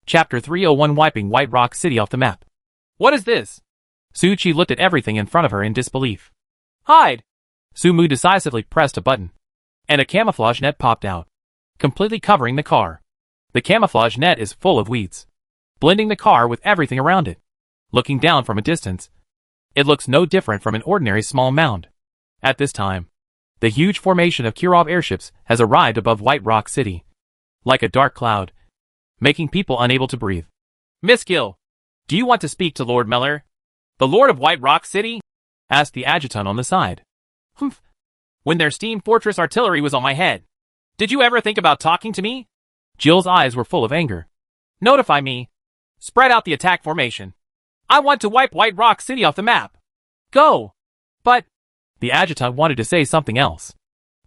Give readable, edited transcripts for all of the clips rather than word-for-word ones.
Chapter 301 Wiping White Rock City off the map. What is this? Su Qi looked at everything in front of her in disbelief. Hide! Su Mu decisively pressed a button, and a camouflage net popped out, completely covering the car. The camouflage net is full of weeds, blending the car with everything around it. Looking down from a distance, it looks no different from an ordinary small mound. At this time, the huge formation of Kirov airships has arrived above White Rock City, like a dark cloud, making people unable to breathe. Miss Gill, do you want to speak to Lord Meller, the Lord of White Rock City? Asked the adjutant on the side. Humph. When their steam fortress artillery was on my head, did you ever think about talking to me? Jill's eyes were full of anger. Notify me. Spread out the attack formation. I want to wipe White Rock City off the map. Go. But the adjutant wanted to say something else.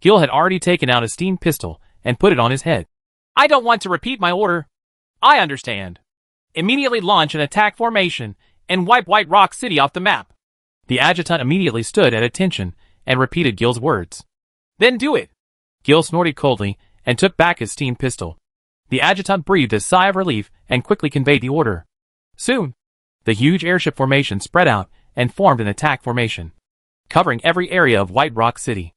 Gill had already taken out a steam pistol and put it on his head. I don't want to repeat my order. I understand. Immediately launch an attack formation and wipe White Rock City off the map. The adjutant immediately stood at attention and repeated Gill's words. Then do it. Gill snorted coldly and took back his steam pistol. The adjutant breathed a sigh of relief and quickly conveyed the order. Soon, the huge airship formation spread out and formed an attack formation, covering every area of White Rock City.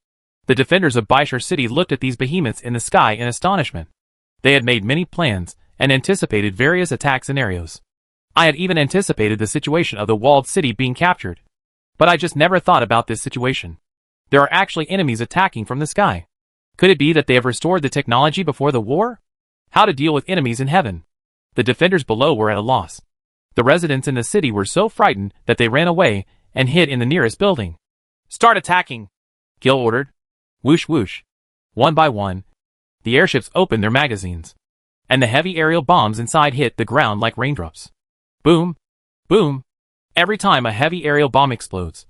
The defenders of Baishar City looked at these behemoths in the sky in astonishment. They had made many plans and anticipated various attack scenarios. I had even anticipated the situation of the walled city being captured. But I just never thought about this situation. There are actually enemies attacking from the sky. Could it be that they have restored the technology before the war? How to deal with enemies in heaven? The defenders below were at a loss. The residents in the city were so frightened that they ran away and hid in the nearest building. Start attacking, Gill ordered. Whoosh whoosh. One by one, the airships opened their magazines, and the heavy aerial bombs inside hit the ground like raindrops. Boom, boom. Every time a heavy aerial bomb explodes,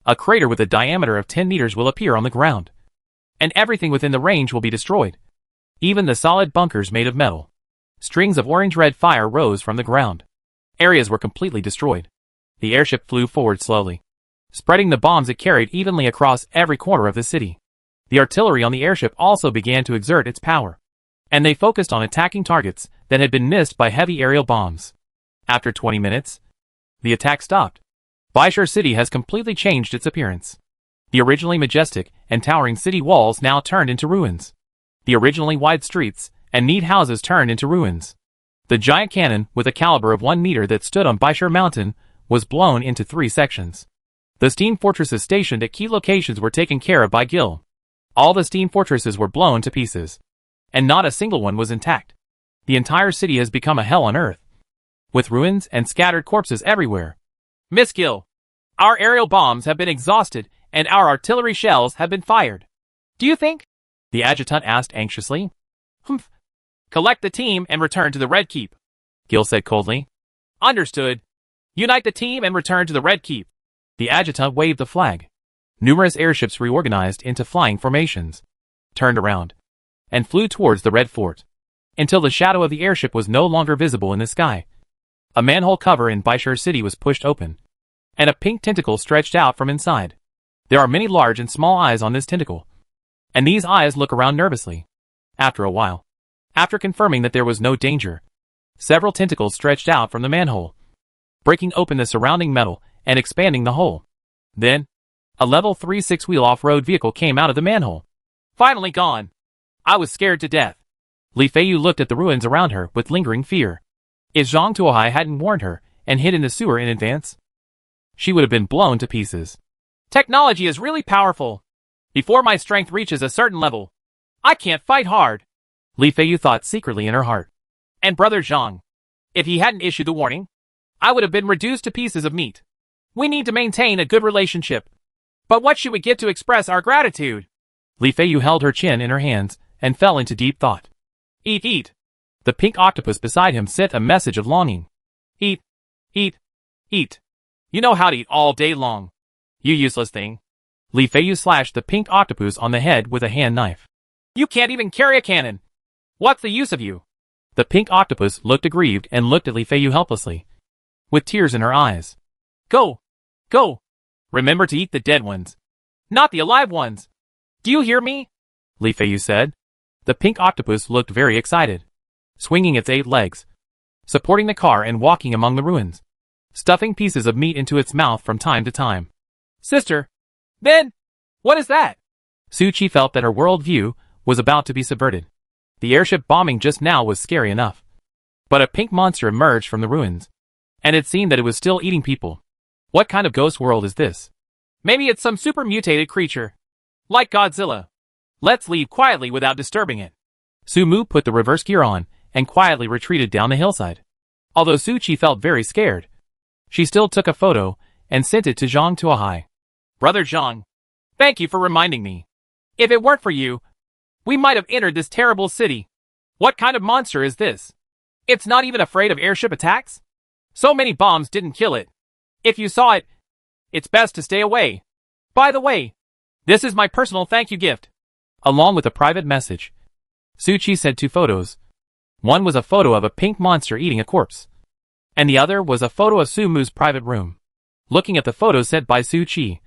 a crater with a diameter of 10 meters will appear on the ground, and everything within the range will be destroyed. Even the solid bunkers made of metal. Strings of orange-red fire rose from the ground. Areas were completely destroyed. The airship flew forward slowly, spreading the bombs it carried evenly across every corner of the city. The artillery on the airship also began to exert its power, and they focused on attacking targets that had been missed by heavy aerial bombs. After 20 minutes, the attack stopped. Baishar City has completely changed its appearance. The originally majestic and towering city walls now turned into ruins. The originally wide streets and neat houses turned into ruins. The giant cannon with a caliber of 1 meter that stood on Baishar Mountain was blown into 3 sections. The steam fortresses stationed at key locations were taken care of by Gill. All the steam fortresses were blown to pieces, and not a single one was intact. The entire city has become a hell on earth, with ruins and scattered corpses everywhere. Miss Gill, our aerial bombs have been exhausted and our artillery shells have been fired. Do you think? The adjutant asked anxiously. Humph. Collect the team and return to the Red Keep, Gill said coldly. Understood. Unite the team and return to the Red Keep. The adjutant waved the flag. Numerous airships reorganized into flying formations, turned around, and flew towards the Red Fort, until the shadow of the airship was no longer visible in the sky. A manhole cover in Baishar City was pushed open, and a pink tentacle stretched out from inside. There are many large and small eyes on this tentacle, and these eyes look around nervously. After a while, after confirming that there was no danger, several tentacles stretched out from the manhole, breaking open the surrounding metal and expanding the hole. Then, a level 3 6-wheel off-road vehicle came out of the manhole. Finally gone. I was scared to death. Li Feiyu looked at the ruins around her with lingering fear. If Zhang Tuohai hadn't warned her and hid in the sewer in advance, she would have been blown to pieces. Technology is really powerful. Before my strength reaches a certain level, I can't fight hard, Li Feiyu thought secretly in her heart. And Brother Zhang, if he hadn't issued the warning, I would have been reduced to pieces of meat. We need to maintain a good relationship. But what should we get to express our gratitude? Li Feiyu held her chin in her hands and fell into deep thought. Eat, eat. The pink octopus beside him sent a message of longing. Eat, eat, eat. You know how to eat all day long. You useless thing. Li Feiyu slashed the pink octopus on the head with a hand knife. You can't even carry a cannon. What's the use of you? The pink octopus looked aggrieved and looked at Li Feiyu helplessly, with tears in her eyes. Go, go. Remember to eat the dead ones, not the alive ones. Do you hear me? Li Feiyu said. The pink octopus looked very excited, swinging its 8 legs. supporting the car and walking among the ruins, stuffing pieces of meat into its mouth from time to time. Sister! Then! What is that? Suchi felt that her worldview was about to be subverted. The airship bombing just now was scary enough. But a pink monster emerged from the ruins, and it seemed that it was still eating people. What kind of ghost world is this? Maybe it's some super mutated creature. Like Godzilla. Let's leave quietly without disturbing it. Sumu put the reverse gear on and quietly retreated down the hillside. Although Suchi felt very scared, she still took a photo and sent it to Zhang Tuohai. Brother Zhang, thank you for reminding me. If it weren't for you, we might have entered this terrible city. What kind of monster is this? It's not even afraid of airship attacks? So many bombs didn't kill it. If you saw it, it's best to stay away. By the way, this is my personal thank you gift. Along with a private message, Suchi sent 2 photos. One was a photo of a pink monster eating a corpse, and the other was a photo of Sumu's private room. Looking at the photos sent by Suchi,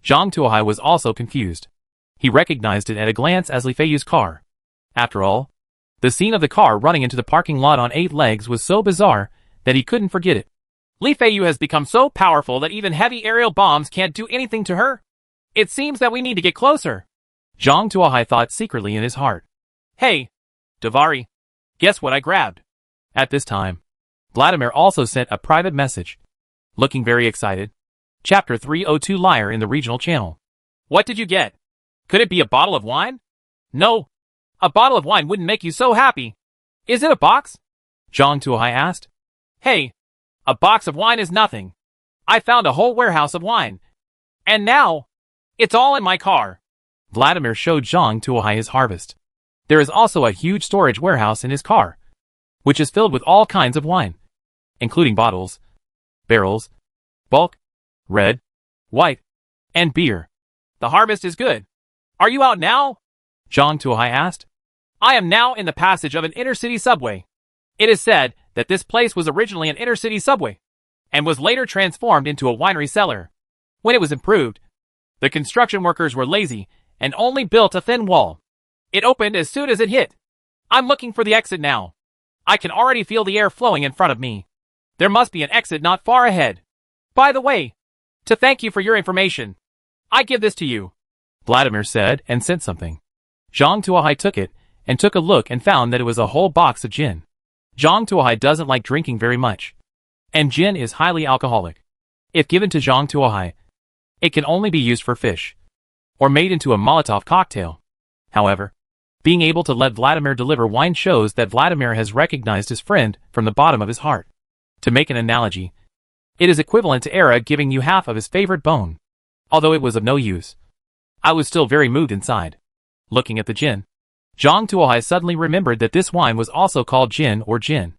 Zhang Tuohai was also confused. He recognized it at a glance as Li Feiyu's car. After all, the scene of the car running into the parking lot on 8 legs was so bizarre that he couldn't forget it. Li Feiyu has become so powerful that even heavy aerial bombs can't do anything to her. It seems that we need to get closer. Zhang Tuohai thought secretly in his heart. Hey, Davari, guess what I grabbed? At this time, Vladimir also sent a private message. Looking very excited. Chapter 302 Liar in the regional channel. What did you get? Could it be a bottle of wine? No. A bottle of wine wouldn't make you so happy. Is it a box? Zhang Tuohai asked. Hey, a box of wine is nothing. I found a whole warehouse of wine. And now, it's all in my car. Vladimir showed Zhang Tuohai his harvest. There is also a huge storage warehouse in his car, which is filled with all kinds of wine, including bottles, barrels, bulk, red, white, and beer. The harvest is good. Are you out now? Zhang Tuohai asked. I am now in the passage of an inner-city subway. It is said that this place was originally an inner-city subway, and was later transformed into a winery cellar. When it was improved, the construction workers were lazy and only built a thin wall. It opened as soon as it hit. I'm looking for the exit now. I can already feel the air flowing in front of me. There must be an exit not far ahead. By the way, to thank you for your information, I give this to you. Vladimir said and sent something. Zhang Tuohai took it and took a look and found that it was a whole box of gin. Zhang Tuohai doesn't like drinking very much, and gin is highly alcoholic. If given to Zhang Tuohai, it can only be used for fish, or made into a Molotov cocktail. However, being able to let Vladimir deliver wine shows that Vladimir has recognized his friend from the bottom of his heart. To make an analogy, it is equivalent to Era giving you half of his favorite bone. Although it was of no use, I was still very moved inside. Looking at the gin, Zhang Tuohai suddenly remembered that this wine was also called gin or gin.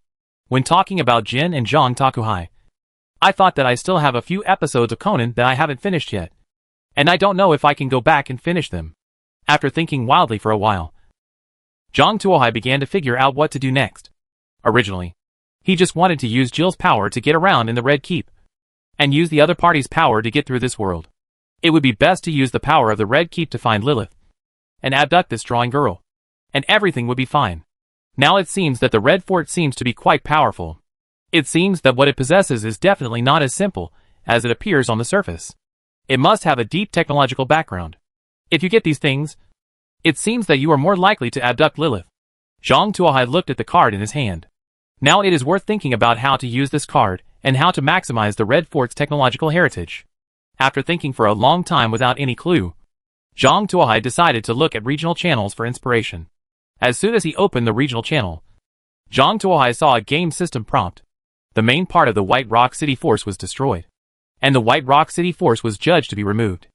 When talking about gin and Zhang Takuhai, I thought that I still have a few episodes of Conan that I haven't finished yet, and I don't know if I can go back and finish them. After thinking wildly for a while, Zhang Tuohai began to figure out what to do next. Originally, he just wanted to use Jill's power to get around in the Red Keep, and use the other party's power to get through this world. It would be best to use the power of the Red Keep to find Lilith, and abduct this drawing girl, and everything would be fine. Now it seems that the Red Fort seems to be quite powerful. It seems that what it possesses is definitely not as simple as it appears on the surface. It must have a deep technological background. If you get these things, it seems that you are more likely to abduct Lilith. Zhang Tuohai looked at the card in his hand. Now it is worth thinking about how to use this card and how to maximize the Red Fort's technological heritage. After thinking for a long time without any clue, Zhang Tuohai decided to look at regional channels for inspiration. As soon as he opened the regional channel, Zhang Tuohai saw a game system prompt. The main part of the White Rock City Force was destroyed, and the White Rock City Force was judged to be removed.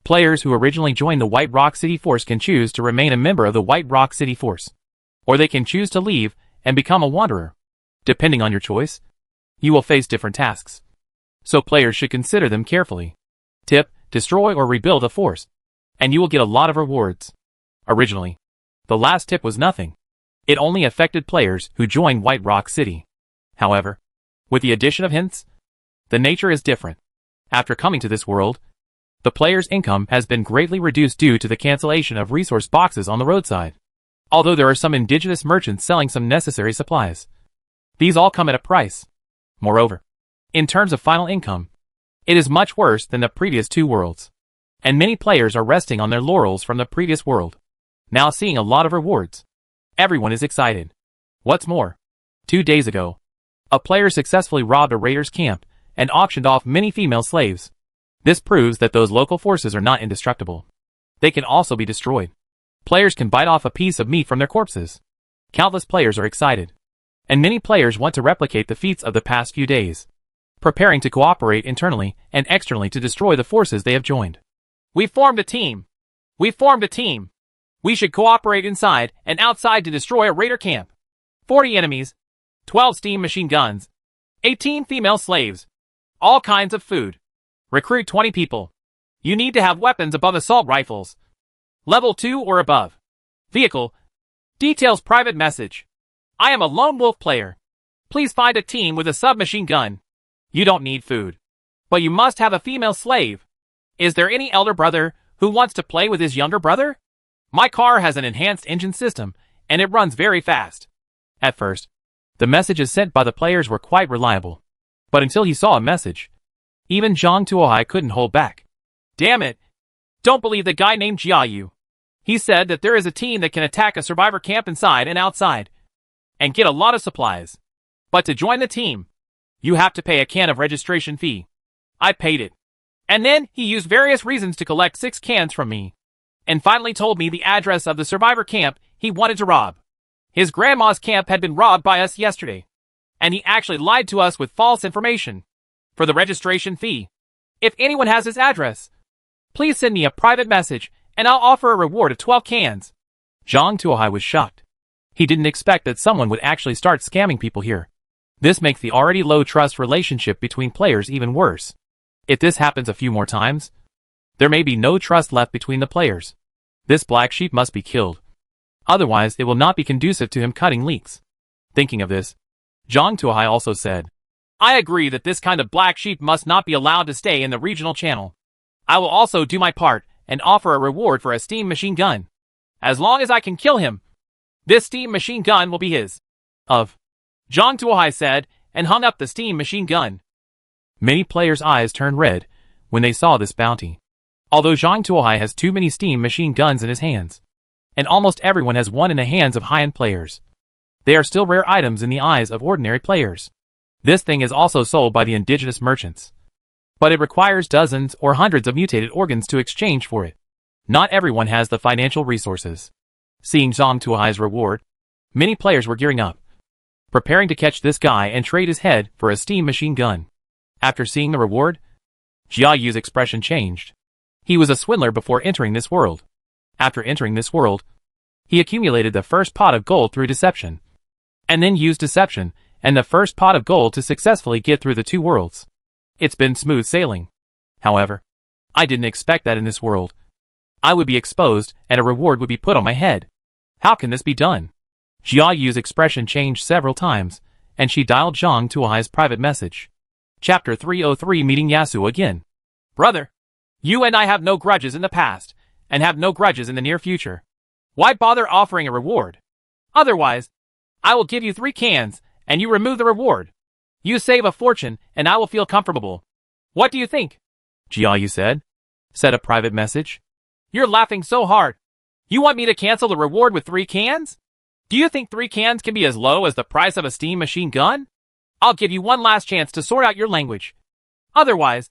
Players who originally joined the White Rock City Force can choose to remain a member of the White Rock City Force, or they can choose to leave and become a wanderer. Depending on your choice, you will face different tasks, so players should consider them carefully. Tip: destroy or rebuild a force, and you will get a lot of rewards. Originally, the last tip was nothing. It only affected players who joined White Rock City. However, with the addition of hints, the nature is different. After coming to this world, the player's income has been greatly reduced due to the cancellation of resource boxes on the roadside. Although there are some indigenous merchants selling some necessary supplies, These all come at a price. Moreover, in terms of final income, it is much worse than the previous two worlds. And many players are resting on their laurels from the previous world, now seeing a lot of rewards. Everyone is excited. What's more, 2 days ago, a player successfully robbed a raider's camp and auctioned off many female slaves. This proves that those local forces are not indestructible. They can also be destroyed. Players can bite off a piece of meat from their corpses. Countless players are excited. And many players want to replicate the feats of the past few days, preparing to cooperate internally and externally to destroy the forces they have joined. We formed a team. We formed a team. We should cooperate inside and outside to destroy a raider camp. 40 enemies, 12 steam machine guns, 18 female slaves, all kinds of food. Recruit 20 people. You need to have weapons above assault rifles. Level 2 or above. Vehicle. Details private message. I am a lone wolf player. Please find a team with a submachine gun. You don't need food, but you must have a female slave. Is there any elder brother who wants to play with his younger brother? My car has an enhanced engine system, and it runs very fast. At first, the messages sent by the players were quite reliable. But until he saw a message, even Zhang Tuohai couldn't hold back. Damn it! Don't believe the guy named Jiayu. He said that there is a team that can attack a survivor camp inside and outside, and get a lot of supplies. But to join the team, you have to pay a can of registration fee. I paid it. And then he used various reasons to collect 6 cans from me, and finally told me the address of the survivor camp he wanted to rob. His grandma's camp had been robbed by us yesterday, and he actually lied to us with false information for the registration fee. If anyone has his address, please send me a private message and I'll offer a reward of 12 cans. Zhang Tuohai was shocked. He didn't expect that someone would actually start scamming people here. This makes the already low trust relationship between players even worse. If this happens a few more times, there may be no trust left between the players. This black sheep must be killed. Otherwise, it will not be conducive to him cutting leaks. Thinking of this, Zhang Tuohai also said, I agree that this kind of black sheep must not be allowed to stay in the regional channel. I will also do my part and offer a reward for a steam machine gun. As long as I can kill him, this steam machine gun will be his. Zhang Tuohai said, and hung up the steam machine gun. Many players' eyes turned red when they saw this bounty. Although Zhang Tuohai has too many steam machine guns in his hands, and almost everyone has one in the hands of high-end players, they are still rare items in the eyes of ordinary players. This thing is also sold by the indigenous merchants, but it requires dozens or hundreds of mutated organs to exchange for it. Not everyone has the financial resources. Seeing Zhang Tuohai's reward, many players were gearing up, preparing to catch this guy and trade his head for a steam machine gun. After seeing the reward, Jiayu's expression changed. He was a swindler before entering this world. After entering this world, he accumulated the first pot of gold through deception, and then used deception and the first pot of gold to successfully get through the 2 worlds. It's been smooth sailing. However, I didn't expect that in this world I would be exposed and a reward would be put on my head. How can this be done? Jiayu's expression changed several times, and she dialed Zhang Tuohai's private message. Chapter 303 Meeting Yasu again. Brother, you and I have no grudges in the past, and have no grudges in the near future. Why bother offering a reward? Otherwise, I will give you 3 cans, and you remove the reward. You save a fortune, and I will feel comfortable. What do you think? Jiayu said a private message. You're laughing so hard. You want me to cancel the reward with 3 cans? Do you think 3 cans can be as low as the price of a steam machine gun? I'll give you one last chance to sort out your language. Otherwise,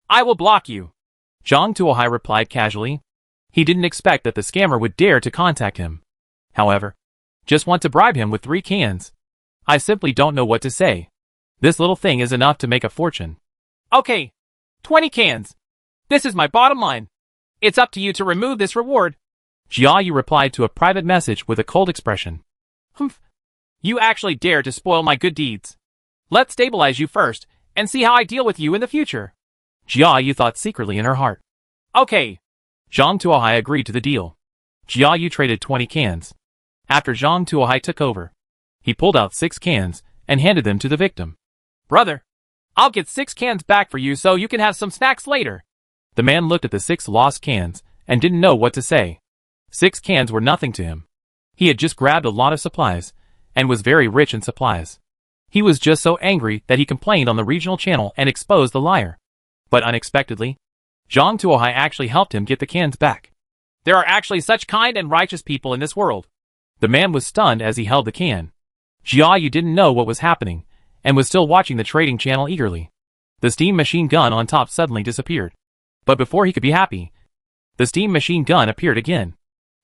I will block you. Zhang Tuohai replied casually. He didn't expect that the scammer would dare to contact him. However, just want to bribe him with 3 cans. I simply don't know what to say. This little thing is enough to make a fortune. Okay, 20 cans. This is my bottom line. It's up to you to remove this reward. Jiayu replied to a private message with a cold expression. Humph. You actually dare to spoil my good deeds. Let's stabilize you first, and see how I deal with you in the future. Jiayu thought secretly in her heart. Okay. Zhang Tuohai agreed to the deal. Jiayu traded 20 cans. After Zhang Tuohai took over, he pulled out 6 cans and handed them to the victim. Brother, I'll get 6 cans back for you so you can have some snacks later. The man looked at the 6 lost cans and didn't know what to say. 6 cans were nothing to him. He had just grabbed a lot of supplies and was very rich in supplies. He was just so angry that he complained on the regional channel and exposed the liar. But unexpectedly, Zhang Tuohai actually helped him get the cans back. There are actually such kind and righteous people in this world. The man was stunned as he held the can. Jia Yu didn't know what was happening, and was still watching the trading channel eagerly. The steam machine gun on top suddenly disappeared. But before he could be happy, the steam machine gun appeared again.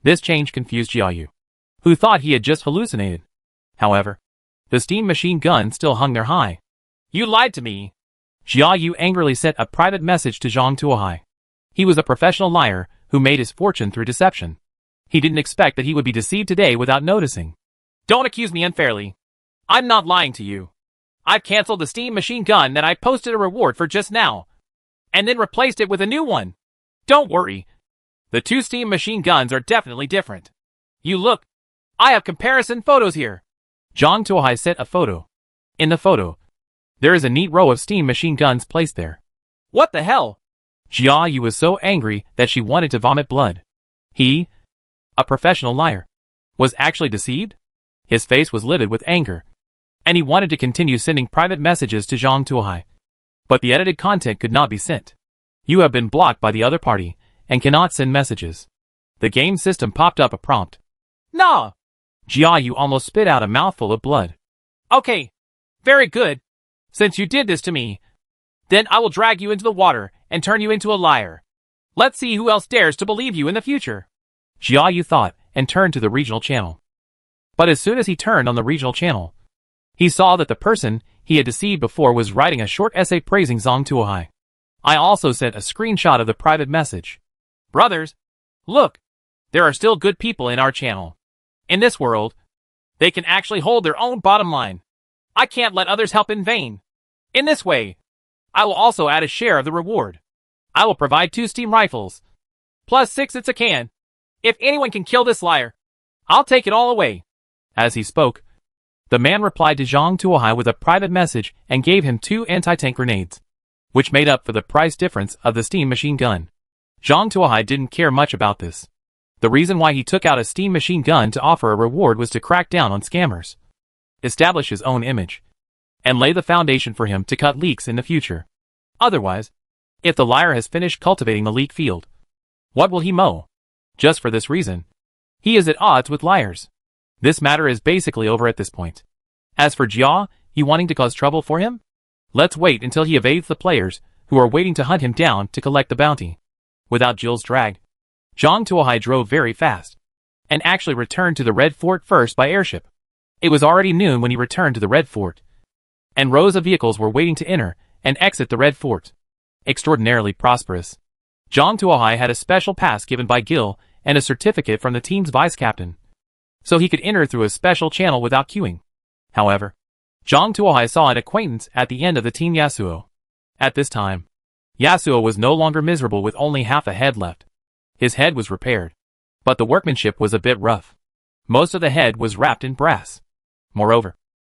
This change confused Jia Yu, who thought he had just hallucinated. However, the steam machine gun still hung there high. You lied to me. Jia Yu angrily sent a private message to Zhang Tuohai. He was a professional liar who made his fortune through deception. He didn't expect that he would be deceived today without noticing. Don't accuse me unfairly. I'm not lying to you. I've canceled the steam machine gun that I posted a reward for just now, and then replaced it with a new one. Don't worry. The two steam machine guns are definitely different. You look. I have comparison photos here. Zhang Tuohai sent a photo. In the photo, there is a neat row of steam machine guns placed there. What the hell? Jia Yu was so angry that she wanted to vomit blood. He, a professional liar, was actually deceived? His face was livid with anger, and he wanted to continue sending private messages to Zhang Tuohai. But the edited content could not be sent. You have been blocked by the other party, and cannot send messages. The game system popped up a prompt. Nah! Jia Yu almost spit out a mouthful of blood. Okay. Very good. Since you did this to me, then I will drag you into the water and turn you into a liar. Let's see who else dares to believe you in the future. Jia Yu thought and turned to the regional channel. But as soon as he turned on the regional channel, he saw that the person he had deceived before was writing a short essay praising Zhang Tuohai. I also sent a screenshot of the private message. Brothers, look, there are still good people in our channel. In this world, they can actually hold their own bottom line. I can't let others help in vain. In this way, I will also add a share of the reward. I will provide 2 steam rifles. Plus 6 it's a can. If anyone can kill this liar, I'll take it all away. As he spoke, the man replied to Zhang Tuohai with a private message and gave him 2 anti-tank grenades, which made up for the price difference of the steam machine gun. Zhang Tuohai didn't care much about this. The reason why he took out a steam machine gun to offer a reward was to crack down on scammers, establish his own image, and lay the foundation for him to cut leaks in the future. Otherwise, if the liar has finished cultivating the leak field, what will he mow? Just for this reason, he is at odds with liars. This matter is basically over at this point. As for Jia, you wanting to cause trouble for him? Let's wait until he evades the players who are waiting to hunt him down to collect the bounty. Without Jill's drag, Zhang Tuohai drove very fast, and actually returned to the Red Fort first by airship. It was already noon when he returned to the Red Fort, and rows of vehicles were waiting to enter and exit the Red Fort. Extraordinarily prosperous. Zhang Tuohai had a special pass given by Gil and a certificate from the team's vice-captain, so he could enter through a special channel without queuing. However, Zhang Tuohai saw an acquaintance at the end of the team Yasuo. At this time, Yasuo was no longer miserable with only half a head left. His head was repaired, but the workmanship was a bit rough. Most of the head was wrapped in brass. Moreover,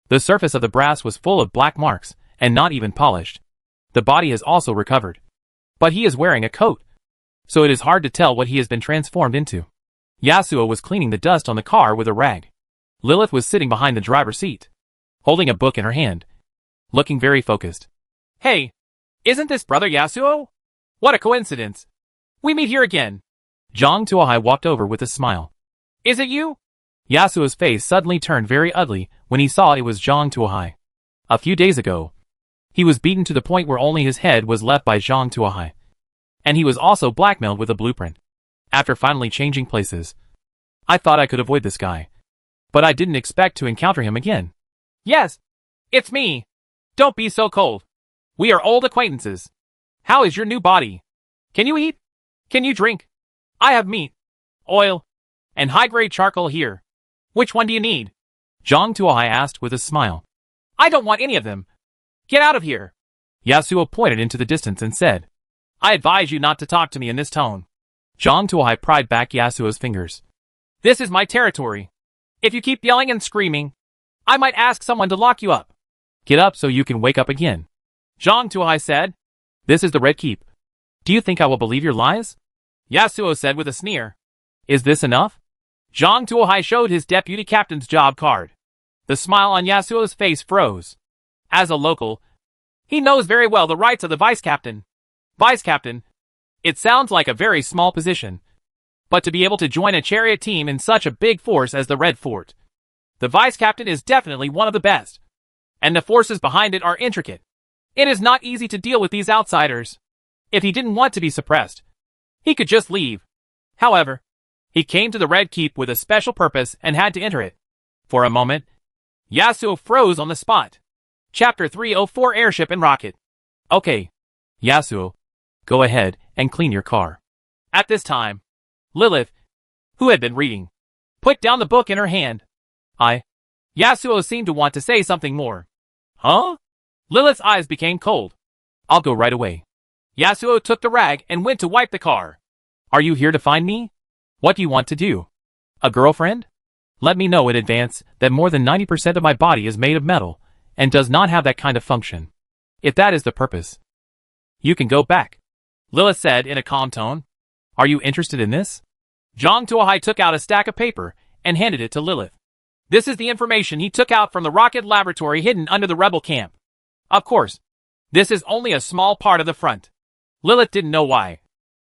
the surface of the brass was full of black marks and not even polished. The body has also recovered, but he is wearing a coat, so it is hard to tell what he has been transformed into. Yasuo was cleaning the dust on the car with a rag. Lilith was sitting behind the driver's seat, holding a book in her hand, looking very focused. Hey, isn't this brother Yasuo? What a coincidence. We meet here again. Zhang Tuohai walked over with a smile. Is it you? Yasuo's face suddenly turned very ugly when he saw it was Zhang Tuohai. A few days ago, he was beaten to the point where only his head was left by Zhang Tuohai. And he was also blackmailed with a blueprint. After finally changing places, I thought I could avoid this guy, but I didn't expect to encounter him again. Yes, it's me. Don't be so cold. We are old acquaintances. How is your new body? Can you eat? Can you drink? I have meat, oil, and high-grade charcoal here. Which one do you need? Zhang Tuohai asked with a smile. I don't want any of them. Get out of here. Yasuo pointed into the distance and said, I advise you not to talk to me in this tone. Zhang Tuohai pried back Yasuo's fingers. This is my territory. If you keep yelling and screaming, I might ask someone to lock you up. Get up so you can wake up again. Zhang Tuohai said, This is the Red Keep. Do you think I will believe your lies? Yasuo said with a sneer. Is this enough? Zhang Tuohai showed his deputy captain's job card. The smile on Yasuo's face froze. As a local, he knows very well the rights of the vice captain. Vice captain. It sounds like a very small position. But to be able to join a chariot team in such a big force as the Red Fort, the vice captain is definitely one of the best. And the forces behind it are intricate. It is not easy to deal with these outsiders. If he didn't want to be suppressed, he could just leave. However, he came to the Red Keep with a special purpose and had to enter it. For a moment, Yasuo froze on the spot. Chapter 304 Airship and Rocket. Okay, Yasuo, go ahead and clean your car. At this time, Lilith, who had been reading, put down the book in her hand. Yasuo seemed to want to say something more. Huh? Lilith's eyes became cold. I'll go right away. Yasuo took the rag and went to wipe the car. Are you here to find me? What do you want to do? A girlfriend? Let me know in advance that more than 90% of my body is made of metal and does not have that kind of function. If that is the purpose, you can go back, Lilith said in a calm tone. Are you interested in this? Zhang Tuohai took out a stack of paper and handed it to Lilith. This is the information he took out from the rocket laboratory hidden under the rebel camp. Of course, this is only a small part of the front. Lilith didn't know why,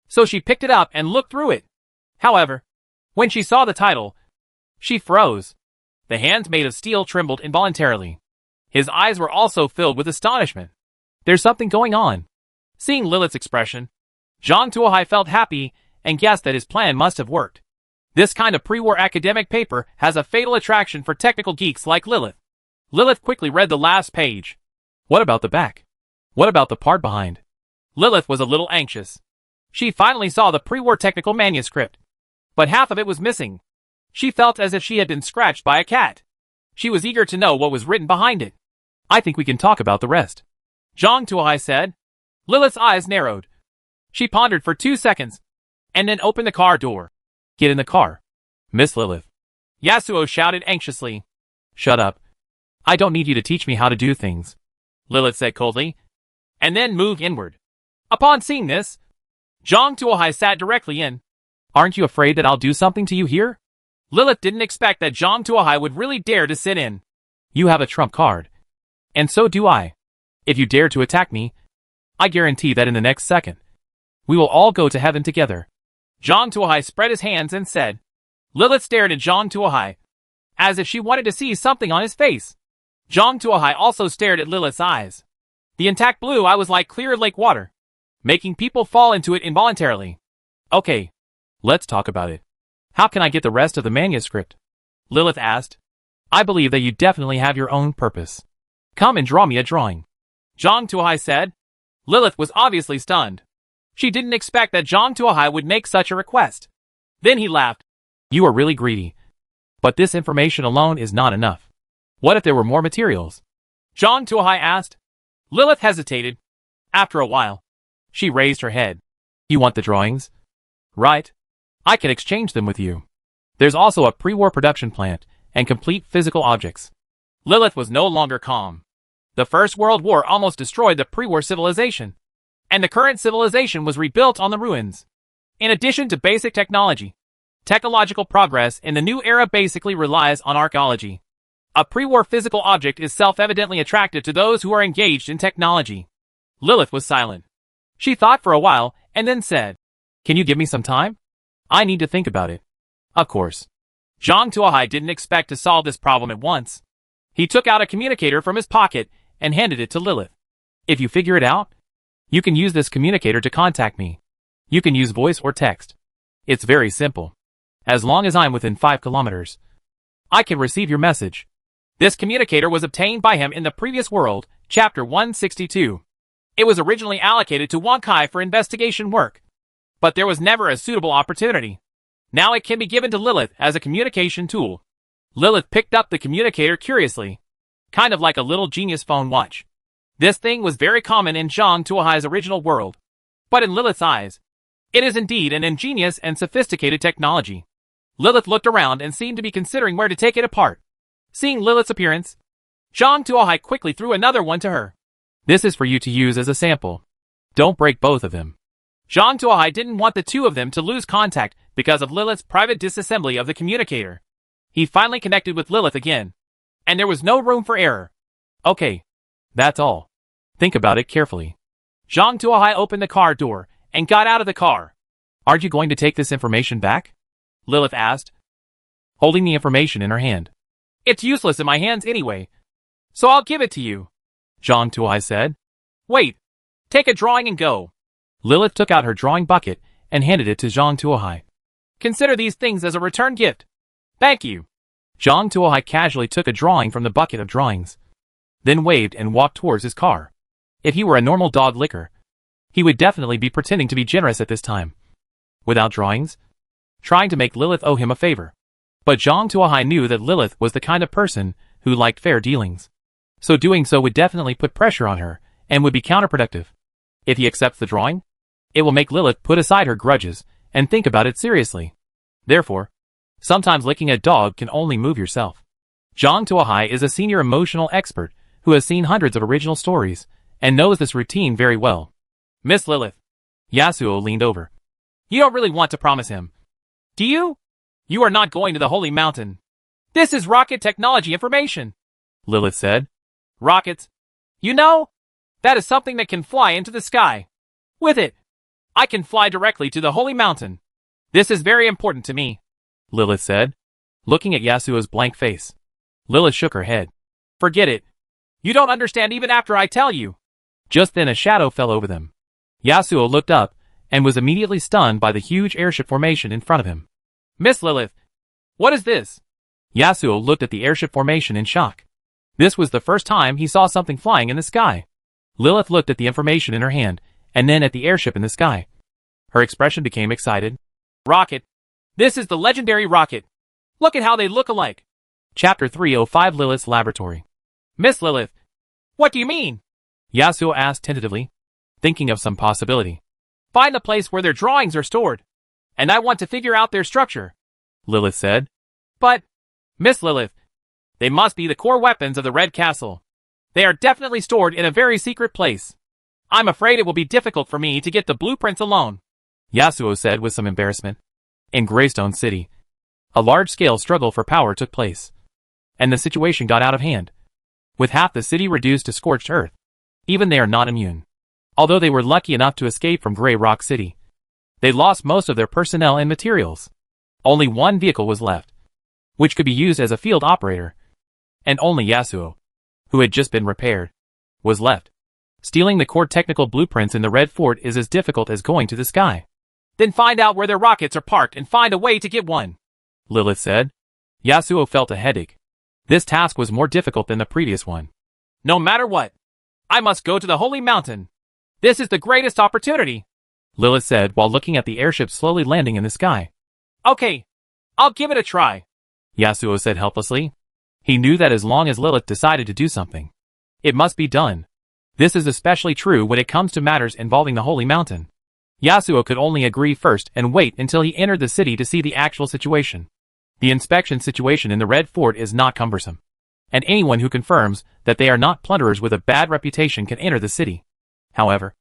so she picked it up and looked through it. However, when she saw the title, she froze. The hands made of steel trembled involuntarily. His eyes were also filled with astonishment. There's something going on. Seeing Lilith's expression, Zhang Tuohai felt happy and guessed that his plan must have worked. This kind of pre-war academic paper has a fatal attraction for technical geeks like Lilith. Lilith quickly read the last page. What about the back? What about the part behind? Lilith was a little anxious. She finally saw the pre-war technical manuscript, but half of it was missing. She felt as if she had been scratched by a cat. She was eager to know what was written behind it. I think we can talk about the rest, Zhang Tuohai said. Lilith's eyes narrowed. She pondered for 2 seconds, and then opened the car door. Get in the car, Miss Lilith. Yasuo shouted anxiously. Shut up. I don't need you to teach me how to do things, Lilith said coldly, and then moved inward. Upon seeing this, Zhang Tuohai sat directly in. Aren't you afraid that I'll do something to you here? Lilith didn't expect that Zhang Tuohai would really dare to sit in. You have a trump card. And so do I. If you dare to attack me, I guarantee that in the next second, we will all go to heaven together. Zhang Tuohai spread his hands and said. Lilith stared at Zhang Tuohai, as if she wanted to see something on his face. Zhang Tuohai also stared at Lilith's eyes. The intact blue eye was like clear lake water, making people fall into it involuntarily. Okay, let's talk about it. How can I get the rest of the manuscript? Lilith asked. I believe that you definitely have your own purpose. Come and draw me a drawing, Zhang Tuohai said. Lilith was obviously stunned. She didn't expect that Zhang Tuohai would make such a request. Then he laughed. You are really greedy. But this information alone is not enough. What if there were more materials? Zhang Tuohai asked. Lilith hesitated. After a while, she raised her head. You want the drawings? Right. I can exchange them with you. There's also a pre-war production plant and complete physical objects. Lilith was no longer calm. The First World War almost destroyed the pre-war civilization, and the current civilization was rebuilt on the ruins. In addition to basic technology, technological progress in the new era basically relies on archaeology. A pre-war physical object is self-evidently attractive to those who are engaged in technology. Lilith was silent. She thought for a while and then said, Can you give me some time? I need to think about it. Of course. Zhang Tuohai didn't expect to solve this problem at once. He took out a communicator from his pocket and handed it to Lilith. If you figure it out, you can use this communicator to contact me. You can use voice or text. It's very simple. As long as I'm within 5 kilometers, I can receive your message. This communicator was obtained by him in the previous world, Chapter 162. It was originally allocated to Wang Kai for investigation work, but there was never a suitable opportunity. Now it can be given to Lilith as a communication tool. Lilith picked up the communicator curiously, kind of like a little genius phone watch. This thing was very common in Zhang Tuohai's original world, but in Lilith's eyes, it is indeed an ingenious and sophisticated technology. Lilith looked around and seemed to be considering where to take it apart. Seeing Lilith's appearance, Zhang Tuohai quickly threw another one to her. This is for you to use as a sample. Don't break both of them. Zhang Tuohai didn't want the two of them to lose contact because of Lilith's private disassembly of the communicator. He finally connected with Lilith again, and there was no room for error. Okay. That's all. Think about it carefully. Zhang Tuohai opened the car door and got out of the car. Aren't you going to take this information back? Lilith asked, holding the information in her hand. It's useless in my hands anyway, so I'll give it to you, Zhang Tuohai said. Wait. Take a drawing and go. Lilith took out her drawing bucket and handed it to Zhang Tuohai. Consider these things as a return gift. Thank you. Zhang Tuohai casually took a drawing from the bucket of drawings, then waved and walked towards his car. If he were a normal dog licker, he would definitely be pretending to be generous at this time, without drawings, trying to make Lilith owe him a favor. But Zhang Tuohai knew that Lilith was the kind of person who liked fair dealings, so doing so would definitely put pressure on her and would be counterproductive. If he accepts the drawing, it will make Lilith put aside her grudges and think about it seriously. Therefore, sometimes licking a dog can only move yourself. Zhang Tuohai is a senior emotional expert who has seen hundreds of original stories and knows this routine very well. Miss Lilith. Yasuo leaned over. You don't really want to promise him, do you? You are not going to the Holy Mountain. This is rocket technology information, Lilith said. Rockets? You know, that is something that can fly into the sky. With it, I can fly directly to the Holy Mountain. This is very important to me, Lilith said, looking at Yasuo's blank face. Lilith shook her head. Forget it. You don't understand even after I tell you. Just then a shadow fell over them. Yasuo looked up and was immediately stunned by the huge airship formation in front of him. Miss Lilith, what is this? Yasuo looked at the airship formation in shock. This was the first time he saw something flying in the sky. Lilith looked at the information in her hand, and then at the airship in the sky. Her expression became excited. Rocket. This is the legendary rocket. Look at how they look alike. Chapter 305 Lilith's Laboratory. Miss Lilith, what do you mean? Yasuo asked tentatively, thinking of some possibility. Find the place where their drawings are stored, and I want to figure out their structure, Lilith said. But, Miss Lilith, they must be the core weapons of the Red Castle. They are definitely stored in a very secret place. I'm afraid it will be difficult for me to get the blueprints alone, Yasuo said with some embarrassment. In Greystone City, a large-scale struggle for power took place, and the situation got out of hand. With half the city reduced to scorched earth, even they are not immune. Although they were lucky enough to escape from Grey Rock City, they lost most of their personnel and materials. Only one vehicle was left, which could be used as a field operator, and only Yasuo, who had just been repaired, was left. Stealing the core technical blueprints in the Red Fort is as difficult as going to the sky. Then find out where their rockets are parked and find a way to get one, Lilith said. Yasuo felt a headache. This task was more difficult than the previous one. No matter what, I must go to the Holy Mountain. This is the greatest opportunity, Lilith said while looking at the airship slowly landing in the sky. Okay, I'll give it a try, Yasuo said helplessly. He knew that as long as Lilith decided to do something, it must be done. This is especially true when it comes to matters involving the Holy Mountain. Yasuo could only agree first and wait until he entered the city to see the actual situation. The inspection situation in the Red Fort is not cumbersome, and anyone who confirms that they are not plunderers with a bad reputation can enter the city. However,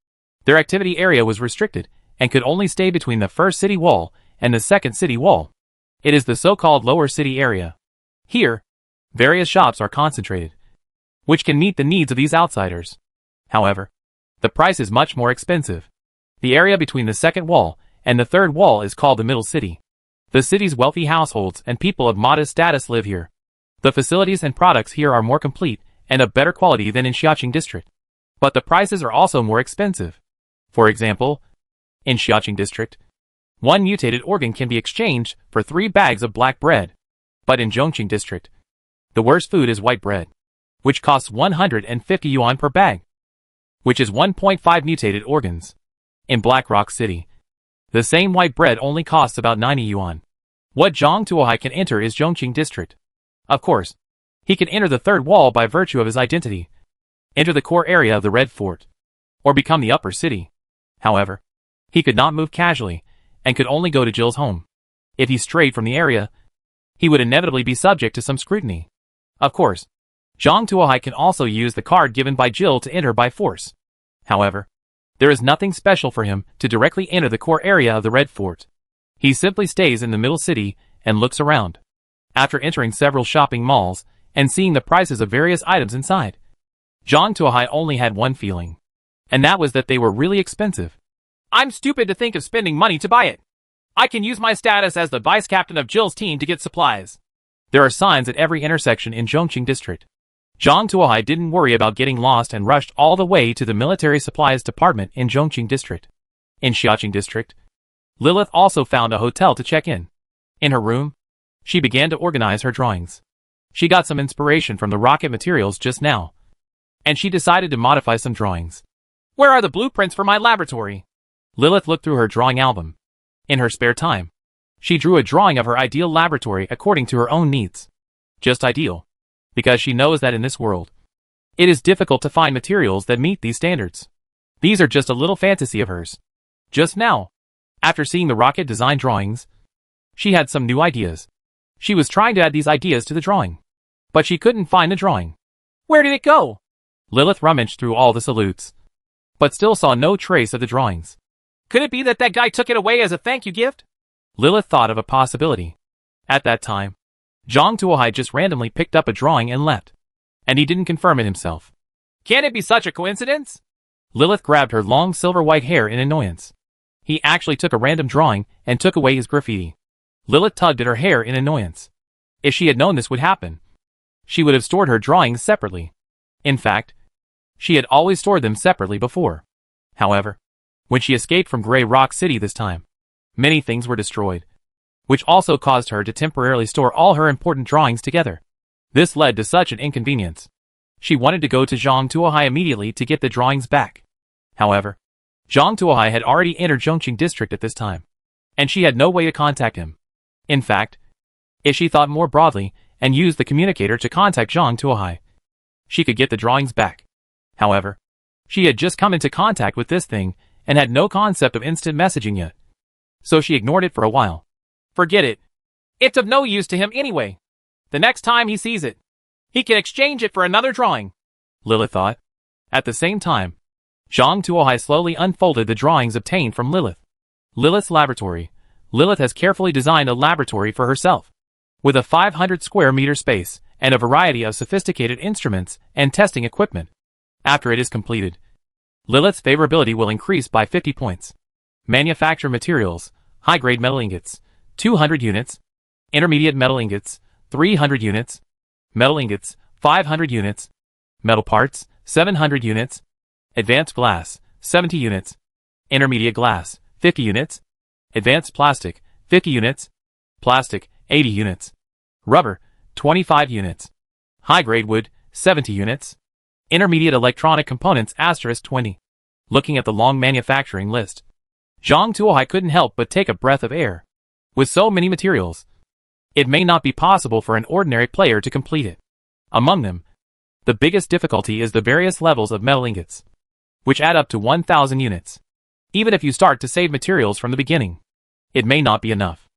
their activity area was restricted and could only stay between the first city wall and the second city wall. It is the so-called lower city area. Here, various shops are concentrated, which can meet the needs of these outsiders. However, the price is much more expensive. The area between the second wall and the third wall is called the Middle City. The city's wealthy households and people of modest status live here. The facilities and products here are more complete and of better quality than in Xiaqing District. But the prices are also more expensive. For example, in Xiaqing District, one mutated organ can be exchanged for 3 bags of black bread. But in Zhongqing District, the worst food is white bread, which costs 150 yuan per bag, which is 1.5 mutated organs. In Black Rock City, the same white bread only costs about 90 yuan. What Zhang Tuohai can enter is Zhongqing District. Of course, he can enter the third wall by virtue of his identity, enter the core area of the Red Fort, or become the upper city. However, he could not move casually, and could only go to Jill's home. If he strayed from the area, he would inevitably be subject to some scrutiny. Of course, Zhang Tuohai can also use the card given by Jill to enter by force. However, there is nothing special for him to directly enter the core area of the Red Fort. He simply stays in the middle city and looks around. After entering several shopping malls and seeing the prices of various items inside. Zhang Tuohai only had one feeling, and that was that they were really expensive. I'm stupid to think of spending money to buy it. I can use my status as the vice captain of Jill's team to get supplies. There are signs at every intersection in Zhongqing district. Zhang Tuohai didn't worry about getting lost and rushed all the way to the military supplies department in Zhongqing district. In Xiaoqing district, Lilith also found a hotel to check in. In her room, she began to organize her drawings. She got some inspiration from the rocket materials just now, and she decided to modify some drawings. Where are the blueprints for my laboratory? Lilith looked through her drawing album. In her spare time, she drew a drawing of her ideal laboratory according to her own needs. Just ideal, because she knows that in this world, it is difficult to find materials that meet these standards. These are just a little fantasy of hers. Just now, after seeing the rocket design drawings, she had some new ideas. She was trying to add these ideas to the drawing, but she couldn't find the drawing. Where did it go? Lilith rummaged through all the salutes, but still saw no trace of the drawings. Could it be that that guy took it away as a thank you gift? Lilith thought of a possibility. At that time, Zhang Tuohai just randomly picked up a drawing and left, and he didn't confirm it himself. Can it be such a coincidence? Lilith grabbed her long silver white hair in annoyance. He actually took a random drawing and took away his graffiti. Lilith tugged at her hair in annoyance. If she had known this would happen, she would have stored her drawings separately. In fact, she had always stored them separately before. However, when she escaped from Grey Rock City this time, many things were destroyed, which also caused her to temporarily store all her important drawings together. This led to such an inconvenience. She wanted to go to Zhang Tuohai immediately to get the drawings back. However, Zhang Tuohai had already entered Zhongqing district at this time, and she had no way to contact him. In fact, if she thought more broadly and used the communicator to contact Zhang Tuohai, she could get the drawings back. However, she had just come into contact with this thing and had no concept of instant messaging yet, so she ignored it for a while. Forget it. It's of no use to him anyway. The next time he sees it, he can exchange it for another drawing, Lilith thought. At the same time, Zhang Tuohai slowly unfolded the drawings obtained from Lilith. Lilith's laboratory. Lilith has carefully designed a laboratory for herself, with a 500 square meter space and a variety of sophisticated instruments and testing equipment. After it is completed, Lilith's favorability will increase by 50 points. Manufacture materials: high-grade metal ingots, 200 units, intermediate metal ingots, 300 units, metal ingots, 500 units, metal parts, 700 units, advanced glass, 70 units, intermediate glass, 50 units, advanced plastic, 50 units, plastic, 80 units, rubber, 25 units, high-grade wood, 70 units, intermediate electronic components *20. Looking at the long manufacturing list, Zhang Tuohai couldn't help but take a breath of air. With so many materials, it may not be possible for an ordinary player to complete it. Among them, the biggest difficulty is the various levels of metal ingots, which add up to 1,000 units. Even if you start to save materials from the beginning, it may not be enough.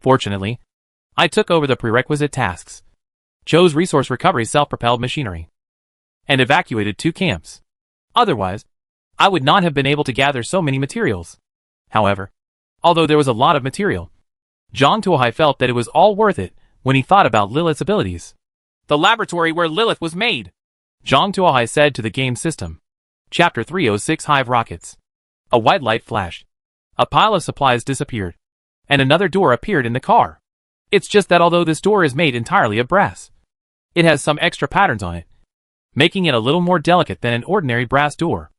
Fortunately, I took over the prerequisite tasks, chose resource recovery self-propelled machinery, and evacuated 2 camps. Otherwise, I would not have been able to gather so many materials. However, although there was a lot of material, Zhang Tuohai felt that it was all worth it when he thought about Lilith's abilities. The laboratory where Lilith was made, Zhang Tuohai said to the game system. Chapter 306 Hive Rockets. A white light flashed. A pile of supplies disappeared, and another door appeared in the car. It's just that although this door is made entirely of brass, it has some extra patterns on it, making it a little more delicate than an ordinary brass door.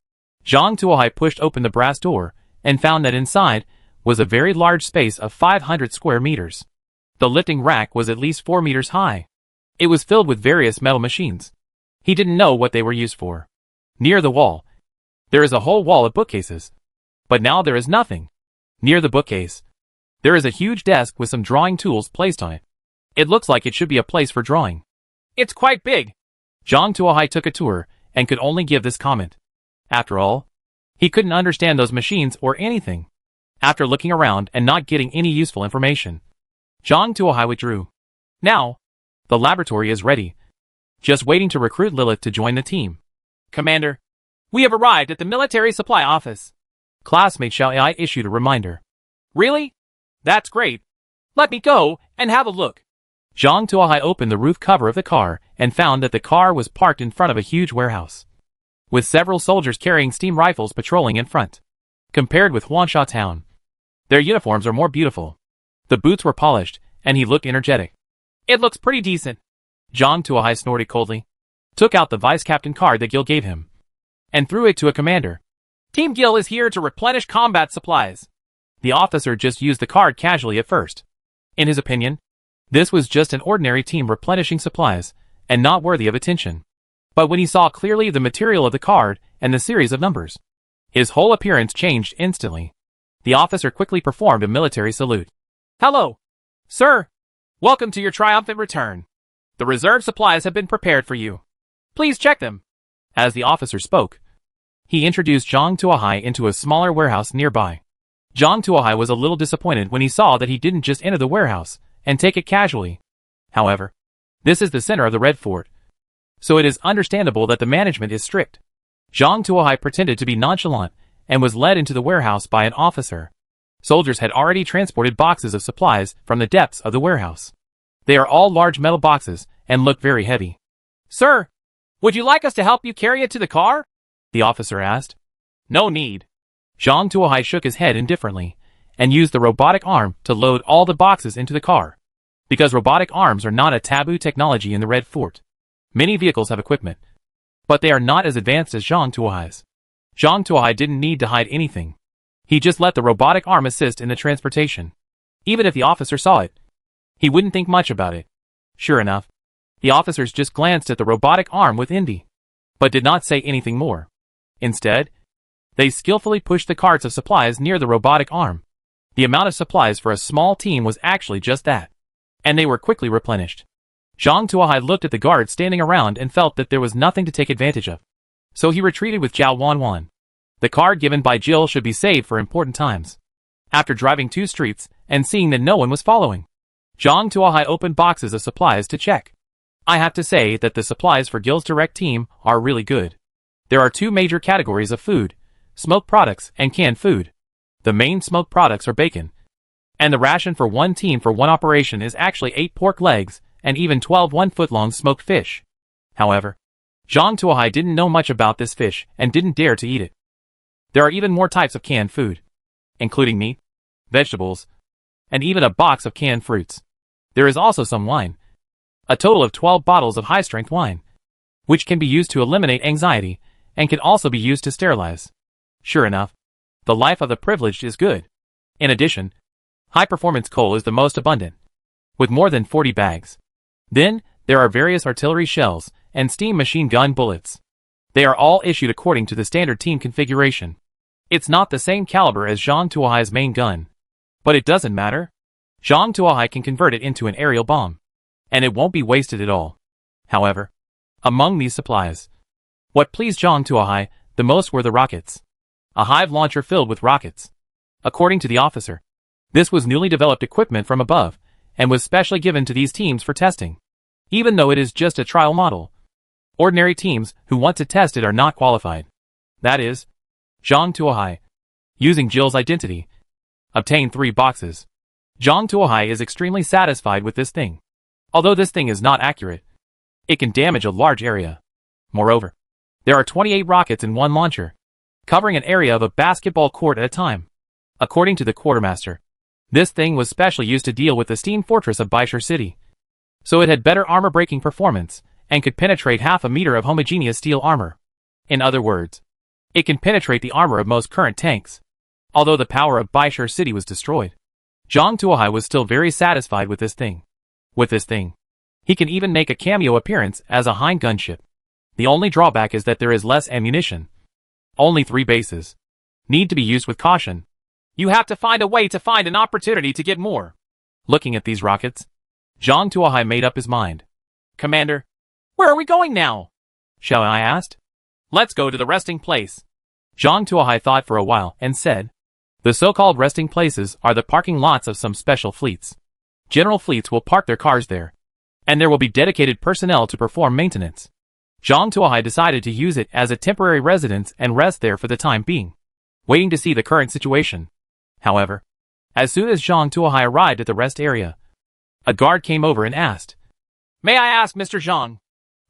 Zhang Tuohai pushed open the brass door and found that inside was a very large space of 500 square meters. The lifting rack was at least 4 meters high. It was filled with various metal machines. He didn't know what they were used for. Near the wall, there is a whole wall of bookcases. But now there is nothing. Near the bookcase, there is a huge desk with some drawing tools placed on it. It looks like it should be a place for drawing. It's quite big. Zhang Tuohai took a tour and could only give this comment. After all, he couldn't understand those machines or anything. After looking around and not getting any useful information, Zhang Tuohai withdrew. Now, the laboratory is ready, just waiting to recruit Lilith to join the team. Commander, we have arrived at the military supply office. Classmate Xiao Ai issued a reminder. Really? That's great. Let me go and have a look. Zhang Tuohai opened the roof cover of the car and found that the car was parked in front of a huge warehouse, with several soldiers carrying steam rifles patrolling in front. Compared with Huansha town, their uniforms are more beautiful. The boots were polished, and he looked energetic. It looks pretty decent. Zhang Tuohai snorted coldly, took out the vice captain card that Gil gave him, and threw it to a commander. Team Gil is here to replenish combat supplies. The officer just used the card casually at first. In his opinion, this was just an ordinary team replenishing supplies, and not worthy of attention. But when he saw clearly the material of the card and the series of numbers, his whole appearance changed instantly. The officer quickly performed a military salute. Hello, sir. Welcome to your triumphant return. The reserve supplies have been prepared for you. Please check them. As the officer spoke, he introduced Zhang Tuohai into a smaller warehouse nearby. Zhang Tuohai was a little disappointed when he saw that he didn't just enter the warehouse and take it casually. However, this is the center of the Red Fort, so it is understandable that the management is strict. Zhang Tuohai pretended to be nonchalant and was led into the warehouse by an officer. Soldiers had already transported boxes of supplies from the depths of the warehouse. They are all large metal boxes and look very heavy. Sir, would you like us to help you carry it to the car? The officer asked. No need. Zhang Tuohai shook his head indifferently and used the robotic arm to load all the boxes into the car. Because robotic arms are not a taboo technology in the Red Fort, many vehicles have equipment, but they are not as advanced as Zhang Tuohai's. Zhang Tuohai didn't need to hide anything. He just let the robotic arm assist in the transportation. Even if the officer saw it, he wouldn't think much about it. Sure enough, the officers just glanced at the robotic arm with envy, but did not say anything more. Instead, they skillfully pushed the carts of supplies near the robotic arm. The amount of supplies for a small team was actually just that, and they were quickly replenished. Zhang Tuohai looked at the guards standing around and felt that there was nothing to take advantage of. So he retreated with Zhao Wanwan. The card given by Jill should be saved for important times. After driving 2 streets and seeing that no one was following, Zhang Tuohai opened boxes of supplies to check. I have to say that the supplies for Gil's direct team are really good. There are 2 major categories of food: smoked products and canned food. The main smoked products are bacon, and the ration for one team for one operation is actually 8 pork legs and even 12 1-foot-long smoked fish. However, Zhang Tuohai didn't know much about this fish and didn't dare to eat it. There are even more types of canned food, including meat, vegetables, and even a box of canned fruits. There is also some wine, a total of 12 bottles of high-strength wine, which can be used to eliminate anxiety and can also be used to sterilize. Sure enough, the life of the privileged is good. In addition, high-performance coal is the most abundant, with more than 40 bags. Then, there are various artillery shells and steam machine gun bullets. They are all issued according to the standard team configuration. It's not the same caliber as Zhang Tuohai's main gun, but it doesn't matter. Zhang Tuohai can convert it into an aerial bomb, and it won't be wasted at all. However, among these supplies, what pleased Zhang Tuohai the most were the rockets. A hive launcher filled with rockets. According to the officer, this was newly developed equipment from above, and was specially given to these teams for testing. Even though it is just a trial model, ordinary teams who want to test it are not qualified. That is, Zhang Tuohai, using Jill's identity, obtained 3 boxes. Zhang Tuohai is extremely satisfied with this thing. Although this thing is not accurate, it can damage a large area. Moreover, there are 28 rockets in one launcher, covering an area of a basketball court at a time. According to the quartermaster, this thing was specially used to deal with the steam fortress of Baishar City, so it had better armor-breaking performance and could penetrate half a meter of homogeneous steel armor. In other words, it can penetrate the armor of most current tanks. Although the power of Baishar City was destroyed, Zhang Tuohai was still very satisfied with this thing. With this thing, he can even make a cameo appearance as a Hind gunship. The only drawback is that there is less ammunition. Only 3 bases need to be used with caution. You have to find a way to find an opportunity to get more. Looking at these rockets, Zhang Tuohai made up his mind. Commander, where are we going now? Xiao Ai asked. Let's go to the resting place. Zhang Tuohai thought for a while and said, the so-called resting places are the parking lots of some special fleets. General fleets will park their cars there, and there will be dedicated personnel to perform maintenance. Zhang Tuohai decided to use it as a temporary residence and rest there for the time being, waiting to see the current situation. However, as soon as Zhang Tuohai arrived at the rest area, A guard came over and asked, "May I ask Mr. Zhang,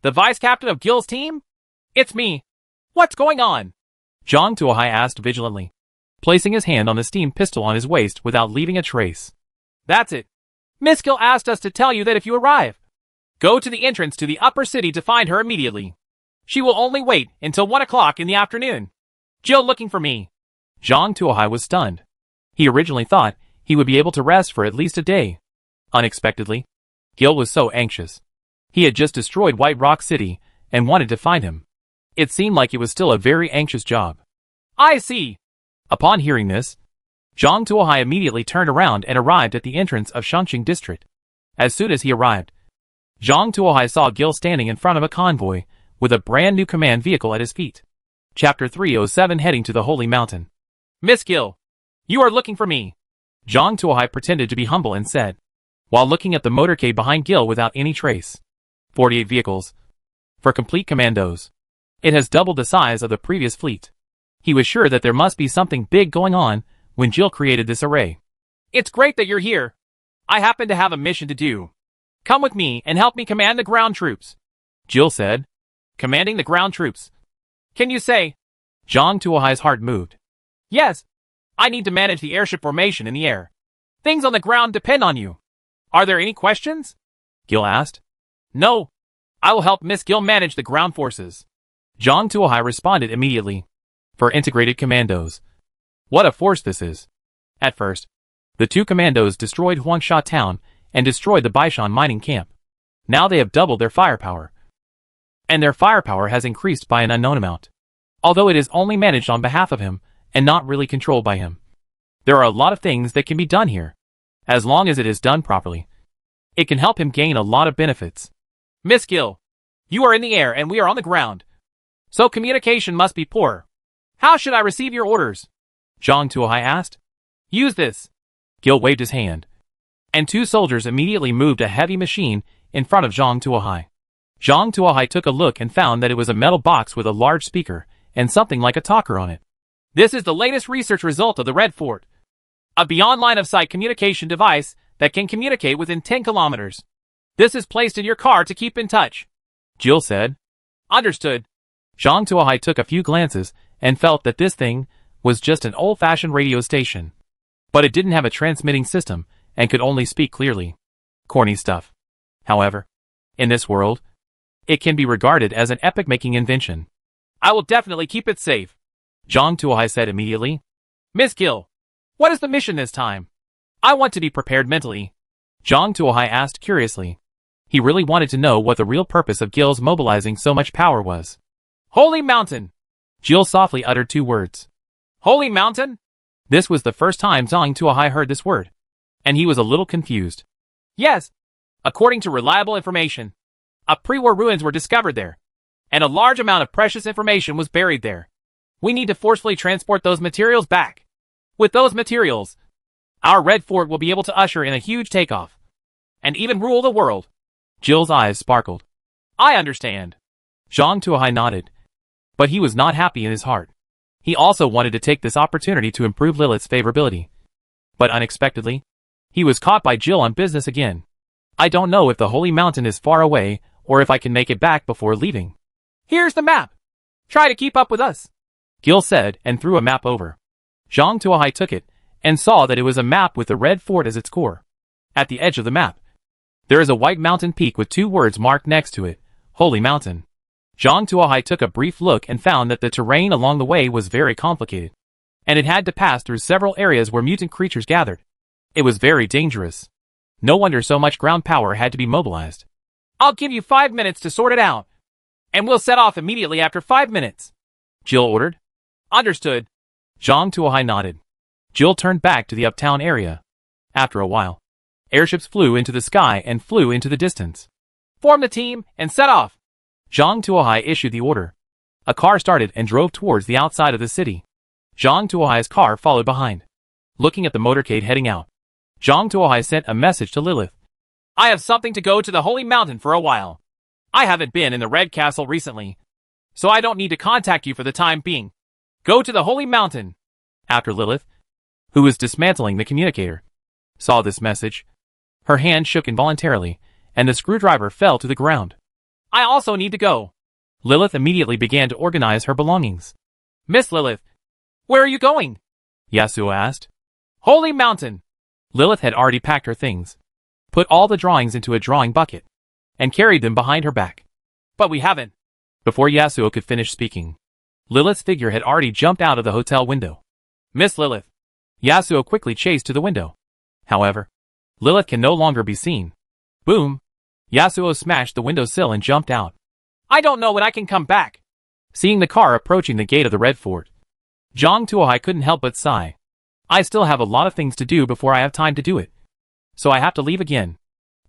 the vice-captain of Gil's team? It's me. What's going on?" Zhang Tuohai asked vigilantly, placing his hand on the steam pistol on his waist without leaving a trace. "That's it. Miss Gil asked us to tell you that if you arrive, go to the entrance to the upper city to find her immediately. She will only wait until 1 o'clock in the afternoon. Jill looking for me." Zhang Tuohai was stunned. He originally thought he would be able to rest for at least a day. Unexpectedly, Gil was so anxious. He had just destroyed White Rock City and wanted to find him. It seemed like it was still a very anxious job. "I see." Upon hearing this, Zhang Tuohai immediately turned around and arrived at the entrance of Shangqing District. As soon as he arrived, Zhang Tuohai saw Gil standing in front of a convoy with a brand new command vehicle at his feet. Chapter 307 Heading to the Holy Mountain. "Miss Gil, you are looking for me." Zhang Tuohai pretended to be humble and said, while looking at the motorcade behind Gil without any trace. 48 vehicles. For complete commandos. It has doubled the size of the previous fleet. He was sure that there must be something big going on when Jill created this array. "It's great that you're here. I happen to have a mission to do. Come with me and help me command the ground troops," Jill said. "Commanding the ground troops? Can you say?" Zhang Tuohai's heart moved. "Yes. I need to manage the airship formation in the air. Things on the ground depend on you. Are there any questions?" Gil asked. "No. I will help Miss Gil manage the ground forces." Zhang Tuohai responded immediately. For integrated commandos. What a force this is. At first, the two commandos destroyed Huangsha town and destroyed the Baishan mining camp. Now they have doubled their firepower. And their firepower has increased by an unknown amount. Although it is only managed on behalf of him and not really controlled by him. There are a lot of things that can be done here. As long as it is done properly, it can help him gain a lot of benefits. "Miss Gil, you are in the air and we are on the ground. So communication must be poor. How should I receive your orders?" Zhang Tuohai asked. "Use this." Gil waved his hand. And two soldiers immediately moved a heavy machine in front of Zhang Tuohai. Zhang Tuohai took a look and found that it was a metal box with a large speaker and something like a talker on it. "This is the latest research result of the Red Fort. A beyond line-of-sight communication device that can communicate within 10 kilometers. This is placed in your car to keep in touch," Jill said. "Understood." Zhang Tuohai took a few glances and felt that this thing was just an old-fashioned radio station. But it didn't have a transmitting system and could only speak clearly. Corny stuff. However, in this world, it can be regarded as an epic-making invention. "I will definitely keep it safe," Zhang Tuohai said immediately. "Miss Gil, what is the mission this time? I want to be prepared mentally," Zhang Tuohai asked curiously. He really wanted to know what the real purpose of Gil's mobilizing so much power was. "Holy Mountain," Jill softly uttered 2 words. "Holy Mountain?" This was the first time Zhang Tuohai heard this word, and he was a little confused. "Yes. According to reliable information, a pre-war ruins were discovered there, and a large amount of precious information was buried there. We need to forcefully transport those materials back. With those materials, our Red Fort will be able to usher in a huge takeoff, and even rule the world." Jill's eyes sparkled. "I understand." Zhang Tuohai nodded. But he was not happy in his heart. He also wanted to take this opportunity to improve Lilith's favorability. But unexpectedly, he was caught by Jill on business again. "I don't know if the Holy Mountain is far away or if I can make it back before leaving." "Here's the map. Try to keep up with us," Gil said and threw a map over. Zhang Tuohai took it and saw that it was a map with the Red Fort as its core. At the edge of the map, there is a white mountain peak with 2 words marked next to it, Holy Mountain. Zhang Tuohai took a brief look and found that the terrain along the way was very complicated, and it had to pass through several areas where mutant creatures gathered. It was very dangerous. No wonder so much ground power had to be mobilized. "I'll give you 5 minutes to sort it out, and we'll set off immediately after 5 minutes," Jill ordered. "Understood." Zhang Tuohai nodded. Jill turned back to the uptown area. After a while, airships flew into the sky and flew into the distance. "Form the team and set off," Zhang Tuohai issued the order. A car started and drove towards the outside of the city. Zhang Tuohai's car followed behind. Looking at the motorcade heading out, Zhang Tuohai sent a message to Lilith. "I have something to go to the Holy Mountain for a while. I haven't been in the Red Castle recently, so I don't need to contact you for the time being. Go to the Holy Mountain." After Lilith, who was dismantling the communicator, saw this message, Her hand shook involuntarily, and the screwdriver fell to the ground. I also need to go. Lilith immediately began to organize her belongings. Miss Lilith, where are you going? Yasuo asked. Holy Mountain. Lilith had already packed her things, put all the drawings into a drawing bucket, and carried them behind her back. But we haven't. Before Yasuo could finish speaking, Lilith's figure had already jumped out of the hotel window. Miss Lilith. Yasuo quickly chased to the window. However, Lilith can no longer be seen. Boom. Yasuo smashed the windowsill and jumped out. I don't know when I can come back. Seeing the car approaching the gate of the Red Fort, Zhang Tuohai couldn't help but sigh. I still have a lot of things to do before I have time to do it. So I have to leave again.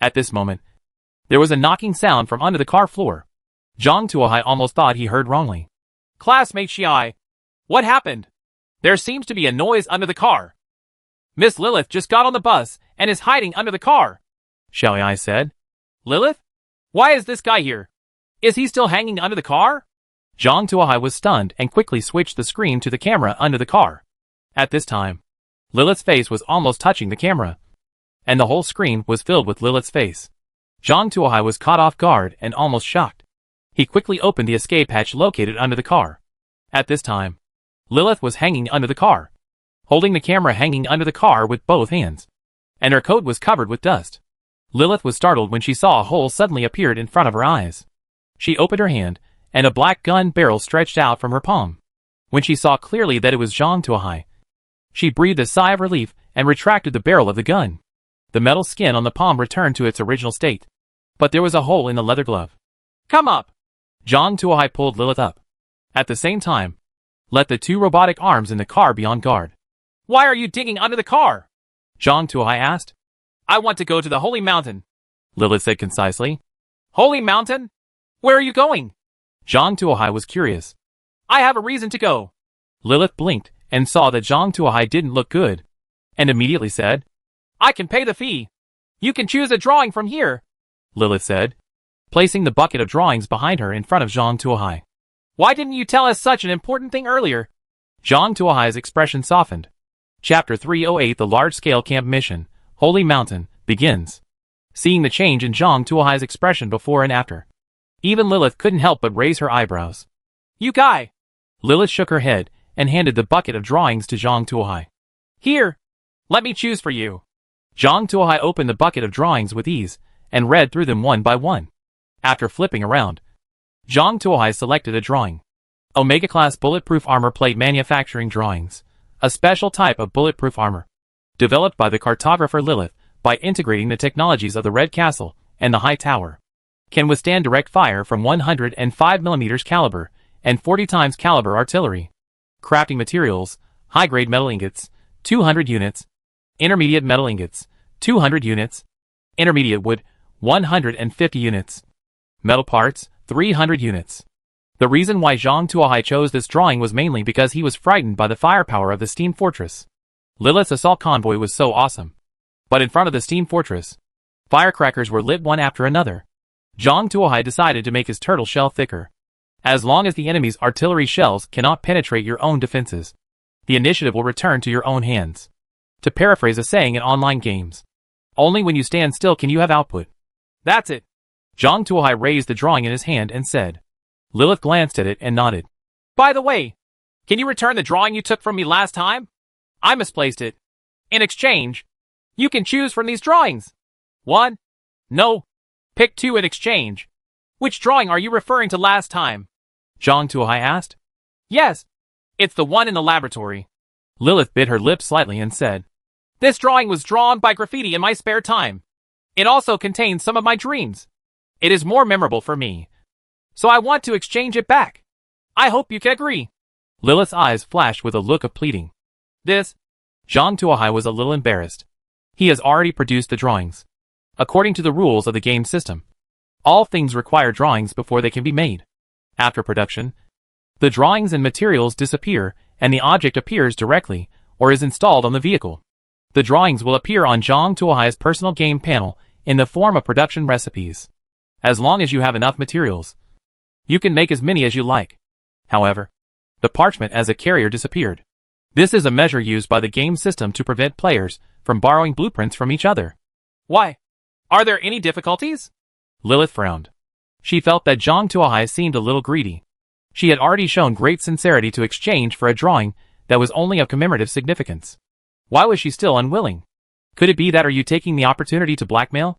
At this moment, there was a knocking sound from under the car floor. Zhang Tuohai almost thought he heard wrongly. Classmate Xiai, what happened? There seems to be a noise under the car. Miss Lilith just got on the bus and is hiding under the car, Xiaoyai said. Lilith? Why is this guy here? Is he still hanging under the car? Zhang Tuohai was stunned and quickly switched the screen to the camera under the car. At this time, Lilith's face was almost touching the camera, and the whole screen was filled with Lilith's face. Zhang Tuohai was caught off guard and almost shocked. He quickly opened the escape hatch located under the car. At this time, Lilith was hanging under the car, holding the camera hanging under the car with both hands, and her coat was covered with dust. Lilith was startled when she saw a hole suddenly appeared in front of her eyes. She opened her hand, and a black gun barrel stretched out from her palm. When she saw clearly that it was Zhang Tuohai, she breathed a sigh of relief and retracted the barrel of the gun. The metal skin on the palm returned to its original state, but there was a hole in the leather glove. Come up! Zhang Tuohai pulled Lilith up. At the same time, let the two robotic arms in the car be on guard. Why are you digging under the car? Zhang Tuohai asked. I want to go to the Holy Mountain, Lilith said concisely. Holy Mountain? Where are you going? Zhang Tuohai was curious. I have a reason to go. Lilith blinked and saw that Zhang Tuohai didn't look good, and immediately said, I can pay the fee. You can choose a drawing from here, Lilith said, placing the bucket of drawings behind her in front of Zhang Tuohai. Why didn't you tell us such an important thing earlier? Zhang Tuohai's expression softened. Chapter 308 The Large-Scale Camp Mission, Holy Mountain, begins. Seeing the change in Zhang Tuohai's expression before and after, even Lilith couldn't help but raise her eyebrows. You guy! Lilith shook her head and handed the bucket of drawings to Zhang Tuohai. Here! Let me choose for you. Zhang Tuohai opened the bucket of drawings with ease and read through them one by one. After flipping around, Zhang Tuohai selected a drawing. Omega-class bulletproof armor plate manufacturing drawings. A special type of bulletproof armor, developed by the cartographer Lilith by integrating the technologies of the Red Castle and the High Tower. Can withstand direct fire from 105mm caliber and 40 times caliber artillery. Crafting materials, high-grade metal ingots, 200 units. Intermediate metal ingots, 200 units. Intermediate wood, 150 units. Metal parts, 300 units. The reason why Zhang Tuohai chose this drawing was mainly because he was frightened by the firepower of the Steam Fortress. Lilith's assault convoy was so awesome. But in front of the Steam Fortress, firecrackers were lit one after another. Zhang Tuohai decided to make his turtle shell thicker. As long as the enemy's artillery shells cannot penetrate your own defenses, the initiative will return to your own hands. To paraphrase a saying in online games, only when you stand still can you have output. That's it. Zhang Tuohai raised the drawing in his hand and said. Lilith glanced at it and nodded. By the way, can you return the drawing you took from me last time? I misplaced it. In exchange, you can choose from these drawings. 1. No. Pick 2 in exchange. Which drawing are you referring to last time? Zhang Tuohai asked. Yes. It's the one in the laboratory. Lilith bit her lip slightly and said. This drawing was drawn by graffiti in my spare time. It also contains some of my dreams. It is more memorable for me. So I want to exchange it back. I hope you can agree. Lilith's eyes flashed with a look of pleading. This? Zhang Tuohai was a little embarrassed. He has already produced the drawings. According to the rules of the game system, all things require drawings before they can be made. After production, the drawings and materials disappear and the object appears directly or is installed on the vehicle. The drawings will appear on Zhang Tuohai's personal game panel in the form of production recipes. As long as you have enough materials, you can make as many as you like. However, the parchment as a carrier disappeared. This is a measure used by the game system to prevent players from borrowing blueprints from each other. Why? Are there any difficulties? Lilith frowned. She felt that Zhang Tuohai seemed a little greedy. She had already shown great sincerity to exchange for a drawing that was only of commemorative significance. Why was she still unwilling? Could it be that are you taking the opportunity to blackmail?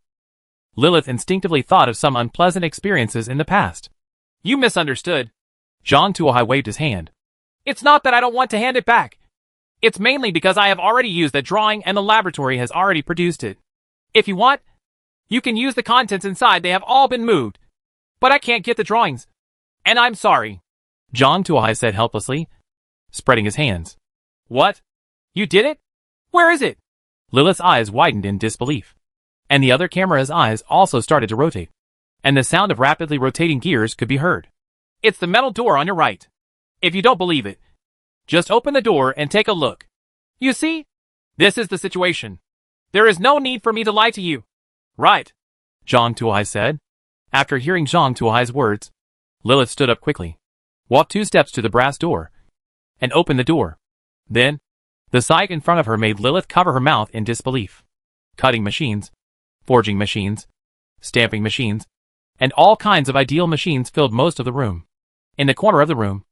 Lilith instinctively thought of some unpleasant experiences in the past. You misunderstood. Zhang Tuohai waved his hand. It's not that I don't want to hand it back. It's mainly because I have already used that drawing and the laboratory has already produced it. If you want, you can use the contents inside. They have all been moved. But I can't get the drawings. And I'm sorry. Zhang Tuohai said helplessly, spreading his hands. What? You did it? Where is it? Lilith's eyes widened in disbelief. And the other camera's eyes also started to rotate. And the sound of rapidly rotating gears could be heard. It's the metal door on your right. If you don't believe it, just open the door and take a look. You see? This is the situation. There is no need for me to lie to you. Right, Zhang Tuohai said. After hearing Zhang Tuohai's words, Lilith stood up quickly, walked 2 steps to the brass door, and opened the door. Then, the sight in front of her made Lilith cover her mouth in disbelief. Cutting machines, forging machines, stamping machines, and all kinds of ideal machines filled most of the room. In the corner of the room,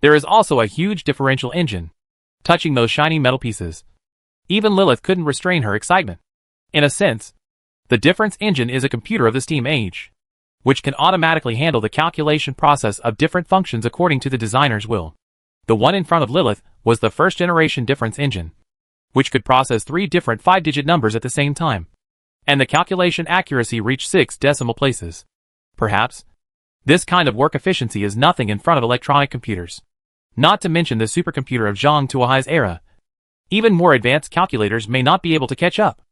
there is also a huge differential engine, touching those shiny metal pieces. Even Lilith couldn't restrain her excitement. In a sense, the difference engine is a computer of the steam age, which can automatically handle the calculation process of different functions according to the designer's will. The one in front of Lilith was the first generation difference engine, which could process 3 different 5-digit numbers at the same time. And the calculation accuracy reached 6 decimal places. Perhaps, this kind of work efficiency is nothing in front of electronic computers. Not to mention the supercomputer of Zhang Tuohai's era. Even more advanced calculators may not be able to catch up.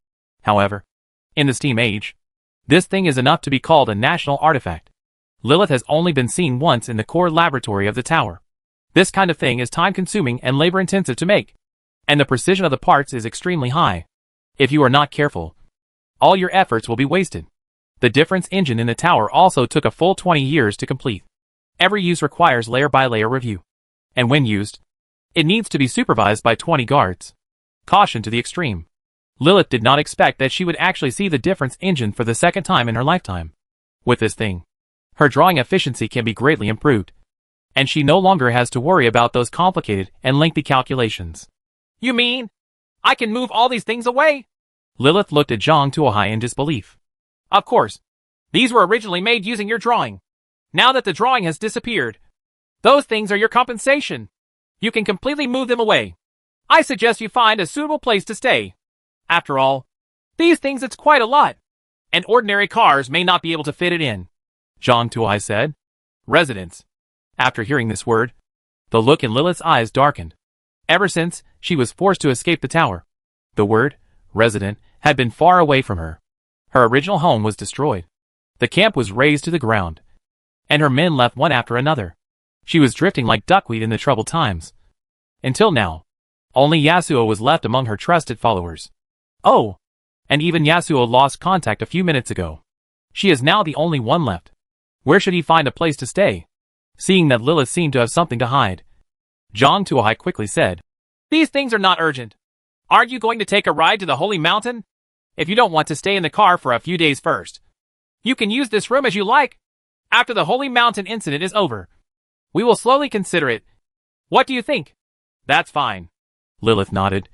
However, in the steam age, this thing is enough to be called a national artifact. Lilith has only been seen once in the core laboratory of the tower. This kind of thing is time-consuming and labor-intensive to make, and the precision of the parts is extremely high. If you are not careful, all your efforts will be wasted. The difference engine in the tower also took a full 20 years to complete. Every use requires layer-by-layer review. And when used, it needs to be supervised by 20 guards. Caution to the extreme. Lilith did not expect that she would actually see the difference engine for the second time in her lifetime. With this thing, her drawing efficiency can be greatly improved, and she no longer has to worry about those complicated and lengthy calculations. You mean, I can move all these things away? Lilith looked at Zhang Tuohai in disbelief. Of course, these were originally made using your drawing. Now that the drawing has disappeared, those things are your compensation. You can completely move them away. I suggest you find a suitable place to stay. After all, these things it's quite a lot, and ordinary cars may not be able to fit it in. Zhang Tuohai said. Residence. After hearing this word, the look in Lilith's eyes darkened. Ever since she was forced to escape the tower, the word, resident, had been far away from her. Her original home was destroyed. The camp was razed to the ground, and her men left one after another. She was drifting like duckweed in the troubled times. Until now, only Yasuo was left among her trusted followers. Oh, and even Yasuo lost contact a few minutes ago. She is now the only one left. Where should he find a place to stay? Seeing that Lilith seemed to have something to hide, Zhang Tuohai quickly said, These things are not urgent. Aren't you going to take a ride to the Holy Mountain? If you don't want to stay in the car for a few days first, you can use this room as you like. After the Holy Mountain incident is over, we will slowly consider it. What do you think? That's fine. Lilith nodded.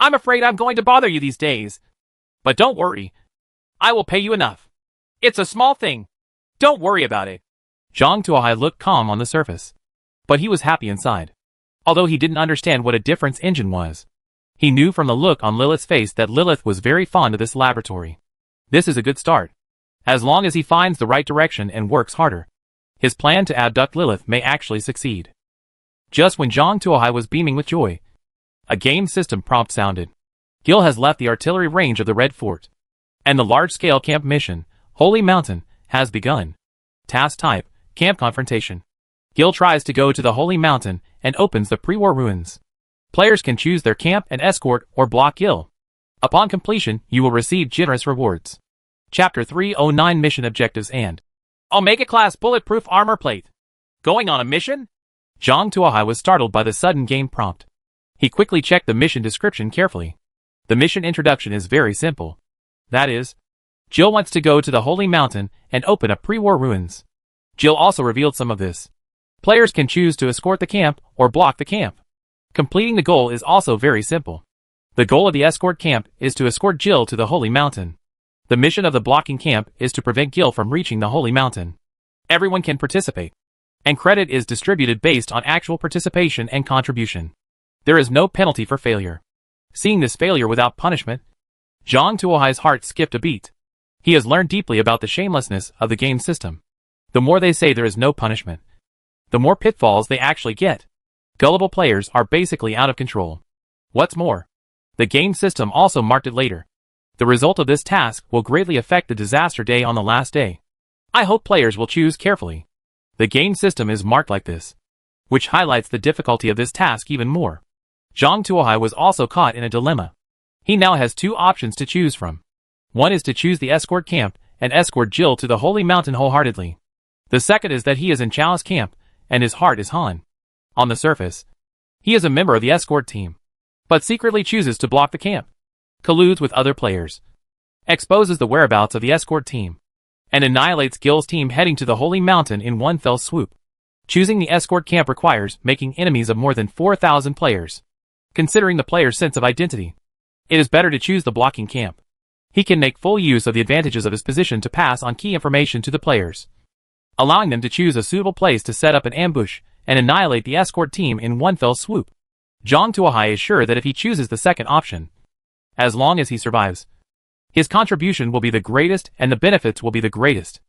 I'm afraid I'm going to bother you these days. But don't worry. I will pay you enough. It's a small thing. Don't worry about it. Zhang Tuohai looked calm on the surface, but he was happy inside. Although he didn't understand what a difference engine was, he knew from the look on Lilith's face that Lilith was very fond of this laboratory. This is a good start. As long as he finds the right direction and works harder, his plan to abduct Lilith may actually succeed. Just when Zhang Tuohai was beaming with joy, a game system prompt sounded. Gil has left the artillery range of the Red Fort, and the large-scale camp mission, Holy Mountain, has begun. Task type, Camp Confrontation. Gil tries to go to the Holy Mountain and opens the pre-war ruins. Players can choose their camp and escort or block Gil. Upon completion, you will receive generous rewards. Chapter 309 Mission Objectives and Omega-class Bulletproof Armor Plate. Going on a mission? Zhang Tuohai was startled by the sudden game prompt. He quickly checked the mission description carefully. The mission introduction is very simple. That is, Jill wants to go to the Holy Mountain and open up pre-war ruins. Jill also revealed some of this. Players can choose to escort the camp or block the camp. Completing the goal is also very simple. The goal of the escort camp is to escort Jill to the Holy Mountain. The mission of the blocking camp is to prevent Gil from reaching the Holy Mountain. Everyone can participate, and credit is distributed based on actual participation and contribution. There is no penalty for failure. Seeing this failure without punishment, Zhang Tuohai's heart skipped a beat. He has learned deeply about the shamelessness of the game system. The more they say there is no punishment, the more pitfalls they actually get. Gullible players are basically out of control. What's more, the game system also marked it later. The result of this task will greatly affect the disaster day on the last day. I hope players will choose carefully. The game system is marked like this, which highlights the difficulty of this task even more. Zhang Tuohai was also caught in a dilemma. He now has two options to choose from. One is to choose the escort camp and escort Jill to the Holy Mountain wholeheartedly. The second is that he is in Chalice camp and his heart is Han. On the surface, he is a member of the escort team, but secretly chooses to block the camp, colludes with other players, exposes the whereabouts of the escort team, and annihilates Gil's team heading to the Holy Mountain in one fell swoop. Choosing the escort camp requires making enemies of more than 4,000 players. Considering the player's sense of identity, it is better to choose the blocking camp. He can make full use of the advantages of his position to pass on key information to the players, allowing them to choose a suitable place to set up an ambush and annihilate the escort team in one fell swoop. Zhang Tuohai is sure that if he chooses the second option, as long as he survives, his contribution will be the greatest and the benefits will be the greatest.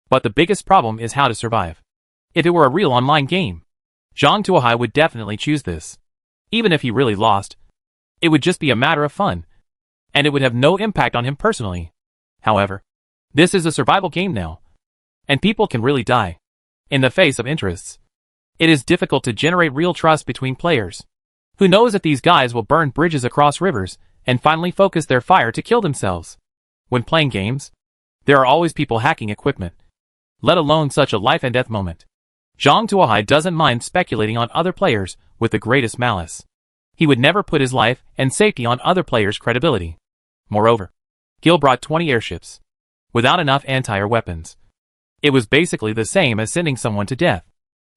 But the biggest problem is how to survive. If it were a real online game, Zhang Tuohai would definitely choose this. Even if he really lost, it would just be a matter of fun, and it would have no impact on him personally. However, this is a survival game now, and people can really die. In the face of interests, it is difficult to generate real trust between players. Who knows if these guys will burn bridges across rivers and finally focus their fire to kill themselves? When playing games, there are always people hacking equipment, let alone such a life and death moment. Zhang Tuohai doesn't mind speculating on other players with the greatest malice. He would never put his life and safety on other players' credibility. Moreover, Gil brought 20 airships, without enough anti-air weapons. It was basically the same as sending someone to death.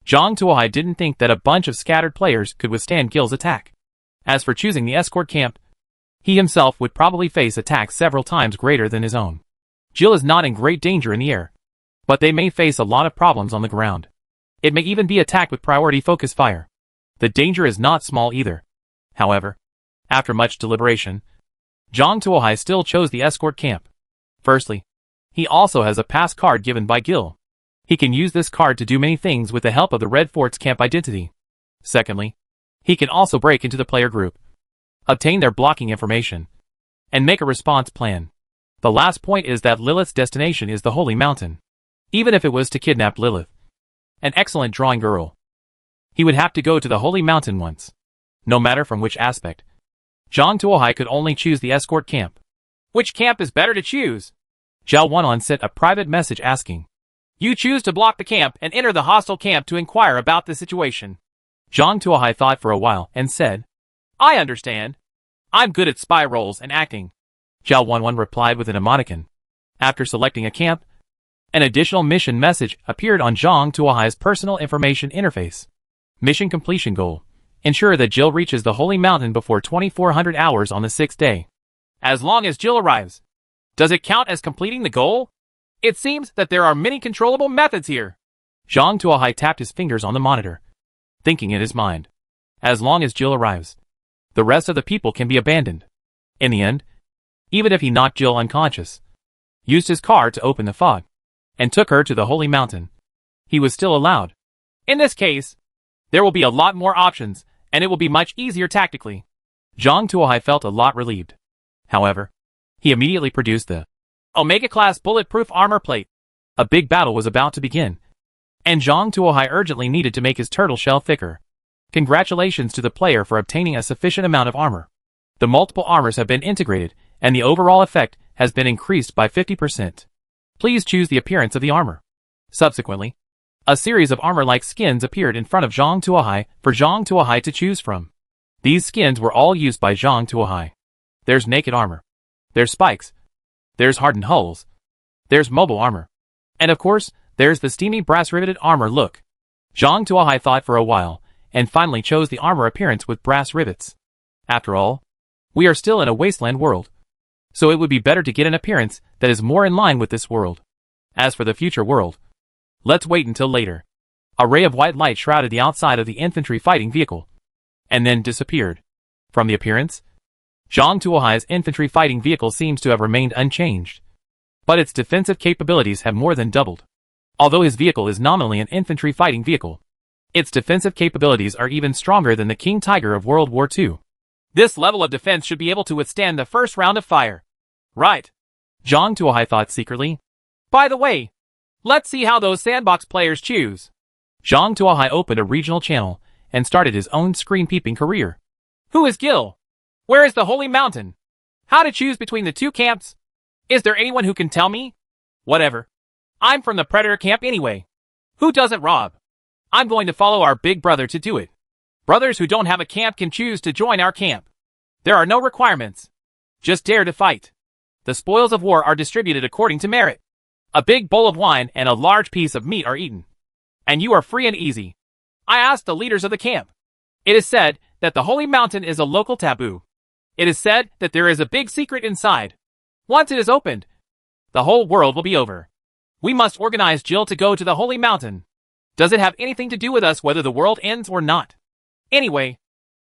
Zhang Tuohai didn't think that a bunch of scattered players could withstand Gil's attack. As for choosing the escort camp, he himself would probably face attacks several times greater than his own. Jill is not in great danger in the air, but they may face a lot of problems on the ground. It may even be attacked with priority focus fire. The danger is not small either. However, after much deliberation, Zhang Tuohai still chose the escort camp. Firstly, he also has a pass card given by Gil. He can use this card to do many things with the help of the Red Fort's camp identity. Secondly, he can also break into the player group, obtain their blocking information, and make a response plan. The last point is that Lilith's destination is the Holy Mountain. Even if it was to kidnap Lilith, an excellent drawing girl, he would have to go to the Holy Mountain once. No matter from which aspect, Zhang Tuohai could only choose the escort camp. Which camp is better to choose? Zhao Wanlan sent a private message asking. You choose to block the camp and enter the hostile camp to inquire about the situation. Zhang Tuohai thought for a while and said, I understand. I'm good at spy roles and acting. Zhao Wanwan replied with an emoticon. After selecting a camp, an additional mission message appeared on Zhang Tuohai's personal information interface. Mission completion goal. Ensure that Jill reaches the Holy Mountain before 2400 hours on the 6th day. As long as Jill arrives. Does it count as completing the goal? It seems that there are many controllable methods here. Zhang Tuohai tapped his fingers on the monitor, thinking in his mind. As long as Jill arrives, the rest of the people can be abandoned. In the end, even if he knocked Jill unconscious, used his car to open the fog, and took her to the Holy Mountain, he was still allowed. In this case, there will be a lot more options, and it will be much easier tactically. Zhang Tuohai felt a lot relieved. However, he immediately produced the Omega-class bulletproof armor plate. A big battle was about to begin, and Zhang Tuohai urgently needed to make his turtle shell thicker. Congratulations to the player for obtaining a sufficient amount of armor. The multiple armors have been integrated, and the overall effect has been increased by 50%. Please choose the appearance of the armor. Subsequently, a series of armor-like skins appeared in front of Zhang Tuohai for Zhang Tuohai to choose from. These skins were all used by Zhang Tuohai. There's naked armor. There's spikes. There's hardened hulls. There's mobile armor. And of course, there's the steamy brass-riveted armor look. Zhang Tuohai thought for a while, and finally chose the armor appearance with brass rivets. After all, we are still in a wasteland world, so it would be better to get an appearance that is more in line with this world. As for the future world, let's wait until later. A ray of white light shrouded the outside of the infantry fighting vehicle, and then disappeared. From the appearance, Zhang Tuohai's infantry fighting vehicle seems to have remained unchanged, but its defensive capabilities have more than doubled. Although his vehicle is nominally an infantry fighting vehicle, its defensive capabilities are even stronger than the King Tiger of World War II. This level of defense should be able to withstand the first round of fire. Right. Zhang Tuohai thought secretly. By the way, let's see how those sandbox players choose. Zhang Tuohai opened a regional channel and started his own screen-peeping career. Who is Gil? Where is the Holy Mountain? How to choose between the two camps? Is there anyone who can tell me? Whatever. I'm from the Predator camp anyway. Who doesn't rob? I'm going to follow our big brother to do it. Brothers who don't have a camp can choose to join our camp. There are no requirements. Just dare to fight. The spoils of war are distributed according to merit. A big bowl of wine and a large piece of meat are eaten. And you are free and easy. I asked the leaders of the camp. It is said that the Holy Mountain is a local taboo. It is said that there is a big secret inside. Once it is opened, the whole world will be over. We must organize Jill to go to the Holy Mountain. Does it have anything to do with us whether the world ends or not? Anyway,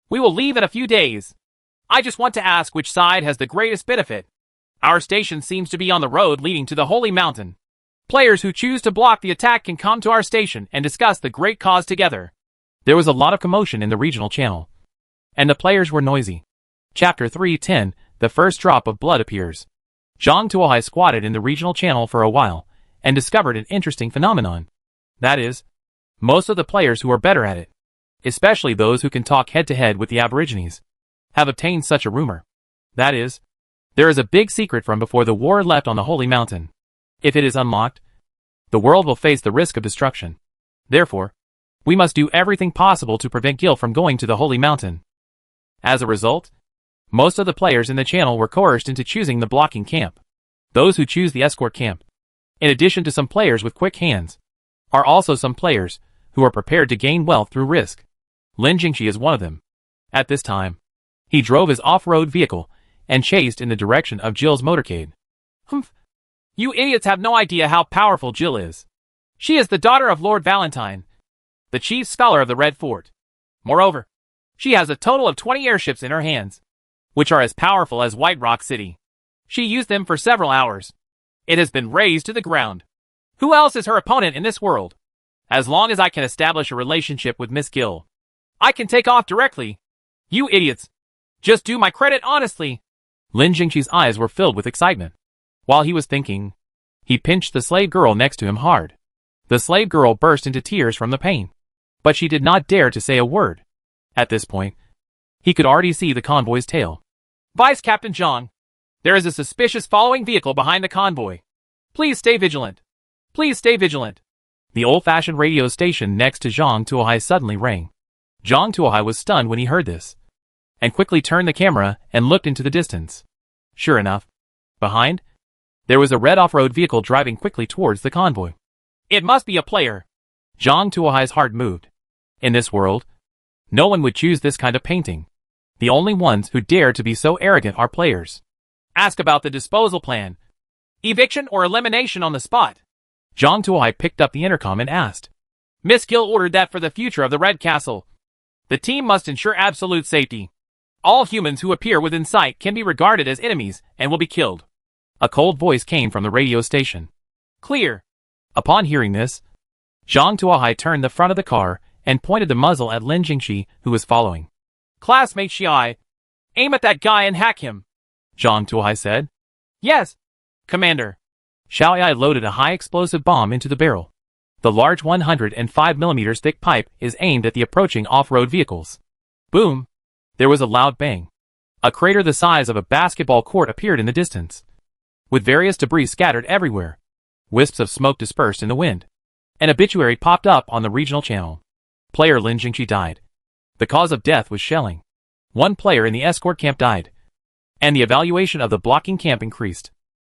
we will leave in a few days. I just want to ask which side has the greatest benefit. Our station seems to be on the road leading to the Holy Mountain. Players who choose to block the attack can come to our station and discuss the great cause together. There was a lot of commotion in the regional channel, and the players were noisy. Chapter 3:10, The First Drop of Blood Appears. Zhang Tuohai squatted in the regional channel for a while, and discovered an interesting phenomenon. That is, most of the players who are better at it, especially those who can talk head-to-head with the Aborigines, have obtained such a rumor. That is, there is a big secret from before the war left on the Holy Mountain. If it is unlocked, the world will face the risk of destruction. Therefore, we must do everything possible to prevent Gil from going to the Holy Mountain. As a result, most of the players in the channel were coerced into choosing the blocking camp. Those who choose the escort camp, in addition to some players with quick hands, are also some players who are prepared to gain wealth through risk. Lin Jingxi is one of them. At this time, he drove his off-road vehicle and chased in the direction of Jill's motorcade. Humph! You idiots have no idea how powerful Jill is. She is the daughter of Lord Valentine, the chief scholar of the Red Fort. Moreover, she has a total of 20 airships in her hands, which are as powerful as White Rock City. She used them for several hours. It has been razed to the ground. Who else is her opponent in this world? As long as I can establish a relationship with Miss Gil, I can take off directly. You idiots! Just do my credit honestly. Lin Jingxi's eyes were filled with excitement. While he was thinking, he pinched the slave girl next to him hard. The slave girl burst into tears from the pain, but she did not dare to say a word. At this point, he could already see the convoy's tail. Vice Captain Zhang, there is a suspicious following vehicle behind the convoy. Please stay vigilant. Please stay vigilant. The old-fashioned radio station next to Zhang Tuohai suddenly rang. Zhang Tuohai was stunned when he heard this, and quickly turned the camera and looked into the distance. Sure enough, behind, there was a red off-road vehicle driving quickly towards the convoy. It must be a player. Zhang Tuohai's heart moved. In this world, no one would choose this kind of painting. The only ones who dare to be so arrogant are players. Ask about the disposal plan. Eviction or elimination on the spot. Zhang Tuohai picked up the intercom and asked. Miss Gil ordered that for the future of the Red Castle. The team must ensure absolute safety. All humans who appear within sight can be regarded as enemies and will be killed. A cold voice came from the radio station. Clear. Upon hearing this, Zhang Tuohai turned the front of the car and pointed the muzzle at Lin Jingxi, who was following. Classmate Xiai, aim at that guy and hack him, Zhang Tuohai said. Yes, Commander. Xiaoyai loaded a high-explosive bomb into the barrel. The large 105mm thick pipe is aimed at the approaching off-road vehicles. Boom! There was a loud bang. A crater the size of a basketball court appeared in the distance, with various debris scattered everywhere. Wisps of smoke dispersed in the wind. An obituary popped up on the regional channel. Player Lin Jingxi died. The cause of death was shelling. One player in the escort camp died, and the evaluation of the blocking camp increased.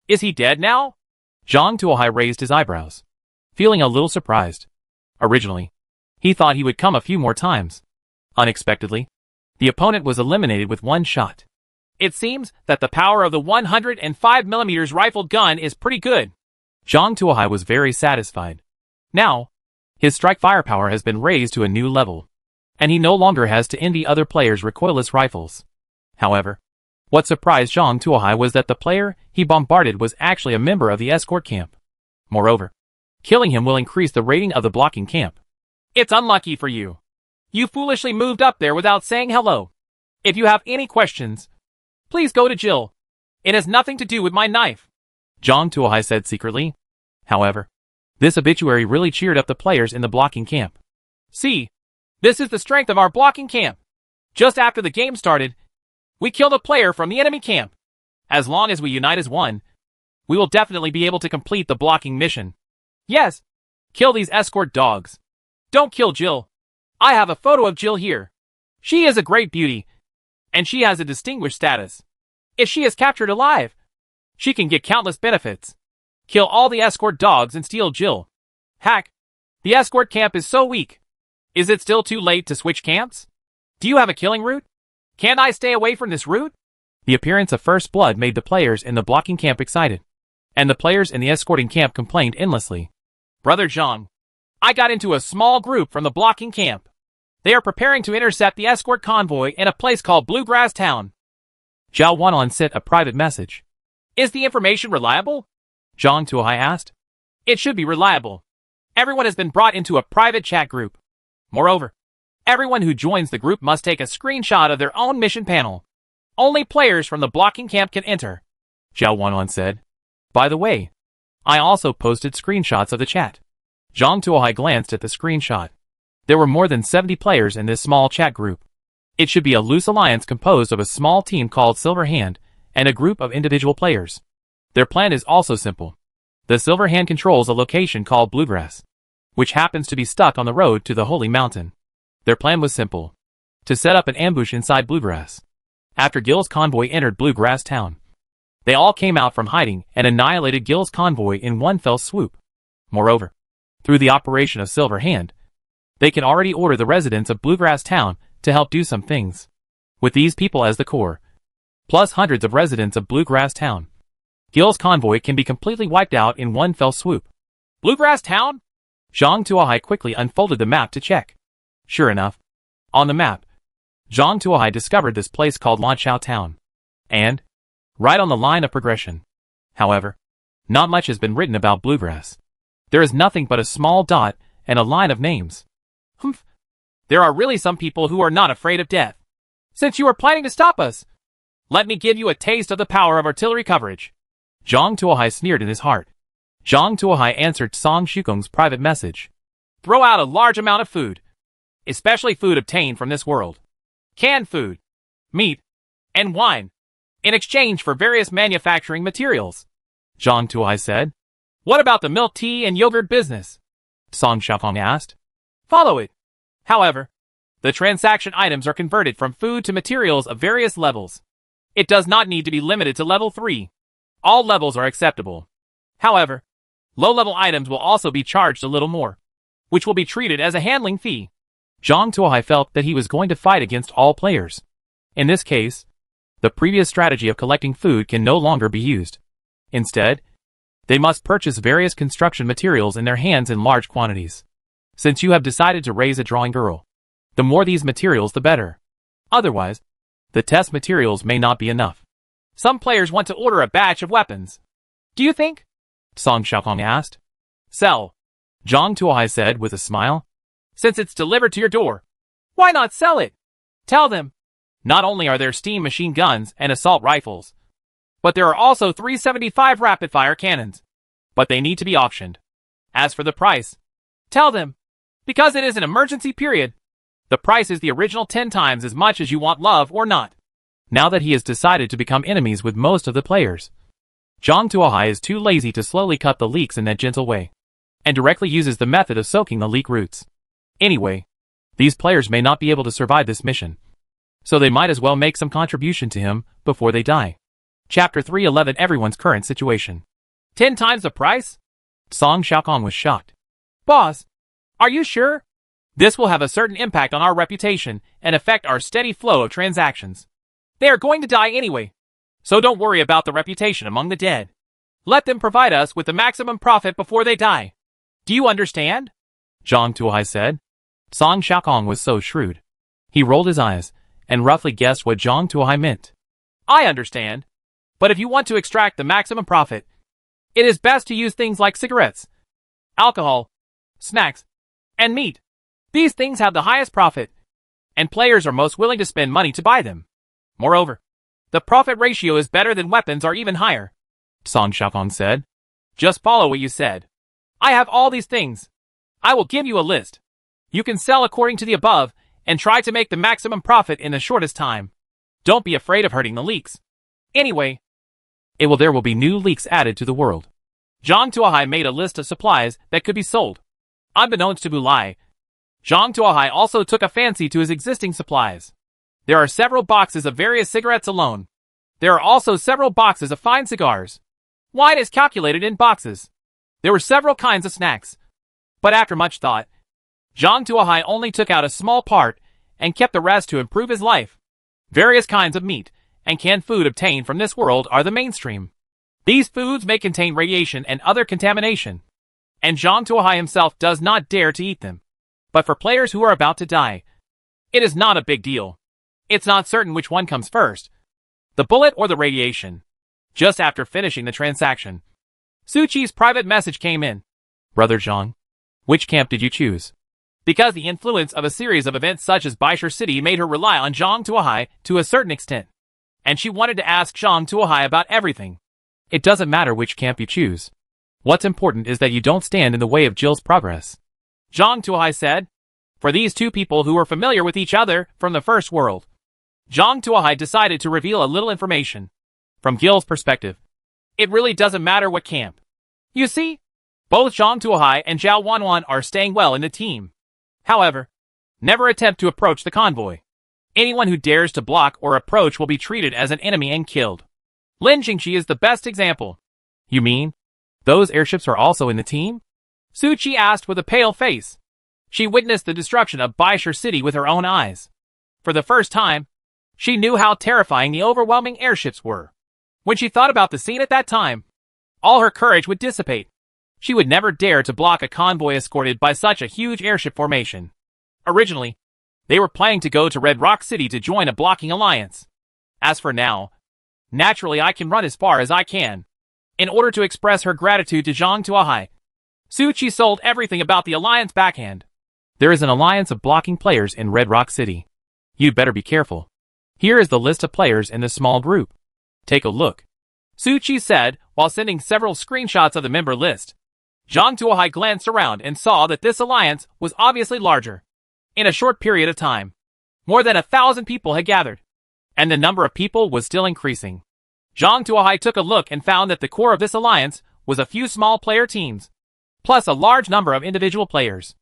Is he dead now? Zhang Tuohai raised his eyebrows, feeling a little surprised. Originally, he thought he would come a few more times. Unexpectedly, the opponent was eliminated with one shot. It seems that the power of the 105mm rifled gun is pretty good. Zhang Tuohai was very satisfied. Now, his strike firepower has been raised to a new level, and he no longer has to envy other players' recoilless rifles. However, what surprised Zhang Tuohai was that the player he bombarded was actually a member of the escort camp. Moreover, killing him will increase the rating of the blocking camp. It's unlucky for you. You foolishly moved up there without saying hello. If you have any questions, please go to Jill. It has nothing to do with my knife, Zhang Tuohai said secretly. However, this obituary really cheered up the players in the blocking camp. See, this is the strength of our blocking camp. Just after the game started, we killed a player from the enemy camp. As long as we unite as one, we will definitely be able to complete the blocking mission. Yes, kill these escort dogs. Don't kill Jill. I have a photo of Jill here. She is a great beauty, and she has a distinguished status. If she is captured alive, she can get countless benefits. Kill all the escort dogs and steal Jill. Hack, the escort camp is so weak. Is it still too late to switch camps? Do you have a killing route? Can I stay away from this route? The appearance of First Blood made the players in the blocking camp excited, and the players in the escorting camp complained endlessly. Brother Zhang, I got into a small group from the blocking camp. They are preparing to intercept the escort convoy in a place called Bluegrass Town. Zhao Wanlun sent a private message. Is the information reliable? Zhang Tuohai asked. It should be reliable. Everyone has been brought into a private chat group. Moreover, everyone who joins the group must take a screenshot of their own mission panel. Only players from the blocking camp can enter, Zhao Wanlun said. By the way, I also posted screenshots of the chat. Zhang Tuohai glanced at the screenshot. There were more than 70 players in this small chat group. It should be a loose alliance composed of a small team called Silver Hand and a group of individual players. Their plan is also simple. The Silver Hand controls a location called Bluegrass, which happens to be stuck on the road to the Holy Mountain. Their plan was simple: to set up an ambush inside Bluegrass. After Gil's convoy entered Bluegrass Town, they all came out from hiding and annihilated Gil's convoy in one fell swoop. Moreover, through the operation of Silver Hand, they can already order the residents of Bluegrass Town to help do some things. With these people as the core, plus hundreds of residents of Bluegrass Town, Gil's convoy can be completely wiped out in one fell swoop. Bluegrass Town? Zhang Tuohai quickly unfolded the map to check. Sure enough, on the map, Zhang Tuohai discovered this place called Lanchao Town. And, right on the line of progression. However, not much has been written about Bluegrass. There is nothing but a small dot and a line of names. Humph. There are really some people who are not afraid of death. Since you are planning to stop us, let me give you a taste of the power of artillery coverage. Zhang Tuohai sneered in his heart. Zhang Tuohai answered Song Shukong's private message. Throw out a large amount of food, especially food obtained from this world. Canned food, meat, and wine, in exchange for various manufacturing materials. Zhang Tuohai said. What about the milk tea and yogurt business? Song Shukong asked. Follow it. However, the transaction items are converted from food to materials of various levels. It does not need to be limited to level 3. All levels are acceptable. However, low-level items will also be charged a little more, which will be treated as a handling fee. Zhang Tuohai felt that he was going to fight against all players. In this case, the previous strategy of collecting food can no longer be used. Instead, they must purchase various construction materials in their hands in large quantities. Since you have decided to raise a drawing girl, the more these materials the better. Otherwise, the test materials may not be enough. Some players want to order a batch of weapons. Do you think? Song Shukong asked. Sell, Zhang Tuohai said with a smile. Since it's delivered to your door, why not sell it? Tell them, not only are there steam machine guns and assault rifles, but there are also 375 rapid-fire cannons. But they need to be auctioned. As for the price, tell them, because it is an emergency period, the price is the original 10 times as much as you want love or not. Now that he has decided to become enemies with most of the players, Zhang Tuohai is too lazy to slowly cut the leeks in that gentle way, and directly uses the method of soaking the leek roots. Anyway, these players may not be able to survive this mission, so they might as well make some contribution to him before they die. Chapter 311 Everyone's current situation. 10 times the price? Song Xiaokong was shocked. Boss, are you sure? This will have a certain impact on our reputation and affect our steady flow of transactions. They are going to die anyway, so don't worry about the reputation among the dead. Let them provide us with the maximum profit before they die. Do you understand? Zhang Tuohai said. Song Xiaokong was so shrewd. He rolled his eyes and roughly guessed what Zhang Tuohai meant. I understand. But if you want to extract the maximum profit, it is best to use things like cigarettes, alcohol, snacks, and meat. These things have the highest profit, and players are most willing to spend money to buy them. Moreover, the profit ratio is better than weapons or even higher, Song Xiaokong said. Just follow what you said. I have all these things. I will give you a list. You can sell according to the above and try to make the maximum profit in the shortest time. Don't be afraid of hurting the leaks. Anyway, there will be new leaks added to the world. Zhang Tuohai made a list of supplies that could be sold. Unbeknownst to Bulai, Zhang Tuohai also took a fancy to his existing supplies. There are several boxes of various cigarettes alone. There are also several boxes of fine cigars. Wine is calculated in boxes. There were several kinds of snacks. But after much thought, Zhang Tuohai only took out a small part and kept the rest to improve his life. Various kinds of meat and canned food obtained from this world are the mainstream. These foods may contain radiation and other contamination, and Zhang Tuohai himself does not dare to eat them. But for players who are about to die, it is not a big deal. It's not certain which one comes first, the bullet or the radiation. Just after finishing the transaction, Su Qi's private message came in. Brother Zhang, which camp did you choose? Because the influence of a series of events such as Baisher City made her rely on Zhang Tuohai to a certain extent, and she wanted to ask Zhang Tuohai about everything. It doesn't matter which camp you choose. What's important is that you don't stand in the way of Jill's progress, Zhang Tuohai said. For these two people who were familiar with each other from the first world, Zhang Tuohai decided to reveal a little information. From Gil's perspective, it really doesn't matter what camp. You see, both Zhang Tuohai and Zhao Wanwan are staying well in the team. However, never attempt to approach the convoy. Anyone who dares to block or approach will be treated as an enemy and killed. Lin Jingxi is the best example. You mean, those airships are also in the team? Su Qi asked with a pale face. She witnessed the destruction of Baisher City with her own eyes. For the first time, she knew how terrifying the overwhelming airships were. When she thought about the scene at that time, all her courage would dissipate. She would never dare to block a convoy escorted by such a huge airship formation. Originally, they were planning to go to Red Rock City to join a blocking alliance. As for now, naturally I can run as far as I can. In order to express her gratitude to Zhang Tuohai, Su Qi sold everything about the alliance backhand. There is an alliance of blocking players in Red Rock City. You'd better be careful. Here is the list of players in this small group. Take a look, Su Qi said while sending several screenshots of the member list. Zhang Tuohai glanced around and saw that this alliance was obviously larger. In a short period of time, more than 1,000 people had gathered, and the number of people was still increasing. Zhang Tuohai took a look and found that the core of this alliance was a few small player teams, plus a large number of individual players.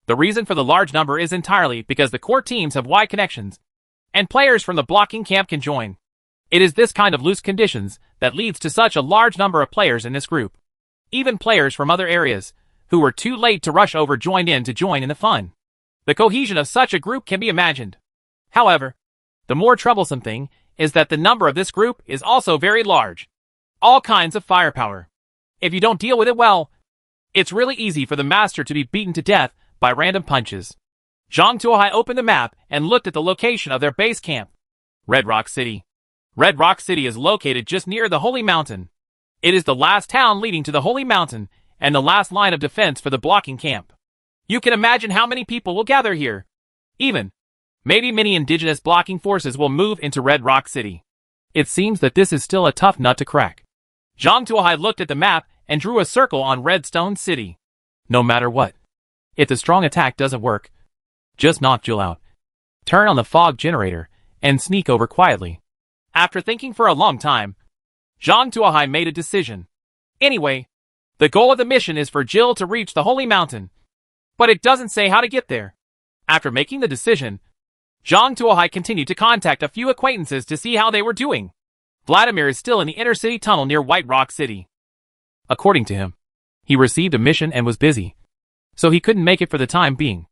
The reason for the large number is entirely because the core teams have wide connections, and players from the blocking camp can join. It is this kind of loose conditions that leads to such a large number of players in this group. Even players from other areas, who were too late to rush over, joined in to join in the fun. The cohesion of such a group can be imagined. However, the more troublesome thing is that the number of this group is also very large. All kinds of firepower. If you don't deal with it well, it's really easy for the master to be beaten to death by random punches. Zhang Tuohai opened the map and looked at the location of their base camp. Red Rock City. Red Rock City is located just near the Holy Mountain. It is the last town leading to the Holy Mountain and the last line of defense for the blocking camp. You can imagine how many people will gather here. Maybe many indigenous blocking forces will move into Red Rock City. It seems that this is still a tough nut to crack. Zhang Tuohai looked at the map and drew a circle on Redstone City. No matter what, if the strong attack doesn't work, just knock Jill out. Turn on the fog generator and sneak over quietly. After thinking for a long time, Zhang Tuohai made a decision. Anyway, the goal of the mission is for Jill to reach the Holy Mountain, but it doesn't say how to get there. After making the decision, Zhang Tuohai continued to contact a few acquaintances to see how they were doing. Vladimir is still in the inner city tunnel near White Rock City. According to him, he received a mission and was busy, so he couldn't make it for the time being.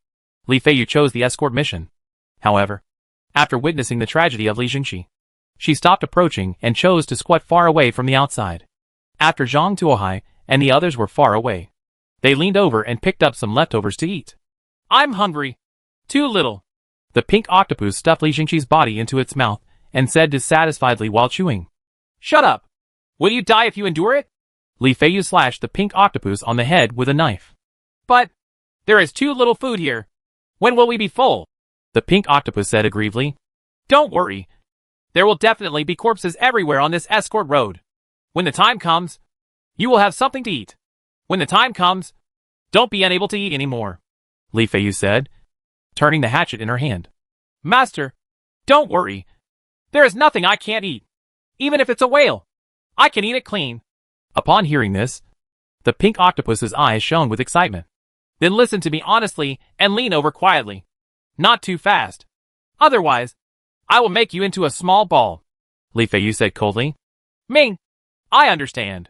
Li Feiyu chose the escort mission. However, after witnessing the tragedy of Li Jingxi, she stopped approaching and chose to squat far away from the outside. After Zhang Tuohai and the others were far away, they leaned over and picked up some leftovers to eat. I'm hungry. Too little. The pink octopus stuffed Li Jingxi's body into its mouth and said dissatisfiedly while chewing. Shut up. Will you die if you endure it? Li Feiyu slashed the pink octopus on the head with a knife. But there is too little food here. When will we be full? The pink octopus said aggrievedly. Don't worry. There will definitely be corpses everywhere on this escort road. When the time comes, you will have something to eat. When the time comes, don't be unable to eat anymore, Li Feiyu said, turning the hatchet in her hand. Master, don't worry. There is nothing I can't eat. Even if it's a whale, I can eat it clean. Upon hearing this, the pink octopus's eyes shone with excitement. Then listen to me honestly and lean over quietly. Not too fast. Otherwise, I will make you into a small ball, Li Feiyu said coldly. Ming, I understand.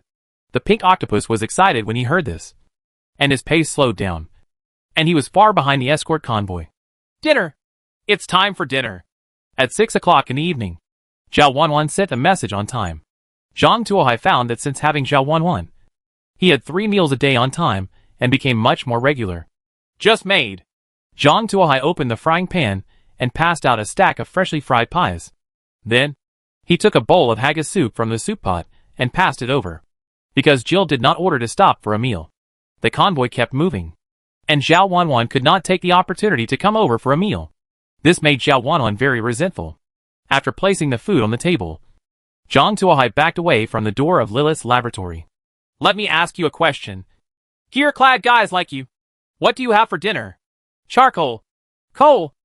The pink octopus was excited when he heard this, and his pace slowed down, and he was far behind the escort convoy. Dinner! It's time for dinner. At 6 o'clock in the evening, Zhao Wanwan sent a message on time. Zhang Tuohai found that since having Zhao Wanwan, he had 3 meals a day on time and became much more regular. Just made. Zhang Tuohai opened the frying pan and passed out a stack of freshly fried pies. Then, he took a bowl of haggis soup from the soup pot and passed it over. Because Jill did not order to stop for a meal, the convoy kept moving, and Zhao Wanwan could not take the opportunity to come over for a meal. This made Zhao Wanwan very resentful. After placing the food on the table, Zhang Tuohai backed away from the door of Lilith's laboratory. Let me ask you a question. Gear-clad guys like you, what do you have for dinner? Charcoal, coal,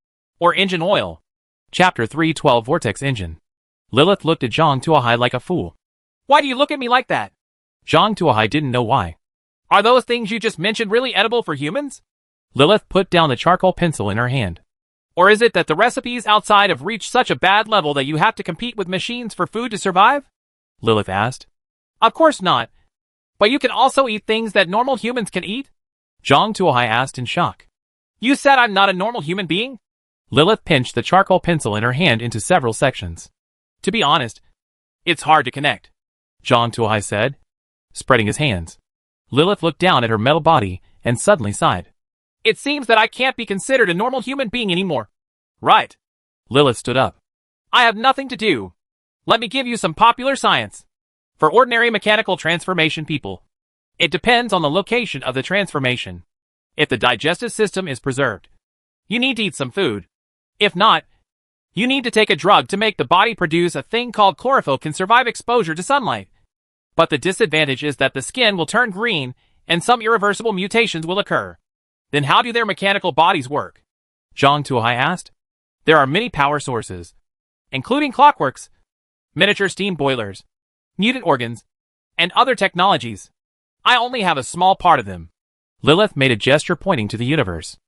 or engine oil? Chapter 3:12 Vortex Engine. Lilith looked at Zhang Tuohai like a fool. Why do you look at me like that? Zhang Tuohai didn't know why. Are those things you just mentioned really edible for humans? Lilith put down the charcoal pencil in her hand. Or is it that the recipes outside have reached such a bad level that you have to compete with machines for food to survive? Lilith asked. Of course not. But you can also eat things that normal humans can eat? Zhang Tuohai asked in shock. You said I'm not a normal human being? Lilith pinched the charcoal pencil in her hand into several sections. To be honest, it's hard to connect, Zhang Tuohai said, spreading his hands. Lilith looked down at her metal body and suddenly sighed. It seems that I can't be considered a normal human being anymore. Right. Lilith stood up. I have nothing to do. Let me give you some popular science. For ordinary mechanical transformation people, it depends on the location of the transformation. If the digestive system is preserved, you need to eat some food. If not, you need to take a drug to make the body produce a thing called chlorophyll can survive exposure to sunlight. But the disadvantage is that the skin will turn green and some irreversible mutations will occur. Then how do their mechanical bodies work? Zhang Tuohai asked. There are many power sources, including clockworks, miniature steam boilers, mutant organs, and other technologies. I only have a small part of them. Lilith made a gesture pointing to the universe.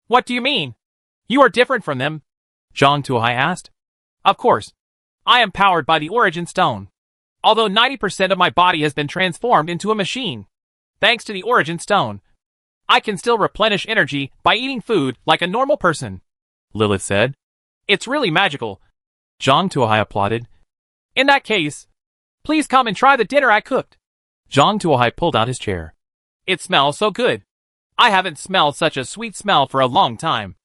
What do you mean? You are different from them? Zhang Tuohai asked. Of course. I am powered by the Origin Stone. Although 90% of my body has been transformed into a machine. Thanks to the Origin Stone, I can still replenish energy by eating food like a normal person, Lilith said. It's really magical. Zhang Tuohai applauded. In that case, please come and try the dinner I cooked. Zhang Tuohai pulled out his chair. It smells so good. I haven't smelled such a sweet smell for a long time.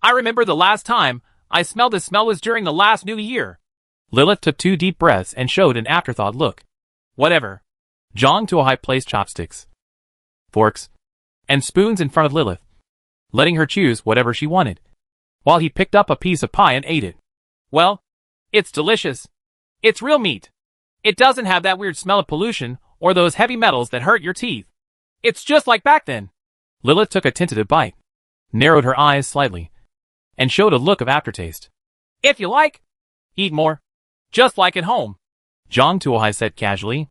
I remember the last time I smelled this smell was during the last New Year. Lilith took 2 deep breaths and showed an afterthought look. Whatever. Zhang Tuohai placed chopsticks, forks, and spoons in front of Lilith, letting her choose whatever she wanted, while he picked up a piece of pie and ate it. Well, it's delicious. It's real meat. It doesn't have that weird smell of pollution or those heavy metals that hurt your teeth. It's just like back then. Lilith took a tentative bite, narrowed her eyes slightly, and showed a look of aftertaste. If you like, eat more. Just like at home. Zhang Tuohai said casually.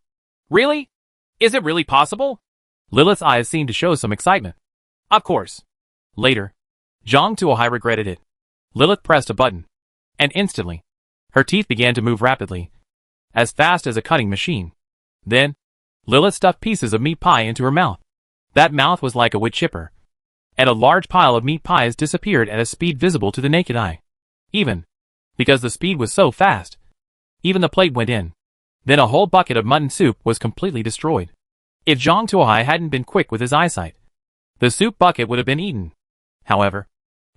Really? Is it really possible? Lilith's eyes seemed to show some excitement. Of course. Later, Zhang Tuohai regretted it. Lilith pressed a button, and instantly, her teeth began to move rapidly, as fast as a cutting machine. Then, Lilith stuffed pieces of meat pie into her mouth. That mouth was like a wood chipper. And a large pile of meat pies disappeared at a speed visible to the naked eye. Because the speed was so fast, even the plate went in. Then a whole bucket of mutton soup was completely destroyed. If Zhang Tuohai hadn't been quick with his eyesight, the soup bucket would have been eaten. However,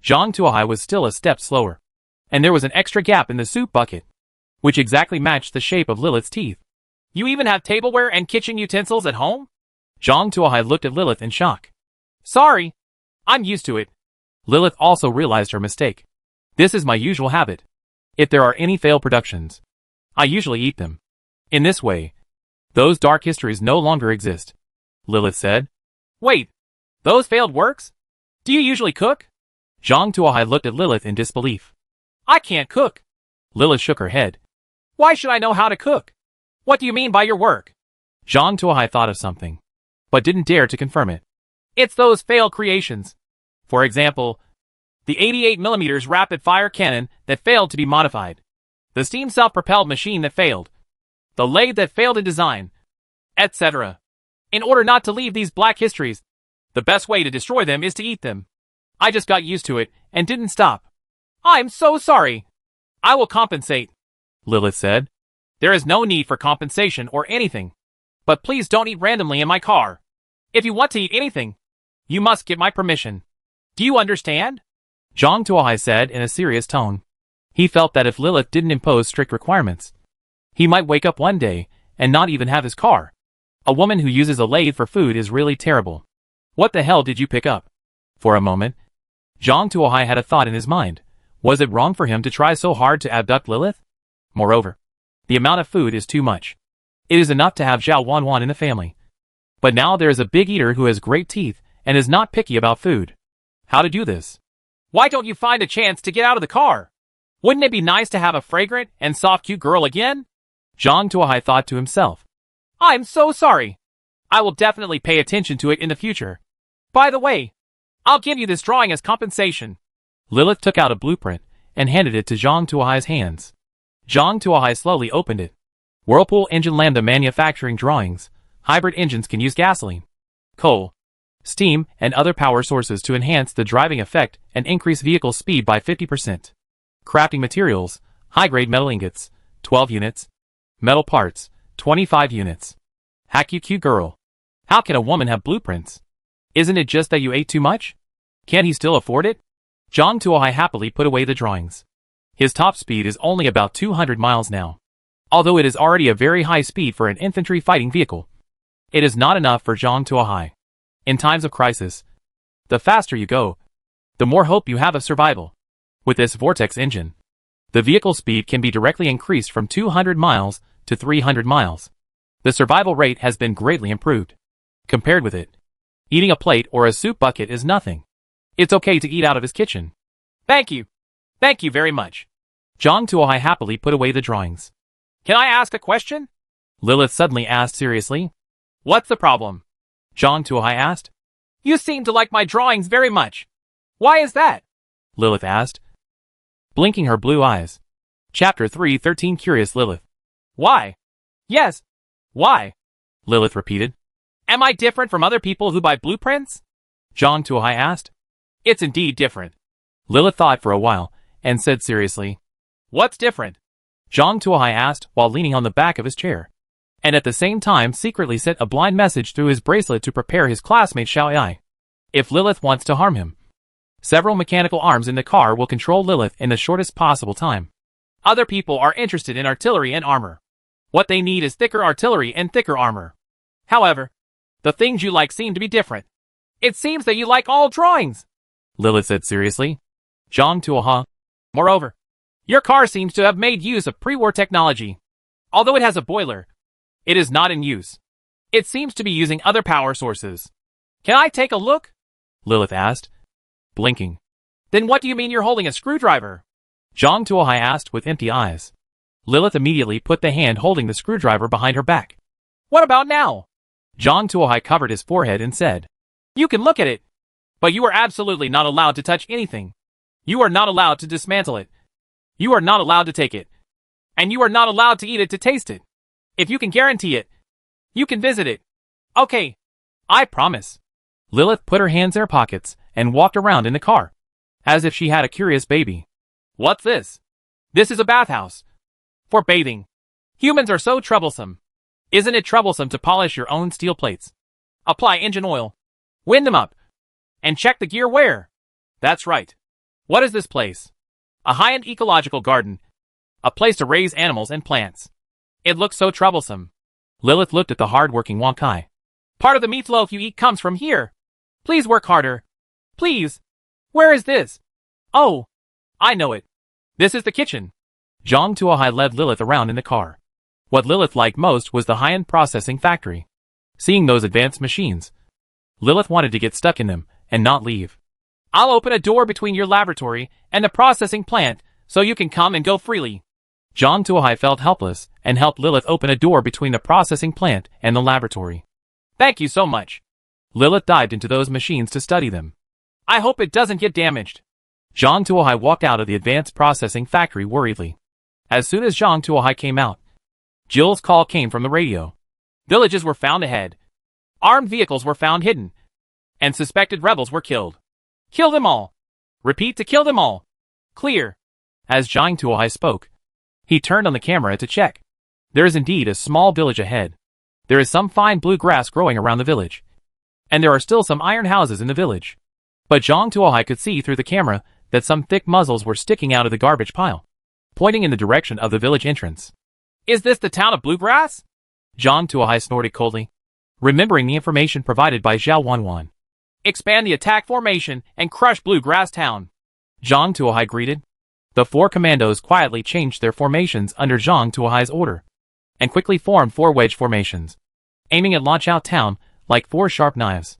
Zhang Tuohai was still a step slower, and there was an extra gap in the soup bucket, which exactly matched the shape of Lilith's teeth. You even have tableware and kitchen utensils at home? Zhang Tuohai looked at Lilith in shock. Sorry, I'm used to it. Lilith also realized her mistake. This is my usual habit. If there are any failed productions, I usually eat them. In this way, those dark histories no longer exist, Lilith said. Wait, those failed works? Do you usually cook? Zhang Tuohai looked at Lilith in disbelief. I can't cook. Lilith shook her head. Why should I know how to cook? What do you mean by your work? Zhang Tuohai thought of something, but didn't dare to confirm it. It's those failed creations. For example, the 88mm rapid-fire cannon that failed to be modified, the steam self-propelled machine that failed, the lathe that failed in design, etc. In order not to leave these black histories, the best way to destroy them is to eat them. I just got used to it and didn't stop. I'm so sorry. I will compensate, Lilith said. There is no need for compensation or anything. But please don't eat randomly in my car. If you want to eat anything, you must get my permission. Do you understand? Zhang Tuohai said in a serious tone. He felt that if Lilith didn't impose strict requirements, he might wake up one day and not even have his car. A woman who uses a lathe for food is really terrible. What the hell did you pick up? For a moment, Zhang Tuohai had a thought in his mind. Was it wrong for him to try so hard to abduct Lilith? Moreover, the amount of food is too much. It is enough to have Zhao Wanwan in the family. But now there is a big eater who has great teeth and is not picky about food. How to do this? Why don't you find a chance to get out of the car? Wouldn't it be nice to have a fragrant and soft cute girl again? Zhang Tuohai thought to himself. I'm so sorry. I will definitely pay attention to it in the future. By the way, I'll give you this drawing as compensation. Lilith took out a blueprint and handed it to Zhang Tuohai's hands. Zhang Tuohai slowly opened it. Whirlpool Engine Lambda manufacturing drawings. Hybrid engines can use gasoline, coal, steam, and other power sources to enhance the driving effect and increase vehicle speed by 50%. Crafting materials, high-grade metal ingots, 12 units. Metal parts, 25 units. HaQQ girl. How can a woman have blueprints? Isn't it just that you ate too much? Can't he still afford it? Zhang Tuohai happily put away the drawings. His top speed is only about 200 miles now. Although it is already a very high speed for an infantry fighting vehicle, it is not enough for Zhang Tuohai. In times of crisis, the faster you go, the more hope you have of survival. With this Vortex engine, the vehicle speed can be directly increased from 200 miles to 300 miles. The survival rate has been greatly improved. Compared with it, eating a plate or a soup bucket is nothing. It's okay to eat out of his kitchen. Thank you. Thank you very much. Zhang Tuohai happily put away the drawings. Can I ask a question? Lilith suddenly asked seriously. What's the problem? Zhang Tuohai asked. You seem to like my drawings very much. Why is that? Lilith asked, blinking her blue eyes. Chapter 3:13 Curious Lilith. Why? Yes. Why? Lilith repeated. Am I different from other people who buy blueprints? Zhang Tuohai asked. It's indeed different. Lilith thought for a while and said seriously. What's different? Zhang Tuohai asked while leaning on the back of his chair, and at the same time secretly sent a blind message through his bracelet to prepare his classmate Xiao Ai. If Lilith wants to harm him, several mechanical arms in the car will control Lilith in the shortest possible time. Other people are interested in artillery and armor. What they need is thicker artillery and thicker armor. However, the things you like seem to be different. It seems that you like all drawings, Lilith said seriously. Zhang Tuohai. Moreover, your car seems to have made use of pre-war technology. Although it has a boiler, it is not in use. It seems to be using other power sources. Can I take a look? Lilith asked, blinking. Then what do you mean you're holding a screwdriver? Zhang Tuohai asked with empty eyes. Lilith immediately put the hand holding the screwdriver behind her back. What about now? Zhang Tuohai covered his forehead and said, You can look at it, but you are absolutely not allowed to touch anything. You are not allowed to dismantle it. You are not allowed to take it. And you are not allowed to eat it to taste it. If you can guarantee it, You can visit it. Okay. I promise. Lilith put her hands in her pockets and walked around in the car, as if she had a curious baby. What's this? This is a bathhouse. For bathing. Humans are so troublesome. Isn't it troublesome to polish your own steel plates? Apply engine oil. Wind them up. And check the gear wear. That's right. What is this place? A high-end ecological garden. A place to raise animals and plants. It looks so troublesome. Lilith looked at the hard-working Wong Kai. Part of the meatloaf you eat comes from here. Please work harder. Please. Where is this? Oh. I know it. This is the kitchen. Zhang Tuohai led Lilith around in the car. What Lilith liked most was the high-end processing factory. Seeing those advanced machines, Lilith wanted to get stuck in them and not leave. I'll open a door between your laboratory and the processing plant so you can come and go freely. Zhang Tuohai felt helpless and helped Lilith open a door between the processing plant and the laboratory. Thank you so much. Lilith dived into those machines to study them. I hope it doesn't get damaged. Zhang Tuohai walked out of the advanced processing factory worriedly. As soon as Zhang Tuohai came out, Jill's call came from the radio. Villages were found ahead. Armed vehicles were found hidden. And suspected rebels were killed. Kill them all. Repeat to kill them all. Clear. As Zhang Tuohai spoke, he turned on the camera to check. There is indeed a small village ahead. There is some fine blue grass growing around the village. And there are still some iron houses in the village. But Zhang Tuohai could see through the camera that some thick muzzles were sticking out of the garbage pile, pointing in the direction of the village entrance. Is this the town of Bluegrass? Zhang Tuohai snorted coldly, remembering the information provided by Zhao Wanwan. Expand the attack formation and crush Bluegrass Town. Zhang Tuohai greeted. The 4 commandos quietly changed their formations under Zhang Tuohai's order, and quickly formed 4 wedge formations, aiming at Launchout Town like 4 sharp knives.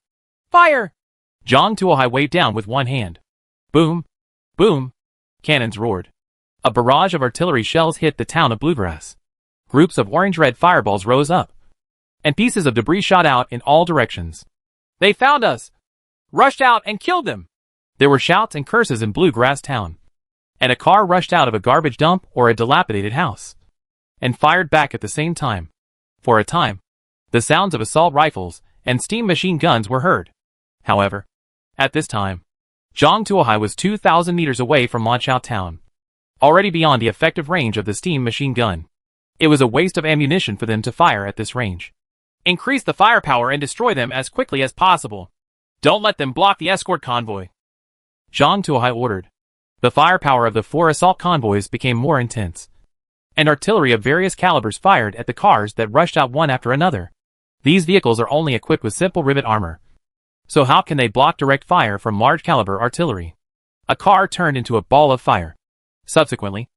Fire! Zhang Tuohai waved down with one hand. Boom! Boom! Cannons roared. A barrage of artillery shells hit the town of Bluegrass. Groups of orange-red fireballs rose up, and pieces of debris shot out in all directions. They found us! Rushed out and killed them! There were shouts and curses in Bluegrass Town, and a car rushed out of a garbage dump or a dilapidated house, and fired back at the same time. For a time, the sounds of assault rifles and steam machine guns were heard. However, at this time, Zhang Tuohai was 2,000 meters away from Launchout Town, already beyond the effective range of the steam machine gun. It was a waste of ammunition for them to fire at this range. Increase the firepower and destroy them as quickly as possible. Don't let them block the escort convoy. Zhang Tuohai ordered. The firepower of the 4 assault convoys became more intense, and artillery of various calibers fired at the cars that rushed out one after another. These vehicles are only equipped with simple rivet armor, so how can they block direct fire from large caliber artillery? A car turned into a ball of fire. Subsequently,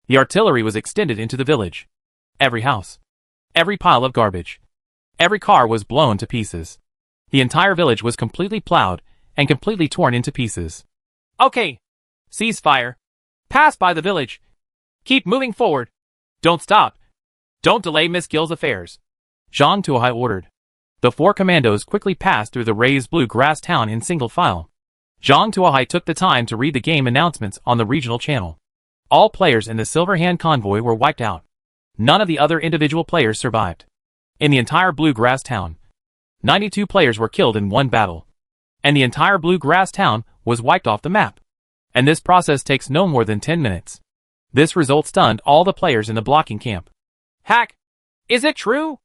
the artillery was extended into the village. Every house, every pile of garbage, every car was blown to pieces. The entire village was completely plowed and completely torn into pieces. Okay. Cease fire. Pass by the village. Keep moving forward. Don't stop. Don't delay Miss Gill's affairs. Zhang Tuohai ordered. The 4 commandos quickly passed through the raised Bluegrass Town in single file. Zhang Tuohai took the time to read the game announcements on the regional channel. All players in the Silver Hand convoy were wiped out. None of the other individual players survived. In the entire Bluegrass Town, 92 players were killed in one battle, and the entire Bluegrass Town was wiped off the map. And this process takes no more than 10 minutes. This result stunned all the players in the blocking camp. Hack! Is it true?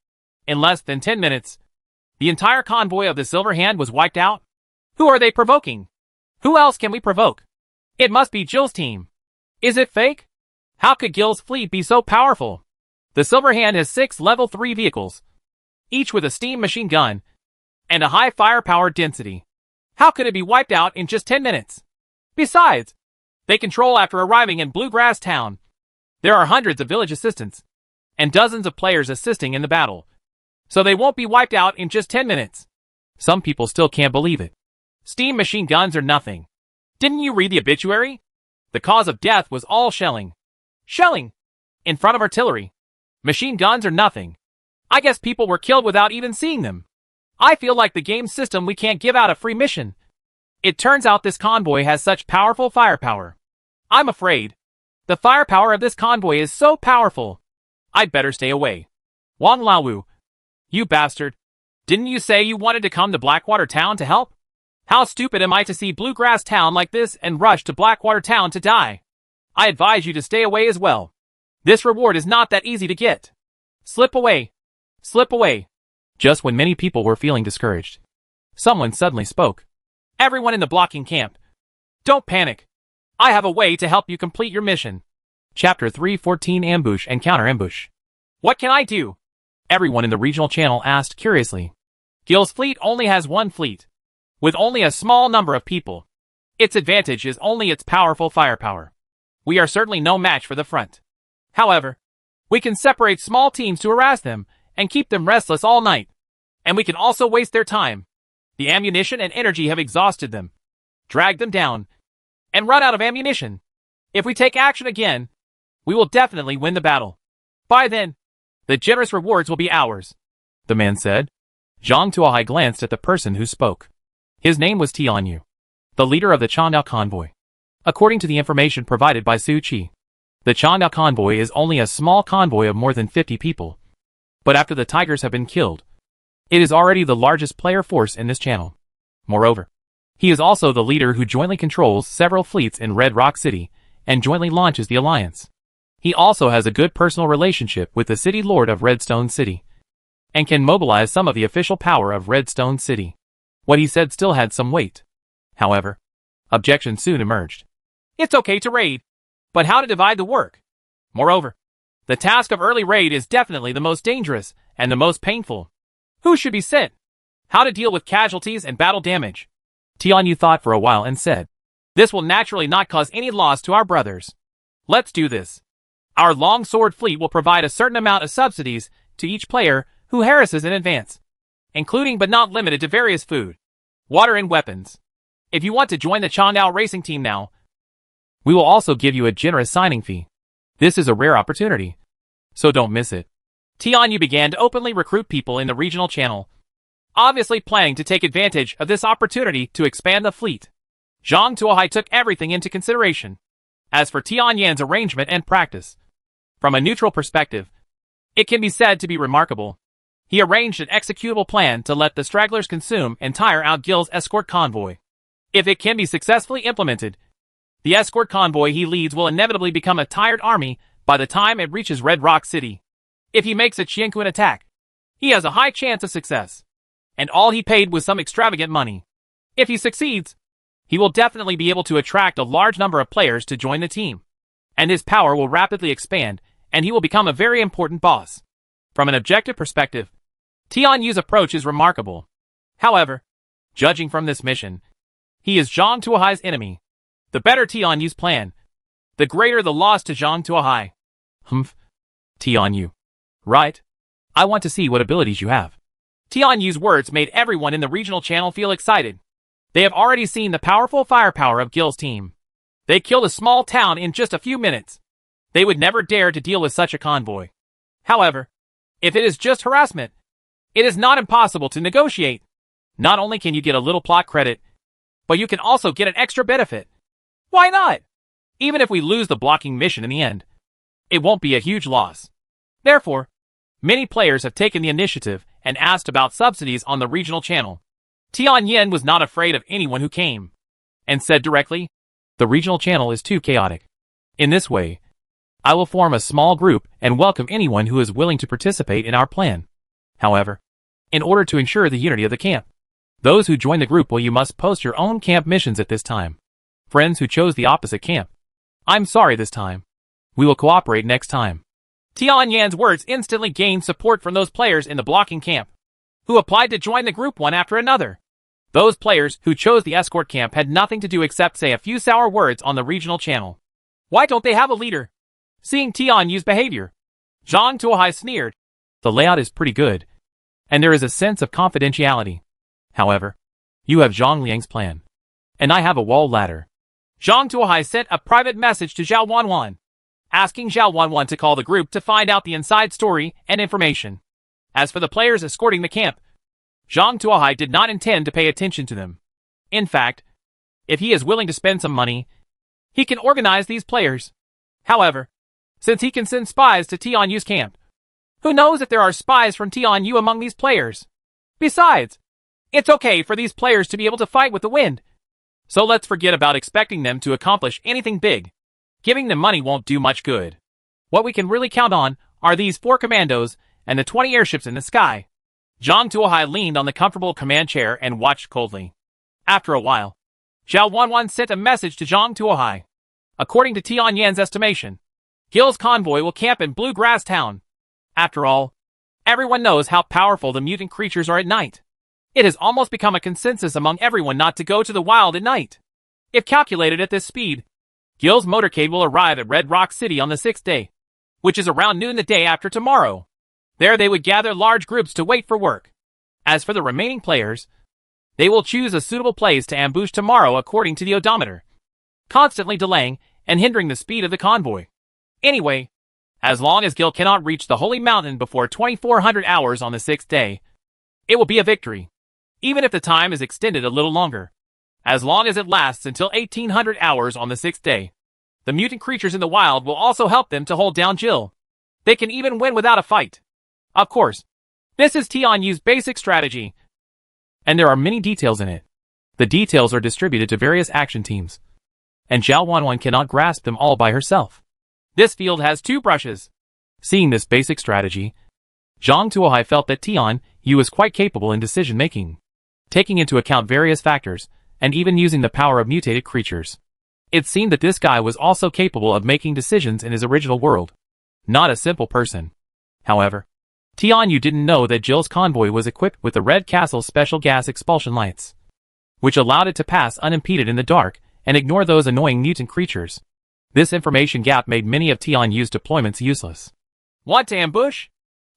In less than 10 minutes, the entire convoy of the Silver Hand was wiped out? Who are they provoking? Who else can we provoke? It must be Jill's team. Is it fake? How could Gill's fleet be so powerful? The Silver Hand has 6 level 3 vehicles, each with a steam machine gun and a high firepower density. How could it be wiped out in just 10 minutes? Besides, they control after arriving in Bluegrass Town. There are hundreds of village assistants and dozens of players assisting in the battle, so they won't be wiped out in just 10 minutes. Some people still can't believe it. Steam machine guns are nothing. Didn't you read the obituary? The cause of death was all shelling. Shelling! In front of artillery. Machine guns are nothing. I guess people were killed without even seeing them. I feel like the game system we can't give out a free mission. It turns out this convoy has such powerful firepower. I'm afraid. The firepower of this convoy is so powerful. I'd better stay away. Wang Laowu. You bastard. Didn't you say you wanted to come to Blackwater Town to help? How stupid am I to see Bluegrass Town like this and rush to Blackwater Town to die? I advise you to stay away as well. This reward is not that easy to get. Slip away. Slip away. Just when many people were feeling discouraged, someone suddenly spoke. Everyone in the blocking camp. Don't panic. I have a way to help you complete your mission. Chapter 3:14 Ambush and Counter-Ambush. What can I do? Everyone in the regional channel asked curiously. Gil's fleet only has one fleet, with only a small number of people. Its advantage is only its powerful firepower. We are certainly no match for the front. However, we can separate small teams to harass them and keep them restless all night. And we can also waste their time. The ammunition and energy have exhausted them, dragged them down, and run out of ammunition. If we take action again, we will definitely win the battle. By then, the generous rewards will be ours, the man said. Zhang Tuohai glanced at the person who spoke. His name was Tianyu, the leader of the Chandao convoy. According to the information provided by Su Qi, the Chandao convoy is only a small convoy of more than 50 people. But after the Tigers have been killed, it is already the largest player force in this channel. Moreover, he is also the leader who jointly controls several fleets in Red Rock City and jointly launches the alliance. He also has a good personal relationship with the city lord of Redstone City, and can mobilize some of the official power of Redstone City. What he said still had some weight. However, objections soon emerged. It's okay to raid, but how to divide the work? Moreover, the task of early raid is definitely the most dangerous and the most painful. Who should be sent? How to deal with casualties and battle damage? Tianyu thought for a while and said, This will naturally not cause any loss to our brothers. Let's do this. Our long sword fleet will provide a certain amount of subsidies to each player who harasses in advance, including but not limited to various food, water and weapons. If you want to join the Chandao racing team now, we will also give you a generous signing fee. This is a rare opportunity, so don't miss it. Tianyu began to openly recruit people in the regional channel, obviously planning to take advantage of this opportunity to expand the fleet. Zhang Tuohai took everything into consideration. As for Tianyan's arrangement and practice, from a neutral perspective, it can be said to be remarkable. He arranged an executable plan to let the stragglers consume and tire out Gil's escort convoy. If it can be successfully implemented, the escort convoy he leads will inevitably become a tired army by the time it reaches Red Rock City. If he makes a Qianquan attack, he has a high chance of success, and all he paid was some extravagant money. If he succeeds, he will definitely be able to attract a large number of players to join the team, and his power will rapidly expand, and he will become a very important boss. From an objective perspective, Tianyu's approach is remarkable. However, judging from this mission, he is Zhang Tuohai's enemy. The better Tianyu's plan, the greater the loss to Zhang Tuohai. Humph. Tianyu. Right? I want to see what abilities you have. Tianyu's words made everyone in the regional channel feel excited. They have already seen the powerful firepower of Gil's team. They killed a small town in just a few minutes. They would never dare to deal with such a convoy. However, if it is just harassment, it is not impossible to negotiate. Not only can you get a little plot credit, but you can also get an extra benefit. Why not? Even if we lose the blocking mission in the end, it won't be a huge loss. Therefore, many players have taken the initiative and asked about subsidies on the regional channel. Tianyan was not afraid of anyone who came, and said directly, The regional channel is too chaotic. In this way, I will form a small group and welcome anyone who is willing to participate in our plan. However, in order to ensure the unity of the camp, those who join the group you must post your own camp missions at this time. Friends who chose the opposite camp, I'm sorry this time. We will cooperate next time. Tianyan's words instantly gained support from those players in the blocking camp, who applied to join the group one after another. Those players who chose the escort camp had nothing to do except say a few sour words on the regional channel. Why don't they have a leader? Seeing Tianyu's behavior, Zhang Tuohai sneered. The layout is pretty good, and there is a sense of confidentiality. However, you have Zhang Liang's plan, and I have a wall ladder. Zhang Tuohai sent a private message to Zhao Wanwan, asking Zhao Wanwan to call the group to find out the inside story and information. As for the players escorting the camp, Zhang Tuohai did not intend to pay attention to them. In fact, if he is willing to spend some money, he can organize these players. However, since he can send spies to Tianyu's camp, Who knows if there are spies from Tianyu among these players? Besides, it's okay for these players to be able to fight with the wind. So let's forget about expecting them to accomplish anything big. Giving them money won't do much good. What we can really count on are these 4 commandos and the 20 airships in the sky. Zhang Tuohai leaned on the comfortable command chair and watched coldly. After a while, Zhao Wanwan sent a message to Zhang Tuohai. According to Tian Yan's estimation, Gil's convoy will camp in Bluegrass Town. After all, everyone knows how powerful the mutant creatures are at night. It has almost become a consensus among everyone not to go to the wild at night. If calculated at this speed, Gil's motorcade will arrive at Red Rock City on the 6th day, which is around noon the day after tomorrow. There they would gather large groups to wait for work. As for the remaining players, they will choose a suitable place to ambush tomorrow according to the odometer, constantly delaying and hindering the speed of the convoy. Anyway, as long as Gil cannot reach the Holy Mountain before 2400 hours on the 6th day, it will be a victory, even if the time is extended a little longer. As long as it lasts until 1800 hours on the 6th day, the mutant creatures in the wild will also help them to hold down Gil. They can even win without a fight. Of course, this is Tianyu's basic strategy, and there are many details in it. The details are distributed to various action teams, and Zhao Wanwan cannot grasp them all by herself. This field has 2 brushes. Seeing this basic strategy, Zhang Tuohai felt that Tianyu was quite capable in decision-making, taking into account various factors, and even using the power of mutated creatures. It seemed that this guy was also capable of making decisions in his original world. Not a simple person. However, Tianyu didn't know that Gil's convoy was equipped with the Red Castle special gas expulsion lights, which allowed it to pass unimpeded in the dark and ignore those annoying mutant creatures. This information gap made many of Tianyu's deployments useless. Want to ambush?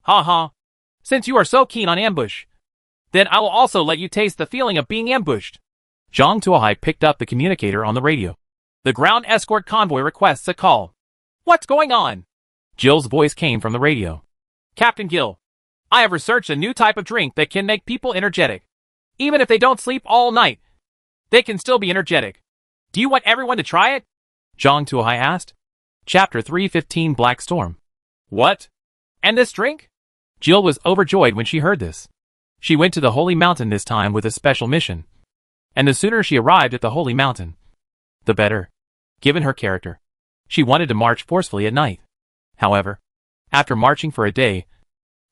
Haha. Since you are so keen on ambush, then I will also let you taste the feeling of being ambushed. Zhang Tuohai picked up the communicator on the radio. The ground escort convoy requests a call. What's going on? Gil's voice came from the radio. Captain Gil, I have researched a new type of drink that can make people energetic. Even if they don't sleep all night, they can still be energetic. Do you want everyone to try it? Zhang Tuohai asked. Chapter 315 Black Storm. What? And this drink? Gil was overjoyed when she heard this. She went to the Holy Mountain this time with a special mission. And the sooner she arrived at the Holy Mountain, the better. Given her character, she wanted to march forcefully at night. However, after marching for a day,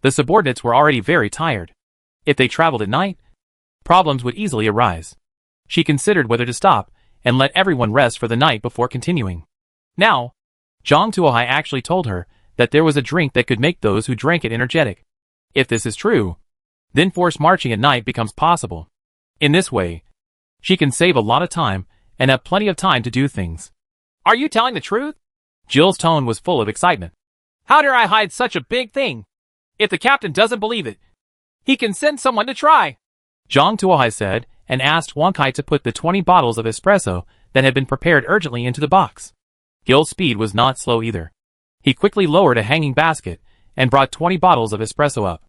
the subordinates were already very tired. If they traveled at night, problems would easily arise. She considered whether to stop and let everyone rest for the night before continuing. Now, Zhang Tuohai actually told her that there was a drink that could make those who drank it energetic. If this is true, then forced marching at night becomes possible. In this way, she can save a lot of time and have plenty of time to do things. Are you telling the truth? Gil's tone was full of excitement. How dare I hide such a big thing? If the captain doesn't believe it, he can send someone to try. Zhang Tuohai said, and asked Wang Kai to put the 20 bottles of espresso that had been prepared urgently into the box. Gil's speed was not slow either. He quickly lowered a hanging basket and brought 20 bottles of espresso up.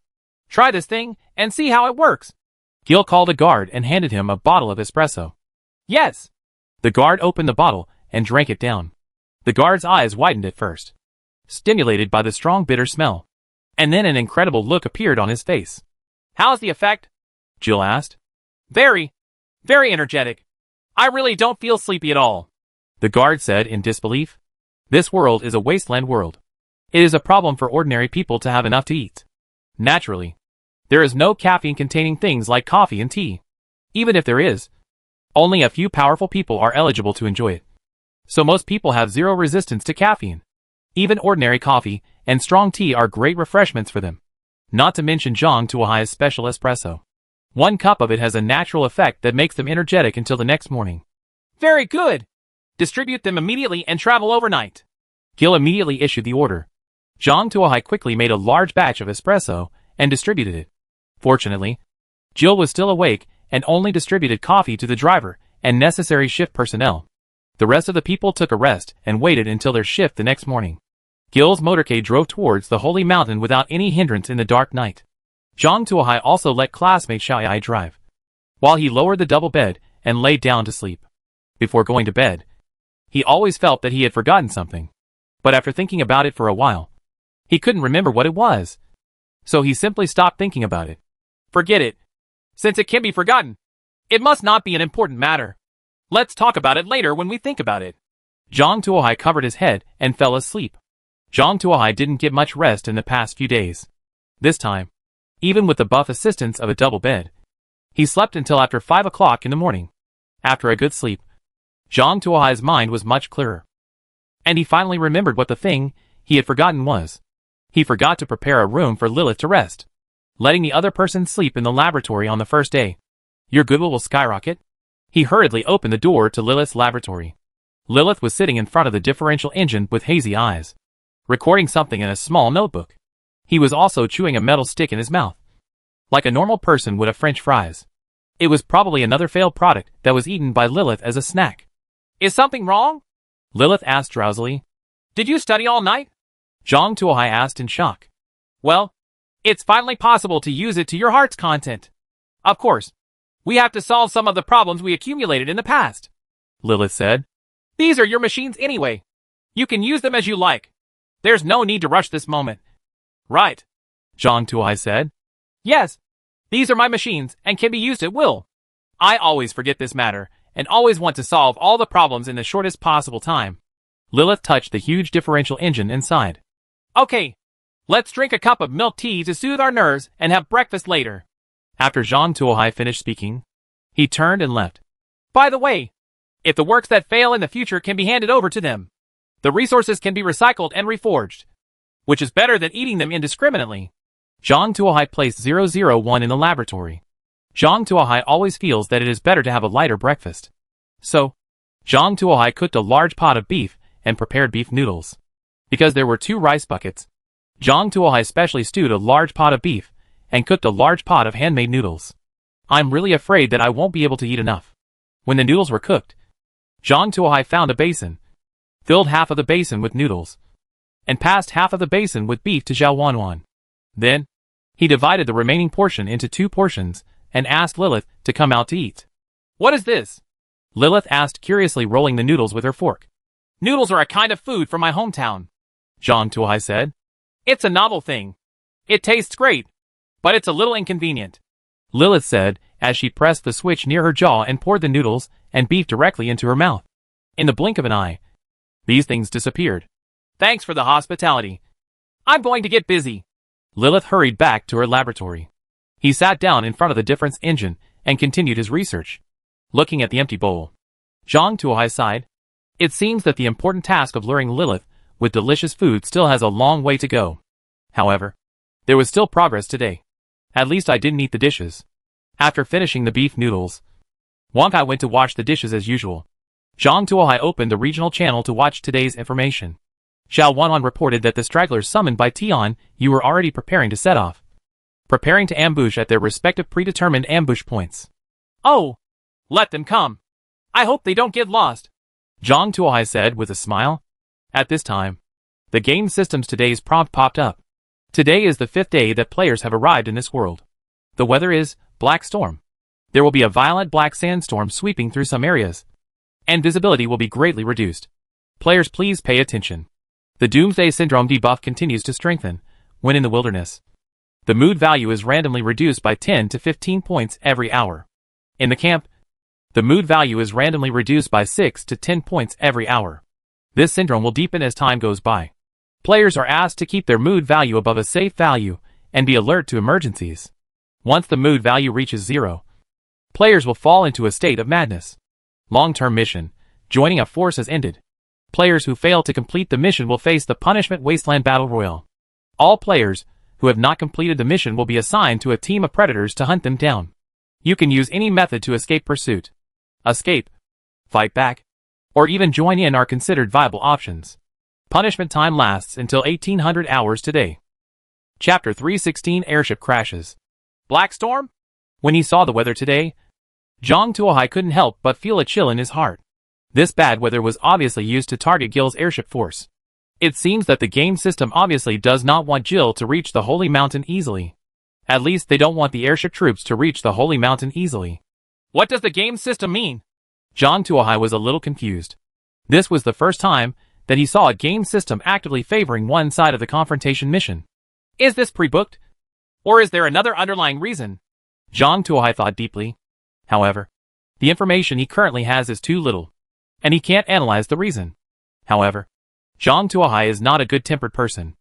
Try this thing and see how it works. Gil called a guard and handed him a bottle of espresso. Yes. The guard opened the bottle and drank it down. The guard's eyes widened at first, stimulated by the strong bitter smell. And then an incredible look appeared on his face. How's the effect? Gil asked. Very energetic. I really don't feel sleepy at all. The guard said in disbelief. This world is a wasteland world. It is a problem for ordinary people to have enough to eat. Naturally, there is no caffeine containing things like coffee and tea. Even if there is, only a few powerful people are eligible to enjoy it. So most people have zero resistance to caffeine. Even ordinary coffee and strong tea are great refreshments for them. Not to mention Zhang Tuohai's special espresso. 1 cup of it has a natural effect that makes them energetic until the next morning. Very good! Distribute them immediately and travel overnight. Gil immediately issued the order. Zhang Tuohai quickly made a large batch of espresso and distributed it. Fortunately, Gil was still awake and only distributed coffee to the driver and necessary shift personnel. The rest of the people took a rest and waited until their shift the next morning. Gil's motorcade drove towards the Holy Mountain without any hindrance in the dark night. Zhang Tuohai also let classmate Xiao Yai drive, while he lowered the double bed and laid down to sleep. Before going to bed, he always felt that he had forgotten something. But after thinking about it for a while, he couldn't remember what it was. so he simply stopped thinking about it. Forget it. Since it can be forgotten, it must not be an important matter. Let's talk about it later when we think about it. Zhang Tuohai covered his head and fell asleep. Zhang Tuohai didn't get much rest in the past few days. This time, even with the buff assistance of a double bed, he slept until after 5 o'clock in the morning. After a good sleep, Zhang Tuohai's mind was much clearer. And he finally remembered what the thing he had forgotten was. He forgot to prepare a room for Lilith to rest, letting the other person sleep in the laboratory on the first day. Your goodwill will skyrocket. He hurriedly opened the door to Lilith's laboratory. Lilith was sitting in front of the differential engine with hazy eyes, recording something in a small notebook. He was also chewing a metal stick in his mouth, like a normal person would have French fries. It was probably another failed product that was eaten by Lilith as a snack. Is something wrong? Lilith asked drowsily. Did you study all night? Zhang Tuohai asked in shock. Well, it's finally possible to use it to your heart's content. Of course, we have to solve some of the problems we accumulated in the past, Lilith said. These are your machines anyway. You can use them as you like. There's no need to rush this moment. Right, Zhang Tuohai said. Yes, these are my machines and can be used at will. I always forget this matter and always want to solve all the problems in the shortest possible time. Lilith touched the huge differential engine inside. Okay, let's drink a cup of milk tea to soothe our nerves and have breakfast later. After Zhang Tuohai finished speaking, he turned and left. By the way, if the works that fail in the future can be handed over to them, the resources can be recycled and reforged, which is better than eating them indiscriminately. Zhang Tuohai placed 001 in the laboratory. Zhang Tuohai always feels that it is better to have a lighter breakfast. So, Zhang Tuohai cooked a large pot of beef and prepared beef noodles. Because there were 2 rice buckets, Zhang Tuohai specially stewed a large pot of beef and cooked a large pot of handmade noodles. I'm really afraid that I won't be able to eat enough. When the noodles were cooked, Zhang Tuohai found a basin, filled half of the basin with noodles, and passed half of the basin with beef to Zhao Wanwan. Then, he divided the remaining portion into 2 portions and asked Lilith to come out to eat. What is this? Lilith asked curiously, rolling the noodles with her fork. Noodles are a kind of food from my hometown, Zhang Tuohai said. It's a novel thing. It tastes great, but it's a little inconvenient, Lilith said as she pressed the switch near her jaw and poured the noodles and beef directly into her mouth. In the blink of an eye, these things disappeared. Thanks for the hospitality. I'm going to get busy. Lilith hurried back to her laboratory. He sat down in front of the difference engine and continued his research, looking at the empty bowl. Zhang Tuohai sighed. It seems that the important task of luring Lilith with delicious food still has a long way to go. However, there was still progress today. At least I didn't eat the dishes. After finishing the beef noodles, Wang Kai went to wash the dishes as usual. Zhang Tuohai opened the regional channel to watch today's information. Zhao Wanwan reported that the stragglers summoned by Tian Yu were already preparing to set off, preparing to ambush at their respective predetermined ambush points. Oh, let them come. I hope they don't get lost, Zhang Tuohai said with a smile. At this time, the game system's today's prompt popped up. Today is the 5th day that players have arrived in this world. The weather is black storm. There will be a violent black sandstorm sweeping through some areas, and visibility will be greatly reduced. Players, please pay attention. The Doomsday Syndrome debuff continues to strengthen when in the wilderness. The mood value is randomly reduced by 10 to 15 points every hour. In the camp, the mood value is randomly reduced by 6 to 10 points every hour. This syndrome will deepen as time goes by. Players are asked to keep their mood value above a safe value and be alert to emergencies. Once the mood value reaches 0, players will fall into a state of madness. Long-term mission, joining a force has ended. Players who fail to complete the mission will face the Punishment Wasteland Battle Royale. All players who have not completed the mission will be assigned to a team of predators to hunt them down. You can use any method to escape pursuit. Escape, fight back, or even join in are considered viable options. Punishment time lasts until 1800 hours today. Chapter 316 Airship Crashes. Black Storm? When he saw the weather today, Zhang Tuohai couldn't help but feel a chill in his heart. This bad weather was obviously used to target Gil's airship force. It seems that the game system obviously does not want Gil to reach the Holy Mountain easily. At least they don't want the airship troops to reach the Holy Mountain easily. What does the game system mean? Zhang Tuohai was a little confused. This was the first time that he saw a game system actively favoring one side of the confrontation mission. Is this pre-booked? Or is there another underlying reason? Zhang Tuohai thought deeply. However, the information he currently has is too little, and he can't analyze the reason. However, Zhang Tuohai is not a good-tempered person.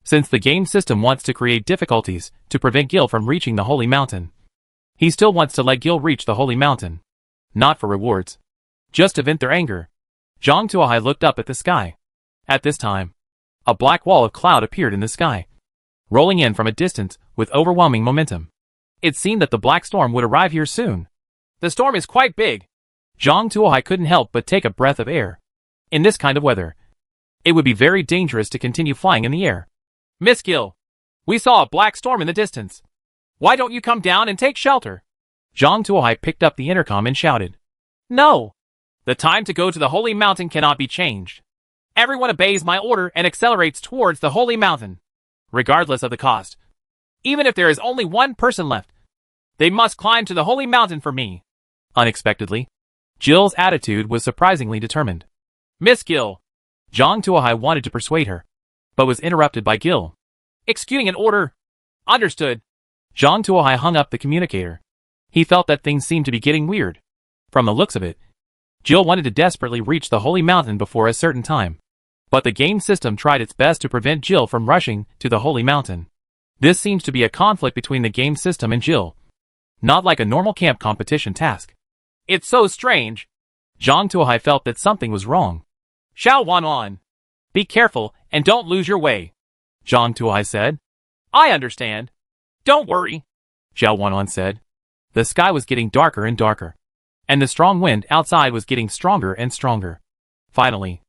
Since the game system wants to create difficulties to prevent Gil from reaching the Holy Mountain, he still wants to let Gil reach the Holy Mountain. Not for rewards, just to vent their anger. Zhang Tuohai looked up at the sky. At this time, a black wall of cloud appeared in the sky, rolling in from a distance with overwhelming momentum. It seemed that the black storm would arrive here soon. The storm is quite big. Zhang Tuohai couldn't help but take a breath of air. In this kind of weather, it would be very dangerous to continue flying in the air. Miss Gil, we saw a black storm in the distance. Why don't you come down and take shelter? Zhang Tuohai picked up the intercom and shouted. No! The time to go to the Holy Mountain cannot be changed. Everyone obeys my order and accelerates towards the Holy Mountain, regardless of the cost. Even if there is only one person left, they must climb to the Holy Mountain for me. Unexpectedly, Jill's attitude was surprisingly determined. Miss Gil, Zhang Tuohai wanted to persuade her, but was interrupted by Gil. Executing an order. Understood. Zhang Tuohai hung up the communicator. He felt that things seemed to be getting weird. From the looks of it, Jill wanted to desperately reach the Holy Mountain before a certain time. But the game system tried its best to prevent Jill from rushing to the Holy Mountain. This seems to be a conflict between the game system and Jill, not like a normal camp competition task. It's so strange. Zhang Tuohai felt that something was wrong. Xiao Wanwan, be careful and don't lose your way, Zhang Tuohai said. I understand. Don't worry, Xiao Wanwan said. The sky was getting darker and darker, and the strong wind outside was getting stronger and stronger. Finally,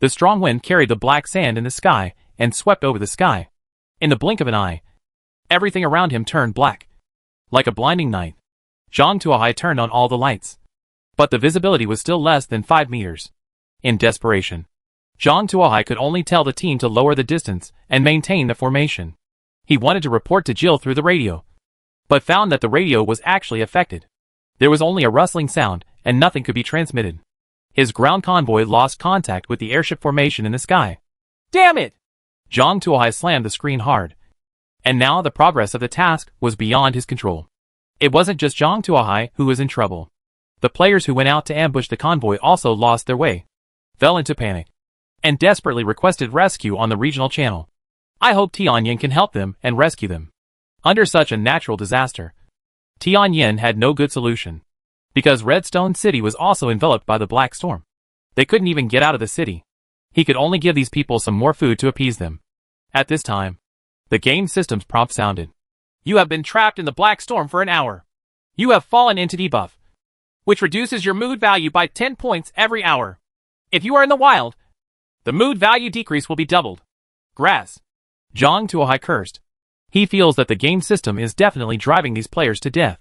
the strong wind carried the black sand in the sky and swept over the sky. In the blink of an eye, everything around him turned black. Like a blinding night, Zhang Tuohai turned on all the lights. But the visibility was still less than 5 meters. In desperation, Zhang Tuohai could only tell the team to lower the distance and maintain the formation. He wanted to report to Jill through the radio, but found that the radio was actually affected. There was only a rustling sound, and nothing could be transmitted. His ground convoy lost contact with the airship formation in the sky. Damn it! Zhang Tuohai slammed the screen hard. And now the progress of the task was beyond his control. It wasn't just Zhang Tuohai who was in trouble. The players who went out to ambush the convoy also lost their way, fell into panic, and desperately requested rescue on the regional channel. I hope Tianyin can help them and rescue them. Under such a natural disaster, Tianyin had no good solution, because Redstone City was also enveloped by the black storm. They couldn't even get out of the city. He could only give these people some more food to appease them. At this time, the game system's prompt sounded. You have been trapped in the black storm for an hour. You have fallen into debuff, which reduces your mood value by 10 points every hour. If you are in the wild, the mood value decrease will be doubled. Grass. Zhang Tuohai cursed. He feels that the game system is definitely driving these players to death.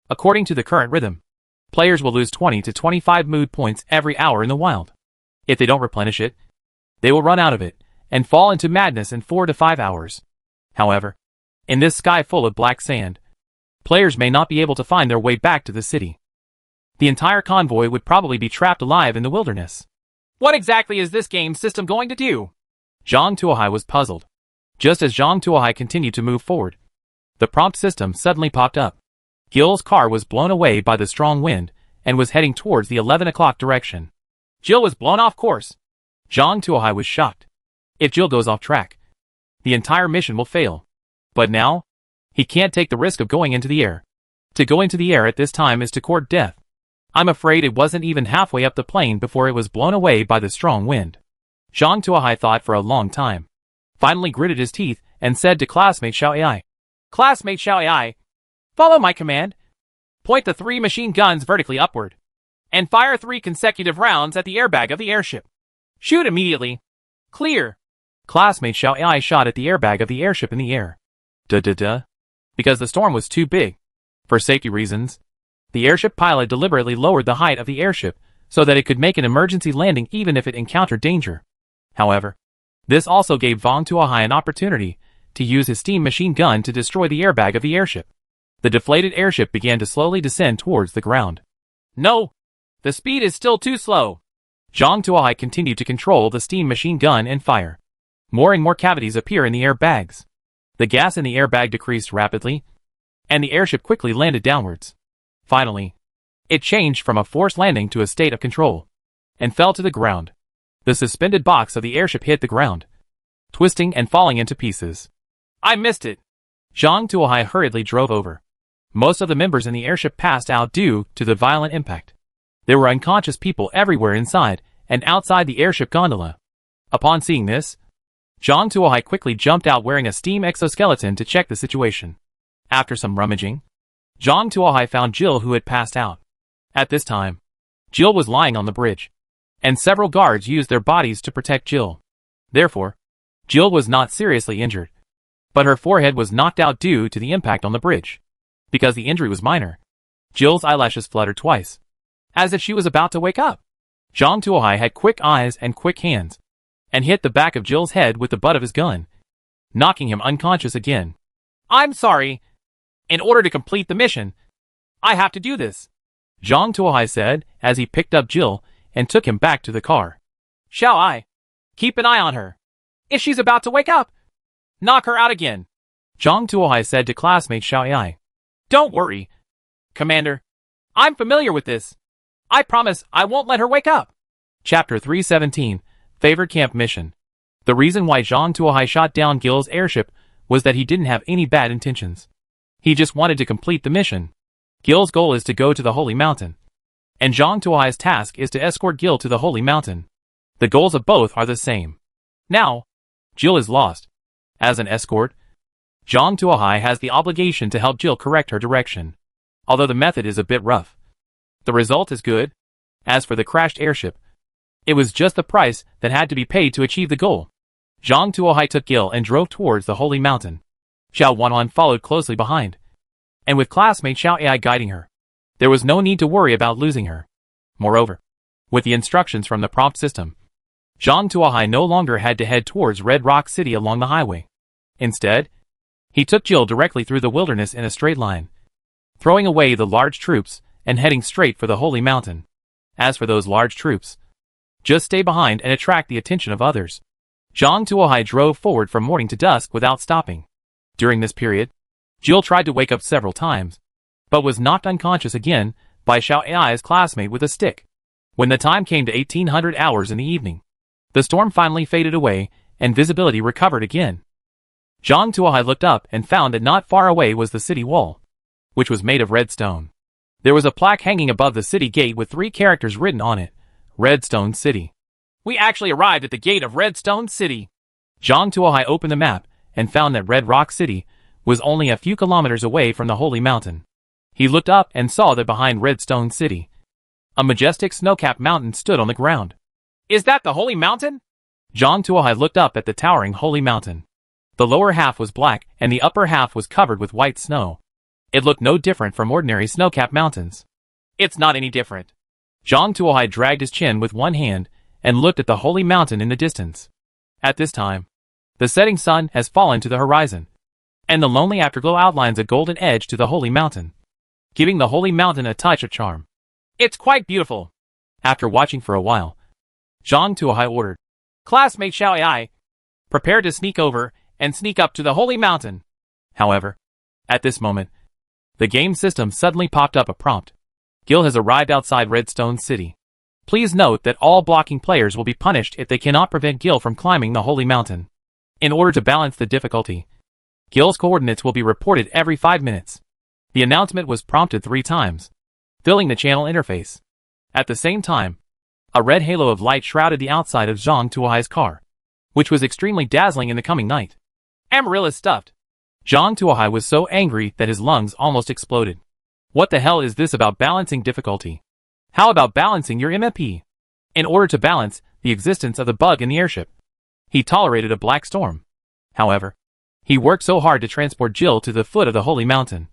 According to the current rhythm, players will lose 20 to 25 mood points every hour in the wild. If they don't replenish it, they will run out of it and fall into madness in 4 to 5 hours. However, in this sky full of black sand, players may not be able to find their way back to the city. The entire convoy would probably be trapped alive in the wilderness. What exactly is this game system going to do? Zhang Tuohai was puzzled. Just as Zhang Tuohai continued to move forward, the prompt system suddenly popped up. Gil's car was blown away by the strong wind and was heading towards the 11 o'clock direction. Jill was blown off course. Zhang Tuohai was shocked. If Jill goes off track, the entire mission will fail. But now, he can't take the risk of going into the air. To go into the air at this time is to court death. I'm afraid it wasn't even halfway up the plane before it was blown away by the strong wind. Zhang Tuohai thought for a long time, finally gritted his teeth, and said to classmate Xiao Ai. Classmate Xiao Ai, follow my command. Point the 3 machine guns vertically upward, and fire 3 consecutive rounds at the airbag of the airship. Shoot immediately. Clear. Classmate Xiao Ai shot at the airbag of the airship in the air. Because the storm was too big. For safety reasons, the airship pilot deliberately lowered the height of the airship so that it could make an emergency landing even if it encountered danger. However, this also gave Zhang Tuohai an opportunity to use his steam machine gun to destroy the airbag of the airship. The deflated airship began to slowly descend towards the ground. No! The speed is still too slow. Zhang Tuohai continued to control the steam machine gun and fire. More and more cavities appear in the airbags. The gas in the airbag decreased rapidly, and the airship quickly landed downwards. Finally, it changed from a forced landing to a state of control, and fell to the ground. The suspended box of the airship hit the ground, twisting and falling into pieces. I missed it. Zhang Tuohai hurriedly drove over. Most of the members in the airship passed out due to the violent impact. There were unconscious people everywhere inside and outside the airship gondola. Upon seeing this, Zhang Tuohai quickly jumped out wearing a steam exoskeleton to check the situation. After some rummaging, Zhang Tuohai found Jill, who had passed out. At this time, Jill was lying on the bridge, and several guards used their bodies to protect Jill. Therefore, Jill was not seriously injured, but her forehead was knocked out due to the impact on the bridge. Because the injury was minor, Jill's eyelashes fluttered twice, as if she was about to wake up. Zhang Tuohai had quick eyes and quick hands, and hit the back of Jill's head with the butt of his gun, knocking him unconscious again. I'm sorry. In order to complete the mission, I have to do this, Zhang Tuohai said as he picked up Jill and took him back to the car. Shall I? Keep an eye on her. If she's about to wake up, knock her out again, Zhang Tuohai said to classmate Xiao Ai. Don't worry, Commander. I'm familiar with this. I promise I won't let her wake up. Chapter 317, Favored Camp Mission. The reason why Zhang Tuohai shot down Gil's airship was that he didn't have any bad intentions. He just wanted to complete the mission. Gil's goal is to go to the Holy Mountain, and Zhang Tuohai's task is to escort Gil to the Holy Mountain. The goals of both are the same. Now, Jill is lost. As an escort, Zhang Tuohai has the obligation to help Jill correct her direction, although the method is a bit rough. The result is good. As for the crashed airship, it was just the price that had to be paid to achieve the goal. Zhang Tuohai took Gil and drove towards the Holy Mountain. Xiao Wanhan followed closely behind, and with classmate Xiao Ai guiding her, there was no need to worry about losing her. Moreover, with the instructions from the prompt system, Zhang Tuohai no longer had to head towards Red Rock City along the highway. Instead, he took Jill directly through the wilderness in a straight line, throwing away the large troops and heading straight for the Holy Mountain. As for those large troops, just stay behind and attract the attention of others. Zhang Tuohai drove forward from morning to dusk without stopping. During this period, Jill tried to wake up several times, but was knocked unconscious again by Xiao Ai's classmate with a stick. When the time came to 1800 hours in the evening, the storm finally faded away and visibility recovered again. Zhang Tuohai looked up and found that not far away was the city wall, which was made of red stone. There was a plaque hanging above the city gate with 3 characters written on it: Redstone City. We actually arrived at the gate of Redstone City. Zhang Tuohai opened the map and found that Red Rock City was only a few kilometers away from the Holy Mountain. He looked up and saw that behind Redstone City, a majestic snow-capped mountain stood on the ground. Is that the Holy Mountain? Zhang Tuohai looked up at the towering Holy Mountain. The lower half was black and the upper half was covered with white snow. It looked no different from ordinary snow-capped mountains. It's not any different. Zhang Tuohai dragged his chin with one hand and looked at the Holy Mountain in the distance. At this time, the setting sun has fallen to the horizon, and the lonely afterglow outlines a golden edge to the Holy Mountain, giving the Holy Mountain a touch of charm. It's quite beautiful. After watching for a while, Zhang Tuohai ordered, Classmate Xiao Ai, prepare to sneak over and sneak up to the Holy Mountain. However, at this moment, the game system suddenly popped up a prompt. Gil has arrived outside Redstone City. Please note that all blocking players will be punished if they cannot prevent Gil from climbing the Holy Mountain. In order to balance the difficulty, Gil's coordinates will be reported every 5 minutes. The announcement was prompted 3 times, filling the channel interface. At the same time, a red halo of light shrouded the outside of Zhang Tuohai's car, which was extremely dazzling in the coming night. Amaryllis stuffed. Zhang Tuohai was so angry that his lungs almost exploded. What the hell is this about balancing difficulty? How about balancing your MP? In order to balance the existence of the bug in the airship, he tolerated a black storm. However, he worked so hard to transport Jill to the foot of the Holy Mountain.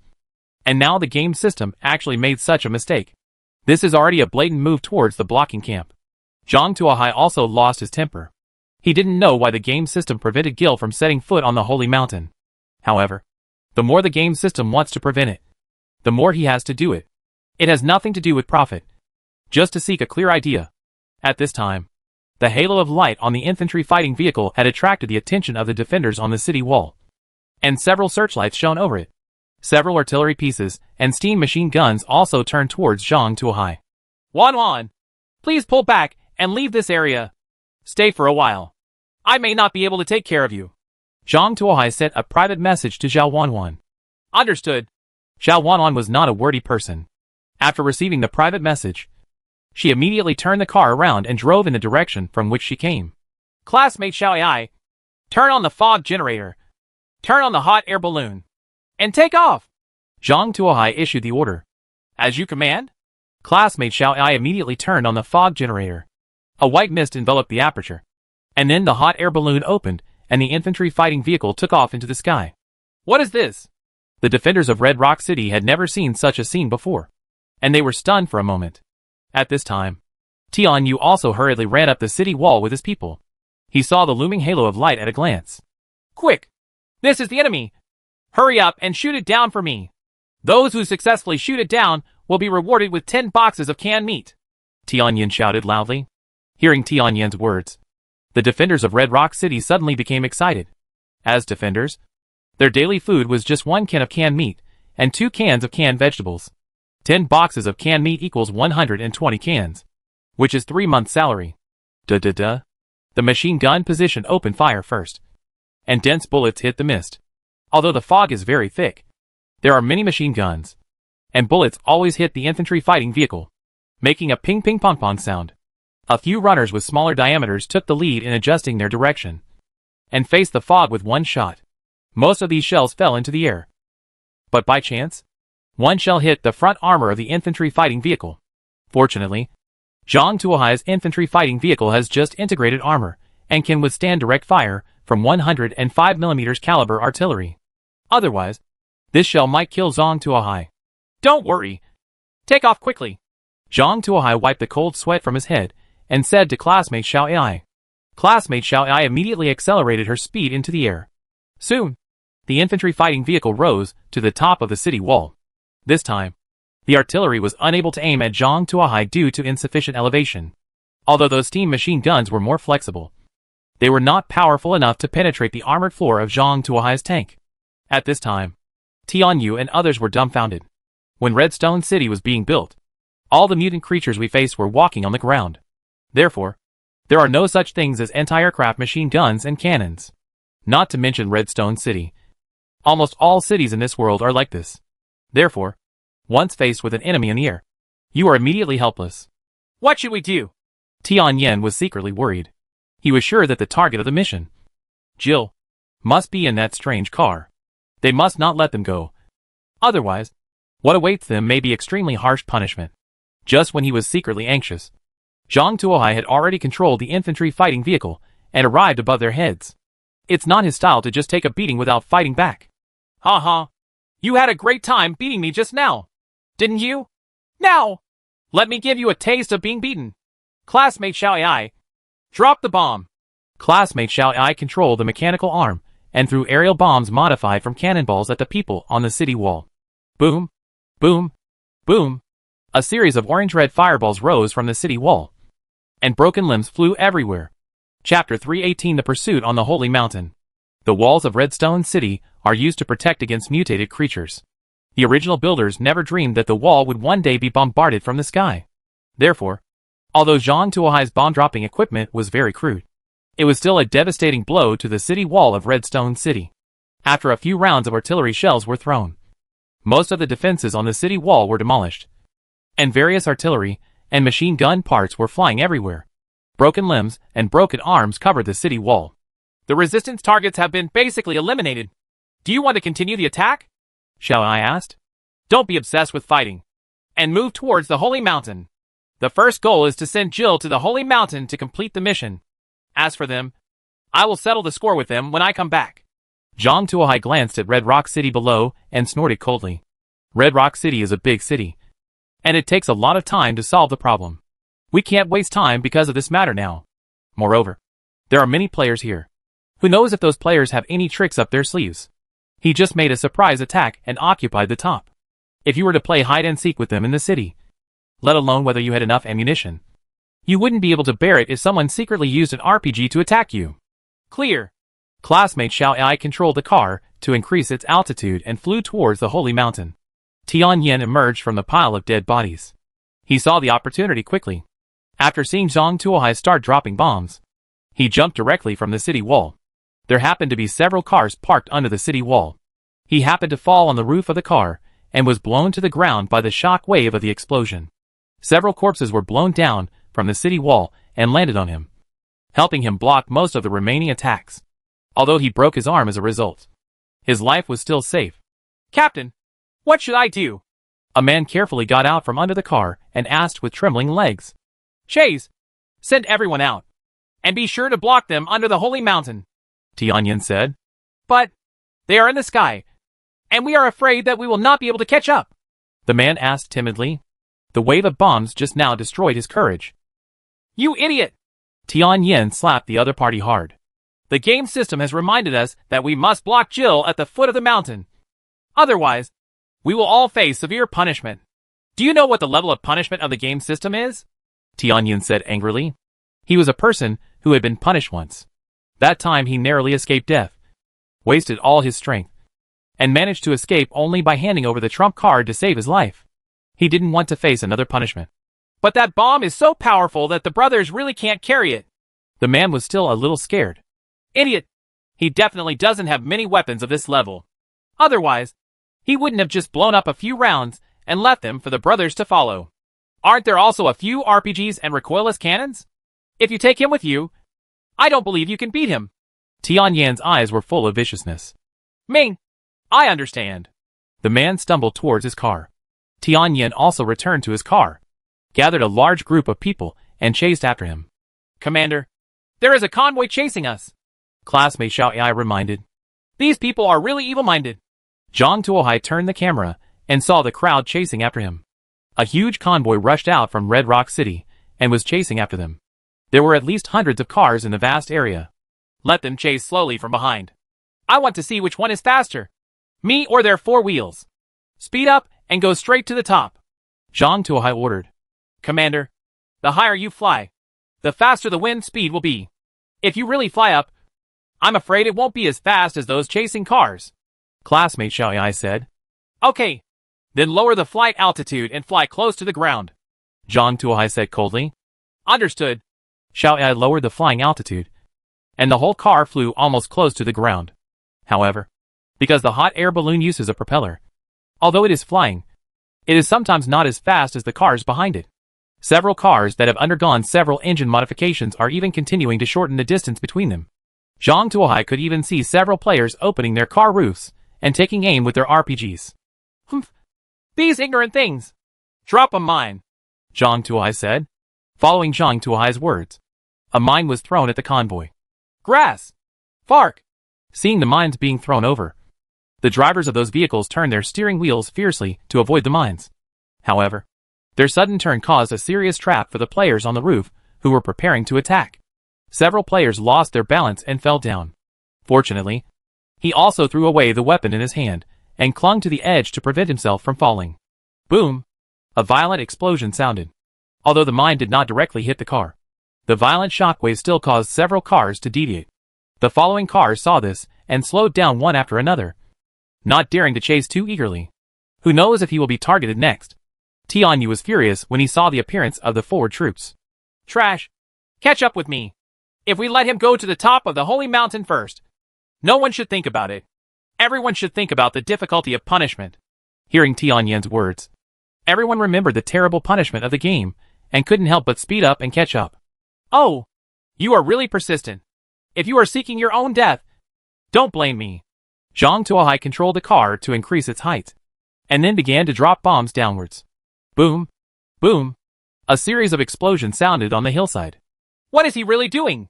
And now the game system actually made such a mistake. This is already a blatant move towards the blocking camp. Zhang Tuohai also lost his temper. He didn't know why the game system prevented Gil from setting foot on the Holy Mountain. However, the more the game system wants to prevent it, the more he has to do it. It has nothing to do with profit. Just to seek a clear idea. At this time, the halo of light on the infantry fighting vehicle had attracted the attention of the defenders on the city wall. and several searchlights shone over it. Several artillery pieces and steam machine guns also turned towards Zhang Tuohai. Wanwan, please pull back and leave this area. Stay for a while. I may not be able to take care of you. Zhang Tuohai sent a private message to Zhao Wanwan. Understood. Zhao Wanwan was not a wordy person. After receiving the private message, she immediately turned the car around and drove in the direction from which she came. Classmate Xiao Ai, turn on the fog generator. Turn on the hot air balloon. And take off. Zhang Tuohai issued the order. As you command? Classmate Xiao Ai immediately turned on the fog generator. A white mist enveloped the aperture. And then the hot air balloon opened, and the infantry fighting vehicle took off into the sky. What is this? The defenders of Red Rock City had never seen such a scene before, and they were stunned for a moment. At this time, Tian Yu also hurriedly ran up the city wall with his people. He saw the looming halo of light at a glance. Quick! This is the enemy! Hurry up and shoot it down for me! Those who successfully shoot it down will be rewarded with 10 boxes of canned meat! Tian Yin shouted loudly. Hearing Tian Yin's words, the defenders of Red Rock City suddenly became excited. As defenders, their daily food was just 1 can of canned meat and 2 cans of canned vegetables. 10 boxes of canned meat equals 120 cans, which is 3 months' salary. The machine gun position opened fire first, and dense bullets hit the mist. Although the fog is very thick, there are many machine guns, and bullets always hit the infantry fighting vehicle, making a ping-ping-pong-pong sound. A few runners with smaller diameters took the lead in adjusting their direction, and faced the fog with one shot. Most of these shells fell into the air. But by chance, one shell hit the front armor of the infantry fighting vehicle. Fortunately, Zhang Tuohai's infantry fighting vehicle has just integrated armor, and can withstand direct fire from 105mm caliber artillery. Otherwise, this shell might kill Zhang Tuohai. Don't worry. Take off quickly. Zhang Tuohai wiped the cold sweat from his head, and said to classmate Xiao Ai. Classmate Xiao Ai immediately accelerated her speed into the air. Soon, the infantry fighting vehicle rose to the top of the city wall. This time, the artillery was unable to aim at Zhang Tuohai due to insufficient elevation. Although those steam machine guns were more flexible, they were not powerful enough to penetrate the armored floor of Zhang Tuohai's tank. At this time, Tian Yu and others were dumbfounded. When Redstone City was being built, all the mutant creatures we faced were walking on the ground. Therefore, there are no such things as anti-aircraft machine guns and cannons. Not to mention Redstone City. Almost all cities in this world are like this. Therefore, once faced with an enemy in the air, you are immediately helpless. What should we do? Tian Yen was secretly worried. He was sure that the target of the mission, Jill, must be in that strange car. They must not let them go. Otherwise, what awaits them may be extremely harsh punishment. Just when he was secretly anxious, Zhang Tuohai had already controlled the infantry fighting vehicle and arrived above their heads. It's not his style to just take a beating without fighting back. Ha ha. You had a great time beating me just now, didn't you? Now, let me give you a taste of being beaten. Classmate Xiao Ai, drop the bomb. Classmate Xiao Ai controlled the mechanical arm and threw aerial bombs modified from cannonballs at the people on the city wall. Boom, boom, boom. A series of orange-red fireballs rose from the city wall, and broken limbs flew everywhere. Chapter 318: The Pursuit on the Holy Mountain. The walls of Redstone City are used to protect against mutated creatures. The original builders never dreamed that the wall would one day be bombarded from the sky. Therefore, although Zhang Tuohai's bomb-dropping equipment was very crude, it was still a devastating blow to the city wall of Redstone City. After a few rounds of artillery shells were thrown, most of the defenses on the city wall were demolished, and various artillery and machine gun parts were flying everywhere. Broken limbs and broken arms covered the city wall. The resistance targets have been basically eliminated. Do you want to continue the attack? Xiao Ai asked. Don't be obsessed with fighting, and move towards the Holy Mountain. The first goal is to send Jill to the Holy Mountain to complete the mission. As for them, I will settle the score with them when I come back. Zhang Tuohai glanced at Red Rock City below and snorted coldly. Red Rock City is a big city, and it takes a lot of time to solve the problem. We can't waste time because of this matter now. Moreover, there are many players here. Who knows if those players have any tricks up their sleeves? He just made a surprise attack and occupied the top. If you were to play hide and seek with them in the city, let alone whether you had enough ammunition, you wouldn't be able to bear it if someone secretly used an RPG to attack you. Clear. Classmate Xiao Ai controlled the car to increase its altitude and flew towards the holy mountain. Tianyin emerged from the pile of dead bodies. He saw the opportunity quickly. After seeing Zhang Tuohai start dropping bombs, he jumped directly from the city wall. There happened to be several cars parked under the city wall. He happened to fall on the roof of the car and was blown to the ground by the shock wave of the explosion. Several corpses were blown down from the city wall and landed on him, helping him block most of the remaining attacks. Although he broke his arm as a result, his life was still safe. "Captain, what should I do?" A man carefully got out from under the car and asked with trembling legs. "Chase, send everyone out. And be sure to block them under the holy mountain," Tianyin said. "But they are in the sky, and we are afraid that we will not be able to catch up," the man asked timidly. The wave of bombs just now destroyed his courage. "You idiot!" Tianyin slapped the other party hard. "The game system has reminded us that we must block Jill at the foot of the mountain. Otherwise, we will all face severe punishment." "Do you know what the level of punishment of the game system is?" Tianyin said angrily. He was a person who had been punished once. That time he narrowly escaped death, wasted all his strength, and managed to escape only by handing over the trump card to save his life. He didn't want to face another punishment. "But that bomb is so powerful that the brothers really can't carry it." The man was still a little scared. "Idiot! He definitely doesn't have many weapons of this level. Otherwise, he wouldn't have just blown up a few rounds and left them for the brothers to follow. Aren't there also a few RPGs and recoilless cannons? If you take him with you, I don't believe you can beat him." Tianyin's eyes were full of viciousness. "Ming, I understand." The man stumbled towards his car. Tianyin also returned to his car, gathered a large group of people, and chased after him. "Commander, there is a convoy chasing us," classmate Xiao Ai reminded. "These people are really evil-minded." Zhang Tuohai turned the camera and saw the crowd chasing after him. A huge convoy rushed out from Red Rock City and was chasing after them. There were at least hundreds of cars in the vast area. "Let them chase slowly from behind. I want to see which one is faster, me or their four wheels. Speed up and go straight to the top," Zhang Tuohai ordered. "Commander, the higher you fly, the faster the wind speed will be. If you really fly up, I'm afraid it won't be as fast as those chasing cars," classmate Xiao Ai said. "Okay, then lower the flight altitude and fly close to the ground," Zhang Tuohai said coldly. "Understood." Xiao Ai lowered the flying altitude, and the whole car flew almost close to the ground. However, because the hot air balloon uses a propeller, although it is flying, it is sometimes not as fast as the cars behind it. Several cars that have undergone several engine modifications are even continuing to shorten the distance between them. Zhang Tuohai could even see several players opening their car roofs and taking aim with their RPGs. "Humph! These ignorant things! Drop a mine," Zhang Tuohai said. Following Zhang Tuohai's words, a mine was thrown at the convoy. "Grass! Fark!" Seeing the mines being thrown over, the drivers of those vehicles turned their steering wheels fiercely to avoid the mines. However, their sudden turn caused a serious trap for the players on the roof who were preparing to attack. Several players lost their balance and fell down. Fortunately, he also threw away the weapon in his hand and clung to the edge to prevent himself from falling. Boom! A violent explosion sounded. Although the mine did not directly hit the car, the violent shockwave still caused several cars to deviate. The following cars saw this and slowed down one after another, not daring to chase too eagerly. Who knows if he will be targeted next? Tianyu was furious when he saw the appearance of the forward troops. "Trash! Catch up with me! If we let him go to the top of the holy mountain first, no one should think about it. Everyone should think about the difficulty of punishment." Hearing Tianyin's words, everyone remembered the terrible punishment of the game and couldn't help but speed up and catch up. "Oh, you are really persistent. If you are seeking your own death, don't blame me." Zhang Tuohai controlled the car to increase its height, and then began to drop bombs downwards. Boom! Boom! A series of explosions sounded on the hillside. "What is he really doing?"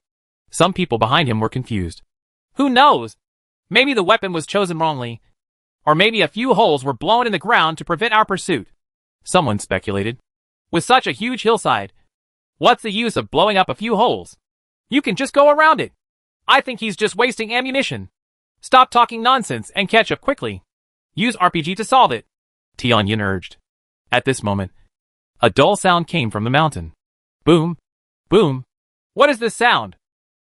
Some people behind him were confused. "Who knows? Maybe the weapon was chosen wrongly, or maybe a few holes were blown in the ground to prevent our pursuit," someone speculated. "With such a huge hillside, what's the use of blowing up a few holes? You can just go around it. I think he's just wasting ammunition. Stop talking nonsense and catch up quickly. Use RPG to solve it," Tianyin urged. At this moment, a dull sound came from the mountain. Boom! Boom! "What is this sound?"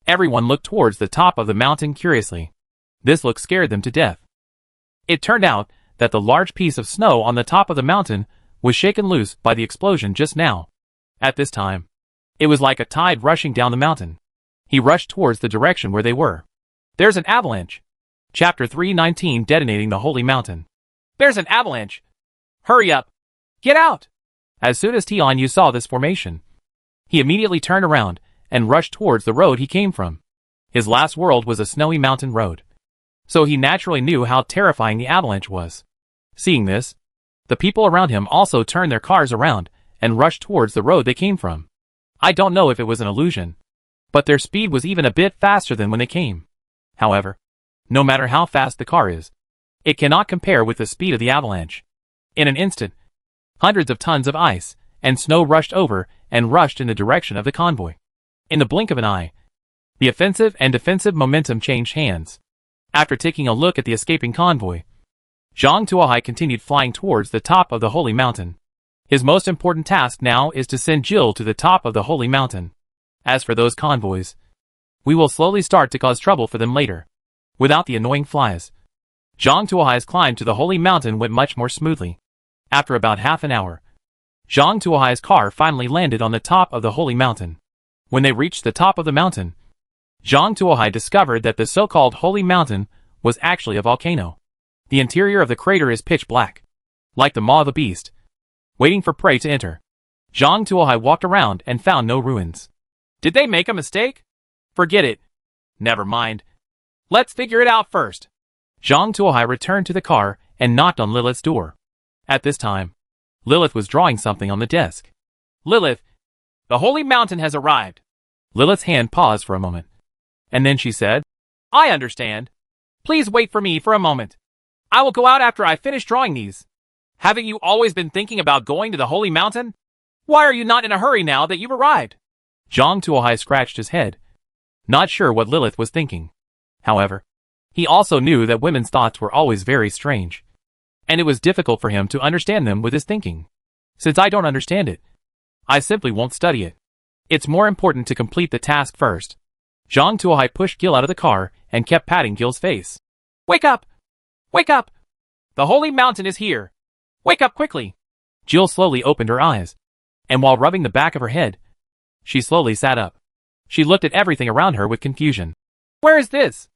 Everyone looked towards the top of the mountain curiously. This look scared them to death. It turned out that the large piece of snow on the top of the mountain was shaken loose by the explosion just now. At this time, it was like a tide rushing down the mountain. He rushed towards the direction where they were. There's an avalanche. Chapter 319, Detonating the Holy Mountain. There's an avalanche. Hurry up. Get out. As soon as Tian Yu saw this formation, he immediately turned around and rushed towards the road he came from. His last world was a snowy mountain road, so he naturally knew how terrifying the avalanche was. Seeing this, the people around him also turned their cars around and rushed towards the road they came from. I don't know if it was an illusion, but their speed was even a bit faster than when they came. However, no matter how fast the car is, it cannot compare with the speed of the avalanche. In an instant, hundreds of tons of ice and snow rushed over and rushed in the direction of the convoy. In the blink of an eye, the offensive and defensive momentum changed hands. After taking a look at the escaping convoy, Zhang Tuohai continued flying towards the top of the holy mountain. His most important task now is to send Jill to the top of the holy mountain. As for those convoys, we will slowly start to cause trouble for them later. Without the annoying flies, Zhang Tuohai's climb to the holy mountain went much more smoothly. After about half an hour, Zhang Tuohai's car finally landed on the top of the holy mountain. When they reached the top of the mountain, Zhang Tuohai discovered that the so-called holy mountain was actually a volcano. The interior of the crater is pitch black, like the maw of the beast, waiting for prey to enter. Zhang Tuohai walked around and found no ruins. Did they make a mistake? Forget it. Never mind. Let's figure it out first. Zhang Tuohai returned to the car and knocked on Lilith's door. At this time, Lilith was drawing something on the desk. Lilith, the holy mountain has arrived. Lilith's hand paused for a moment, and then she said, I understand. Please wait for me for a moment. I will go out after I finish drawing these. Haven't you always been thinking about going to the holy mountain? Why are you not in a hurry now that you've arrived? Zhang Tuohai scratched his head, not sure what Lilith was thinking. However, he also knew that women's thoughts were always very strange, and it was difficult for him to understand them with his thinking. Since I don't understand it, I simply won't study it. It's more important to complete the task first. Zhang Tuohai pushed Gil out of the car and kept patting Gil's face. Wake up! Wake up! The holy mountain is here! Wake up quickly! Jill slowly opened her eyes, and while rubbing the back of her head, she slowly sat up. She looked at everything around her with confusion. Where is this?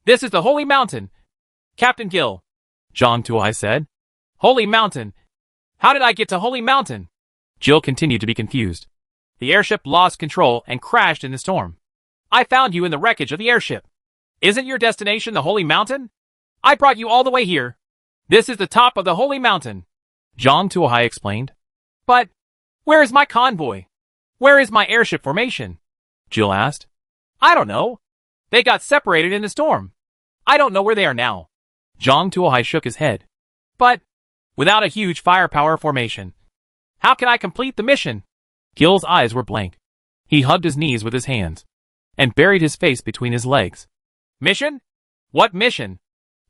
This is the holy mountain. Captain Gil, Zhang Tuohai said. Holy mountain. How did I get to holy mountain? Jill continued to be confused. The airship lost control and crashed in the storm. I found you in the wreckage of the airship. Isn't your destination the holy mountain? I brought you all the way here. This is the top of the holy mountain, Zhang Tuohai explained. But where is my convoy? Where is my airship formation? Jill asked. I don't know. They got separated in the storm. I don't know where they are now. Zhang Tuohai shook his head. But without a huge firepower formation, how can I complete the mission? Gil's eyes were blank. He hugged his knees with his hands and buried his face between his legs. Mission? What mission?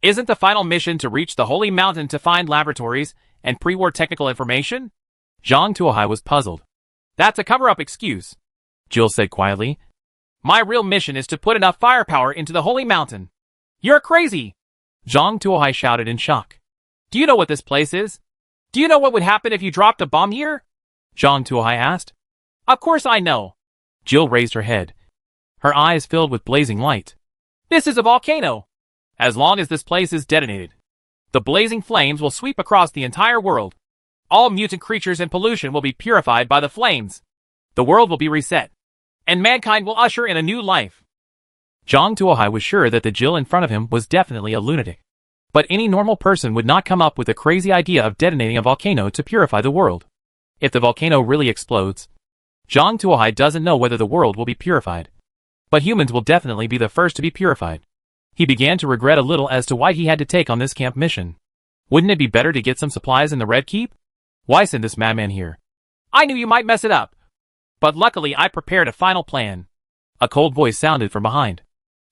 Isn't the final mission to reach the holy mountain to find laboratories and pre-war technical information? Zhang Tuohai was puzzled. That's a cover-up excuse, Jill said quietly. My real mission is to put enough firepower into the holy mountain. You're crazy! Zhang Tuohai shouted in shock. Do you know what this place is? Do you know what would happen if you dropped a bomb here? Zhang Tuohai asked. Of course I know. Jill raised her head. Her eyes filled with blazing light. This is a volcano. As long as this place is detonated, the blazing flames will sweep across the entire world. All mutant creatures and pollution will be purified by the flames. The world will be reset, and mankind will usher in a new life. Zhang Tuohai was sure that the Jill in front of him was definitely a lunatic. But any normal person would not come up with the crazy idea of detonating a volcano to purify the world. If the volcano really explodes, Zhang Tuohai doesn't know whether the world will be purified. But humans will definitely be the first to be purified. He began to regret a little as to why he had to take on this camp mission. Wouldn't it be better to get some supplies in the Red Keep? Why send this madman here? I knew you might mess it up. But luckily I prepared a final plan. A cold voice sounded from behind.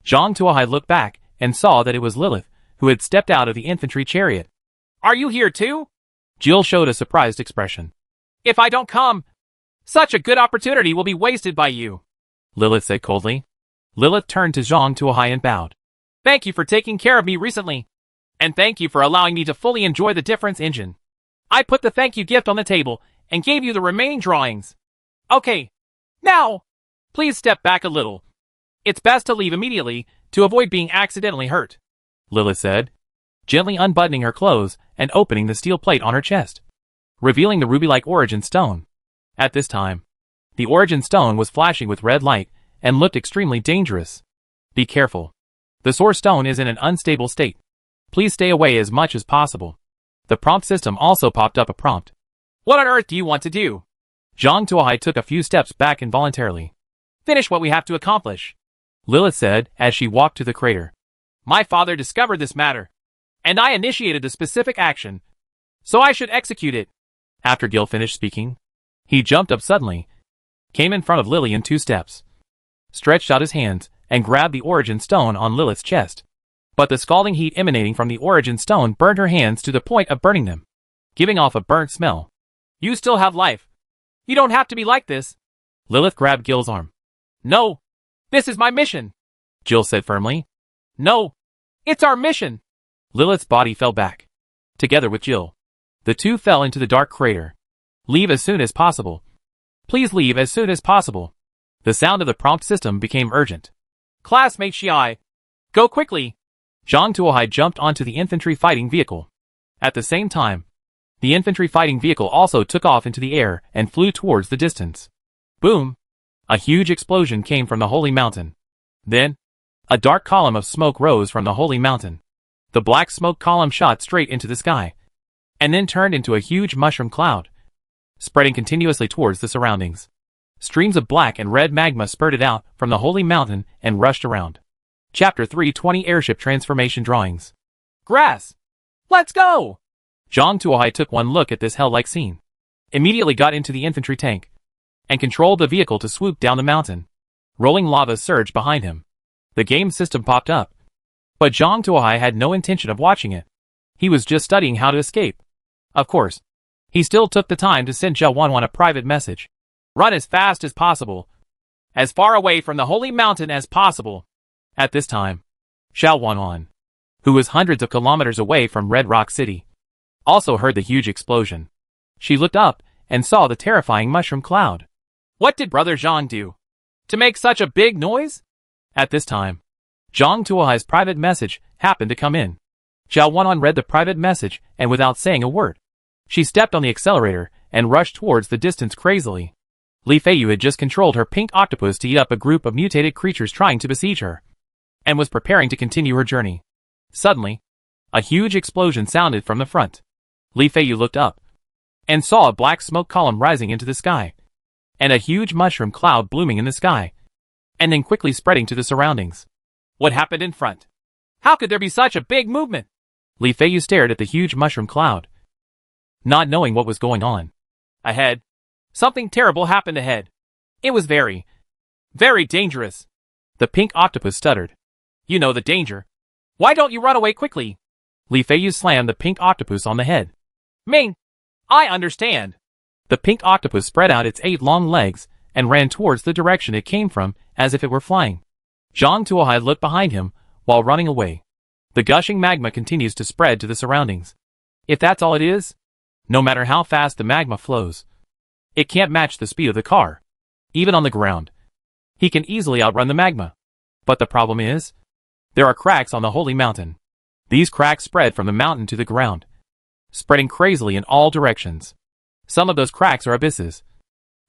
Zhang Tuohai looked back and saw that it was Lilith, who had stepped out of the infantry chariot. Are you here too? Jill showed a surprised expression. If I don't come, such a good opportunity will be wasted by you, Lilith said coldly. Lilith turned to Zhang Tuohai and bowed. Thank you for taking care of me recently. And thank you for allowing me to fully enjoy the difference engine. I put the thank you gift on the table and gave you the remaining drawings. Okay. Now, please step back a little. It's best to leave immediately to avoid being accidentally hurt, Lilith said, gently unbuttoning her clothes and opening the steel plate on her chest, revealing the ruby-like origin stone. At this time, the origin stone was flashing with red light and looked extremely dangerous. Be careful. The source stone is in an unstable state. Please stay away as much as possible. The prompt system also popped up a prompt. What on earth do you want to do? Zhang Tuohai took a few steps back involuntarily. Finish what we have to accomplish, Lilith said as she walked to the crater. My father discovered this matter, and I initiated the specific action, so I should execute it. After Gil finished speaking, he jumped up suddenly, came in front of Lily in 2 steps, stretched out his hands, and grabbed the origin stone on Lilith's chest. But the scalding heat emanating from the origin stone burned her hands to the point of burning them, giving off a burnt smell. You still have life. You don't have to be like this. Lilith grabbed Gil's arm. No. This is my mission, Jill said firmly. No. It's our mission. Lilith's body fell back. Together with Jill, the two fell into the dark crater. Leave as soon as possible. Please leave as soon as possible. The sound of the prompt system became urgent. Classmate Xiai, go quickly. Zhang Tuohai jumped onto the infantry fighting vehicle. At the same time, the infantry fighting vehicle also took off into the air and flew towards the distance. Boom! A huge explosion came from the holy mountain. Then, a dark column of smoke rose from the holy mountain. The black smoke column shot straight into the sky, and then turned into a huge mushroom cloud, spreading continuously towards the surroundings. Streams of black and red magma spurted out from the holy mountain and rushed around. Chapter 3:20 Airship Transformation Drawings. Grass! Let's go! Zhang Tuohai took one look at this hell-like scene, immediately got into the infantry tank, and controlled the vehicle to swoop down the mountain. Rolling lava surged behind him. The game system popped up, but Zhang Tuohai had no intention of watching it. He was just studying how to escape. Of course, he still took the time to send Zhao Wanwan a private message. Run as fast as possible, as far away from the holy mountain as possible. At this time, Xiao Wanwan, who was hundreds of kilometers away from Red Rock City, also heard the huge explosion. She looked up and saw the terrifying mushroom cloud. What did Brother Zhang do to make such a big noise? At this time, Zhang Tuohai's private message happened to come in. Xiao Wanwan read the private message and without saying a word, she stepped on the accelerator and rushed towards the distance crazily. Li Feiyu had just controlled her pink octopus to eat up a group of mutated creatures trying to besiege her, and was preparing to continue her journey. Suddenly, a huge explosion sounded from the front. Li Feiyu looked up and saw a black smoke column rising into the sky, and a huge mushroom cloud blooming in the sky, and then quickly spreading to the surroundings. What happened in front? How could there be such a big movement? Li Feiyu stared at the huge mushroom cloud, not knowing what was going on. Ahead, something terrible happened ahead. It was very, very dangerous. The pink octopus stuttered. You know the danger. Why don't you run away quickly? Li Feiyu slammed the pink octopus on the head. Ming, I understand. The pink octopus spread out its 8 long legs and ran towards the direction it came from as if it were flying. Zhang Tuohai looked behind him while running away. The gushing magma continues to spread to the surroundings. If that's all it is, no matter how fast the magma flows, it can't match the speed of the car. Even on the ground, he can easily outrun the magma. But the problem is, there are cracks on the holy mountain. These cracks spread from the mountain to the ground, spreading crazily in all directions. Some of those cracks are abysses,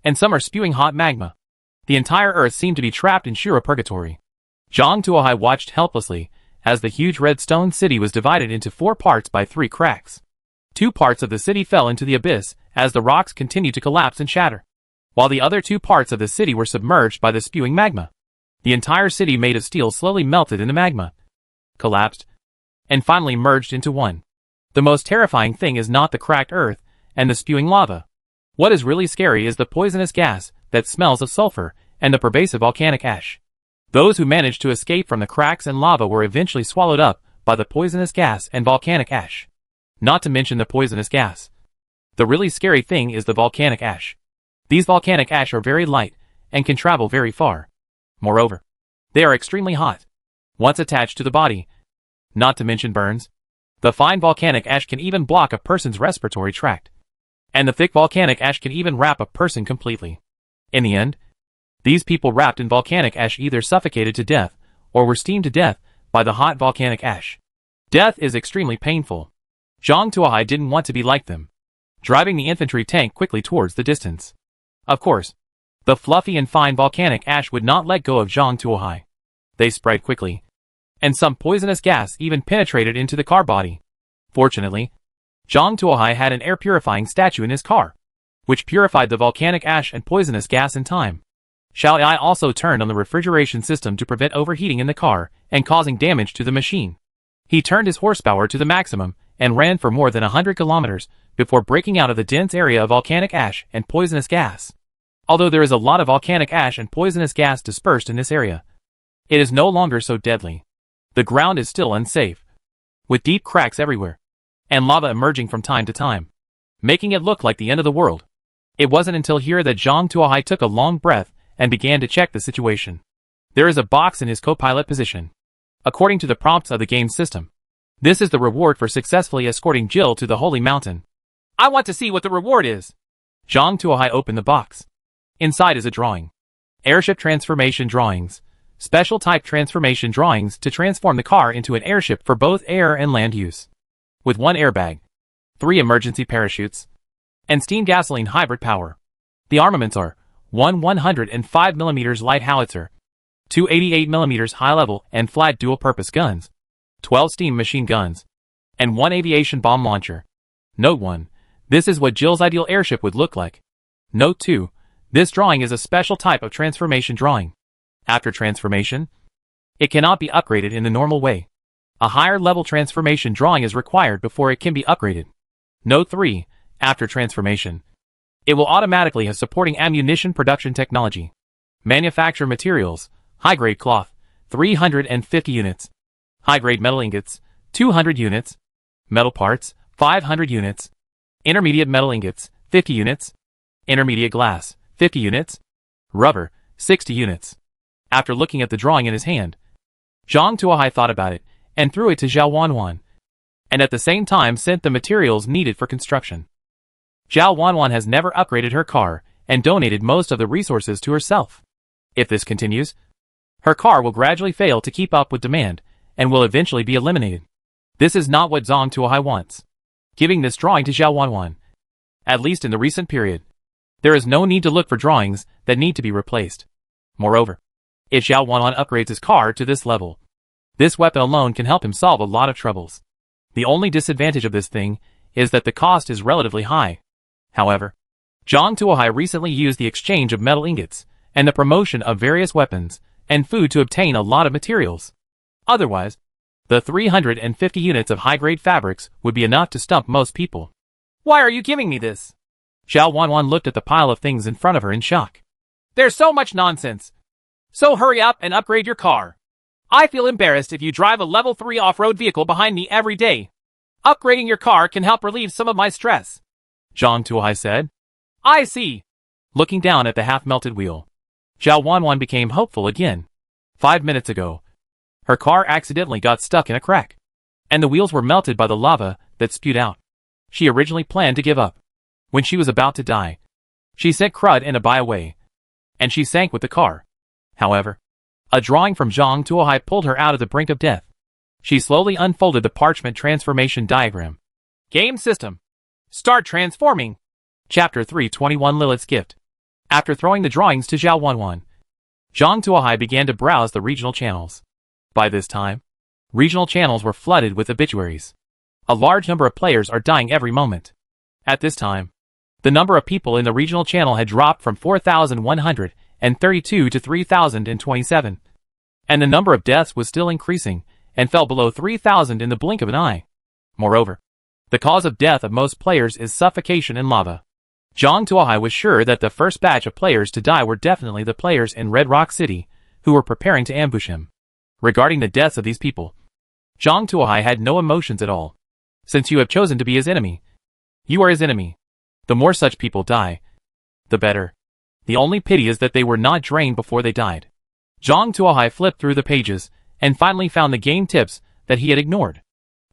and some are spewing hot magma. The entire earth seemed to be trapped in Shura purgatory. Zhang Tuohai watched helplessly as the huge red stone city was divided into 4 parts by 3 cracks. 2 parts of the city fell into the abyss as the rocks continued to collapse and shatter, while the other 2 parts of the city were submerged by the spewing magma. The entire city made of steel slowly melted in the magma, collapsed, and finally merged into one. The most terrifying thing is not the cracked earth and the spewing lava. What is really scary is the poisonous gas that smells of sulfur and the pervasive volcanic ash. Those who managed to escape from the cracks and lava were eventually swallowed up by the poisonous gas and volcanic ash. Not to mention the poisonous gas. The really scary thing is the volcanic ash. These volcanic ash are very light and can travel very far. Moreover, they are extremely hot once attached to the body. Not to mention burns. The fine volcanic ash can even block a person's respiratory tract. And the thick volcanic ash can even wrap a person completely. In the end, these people wrapped in volcanic ash either suffocated to death or were steamed to death by the hot volcanic ash. Death is extremely painful. Zhang Tuohai didn't want to be like them, driving the infantry tank quickly towards the distance. Of course, the fluffy and fine volcanic ash would not let go of Zhang Tuohai. They spread quickly, and some poisonous gas even penetrated into the car body. Fortunately, Zhang Tuohai had an air purifying statue in his car, which purified the volcanic ash and poisonous gas in time. Xiao Yi also turned on the refrigeration system to prevent overheating in the car and causing damage to the machine. He turned his horsepower to the maximum and ran for more than 100 kilometers before breaking out of the dense area of volcanic ash and poisonous gas. Although there is a lot of volcanic ash and poisonous gas dispersed in this area, it is no longer so deadly. The ground is still unsafe, with deep cracks everywhere, and lava emerging from time to time, making it look like the end of the world. It wasn't until here that Zhang Tuohai took a long breath and began to check the situation. There is a box in his co-pilot position, according to the prompts of the game system. This is the reward for successfully escorting Jill to the Holy Mountain. I want to see what the reward is. Zhang Tuohai opened the box. Inside is a drawing. Airship transformation drawings. Special type transformation drawings to transform the car into an airship for both air and land use. With 1 airbag, 3 emergency parachutes, and steam gasoline hybrid power. The armaments are 1 105mm light howitzer, 2 88mm high-level and flat dual-purpose guns, 12 steam machine guns, and 1 aviation bomb launcher. Note 1. This is what Jill's ideal airship would look like. Note 2. This drawing is a special type of transformation drawing. After transformation, it cannot be upgraded in the normal way. A higher level transformation drawing is required before it can be upgraded. Note 3. After transformation, it will automatically have supporting ammunition production technology. Manufacture materials, high-grade cloth, 350 units. High-grade metal ingots, 200 units. Metal parts, 500 units. Intermediate metal ingots, 50 units. Intermediate glass, 50 units. Rubber, 60 units. After looking at the drawing in his hand, Zhang Tuohai thought about it and threw it to Zhao Wanwan, and at the same time sent the materials needed for construction. Zhao Wanwan has never upgraded her car and donated most of the resources to herself. If this continues, her car will gradually fail to keep up with demand and will eventually be eliminated. This is not what Zhang Tuohai wants. Giving this drawing to Zhao Wanwan, at least in the recent period, there is no need to look for drawings that need to be replaced. Moreover, if Zhao Wanwan upgrades his car to this level, this weapon alone can help him solve a lot of troubles. The only disadvantage of this thing is that the cost is relatively high. However, Zhang Tuohai recently used the exchange of metal ingots and the promotion of various weapons and food to obtain a lot of materials. Otherwise, the 350 units of high-grade fabrics would be enough to stump most people. Why are you giving me this? Zhao Wanwan looked at the pile of things in front of her in shock. There's so much nonsense. So hurry up and upgrade your car. I feel embarrassed if you drive a level 3 off-road vehicle behind me every day. Upgrading your car can help relieve some of my stress, Zhang Tuohai said. I see. Looking down at the half-melted wheel, Zhao Wanwan became hopeful again. 5 minutes ago, her car accidentally got stuck in a crack, and the wheels were melted by the lava that spewed out. She originally planned to give up. When she was about to die, she sent Crud and Abai away, and she sank with the car. However, a drawing from Zhang Tuohai pulled her out of the brink of death. She slowly unfolded the parchment transformation diagram. Game system. Start transforming. Chapter 3:21 Lilith's Gift. After throwing the drawings to Zhao Wanwan, Zhang Tuohai began to browse the regional channels. By this time, regional channels were flooded with obituaries. A large number of players are dying every moment. At this time, the number of people in the regional channel had dropped from 4,132 to 3,027, and the number of deaths was still increasing and fell below 3,000 in the blink of an eye. Moreover, the cause of death of most players is suffocation in lava. Zhang Tuohai was sure that the first batch of players to die were definitely the players in Red Rock City, who were preparing to ambush him. Regarding the deaths of these people, Zhang Tuohai had no emotions at all. Since you have chosen to be his enemy, you are his enemy. The more such people die, the better. The only pity is that they were not drained before they died. Zhang Tuohai flipped through the pages and finally found the game tips that he had ignored.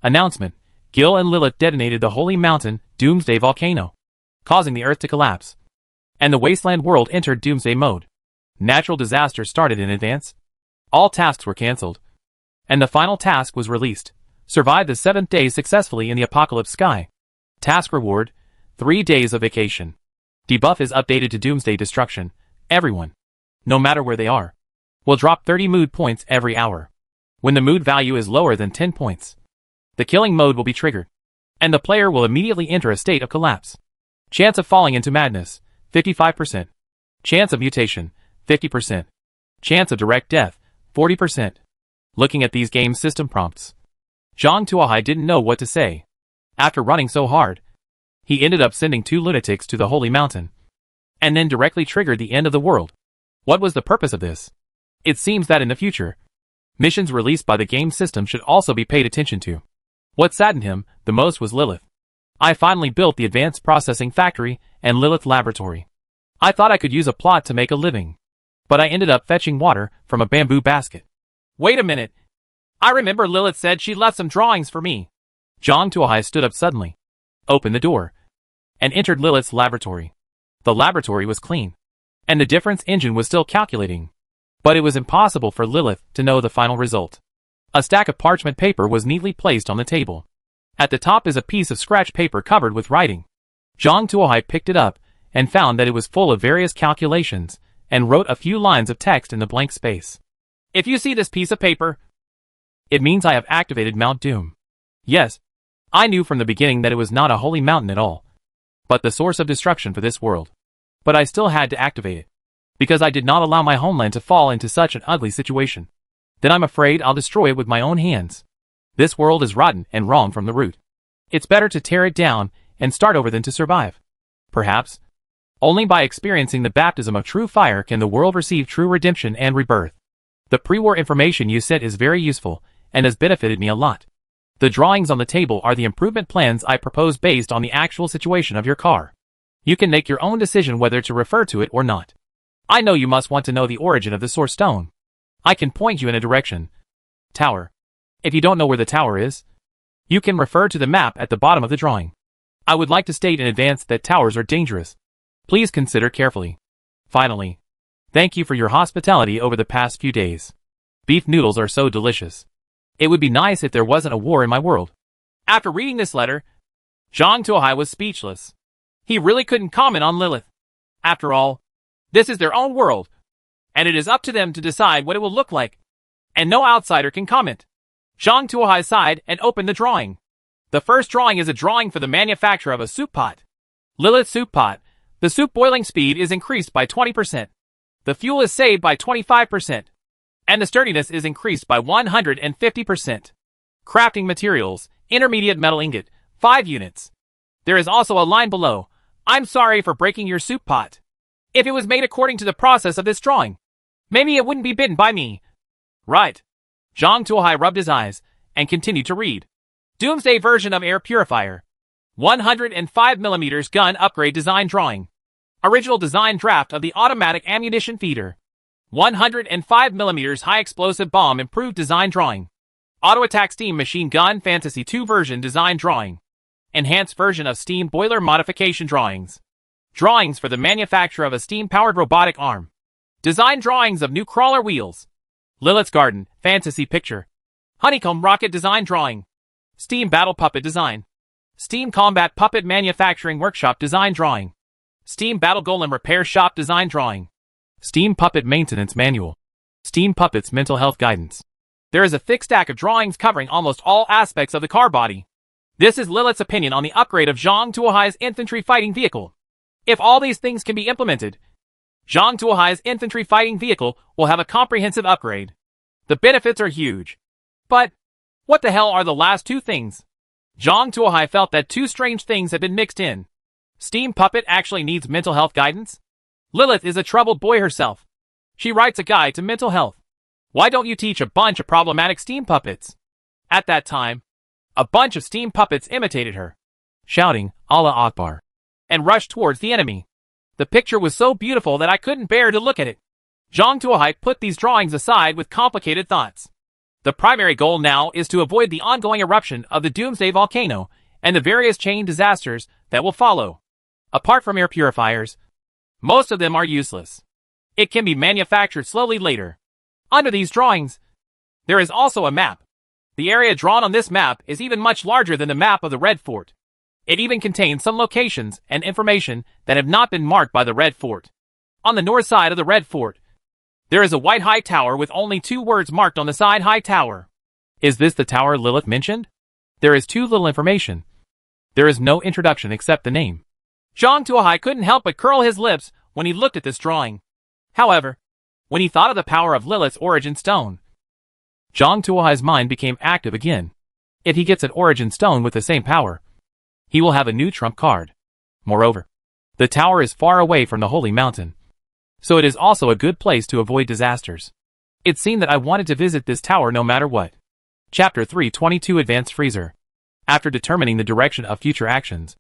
Announcement: Gil and Lilith detonated the holy mountain, Doomsday Volcano, causing the earth to collapse. And the wasteland world entered Doomsday mode. Natural disaster started in advance. All tasks were cancelled. And the final task was released. Survive the 7th day successfully in the apocalypse sky. Task reward, 3 days of vacation. Debuff is updated to Doomsday Destruction. Everyone, no matter where they are, will drop 30 mood points every hour. When the mood value is lower than 10 points, the killing mode will be triggered, and the player will immediately enter a state of collapse. Chance of falling into madness, 55%. Chance of mutation, 50%. Chance of direct death, 40%. Looking at these game system prompts, Zhang Tuohai didn't know what to say. After running so hard, he ended up sending 2 lunatics to the holy mountain, and then directly triggered the end of the world. What was the purpose of this? It seems that in the future, missions released by the game system should also be paid attention to. What saddened him the most was Lilith. I finally built the Advanced Processing Factory and Lilith Laboratory. I thought I could use a plot to make a living, but I ended up fetching water from a bamboo basket. Wait a minute. I remember Lilith said she left some drawings for me. Zhang Tuohai stood up suddenly, opened the door, and entered Lilith's laboratory. The laboratory was clean, and the difference engine was still calculating. But it was impossible for Lilith to know the final result. A stack of parchment paper was neatly placed on the table. At the top is a piece of scratch paper covered with writing. Zhang Tuohai picked it up and found that it was full of various calculations and wrote a few lines of text in the blank space. If you see this piece of paper, it means I have activated Mount Doom. Yes, I knew from the beginning that it was not a holy mountain at all, but the source of destruction for this world. But I still had to activate it, because I did not allow my homeland to fall into such an ugly situation. Then I'm afraid I'll destroy it with my own hands. This world is rotten and wrong from the root. It's better to tear it down and start over than to survive. Perhaps, only by experiencing the baptism of true fire can the world receive true redemption and rebirth. The pre-war information you sent is very useful and has benefited me a lot. The drawings on the table are the improvement plans I propose based on the actual situation of your car. You can make your own decision whether to refer to it or not. I know you must want to know the origin of the source stone. I can point you in a direction. Tower. If you don't know where the tower is, you can refer to the map at the bottom of the drawing. I would like to state in advance that towers are dangerous. Please consider carefully. Finally, thank you for your hospitality over the past few days. Beef noodles are so delicious. It would be nice if there wasn't a war in my world. After reading this letter, Zhang Tuohai was speechless. He really couldn't comment on Lilith. After all, this is their own world, and it is up to them to decide what it will look like, and no outsider can comment. Zhang Tuohai sighed and opened the drawing. The first drawing is a drawing for the manufacture of a soup pot. Lilith soup pot. The soup boiling speed is increased by 20%. The fuel is saved by 25%. And the sturdiness is increased by 150%. Crafting materials, intermediate metal ingot, 5 units. There is also a line below. I'm sorry for breaking your soup pot. If it was made according to the process of this drawing, maybe it wouldn't be bitten by me. Right. Zhang Tuohai rubbed his eyes and continued to read. Doomsday version of air purifier. 105mm gun upgrade design drawing. Original design draft of the automatic ammunition feeder. 105mm high explosive bomb improved design drawing. Auto attack steam machine gun Fantasy 2 version design drawing. Enhanced version of steam boiler modification drawings. Drawings for the manufacture of a steam-powered robotic arm. Design drawings of new crawler wheels. Lilith's Garden, Fantasy Picture. Honeycomb Rocket Design Drawing. Steam Battle Puppet Design. Steam Combat Puppet Manufacturing Workshop Design Drawing. Steam Battle Golem Repair Shop Design Drawing. Steam Puppet Maintenance Manual. Steam Puppet's Mental Health Guidance. There is a thick stack of drawings covering almost all aspects of the car body. This is Lilith's opinion on the upgrade of Zhang Tuohai's infantry fighting vehicle. If all these things can be implemented, Zhang Tuohai's infantry fighting vehicle will have a comprehensive upgrade. The benefits are huge. But what the hell are the last 2 things? Zhang Tuohai felt that 2 strange things had been mixed in. Steam Puppet actually needs mental health guidance? Lilith is a troubled boy herself. She writes a guide to mental health. Why don't you teach a bunch of problematic steam puppets? At that time, a bunch of steam puppets imitated her, shouting, Allah Akbar, and rushed towards the enemy. The picture was so beautiful that I couldn't bear to look at it. Zhang Tuohai put these drawings aside with complicated thoughts. The primary goal now is to avoid the ongoing eruption of the Doomsday volcano and the various chain disasters that will follow. Apart from air purifiers, most of them are useless. It can be manufactured slowly later. Under these drawings, there is also a map. The area drawn on this map is even much larger than the map of the Red Fort. It even contains some locations and information that have not been marked by the Red Fort. On the north side of the Red Fort, there is a white high tower with only 2 words marked on the side: high tower. Is this the tower Lilith mentioned? There is too little information. There is no introduction except the name. Zhang Tuohai couldn't help but curl his lips when he looked at this drawing. However, when he thought of the power of Lilith's origin stone, Zhang Tuohai's mind became active again. If he gets an origin stone with the same power, he will have a new trump card. Moreover, the tower is far away from the Holy Mountain, so it is also a good place to avoid disasters. It seemed that I wanted to visit this tower no matter what. Chapter 322 Advanced Freezer. After determining the direction of future actions,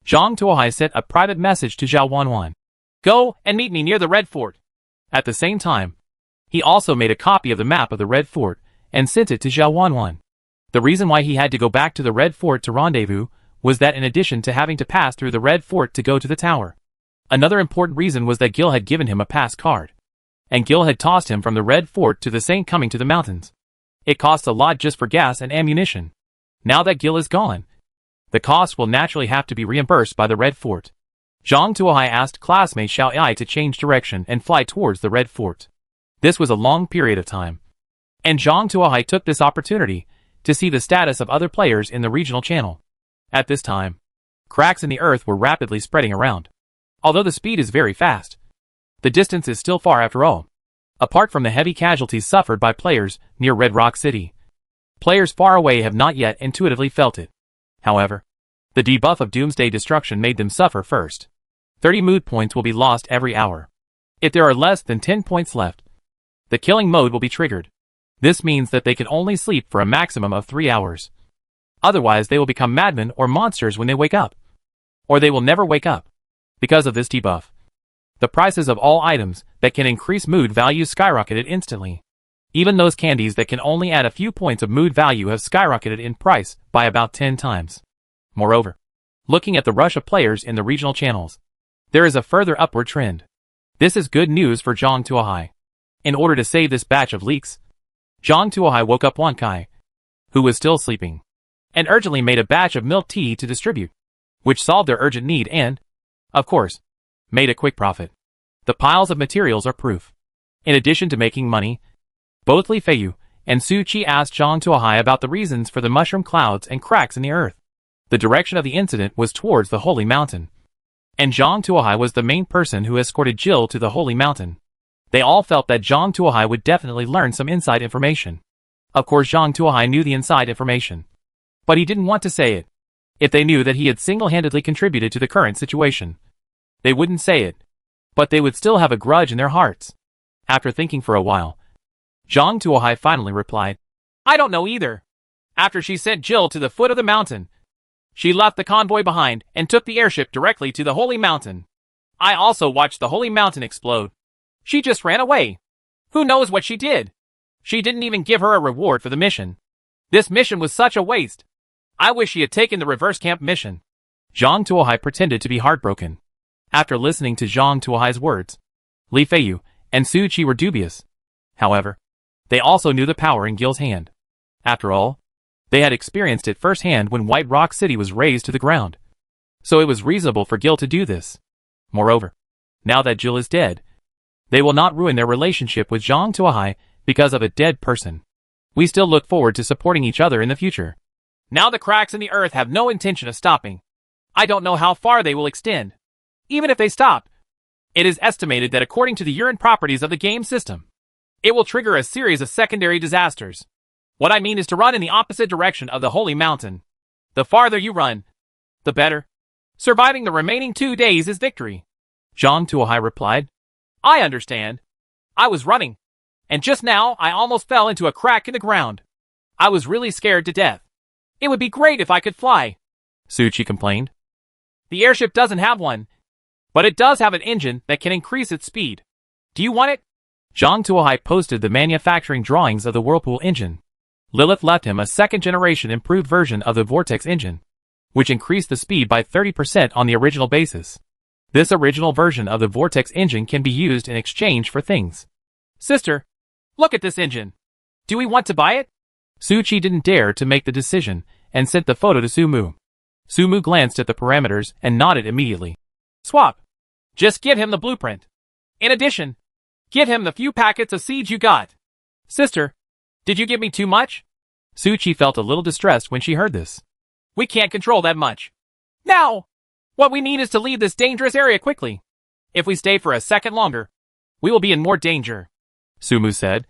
Zhang Tuohai sent a private message to Zhao Wanwan. Go and meet me near the Red Fort. At the same time, he also made a copy of the map of the Red Fort and sent it to Zhao Wanwan. The reason why he had to go back to the Red Fort to rendezvous was that in addition to having to pass through the Red Fort to go to the tower, another important reason was that Gil had given him a pass card, and Gil had tossed him from the Red Fort to the Saint coming to the mountains. It costs a lot just for gas and ammunition. Now that Gil is gone, the cost will naturally have to be reimbursed by the Red Fort. Zhang Tuohai asked classmate Xiao Ai to change direction and fly towards the Red Fort. This was a long period of time, and Zhang Tuohai took this opportunity to see the status of other players in the regional channel. At this time, cracks in the earth were rapidly spreading around. Although the speed is very fast, the distance is still far after all. Apart from the heavy casualties suffered by players near Red Rock City, players far away have not yet intuitively felt it. However, the debuff of Doomsday Destruction made them suffer first. 30 mood points will be lost every hour. If there are less than 10 points left, the killing mode will be triggered. This means that they can only sleep for a maximum of 3 hours. Otherwise they will become madmen or monsters when they wake up. Or they will never wake up. Because of this debuff, the prices of all items that can increase mood value skyrocketed instantly. Even those candies that can only add a few points of mood value have skyrocketed in price by about 10 times. Moreover, looking at the rush of players in the regional channels, there is a further upward trend. This is good news for Zhang Tuohai. In order to save this batch of leaks, Zhang Tuohai woke up Wan Kai, who was still sleeping, and urgently made a batch of milk tea to distribute, which solved their urgent need and, of course, made a quick profit. The piles of materials are proof. In addition to making money, both Li Feiyu and Su Qi asked Zhang Tuohai about the reasons for the mushroom clouds and cracks in the earth. The direction of the incident was towards the Holy Mountain, and Zhang Tuohai was the main person who escorted Jill to the Holy Mountain. They all felt that Zhang Tuohai would definitely learn some inside information. Of course Zhang Tuohai knew the inside information, but he didn't want to say it. If they knew that he had single-handedly contributed to the current situation, they wouldn't say it, but they would still have a grudge in their hearts. After thinking for a while, Zhang Tuohai finally replied, I don't know either. After she sent Jill to the foot of the mountain, she left the convoy behind and took the airship directly to the Holy Mountain. I also watched the Holy Mountain explode. She just ran away. Who knows what she did? She didn't even give her a reward for the mission. This mission was such a waste. I wish she had taken the reverse camp mission. Zhang Tuohai pretended to be heartbroken. After listening to Zhang Tuohai's words, Li Feiyu and Su Qi were dubious. However, they also knew the power in Gil's hand. After all, they had experienced it firsthand when White Rock City was razed to the ground. So it was reasonable for Gil to do this. Moreover, now that Jill is dead, they will not ruin their relationship with Zhang Tuohai because of a dead person. We still look forward to supporting each other in the future. Now the cracks in the earth have no intention of stopping. I don't know how far they will extend. Even if they stop, it is estimated that according to the urine properties of the game system, it will trigger a series of secondary disasters. What I mean is to run in the opposite direction of the Holy Mountain. The farther you run, the better. Surviving the remaining 2 days is victory. Zhang Tuohai replied, I understand. I was running, and just now I almost fell into a crack in the ground. I was really scared to death. It would be great if I could fly, Su Qi complained. The airship doesn't have one, but it does have an engine that can increase its speed. Do you want it? Zhang Tuohai posted the manufacturing drawings of the Whirlpool engine. Lilith left him a second-generation improved version of the Vortex engine, which increased the speed by 30% on the original basis. This original version of the Vortex engine can be used in exchange for things. Sister, look at this engine. Do we want to buy it? Suchi didn't dare to make the decision and sent the photo to Sumu. Sumu glanced at the parameters and nodded immediately. Swap. Just give him the blueprint. In addition, give him the few packets of seeds you got. Sister, did you give me too much? Suchi felt a little distressed when she heard this. We can't control that much. Now, what we need is to leave this dangerous area quickly. If we stay for a second longer, we will be in more danger, Sumu said,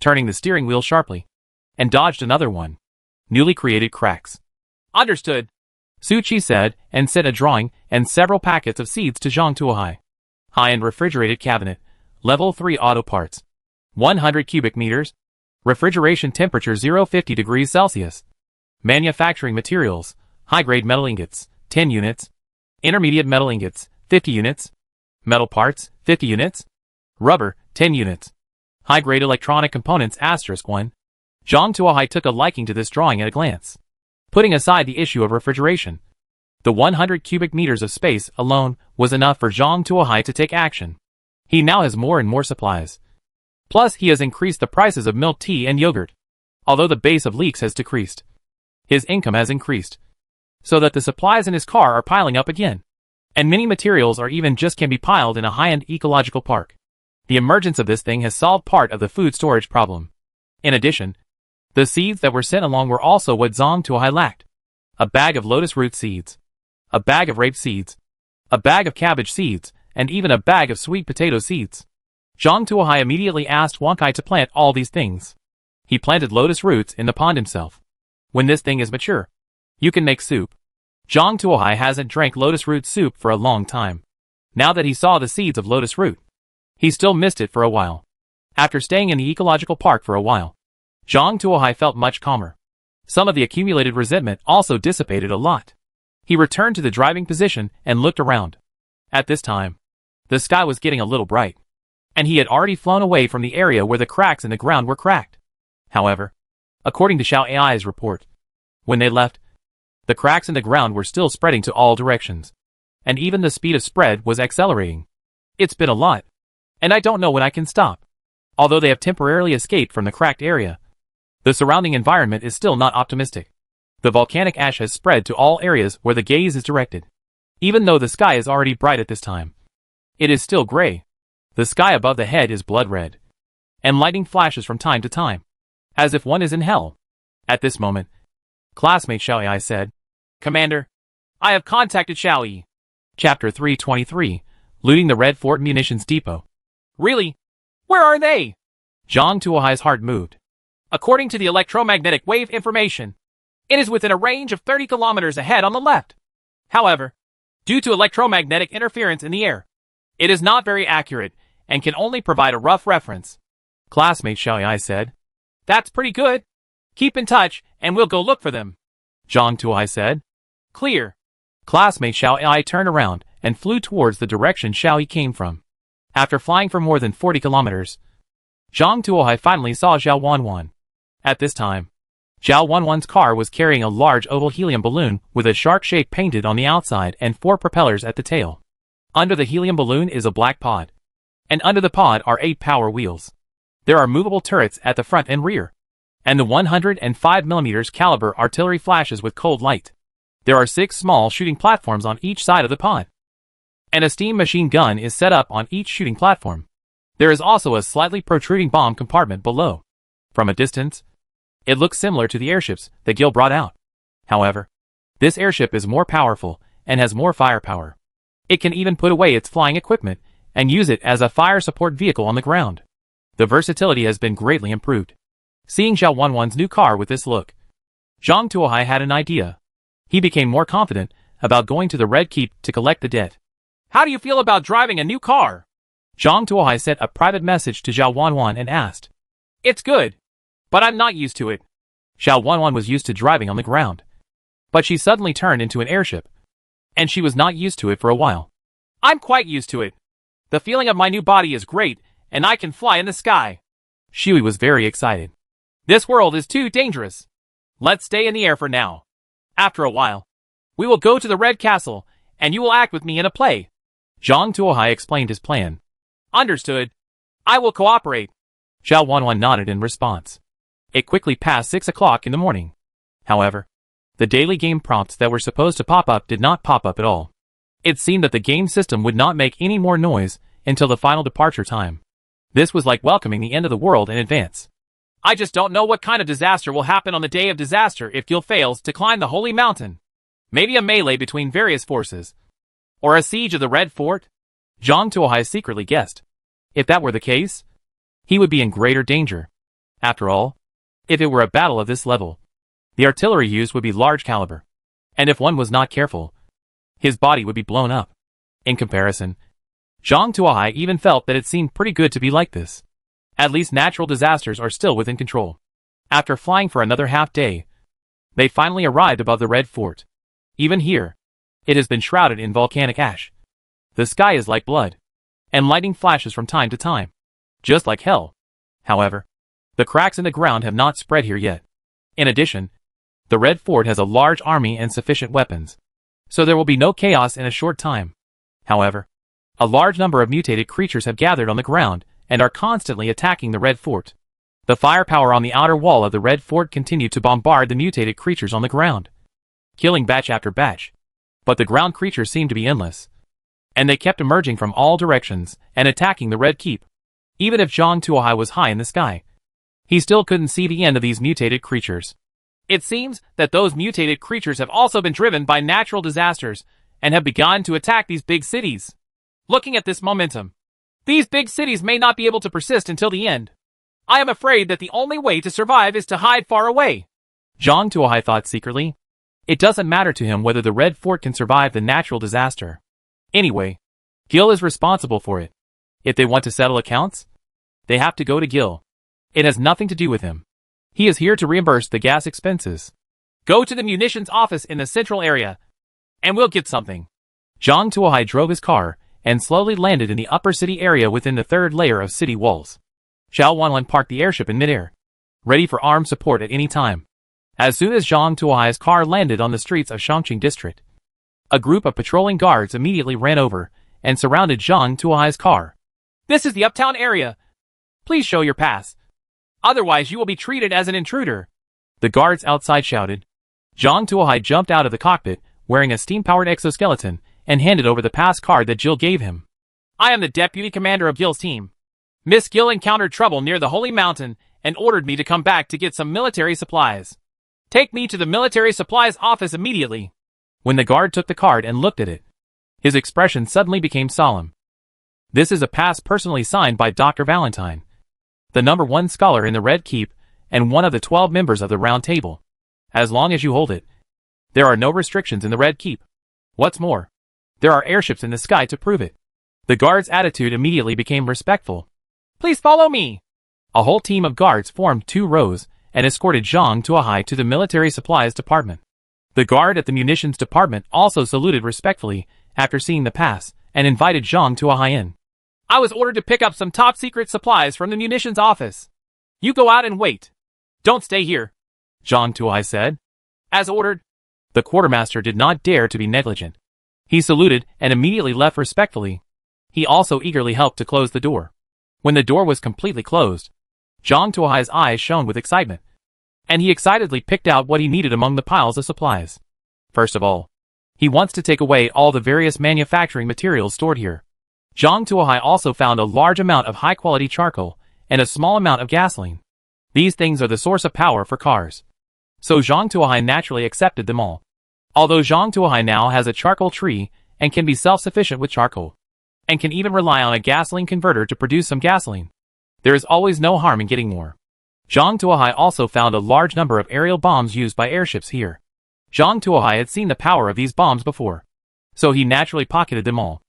turning the steering wheel sharply, and dodged another one. Newly created cracks. Understood, Suchi said, and sent a drawing and several packets of seeds to Zhang Tuohai. High-end refrigerated cabinet, level 3 auto parts. 100 cubic meters. Refrigeration temperature 050 degrees Celsius. Manufacturing materials, high-grade metal ingots, 10 units. Intermediate metal ingots, 50 units. Metal parts, 50 units. Rubber, 10 units. High-grade electronic components *1. Zhang Tuohai took a liking to this drawing at a glance. Putting aside the issue of refrigeration, the 100 cubic meters of space alone was enough for Zhang Tuohai to take action. He now has more and more supplies. Plus, he has increased the prices of milk tea and yogurt. Although the base of leeks has decreased, his income has increased, so that the supplies in his car are piling up again. And many materials are even just can be piled in a high-end ecological park. The emergence of this thing has solved part of the food storage problem. In addition, the seeds that were sent along were also what Zhang Tuohai lacked. A bag of lotus root seeds, a bag of rape seeds, a bag of cabbage seeds, and even a bag of sweet potato seeds. Zhang Tuohai immediately asked Wang Kai to plant all these things. He planted lotus roots in the pond himself. When this thing is mature, you can make soup. Zhang Tuohai hasn't drank lotus root soup for a long time. Now that he saw the seeds of lotus root, he still missed it for a while. After staying in the ecological park for a while, Zhang Tuohai felt much calmer. Some of the accumulated resentment also dissipated a lot. He returned to the driving position and looked around. At this time, the sky was getting a little bright, and he had already flown away from the area where the cracks in the ground were cracked. However, according to Xiao AI's report, when they left, the cracks in the ground were still spreading to all directions, and even the speed of spread was accelerating. It's been a lot, and I don't know when I can stop. Although they have temporarily escaped from the cracked area, the surrounding environment is still not optimistic. The volcanic ash has spread to all areas where the gaze is directed. Even though the sky is already bright at this time, it is still gray. The sky above the head is blood red, and lightning flashes from time to time, as if one is in hell. At this moment, classmate Xiao Yi said, Commander, I have contacted Xiao Yi. Chapter 323, Looting the Red Fort Munitions Depot. Really? Where are they? Zhang Tuohai's heart moved. According to the electromagnetic wave information, it is within a range of 30 kilometers ahead on the left. However, due to electromagnetic interference in the air, it is not very accurate and can only provide a rough reference. Classmate Xiao Yi said, That's pretty good. Keep in touch and we'll go look for them. Zhang Tuohai said, Clear. Classmate Xiao Yi turned around and flew towards the direction Xiao Yi came from. After flying for more than 40 kilometers, Zhang Tuohai finally saw Zhao Wanwan. At this time, Zhao Wanwan's car was carrying a large oval helium balloon with a shark shape painted on the outside and 4 propellers at the tail. Under the helium balloon is a black pod, and under the pod are 8 power wheels. There are movable turrets at the front and rear, and the 105mm caliber artillery flashes with cold light. There are 6 small shooting platforms on each side of the pod, and a steam machine gun is set up on each shooting platform. There is also a slightly protruding bomb compartment below. From a distance, it looks similar to the airships that Gil brought out. However, this airship is more powerful and has more firepower. It can even put away its flying equipment and use it as a fire support vehicle on the ground. The versatility has been greatly improved. Seeing Zhao Wanwan's new car with this look, Zhang Tuohai had an idea. He became more confident about going to the Red Keep to collect the debt. How do you feel about driving a new car? Zhang Tuohai sent a private message to Zhao Wanwan and asked. It's good, but I'm not used to it. Zhao Wanwan was used to driving on the ground, but she suddenly turned into an airship, and she was not used to it for a while. I'm quite used to it. The feeling of my new body is great, and I can fly in the sky. Shui was very excited. This world is too dangerous. Let's stay in the air for now. After a while, we will go to the Red Castle, and you will act with me in a play. Zhang Tuohai explained his plan. Understood. I will cooperate. Zhao Wanwan nodded in response. It quickly passed 6 o'clock in the morning. However, the daily game prompts that were supposed to pop up did not pop up at all. It seemed that the game system would not make any more noise until the final departure time. This was like welcoming the end of the world in advance. I just don't know what kind of disaster will happen on the day of disaster if Gil fails to climb the Holy Mountain. Maybe a melee between various forces. Or a siege of the Red Fort? Zhang Tuohai secretly guessed. If that were the case, he would be in greater danger. After all, if it were a battle of this level, the artillery used would be large caliber. And if one was not careful, his body would be blown up. In comparison, Zhang Tuohai even felt that it seemed pretty good to be like this. At least natural disasters are still within control. After flying for another half day, they finally arrived above the Red Fort. Even here, it has been shrouded in volcanic ash. The sky is like blood, and lightning flashes from time to time, just like hell. However, the cracks in the ground have not spread here yet. In addition, the Red Fort has a large army and sufficient weapons, so there will be no chaos in a short time. However, a large number of mutated creatures have gathered on the ground and are constantly attacking the Red Fort. The firepower on the outer wall of the Red Fort continued to bombard the mutated creatures on the ground, killing batch after batch. But the ground creatures seemed to be endless, and they kept emerging from all directions and attacking the Red Keep. Even if Zhang Tuohai was high in the sky, he still couldn't see the end of these mutated creatures. It seems that those mutated creatures have also been driven by natural disasters and have begun to attack these big cities. Looking at this momentum, these big cities may not be able to persist until the end. I am afraid that the only way to survive is to hide far away. Zhang Tuohai thought secretly. It doesn't matter to him whether the Red Fort can survive the natural disaster. Anyway, Gil is responsible for it. If they want to settle accounts, they have to go to Gil. It has nothing to do with him. He is here to reimburse the gas expenses. Go to the munitions office in the central area, and we'll get something. Zhang Tuohai drove his car and slowly landed in the upper city area within the third layer of city walls. Zhao Wanlan parked the airship in midair, ready for armed support at any time. As soon as Zhang Tuohai's car landed on the streets of Shangqing district, a group of patrolling guards immediately ran over and surrounded Zhang Tuohai's car. This is the uptown area. Please show your pass. Otherwise you will be treated as an intruder. The guards outside shouted. Zhang Tuohai jumped out of the cockpit, wearing a steam-powered exoskeleton, and handed over the pass card that Gil gave him. I am the deputy commander of Gil's team. Miss Gil encountered trouble near the Holy Mountain and ordered me to come back to get some military supplies. Take me to the military supplies office immediately. When the guard took the card and looked at it, his expression suddenly became solemn. This is a pass personally signed by Dr. Valentine, the #1 scholar in the Red Keep and one of the 12 members of the Round Table. As long as you hold it, there are no restrictions in the Red Keep. What's more, there are airships in the sky to prove it. The guard's attitude immediately became respectful. Please follow me. A whole team of guards formed 2 rows and escorted Zhang Tuohai to the military supplies department. The guard at the munitions department also saluted respectfully after seeing the pass and invited Zhang Tuohai in. I was ordered to pick up some top-secret supplies from the munitions office. You go out and wait. Don't stay here, Zhang Tuohai said. As ordered. The quartermaster did not dare to be negligent. He saluted and immediately left respectfully. He also eagerly helped to close the door. When the door was completely closed, Zhang Tuohai's eyes shone with excitement, and he excitedly picked out what he needed among the piles of supplies. First of all, he wants to take away all the various manufacturing materials stored here. Zhang Tuohai also found a large amount of high-quality charcoal and a small amount of gasoline. These things are the source of power for cars. So Zhang Tuohai naturally accepted them all. Although Zhang Tuohai now has a charcoal tree and can be self-sufficient with charcoal, and can even rely on a gasoline converter to produce some gasoline, there is always no harm in getting more. Zhang Tuohai also found a large number of aerial bombs used by airships here. Zhang Tuohai had seen the power of these bombs before, so he naturally pocketed them all.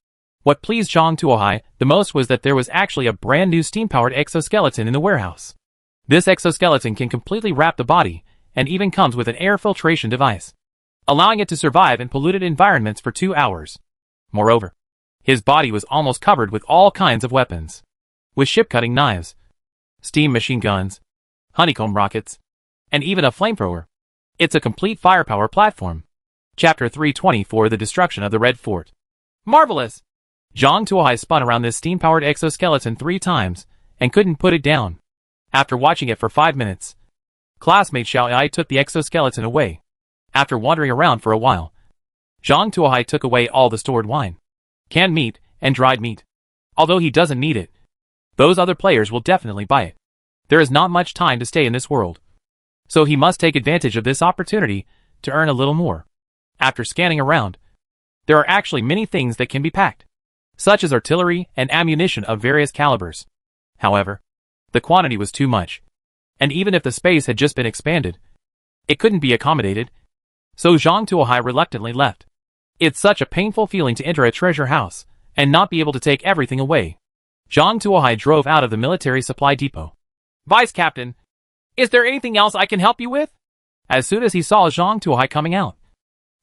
What pleased Zhang Tuohai the most was that there was actually a brand new steam-powered exoskeleton in the warehouse. This exoskeleton can completely wrap the body and even comes with an air filtration device, allowing it to survive in polluted environments for 2 hours. Moreover, his body was almost covered with all kinds of weapons, with ship-cutting knives, steam machine guns, honeycomb rockets, and even a flamethrower. It's a complete firepower platform. Chapter 324: The Destruction of the Red Fort. Marvelous! Zhang Tuohai spun around this steam-powered exoskeleton 3 times, and couldn't put it down. After watching it for 5 minutes, classmate Xiao Ai took the exoskeleton away. After wandering around for a while, Zhang Tuohai took away all the stored wine, canned meat, and dried meat. Although he doesn't need it, those other players will definitely buy it. There is not much time to stay in this world, so he must take advantage of this opportunity to earn a little more. After scanning around, there are actually many things that can be packed, such as artillery and ammunition of various calibers. However, the quantity was too much, and even if the space had just been expanded, it couldn't be accommodated, so Zhang Tuohai reluctantly left. It's such a painful feeling to enter a treasure house and not be able to take everything away. Zhang Tuohai drove out of the military supply depot. Vice Captain, is there anything else I can help you with? As soon as he saw Zhang Tuohai coming out,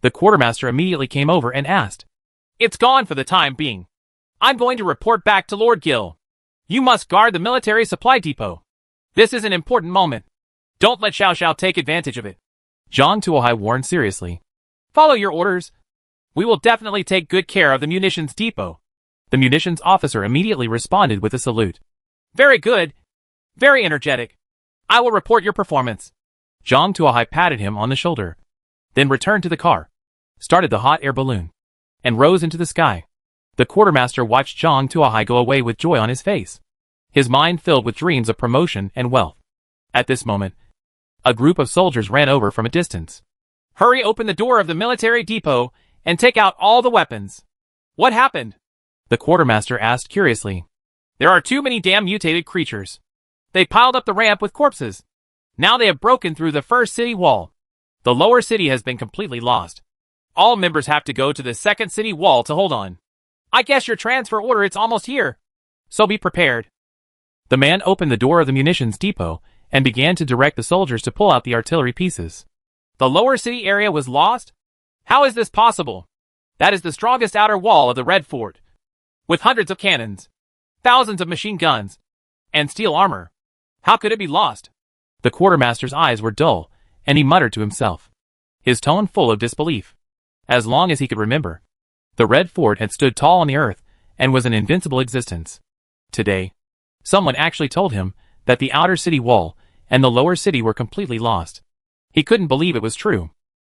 the quartermaster immediately came over and asked. It's gone for the time being. I'm going to report back to Lord Gil. You must guard the military supply depot. This is an important moment. Don't let Xiao Xiao take advantage of it. Zhang Tuohai warned seriously. Follow your orders. We will definitely take good care of the munitions depot. The munitions officer immediately responded with a salute. Very good. Very energetic. I will report your performance. Zhang Tuohai patted him on the shoulder, then returned to the car, started the hot air balloon, and rose into the sky. The quartermaster watched Zhang Tuohai go away with joy on his face, his mind filled with dreams of promotion and wealth. At this moment, a group of soldiers ran over from a distance. Hurry, open the door of the military depot and take out all the weapons. What happened? The quartermaster asked curiously. There are too many damn mutated creatures. They piled up the ramp with corpses. Now they have broken through the first city wall. The lower city has been completely lost. All members have to go to the second city wall to hold on. I guess your transfer order it's almost here. So be prepared. The man opened the door of the munitions depot and began to direct the soldiers to pull out the artillery pieces. The lower city area was lost? How is this possible? That is the strongest outer wall of the Red Fort, with hundreds of cannons, thousands of machine guns, and steel armor. How could it be lost? The quartermaster's eyes were dull, and he muttered to himself, his tone full of disbelief. As long as he could remember, the Red Fort had stood tall on the earth and was an invincible existence. Today, someone actually told him that the outer city wall and the lower city were completely lost. He couldn't believe it was true.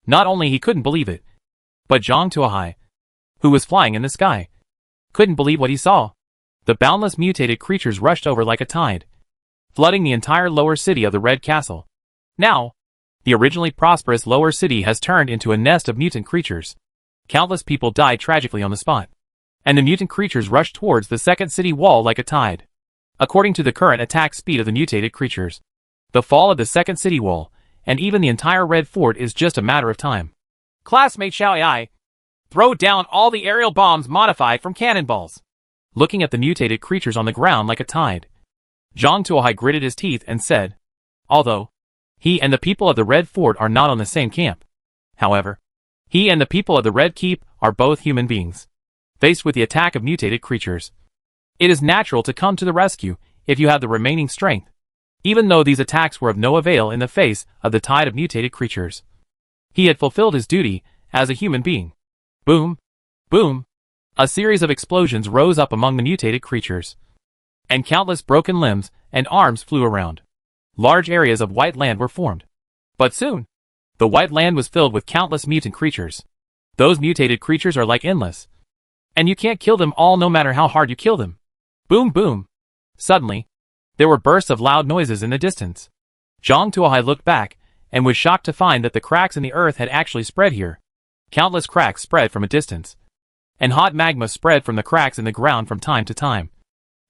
Not only he couldn't believe it, but Zhang Tuohai, who was flying in the sky, couldn't believe what he saw. The boundless mutated creatures rushed over like a tide, flooding the entire lower city of the Red Castle. Now, the originally prosperous lower city has turned into a nest of mutant creatures. Countless people died tragically on the spot, and the mutant creatures rushed towards the second city wall like a tide. According to the current attack speed of the mutated creatures, the fall of the second city wall, and even the entire Red Fort is just a matter of time. Classmate Xiao Ai, throw down all the aerial bombs modified from cannonballs. Looking at the mutated creatures on the ground like a tide, Zhang Tuohai gritted his teeth and said, although he and the people of the Red Fort are not on the same camp, however, he and the people of the Red Keep are both human beings, faced with the attack of mutated creatures. It is natural to come to the rescue if you have the remaining strength, even though these attacks were of no avail in the face of the tide of mutated creatures. He had fulfilled his duty as a human being. Boom! Boom! A series of explosions rose up among the mutated creatures, and countless broken limbs and arms flew around. Large areas of white land were formed. But soon, the white land was filled with countless mutant creatures. Those mutated creatures are like endless, and you can't kill them all no matter how hard you kill them. Boom boom! Suddenly, there were bursts of loud noises in the distance. Zhang Tuohai looked back, and was shocked to find that the cracks in the earth had actually spread here. Countless cracks spread from a distance, and hot magma spread from the cracks in the ground from time to time,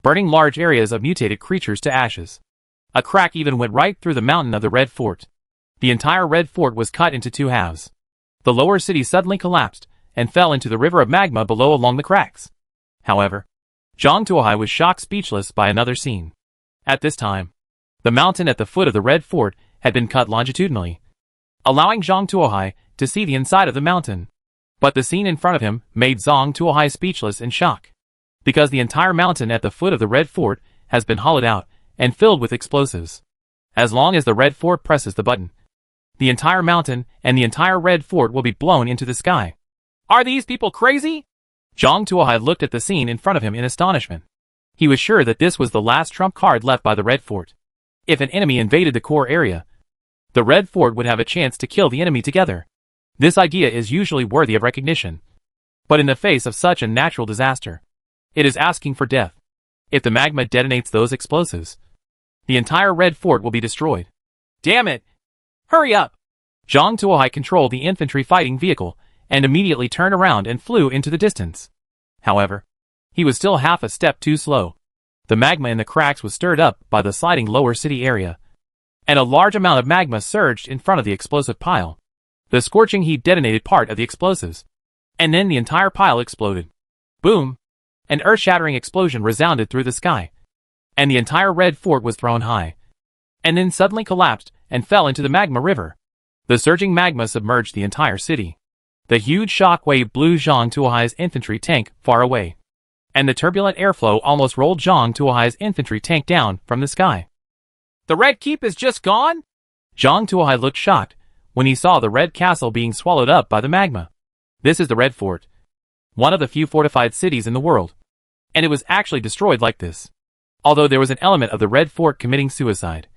burning large areas of mutated creatures to ashes. A crack even went right through the mountain of the Red Fort. The entire Red Fort was cut into 2 halves. The lower city suddenly collapsed, and fell into the river of magma below along the cracks. However, Zhang Tuohai was shocked speechless by another scene. At this time, the mountain at the foot of the Red Fort had been cut longitudinally, allowing Zhang Tuohai to see the inside of the mountain. But the scene in front of him made Zhang Tuohai speechless in shock, because the entire mountain at the foot of the Red Fort has been hollowed out and filled with explosives. As long as the red fort presses the button, the entire mountain and the entire red fort will be blown into the sky. Are these people crazy? Zhang Tuohai looked at the scene in front of him in astonishment. He was sure that this was the last trump card left by the red fort. If an enemy invaded the core area, the red fort would have a chance to kill the enemy together. This idea is usually worthy of recognition. But in the face of such a natural disaster, it is asking for death. If the magma detonates those explosives, the entire red fort will be destroyed. Damn it! Hurry up! Zhang Tuohai controlled the infantry fighting vehicle and immediately turned around and flew into the distance. However, he was still half a step too slow. The magma in the cracks was stirred up by the sliding lower city area, and a large amount of magma surged in front of the explosive pile. The scorching heat detonated part of the explosives, and then the entire pile exploded. Boom! An earth-shattering explosion resounded through the sky, and the entire red fort was thrown high, and then suddenly collapsed and fell into the magma river. The surging magma submerged the entire city. The huge shock wave blew Zhang Tuohai's infantry tank far away, and the turbulent airflow almost rolled Zhang Tuohai's infantry tank down from the sky. The Red Keep is just gone? Zhang Tuohai looked shocked when he saw the Red Castle being swallowed up by the magma. This is the Red Fort, one of the few fortified cities in the world, and it was actually destroyed like this. Although there was an element of the Red Fort committing suicide,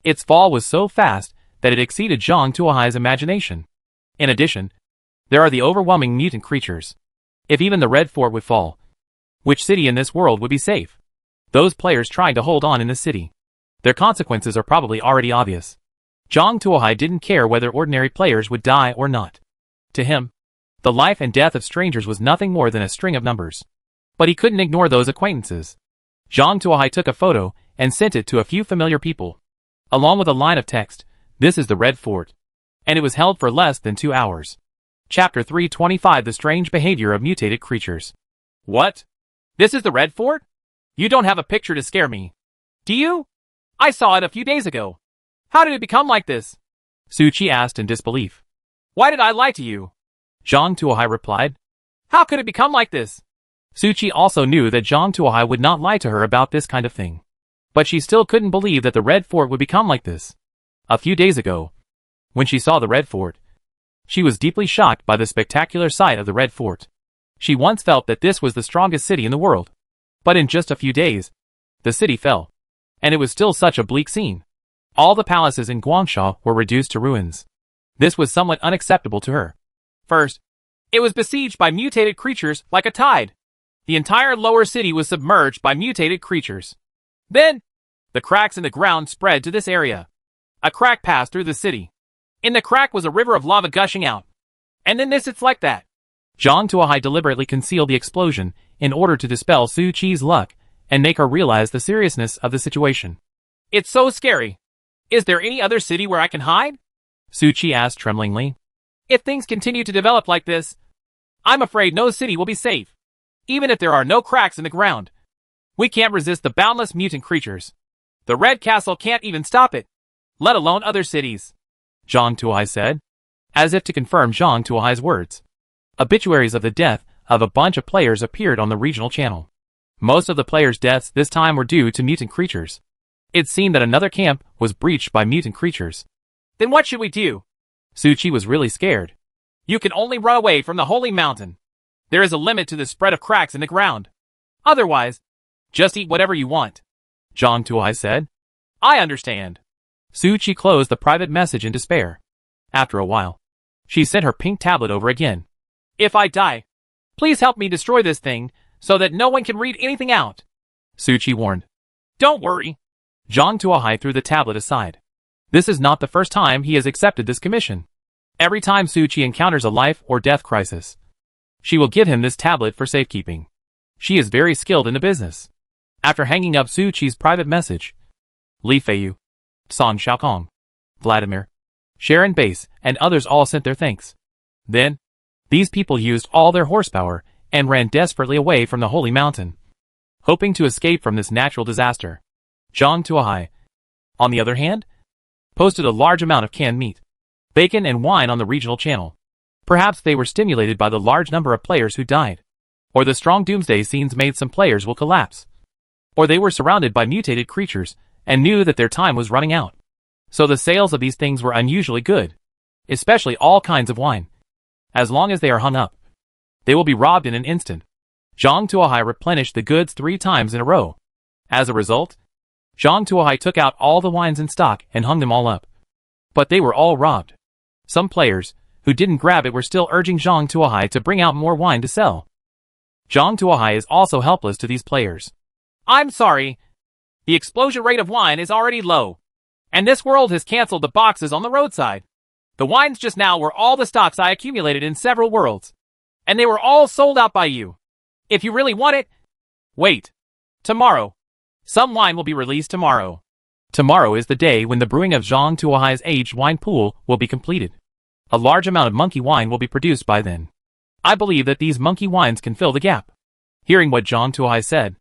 its fall was so fast that it exceeded Zhang Tuohai's imagination. In addition, there are the overwhelming mutant creatures. If even the Red Fort would fall, which city in this world would be safe? Those players trying to hold on in the city. Their consequences are probably already obvious. Zhang Tuohai didn't care whether ordinary players would die or not. To him, the life and death of strangers was nothing more than a string of numbers. But he couldn't ignore those acquaintances. Zhang Tuohai took a photo and sent it to a few familiar people, along with a line of text, "This is the Red Fort." And it was held for less than 2 hours. Chapter 325: The Strange Behavior of Mutated Creatures. What? This is the Red Fort? You don't have a picture to scare me, do you? I saw it a few days ago. How did it become like this? Su Qi asked in disbelief. Why did I lie to you? Zhang Tuohai replied. How could it become like this? Su Qi also knew that Zhang Tuohai would not lie to her about this kind of thing. But she still couldn't believe that the Red Fort would become like this. A few days ago, when she saw the Red Fort, she was deeply shocked by the spectacular sight of the Red Fort. She once felt that this was the strongest city in the world. But in just a few days, the city fell. And it was still such a bleak scene. All the palaces in Guangsha were reduced to ruins. This was somewhat unacceptable to her. First, it was besieged by mutated creatures like a tide. The entire lower city was submerged by mutated creatures. Then, the cracks in the ground spread to this area. A crack passed through the city. In the crack was a river of lava gushing out. And then it's like that. Zhang Tuohai deliberately concealed the explosion in order to dispel Su Qi's luck and make her realize the seriousness of the situation. It's so scary. Is there any other city where I can hide? Su Qi asked tremblingly. If things continue to develop like this, I'm afraid no city will be safe. Even if there are no cracks in the ground, we can't resist the boundless mutant creatures. The Red Castle can't even stop it, let alone other cities. Zhang Tuohai said, as if to confirm Zhang Tuohai's words. Obituaries of the death of a bunch of players appeared on the regional channel. Most of the players' deaths this time were due to mutant creatures. It seemed that another camp was breached by mutant creatures. Then what should we do? Su Qi was really scared. You can only run away from the Holy Mountain. There is a limit to the spread of cracks in the ground. Otherwise, just eat whatever you want. Zhang Tuohai said. I understand. Su Qi closed the private message in despair. After a while, she sent her pink tablet over again. If I die, please help me destroy this thing so that no one can read anything out. Su Qi warned. Don't worry. Zhang Tuohai threw the tablet aside. This is not the first time he has accepted this commission. Every time Su Qi encounters a life or death crisis, she will give him this tablet for safekeeping. She is very skilled in the business. After hanging up Su Qi's private message, Li Feiyu, Song Xiaokong, Vladimir, Sharon Base, and others all sent their thanks. Then, these people used all their horsepower and ran desperately away from the Holy Mountain, hoping to escape from this natural disaster. Zhang Tuohai, on the other hand, posted a large amount of canned meat, bacon and wine on the regional channel. Perhaps they were stimulated by the large number of players who died. Or the strong doomsday scenes made some players will collapse. Or they were surrounded by mutated creatures and knew that their time was running out. So the sales of these things were unusually good, especially all kinds of wine. As long as they are hung up, they will be robbed in an instant. Zhang Tuohai replenished the goods 3 times in a row. As a result, Zhang Tuohai took out all the wines in stock and hung them all up. But they were all robbed. Some players, who didn't grab it, were still urging Zhang Tuohai to bring out more wine to sell. Zhang Tuohai is also helpless to these players. I'm sorry. The explosion rate of wine is already low. And this world has cancelled the boxes on the roadside. The wines just now were all the stocks I accumulated in several worlds. And they were all sold out by you. If you really want it, wait. Tomorrow. Some wine will be released tomorrow. Tomorrow is the day when the brewing of Zhang Tuohai's aged wine pool will be completed. A large amount of monkey wine will be produced by then. I believe that these monkey wines can fill the gap. Hearing what Zhang Tuohai said,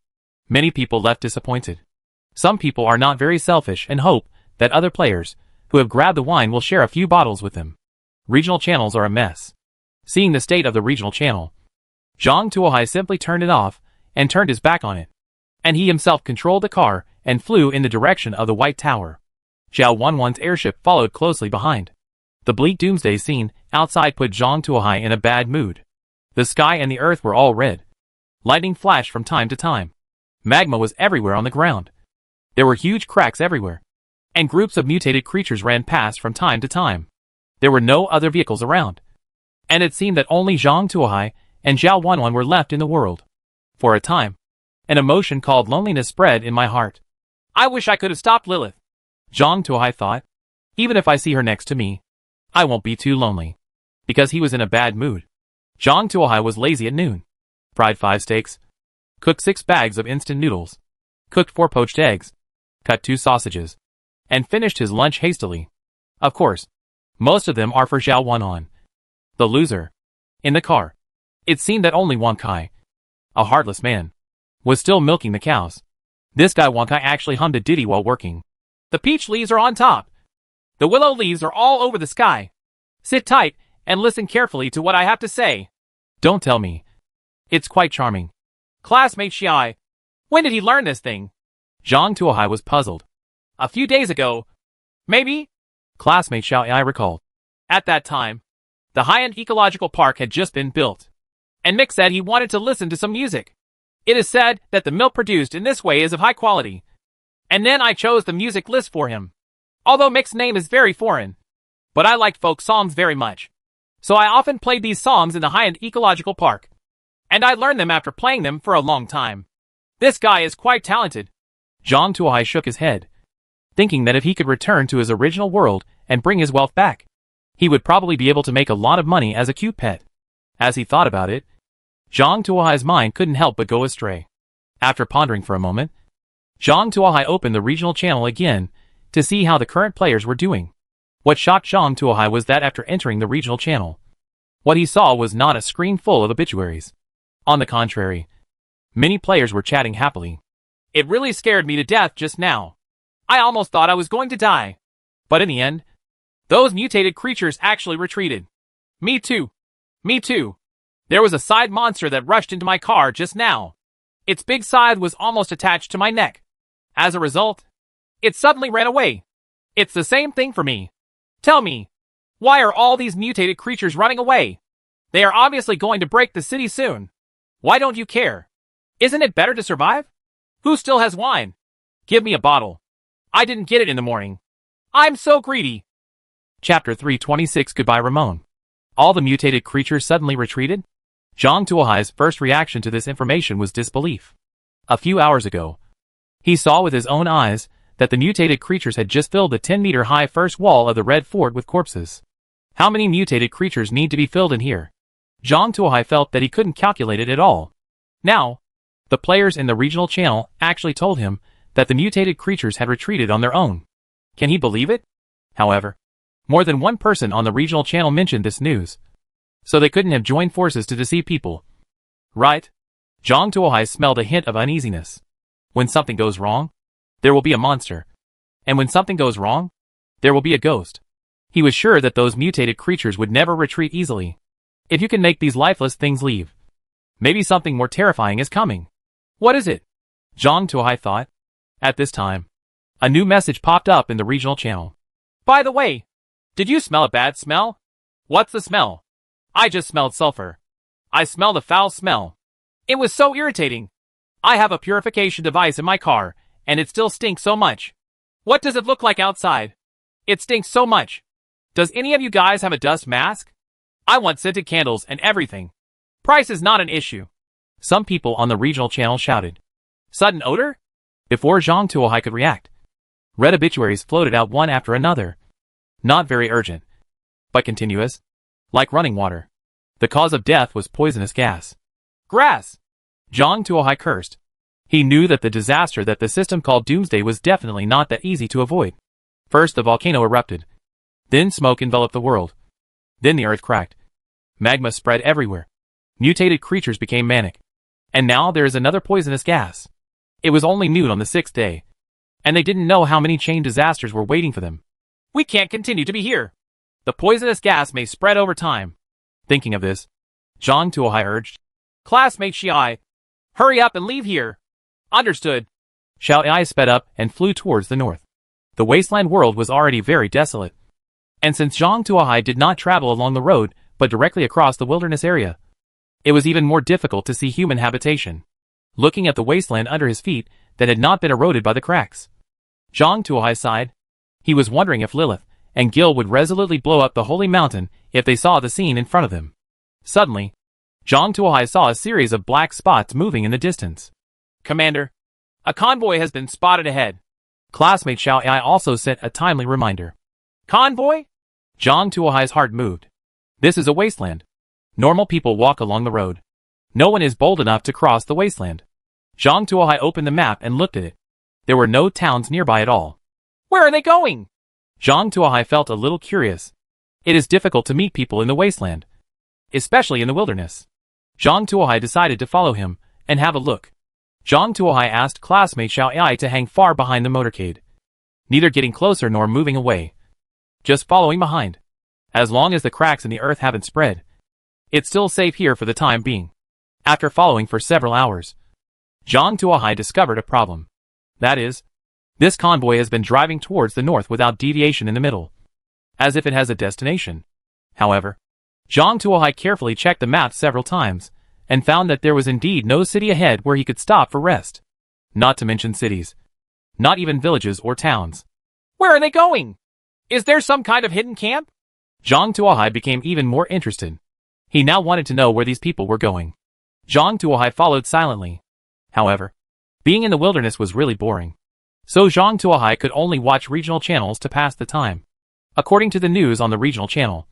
many people left disappointed. Some people are not very selfish and hope that other players, who have grabbed the wine, will share a few bottles with them. Regional channels are a mess. Seeing the state of the regional channel, Zhang Tuohai simply turned it off and turned his back on it. And he himself controlled the car and flew in the direction of the White Tower. Zhao Wanwan's airship followed closely behind. The bleak doomsday scene outside put Zhang Tuohai in a bad mood. The sky and the earth were all red. Lightning flashed from time to time. Magma was everywhere on the ground. There were huge cracks everywhere. And groups of mutated creatures ran past from time to time. There were no other vehicles around. And it seemed that only Zhang Tuohai and Zhao Wanwan were left in the world. For a time, an emotion called loneliness spread in my heart. I wish I could have stopped Lilith. Zhang Tuohai thought. Even if I see her next to me, I won't be too lonely. Because he was in a bad mood. Zhang Tuohai was lazy at noon. Fried 5 steaks. Cooked 6 bags of instant noodles. Cooked 4 poached eggs. Cut 2 sausages. And finished his lunch hastily. Of course, most of them are for Zhao Wanwan, the loser. In the car, it seemed that only Wang Kai, a heartless man, was still milking the cows. This guy Wang Kai actually hummed a ditty while working. The peach leaves are on top. The willow leaves are all over the sky. Sit tight and listen carefully to what I have to say. Don't tell me. It's quite charming. Classmate Xiai, when did he learn this thing? Zhang Tuohai was puzzled. A few days ago. Maybe? Classmate Xiai recalled. At that time, the high-end ecological park had just been built. And Mick said he wanted to listen to some music. It is said that the milk produced in this way is of high quality. And then I chose the music list for him. Although Mick's name is very foreign. But I liked folk songs very much. So I often played these songs in the high-end ecological park. And I learned them after playing them for a long time. This guy is quite talented. Zhang Tuohai shook his head, thinking that if he could return to his original world and bring his wealth back, he would probably be able to make a lot of money as a cute pet. As he thought about it, Zhang Tuohai's mind couldn't help but go astray. After pondering for a moment, Zhang Tuohai opened the regional channel again to see how the current players were doing. What shocked Zhang Tuohai was that after entering the regional channel, what he saw was not a screen full of obituaries. On the contrary, many players were chatting happily. It really scared me to death just now. I almost thought I was going to die. But in the end, those mutated creatures actually retreated. Me too. Me too. There was a side monster that rushed into my car just now. Its big side was almost attached to my neck. As a result, it suddenly ran away. It's the same thing for me. Tell me, why are all these mutated creatures running away? They are obviously going to break the city soon. Why don't you care? Isn't it better to survive? Who still has wine? Give me a bottle. I didn't get it in the morning. I'm so greedy. Chapter 326 Goodbye Ramon. All the mutated creatures suddenly retreated? Zhang Tuohai's first reaction to this information was disbelief. A few hours ago, he saw with his own eyes that the mutated creatures had just filled the 10-meter-high first wall of the Red Fort with corpses. How many mutated creatures need to be filled in here? Zhang Tuohai felt that he couldn't calculate it at all. Now, the players in the regional channel actually told him that the mutated creatures had retreated on their own. Can he believe it? However, more than one person on the regional channel mentioned this news, so they couldn't have joined forces to deceive people. Right? Zhang Tuohai smelled a hint of uneasiness. When something goes wrong, there will be a monster. And when something goes wrong, there will be a ghost. He was sure that those mutated creatures would never retreat easily. If you can make these lifeless things leave, maybe something more terrifying is coming. What is it? Zhang Tuohai thought. At this time, a new message popped up in the regional channel. By the way, did you smell a bad smell? What's the smell? I just smelled sulfur. I smelled a foul smell. It was so irritating. I have a purification device in my car, and it still stinks so much. What does it look like outside? It stinks so much. Does any of you guys have a dust mask? I want scented candles and everything. Price is not an issue. Some people on the regional channel shouted. Sudden odor? Before Zhang Tuohai could react, red obituaries floated out one after another. Not very urgent, but continuous, like running water. The cause of death was poisonous gas. Grass! Zhang Tuohai cursed. He knew that the disaster that the system called Doomsday was definitely not that easy to avoid. First the volcano erupted. Then smoke enveloped the world. Then the earth cracked. Magma spread everywhere. Mutated creatures became manic. And now there is another poisonous gas. It was only noon on the 6th day. And they didn't know how many chain disasters were waiting for them. We can't continue to be here. The poisonous gas may spread over time. Thinking of this, Zhang Tuohai urged. Classmate Xiai, hurry up and leave here. Understood. Xiao Ai sped up and flew towards the north. The wasteland world was already very desolate. And since Zhang Tuohai did not travel along the road, but directly across the wilderness area, it was even more difficult to see human habitation. Looking at the wasteland under his feet that had not been eroded by the cracks, Zhang Tuohai sighed. He was wondering if Lilith and Gil would resolutely blow up the holy mountain if they saw the scene in front of them. Suddenly, Zhang Tuohai saw a series of black spots moving in the distance. Commander, a convoy has been spotted ahead. Classmate Xiao Ai also sent a timely reminder. Convoy? Zhang Tuohai's heart moved. This is a wasteland. Normal people walk along the road. No one is bold enough to cross the wasteland. Zhang Tuohai opened the map and looked at it. There were no towns nearby at all. Where are they going? Zhang Tuohai felt a little curious. It is difficult to meet people in the wasteland, especially in the wilderness. Zhang Tuohai decided to follow him and have a look. Zhang Tuohai asked classmate Xiao Ai to hang far behind the motorcade, neither getting closer nor moving away, just following behind. As long as the cracks in the earth haven't spread, it's still safe here for the time being. After following for several hours, Zhang Tuohai discovered a problem. That is, this convoy has been driving towards the north without deviation in the middle, as if it has a destination. However, Zhang Tuohai carefully checked the map several times, and found that there was indeed no city ahead where he could stop for rest. Not to mention cities. Not even villages or towns. Where are they going? Is there some kind of hidden camp? Zhang Tuohai became even more interested. He now wanted to know where these people were going. Zhang Tuohai followed silently. However, being in the wilderness was really boring. So Zhang Tuohai could only watch regional channels to pass the time. According to the news on the regional channel,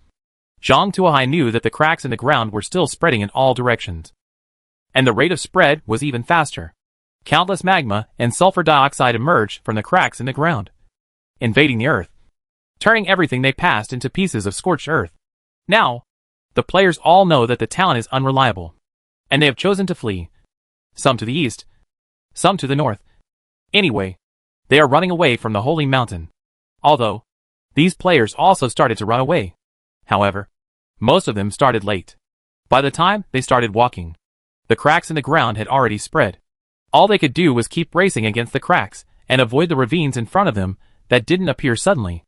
Zhang Tuohai knew that the cracks in the ground were still spreading in all directions. And the rate of spread was even faster. Countless magma and sulfur dioxide emerged from the cracks in the ground, invading the earth, turning everything they passed into pieces of scorched earth. Now, the players all know that the town is unreliable, and they have chosen to flee. Some to the east, some to the north. Anyway, they are running away from the holy mountain. Although, these players also started to run away. However, most of them started late. By the time they started walking, the cracks in the ground had already spread. All they could do was keep racing against the cracks and avoid the ravines in front of them that didn't appear suddenly.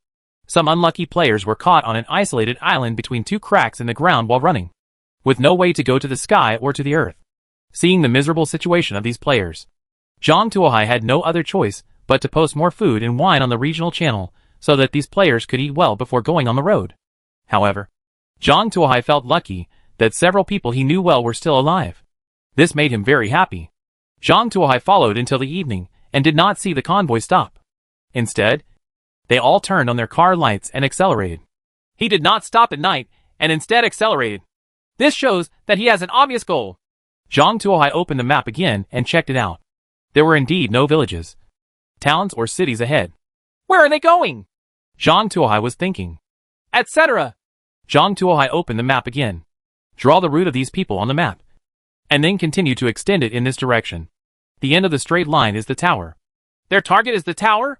Some unlucky players were caught on an isolated island between two cracks in the ground while running, with no way to go to the sky or to the earth. Seeing the miserable situation of these players, Zhang Tuohai had no other choice but to post more food and wine on the regional channel so that these players could eat well before going on the road. However, Zhang Tuohai felt lucky that several people he knew well were still alive. This made him very happy. Zhang Tuohai followed until the evening and did not see the convoy stop. Instead, they all turned on their car lights and accelerated. He did not stop at night and instead accelerated. This shows that he has an obvious goal. Zhang Tuohai opened the map again and checked it out. There were indeed no villages, towns or cities ahead. Where are they going? Zhang Tuohai was thinking. Etc. Zhang Tuohai opened the map again. Draw the route of these people on the map, and then continue to extend it in this direction. The end of the straight line is the tower. Their target is the tower?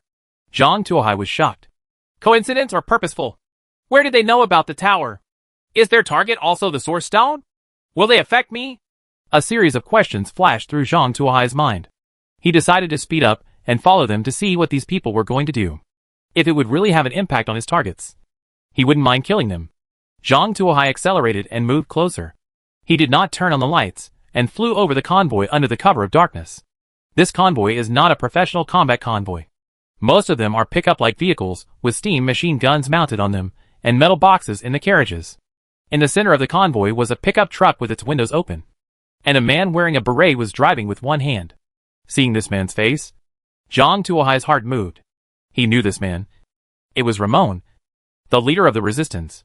Zhang Tuohai was shocked. Coincidence or purposeful? Where did they know about the tower? Is their target also the source stone? Will they affect me? A series of questions flashed through Zhang Tuohai's mind. He decided to speed up and follow them to see what these people were going to do. if it would really have an impact on his targets. He wouldn't mind killing them. Zhang Tuohai accelerated and moved closer. He did not turn on the lights, and flew over the convoy under the cover of darkness. This convoy is not a professional combat convoy. Most of them are pickup-like vehicles, with steam machine guns mounted on them, and metal boxes in the carriages. In the center of the convoy was a pickup truck with its windows open. And a man wearing a beret was driving with one hand. Seeing this man's face, Zhang Tuohai's heart moved. He knew this man. It was Ramon, the leader of the resistance.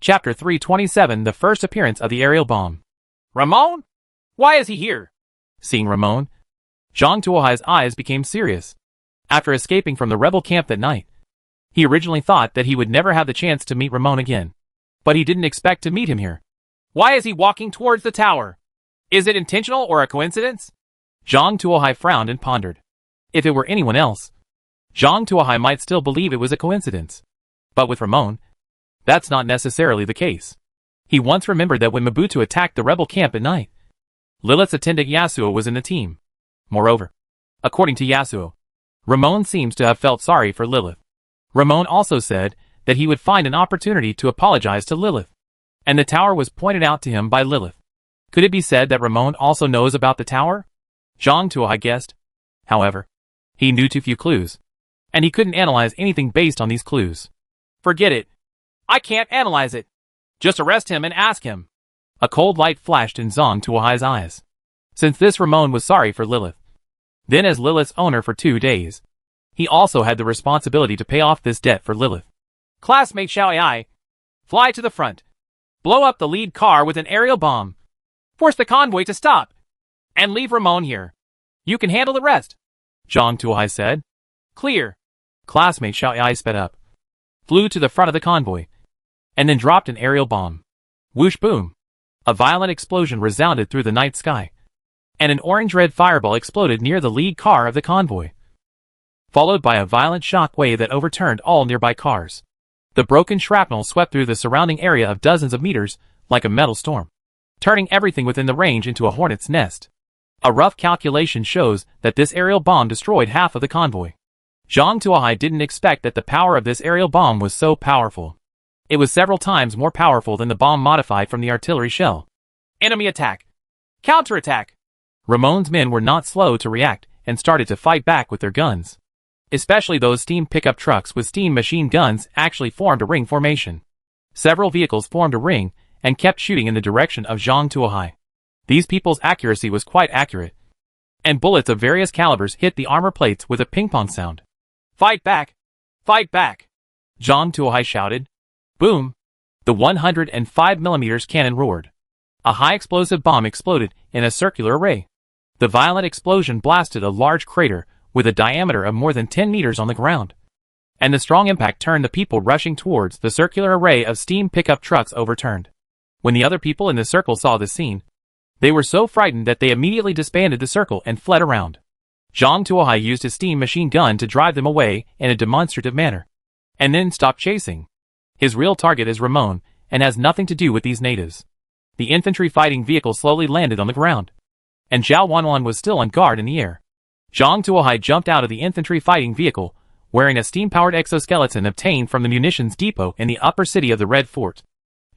Chapter 327, The First Appearance of the Aerial Bomb. Ramon? Why is he here? Seeing Ramon, Zhang Tuohai's eyes became serious. After escaping from the rebel camp that night, he originally thought that he would never have the chance to meet Ramon again. But he didn't expect to meet him here. Why is he walking towards the tower? Is it intentional or a coincidence? Zhang Tuohai frowned and pondered. If it were anyone else, Zhang Tuohai might still believe it was a coincidence. But with Ramon, that's not necessarily the case. He once remembered that when Mobutu attacked the rebel camp at night, Lilith's attendant Yasuo was in the team. Moreover, according to Yasuo, Ramon seems to have felt sorry for Lilith. Ramon also said that he would find an opportunity to apologize to Lilith. And the tower was pointed out to him by Lilith. Could it be said that Ramon also knows about the tower? Zhang Tuohai guessed. However, he knew too few clues, and he couldn't analyze anything based on these clues. Forget it. I can't analyze it. Just arrest him and ask him. A cold light flashed in Zhang Tuohai's eyes. Since this Ramon was sorry for Lilith. Then as Lilith's owner for 2 days, he also had the responsibility to pay off this debt for Lilith. Classmate Xiao Ai, fly to the front. Blow up the lead car with an aerial bomb. Force the convoy to stop. And leave Ramon here. You can handle the rest. Zhang Tuohai said. Clear. Classmate Xiao Ai sped up, flew to the front of the convoy, and then dropped an aerial bomb. Whoosh boom. A violent explosion resounded through the night sky, and an orange-red fireball exploded near the lead car of the convoy, followed by a violent shock wave that overturned all nearby cars. The broken shrapnel swept through the surrounding area of dozens of meters like a metal storm, turning everything within the range into a hornet's nest. A rough calculation shows that this aerial bomb destroyed half of the convoy. Zhang Tuohai didn't expect that the power of this aerial bomb was so powerful. It was several times more powerful than the bomb modified from the artillery shell. Enemy attack! Counterattack! Ramon's men were not slow to react and started to fight back with their guns. Especially those steam pickup trucks with steam machine guns actually formed a ring formation. Several vehicles formed a ring and kept shooting in the direction of Zhang Tuohai. These people's accuracy was quite accurate, and bullets of various calibers hit the armor plates with a ping-pong sound. Fight back! Fight back! Zhang Tuohai shouted. Boom! The 105mm cannon roared. A high-explosive bomb exploded in a circular array. The violent explosion blasted a large crater with a diameter of more than 10 meters on the ground. And the strong impact turned the people rushing towards the circular array of steam pickup trucks overturned. When the other people in the circle saw this scene, they were so frightened that they immediately disbanded the circle and fled around. Zhang Tuohai used his steam machine gun to drive them away in a demonstrative manner, and then stopped chasing. His real target is Ramon, and has nothing to do with these natives. The infantry fighting vehicle slowly landed on the ground, and Zhao Wanwan was still on guard in the air. Zhang Tuohai jumped out of the infantry fighting vehicle, wearing a steam-powered exoskeleton obtained from the munitions depot in the upper city of the Red Fort.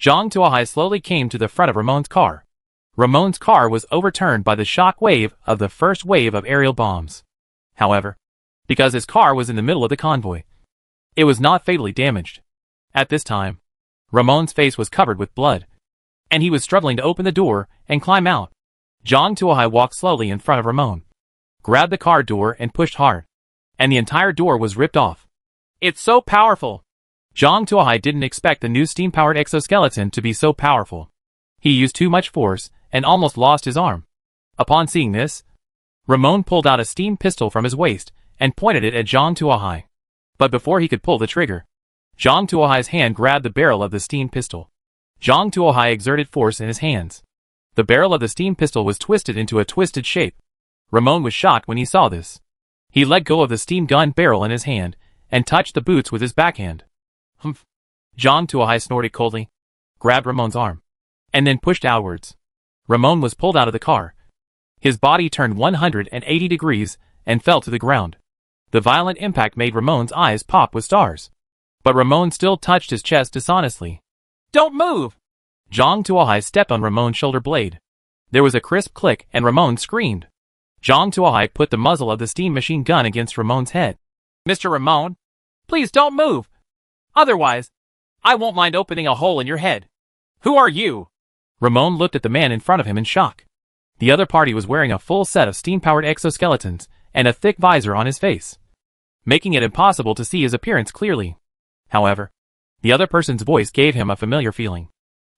Zhang Tuohai slowly came to the front of Ramon's car. Ramon's car was overturned by the shock wave of the first wave of aerial bombs. However, because his car was in the middle of the convoy, it was not fatally damaged. At this time, Ramon's face was covered with blood, and he was struggling to open the door and climb out. Zhang Tuohai walked slowly in front of Ramon, grabbed the car door and pushed hard, and the entire door was ripped off. It's so powerful! Zhang Tuohai didn't expect the new steam-powered exoskeleton to be so powerful. He used too much force and almost lost his arm. Upon seeing this, Ramon pulled out a steam pistol from his waist and pointed it at Zhang Tuohai. But before he could pull the trigger, Zhang Tuohai's hand grabbed the barrel of the steam pistol. Zhang Tuohai exerted force in his hands. The barrel of the steam pistol was twisted into a twisted shape. Ramon was shocked when he saw this. He let go of the steam gun barrel in his hand and touched the boots with his backhand. Humph! Zhang Tuohai snorted coldly, grabbed Ramon's arm, and then pushed outwards. Ramon was pulled out of the car. His body turned 180 degrees and fell to the ground. The violent impact made Ramon's eyes pop with stars. But Ramon still touched his chest dishonestly. Don't move! Zhang Tuohai stepped on Ramon's shoulder blade. There was a crisp click and Ramon screamed. Zhang Tuohai put the muzzle of the steam machine gun against Ramon's head. Mr. Ramon, please don't move. Otherwise, I won't mind opening a hole in your head. Who are you? Ramon looked at the man in front of him in shock. The other party was wearing a full set of steam-powered exoskeletons and a thick visor on his face, making it impossible to see his appearance clearly. However, the other person's voice gave him a familiar feeling,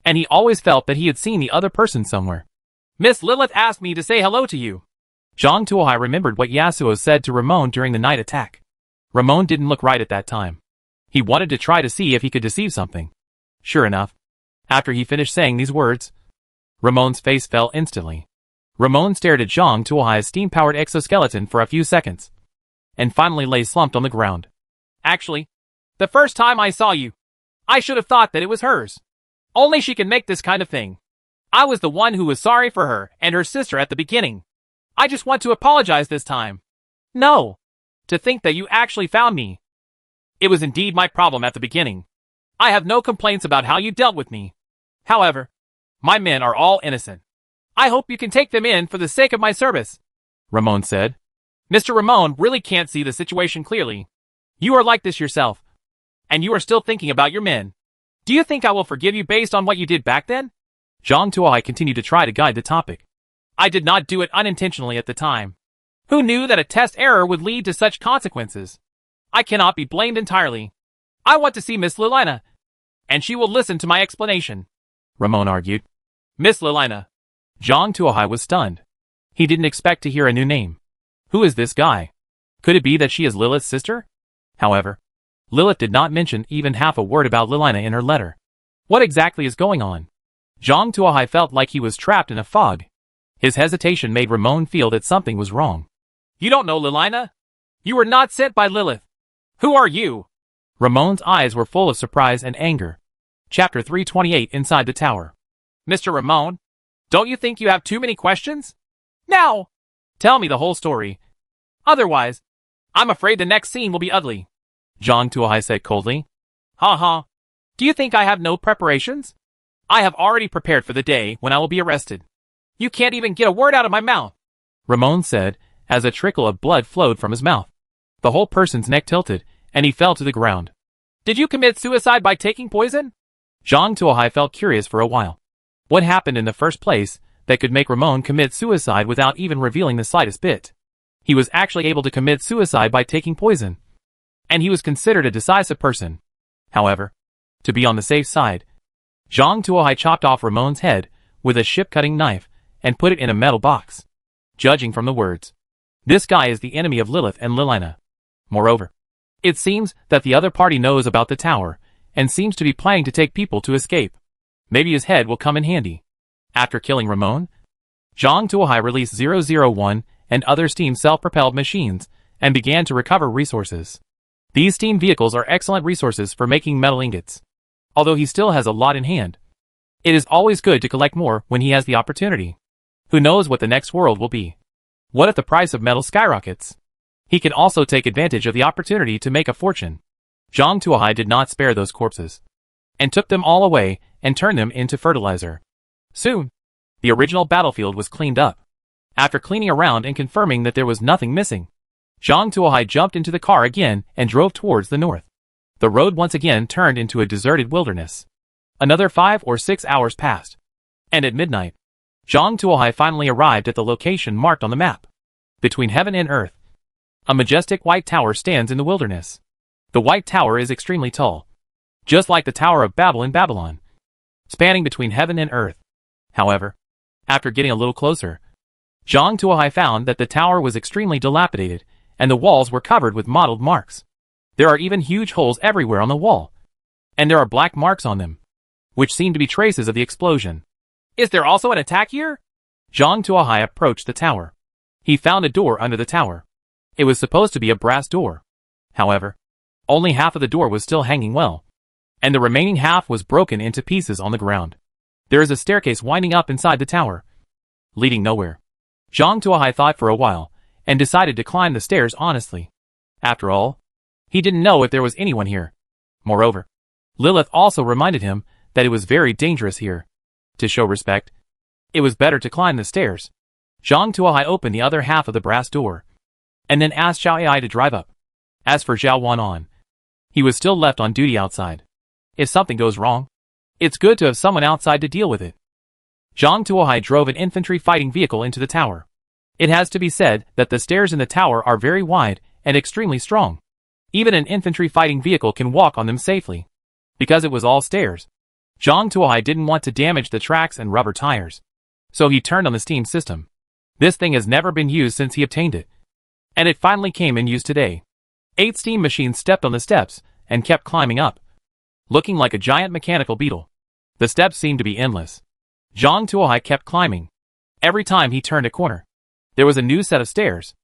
and he always felt that he had seen the other person somewhere. Miss Lilith asked me to say hello to you. Zhang Tuohai remembered what Yasuo said to Ramon during the night attack. Ramon didn't look right at that time. He wanted to try to see if he could deceive something. Sure enough, after he finished saying these words, Ramon's face fell instantly. Ramon stared at Zhang Tuohai's steam-powered exoskeleton for a few seconds, and finally lay slumped on the ground. Actually, the first time I saw you, I should have thought that it was hers. Only she can make this kind of thing. I was the one who was sorry for her and her sister at the beginning. I just want to apologize this time. No. To think that you actually found me. It was indeed my problem at the beginning. I have no complaints about how you dealt with me. However, my men are all innocent. I hope you can take them in for the sake of my service, Ramon said. Mr. Ramon really can't see the situation clearly. You are like this yourself, and you are still thinking about your men. Do you think I will forgive you based on what you did back then? Zhang Tuohai continued to try to guide the topic. I did not do it unintentionally at the time. Who knew that a test error would lead to such consequences? I cannot be blamed entirely. I want to see Miss Lilina, and she will listen to my explanation, Ramon argued. Miss Lilina. Zhang Tuohai was stunned. He didn't expect to hear a new name. Who is this guy? Could it be that she is Lilith's sister? However, Lilith did not mention even half a word about Lilina in her letter. What exactly is going on? Zhang Tuohai felt like he was trapped in a fog. His hesitation made Ramon feel that something was wrong. You don't know Lilina? You were not sent by Lilith. Who are you? Ramon's eyes were full of surprise and anger. Chapter 328 Inside the Tower. Mr. Ramon, don't you think you have too many questions? Now, tell me the whole story. Otherwise, I'm afraid the next scene will be ugly, Zhang Tuohai said coldly. Ha. Do you think I have no preparations? I have already prepared for the day when I will be arrested. You can't even get a word out of my mouth, Ramon said, as a trickle of blood flowed from his mouth. The whole person's neck tilted, and he fell to the ground. Did you commit suicide by taking poison? Zhang Tuohai felt curious for a while. What happened in the first place that could make Ramon commit suicide without even revealing the slightest bit? He was actually able to commit suicide by taking poison, and he was considered a decisive person. However, to be on the safe side, Zhang Tuohai chopped off Ramon's head with a ship-cutting knife and put it in a metal box. Judging from the words, this guy is the enemy of Lilith and Lilina. Moreover, it seems that the other party knows about the tower and seems to be planning to take people to escape. Maybe his head will come in handy. After killing Ramon, Zhang Tuohai released 001 and other steam self-propelled machines and began to recover resources. These steam vehicles are excellent resources for making metal ingots. Although he still has a lot in hand, it is always good to collect more when he has the opportunity. Who knows what the next world will be? What if the price of metal skyrockets? He can also take advantage of the opportunity to make a fortune. Zhang Tuohai did not spare those corpses, and took them all away and turned them into fertilizer. Soon, the original battlefield was cleaned up. After cleaning around and confirming that there was nothing missing, Zhang Tuohai jumped into the car again and drove towards the north. The road once again turned into a deserted wilderness. Another 5 or 6 hours passed, and at midnight, Zhang Tuohai finally arrived at the location marked on the map. Between heaven and earth, a majestic white tower stands in the wilderness. The white tower is extremely tall, just like the Tower of Babel in Babylon, spanning between heaven and earth. However, after getting a little closer, Zhang Tuohai found that the tower was extremely dilapidated, and the walls were covered with mottled marks. There are even huge holes everywhere on the wall, and there are black marks on them, which seem to be traces of the explosion. Is there also an attack here? Zhang Tuohai approached the tower. He found a door under the tower. It was supposed to be a brass door. However, only half of the door was still hanging well, and the remaining half was broken into pieces on the ground. There is a staircase winding up inside the tower, leading nowhere. Zhang Tuohai thought for a while, and decided to climb the stairs honestly. After all, he didn't know if there was anyone here. Moreover, Lilith also reminded him that it was very dangerous here. To show respect, it was better to climb the stairs. Zhang Tuohai opened the other half of the brass door, and then asked Xiao Ai to drive up. As for Zhao Wanan, he was still left on duty outside. If something goes wrong, it's good to have someone outside to deal with it. Zhang Tuohai drove an infantry fighting vehicle into the tower. It has to be said that the stairs in the tower are very wide and extremely strong. Even an infantry fighting vehicle can walk on them safely. Because it was all stairs, Zhang Tuohai didn't want to damage the tracks and rubber tires. So he turned on the steam system. This thing has never been used since he obtained it. And it finally came in use today. 8 steam machines stepped on the steps and kept climbing up, looking like a giant mechanical beetle. The steps seemed to be endless. Zhang Tuohai kept climbing. Every time he turned a corner, there was a new set of stairs.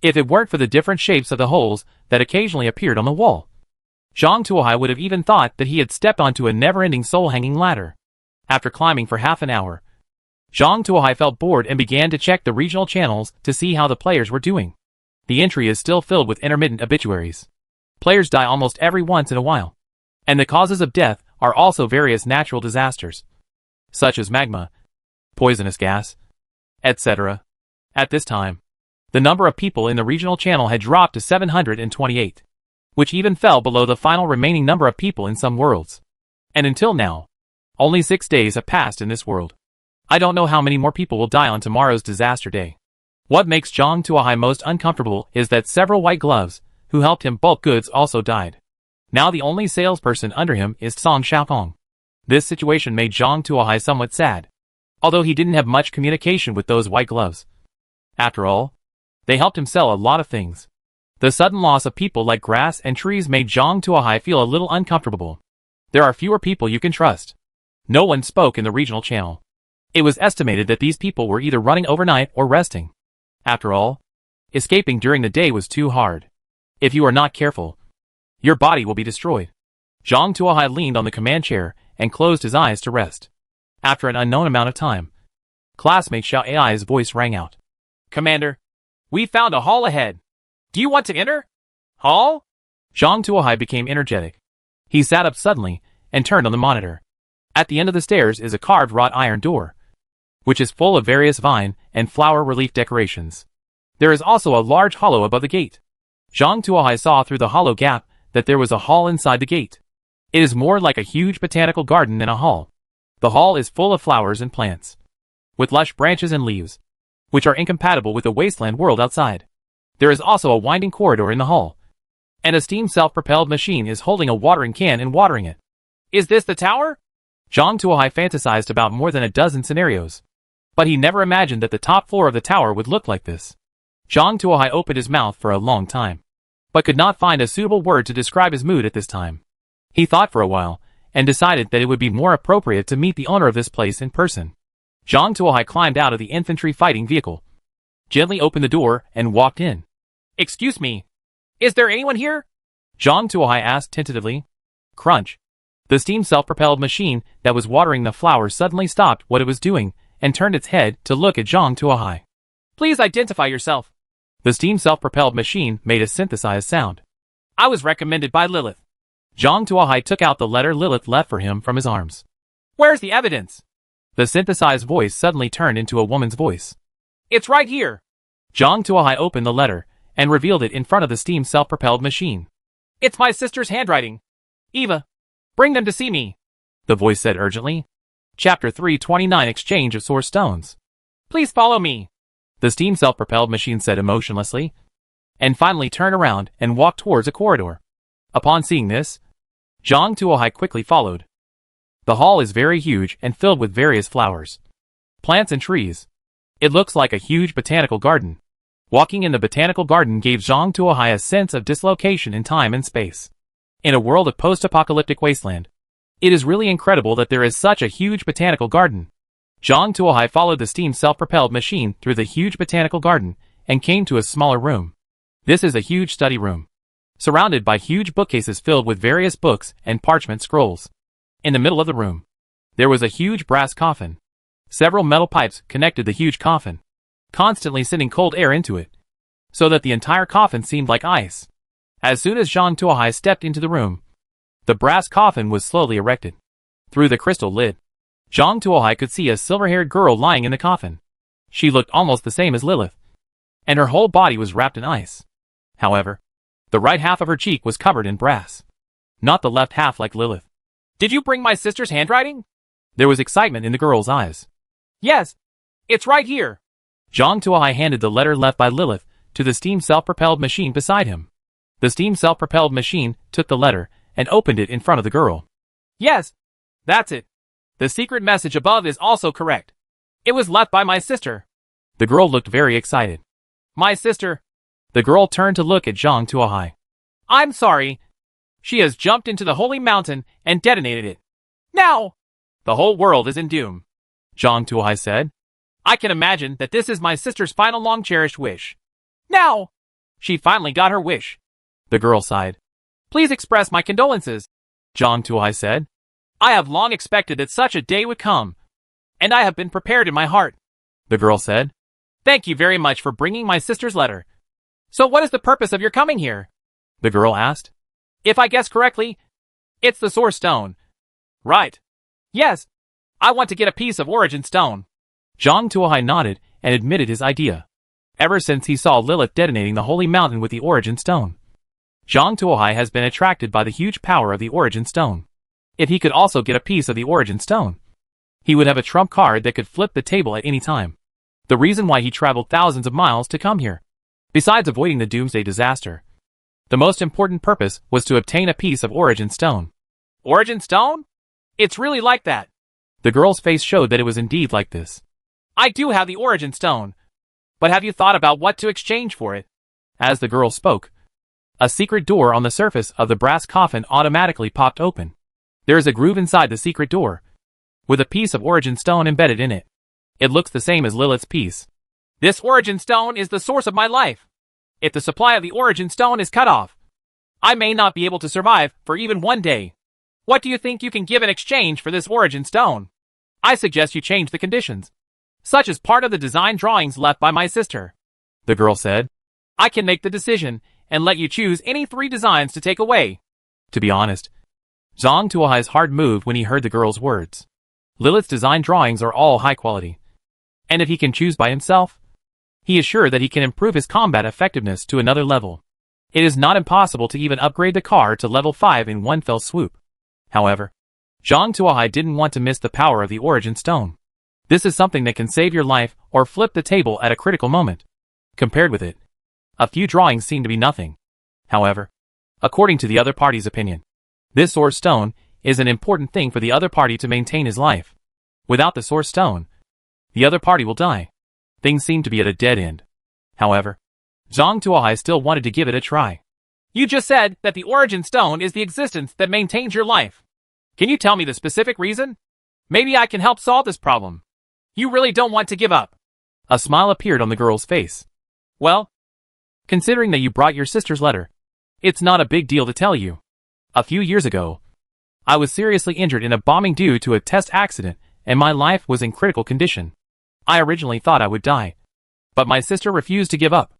If it weren't for the different shapes of the holes that occasionally appeared on the wall, Zhang Tuohai would have even thought that he had stepped onto a never-ending soul-hanging ladder. After climbing for half an hour, Zhang Tuohai felt bored and began to check the regional channels to see how the players were doing. The entry is still filled with intermittent obituaries. Players die almost every once in a while. And the causes of death are also various natural disasters, such as magma, poisonous gas, etc. At this time, the number of people in the regional channel had dropped to 728, which even fell below the final remaining number of people in some worlds. And until now, only 6 days have passed in this world. I don't know how many more people will die on tomorrow's disaster day. What makes Zhang Tuohai most uncomfortable is that several white gloves, who helped him bulk goods, also died. Now the only salesperson under him is Song Xiaopeng. This situation made Zhang Tuohai somewhat sad, although he didn't have much communication with those white gloves. After all, they helped him sell a lot of things. The sudden loss of people like grass and trees made Zhang Tuohai feel a little uncomfortable. There are fewer people you can trust. No one spoke in the regional channel. It was estimated that these people were either running overnight or resting. After all, escaping during the day was too hard. If you are not careful, your body will be destroyed. Zhang Tuohai leaned on the command chair and closed his eyes to rest. After an unknown amount of time, classmate Xiao Ai's voice rang out. Commander, we found a hall ahead. Do you want to enter? Hall? Zhang Tuohai became energetic. He sat up suddenly and turned on the monitor. At the end of the stairs is a carved wrought iron door, which is full of various vine and flower relief decorations. There is also a large hollow above the gate. Zhang Tuohai saw through the hollow gap that there was a hall inside the gate. It is more like a huge botanical garden than a hall. The hall is full of flowers and plants, with lush branches and leaves, which are incompatible with the wasteland world outside. There is also a winding corridor in the hall, and a steam self-propelled machine is holding a watering can and watering it. Is this the tower? Zhang Tuohai fantasized about more than a dozen scenarios, but he never imagined that the top floor of the tower would look like this. Zhang Tuohai opened his mouth for a long time, but could not find a suitable word to describe his mood at this time. He thought for a while, and decided that it would be more appropriate to meet the owner of this place in person. Zhang Tuohai climbed out of the infantry fighting vehicle, gently opened the door, and walked in. Excuse me, is there anyone here? Zhang Tuohai asked tentatively. Crunch. The steam self-propelled machine that was watering the flowers suddenly stopped what it was doing and turned its head to look at Zhang Tuohai. Please identify yourself. The steam self-propelled machine made a synthesized sound. I was recommended by Lilith. Zhang Tuohai took out the letter Lilith left for him from his arms. Where's the evidence? The synthesized voice suddenly turned into a woman's voice. It's right here. Zhang Tuohai opened the letter and revealed it in front of the steam self-propelled machine. It's my sister's handwriting. Eva, bring them to see me, the voice said urgently. Chapter 329 Exchange of Source Stones. Please follow me, the steam self-propelled machine said emotionlessly, and finally turned around and walked towards a corridor. Upon seeing this, Zhang Tuohai quickly followed. The hall is very huge and filled with various flowers, plants and trees. It looks like a huge botanical garden. Walking in the botanical garden gave Zhang Tuohai a sense of dislocation in time and space. In a world of post-apocalyptic wasteland, it is really incredible that there is such a huge botanical garden. Zhang Tuohai followed the steam self-propelled machine through the huge botanical garden and came to a smaller room. This is a huge study room, surrounded by huge bookcases filled with various books and parchment scrolls. In the middle of the room, there was a huge brass coffin. Several metal pipes connected the huge coffin, constantly sending cold air into it, so that the entire coffin seemed like ice. As soon as Zhang Tuohai stepped into the room, the brass coffin was slowly erected. Through the crystal lid, Zhang Tuohai could see a silver-haired girl lying in the coffin. She looked almost the same as Lilith, and her whole body was wrapped in ice. However, the right half of her cheek was covered in brass, not the left half like Lilith. Did you bring my sister's handwriting? There was excitement in the girl's eyes. Yes, it's right here. Zhang Tuohai handed the letter left by Lilith to the steam self-propelled machine beside him. The steam self-propelled machine took the letter and opened it in front of the girl. Yes, that's it. The secret message above is also correct. It was left by my sister. The girl looked very excited. My sister. The girl turned to look at Zhang Tuohai. I'm sorry. She has jumped into the holy mountain and detonated it. Now, the whole world is in doom. Zhang Tuohai said. I can imagine that this is my sister's final long-cherished wish. Now, she finally got her wish. The girl sighed. Please express my condolences, Zhang Tuohai said. I have long expected that such a day would come, and I have been prepared in my heart. The girl said. Thank you very much for bringing my sister's letter. So what is the purpose of your coming here? The girl asked. If I guess correctly, it's the Source Stone. Right. Yes. I want to get a piece of Origin Stone. Zhang Tuohai nodded and admitted his idea. Ever since he saw Lilith detonating the Holy Mountain with the Origin Stone, Zhang Tuohai has been attracted by the huge power of the Origin Stone. If he could also get a piece of the Origin Stone, he would have a trump card that could flip the table at any time. The reason why he traveled thousands of miles to come here. Besides avoiding the Doomsday disaster, the most important purpose was to obtain a piece of Origin Stone. Origin Stone? It's really like that. The girl's face showed that it was indeed like this. I do have the Origin Stone, but have you thought about what to exchange for it? As the girl spoke, a secret door on the surface of the brass coffin automatically popped open. There is a groove inside the secret door, with a piece of Origin Stone embedded in it. It looks the same as Lilith's piece. This Origin Stone is the source of my life. If the supply of the Origin Stone is cut off, I may not be able to survive for even one day. What do you think you can give in exchange for this Origin Stone? I suggest you change the conditions, such as part of the design drawings left by my sister. The girl said. I can make the decision and let you choose any 3 designs to take away. To be honest, Zhang Tuohai's heart moved when he heard the girl's words. Lilith's design drawings are all high quality, and if he can choose by himself, he is sure that he can improve his combat effectiveness to another level. It is not impossible to even upgrade the car to level 5 in one fell swoop. However, Zhang Tuohai didn't want to miss the power of the Origin Stone. This is something that can save your life or flip the table at a critical moment. Compared with it, a few drawings seem to be nothing. However, according to the other party's opinion, this Source Stone is an important thing for the other party to maintain his life. Without the Source Stone, the other party will die. Things seem to be at a dead end. However, Zhang Tuohai still wanted to give it a try. You just said that the Origin Stone is the existence that maintains your life. Can you tell me the specific reason? Maybe I can help solve this problem. You really don't want to give up. A smile appeared on the girl's face. Well, considering that you brought your sister's letter, it's not a big deal to tell you. A few years ago, I was seriously injured in a bombing due to a test accident, and my life was in critical condition. I originally thought I would die, but my sister refused to give up.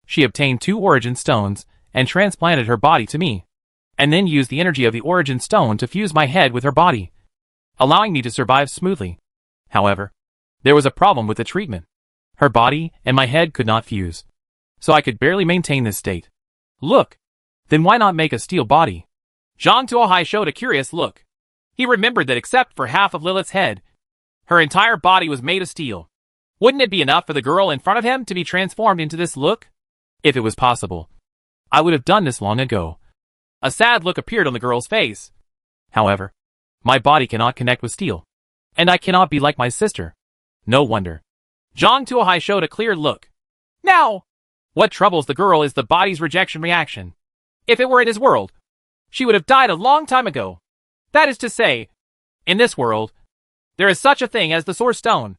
She obtained 2 Origin Stones and transplanted her body to me, and then used the energy of the Origin Stone to fuse my head with her body, allowing me to survive smoothly. However, there was a problem with the treatment. Her body and my head could not fuse, so I could barely maintain this state. Look, then why not make a steel body? Zhang Tuohai showed a curious look. He remembered that except for half of Lilith's head, her entire body was made of steel. Wouldn't it be enough for the girl in front of him to be transformed into this look? If it was possible, I would have done this long ago. A sad look appeared on the girl's face. However, my body cannot connect with steel, and I cannot be like my sister. No wonder. Zhang Tuohai showed a clear look. Now, what troubles the girl is the body's rejection reaction. If it were in his world, she would have died a long time ago. That is to say, in this world, there is such a thing as the Source Stone,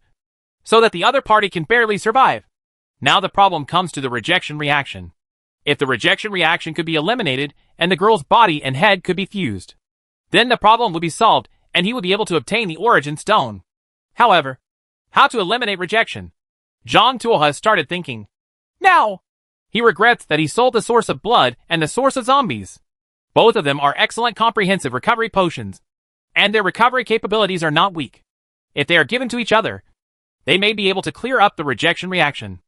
so that the other party can barely survive. Now the problem comes to the rejection reaction. If the rejection reaction could be eliminated and the girl's body and head could be fused, then the problem would be solved and he would be able to obtain the Origin Stone. However, how to eliminate rejection? Zhang Tuohai started thinking. Now, He regrets that he sold the source of blood and the source of zombies. Both of them are excellent comprehensive recovery potions, and their recovery capabilities are not weak. If they are given to each other, they may be able to clear up the rejection reaction.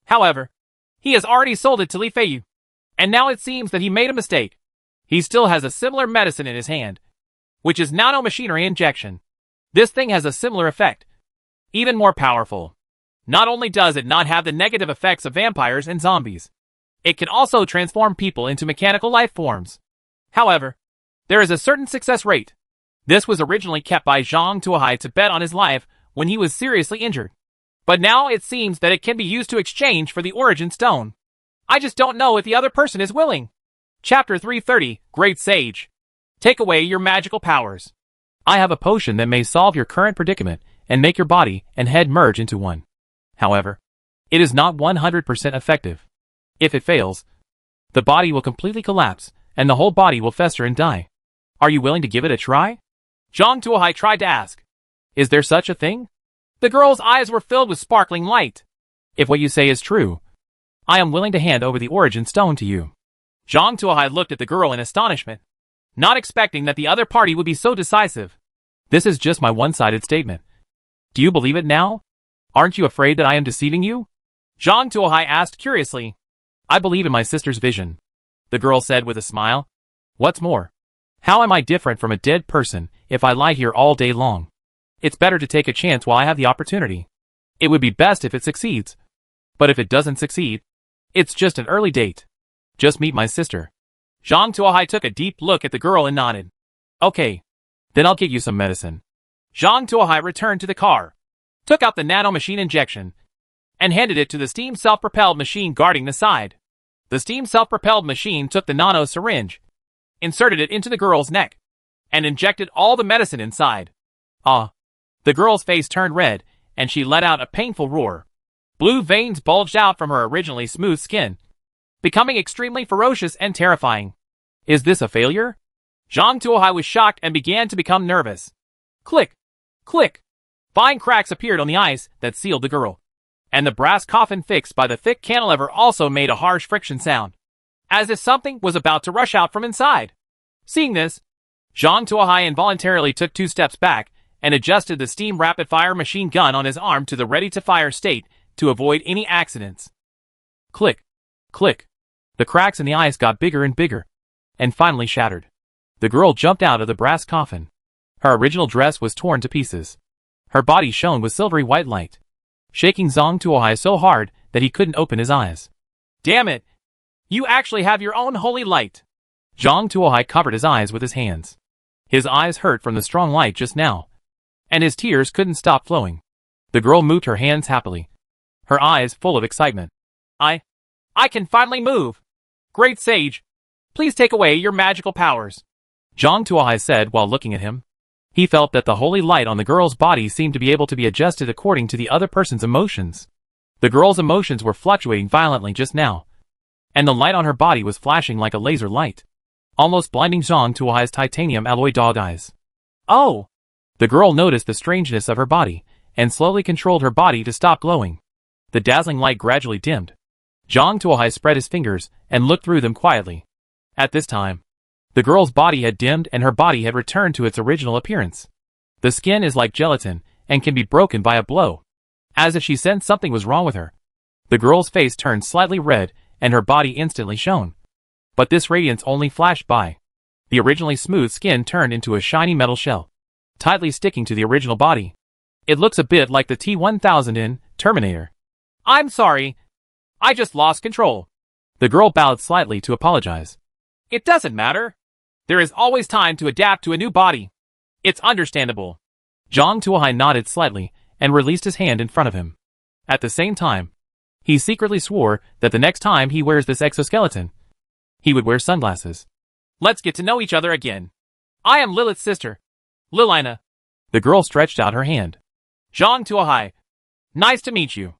However, he has already sold it to Li Feiyu, and now it seems that he made a mistake. He still has a similar medicine in his hand, which is nanomachinery injection. This thing has a similar effect, even more powerful. Not only does it not have the negative effects of vampires and zombies, it can also transform people into mechanical life forms. However, there is a certain success rate. This was originally kept by Zhang Tuohai to bet on his life when he was seriously injured. But now it seems that it can be used to exchange for the Origin Stone. I just don't know if the other person is willing. Chapter 330, Great Sage. Take away your magical powers. I have a potion that may solve your current predicament and make your body and head merge into one. However, it is not 100% effective. If it fails, the body will completely collapse and the whole body will fester and die. Are you willing to give it a try? Zhang Tuohai tried to ask. Is there such a thing? The girl's eyes were filled with sparkling light. If what you say is true, I am willing to hand over the Origin Stone to you. Zhang Tuohai looked at the girl in astonishment, not expecting that the other party would be so decisive. This is just my one-sided statement. Do you believe it now? Aren't you afraid that I am deceiving you? Zhang Tuohai asked curiously. I believe in my sister's vision, the girl said with a smile. What's more, how am I different from a dead person if I lie here all day long? It's better to take a chance while I have the opportunity. It would be best if it succeeds. But if it doesn't succeed, it's just an early date. Just meet my sister. Zhang Tuohai took a deep look at the girl and nodded. Okay, then I'll get you some medicine. Zhang Tuohai returned to the car, took out the nanomachine injection, and handed it to the steam self-propelled machine guarding the side. The steam self-propelled machine took the nano syringe, inserted it into the girl's neck, and injected all the medicine inside. Ah! The girl's face turned red, and she let out a painful roar. Blue veins bulged out from her originally smooth skin, becoming extremely ferocious and terrifying. Is this a failure? Zhang Tuohai was shocked and began to become nervous. Click! Click! Fine cracks appeared on the ice that sealed the girl, and the brass coffin fixed by the thick cantilever also made a harsh friction sound, as if something was about to rush out from inside. Seeing this, Zhang Tuohai involuntarily took 2 steps back and adjusted the steam rapid-fire machine gun on his arm to the ready-to-fire state to avoid any accidents. Click! Click! The cracks in the ice got bigger and bigger, and finally shattered. The girl jumped out of the brass coffin. Her original dress was torn to pieces. Her body shone with silvery white light, shaking Zhang Tuohai so hard that he couldn't open his eyes. Damn it! You actually have your own holy light! Zhang Tuohai covered his eyes with his hands. His eyes hurt from the strong light just now, and his tears couldn't stop flowing. The girl moved her hands happily, her eyes full of excitement. I can finally move! Great Sage, please take away your magical powers, Zhang Tuohai said while looking at him. He felt that the holy light on the girl's body seemed to be able to be adjusted according to the other person's emotions. The girl's emotions were fluctuating violently just now, and the light on her body was flashing like a laser light, almost blinding Zhang Tuohai's titanium alloy dog eyes. Oh! The girl noticed the strangeness of her body, and slowly controlled her body to stop glowing. The dazzling light gradually dimmed. Zhang Tuohai spread his fingers and looked through them quietly. At this time, the girl's body had dimmed and her body had returned to its original appearance. The skin is like gelatin and can be broken by a blow. As if she sensed something was wrong with her. The girl's face turned slightly red and her body instantly shone. But this radiance only flashed by. The originally smooth skin turned into a shiny metal shell, tightly sticking to the original body. It looks a bit like the T-1000 in Terminator. I'm sorry. I just lost control. The girl bowed slightly to apologize. It doesn't matter. There is always time to adapt to a new body. It's understandable. Zhang Tuohai nodded slightly and released his hand in front of him. At the same time, he secretly swore that the next time he wears this exoskeleton, he would wear sunglasses. Let's get to know each other again. I am Lilith's sister, Lilina. The girl stretched out her hand. Zhang Tuohai. Nice to meet you.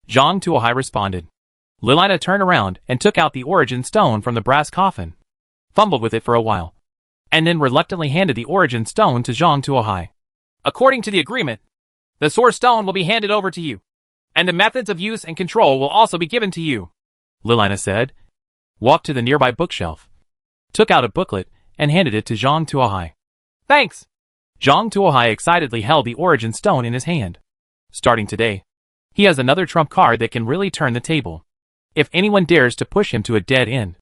Zhang Tuohai responded. Lilina turned around and took out the Origin Stone from the brass coffin, fumbled with it for a while, and then reluctantly handed the Origin Stone to Zhang Tuohai. According to the agreement, the Source Stone will be handed over to you, and the methods of use and control will also be given to you. Lilina said, walked to the nearby bookshelf, took out a booklet, and handed it to Zhang Tuohai. Thanks! Zhang Tuohai excitedly held the Origin Stone in his hand. Starting today, he has another trump card that can really turn the table. If anyone dares to push him to a dead end,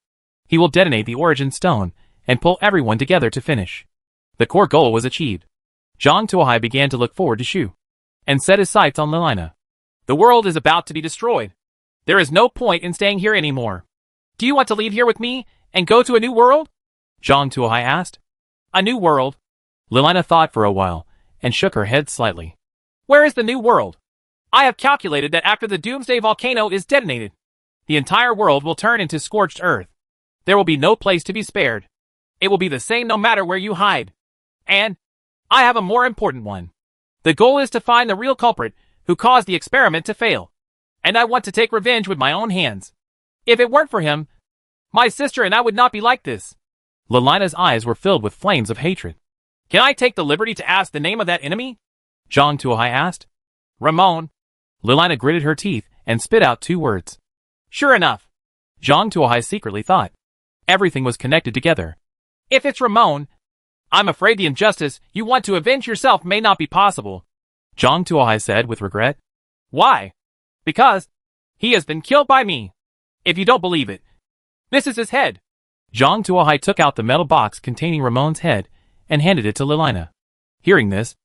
he will detonate the Origin Stone and pull everyone together to finish. The core goal was achieved. Zhang Tuohai began to look forward to Shu, and set his sights on Lilina. The world is about to be destroyed. There is no point in staying here anymore. Do you want to leave here with me and go to a new world? Zhang Tuohai asked. A new world? Lilina thought for a while, and shook her head slightly. Where is the new world? I have calculated that after the Doomsday Volcano is detonated, the entire world will turn into scorched earth. There will be no place to be spared. It will be the same no matter where you hide. And I have a more important one. The goal is to find the real culprit who caused the experiment to fail. And I want to take revenge with my own hands. If it weren't for him, my sister and I would not be like this. Lilina's eyes were filled with flames of hatred. Can I take the liberty to ask the name of that enemy? Zhang Tuohai asked. Ramon. Lilina gritted her teeth and spit out 2 words. Sure enough. Zhang Tuohai secretly thought. Everything was connected together. If it's Ramon, I'm afraid the injustice you want to avenge yourself may not be possible. Zhang Tuohai said with regret. Why? Because he has been killed by me. If you don't believe it, this is his head. Zhang Tuohai took out the metal box containing Ramon's head and handed it to Lilina. Hearing this,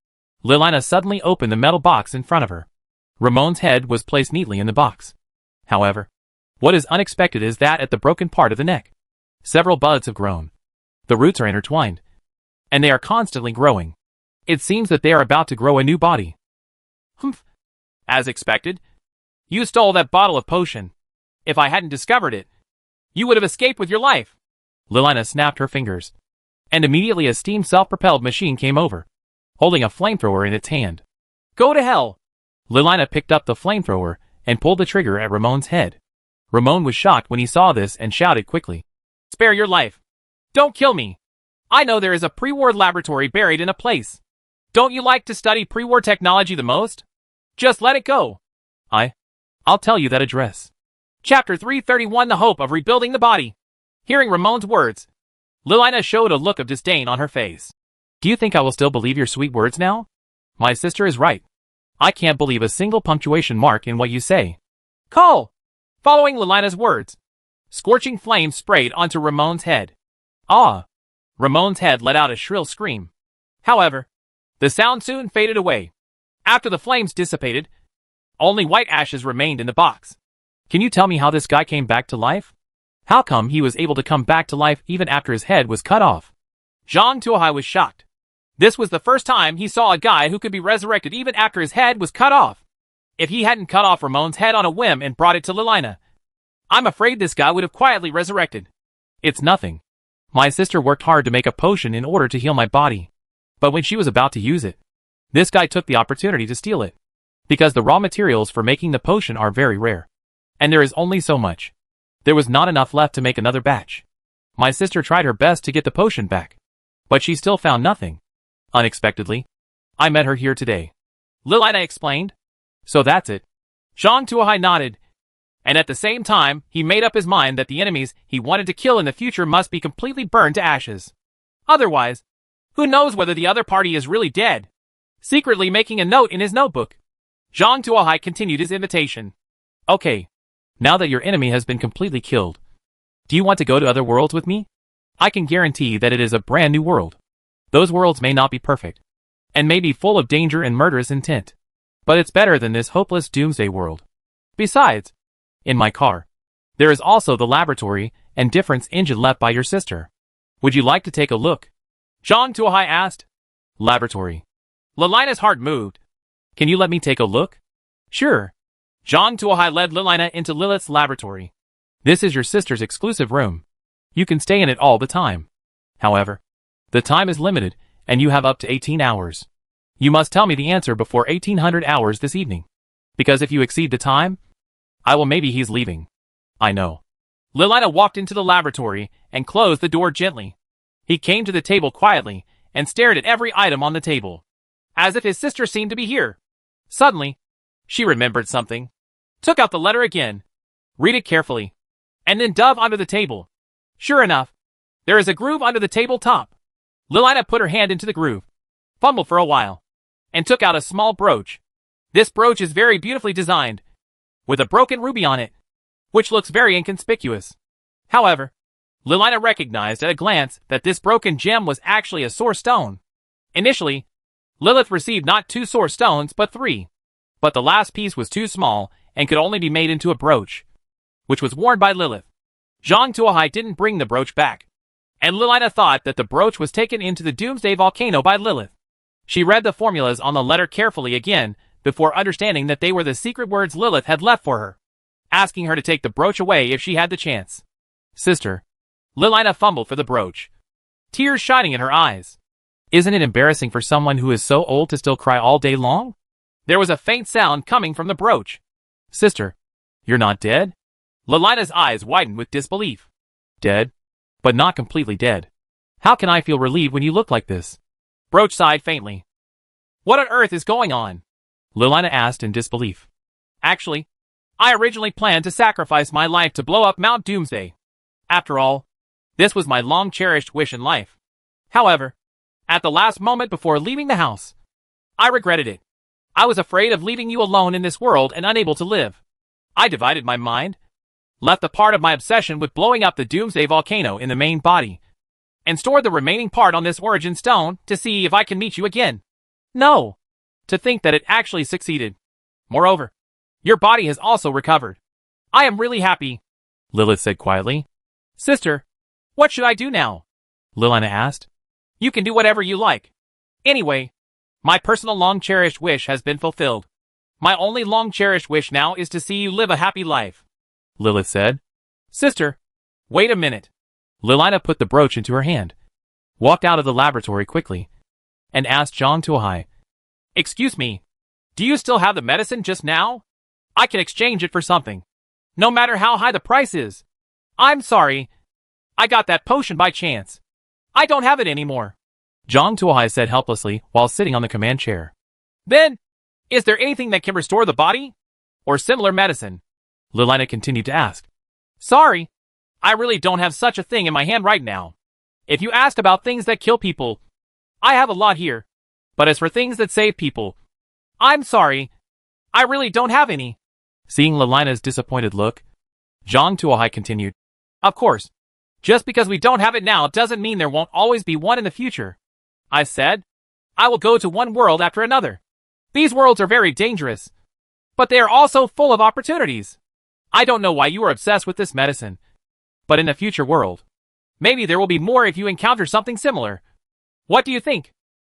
Lilina suddenly opened the metal box in front of her. Ramon's head was placed neatly in the box. However, what is unexpected is that at the broken part of the neck, several buds have grown. The roots are intertwined, and they are constantly growing. It seems that they are about to grow a new body. Humph. As expected, you stole that bottle of potion. If I hadn't discovered it, you would have escaped with your life. Lilina snapped her fingers, and immediately a steam self-propelled machine came over, holding a flamethrower in its hand. Go to hell! Lilina picked up the flamethrower and pulled the trigger at Ramon's head. Ramon was shocked when he saw this and shouted quickly. Spare your life. Don't kill me. I know there is a pre-war laboratory buried in a place. Don't you like to study pre-war technology the most? Just let it go. I'll tell you that address. Chapter 331 The Hope of Rebuilding the Body. Hearing Ramon's words, Lilina showed a look of disdain on her face. Do you think I will still believe your sweet words now? My sister is right. I can't believe a single punctuation mark in what you say. Call! Following Lilina's words, scorching flames sprayed onto Ramon's head. Ah! Ramon's head let out a shrill scream. However, the sound soon faded away. After the flames dissipated, only white ashes remained in the box. Can you tell me how this guy came back to life? How come he was able to come back to life even after his head was cut off? Zhang Tuohai was shocked. This was the first time he saw a guy who could be resurrected even after his head was cut off. If he hadn't cut off Ramon's head on a whim and brought it to Lilina, I'm afraid this guy would have quietly resurrected. It's nothing. My sister worked hard to make a potion in order to heal my body. But when she was about to use it, this guy took the opportunity to steal it. Because the raw materials for making the potion are very rare. And there is only so much. There was not enough left to make another batch. My sister tried her best to get the potion back, but she still found nothing. Unexpectedly, I met her here today. Lilina explained. So that's it. Zhang Tuohai nodded, and at the same time, he made up his mind that the enemies he wanted to kill in the future must be completely burned to ashes. Otherwise, who knows whether the other party is really dead? Secretly making a note in his notebook, Zhang Tuohai continued his invitation. Okay. Now that your enemy has been completely killed, do you want to go to other worlds with me? I can guarantee that it is a brand new world. Those worlds may not be perfect, and may be full of danger and murderous intent, but it's better than this hopeless doomsday world. Besides, in my car, there is also the laboratory and difference engine left by your sister. Would you like to take a look? Zhang Tuohai asked. Laboratory. Lilina's heart moved. Can you let me take a look? Sure. Zhang Tuohai led Lilina into Lilith's laboratory. This is your sister's exclusive room. You can stay in it all the time. However, the time is limited, and you have up to 18 hours. You must tell me the answer before 1800 hours this evening. Because if you exceed the time, maybe he's leaving. I know. Lilina walked into the laboratory and closed the door gently. He came to the table quietly and stared at every item on the table, as if his sister seemed to be here. Suddenly, she remembered something. Took out the letter again. Read it carefully. and then dove under the table. Sure enough, there is a groove under the table top. Lilina put her hand into the groove, fumbled for a while, and took out a small brooch. This brooch is very beautifully designed, with a broken ruby on it, which looks very inconspicuous. However, Lilina recognized at a glance that this broken gem was actually a source stone. Initially, Lilith received not 2 source stones but 3. But the last piece was too small and could only be made into a brooch, which was worn by Lilith. Zhang Tuohai didn't bring the brooch back, and Lilina thought that the brooch was taken into the Doomsday Volcano by Lilith. She read the formulas on the letter carefully again before understanding that they were the secret words Lilith had left for her, asking her to take the brooch away if she had the chance. Sister. Lilina fumbled for the brooch, tears shining in her eyes. Isn't it embarrassing for someone who is so old to still cry all day long? There was a faint sound coming from the brooch. Sister, you're not dead? Lilina's eyes widened with disbelief. Dead? But not completely dead. How can I feel relieved when you look like this? Brooch sighed faintly. What on earth is going on? Lilina asked in disbelief. Actually, I originally planned to sacrifice my life to blow up Mount Doomsday. After all, this was my long-cherished wish in life. However, at the last moment before leaving the house, I regretted it. I was afraid of leaving you alone in this world and unable to live. I divided my mind, left the part of my obsession with blowing up the Doomsday Volcano in the main body, and stored the remaining part on this origin stone to see if I can meet you again. No! To think that it actually succeeded. Moreover, your body has also recovered. I am really happy, Lilith said quietly. Sister, what should I do now? Lilina asked. You can do whatever you like. Anyway, my personal long-cherished wish has been fulfilled. My only long-cherished wish now is to see you live a happy life, Lilith said. Sister, wait a minute. Lilina put the brooch into her hand, walked out of the laboratory quickly, and asked Zhang Tuohai, Excuse me, do you still have the medicine just now? I can exchange it for something, no matter how high the price is. I'm sorry, I got that potion by chance. I don't have it anymore, Zhang Tuohai said helplessly while sitting on the command chair. Then, is there anything that can restore the body? Or similar medicine? Lilina continued to ask. Sorry, I really don't have such a thing in my hand right now. If you asked about things that kill people, I have a lot here. But as for things that save people, I'm sorry, I really don't have any. Seeing Lilina's disappointed look, Zhang Tuohai continued. Of course, just because we don't have it now doesn't mean there won't always be one in the future. I said, I will go to one world after another. These worlds are very dangerous, but they are also full of opportunities. I don't know why you are obsessed with this medicine, but in a future world, maybe there will be more if you encounter something similar. What do you think?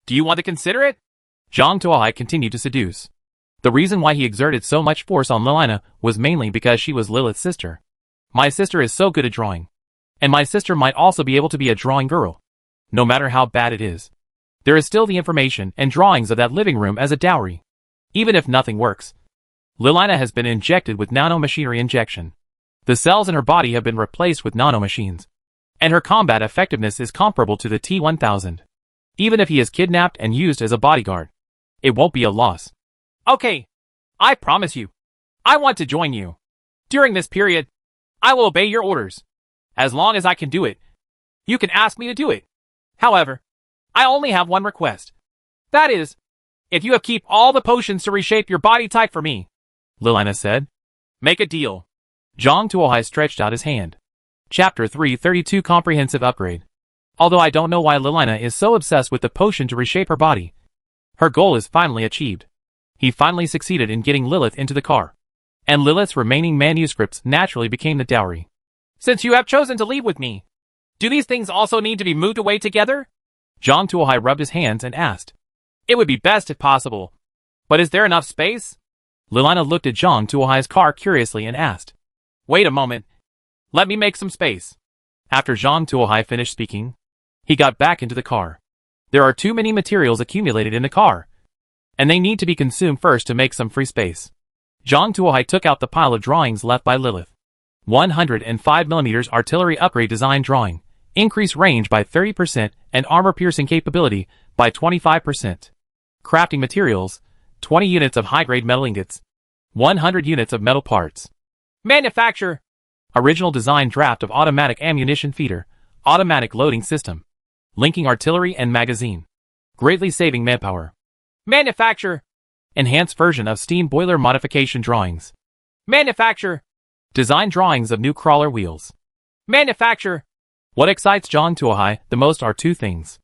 Do you want to consider it? Zhang Tuohai continued to seduce. The reason why he exerted so much force on Lilina was mainly because she was Lilith's sister. My sister is so good at drawing, and my sister might also be able to be a drawing girl. No matter how bad it is, there is still the information and drawings of that living room as a dowry. Even if nothing works, Lilina has been injected with nanomachinery injection. The cells in her body have been replaced with nanomachines, and her combat effectiveness is comparable to the T-1000. Even if he is kidnapped and used as a bodyguard, it won't be a loss. Okay, I promise you, I want to join you. During this period, I will obey your orders. As long as I can do it, you can ask me to do it. However, I only have one request. That is, if you keep all the potions to reshape your body type for me, Lilina said. Make a deal. Zhang Tuohai stretched out his hand. Chapter 332 Comprehensive Upgrade. Although I don't know why Lilina is so obsessed with the potion to reshape her body, her goal is finally achieved. He finally succeeded in getting Lilith into the car, and Lilith's remaining manuscripts naturally became the dowry. Since you have chosen to leave with me, do these things also need to be moved away together? Zhang Tuohai rubbed his hands and asked. It would be best if possible. But is there enough space? Lilina looked at Zhang Tuohai's car curiously and asked. Wait a moment. Let me make some space. After Zhang Tuohai finished speaking, he got back into the car. There are too many materials accumulated in the car, and they need to be consumed first to make some free space. Zhang Tuohai took out the pile of drawings left by Lilith. 105mm artillery upgrade design drawing. Increase range by 30% and armor-piercing capability by 25%. Crafting materials, 20 units of high-grade metal ingots, 100 units of metal parts. Manufacture, Original design draft of automatic ammunition feeder, automatic loading system, linking artillery and magazine, greatly saving manpower. Manufacture. Enhanced version of steam boiler modification drawings. Manufacture. Design drawings of new crawler wheels. Manufacture. What excites Jong Tuohai the most are two things.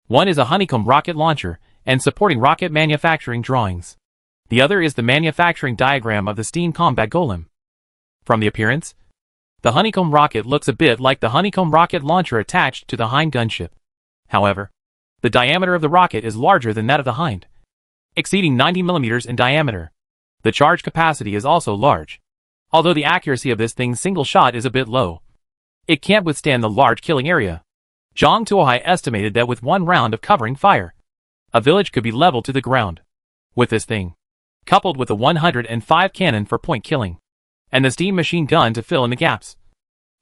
One is a honeycomb rocket launcher and supporting rocket manufacturing drawings. The other is the manufacturing diagram of the steam combat golem. From the appearance, the honeycomb rocket looks a bit like the honeycomb rocket launcher attached to the Hind gunship. However, the diameter of the rocket is larger than that of the Hind, exceeding 90 mm in diameter. The charge capacity is also large, although the accuracy of this thing's single shot is a bit low. It can't withstand the large killing area. Jong Tuohai estimated that with one round of covering fire, a village could be leveled to the ground. With this thing, coupled with a 105 cannon for point killing, and the steam machine gun to fill in the gaps,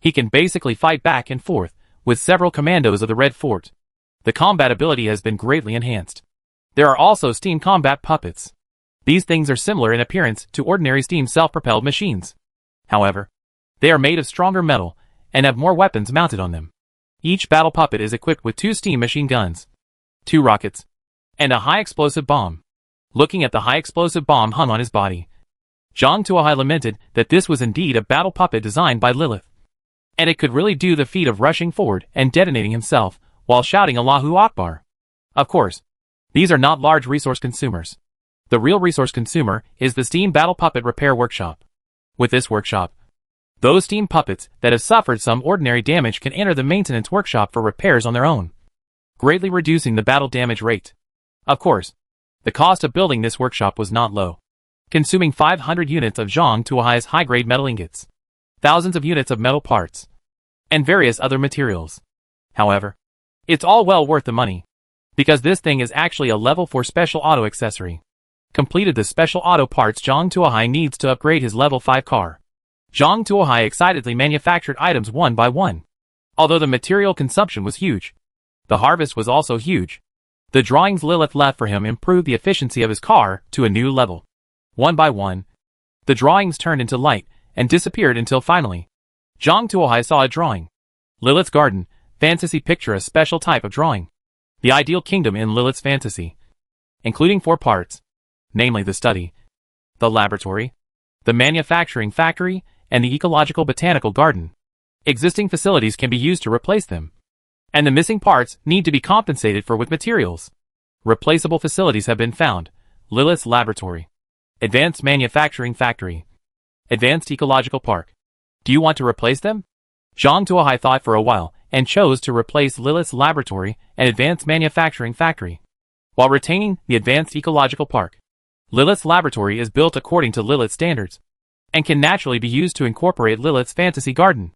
he can basically fight back and forth with several commandos of the Red Fort. The combat ability has been greatly enhanced. There are also steam combat puppets. These things are similar in appearance to ordinary steam self-propelled machines. However, they are made of stronger metal and have more weapons mounted on them. Each battle puppet is equipped with 2 steam machine guns, 2 rockets, and a high-explosive bomb. Looking at the high-explosive bomb hung on his body, Jong Tuohai lamented that this was indeed a battle puppet designed by Lilith, and it could really do the feat of rushing forward and detonating himself while shouting Allahu Akbar. Of course, these are not large resource consumers. The real resource consumer is the Steam Battle Puppet Repair Workshop. With this workshop, those steam puppets that have suffered some ordinary damage can enter the maintenance workshop for repairs on their own, greatly reducing the battle damage rate. Of course, the cost of building this workshop was not low, consuming 500 units of Jong Tuohai's high-grade metal ingots, thousands of units of metal parts, and various other materials. However, it's all well worth the money, because this thing is actually a level 4 special auto accessory. Completed the special auto parts Jong Tuohai needs to upgrade his level 5 car. Jong Tuohai excitedly manufactured items one by one. Although the material consumption was huge, the harvest was also huge. The drawings Lilith left for him improved the efficiency of his car to a new level. One by one, the drawings turned into light and disappeared until finally, Jong Tuohai saw a drawing. Lilith's Garden, Fantasy picture a special type of drawing. The ideal kingdom in Lilith's fantasy, including 4 parts, namely the study, the laboratory, the manufacturing factory, and the ecological botanical garden. Existing facilities can be used to replace them, and the missing parts need to be compensated for with materials. Replaceable facilities have been found. Lilith's laboratory, advanced manufacturing factory, advanced ecological park. Do you want to replace them? Jong Tuohai thought for a while and chose to replace Lilith's laboratory and advanced manufacturing factory, while retaining the advanced ecological park. Lilith's laboratory is built according to Lilith's standards, and can naturally be used to incorporate Lilith's fantasy garden.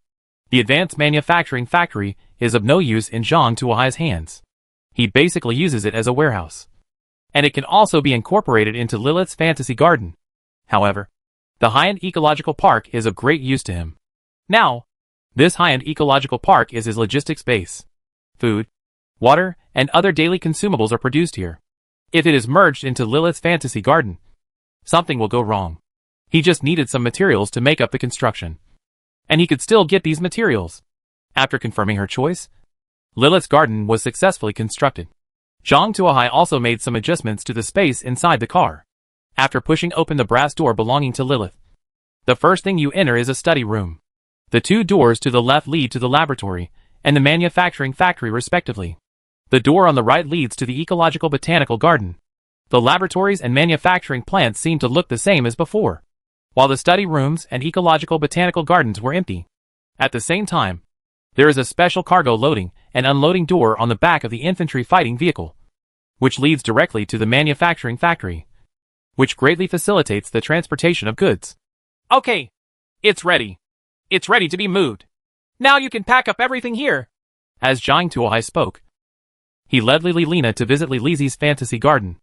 The advanced manufacturing factory is of no use in Jong Tuohai's hands. He basically uses it as a warehouse, and it can also be incorporated into Lilith's fantasy garden. However, the high-end ecological park is of great use to him. Now, this high-end ecological park is his logistics base. Food, water, and other daily consumables are produced here. If it is merged into Lilith's fantasy garden, something will go wrong. He just needed some materials to make up the construction, and he could still get these materials. After confirming her choice, Lilith's garden was successfully constructed. Jong Tuohai also made some adjustments to the space inside the car. After pushing open the brass door belonging to Lilith, the first thing you enter is a study room. The 2 doors to the left lead to the laboratory and the manufacturing factory respectively. The door on the right leads to the ecological botanical garden. The laboratories and manufacturing plants seem to look the same as before, while the study rooms and ecological botanical gardens were empty. At the same time, there is a special cargo loading and unloading door on the back of the infantry fighting vehicle, which leads directly to the manufacturing factory, which greatly facilitates the transportation of goods. Okay, it's ready. It's ready to be moved. Now you can pack up everything here. As Jong Tuohai spoke, he led Lili Lina to visit Lilizi's fantasy garden.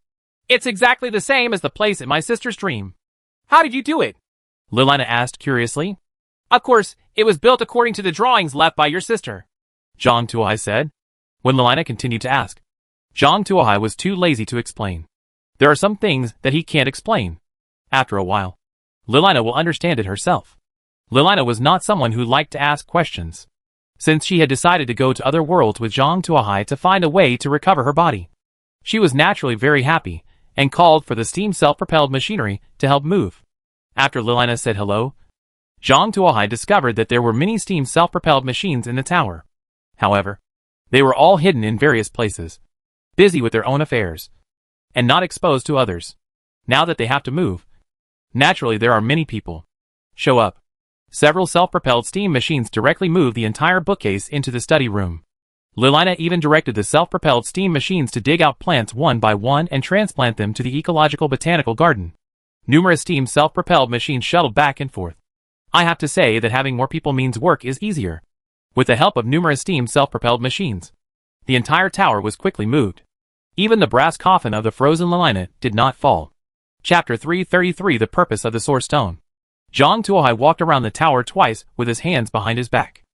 It's exactly the same as the place in my sister's dream. How did you do it? Lilina asked curiously. Of course, it was built according to the drawings left by your sister, Jong Tuohai said. When Lilina continued to ask, Jong Tuohai was too lazy to explain. There are some things that he can't explain. After a while, Lilina will understand it herself. Lilina was not someone who liked to ask questions. Since she had decided to go to other worlds with Zhang Tuohai to find a way to recover her body, she was naturally very happy, and called for the steam self-propelled machinery to help move. After Lilina said hello, Zhang Tuohai discovered that there were many steam self-propelled machines in the tower. However, they were all hidden in various places, busy with their own affairs, and not exposed to others. Now that they have to move, naturally there are many people show up. Several self-propelled steam machines directly move the entire bookcase into the study room. Lilina even directed the self-propelled steam machines to dig out plants one by one and transplant them to the ecological botanical garden. Numerous steam self-propelled machines shuttled back and forth. I have to say that having more people means work is easier. With the help of numerous steam self-propelled machines, the entire tower was quickly moved. Even the brass coffin of the frozen Lilina did not fall. Chapter 333 The Purpose of the Source Stone. Zhang Tuohai walked around the tower twice with his hands behind his back,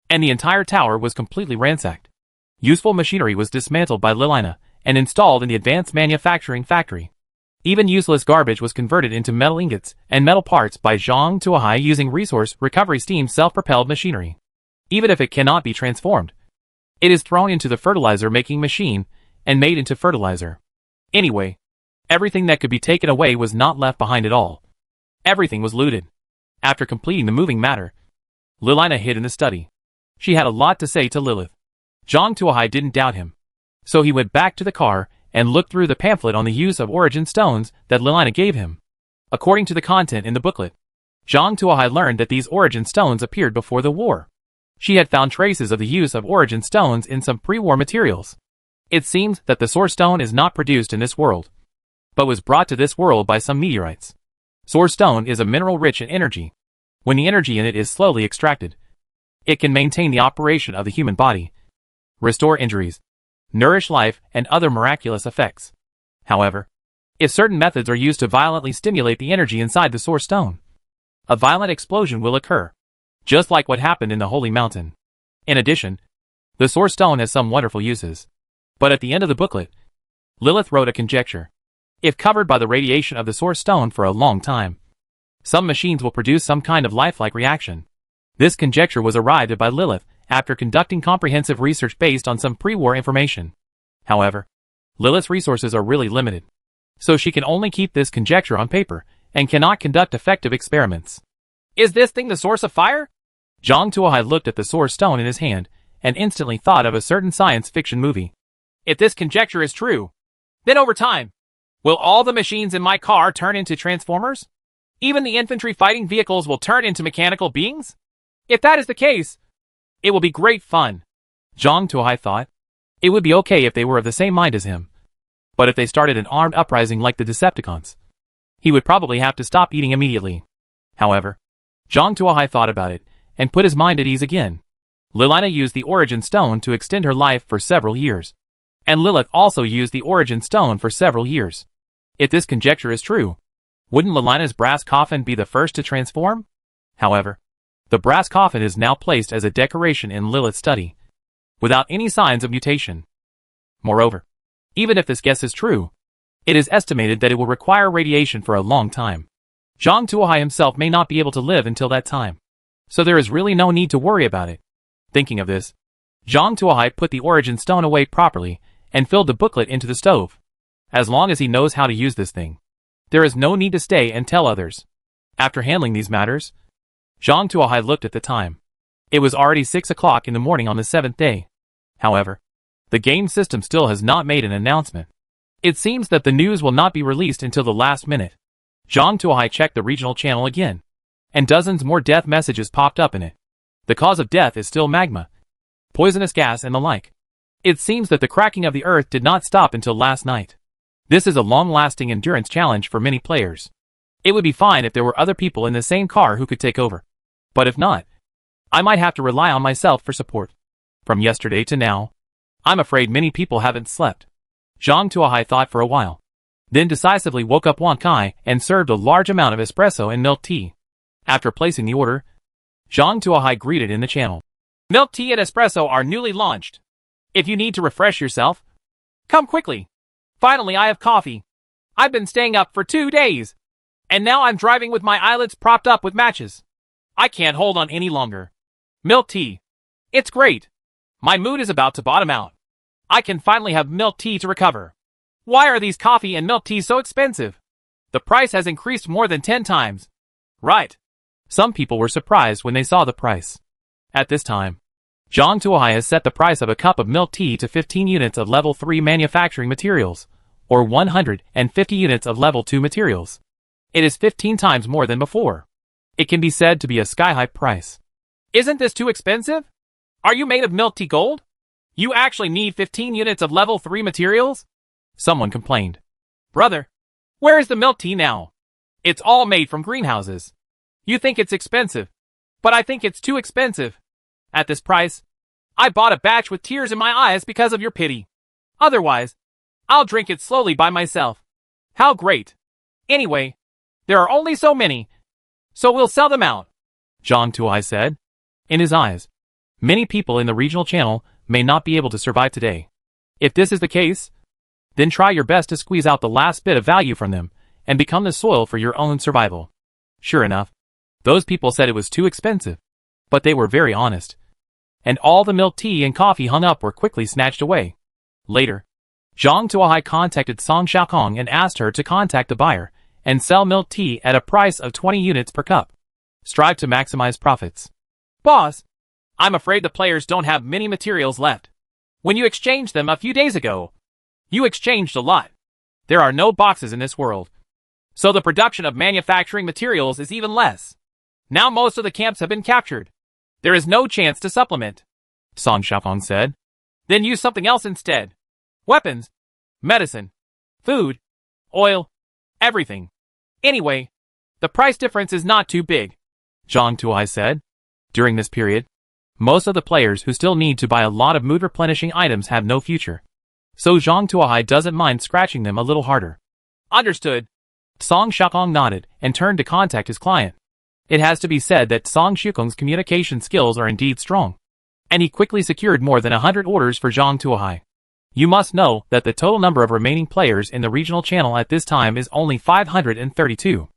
and the entire tower was completely ransacked. Useful machinery was dismantled by Lilina and installed in the advanced manufacturing factory. Even useless garbage was converted into metal ingots and metal parts by Zhang Tuohai using resource recovery steam self-propelled machinery. Even if it cannot be transformed, it is thrown into the fertilizer-making machine and made into fertilizer. Anyway, everything that could be taken away was not left behind at all. Everything was looted. After completing the moving matter, Lilina hid in the study. She had a lot to say to Lilith. Zhang Tuohai didn't doubt him, so he went back to the car and looked through the pamphlet on the use of origin stones that Lilina gave him. According to the content in the booklet, Zhang Tuohai learned that these origin stones appeared before the war. She had found traces of the use of origin stones in some pre-war materials. It seems that the source stone is not produced in this world, but was brought to this world by some meteorites. Source stone is a mineral rich in energy. When the energy in it is slowly extracted, it can maintain the operation of the human body, restore injuries, nourish life, and other miraculous effects. However, if certain methods are used to violently stimulate the energy inside the source stone, a violent explosion will occur, just like what happened in the Holy Mountain. In addition, the source stone has some wonderful uses. But at the end of the booklet, Lilith wrote a conjecture. If covered by the radiation of the source stone for a long time, some machines will produce some kind of lifelike reaction. This conjecture was arrived at by Lilith after conducting comprehensive research based on some pre-war information. However, Lilith's resources are really limited, so she can only keep this conjecture on paper and cannot conduct effective experiments. Is this thing the source of fire? Zhang Tuohai looked at the source stone in his hand and instantly thought of a certain science fiction movie. If this conjecture is true, then over time, will all the machines in my car turn into transformers? Even the infantry fighting vehicles will turn into mechanical beings? If that is the case, it will be great fun. Zhang Tuohai thought. It would be okay if they were of the same mind as him. But if they started an armed uprising like the Decepticons, he would probably have to stop eating immediately. However, Zhang Tuohai thought about it and put his mind at ease again. Lilina used the origin stone to extend her life for several years, and Lilith also used the origin stone for several years. If this conjecture is true, wouldn't Lilina's brass coffin be the first to transform? However, the brass coffin is now placed as a decoration in Lilith's study, without any signs of mutation. Moreover, even if this guess is true, it is estimated that it will require radiation for a long time. Zhang Tuohai himself may not be able to live until that time, so there is really no need to worry about it. Thinking of this, Zhang Tuohai put the origin stone away properly and filled the booklet into the stove. As long as he knows how to use this thing, there is no need to stay and tell others. After handling these matters, Zhang Tuohai looked at the time. It was already 6 o'clock in the morning on the 7th day. However, the game system still has not made an announcement. It seems that the news will not be released until the last minute. Zhang Tuohai checked the regional channel again, and dozens more death messages popped up in it. The cause of death is still magma, poisonous gas, and the like. It seems that the cracking of the earth did not stop until last night. This is a long-lasting endurance challenge for many players. It would be fine if there were other people in the same car who could take over. But if not, I might have to rely on myself for support. From yesterday to now, I'm afraid many people haven't slept. Zhang Tuohai thought for a while, then decisively woke up Wang Kai and served a large amount of espresso and milk tea. After placing the order, Zhang Tuohai greeted in the channel. Milk tea and espresso are newly launched. If you need to refresh yourself, come quickly. Finally, I have coffee. I've been staying up for 2 days, and now I'm driving with my eyelids propped up with matches. I can't hold on any longer. Milk tea. It's great. My mood is about to bottom out. I can finally have milk tea to recover. Why are these coffee and milk teas so expensive? The price has increased more than 10 times. Right. Some people were surprised when they saw the price. At this time, Zhang Tuohai has set the price of a cup of milk tea to 15 units of level 3 manufacturing materials, or 150 units of level 2 materials. It is 15 times more than before. It can be said to be a sky-high price. Isn't this too expensive? Are you made of milk tea gold? You actually need 15 units of level 3 materials? Someone complained. Brother, where is the milk tea now? It's all made from greenhouses. You think it's expensive, but I think it's too expensive. At this price, I bought a batch with tears in my eyes because of your pity. Otherwise, I'll drink it slowly by myself. How great. Anyway, there are only so many, so we'll sell them out, Zhang Tuohai said. In his eyes, many people in the regional channel may not be able to survive today. If this is the case, then try your best to squeeze out the last bit of value from them and become the soil for your own survival. Sure enough, those people said it was too expensive, but they were very honest. And all the milk tea and coffee hung up were quickly snatched away. Later, Zhang Tuohai contacted Song Xiaokong and asked her to contact the buyer and sell milk tea at a price of 20 units per cup. Strive to maximize profits. Boss, I'm afraid the players don't have many materials left. When you exchanged them a few days ago, you exchanged a lot. There are no boxes in this world, so the production of manufacturing materials is even less. Now most of the camps have been captured. There is no chance to supplement, Song Xiaokong said. Then use something else instead. Weapons, medicine, food, oil, everything. Anyway, the price difference is not too big, Zhang Tuohai said. During this period, most of the players who still need to buy a lot of mood replenishing items have no future. So Zhang Tuohai doesn't mind scratching them a little harder. Understood. Song Xiaokong nodded and turned to contact his client. It has to be said that Song Xiaokong's communication skills are indeed strong, and he quickly secured more than 100 orders for Zhang Tuohai. You must know that the total number of remaining players in the regional channel at this time is only 532.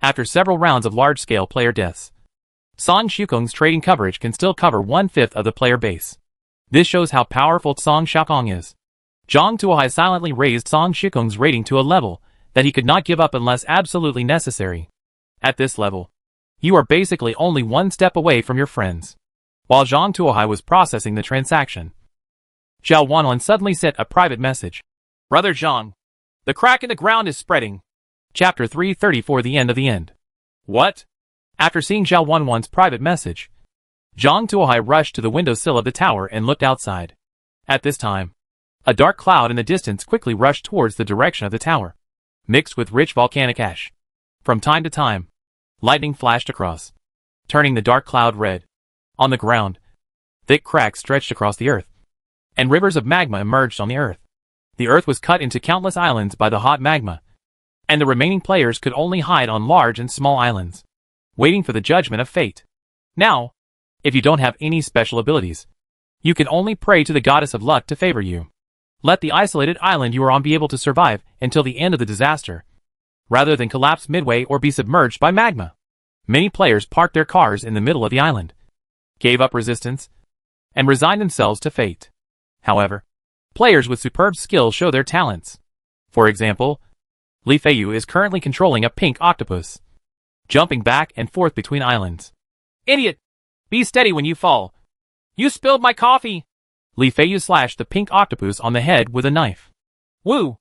After several rounds of large-scale player deaths, Song Xiaokong's trading coverage can still cover 1/5 of the player base. This shows how powerful Song Xiaokong is. Zhang Tuohai silently raised Song Xiaokong's rating to a level that he could not give up unless absolutely necessary. At this level, you are basically only one step away from your friends. While Zhang Tuohai was processing the transaction, Zhao Wanwan suddenly sent a private message. Brother Zhang, the crack in the ground is spreading. Chapter 334, the end of the end. What? After seeing Zhao Wanwan's private message, Zhang Tuohai rushed to the windowsill of the tower and looked outside. At this time, a dark cloud in the distance quickly rushed towards the direction of the tower, mixed with rich volcanic ash. From time to time, lightning flashed across, turning the dark cloud red. On the ground, thick cracks stretched across the earth, and rivers of magma emerged on the earth. The earth was cut into countless islands by the hot magma, and the remaining players could only hide on large and small islands, waiting for the judgment of fate. Now, if you don't have any special abilities, you can only pray to the goddess of luck to favor you. Let the isolated island you are on be able to survive until the end of the disaster, rather than collapse midway or be submerged by magma. Many players parked their cars in the middle of the island, gave up resistance, and resigned themselves to fate. However, players with superb skill show their talents. For example, Li Feiyu is currently controlling a pink octopus, jumping back and forth between islands. Idiot! Be steady when you fall. You spilled my coffee! Li Feiyu slashed the pink octopus on the head with a knife. Woo!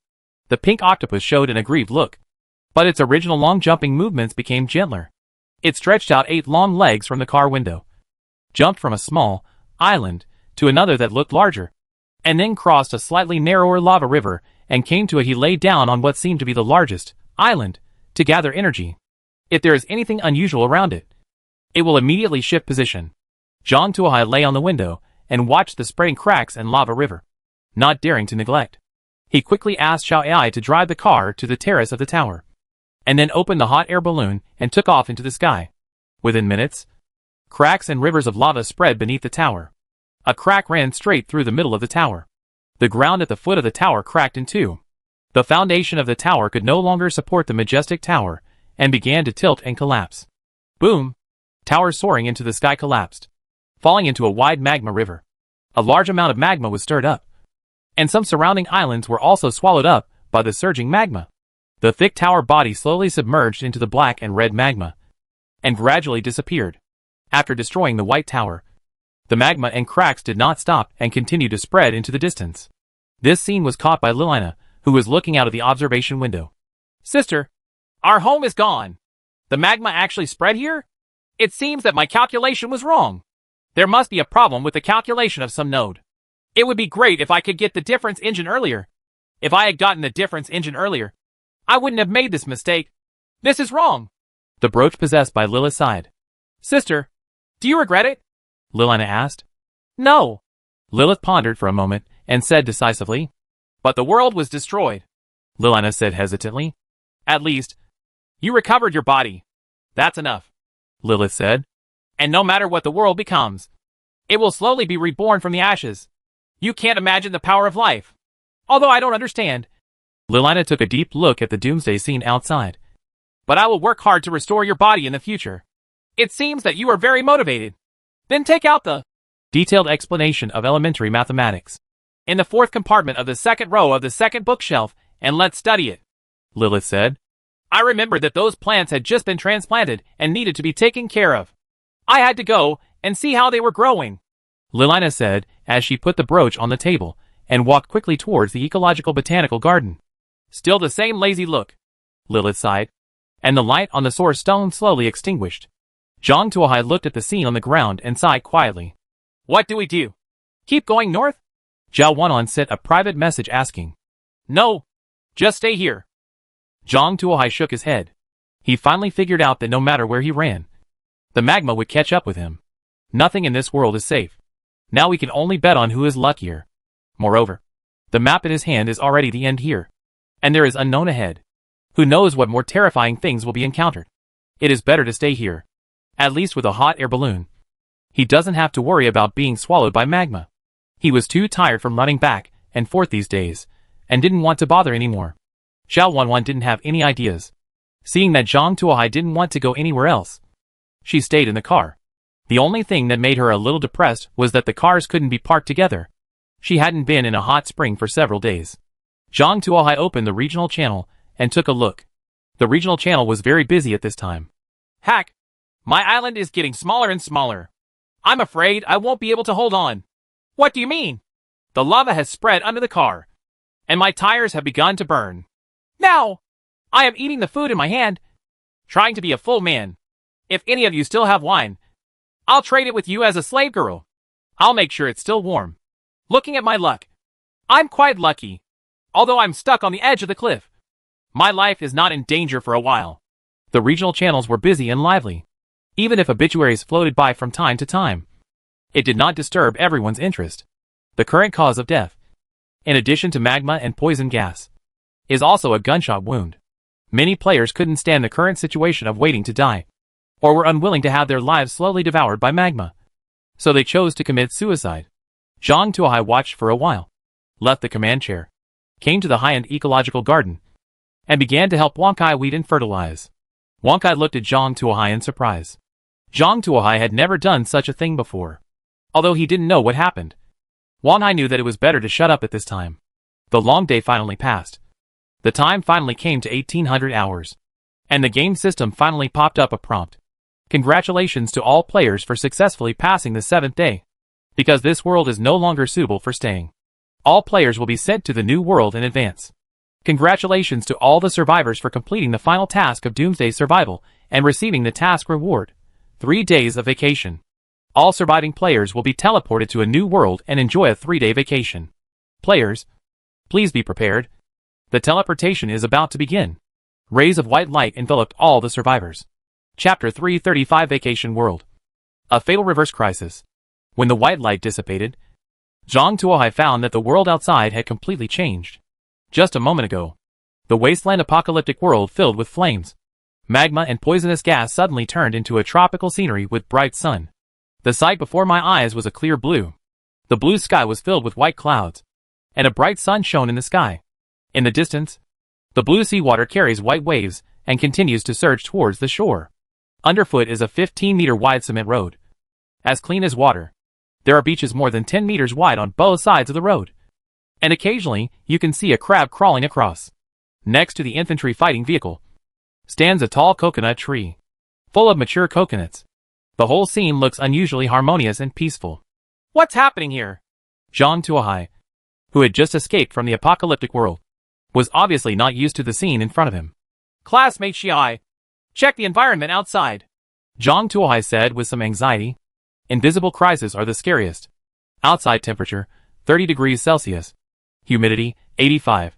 The pink octopus showed an aggrieved look, but its original long-jumping movements became gentler. It stretched out 8 long legs from the car window, jumped from a small island to another that looked larger, and then crossed a slightly narrower lava river and came to it. He lay down on what seemed to be the largest island to gather energy. If there is anything unusual around it, it will immediately shift position. Zhang Tuohai lay on the window and watched the spreading cracks and lava river, not daring to neglect. He quickly asked Xiao Ai to drive the car to the terrace of the tower, and then opened the hot air balloon and took off into the sky. Within minutes, cracks and rivers of lava spread beneath the tower. A crack ran straight through the middle of the tower. The ground at the foot of the tower cracked in two. The foundation of the tower could no longer support the majestic tower and began to tilt and collapse. Boom! Towers soaring into the sky collapsed, falling into a wide magma river. A large amount of magma was stirred up, and some surrounding islands were also swallowed up by the surging magma. The thick tower body slowly submerged into the black and red magma, and gradually disappeared. After destroying the white tower, the magma and cracks did not stop and continued to spread into the distance. This scene was caught by Lilina, who was looking out of the observation window. Sister, our home is gone. The magma actually spread here? It seems that my calculation was wrong. There must be a problem with the calculation of some node. It would be great if I could get the difference engine earlier. If I had gotten the difference engine earlier, I wouldn't have made this mistake. This is wrong. The brooch possessed by Lilith sighed. Sister, do you regret it? Lilina asked. No. Lilith pondered for a moment and said decisively. But the world was destroyed. Lilina said hesitantly. At least, you recovered your body. That's enough. Lilith said. And no matter what the world becomes, it will slowly be reborn from the ashes. You can't imagine the power of life. Although I don't understand. Lilina took a deep look at the doomsday scene outside. But I will work hard to restore your body in the future. It seems that you are very motivated. Then take out the detailed explanation of elementary mathematics in the fourth compartment of the second row of the second bookshelf and let's study it, Lilith said. I remembered that those plants had just been transplanted and needed to be taken care of. I had to go and see how they were growing, Lilina said as she put the brooch on the table and walked quickly towards the ecological botanical garden. Still the same lazy look, Lilith sighed, and the light on the source stone slowly extinguished. Zhang Tuohai looked at the scene on the ground and sighed quietly. What do we do? Keep going north? Zhao Wanan sent a private message asking. No, just stay here. Zhang Tuohai shook his head. He finally figured out that no matter where he ran, the magma would catch up with him. Nothing in this world is safe. Now we can only bet on who is luckier. Moreover, the map in his hand is already the end here, and there is unknown ahead. Who knows what more terrifying things will be encountered? It is better to stay here, at least with a hot air balloon. He doesn't have to worry about being swallowed by magma. He was too tired from running back and forth these days, and didn't want to bother anymore. Xiao Wanwan didn't have any ideas. Seeing that Zhang Tuohai didn't want to go anywhere else, she stayed in the car. The only thing that made her a little depressed was that the cars couldn't be parked together. She hadn't been in a hot spring for several days. Zhang Tuohai opened the regional channel and took a look. The regional channel was very busy at this time. Hack! My island is getting smaller and smaller. I'm afraid I won't be able to hold on. What do you mean? The lava has spread under the car, and my tires have begun to burn. Now, I am eating the food in my hand, trying to be a full man. If any of you still have wine, I'll trade it with you as a slave girl. I'll make sure it's still warm. Looking at my luck, I'm quite lucky, although I'm stuck on the edge of the cliff. My life is not in danger for a while. The regional channels were busy and lively, even if obituaries floated by from time to time. It did not disturb everyone's interest. The current cause of death, in addition to magma and poison gas, is also a gunshot wound. Many players couldn't stand the current situation of waiting to die, or were unwilling to have their lives slowly devoured by magma. So they chose to commit suicide. Zhang Tuohai watched for a while, left the command chair, came to the high-end ecological garden, and began to help Wang Kai weed and fertilize. Wang Kai looked at Zhang Tuohai in surprise. Zhang Tuohai had never done such a thing before. Although he didn't know what happened, Wang Hai knew that it was better to shut up at this time. The long day finally passed. The time finally came to 1800 hours, and the game system finally popped up a prompt. Congratulations to all players for successfully passing the 7th day. Because this world is no longer suitable for staying, all players will be sent to the new world in advance. Congratulations to all the survivors for completing the final task of Doomsday Survival and receiving the task reward, 3 days of vacation. All surviving players will be teleported to a new world and enjoy a 3-day vacation. Players, please be prepared. The teleportation is about to begin. Rays of white light enveloped all the survivors. Chapter 335 Vacation World. A fatal reverse crisis. When the white light dissipated, Zhang Tuohai found that the world outside had completely changed. Just a moment ago, the wasteland apocalyptic world filled with flames, magma and poisonous gas suddenly turned into a tropical scenery with bright sun. The sight before my eyes was a clear blue. The blue sky was filled with white clouds, and a bright sun shone in the sky. In the distance, the blue seawater carries white waves and continues to surge towards the shore. Underfoot is a 15-meter wide cement road. As clean as water. There are beaches more than 10 meters wide on both sides of the road. And occasionally, you can see a crab crawling across. Next to the infantry fighting vehicle stands a tall coconut tree, full of mature coconuts. The whole scene looks unusually harmonious and peaceful. What's happening here? Zhang Tuohai, who had just escaped from the apocalyptic world, was obviously not used to the scene in front of him. Classmate Xiai, check the environment outside, Zhang Tuohai said with some anxiety. Invisible crises are the scariest. Outside temperature, 30 degrees Celsius. Humidity, 85.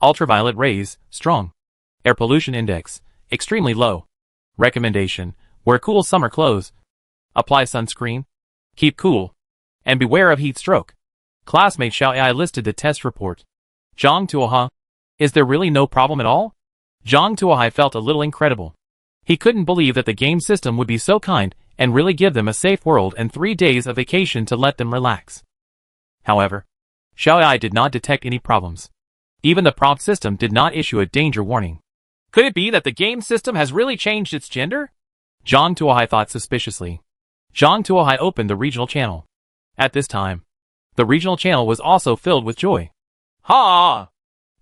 Ultraviolet rays, strong. Air pollution index, extremely low. Recommendation, wear cool summer clothes. Apply sunscreen. Keep cool. And beware of heat stroke. Classmate Xiao Ai listed the test report. Zhang Tuohai, is there really no problem at all? Zhang Tuohai felt a little incredible. He couldn't believe that the game system would be so kind and really give them a safe world and 3 days of vacation to let them relax. However, Xiao Ai did not detect any problems. Even the prompt system did not issue a danger warning. Could it be that the game system has really changed its gender? Zhang Tuohai thought suspiciously. Zhang Tuohai opened the regional channel. At this time, the regional channel was also filled with joy. Ha!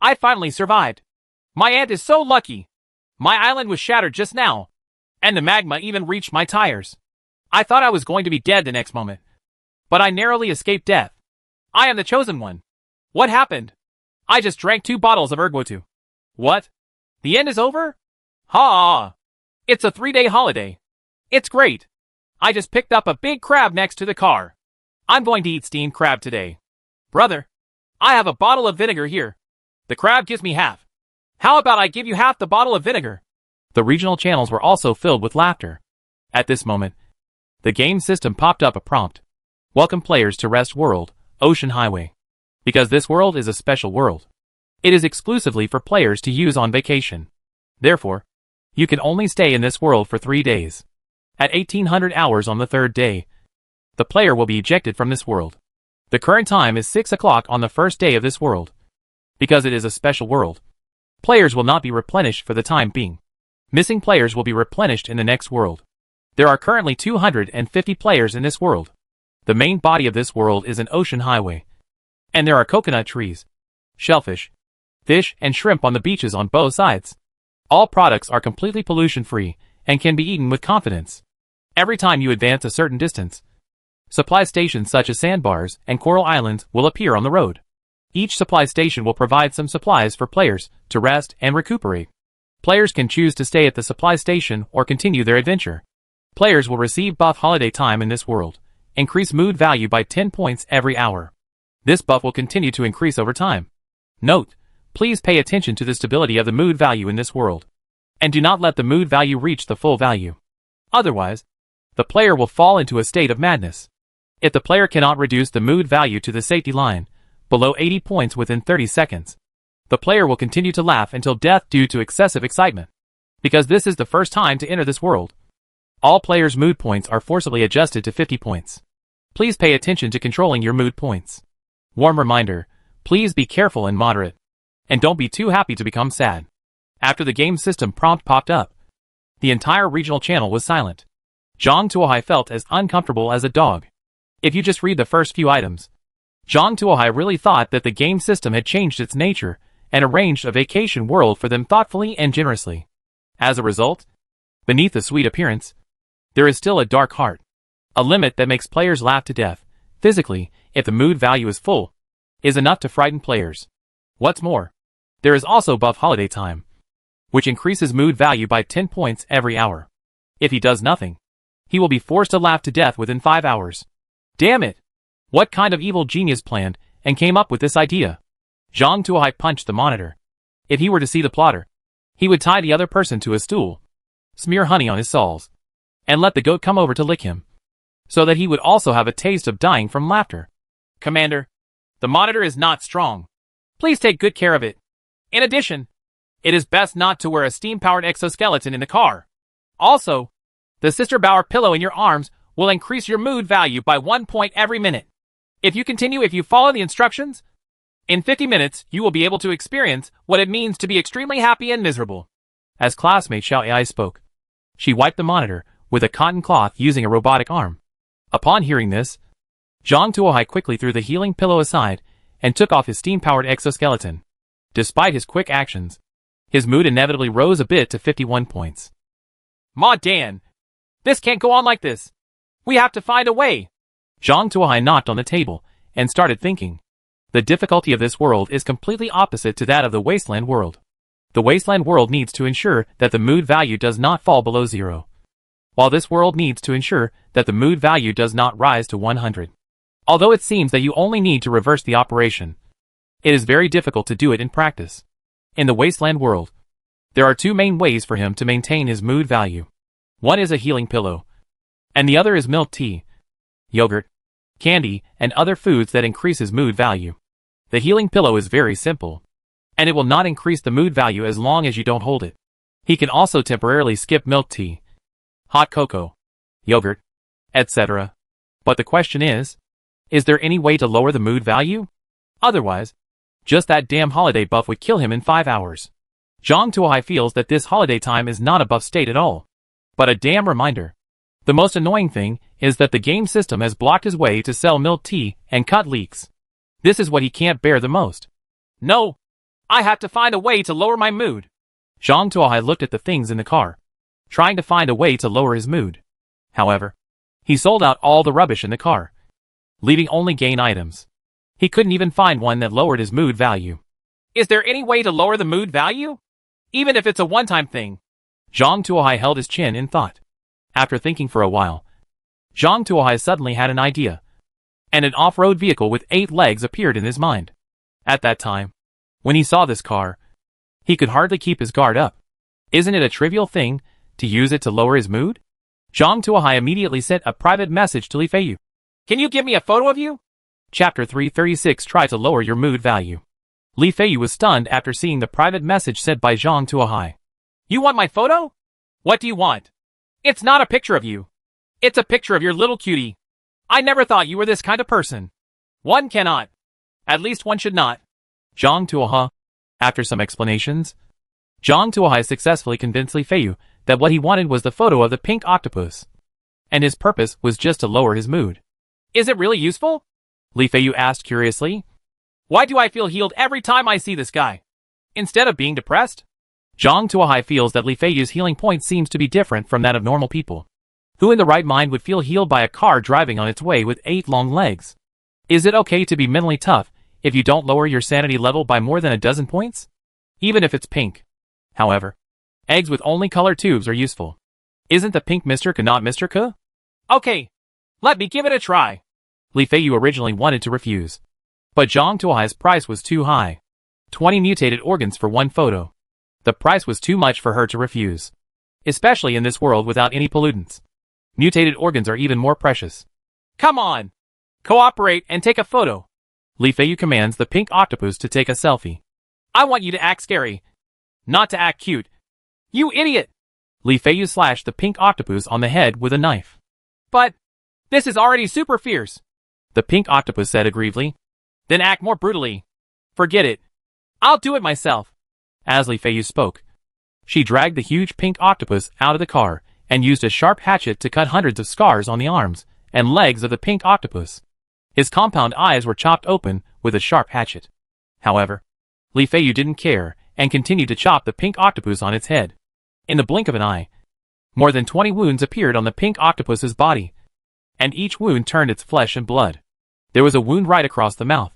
I finally survived. My aunt is so lucky. My island was shattered just now, and the magma even reached my tires. I thought I was going to be dead the next moment, but I narrowly escaped death. I am the chosen one. What happened? I just drank 2 bottles of Ergwotu. What? The end is over? Ha! It's a 3-day holiday. It's great. I just picked up a big crab next to the car. I'm going to eat steamed crab today. Brother, I have a bottle of vinegar here. The crab gives me half. How about I give you half the bottle of vinegar? The regional channels were also filled with laughter. At this moment, the game system popped up a prompt. Welcome players to Rest World, Ocean Highway. Because this world is a special world. It is exclusively for players to use on vacation. Therefore, you can only stay in this world for 3 days. At 1800 hours on the 3rd day, the player will be ejected from this world. The current time is 6 o'clock on the first day of this world. Because it is a special world, players will not be replenished for the time being. Missing players will be replenished in the next world. There are currently 250 players in this world. The main body of this world is an ocean highway. And there are coconut trees, shellfish, fish and shrimp on the beaches on both sides. All products are completely pollution-free and can be eaten with confidence. Every time you advance a certain distance, supply stations such as sandbars and coral islands will appear on the road. Each supply station will provide some supplies for players to rest and recuperate. Players can choose to stay at the supply station or continue their adventure. Players will receive buff holiday time in this world. Increase mood value by 10 points every hour. This buff will continue to increase over time. Note, please pay attention to the stability of the mood value in this world. And do not let the mood value reach the full value. Otherwise, the player will fall into a state of madness. If the player cannot reduce the mood value to the safety line, below 80 points within 30 seconds, the player will continue to laugh until death due to excessive excitement. Because this is the first time to enter this world, all players' mood points are forcibly adjusted to 50 points. Please pay attention to controlling your mood points. Warm reminder, please be careful and moderate. And don't be too happy to become sad. After the game system prompt popped up, the entire regional channel was silent. Zhang Tuohai felt as uncomfortable as a dog. If you just read the first few items, Zhang Tuohai really thought that the game system had changed its nature and arranged a vacation world for them thoughtfully and generously. As a result, beneath the sweet appearance, there is still a dark heart. A limit that makes players laugh to death, physically, if the mood value is full, is enough to frighten players. What's more, there is also buff holiday time, which increases mood value by 10 points every hour. If he does nothing, he will be forced to laugh to death within 5 hours. Damn it! What kind of evil genius planned and came up with this idea? Zhang Tuohai punched the monitor. If he were to see the plotter, he would tie the other person to a stool, smear honey on his soles, and let the goat come over to lick him, so that he would also have a taste of dying from laughter. Commander, the monitor is not strong. Please take good care of it. In addition, it is best not to wear a steam-powered exoskeleton in the car. Also, the Sister Bauer pillow in your arms will increase your mood value by 1 point every minute. If you follow the instructions, in 50 minutes you will be able to experience what it means to be extremely happy and miserable. As classmate Xiao Ai spoke, She wiped the monitor with a cotton cloth using a robotic arm. Upon hearing this, Zhang Tuohai quickly threw the healing pillow aside and took off his steam-powered exoskeleton. Despite his quick actions, his mood inevitably rose a bit to 51 points. Ma Dan! This can't go on like this! We have to find a way! Zhang Tuohai knocked on the table and started thinking. The difficulty of this world is completely opposite to that of the Wasteland world. The Wasteland world needs to ensure that the mood value does not fall below 0. While this world needs to ensure that the mood value does not rise to 100. Although it seems that you only need to reverse the operation, it is very difficult to do it in practice. In the Wasteland world, there are two main ways for him to maintain his mood value. One is a healing pillow, and the other is milk tea, yogurt, candy, and other foods that increase his mood value. The healing pillow is very simple, and it will not increase the mood value as long as you don't hold it. He can also temporarily skip milk tea, hot cocoa, yogurt, etc. But the question is there any way to lower the mood value? Otherwise, just that damn holiday buff would kill him in 5 hours. Zhang Tuohai feels that this holiday time is not a buff state at all, but a damn reminder. The most annoying thing is that the game system has blocked his way to sell milk tea and cut leaks. This is what he can't bear the most. No! I have to find a way to lower my mood. Zhang Tuohai looked at the things in the car, trying to find a way to lower his mood. However, he sold out all the rubbish in the car, leaving only gain items. He couldn't even find one that lowered his mood value. Is there any way to lower the mood value? Even if it's a one-time thing? Zhang Tuohai held his chin in thought. After thinking for a while, Zhang Tuohai suddenly had an idea, and an off-road vehicle with 8 legs appeared in his mind. At that time, when he saw this car, he could hardly keep his guard up. Isn't it a trivial thing to use it to lower his mood? Zhang Tuohai immediately sent a private message to Li Feiyu. Can you give me a photo of you? Chapter 336 Try to lower your mood value. Li Feiyu was stunned after seeing the private message sent by Zhang Tuohai. You want my photo? What do you want? It's not a picture of you. It's a picture of your little cutie. I never thought you were this kind of person. One cannot. At least one should not. Zhang Tuohai. After some explanations, Zhang Tuohai successfully convinced Li Feiyu that what he wanted was the photo of the pink octopus, and his purpose was just to lower his mood. Is it really useful? Li Feiyu asked curiously. Why do I feel healed every time I see this guy? Instead of being depressed? Zhang Tuohai feels that Li Feiyu's healing point seems to be different from that of normal people. Who in the right mind would feel healed by a car driving on its way with 8 long legs? Is it okay to be mentally tough if you don't lower your sanity level by more than a dozen points? Even if it's pink. However, eggs with only color tubes are useful. Isn't the pink Mr. K not Mr. K? Okay, let me give it a try. Li Feiyu originally wanted to refuse, but Zhang Tuohai's price was too high. 20 mutated organs for one photo. The price was too much for her to refuse, especially in this world without any pollutants. Mutated organs are even more precious. Come on! Cooperate and take a photo. Li Feiyu commands the pink octopus to take a selfie. I want you to act scary, not to act cute. You idiot! Li Feiyu slashed the pink octopus on the head with a knife. But this is already super fierce, the pink octopus said aggrievedly. Then act more brutally. Forget it. I'll do it myself. As Li Feiyu spoke, she dragged the huge pink octopus out of the car and used a sharp hatchet to cut hundreds of scars on the arms and legs of the pink octopus. His compound eyes were chopped open with a sharp hatchet. However, Li Feiyu didn't care and continued to chop the pink octopus on its head. In the blink of an eye, more than 20 wounds appeared on the pink octopus's body, and each wound turned its flesh and blood. There was a wound right across the mouth,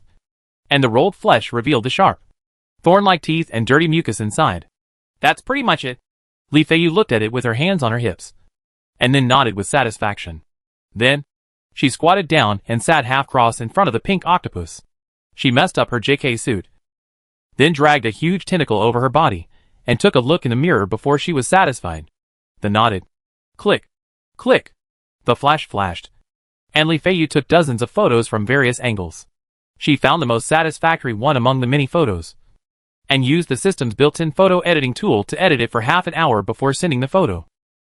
and the rolled flesh revealed the sharp, thorn-like teeth and dirty mucus inside. That's pretty much it. Li Feiyu looked at it with her hands on her hips, and then nodded with satisfaction. Then, she squatted down and sat half-cross in front of the pink octopus. She messed up her JK suit, then dragged a huge tentacle over her body, and took a look in the mirror before she was satisfied. Then nodded. Click. Click. The flash flashed, and Li Feiyu took dozens of photos from various angles. She found the most satisfactory one among the many photos, and used the system's built-in photo editing tool to edit it for half an hour before sending the photo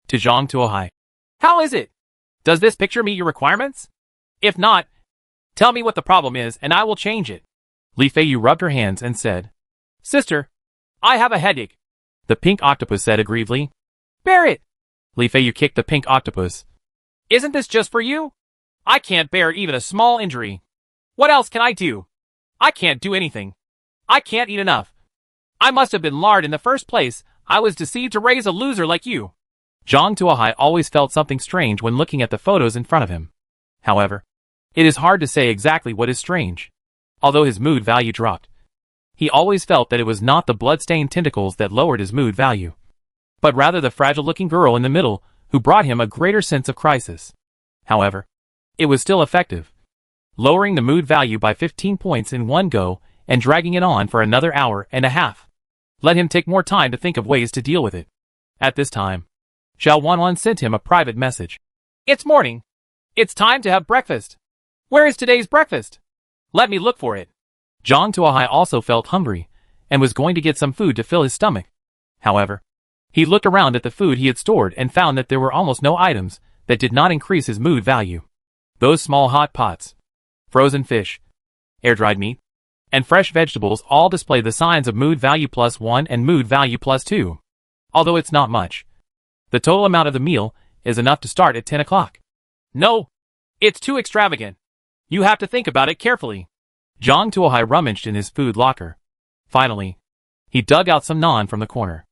to Zhang Tuohai. How is it? Does this picture meet your requirements? If not, tell me what the problem is and I will change it. Li Feiyu rubbed her hands and said, Sister, I have a headache. The pink octopus said aggrievedly. Bear it. Li Feiyu kicked the pink octopus. Isn't this just for you? I can't bear even a small injury. What else can I do? I can't do anything. I can't eat enough. I must have been lard in the first place. I was deceived to raise a loser like you. Zhang Tuohai always felt something strange when looking at the photos in front of him. However, it is hard to say exactly what is strange. Although his mood value dropped, he always felt that it was not the blood-stained tentacles that lowered his mood value, but rather the fragile-looking girl in the middle who brought him a greater sense of crisis. However, it was still effective, lowering the mood value by 15 points in one go and dragging it on for another hour and a half. Let him take more time to think of ways to deal with it. At this time, Zhao Wanwan sent him a private message. It's morning. It's time to have breakfast. Where is today's breakfast? Let me look for it. Zhang Tuohai also felt hungry and was going to get some food to fill his stomach. However, he looked around at the food he had stored and found that there were almost no items that did not increase his mood value. Those small hot pots, frozen fish, air-dried meat, and fresh vegetables all display the signs of mood value +1 and mood value +2. Although it's not much, the total amount of the meal is enough to start at 10 o'clock. No, it's too extravagant. You have to think about it carefully. Zhang Tuohai rummaged in his food locker. Finally, he dug out some naan from the corner.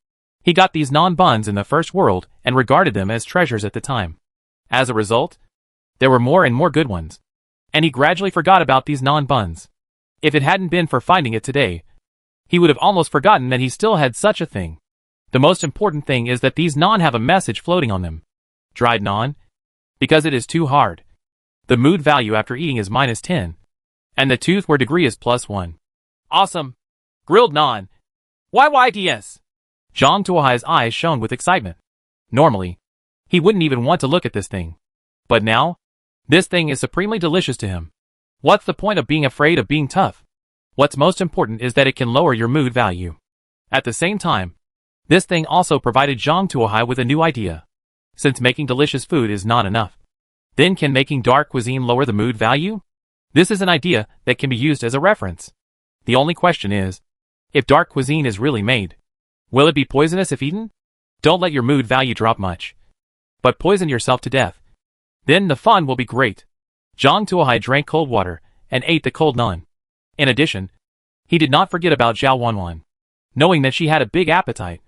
He got these naan buns in the first world and regarded them as treasures at the time. As a result, there were more and more good ones, and he gradually forgot about these naan buns. If it hadn't been for finding it today, he would have almost forgotten that he still had such a thing. The most important thing is that these naan have a message floating on them. Dried naan? Because it is too hard. The mood value after eating is -10. And the tooth where degree is +1. Awesome. Grilled naan. YYDS. Zhang Tuohai's eyes shone with excitement. Normally, he wouldn't even want to look at this thing. But now, this thing is supremely delicious to him. What's the point of being afraid of being tough? What's most important is that it can lower your mood value. At the same time, this thing also provided Zhang Tuohai with a new idea. Since making delicious food is not enough, then can making dark cuisine lower the mood value? This is an idea that can be used as a reference. The only question is, if dark cuisine is really made, will it be poisonous if eaten? Don't let your mood value drop much, but poison yourself to death. Then the fun will be great. Zhang Tuohai drank cold water and ate the cold naan. In addition, he did not forget about Zhao Wanwan. Knowing that she had a big appetite,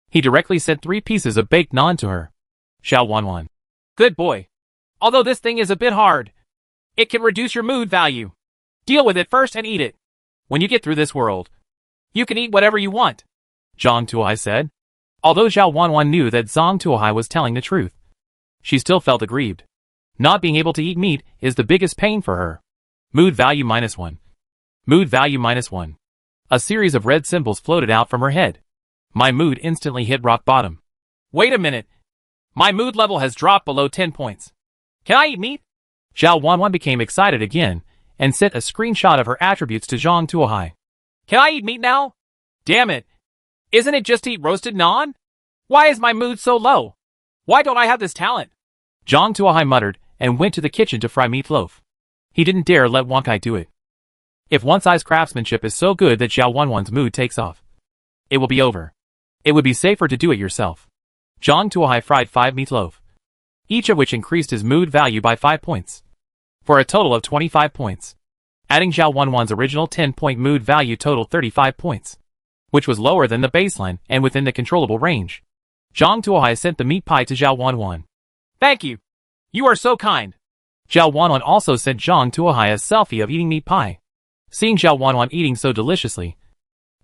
he directly sent 3 pieces of baked naan to her. Zhao Wanwan. Good boy. Although this thing is a bit hard, it can reduce your mood value. Deal with it first and eat it. When you get through this world, you can eat whatever you want, Zhang Tuohai said. Although Zhao Wanwan knew that Zhang Tuohai was telling the truth, she still felt aggrieved. Not being able to eat meat is the biggest pain for her. Mood value -1. Mood value -1. A series of red symbols floated out from her head. My mood instantly hit rock bottom. Wait a minute. My mood level has dropped below 10 points. Can I eat meat? Zhao Wanwan became excited again and sent a screenshot of her attributes to Zhang Tuohai. Can I eat meat now? Damn it. Isn't it just to eat roasted naan? Why is my mood so low? Why don't I have this talent? Zhang Tuohai muttered and went to the kitchen to fry meatloaf. He didn't dare let Wang Kai do it. If One Sai's craftsmanship is so good that Zhao Wanwan's mood takes off, it will be over. It would be safer to do it yourself. Zhang Tuohai fried 5 meatloaf, each of which increased his mood value by 5 points, for a total of 25 points. Adding Zhao Wanwan's original 10-point mood value totaled 35 points, which was lower than the baseline and within the controllable range. Zhang Tuohai sent the meat pie to Zhao Wanwan. Thank you. You are so kind. Zhao Wanwan also sent Zhang Tuohai a selfie of eating meat pie. Seeing Zhao Wanwan eating so deliciously,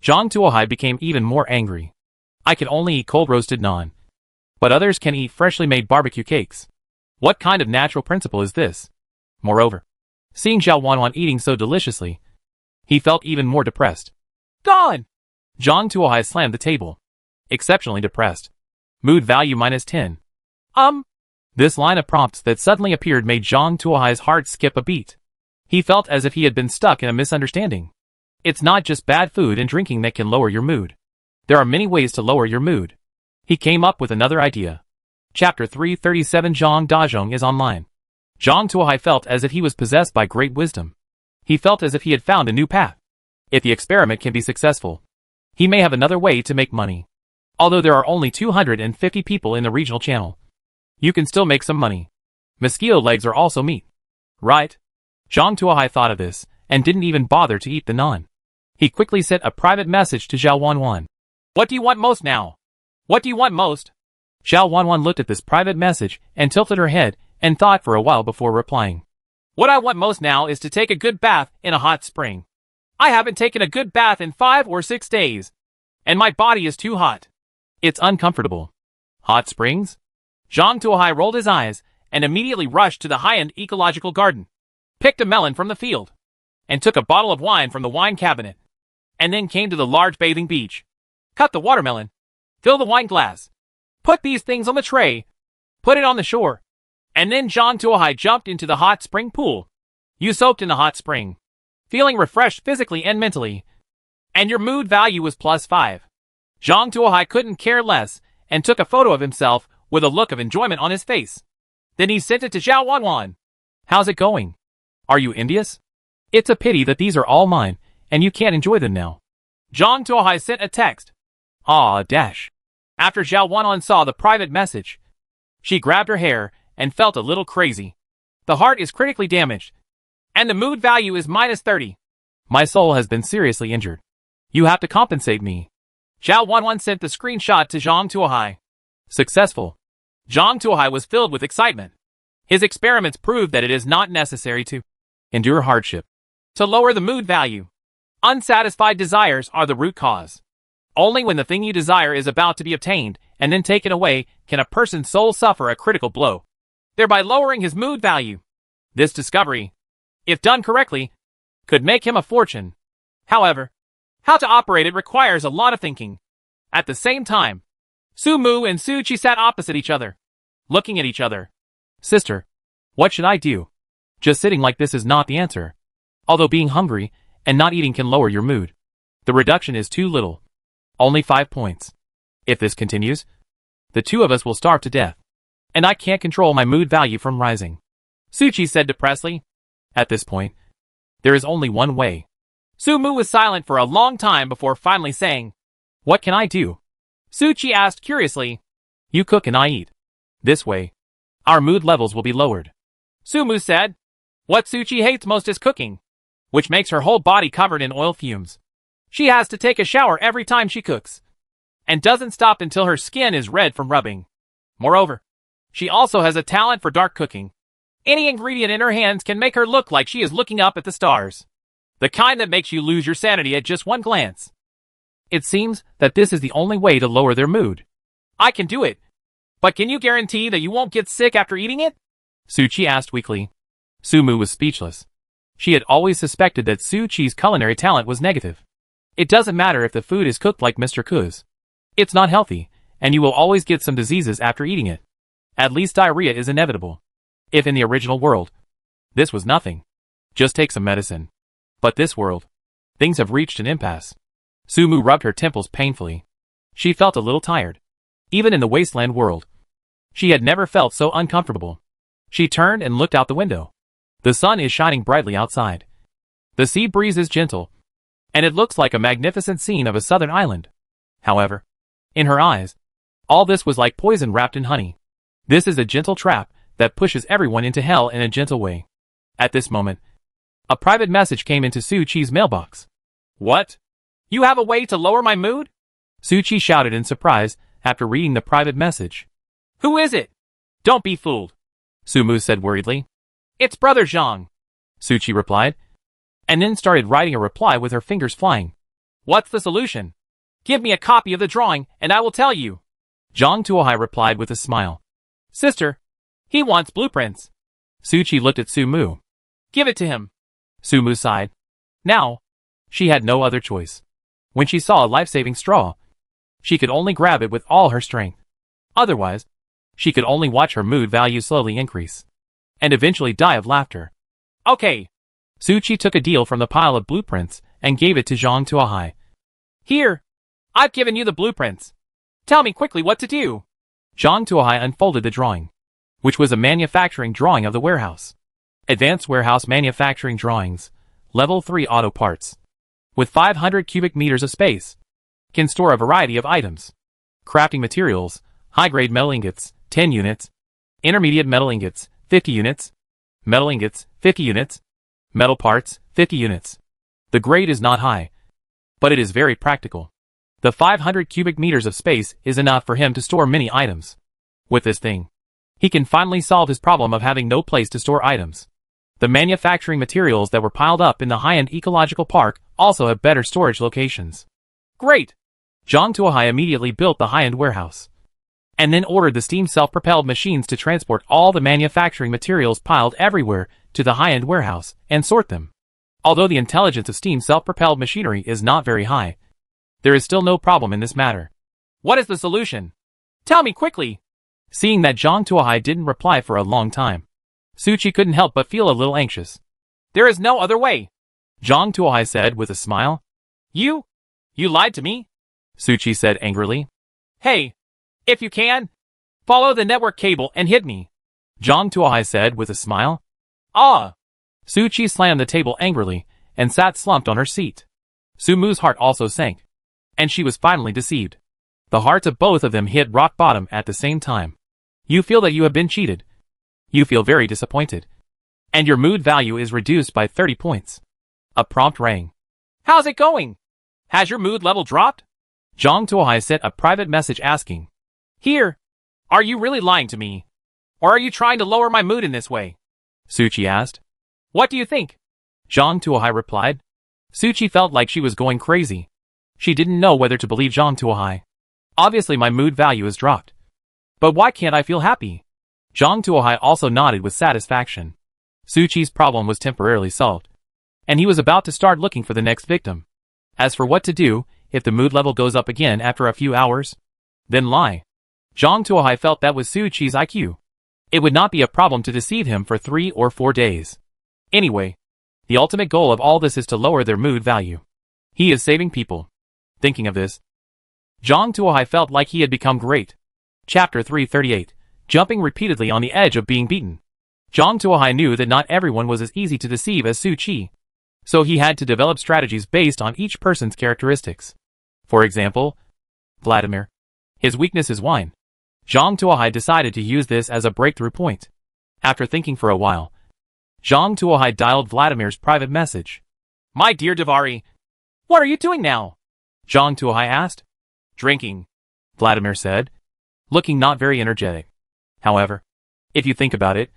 Zhang Tuohai became even more angry. I can only eat cold roasted naan, but others can eat freshly made barbecue cakes. What kind of natural principle is this? Moreover, seeing Zhao Wanwan eating so deliciously, he felt even more depressed. Gone! Zhang Tuohai slammed the table. Exceptionally depressed. Mood value -10. This line of prompts that suddenly appeared made Zhang Tuohai's heart skip a beat. He felt as if he had been stuck in a misunderstanding. It's not just bad food and drinking that can lower your mood. There are many ways to lower your mood. He came up with another idea. Chapter 337 Zhang Dazhong is online. Zhang Tuohai felt as if he was possessed by great wisdom. He felt as if he had found a new path. If the experiment can be successful, he may have another way to make money. Although there are only 250 people in the regional channel, You can still make some money. Mosquito legs are also meat. Right? Zhang Tuohai thought of this, and didn't even bother to eat the naan. He quickly sent a private message to Zhao Wanwan. What do you want most now? What do you want most? Zhao Wanwan looked at this private message and tilted her head and thought for a while before replying. What I want most now is to take a good bath in a hot spring. I haven't taken a good bath in 5 or 6 days. And my body is too hot. It's uncomfortable. Hot springs? Zhang Tuohai rolled his eyes and immediately rushed to the high-end ecological garden, picked a melon from the field, and took a bottle of wine from the wine cabinet, and then came to the large bathing beach. Cut the watermelon. Fill the wine glass. Put these things on the tray. Put it on the shore. And then Zhang Tuohai jumped into the hot spring pool. You soaked in the hot spring, feeling refreshed physically and mentally, and your mood value was +5. Zhang Tuohai couldn't care less and took a photo of himself with a look of enjoyment on his face. Then he sent it to Zhao Wanwan. How's it going? Are you envious? It's a pity that these are all mine, and you can't enjoy them now. Zhang Tuohai sent a text. Dash. After Zhao Wanwan saw the private message, she grabbed her hair and felt a little crazy. The heart is critically damaged, and the mood value is -30. My soul has been seriously injured. You have to compensate me. Zhao Wanwan sent the screenshot to Zhang Tuohai. Successful. Zhang Tuohai was filled with excitement. His experiments proved that it is not necessary to endure hardship to lower the mood value. Unsatisfied desires are the root cause. Only when the thing you desire is about to be obtained and then taken away can a person's soul suffer a critical blow, thereby lowering his mood value. This discovery, if done correctly, could make him a fortune. However, how to operate it requires a lot of thinking. At the same time, Su Mu and Su Qi sat opposite each other, looking at each other. Sister, what should I do? Just sitting like this is not the answer. Although being hungry and not eating can lower your mood, the reduction is too little. Only 5 points. If this continues, the two of us will starve to death. And I can't control my mood value from rising. Su Qi said depressedly. At this point, there is only one way. Su Mu was silent for a long time before finally saying, What can I do? Su Qi asked curiously. You cook and I eat. This way, our mood levels will be lowered. Su Mu said. What Su Qi hates most is cooking, which makes her whole body covered in oil fumes. She has to take a shower every time she cooks, and doesn't stop until her skin is red from rubbing. Moreover, she also has a talent for dark cooking. Any ingredient in her hands can make her look like she is looking up at the stars. The kind that makes you lose your sanity at just one glance. It seems that this is the only way to lower their mood. I can do it. But can you guarantee that you won't get sick after eating it? Su Qi asked weakly. Su Mu was speechless. She had always suspected that Su Qi's culinary talent was negative. It doesn't matter if the food is cooked like Mr. Kuz. It's not healthy, and you will always get some diseases after eating it. At least diarrhea is inevitable. If in the original world, this was nothing. Just take some medicine. But this world, things have reached an impasse. Su Mu rubbed her temples painfully. She felt a little tired. Even in the wasteland world, she had never felt so uncomfortable. She turned and looked out the window. The sun is shining brightly outside. The sea breeze is gentle, and it looks like a magnificent scene of a southern island. However, in her eyes, all this was like poison wrapped in honey. This is a gentle trap that pushes everyone into hell in a gentle way. At this moment, a private message came into Su Qi's mailbox. What? You have a way to lower my mood? Su Qi shouted in surprise after reading the private message. Who is it? Don't be fooled, Su Mu said worriedly. It's Brother Zhang, Su Qi replied, and then started writing a reply with her fingers flying. What's the solution? Give me a copy of the drawing and I will tell you. Zhang Tuohai replied with a smile. Sister, he wants blueprints. Su Qi looked at Su Mu. Give it to him. Su Mu sighed. Now, she had no other choice. When she saw a life-saving straw, she could only grab it with all her strength. Otherwise, she could only watch her mood value slowly increase, and eventually die of laughter. Okay. Su Qi took a deal from the pile of blueprints and gave it to Zhang Tuohai. Here, I've given you the blueprints. Tell me quickly what to do. Zhang Tuohai unfolded the drawing, which was a manufacturing drawing of the warehouse. Advanced Warehouse Manufacturing Drawings, Level 3 Auto Parts. With 500 cubic meters of space, can store a variety of items. Crafting materials, high-grade metal ingots, 10 units. Intermediate metal ingots, 50 units. Metal ingots, 50 units. Metal parts, 50 units. The grade is not high, but it is very practical. The 500 cubic meters of space is enough for him to store many items. With this thing, he can finally solve his problem of having no place to store items. The manufacturing materials that were piled up in the high-end ecological park also have better storage locations. Great! Zhang Tuohai immediately built the high-end warehouse, and then ordered the steam self-propelled machines to transport all the manufacturing materials piled everywhere to the high-end warehouse and sort them. Although the intelligence of steam self-propelled machinery is not very high, there is still no problem in this matter. What is the solution? Tell me quickly! Seeing that Zhang Tuohai didn't reply for a long time, Su Qi couldn't help but feel a little anxious. There is no other way, Zhang Tuohai said with a smile. You lied to me? Su Qi said angrily. Hey, if you can, follow the network cable and hit me, Zhang Tuohai said with a smile. Ah! Su Qi slammed the table angrily and sat slumped on her seat. Su Mu's heart also sank, and she was finally deceived. The hearts of both of them hit rock bottom at the same time. You feel that you have been cheated. You feel very disappointed. And your mood value is reduced by 30 points. A prompt rang. How's it going? Has your mood level dropped? Zhang Tuohai sent a private message asking. Here. Are you really lying to me? Or are you trying to lower my mood in this way? Su Qi asked. What do you think? Zhang Tuohai replied. Su Qi felt like she was going crazy. She didn't know whether to believe Zhang Tuohai. Obviously my mood value is dropped. But why can't I feel happy? Zhang Tuohai also nodded with satisfaction. Su Qi's problem was temporarily solved, and he was about to start looking for the next victim. As for what to do, if the mood level goes up again after a few hours, then lie. Zhang Tuohai felt that with Su Qi's IQ, it would not be a problem to deceive him for 3 or 4 days. Anyway, the ultimate goal of all this is to lower their mood value. He is saving people. Thinking of this, Zhang Tuohai felt like he had become great. Chapter 338. Jumping repeatedly on the edge of being beaten. Zhang Tuohai knew that not everyone was as easy to deceive as Su Qi, so he had to develop strategies based on each person's characteristics. For example, Vladimir. His weakness is wine. Zhang Tuohai decided to use this as a breakthrough point. After thinking for a while, Zhang Tuohai dialed Vladimir's private message. My dear Davari, what are you doing now? Zhang Tuohai asked. Drinking, Vladimir said, looking not very energetic. However, if you think about it,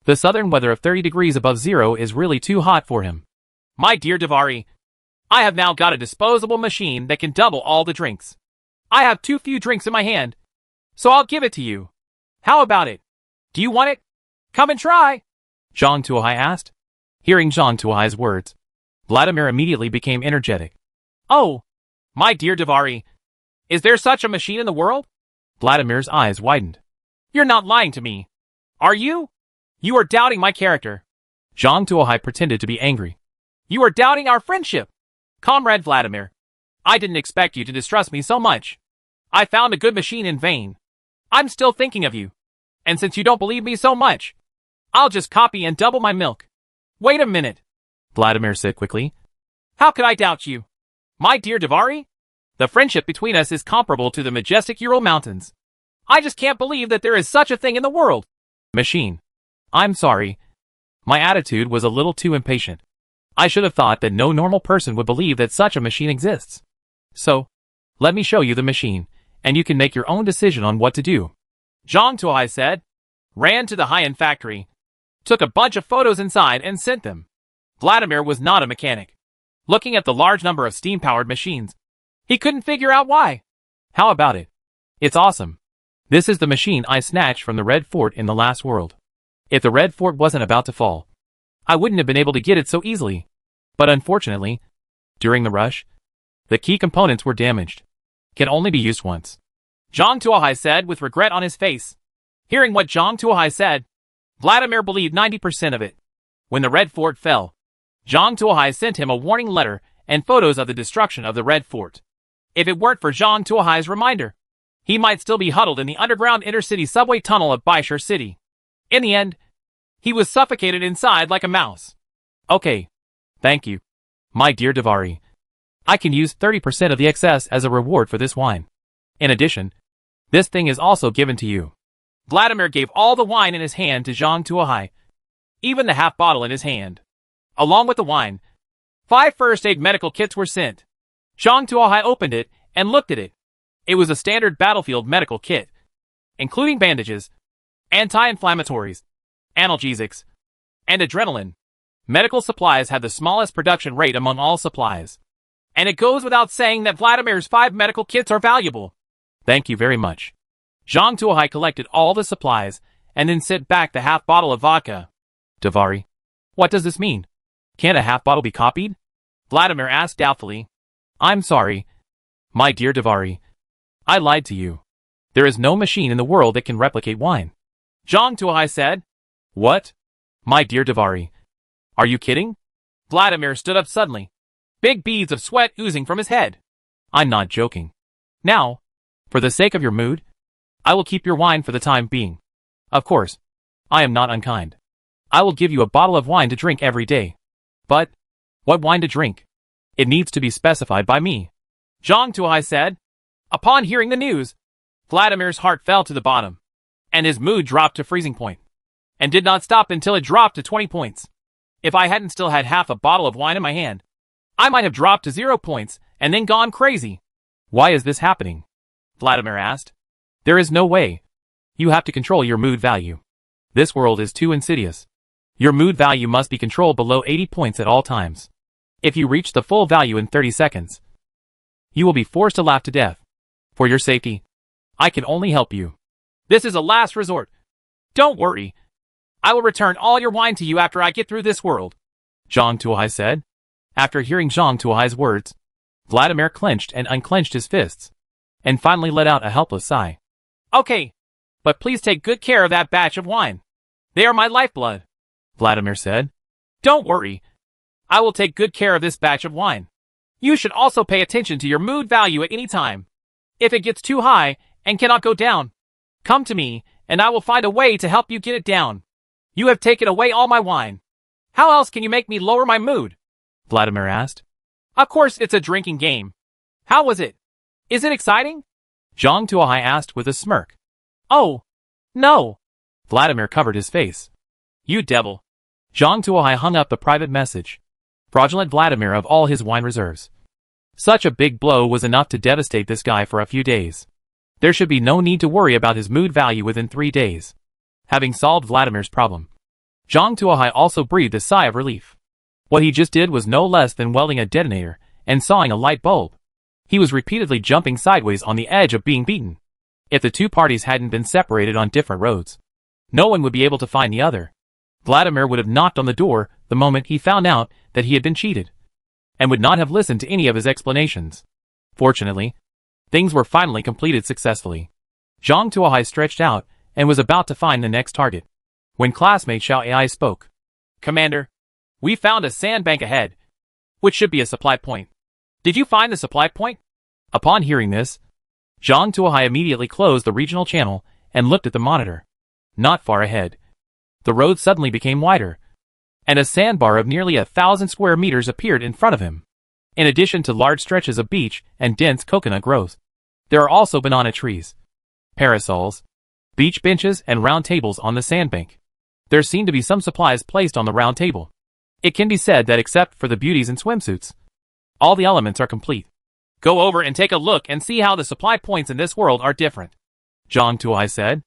the southern weather of 30 degrees above zero is really too hot for him. My dear Davari, I have now got a disposable machine that can double all the drinks. I have too few drinks in my hand, so I'll give it to you. How about it? Do you want it? Come and try, Zhang Tuohai asked. Hearing Zhang Tuohai's words, Vladimir immediately became energetic. Oh, my dear Davari, is there such a machine in the world? Vladimir's eyes widened. You're not lying to me, are you? You are doubting my character. Zhang Tuohai pretended to be angry. You are doubting our friendship. Comrade Vladimir, I didn't expect you to distrust me so much. I found a good machine in vain. I'm still thinking of you. And since you don't believe me so much, I'll just copy and double my milk. Wait a minute, Vladimir said quickly. How could I doubt you? My dear Davari, the friendship between us is comparable to the majestic Ural Mountains. I just can't believe that there is such a thing in the world. Machine. I'm sorry. My attitude was a little too impatient. I should have thought that no normal person would believe that such a machine exists. So, let me show you the machine, and you can make your own decision on what to do. Zhang Tuohai said, ran to the high-end factory, took a bunch of photos inside and sent them. Vladimir was not a mechanic. Looking at the large number of steam-powered machines, he couldn't figure out why. How about it? It's awesome. This is the machine I snatched from the Red Fort in the last world. If the Red Fort wasn't about to fall, I wouldn't have been able to get it so easily. But unfortunately, during the rush, the key components were damaged. Can only be used once. Zhang Tuohai said with regret on his face. Hearing what Zhang Tuohai said, Vladimir believed 90% of it. When the Red Fort fell, Zhang Tuohai sent him a warning letter and photos of the destruction of the Red Fort. If it weren't for Zhang Tuohai's reminder, he might still be huddled in the underground intercity subway tunnel of Baishur City. In the end, he was suffocated inside like a mouse. Okay. Thank you, my dear Davari. I can use 30% of the excess as a reward for this wine. In addition, this thing is also given to you. Vladimir gave all the wine in his hand to Zhang Tuohai, even the half bottle in his hand. Along with the wine, 5 first-aid medical kits were sent. Zhang Tuohai opened it and looked at it. It was a standard battlefield medical kit, including bandages, anti-inflammatories, analgesics, and adrenaline. Medical supplies had the smallest production rate among all supplies. And it goes without saying that Vladimir's 5 medical kits are valuable. Thank you very much. Zhang Tuohai collected all the supplies and then sent back the half bottle of vodka. Davari, what does this mean? Can't a half bottle be copied? Vladimir asked doubtfully. I'm sorry, my dear Davari. I lied to you. There is no machine in the world that can replicate wine. Zhang Tuohai said. What? My dear Davari. Are you kidding? Vladimir stood up suddenly, big beads of sweat oozing from his head. I'm not joking. Now, for the sake of your mood, I will keep your wine for the time being. Of course, I am not unkind. I will give you a bottle of wine to drink every day. But, what wine to drink? It needs to be specified by me. Zhang Tuohai said. Upon hearing the news, Vladimir's heart fell to the bottom, and his mood dropped to freezing point, and did not stop until it dropped to 20 points. If I hadn't still had half a bottle of wine in my hand, I might have dropped to 0 points and then gone crazy. Why is this happening? Vladimir asked. There is no way. You have to control your mood value. This world is too insidious. Your mood value must be controlled below 80 points at all times. If you reach the full value in 30 seconds, you will be forced to laugh to death. For your safety, I can only help you. This is a last resort. Don't worry. I will return all your wine to you after I get through this world, Zhang Tuohai said. After hearing Zhang Tuohai's words, Vladimir clenched and unclenched his fists, and finally let out a helpless sigh. Okay, but please take good care of that batch of wine. They are my lifeblood, Vladimir said. Don't worry. I will take good care of this batch of wine. You should also pay attention to your mood value at any time. If it gets too high and cannot go down, come to me, and I will find a way to help you get it down. You have taken away all my wine. How else can you make me lower my mood? Vladimir asked. Of course it's a drinking game. How was it? Is it exciting? Zhang Tuohai asked with a smirk. Oh, no. Vladimir covered his face. You devil. Zhang Tuohai hung up the private message. Fraudulent Vladimir of all his wine reserves. Such a big blow was enough to devastate this guy for a few days. There should be no need to worry about his mood value within 3 days. Having solved Vladimir's problem, Zhang Tuohai also breathed a sigh of relief. What he just did was no less than welding a detonator and sawing a light bulb. He was repeatedly jumping sideways on the edge of being beaten. If the two parties hadn't been separated on different roads, no one would be able to find the other. Vladimir would have knocked on the door the moment he found out that he had been cheated, and would not have listened to any of his explanations. Fortunately, things were finally completed successfully. Zhang Tuohai stretched out and was about to find the next target, when classmate Xiao Ai spoke. Commander, we found a sandbank ahead, which should be a supply point. Did you find the supply point? Upon hearing this, Zhang Tuohai immediately closed the regional channel and looked at the monitor. Not far ahead, the road suddenly became wider, and a sandbar of nearly 1,000 square meters appeared in front of him. In addition to large stretches of beach and dense coconut growth, there are also banana trees, parasols, beach benches and round tables on the sandbank. There seem to be some supplies placed on the round table. It can be said that except for the beauties in swimsuits, all the elements are complete. Go over and take a look and see how the supply points in this world are different, Zhang Tuohai said.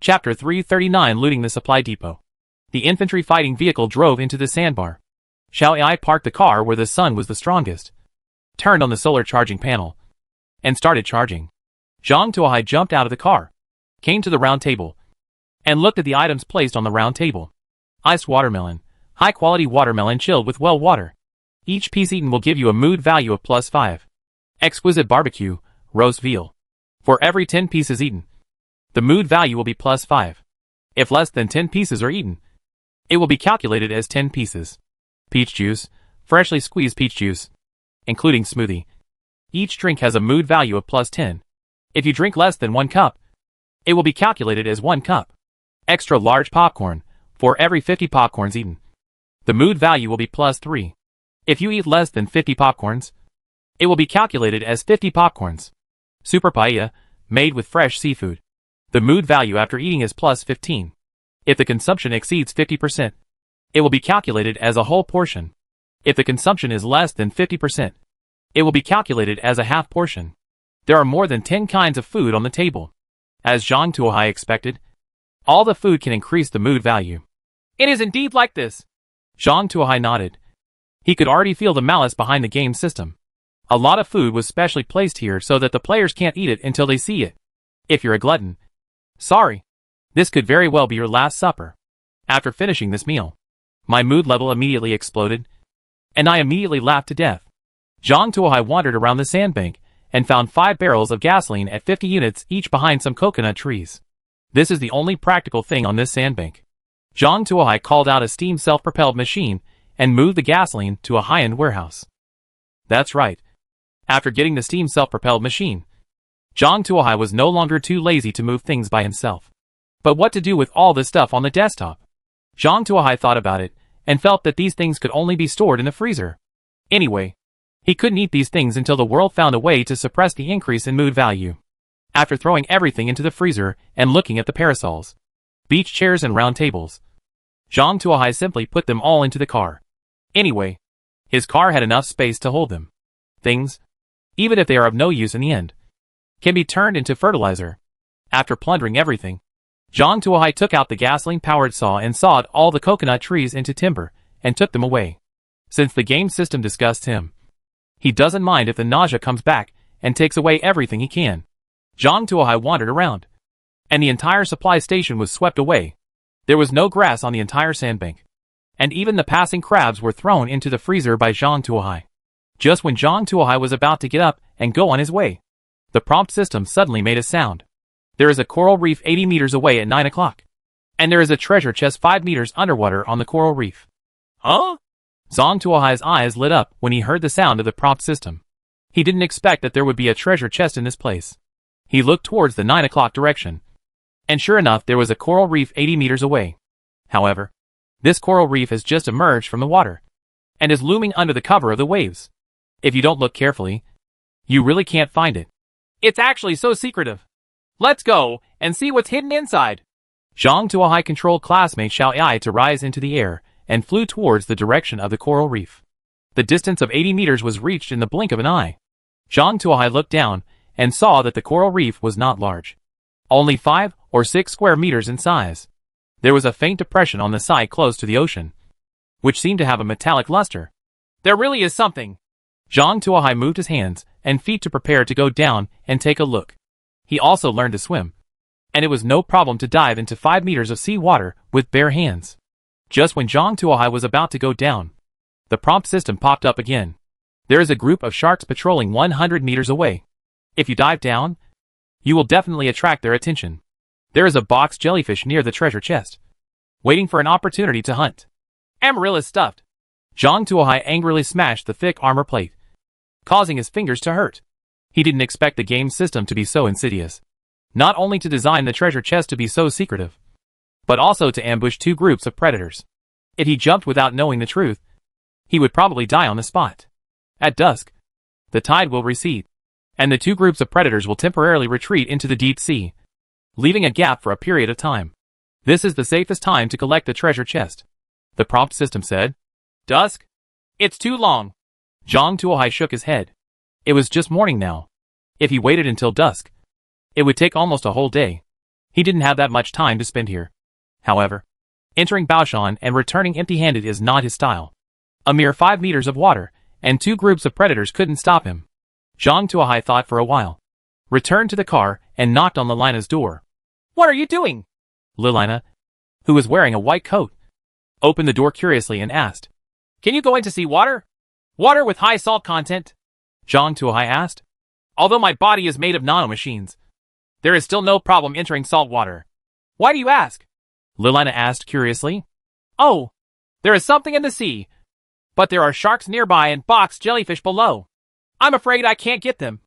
Chapter 339 Looting the Supply Depot. The infantry fighting vehicle drove into the sandbar. Xiao Ai parked the car where the sun was the strongest, turned on the solar charging panel, and started charging. Zhang Tuohai jumped out of the car, came to the round table, and looked at the items placed on the round table. Iced watermelon, high-quality watermelon chilled with well water. Each piece eaten will give you a mood value of +5. Exquisite barbecue, roast veal. For every 10 pieces eaten, the mood value will be +5. If less than 10 pieces are eaten, it will be calculated as 10 pieces. Peach juice, freshly squeezed peach juice, including smoothie. Each drink has a mood value of +10. If you drink less than 1 cup, it will be calculated as 1 cup. Extra large popcorn, for every 50 popcorns eaten, the mood value will be +3. If you eat less than 50 popcorns, it will be calculated as 50 popcorns. Super paella, made with fresh seafood. The mood value after eating is plus 15. If the consumption exceeds 50%, it will be calculated as a whole portion. If the consumption is less than 50%, it will be calculated as a half portion. There are more than 10 kinds of food on the table. As Zhang Tuohai expected, all the food can increase the mood value. It is indeed like this. Zhang Tuohai nodded. He could already feel the malice behind the game system. A lot of food was specially placed here so that the players can't eat it until they see it. If you're a glutton, sorry, this could very well be your last supper. After finishing this meal, my mood level immediately exploded, and I immediately laughed to death. Zhang Tuohai wandered around the sandbank and found 5 barrels of gasoline at 50 units each behind some coconut trees. This is the only practical thing on this sandbank. Zhang Tuohai called out a steam self-propelled machine and moved the gasoline to a high-end warehouse. That's right. After getting the steam self-propelled machine, Zhang Tuohai was no longer too lazy to move things by himself. But what to do with all this stuff on the desktop? Zhang Tuohai thought about it and felt that these things could only be stored in the freezer. Anyway, he couldn't eat these things until the world found a way to suppress the increase in mood value. After throwing everything into the freezer and looking at the parasols, beach chairs and round tables, Zhang Tuohai simply put them all into the car. Anyway, his car had enough space to hold them. Things, even if they are of no use in the end, can be turned into fertilizer. After plundering everything, Zhang Tuohai took out the gasoline-powered saw and sawed all the coconut trees into timber and took them away. Since the game system disgusts him, he doesn't mind if the nausea comes back and takes away everything he can. Zhang Tuohai wandered around, and the entire supply station was swept away. There was no grass on the entire sandbank, and even the passing crabs were thrown into the freezer by Zhang Tuohai. Just when Zhang Tuohai was about to get up and go on his way, the prompt system suddenly made a sound. There is a coral reef 80 meters away at 9 o'clock, and there is a treasure chest 5 meters underwater on the coral reef. Huh? Zhang Tuohai's eyes lit up when he heard the sound of the prompt system. He didn't expect that there would be a treasure chest in this place. He looked towards the 9 o'clock direction, and sure enough there was a coral reef 80 meters away. However, this coral reef has just emerged from the water, and is looming under the cover of the waves. If you don't look carefully, you really can't find it. It's actually so secretive. Let's go and see what's hidden inside. Zhang Tuohai controlled classmate Xiao Ai to rise into the air and flew towards the direction of the coral reef. The distance of 80 meters was reached in the blink of an eye. Zhang Tuohai looked down and saw that the coral reef was not large, only 5 or 6 square meters in size. There was a faint depression on the side close to the ocean, which seemed to have a metallic luster. There really is something. Zhang Tuohai moved his hands and feet to prepare to go down and take a look. He also learned to swim, and it was no problem to dive into 5 meters of sea water with bare hands. Just when Zhang Tuohai was about to go down, the prompt system popped up again. There is a group of sharks patrolling 100 meters away. If you dive down, you will definitely attract their attention. There is a box jellyfish near the treasure chest, waiting for an opportunity to hunt. Amaryllis stuffed. Zhang Tuohai angrily smashed the thick armor plate, causing his fingers to hurt. He didn't expect the game system to be so insidious. Not only to design the treasure chest to be so secretive, but also to ambush 2 groups of predators. If he jumped without knowing the truth, he would probably die on the spot. At dusk, the tide will recede, and the 2 groups of predators will temporarily retreat into the deep sea, leaving a gap for a period of time. This is the safest time to collect the treasure chest, the prompt system said. Dusk? It's too long. Zhang Tuohai shook his head. It was just morning now. If he waited until dusk, it would take almost a whole day. He didn't have that much time to spend here. However, entering Baoshan and returning empty-handed is not his style. A mere 5 meters of water, and 2 groups of predators couldn't stop him. Zhang Tuohai thought for a while, returned to the car, and knocked on Lilina's door. What are you doing? Lilina, who was wearing a white coat, opened the door curiously and asked, Can you go in to see water? Water with high salt content? Zhang Tuohai asked. Although my body is made of nanomachines, there is still no problem entering salt water. Why do you ask? Lilina asked curiously. Oh, there is something in the sea, but there are sharks nearby and box jellyfish below. I'm afraid I can't get them,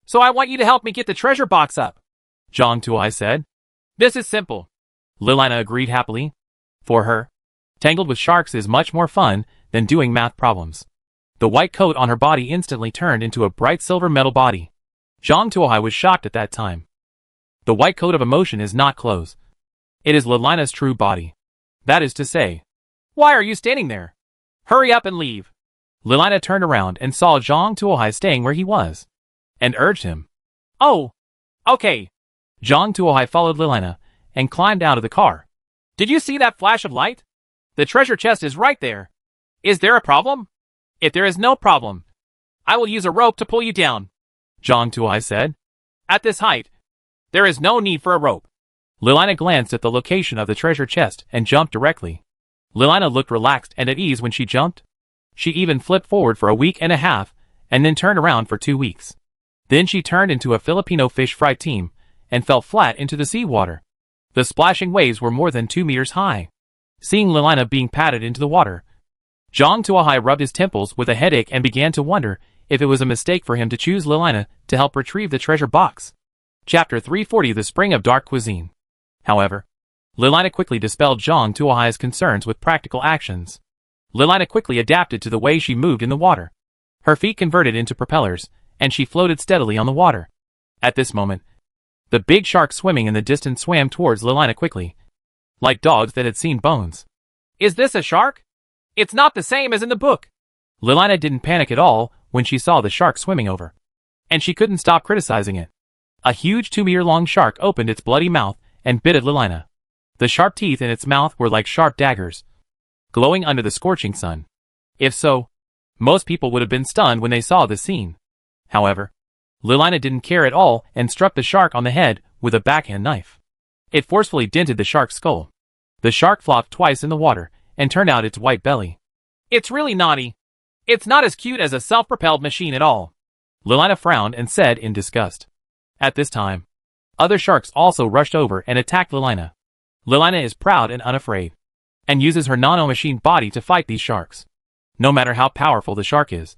so I want you to help me get the treasure box up, Zhang Tuohai said. This is simple. Lilina agreed happily. For her, tangled with sharks is much more fun than doing math problems. The white coat on her body instantly turned into a bright silver metal body. Zhang Tuohai was shocked at that time. The white coat of emotion is not clothes. It is Lilina's true body. That is to say, why are you standing there? Hurry up and leave. Lilina turned around and saw Zhang Tuohai staying where he was, and urged him. Oh, okay. Zhang Tuohai followed Lilina and climbed out of the car. Did you see that flash of light? The treasure chest is right there. Is there a problem? If there is no problem, I will use a rope to pull you down, Zhang Tuohai said. At this height, there is no need for a rope. Lilina glanced at the location of the treasure chest and jumped directly. Lilina looked relaxed and at ease when she jumped. She even flipped forward for a week and a half and then turned around for 2 weeks. Then she turned into a Filipino fish fry team and fell flat into the seawater. The splashing waves were more than 2 meters high. Seeing Lilina being patted into the water, Zhang Tuohai rubbed his temples with a headache and began to wonder if it was a mistake for him to choose Lilina to help retrieve the treasure box. Chapter 340: The Spring of Dark Cuisine. However, Lilina quickly dispelled Zhang Tuohai's concerns with practical actions. Lilina quickly adapted to the way she moved in the water. Her feet converted into propellers, and she floated steadily on the water. At this moment, the big shark swimming in the distance swam towards Lilina quickly, like dogs that had seen bones. Is this a shark? It's not the same as in the book. Lilina didn't panic at all when she saw the shark swimming over, and she couldn't stop criticizing it. A huge 2-meter-long shark opened its bloody mouth and bit at Lilina. The sharp teeth in its mouth were like sharp daggers, glowing under the scorching sun. If so, most people would have been stunned when they saw this scene. However, Lilina didn't care at all and struck the shark on the head with a backhand knife. It forcefully dented the shark's skull. The shark flopped twice in the water and turned out its white belly. It's really naughty. It's not as cute as a self-propelled machine at all. Lilina frowned and said in disgust. At this time, other sharks also rushed over and attacked Lilina. Lilina is proud and unafraid, and uses her nano-machine body to fight these sharks. No matter how powerful the shark is,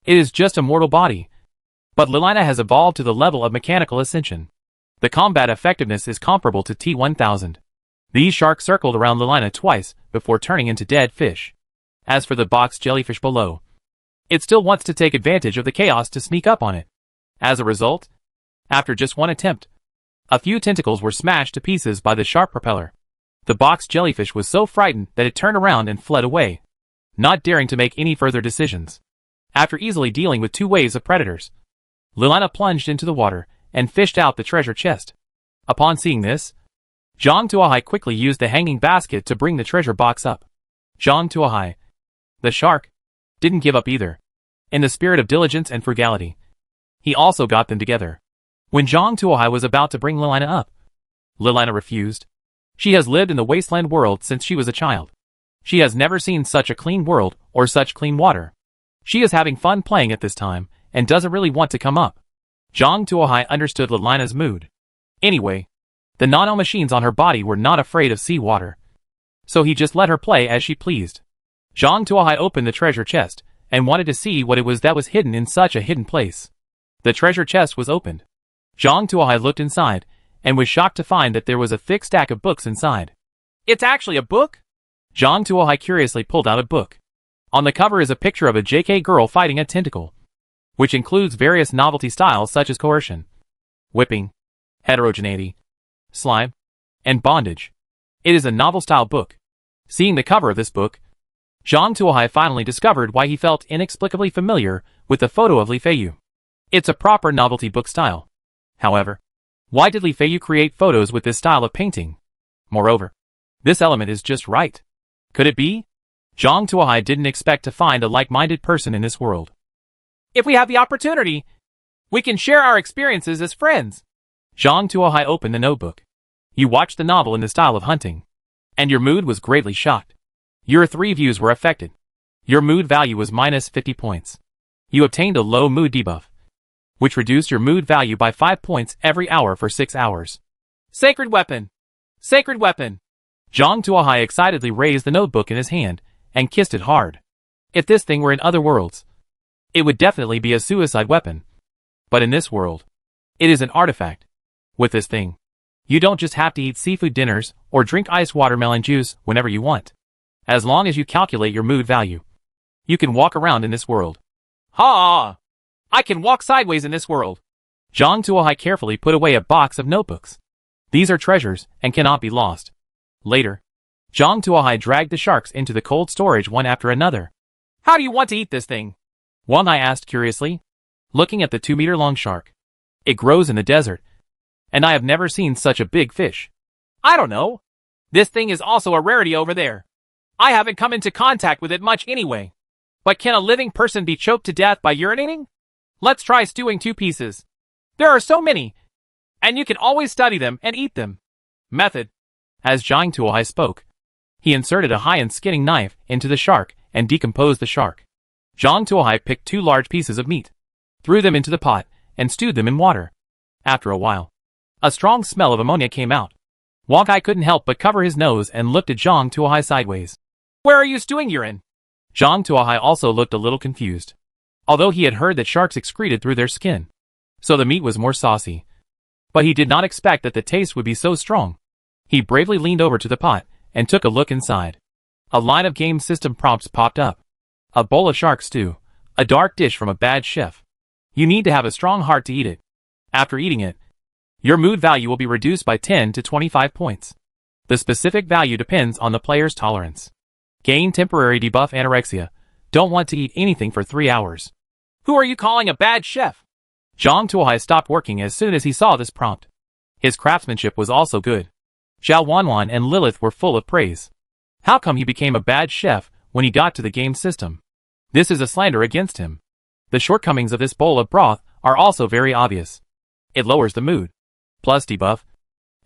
it is just a mortal body. But Lilina has evolved to the level of mechanical ascension. The combat effectiveness is comparable to T-1000. These sharks circled around Lilina twice before turning into dead fish. As for the box jellyfish below, it still wants to take advantage of the chaos to sneak up on it. As a result, after just one attempt, a few tentacles were smashed to pieces by the sharp propeller. The box jellyfish was so frightened that it turned around and fled away, not daring to make any further decisions. After easily dealing with 2 waves of predators, Lilina plunged into the water and fished out the treasure chest. Upon seeing this, Zhang Tuohai quickly used the hanging basket to bring the treasure box up. Zhang Tuohai, the shark, didn't give up either. In the spirit of diligence and frugality, he also got them together. When Zhang Tuohai was about to bring Lilina up, Lilina refused. She has lived in the wasteland world since she was a child. She has never seen such a clean world or such clean water. She is having fun playing at this time and doesn't really want to come up. Zhang Tuohai understood Lilina's mood. Anyway, the nano-machines on her body were not afraid of seawater, so he just let her play as she pleased. Zhang Tuohai opened the treasure chest and wanted to see what it was that was hidden in such a hidden place. The treasure chest was opened. Zhang Tuohai looked inside and was shocked to find that there was a thick stack of books inside. It's actually a book? Zhang Tuohai curiously pulled out a book. On the cover is a picture of a JK girl fighting a tentacle, which includes various novelty styles such as coercion, whipping, heterogeneity, slime, and bondage. It is a novel-style book. Seeing the cover of this book, Zhang Tuohai finally discovered why he felt inexplicably familiar with the photo of Li Feiyu. It's a proper novelty book style. However, why did Li Feiyu create photos with this style of painting? Moreover, this element is just right. Could it be? Zhang Tuohai didn't expect to find a like-minded person in this world. If we have the opportunity, we can share our experiences as friends. Zhang Tuohai opened the notebook. You watched the novel in the style of hunting, and your mood was greatly shocked. Your 3 views were affected. Your mood value was minus 50 points. You obtained a low mood debuff, which reduced your mood value by 5 points every hour for 6 hours. Sacred weapon! Sacred weapon! Zhang Tuohai excitedly raised the notebook in his hand and kissed it hard. If this thing were in other worlds, it would definitely be a suicide weapon. But in this world, it is an artifact. With this thing, you don't just have to eat seafood dinners or drink iced watermelon juice whenever you want. As long as you calculate your mood value, you can walk around in this world. Ha! I can walk sideways in this world. Zhang Tuohai carefully put away a box of notebooks. These are treasures and cannot be lost. Later, Zhang Tuohai dragged the sharks into the cold storage one after another. How do you want to eat this thing? Wang Hai asked curiously, looking at the 2-meter-long shark. It grows in the desert, and I have never seen such a big fish. I don't know. This thing is also a rarity over there. I haven't come into contact with it much anyway. But can a living person be choked to death by urinating? Let's try stewing 2 pieces. There are so many, and you can always study them and eat them. Method. As Zhang Tuohai spoke, he inserted a high-end skinning knife into the shark and decomposed the shark. Zhang Tuohai picked 2 large pieces of meat, threw them into the pot, and stewed them in water. After a while, a strong smell of ammonia came out. Wang Hai couldn't help but cover his nose and looked at Zhang Tuohai sideways. Where are you stewing urine? Zhang Tuohai also looked a little confused, although he had heard that sharks excreted through their skin, so the meat was more saucy. But he did not expect that the taste would be so strong. He bravely leaned over to the pot and took a look inside. A line of game system prompts popped up. A bowl of shark stew, a dark dish from a bad chef. You need to have a strong heart to eat it. After eating it, your mood value will be reduced by 10 to 25 points. The specific value depends on the player's tolerance. Gain temporary debuff anorexia. Don't want to eat anything for 3 hours. Who are you calling a bad chef? Zhang Tuohai stopped working as soon as he saw this prompt. His craftsmanship was also good. Zhao Wanwan and Lilith were full of praise. How come he became a bad chef when he got to the game system? This is a slander against him. The shortcomings of this bowl of broth are also very obvious. It lowers the mood, plus debuff,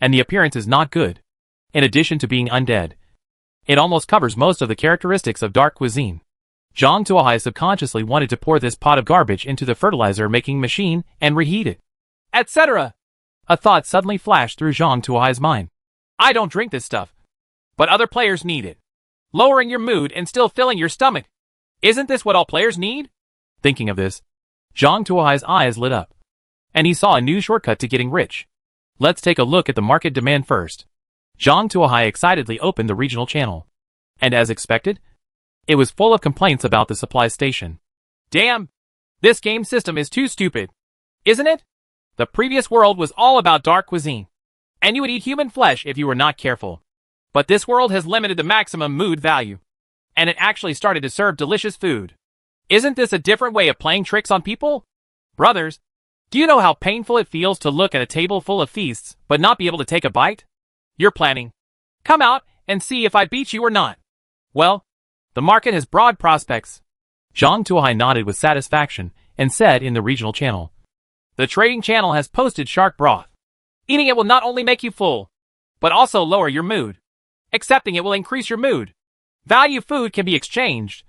and the appearance is not good. In addition to being undead, it almost covers most of the characteristics of dark cuisine. Zhang Tuohai subconsciously wanted to pour this pot of garbage into the fertilizer-making machine and reheat it, etc. A thought suddenly flashed through Zhang Tuohai's mind. I don't drink this stuff, but other players need it. Lowering your mood and still filling your stomach. Isn't this what all players need? Thinking of this, Zhang Tuohai's eyes lit up, and he saw a new shortcut to getting rich. Let's take a look at the market demand first. Zhang Tuohai excitedly opened the regional channel, and as expected, it was full of complaints about the supply station. Damn! This game system is too stupid. Isn't it? The previous world was all about dark cuisine, and you would eat human flesh if you were not careful. But this world has limited the maximum mood value, and it actually started to serve delicious food. Isn't this a different way of playing tricks on people? Brothers, do you know how painful it feels to look at a table full of feasts but not be able to take a bite? You're planning. Come out and see if I beat you or not. Well, the market has broad prospects. Zhang Tuohai nodded with satisfaction and said in the regional channel. The trading channel has posted shark broth. Eating it will not only make you full, but also lower your mood. Accepting it will increase your mood. Value food can be exchanged,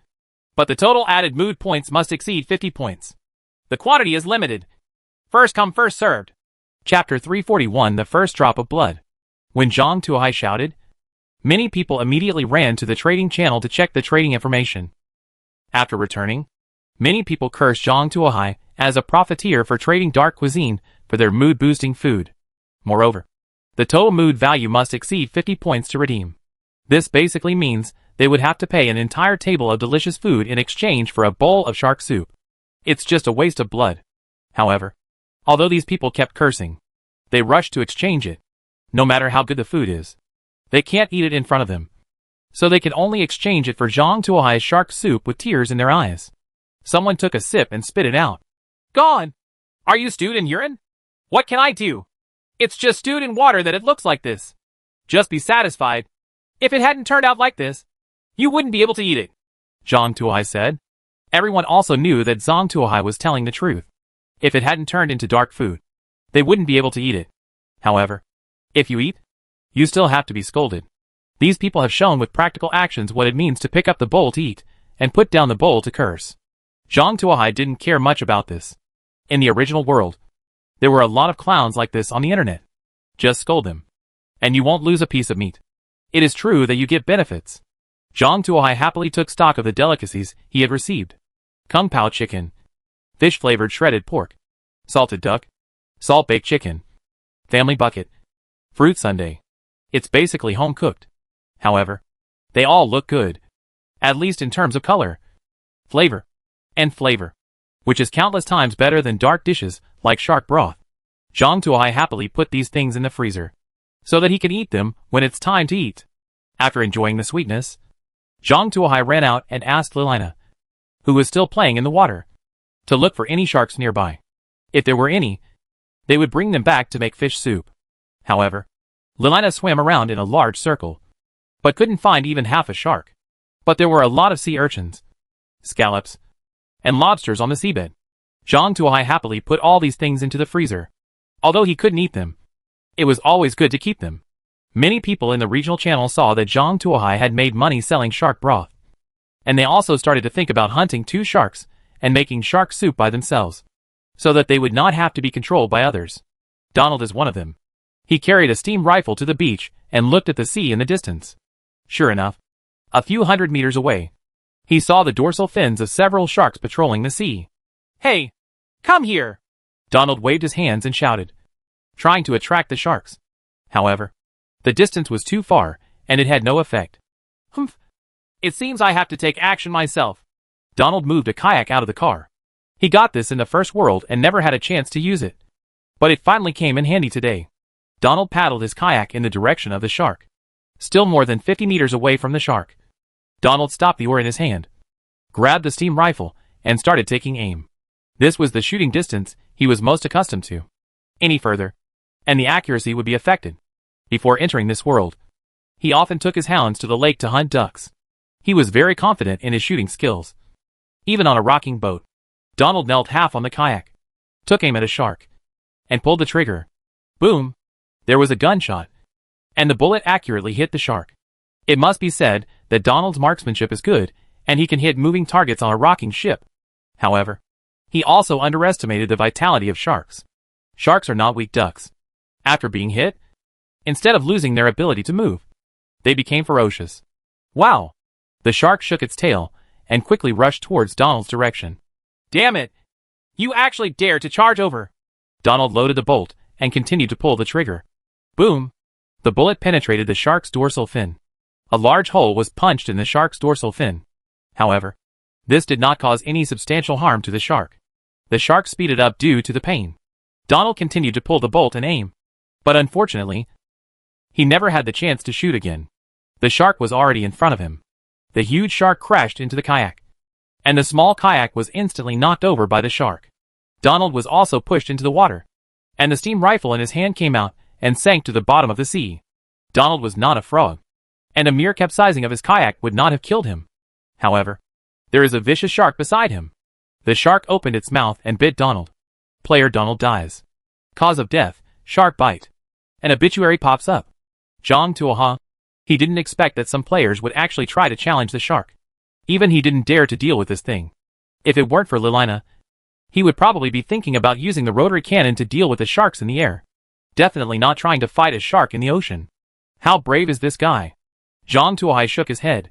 but the total added mood points must exceed 50 points. The quantity is limited. First come, first served. Chapter 341, The First Drop of Blood. When Zhang Tuohai shouted, many people immediately ran to the trading channel to check the trading information. After returning, many people cursed Zhang Tuohai as a profiteer for trading dark cuisine for their mood-boosting food. Moreover, the total mood value must exceed 50 points to redeem. This basically means they would have to pay an entire table of delicious food in exchange for a bowl of shark soup. It's just a waste of blood. However, although these people kept cursing, they rushed to exchange it. No matter how good the food is, they can't eat it in front of them, so they can only exchange it for Zhang Tuohai's shark soup with tears in their eyes. Someone took a sip and spit it out. Gone! Are you stewed in urine? What can I do? It's just stewed in water that it looks like this. Just be satisfied. If it hadn't turned out like this, you wouldn't be able to eat it, Zhang Tuohai said. Everyone also knew that Zhang Tuohai was telling the truth. If it hadn't turned into dark food, they wouldn't be able to eat it. However, if you eat, you still have to be scolded. These people have shown with practical actions what it means to pick up the bowl to eat, and put down the bowl to curse. Zhang Tuohai didn't care much about this. In the original world, there were a lot of clowns like this on the internet. Just scold them, and you won't lose a piece of meat. It is true that you get benefits. Zhang Tuohai happily took stock of the delicacies he had received. Kung Pao chicken, fish-flavored shredded pork, salted duck, salt-baked chicken, family bucket, fruit sundae. It's basically home-cooked. However, they all look good, at least in terms of color, flavor, which is countless times better than dark dishes like shark broth. Zhang Tuohai happily put these things in the freezer. so that he can eat them when it's time to eat. After enjoying the sweetness, Zhang Tuohai ran out and asked Lilina, who was still playing in the water, to look for any sharks nearby. If there were any, they would bring them back to make fish soup. However, Lilina swam around in a large circle, but couldn't find even half a shark. But there were a lot of sea urchins, scallops, and lobsters on the seabed. Zhang Tuohai happily put all these things into the freezer. Although he couldn't eat them, it was always good to keep them. Many people in the regional channel saw that Zhang Tuohai had made money selling shark broth, and they also started to think about hunting 2 sharks and making shark soup by themselves, so that they would not have to be controlled by others. Donald is one of them. He carried a steam rifle to the beach and looked at the sea in the distance. Sure enough, a few hundred meters away, he saw the dorsal fins of several sharks patrolling the sea. "Hey, come here!" Donald waved his hands and shouted, trying to attract the sharks. However, the distance was too far, and it had no effect. "Humph. It seems I have to take action myself." Donald moved a kayak out of the car. He got this in the first world and never had a chance to use it. But it finally came in handy today. Donald paddled his kayak in the direction of the shark. Still more than 50 meters away from the shark, Donald stopped the oar in his hand, grabbed the steam rifle, and started taking aim. This was the shooting distance he was most accustomed to. Any further, and the accuracy would be affected. Before entering this world, he often took his hounds to the lake to hunt ducks. He was very confident in his shooting skills. Even on a rocking boat, Donald knelt half on the kayak, took aim at a shark, and pulled the trigger. Boom! There was a gunshot, and the bullet accurately hit the shark. It must be said that Donald's marksmanship is good, and he can hit moving targets on a rocking ship. However, he also underestimated the vitality of sharks. Sharks are not weak ducks. After being hit, instead of losing their ability to move, they became ferocious. Wow! The shark shook its tail and quickly rushed towards Donald's direction. "Damn it! You actually dared to charge over!" Donald loaded the bolt and continued to pull the trigger. Boom! The bullet penetrated the shark's dorsal fin. A large hole was punched in the shark's dorsal fin. However, this did not cause any substantial harm to the shark. The shark speeded up due to the pain. Donald continued to pull the bolt and aim. But unfortunately, he never had the chance to shoot again. The shark was already in front of him. The huge shark crashed into the kayak, and the small kayak was instantly knocked over by the shark. Donald was also pushed into the water, and the steam rifle in his hand came out and sank to the bottom of the sea. Donald was not a frog, and a mere capsizing of his kayak would not have killed him. However, there is a vicious shark beside him. The shark opened its mouth and bit Donald. Player Donald dies. Cause of death, shark bite. An obituary pops up. Zhang Tuohai. He didn't expect that some players would actually try to challenge the shark. Even he didn't dare to deal with this thing. If it weren't for Lilina, he would probably be thinking about using the rotary cannon to deal with the sharks in the air. Definitely not trying to fight a shark in the ocean. How brave is this guy? Zhang Tuohai shook his head,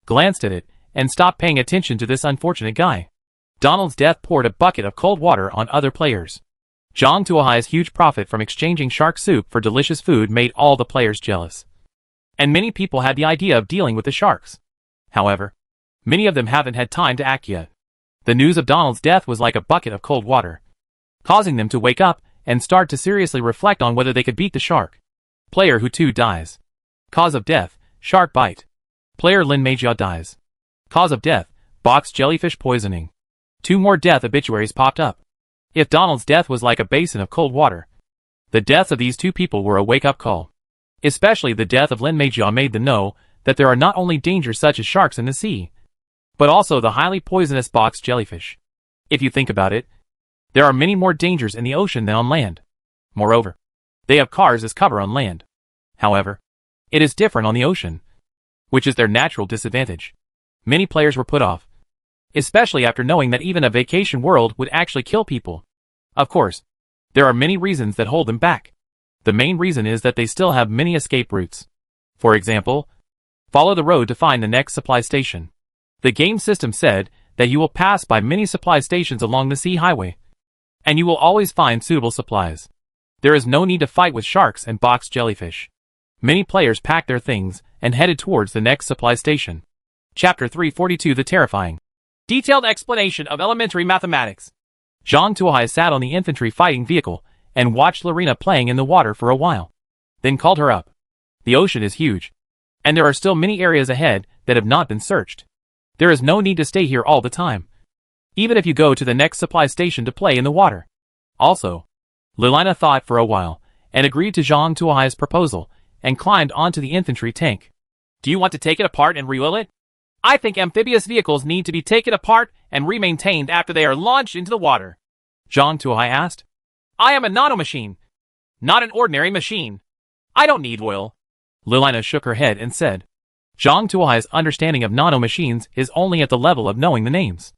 glanced at it, and stopped paying attention to this unfortunate guy. Donald's death poured a bucket of cold water on other players. Zhang Tuohai's huge profit from exchanging shark soup for delicious food made all the players jealous. And many people had the idea of dealing with the sharks. However, many of them haven't had time to act yet. The news of Donald's death was like a bucket of cold water, causing them to wake up and start to seriously reflect on whether they could beat the shark. Player Hu Tu dies. Cause of death, shark bite. Player Lin Meijia dies. Cause of death, box jellyfish poisoning. 2 more death obituaries popped up. If Donald's death was like a basin of cold water, the deaths of these 2 people were a wake-up call. Especially the death of Lin Meijia made them know that there are not only dangers such as sharks in the sea, but also the highly poisonous box jellyfish. If you think about it, there are many more dangers in the ocean than on land. Moreover, they have cars as cover on land. However, it is different on the ocean, which is their natural disadvantage. Many players were put off, especially after knowing that even a vacation world would actually kill people. Of course, there are many reasons that hold them back. The main reason is that they still have many escape routes. For example, follow the road to find the next supply station. The game system said that you will pass by many supply stations along the sea highway, and you will always find suitable supplies. There is no need to fight with sharks and box jellyfish. Many players packed their things and headed towards the next supply station. Chapter 342: The Terrifying. Detailed explanation of elementary mathematics. Zhang Tuohai sat on the infantry fighting vehicle and watched Lilina playing in the water for a while. then called her up. The ocean is huge, and there are still many areas ahead that have not been searched. There is no need to stay here all the time, even if you go to the next supply station to play in the water. Also, Lilina thought for a while, and agreed to Zhang Tuohai's proposal, and climbed onto the infantry tank. Do you want to take it apart and reoil it? I think amphibious vehicles need to be taken apart and remaintained after they are launched into the water, Zhang Tuohai asked. I am a nanomachine, not an ordinary machine. I don't need oil. Lilina shook her head and said. Zhang Tuohai's understanding of nanomachines is only at the level of knowing the names.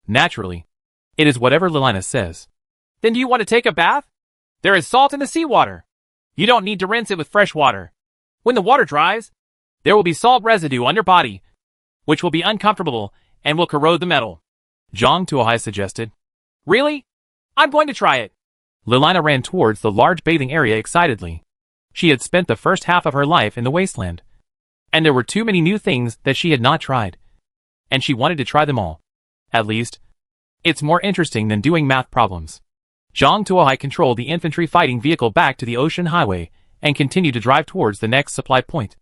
Naturally, it is whatever Lilina says. Then do you want to take a bath? There is salt in the seawater. You don't need to rinse it with fresh water. When the water dries, there will be salt residue on your body, which will be uncomfortable and will corrode the metal, Zhang Tuohai suggested. Really? I'm going to try it. Lilina ran towards the large bathing area excitedly. She had spent the first half of her life in the wasteland, and there were too many new things that she had not tried, and she wanted to try them all. At least, it's more interesting than doing math problems. Zhang Tuohai controlled the infantry fighting vehicle back to the ocean highway and continued to drive towards the next supply point,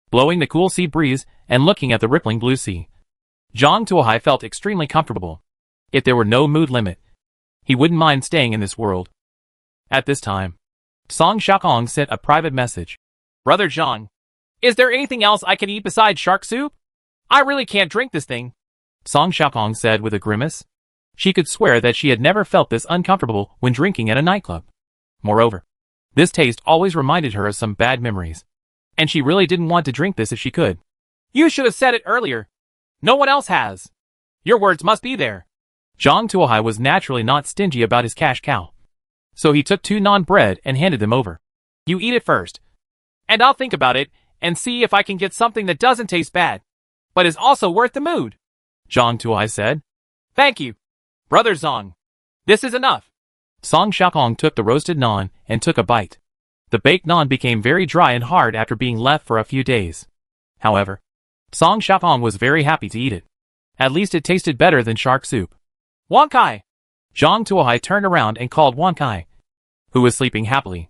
blowing the cool sea breeze and looking at the rippling blue sea. Zhang Tuohai felt extremely comfortable. If there were no mood limit, he wouldn't mind staying in this world. At this time, Song Xiaokong sent a private message. Brother Zhang, is there anything else I can eat besides shark soup? I really can't drink this thing, Song Xiaokong said with a grimace. She could swear that she had never felt this uncomfortable when drinking at a nightclub. Moreover, this taste always reminded her of some bad memories, and she really didn't want to drink this if she could. You should have said it earlier. No one else has. Your words must be there. Zhang Tuohai was naturally not stingy about his cash cow, so he took 2 naan bread and handed them over. You eat it first, and I'll think about it and see if I can get something that doesn't taste bad, but is also worth the mood, Zhang Tuohai said. Thank you, Brother Zhang. This is enough. Song Xiaokong took the roasted naan and took a bite. The baked naan became very dry and hard after being left for a few days. However, Song Xiaokong was very happy to eat it. At least it tasted better than shark soup. Wang Kai! Zhang Tuohai turned around and called Wang Kai, who was sleeping happily.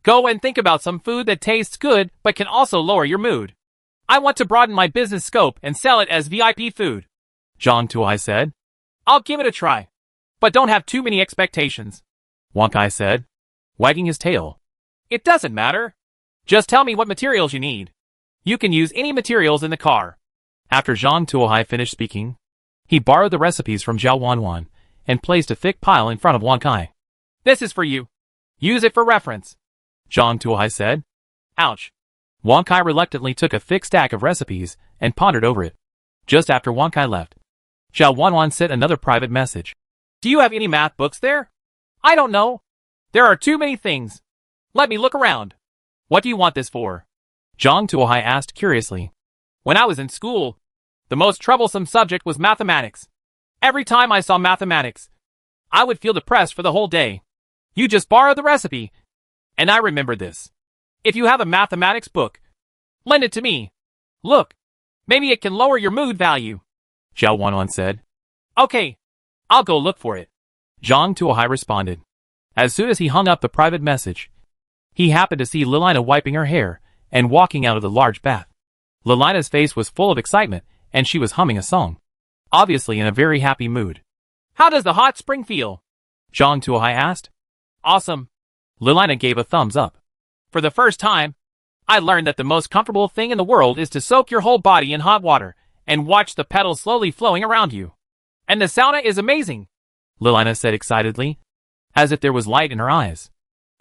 Go and think about some food that tastes good but can also lower your mood. I want to broaden my business scope and sell it as VIP food, Zhang Tuohai said. I'll give it a try, but don't have too many expectations, Wang Kai said, wagging his tail. It doesn't matter. Just tell me what materials you need. You can use any materials in the car. After Zhang Tuohai finished speaking, he borrowed the recipes from Zhao Wanwan and placed a thick pile in front of Wang Kai. This is for you. Use it for reference, Zhang Tuohai said. Ouch. Wang Kai reluctantly took a thick stack of recipes and pondered over it. Just after Wang Kai left, Zhao Wanwan sent another private message. Do you have any math books there? I don't know. There are too many things. Let me look around. What do you want this for? Zhang Tuohai asked curiously. When I was in school, the most troublesome subject was mathematics. Every time I saw mathematics, I would feel depressed for the whole day. You just borrow the recipe, and I remember this. If you have a mathematics book, lend it to me. Look, maybe it can lower your mood value, Zhao Wanwan said. Okay, I'll go look for it, Zhang Tuohai responded. As soon as he hung up the private message, he happened to see Lilina wiping her hair and walking out of the large bath. Lilina's face was full of excitement, and she was humming a song, obviously in a very happy mood. How does the hot spring feel? Zhang Tuohai asked. Awesome. Lilina gave a thumbs up. For the first time, I learned that the most comfortable thing in the world is to soak your whole body in hot water and watch the petals slowly flowing around you. And the sauna is amazing, Lilina said excitedly, as if there was light in her eyes.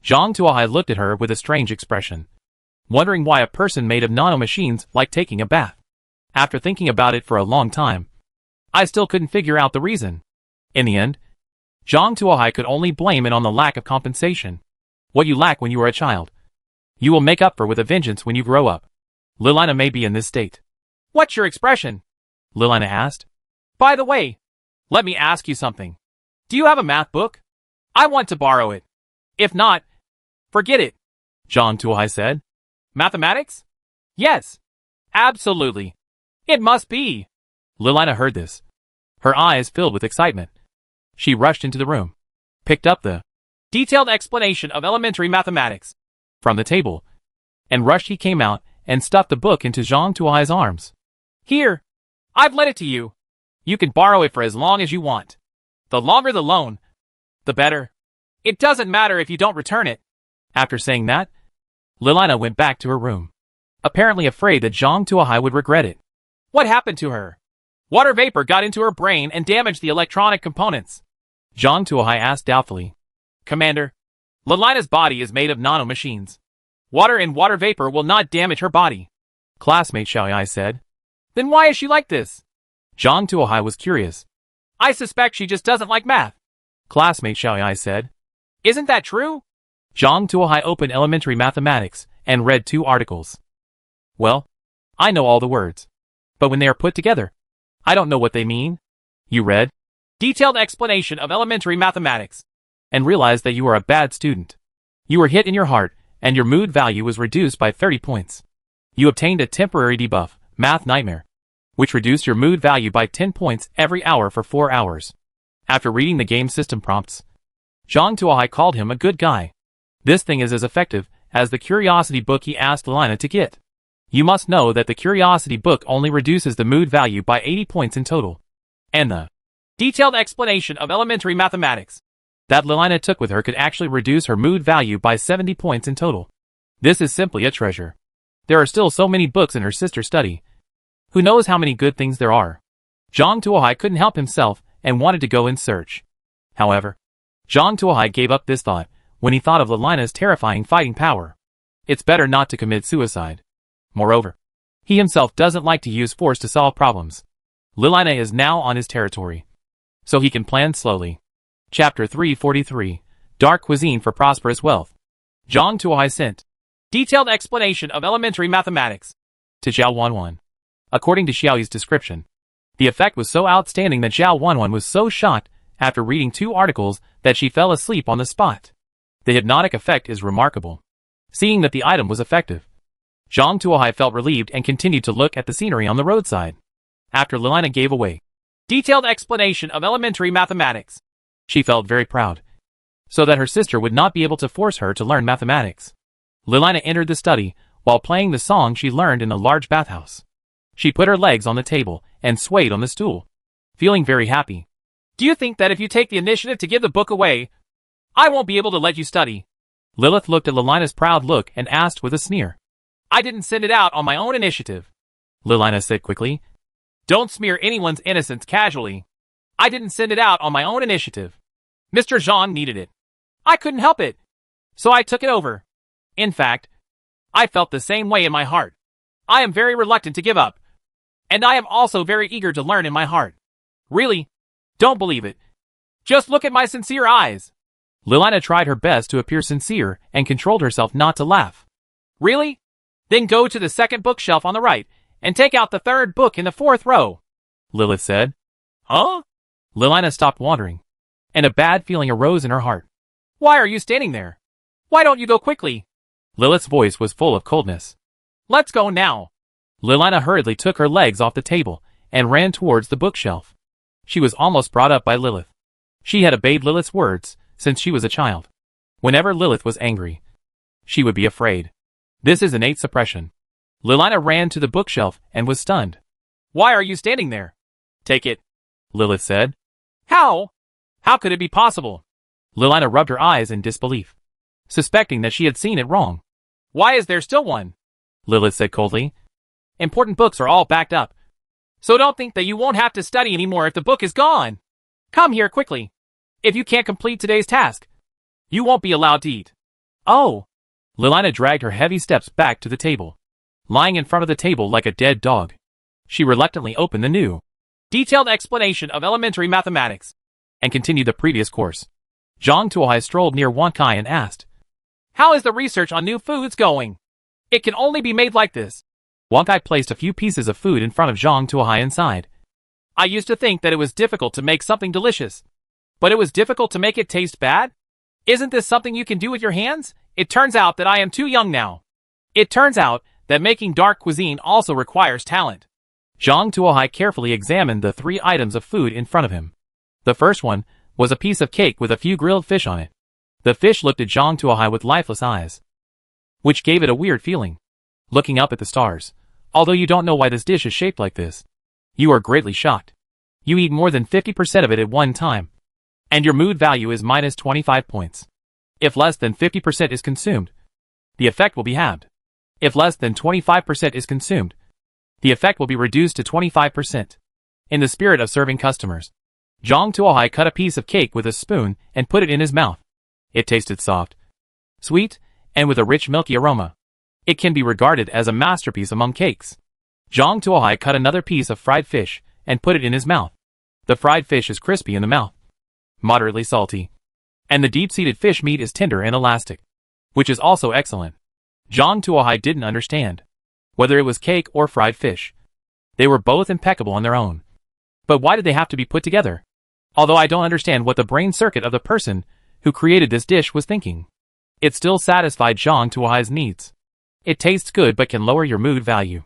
Zhang Tuohai looked at her with a strange expression, wondering why a person made of nanomachines liked taking a bath. After thinking about it for a long time, I still couldn't figure out the reason. In the end, Zhang Tuohai could only blame it on the lack of compensation. What you lack when you are a child, you will make up for with a vengeance when you grow up. Lilina may be in this state. What's your expression? Lilina asked. By the way, let me ask you something. Do you have a math book? I want to borrow it. If not, forget it, Zhang Tuohai said. Mathematics? Yes. Absolutely. It must be. Lilina heard this. Her eyes filled with excitement. She rushed into the room, picked up the detailed explanation of elementary mathematics from the table, and rushed he came out and stuffed the book into Zhang Tuohai's arms. Here! I've lent it to you. You can borrow it for as long as you want. The longer the loan, the better. It doesn't matter if you don't return it. After saying that, Lilina went back to her room, apparently afraid that Zhang Tuohai would regret it. What happened to her? Water vapor got into her brain and damaged the electronic components. Zhang Tuohai asked doubtfully. Commander, Lilina's body is made of nanomachines. Water and water vapor will not damage her body. Classmate Xiao Yi said. Then why is she like this? Zhang Tuohai was curious. I suspect she just doesn't like math. Classmate Xiao Yi said. Isn't that true? Zhang Tuohai opened Elementary Mathematics and read 2 articles. Well, I know all the words. But when they are put together, I don't know what they mean. You read Detailed Explanation of Elementary Mathematics and realized that you are a bad student. You were hit in your heart and your mood value was reduced by 30 points. You obtained a temporary debuff, Math Nightmare, which reduced your mood value by 10 points every hour for 4 hours. After reading the game system prompts, Zhang Tuohai called him a good guy. This thing is as effective as the Curiosity book he asked Lilina to get. You must know that the Curiosity book only reduces the mood value by 80 points in total. And the Detailed Explanation of Elementary Mathematics that Lilina took with her could actually reduce her mood value by 70 points in total. This is simply a treasure. There are still so many books in her sister's study. Who knows how many good things there are? Zhang Tuohai couldn't help himself and wanted to go in search. However, Zhang Tuohai gave up this thought when he thought of Lilina's terrifying fighting power. It's better not to commit suicide. Moreover, he himself doesn't like to use force to solve problems. Lilina is now on his territory, so he can plan slowly. Chapter 343, Dark Cuisine for Prosperous Wealth. Zhang Tuohai sent Detailed Explanation of Elementary Mathematics to Zhao Wanwan. According to Xiaoyi's description, the effect was so outstanding that Zhao Wanwan was so shocked after reading 2 articles that she fell asleep on the spot. The hypnotic effect is remarkable. Seeing that the item was effective, Zhang Tuohai felt relieved and continued to look at the scenery on the roadside. After Lilina gave away Detailed Explanation of Elementary Mathematics, she felt very proud, so that her sister would not be able to force her to learn mathematics. Lilina entered the study while playing the song she learned in a large bathhouse. She put her legs on the table and swayed on the stool, feeling very happy. Do you think that if you take the initiative to give the book away, I won't be able to let you study? Lilith looked at Lilina's proud look and asked with a sneer. I didn't send it out on my own initiative, Lilina said quickly. Don't smear anyone's innocence casually. I didn't send it out on my own initiative. Mr. Zhang needed it. I couldn't help it, so I took it over. In fact, I felt the same way in my heart. I am very reluctant to give up. And I am also very eager to learn in my heart. Really? Don't believe it. Just look at my sincere eyes. Lilina tried her best to appear sincere and controlled herself not to laugh. Really? Then go to the second bookshelf on the right and take out the 3rd book in the 4th row, Lilith said. Huh? Lilina stopped wandering, and a bad feeling arose in her heart. Why are you standing there? Why don't you go quickly? Lilith's voice was full of coldness. Let's go now. Lilina hurriedly took her legs off the table and ran towards the bookshelf. She was almost brought up by Lilith. She had obeyed Lilith's words since she was a child. Whenever Lilith was angry, she would be afraid. This is innate suppression. Lilina ran to the bookshelf and was stunned. Why are you standing there? Take it, Lilith said. How? How could it be possible? Lilina rubbed her eyes in disbelief, suspecting that she had seen it wrong. Why is there still one? Lilith said coldly. Important books are all backed up, so don't think that you won't have to study anymore if the book is gone. Come here quickly. If you can't complete today's task, you won't be allowed to eat. Oh! Lilina dragged her heavy steps back to the table, lying in front of the table like a dead dog. She reluctantly opened the new Detailed Explanation of Elementary Mathematics and continued the previous course. Zhang Tuohai strolled near Wan Kai and asked, How is the research on new foods going? It can only be made like this. Wan Kai placed a few pieces of food in front of Zhang Tuohai and sighed. I used to think that it was difficult to make something delicious, but it was difficult to make it taste bad? Isn't this something you can do with your hands? It turns out that I am too young now. It turns out that making dark cuisine also requires talent. Zhang Tuohai carefully examined the 3 items of food in front of him. The first one was a piece of cake with a few grilled fish on it. The fish looked at Zhang Tuohai with lifeless eyes, which gave it a weird feeling. looking up at the stars. Although you don't know why this dish is shaped like this, you are greatly shocked. You eat more than 50% of it at one time, and your mood value is minus 25 points. If less than 50% is consumed, the effect will be halved. If less than 25% is consumed, the effect will be reduced to 25%. In the spirit of serving customers, Zhang Tuohai cut a piece of cake with a spoon and put it in his mouth. It tasted soft, sweet, and with a rich milky aroma. It can be regarded as a masterpiece among cakes. Zhang Tuohai cut another piece of fried fish and put it in his mouth. The fried fish is crispy in the mouth, moderately salty, and the deep-seated fish meat is tender and elastic, which is also excellent. Zhang Tuohai didn't understand whether it was cake or fried fish. They were both impeccable on their own. But why did they have to be put together? Although I don't understand what the brain circuit of the person who created this dish was thinking, it still satisfied Zhang Tuohai's needs. It tastes good but can lower your mood value.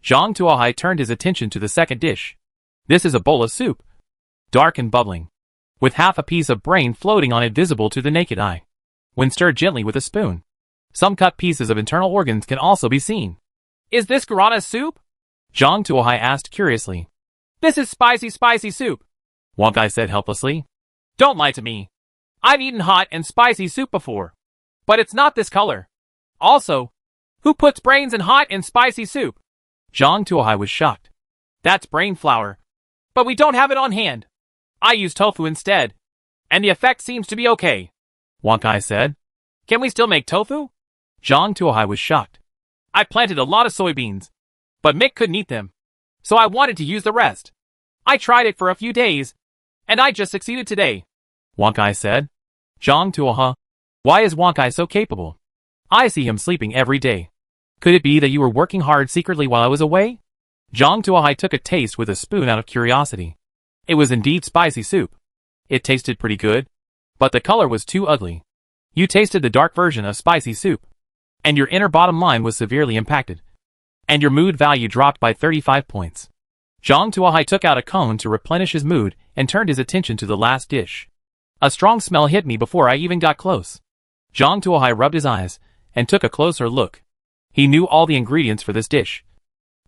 Zhang Tuohai turned his attention to the second dish. This is a bowl of soup, dark and bubbling, with half a piece of brain floating on it visible to the naked eye. When stirred gently with a spoon, some cut pieces of internal organs can also be seen. Is this guarana soup? Zhang Tuohai asked curiously. This is spicy soup, Wang Kai said helplessly. Don't lie to me. I've eaten hot and spicy soup before, but it's not this color. Also, who puts brains in hot and spicy soup? Zhang Tuohai was shocked. That's brain flour, but we don't have it on hand. I use tofu instead, and the effect seems to be okay, Wang Kai said. Can we still make tofu? Zhang Tuohai was shocked. I planted a lot of soybeans, but Mick couldn't eat them, so I wanted to use the rest. I tried it for a few days, and I just succeeded today, Wang Kai said. Zhang Tuohai, why is Wang Kai so capable? I see him sleeping every day. Could it be that you were working hard secretly while I was away? Zhang Tuohai took a taste with a spoon out of curiosity. It was indeed spicy soup. It tasted pretty good, but the color was too ugly. You tasted the dark version of spicy soup, and your inner bottom line was severely impacted, and your mood value dropped by 35 points. Zhang Tuohai took out a cone to replenish his mood and turned his attention to the last dish. A strong smell hit me before I even got close. Zhang Tuohai rubbed his eyes and took a closer look. He knew all the ingredients for this dish.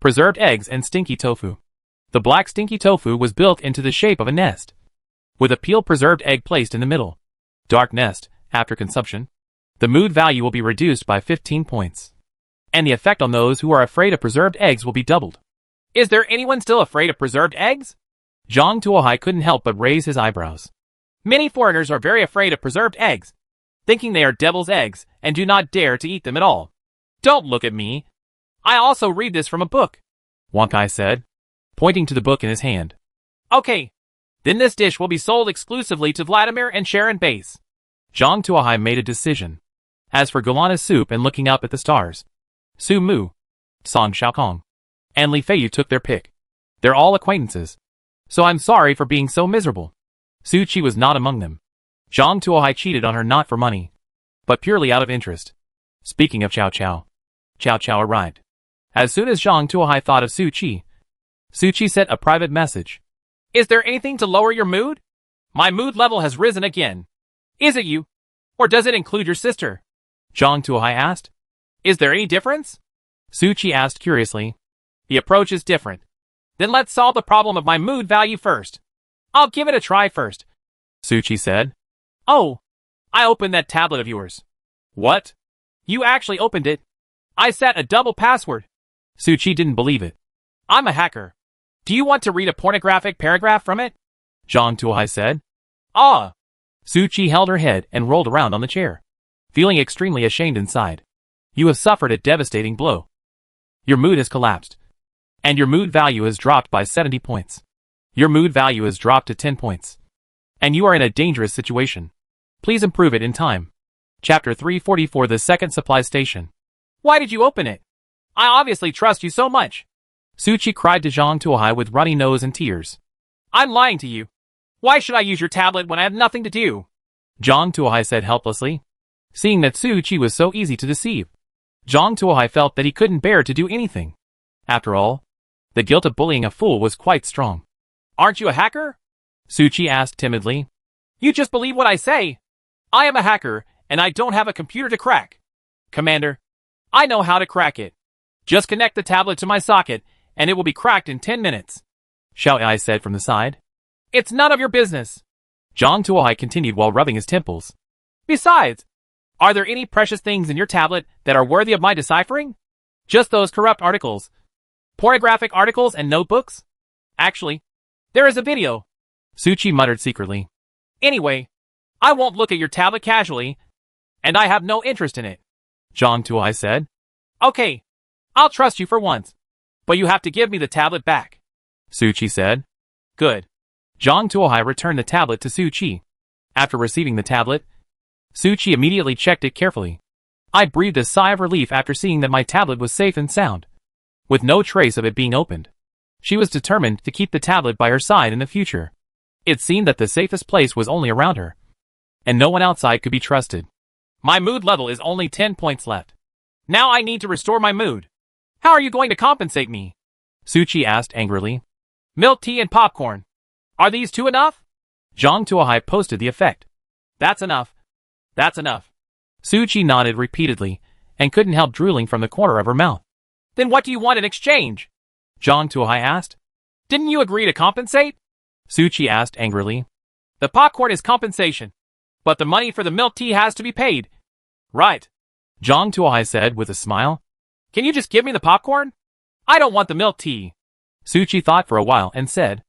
Preserved eggs and stinky tofu. The black stinky tofu was built into the shape of a nest, with a peeled preserved egg placed in the middle. Dark nest, after consumption. The mood value will be reduced by 15 points. And the effect on those who are afraid of preserved eggs will be doubled. Is there anyone still afraid of preserved eggs? Zhang Tuohai couldn't help but raise his eyebrows. Many foreigners are very afraid of preserved eggs, thinking they are devil's eggs and do not dare to eat them at all. Don't look at me. I also read this from a book, Wang Kai said, pointing to the book in his hand. Okay, then this dish will be sold exclusively to Vladimir and Sharon Base. Zhang Tuohai made a decision. As for guarana soup and looking up at the stars, Su Mu, Song Xiaokong, and Li Feiyu took their pick. They're all acquaintances, so I'm sorry for being so miserable. Su Qi was not among them. Zhang Tuohai cheated on her not for money, but purely out of interest. Speaking of Cao Cao, Cao Cao arrived. As soon as Zhang Tuohai thought of Su Qi sent a private message. Is there anything to lower your mood? My mood level has risen again. Is it you? Or does it include your sister? Zhang Tuohai asked. Is there any difference? Su Qi asked curiously. The approach is different. Then let's solve the problem of my mood value first. I'll give it a try first, Su Qi said. Oh, I opened that tablet of yours. What? You actually opened it? I set a double password. Su Qi didn't believe it. I'm a hacker. Do you want to read a pornographic paragraph from it? Zhang Tuohai said. Ah! Su Qi held her head and rolled around on the chair, feeling extremely ashamed inside. You have suffered a devastating blow. Your mood has collapsed, and your mood value has dropped by 70 points. Your mood value has dropped to 10 points, and you are in a dangerous situation. Please improve it in time. Chapter 344, The Second Supply Station. Why did you open it? I obviously trust you so much. Su Qi cried to Zhang Tuohai with runny nose and tears. I'm lying to you. Why should I use your tablet when I have nothing to do? Zhang Tuohai said helplessly. Seeing that Su Qi was so easy to deceive, Zhang Tuohai felt that he couldn't bear to do anything. After all, the guilt of bullying a fool was quite strong. Aren't you a hacker? Su Qi asked timidly. You just believe what I say. I am a hacker, and I don't have a computer to crack. Commander, I know how to crack it. Just connect the tablet to my socket, and it will be cracked in 10 minutes. Xiao Ai said from the side. It's none of your business. Zhang Tuohai continued while rubbing his temples. Besides, are there any precious things in your tablet that are worthy of my deciphering? Just those corrupt articles. Pornographic articles and notebooks? Actually, there is a video. Su Qi muttered secretly. Anyway, I won't look at your tablet casually, and I have no interest in it. Zhang Tuohai said. Okay, I'll trust you for once, but you have to give me the tablet back. Su Qi said. Good. Zhang Tuohai returned the tablet to Su Qi. After receiving the tablet, Su Qi immediately checked it carefully. I breathed a sigh of relief after seeing that my tablet was safe and sound, with no trace of it being opened. She was determined to keep the tablet by her side in the future. It seemed that the safest place was only around her, and no one outside could be trusted. My mood level is only 10 points left. Now I need to restore my mood. How are you going to compensate me? Su Qi asked angrily. Milk tea and popcorn. Are these two enough? Zhang Tuohai posted the effect. That's enough. That's enough. Su Qi nodded repeatedly, and couldn't help drooling from the corner of her mouth. Then what do you want in exchange? Zhang Tuohai asked. Didn't you agree to compensate? Su Qi asked angrily. The popcorn is compensation, but the money for the milk tea has to be paid. Right. Zhang Tuohai said with a smile. Can you just give me the popcorn? I don't want the milk tea. Su Qi thought for a while and said,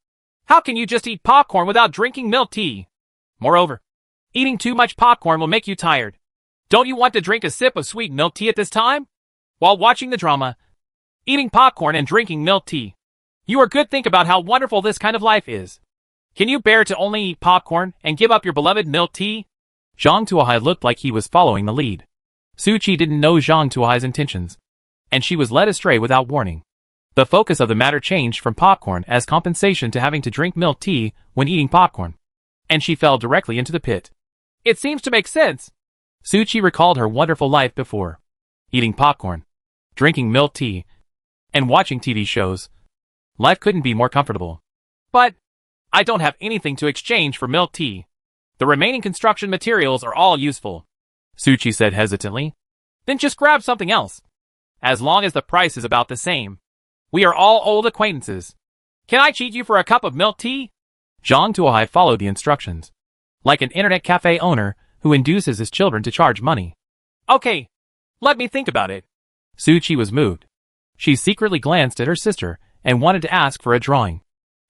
How can you just eat popcorn without drinking milk tea? Moreover, eating too much popcorn will make you tired. Don't you want to drink a sip of sweet milk tea at this time? While watching the drama, eating popcorn and drinking milk tea. You are good. Think about how wonderful this kind of life is. Can you bear to only eat popcorn and give up your beloved milk tea? Zhang Tuohai looked like he was following the lead. Su Qi didn't know Zhang Tuohai's intentions, and she was led astray without warning. The focus of the matter changed from popcorn as compensation to having to drink milk tea when eating popcorn, and she fell directly into the pit. It seems to make sense. Su Qi recalled her wonderful life before. Eating popcorn, drinking milk tea, and watching TV shows. Life couldn't be more comfortable. But I don't have anything to exchange for milk tea. The remaining construction materials are all useful. Su Qi said hesitantly. Then just grab something else. As long as the price is about the same. We are all old acquaintances. Can I cheat you for a cup of milk tea? Zhang Tuohai followed the instructions. Like an internet cafe owner who induces his children to charge money. Okay, let me think about it. Su Qi was moved. She secretly glanced at her sister and wanted to ask for a drawing.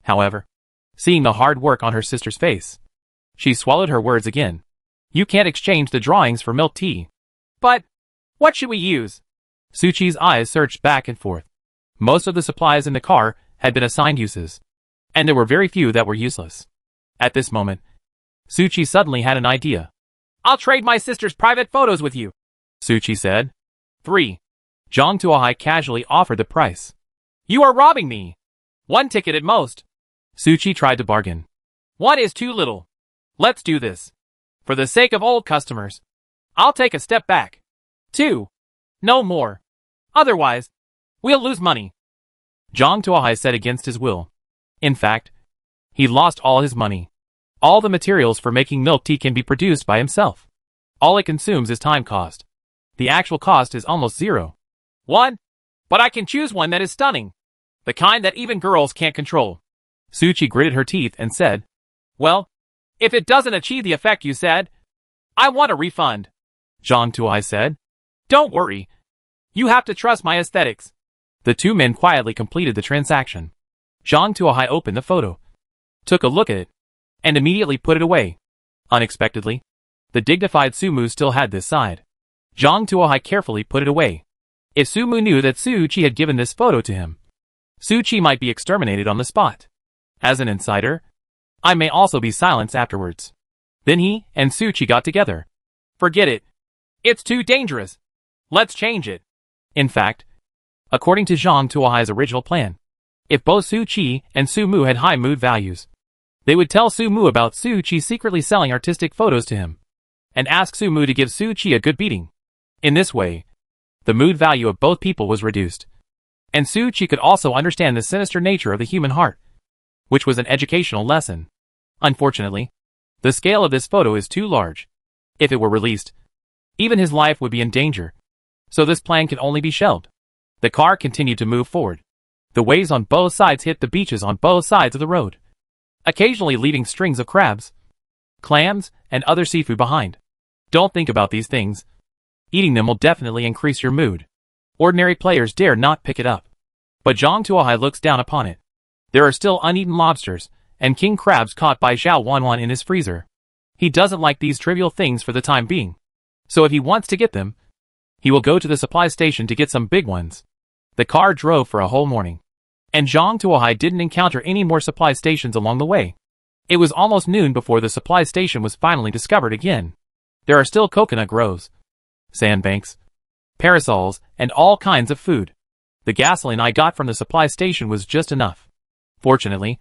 However, seeing the hard work on her sister's face, she swallowed her words again. You can't exchange the drawings for milk tea. But what should we use? Su Qi's eyes searched back and forth. Most of the supplies in the car had been assigned uses, and there were very few that were useless. At this moment, Su Qi suddenly had an idea. I'll trade my sister's private photos with you, Su Qi said. 3. Zhang Tuohai casually offered the price. You are robbing me. 1 ticket at most. Su Qi tried to bargain. 1 is too little. Let's do this. For the sake of old customers, I'll take a step back. 2. No more. Otherwise, we'll lose money. Zhang Tuohai said against his will. In fact, he lost all his money. All the materials for making milk tea can be produced by himself. All it consumes is time cost. The actual cost is almost 0. 1. But I can choose one that is stunning. The kind that even girls can't control. Su Qi gritted her teeth and said, Well, if it doesn't achieve the effect you said, I want a refund. Zhang Tuohai said, Don't worry. You have to trust my aesthetics. The two men quietly completed the transaction. Zhang Tuohai opened the photo, took a look at it, and immediately put it away. Unexpectedly, the dignified Su Mu still had this side. Zhang Tuohai carefully put it away. If Su Mu knew that Su Qi had given this photo to him, Su Qi might be exterminated on the spot. As an insider, I may also be silenced afterwards. Then he and Su Qi got together. Forget it. It's too dangerous. Let's change it. In fact, according to Zhang Tuohai's original plan, if both Su Qi and Su Mu had high mood values, they would tell Su Mu about Su Qi secretly selling artistic photos to him, and ask Su Mu to give Su Qi a good beating. In this way, the mood value of both people was reduced, and Su Qi could also understand the sinister nature of the human heart, which was an educational lesson. Unfortunately, the scale of this photo is too large. If it were released, even his life would be in danger, so this plan can only be shelved. The car continued to move forward. The waves on both sides hit the beaches on both sides of the road, occasionally leaving strings of crabs, clams, and other seafood behind. Don't think about these things. Eating them will definitely increase your mood. Ordinary players dare not pick it up. But Zhang Tuohai looks down upon it. There are still uneaten lobsters and king crabs caught by Zhao Wanwan in his freezer. He doesn't like these trivial things for the time being. So if he wants to get them, he will go to the supply station to get some big ones. The car drove for a whole morning, and Zhang Tuohai didn't encounter any more supply stations along the way. It was almost noon before the supply station was finally discovered again. There are still coconut groves, sandbanks, parasols, and all kinds of food. The gasoline I got from the supply station was just enough. Fortunately,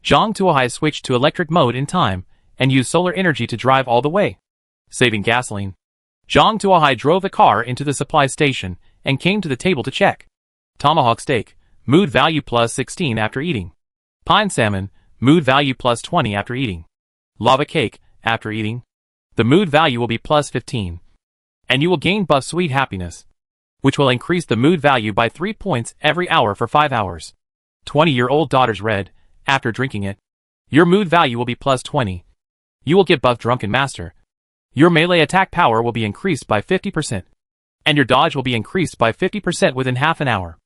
Zhang Tuohai switched to electric mode in time and used solar energy to drive all the way, saving gasoline. Zhang Tuohai drove the car into the supply station and came to the table to check. Tomahawk steak, mood value plus 16 after eating. Pine salmon, mood value plus 20 after eating. Lava cake, after eating. The mood value will be plus 15. And you will gain buff sweet happiness, which will increase the mood value by 3 points every hour for 5 hours. 20-year-old daughter's red, after drinking it. Your mood value will be plus 20. You will get buff drunken master. Your melee attack power will be increased by 50%. And your dodge will be increased by 50% within half an hour.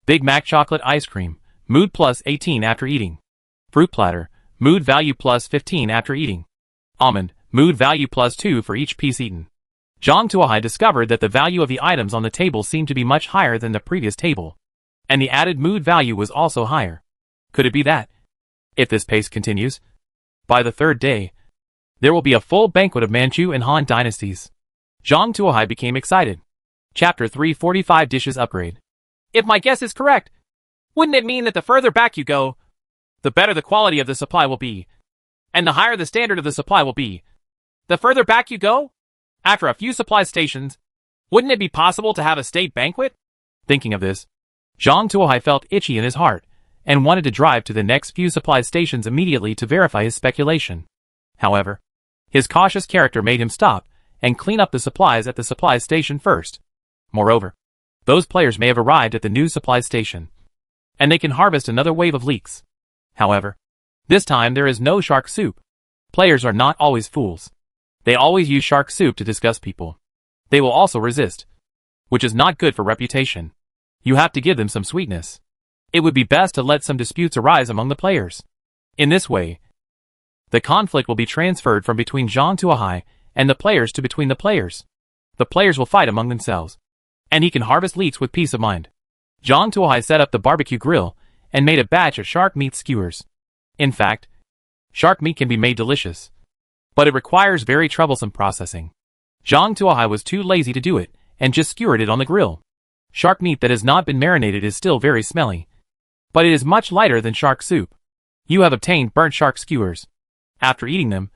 Big Mac chocolate ice cream, mood plus 18 after eating. Fruit platter, mood value plus 15 after eating. Almond, mood value plus 2 for each piece eaten. Zhang Tuohai discovered that the value of the items on the table seemed to be much higher than the previous table, and the added mood value was also higher. Could it be that, if this pace continues, by the third day, there will be a full banquet of Manchu and Han dynasties? Zhang Tuohai became excited. Chapter 345 Dishes Upgrade. If my guess is correct, wouldn't it mean that the further back you go, the better the quality of the supply will be, and the higher the standard of the supply will be? The further back you go, after a few supply stations, wouldn't it be possible to have a state banquet? Thinking of this, Zhang Tuohai felt itchy in his heart, and wanted to drive to the next few supply stations immediately to verify his speculation. However, his cautious character made him stop and clean up the supplies at the supply station first. Moreover, those players may have arrived at the new supply station, and they can harvest another wave of leaks. However, this time there is no shark soup. Players are not always fools. They always use shark soup to discuss people. They will also resist, which is not good for reputation. You have to give them some sweetness. It would be best to let some disputes arise among the players. In this way, the conflict will be transferred from between Zhang Tuohai and the players to between the players. The players will fight among themselves, and he can harvest leeks with peace of mind. Zhang Tuohai set up the barbecue grill and made a batch of shark meat skewers. In fact, shark meat can be made delicious, but it requires very troublesome processing. Zhang Tuohai was too lazy to do it and just skewered it on the grill. Shark meat that has not been marinated is still very smelly, but it is much lighter than shark soup. You have obtained burnt shark skewers. After eating them,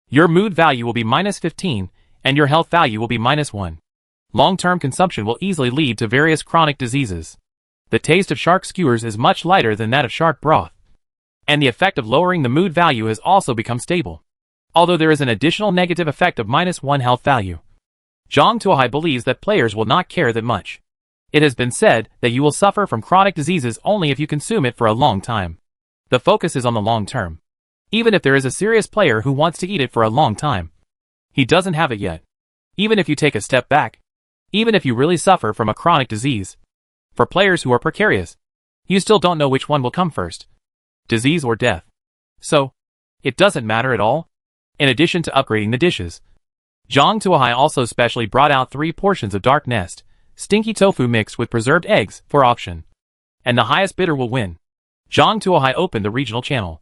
your mood value will be minus 15 and your health value will be minus 1. Long-term consumption will easily lead to various chronic diseases. The taste of shark skewers is much lighter than that of shark broth, and the effect of lowering the mood value has also become stable, although there is an additional negative effect of minus 1 health value. Zhang Tuohai believes that players will not care that much. It has been said that you will suffer from chronic diseases only if you consume it for a long time. The focus is on the long term. Even if there is a serious player who wants to eat it for a long time, he doesn't have it yet. Even if you take a step back, even if you really suffer from a chronic disease, for players who are precarious, you still don't know which one will come first, disease or death. So, it doesn't matter at all. In addition to upgrading the dishes, Zhang Tuohai also specially brought out 3 portions of Dark Nest, stinky tofu mixed with preserved eggs, for auction. And the highest bidder will win. Zhang Tuohai opened the regional channel,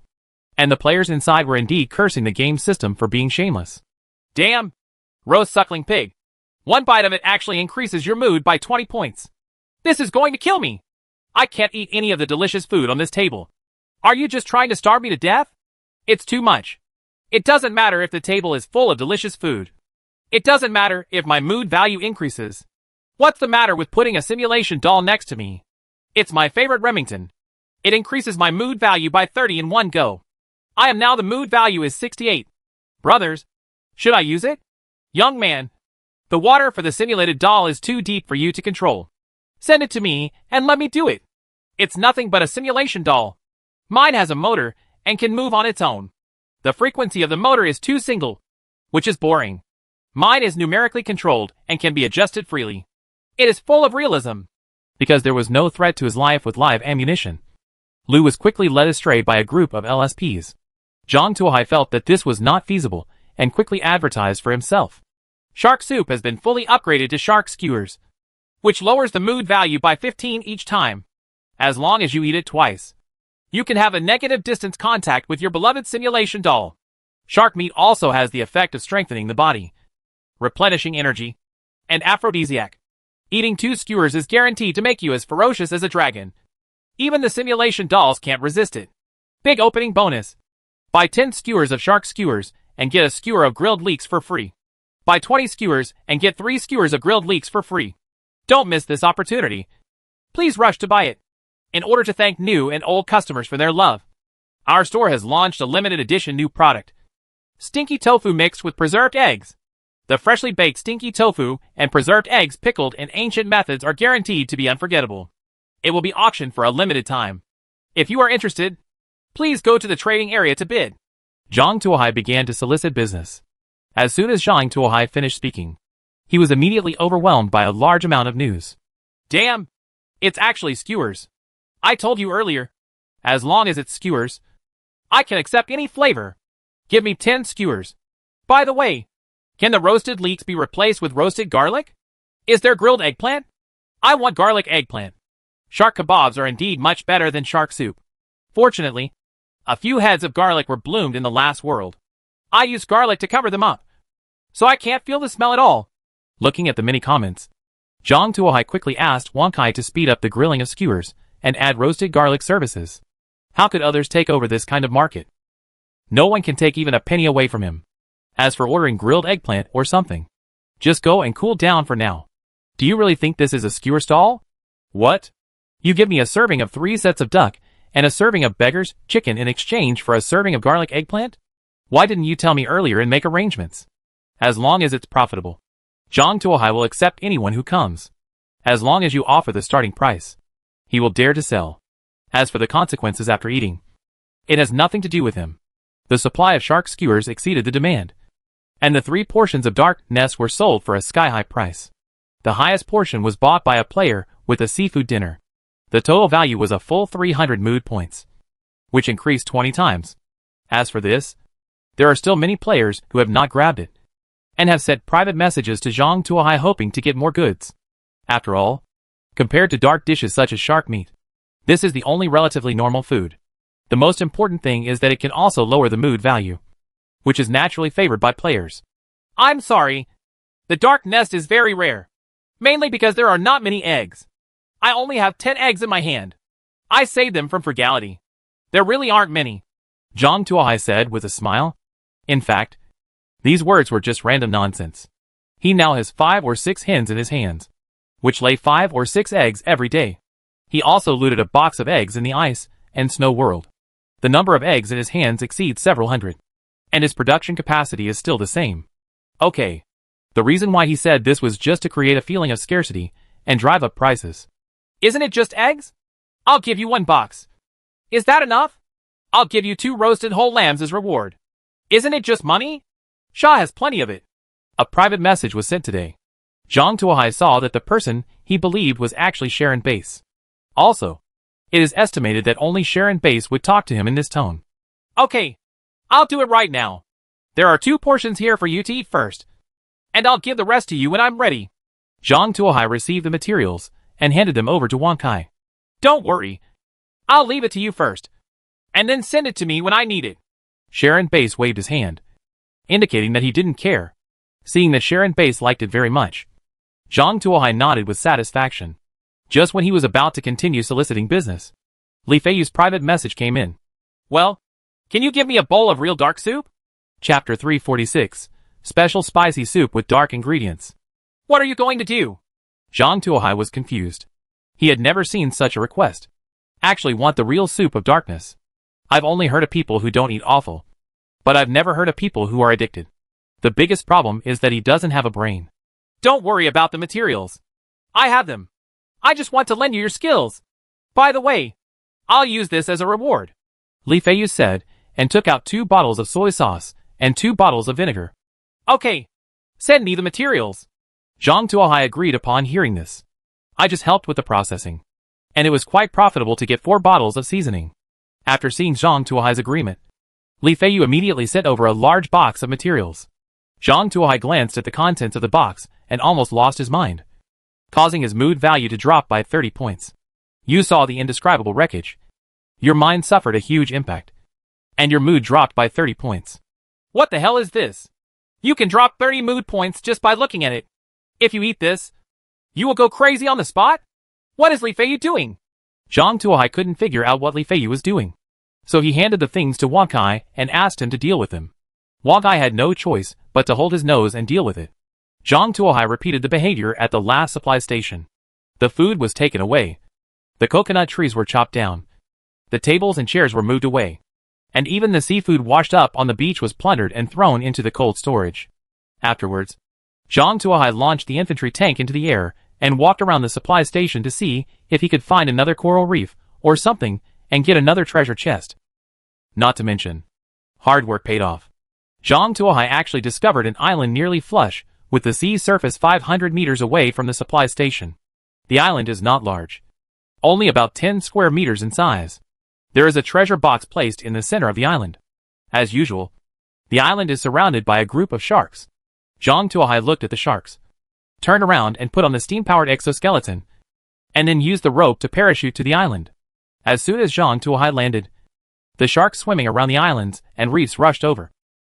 and the players inside were indeed cursing the game system for being shameless. Damn! Roast suckling pig. 1 bite of it actually increases your mood by 20 points. This is going to kill me. I can't eat any of the delicious food on this table. Are you just trying to starve me to death? It's too much. It doesn't matter if the table is full of delicious food. It doesn't matter if my mood value increases. What's the matter with putting a simulation doll next to me? It's my favorite Remington. It increases my mood value by 30 in one go. I am now the mood value is 68. Brothers, should I use it? Young man, the water for the simulated doll is too deep for you to control. Send it to me and let me do it. It's nothing but a simulation doll. Mine has a motor and can move on its own. The frequency of the motor is 2 single, which is boring. Mine is numerically controlled and can be adjusted freely. It is full of realism. Because there was no threat to his life with live ammunition, Lu was quickly led astray by a group of LSPs. Zhang Tuohai felt that this was not feasible and quickly advertised for himself. Shark Soup has been fully upgraded to Shark Skewers, which lowers the mood value by 15 each time. As long as you eat it twice, you can have a negative distance contact with your beloved simulation doll. Shark meat also has the effect of strengthening the body, replenishing energy, and aphrodisiac. Eating 2 skewers is guaranteed to make you as ferocious as a dragon. Even the simulation dolls can't resist it. Big opening bonus. Buy 10 skewers of Shark Skewers and get a skewer of grilled leeks for free. Buy 20 skewers and get 3 skewers of grilled leeks for free. Don't miss this opportunity. Please rush to buy it. In order to thank new and old customers for their love, our store has launched a limited edition new product. Stinky tofu mixed with preserved eggs. The freshly baked stinky tofu and preserved eggs pickled in ancient methods are guaranteed to be unforgettable. It will be auctioned for a limited time. If you are interested, please go to the trading area to bid. Zhang Tuohai began to solicit business. As soon as Zhang Tuohai finished speaking, he was immediately overwhelmed by a large amount of news. Damn! It's actually skewers. I told you earlier. As long as it's skewers, I can accept any flavor. Give me 10 skewers. By the way, can the roasted leeks be replaced with roasted garlic? Is there grilled eggplant? I want garlic eggplant. Shark kebabs are indeed much better than shark soup. Fortunately, a few heads of garlic were bloomed in the last world. I used garlic to cover them up, so I can't feel the smell at all. Looking at the many comments, Zhang Tuohai quickly asked Wang Kai to speed up the grilling of skewers and add roasted garlic services. How could others take over this kind of market? No one can take even a penny away from him. As for ordering grilled eggplant or something, just go and cool down for now. Do you really think this is a skewer stall? What? You give me a serving of 3 sets of duck and a serving of beggar's chicken in exchange for a serving of garlic eggplant? Why didn't you tell me earlier and make arrangements? As long as it's profitable, Zhang Tuohai will accept anyone who comes. As long as you offer the starting price, he will dare to sell. As for the consequences after eating, it has nothing to do with him. The supply of shark skewers exceeded the demand, and the 3 portions of dark nest were sold for a sky-high price. The highest portion was bought by a player with a seafood dinner. The total value was a full 300 mood points, which increased 20 times. As for this, there are still many players who have not grabbed it, and have sent private messages to Zhang Tuohai hoping to get more goods. After all, compared to dark dishes such as shark meat, this is the only relatively normal food. The most important thing is that it can also lower the mood value, which is naturally favored by players. I'm sorry. The dark nest is very rare, mainly because there are not many eggs. I only have 10 eggs in my hand. I saved them from frugality. There really aren't many, Zhang Tuohai said with a smile. In fact, these words were just random nonsense. He now has 5 or 6 hens in his hands, which lay 5 or 6 eggs every day. He also looted a box of eggs in the ice and snow world. The number of eggs in his hands exceeds several hundred, and his production capacity is still the same. Okay. The reason why he said this was just to create a feeling of scarcity and drive up prices. Isn't it just eggs? I'll give you 1 box. Is that enough? I'll give you 2 roasted whole lambs as reward. Isn't it just money? Shaw has plenty of it. A private message was sent today. Zhang Tuohai saw that the person he believed was actually Sharon Base. Also, it is estimated that only Sharon Base would talk to him in this tone. Okay, I'll do it right now. There are 2 portions here for you to eat first, and I'll give the rest to you when I'm ready. Zhang Tuohai received the materials and handed them over to Wang Kai. Don't worry. I'll leave it to you first, and then send it to me when I need it. Sharon Base waved his hand, indicating that he didn't care. Seeing that Sharon Base liked it very much, Zhang Tuohai nodded with satisfaction. Just when he was about to continue soliciting business, Li Feiyu's private message came in. Well, can you give me a bowl of real dark soup? Chapter 346, Special Spicy Soup with Dark Ingredients. What are you going to do? Zhang Tuohai was confused. He had never seen such a request. Actually want the real soup of darkness. I've only heard of people who don't eat offal, but I've never heard of people who are addicted. The biggest problem is that he doesn't have a brain. Don't worry about the materials. I have them. I just want to lend you your skills. By the way, I'll use this as a reward, Li Feiyu said, and took out 2 bottles of soy sauce and 2 bottles of vinegar. Okay. Send me the materials. Zhang Tuohai agreed upon hearing this. I just helped with the processing. And it was quite profitable to get 4 bottles of seasoning. After seeing Zhang Tuohai's agreement, Li Feiyu immediately sent over a large box of materials. Zhang Tuohai glanced at the contents of the box and almost lost his mind, causing his mood value to drop by 30 points. You saw the indescribable wreckage. Your mind suffered a huge impact. And your mood dropped by 30 points. What the hell is this? You can drop 30 mood points just by looking at it. If you eat this, you will go crazy on the spot? What is Li Feiyu doing? Zhang Tuohai couldn't figure out what Li Feiyu was doing. So he handed the things to Wang Kai and asked him to deal with them. Wang Kai had no choice but to hold his nose and deal with it. Zhang Tuohai repeated the behavior at the last supply station. The food was taken away. The coconut trees were chopped down. The tables and chairs were moved away. And even the seafood washed up on the beach was plundered and thrown into the cold storage. Afterwards, Zhang Tuohai launched the infantry tank into the air and walked around the supply station to see if he could find another coral reef or something and get another treasure chest. Not to mention, hard work paid off. Zhang Tuohai actually discovered an island nearly flush with the sea surface 500 meters away from the supply station. The island is not large, only about 10 square meters in size. There is a treasure box placed in the center of the island. As usual, the island is surrounded by a group of sharks. Zhang Tuohai looked at the sharks, turned around and put on the steam-powered exoskeleton, and then used the rope to parachute to the island. As soon as Zhang Tuohai landed, the sharks swimming around the islands and reefs rushed over,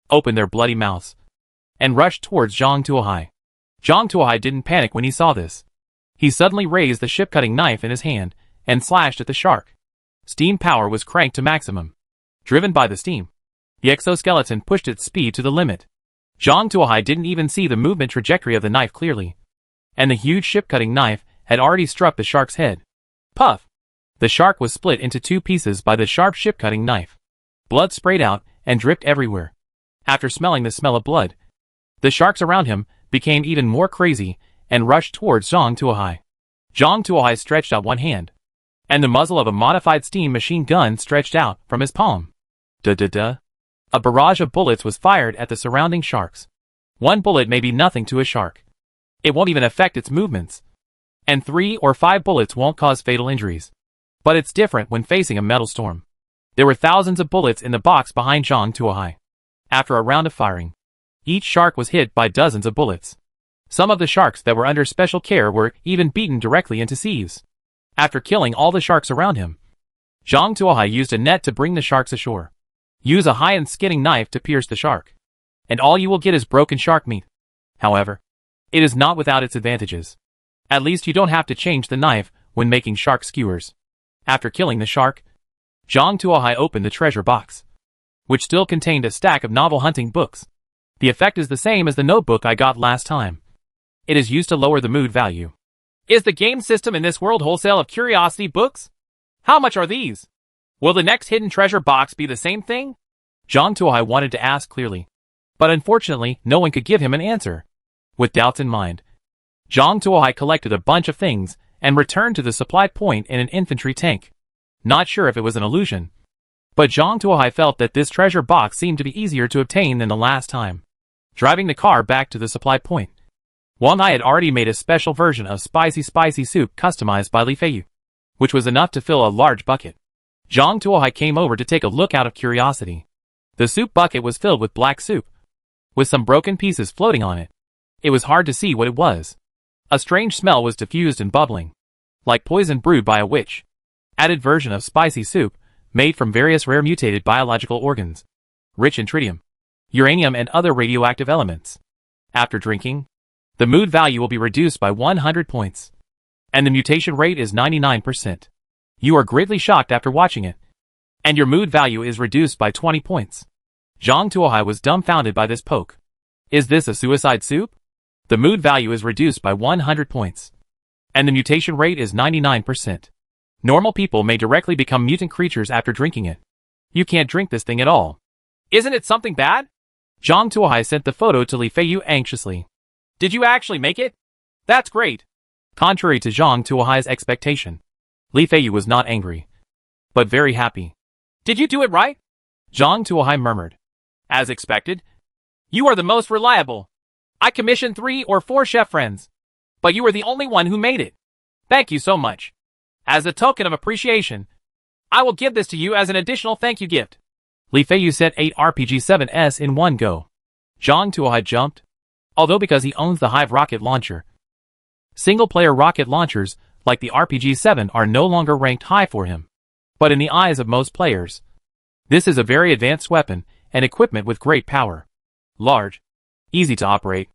opened their bloody mouths, and rushed towards Zhang Tuohai. Zhang Tuohai didn't panic when he saw this. He suddenly raised the ship-cutting knife in his hand and slashed at the shark. Steam power was cranked to maximum. Driven by the steam, the exoskeleton pushed its speed to the limit. Zhang Tuohai didn't even see the movement trajectory of the knife clearly, and the huge ship-cutting knife had already struck the shark's head. Puff! The shark was split into 2 pieces by the sharp ship-cutting knife. Blood sprayed out and dripped everywhere. After smelling the smell of blood, the sharks around him became even more crazy and rushed towards Zhang Tuohai. Zhang Tuohai stretched out one hand, and the muzzle of a modified steam machine gun stretched out from his palm. Da-da-da. A barrage of bullets was fired at the surrounding sharks. 1 bullet may be nothing to a shark. It won't even affect its movements. And 3 or 5 bullets won't cause fatal injuries. But it's different when facing a metal storm. There were thousands of bullets in the box behind Zhang Tuohai. After a round of firing, each shark was hit by dozens of bullets. Some of the sharks that were under special care were even beaten directly into sieves. After killing all the sharks around him, Zhang Tuohai used a net to bring the sharks ashore. Use a high-end skinning knife to pierce the shark, and all you will get is broken shark meat. However, it is not without its advantages. At least you don't have to change the knife when making shark skewers. After killing the shark, Zhang Tuohai opened the treasure box, which still contained a stack of novel hunting books. The effect is the same as the notebook I got last time. It is used to lower the mood value. Is the game system in this world wholesale of curiosity books? How much are these? Will the next hidden treasure box be the same thing? Zhang Tuohai wanted to ask clearly, but unfortunately no one could give him an answer. With doubts in mind, Zhang Tuohai collected a bunch of things and returned to the supply point in an infantry tank. Not sure if it was an illusion, but Zhang Tuohai felt that this treasure box seemed to be easier to obtain than the last time. Driving the car back to the supply point, Wang Ai had already made a special version of spicy soup customized by Li Feiyu, which was enough to fill a large bucket. Zhang Tuohai came over to take a look out of curiosity. The soup bucket was filled with black soup, with some broken pieces floating on it. It was hard to see what it was. A strange smell was diffused and bubbling, like poison brewed by a witch. Added version of spicy soup, made from various rare mutated biological organs, rich in tritium, uranium and other radioactive elements. After drinking, the mood value will be reduced by 100 points. And the mutation rate is 99%. You are greatly shocked after watching it, and your mood value is reduced by 20 points. Zhang Tuohai was dumbfounded by this poke. Is this a suicide soup? The mood value is reduced by 100 points, and the mutation rate is 99%. Normal people may directly become mutant creatures after drinking it. You can't drink this thing at all. Isn't it something bad? Zhang Tuohai sent the photo to Li Feiyu anxiously. Did you actually make it? That's great. Contrary to Zhang Tuohai's expectation, Li Feiyu was not angry, but very happy. Did you do it right? Zhang Tuohai murmured. As expected. You are the most reliable. I commissioned 3 or 4 chef friends, but you were the only one who made it. Thank you so much. As a token of appreciation, I will give this to you as an additional thank you gift. Li Feiyu set 8 RPG-7s in one go. Zhang Tuohai jumped, although because he owns the Hive rocket launcher. Single-player rocket launchers, like the RPG-7, are no longer ranked high for him. But in the eyes of most players, this is a very advanced weapon and equipment with great power. Large, easy to operate,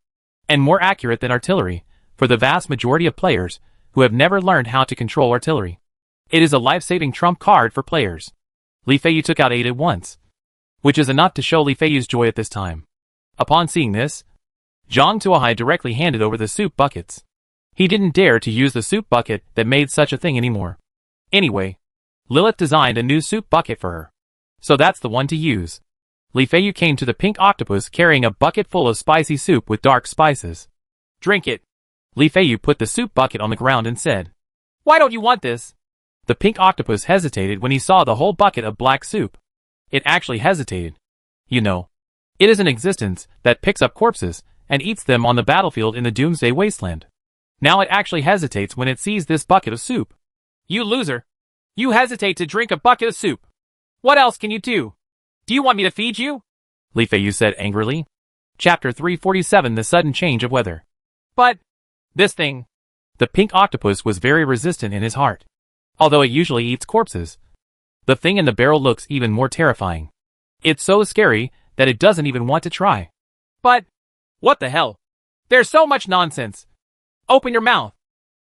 and more accurate than artillery for the vast majority of players who have never learned how to control artillery. It is a life-saving trump card for players. Li Feiyu took out 8 at once, which is enough to show Li Feiyu's joy at this time. Upon seeing this, Zhang Tuohai directly handed over the soup buckets. He didn't dare to use the soup bucket that made such a thing anymore. Anyway, Lilith designed a new soup bucket for her, so that's the one to use. Li Feiyu came to the pink octopus carrying a bucket full of spicy soup with dark spices. Drink it. Li Feiyu put the soup bucket on the ground and said, Why don't you want this? The pink octopus hesitated when he saw the whole bucket of black soup. It actually hesitated. You know, it is an existence that picks up corpses and eats them on the battlefield in the Doomsday Wasteland. Now it actually hesitates when it sees this bucket of soup. You loser! You hesitate to drink a bucket of soup! What else can you do? Do you want me to feed you? Li Feiyu said angrily. Chapter 347: The Sudden Change of Weather. But this thing... The pink octopus was very resistant in his heart. Although it usually eats corpses, the thing in the barrel looks even more terrifying. It's so scary that it doesn't even want to try. But what the hell? There's so much nonsense. Open your mouth.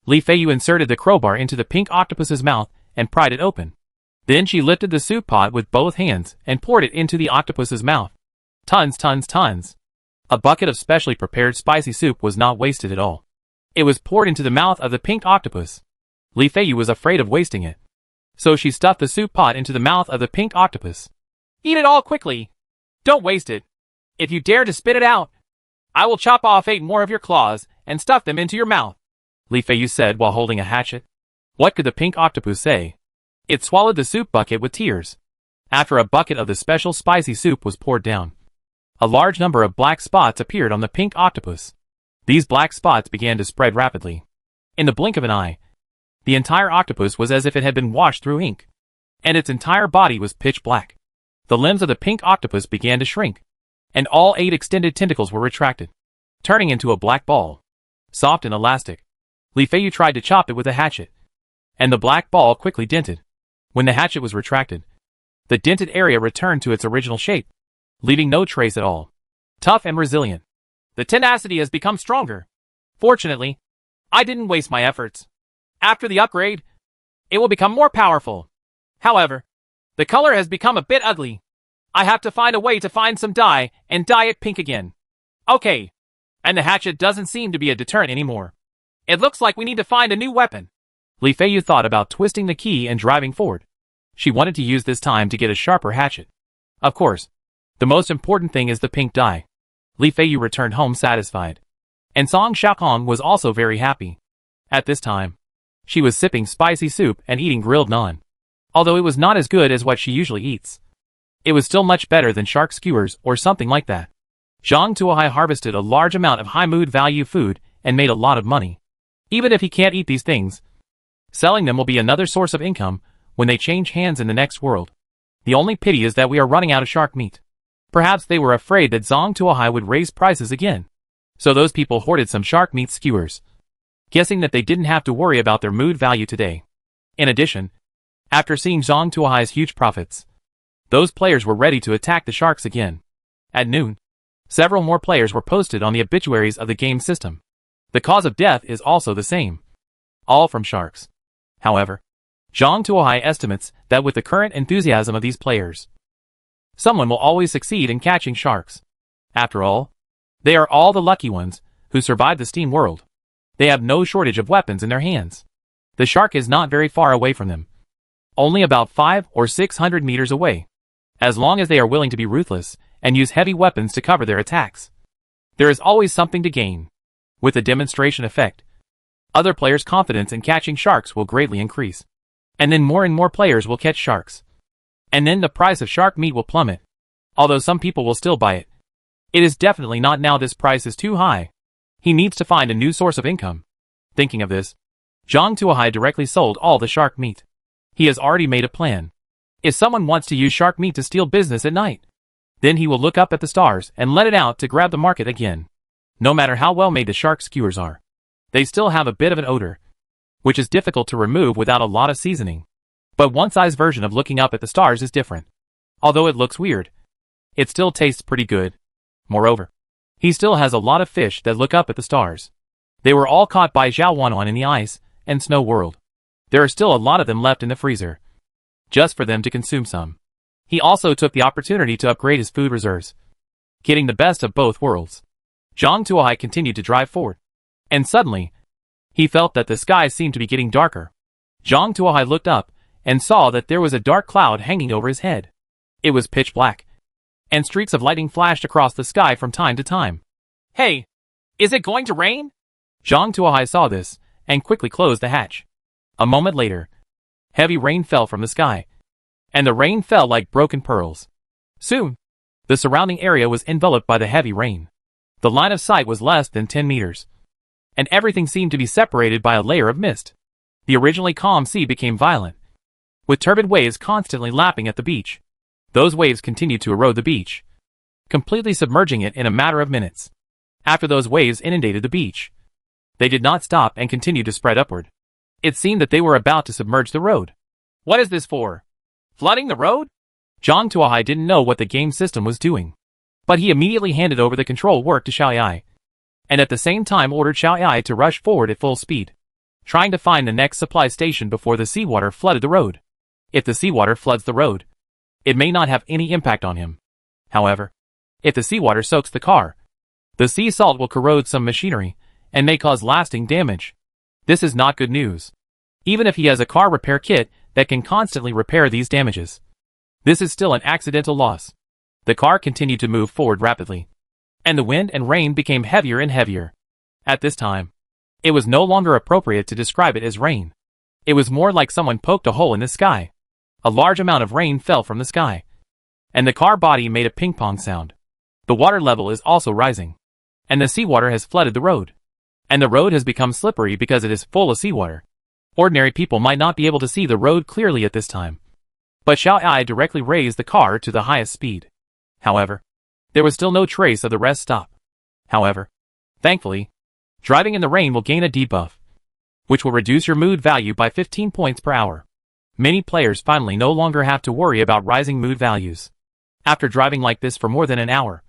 Li Feiyu inserted the crowbar into the pink octopus's mouth and pried it open. Then she lifted the soup pot with both hands and poured it into the octopus's mouth. Tons. A bucket of specially prepared spicy soup was not wasted at all. It was poured into the mouth of the pink octopus. Li Feiyu was afraid of wasting it, so she stuffed the soup pot into the mouth of the pink octopus. Eat it all quickly. Don't waste it. If you dare to spit it out, I will chop off 8 more of your claws and stuff them into your mouth, Li Feiyu said while holding a hatchet. What could the pink octopus say? It swallowed the soup bucket with tears. After a bucket of the special spicy soup was poured down, a large number of black spots appeared on the pink octopus. These black spots began to spread rapidly. In the blink of an eye, the entire octopus was as if it had been washed through ink, and its entire body was pitch black. The limbs of the pink octopus began to shrink, and all 8 extended tentacles were retracted, turning into a black ball, soft and elastic. Li Feiyu tried to chop it with a hatchet, and the black ball quickly dented. When the hatchet was retracted, the dented area returned to its original shape, leaving no trace at all. Tough and resilient. The tenacity has become stronger. Fortunately, I didn't waste my efforts. After the upgrade, it will become more powerful. However, the color has become a bit ugly. I have to find a way to find some dye and dye it pink again. Okay. And the hatchet doesn't seem to be a deterrent anymore. It looks like we need to find a new weapon. Li Feiyu thought about twisting the key and driving forward. She wanted to use this time to get a sharper hatchet. Of course, the most important thing is the pink dye. Li Feiyu returned home satisfied. And Song Xiaokong was also very happy. At this time, she was sipping spicy soup and eating grilled naan. Although it was not as good as what she usually eats, it was still much better than shark skewers or something like that. Zhang Tuohai harvested a large amount of high-mood value food and made a lot of money. Even if he can't eat these things, selling them will be another source of income when they change hands in the next world. The only pity is that we are running out of shark meat. Perhaps they were afraid that Zhang Tuohai would raise prices again, so those people hoarded some shark meat skewers, guessing that they didn't have to worry about their mood value today. In addition, after seeing Zhang Tuohai's huge profits, those players were ready to attack the sharks again. At noon, several more players were posted on the obituaries of the game system. The cause of death is also the same. All from sharks. However, Zhang Tuohai estimates that with the current enthusiasm of these players, someone will always succeed in catching sharks. After all, they are all the lucky ones who survived the Steam world. They have no shortage of weapons in their hands. The shark is not very far away from them. Only about 500 or 600 meters away. As long as they are willing to be ruthless and use heavy weapons to cover their attacks, there is always something to gain. With the demonstration effect, Other players' confidence in catching sharks will greatly increase. And then more and more players will catch sharks. And then the price of shark meat will plummet. Although some people will still buy it. It is definitely not now. This price is too high. He needs to find a new source of income. Thinking of this, Zhang Tuohai directly sold all the shark meat. He has already made a plan. If someone wants to use shark meat to steal business at night, then he will look up at the stars and let it out to grab the market again. No matter how well made the shark skewers are, they still have a bit of an odor, which is difficult to remove without a lot of seasoning. But one-size version of looking up at the stars is different. Although it looks weird, it still tastes pretty good. Moreover, he still has a lot of fish that look up at the stars. They were all caught by Zhao Wanwan in the ice and snow world. There are still a lot of them left in the freezer, just for them to consume some. He also took the opportunity to upgrade his food reserves, getting the best of both worlds. Zhang Tuohai continued to drive forward, and suddenly, he felt that the sky seemed to be getting darker. Zhang Tuohai looked up and saw that there was a dark cloud hanging over his head. It was pitch black, and streaks of lightning flashed across the sky from time to time. Hey, is it going to rain? Zhang Tuohai saw this and quickly closed the hatch. A moment later, heavy rain fell from the sky, and the rain fell like broken pearls. Soon, the surrounding area was enveloped by the heavy rain. The line of sight was less than 10 meters, and everything seemed to be separated by a layer of mist. The originally calm sea became violent, with turbid waves constantly lapping at the beach. Those waves continued to erode the beach, completely submerging it in a matter of minutes. After those waves inundated the beach, they did not stop and continued to spread upward. It seemed that they were about to submerge the road. What is this for? Flooding the road? Zhang Tuohai didn't know what the game system was doing, but he immediately handed over the control work to Xiao Yai, and at the same time ordered Xiao Yai to rush forward at full speed, trying to find the next supply station before the seawater flooded the road. If the seawater floods the road, it may not have any impact on him. However, if the seawater soaks the car, the sea salt will corrode some machinery and may cause lasting damage. This is not good news, even if he has a car repair kit that can constantly repair these damages. This is still an accidental loss. The car continued to move forward rapidly, and the wind and rain became heavier and heavier. At this time, it was no longer appropriate to describe it as rain. It was more like someone poked a hole in the sky. A large amount of rain fell from the sky, and the car body made a ping-pong sound. The water level is also rising, and the seawater has flooded the road, and the road has become slippery because it is full of seawater. Ordinary people might not be able to see the road clearly at this time, but Xiao Ai directly raised the car to the highest speed. However, there was still no trace of the rest stop. However, thankfully, driving in the rain will gain a debuff, which will reduce your mood value by 15 points per hour. Many players finally no longer have to worry about rising mood values. After driving like this for more than an hour,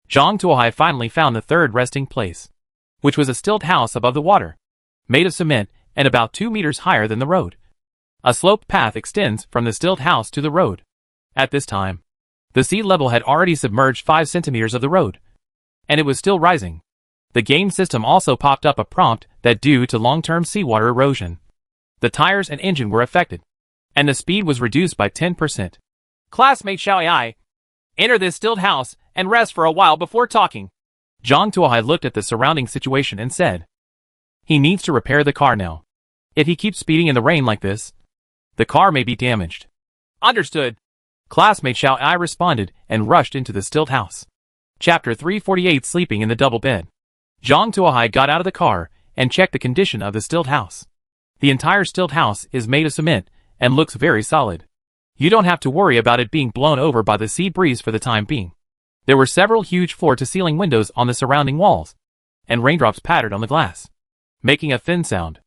Zhang Tuohai finally found the third resting place, which was a stilt house above the water, made of cement and about 2 meters higher than the road. A sloped path extends from the stilt house to the road. At this time, the sea level had already submerged 5 centimeters of the road, and it was still rising. The game system also popped up a prompt that due to long-term seawater erosion, the tires and engine were affected, and the speed was reduced by 10%. Classmate Xiao Yai, enter this stilt house and rest for a while before talking. Zhang Tuohai looked at the surrounding situation and said, he needs to repair the car now. If he keeps speeding in the rain like this, the car may be damaged. Understood. Classmate Xiao Ai responded and rushed into the stilt house. Chapter 348 Sleeping in the Double Bed. Zhang Tuohai got out of the car and checked the condition of the stilt house. The entire stilt house is made of cement and looks very solid. You don't have to worry about it being blown over by the sea breeze for the time being. There were several huge floor-to-ceiling windows on the surrounding walls, and raindrops pattered on the glass, making a thin sound.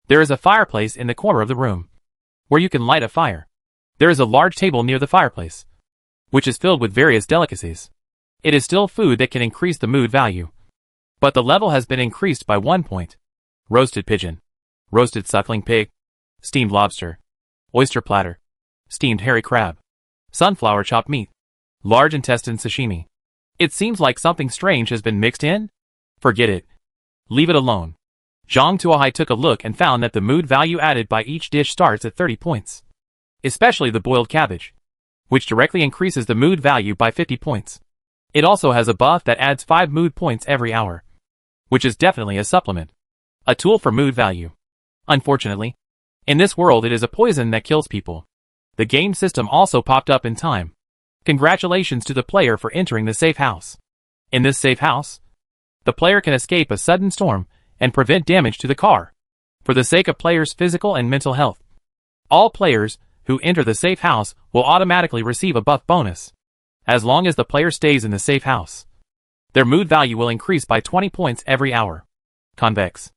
There is a fireplace in the corner of the room, where you can light a fire. There is a large table near the fireplace, which is filled with various delicacies. It is still food that can increase the mood value, but the level has been increased by 1 point. Roasted pigeon, roasted suckling pig, steamed lobster, oyster platter, steamed hairy crab, sunflower chopped meat, large intestine sashimi. It seems like something strange has been mixed in? Forget it. Leave it alone. Zhang Tuohai took a look and found that the mood value added by each dish starts at 30 points. Especially the boiled cabbage, which directly increases the mood value by 50 points. It also has a buff that adds 5 mood points every hour, which is definitely a supplement. A tool for mood value. Unfortunately, in this world it is a poison that kills people. The game system also popped up in time. Congratulations to the player for entering the safe house. In this safe house, the player can escape a sudden storm and prevent damage to the car. For the sake of players' physical and mental health, all players who enter the safe house will automatically receive a buff bonus. As long as the player stays in the safe house, their mood value will increase by 20 points every hour. Convex.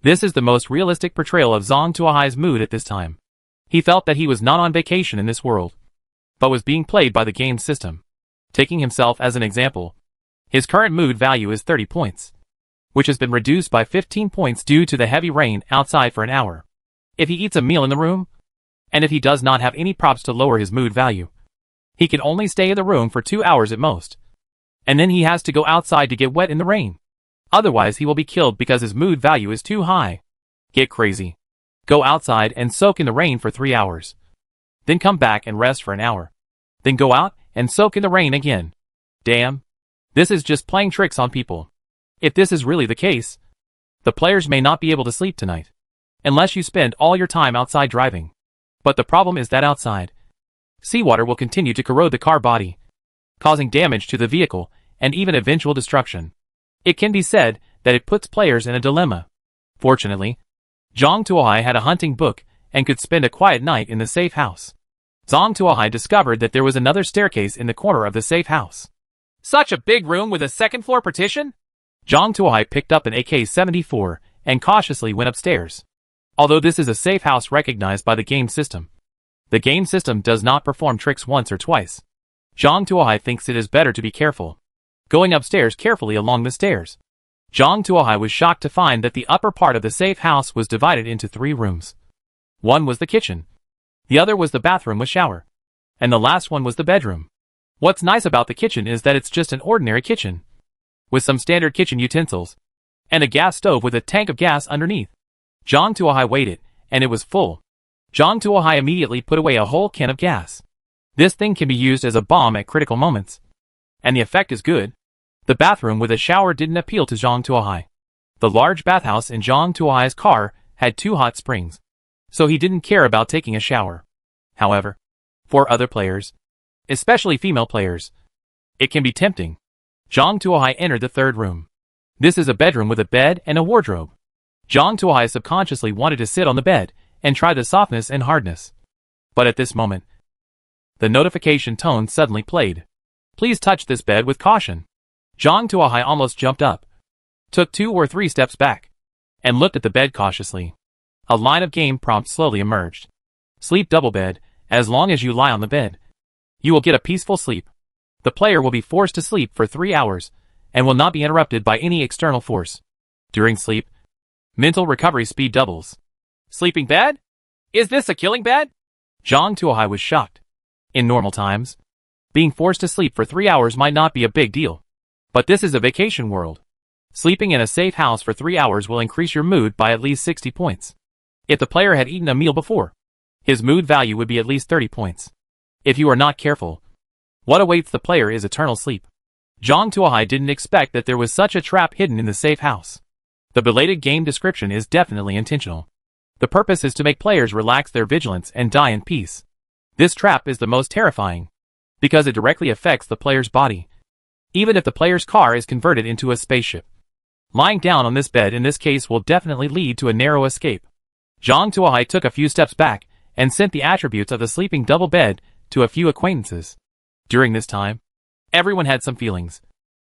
This is the most realistic portrayal of Zhang Tuohai's mood at this time. He felt that he was not on vacation in this world, but was being played by the game system. Taking himself as an example, his current mood value is 30 points, which has been reduced by 15 points due to the heavy rain outside for an hour. If he eats a meal in the room, and if he does not have any props to lower his mood value, he can only stay in the room for 2 hours at most. And then he has to go outside to get wet in the rain. Otherwise he will be killed because his mood value is too high. Get crazy. Go outside and soak in the rain for 3 hours. Then come back and rest for an hour. Then go out and soak in the rain again. Damn. This is just playing tricks on people. If this is really the case, the players may not be able to sleep tonight, unless you spend all your time outside driving. But the problem is that outside, seawater will continue to corrode the car body, causing damage to the vehicle and even eventual destruction. It can be said that it puts players in a dilemma. Fortunately, Zhang Tuohai had a hunting book and could spend a quiet night in the safe house. Zhang Tuohai discovered that there was another staircase in the corner of the safe house. Such a big room with a second-floor partition? Zhang Tuohai picked up an AK-74 and cautiously went upstairs. Although this is a safe house recognized by the game system, the game system does not perform tricks once or twice. Zhang Tuohai thinks it is better to be careful, going upstairs carefully along the stairs. Zhang Tuohai was shocked to find that the upper part of the safe house was divided into 3 rooms. One was the kitchen, the other was the bathroom with shower, and the last one was the bedroom. What's nice about the kitchen is that it's just an ordinary kitchen, with some standard kitchen utensils, and a gas stove with a tank of gas underneath. Zhang Tuohai weighed it, and it was full. Zhang Tuohai immediately put away a whole can of gas. This thing can be used as a bomb at critical moments, and the effect is good. The bathroom with a shower didn't appeal to Zhang Tuohai. The large bathhouse in Zhang Tuohai's car had 2 hot springs, so he didn't care about taking a shower. However, for other players, especially female players, it can be tempting. Zhang Tuohai entered the 3rd room. This is a bedroom with a bed and a wardrobe. Zhang Tuohai subconsciously wanted to sit on the bed and try the softness and hardness. But at this moment, the notification tone suddenly played. Please touch this bed with caution. Zhang Tuohai almost jumped up, took 2 or 3 steps back, and looked at the bed cautiously. A line of game prompts slowly emerged. Sleep double bed. As long as you lie on the bed, you will get a peaceful sleep. The player will be forced to sleep for 3 hours and will not be interrupted by any external force. During sleep, mental recovery speed doubles. Sleeping bed? Is this a killing bed? Zhang Tuohai was shocked. In normal times, being forced to sleep for 3 hours might not be a big deal. But this is a vacation world. Sleeping in a safe house for 3 hours will increase your mood by at least 60 points. If the player had eaten a meal before, his mood value would be at least 30 points. If you are not careful, what awaits the player is eternal sleep. Zhang Tuohai didn't expect that there was such a trap hidden in the safe house. The belated game description is definitely intentional. The purpose is to make players relax their vigilance and die in peace. This trap is the most terrifying, because it directly affects the player's body, even if the player's car is converted into a spaceship. Lying down on this bed in this case will definitely lead to a narrow escape. Zhang Tuohai took a few steps back and sent the attributes of the sleeping double bed to a few acquaintances. During this time, everyone had some feelings,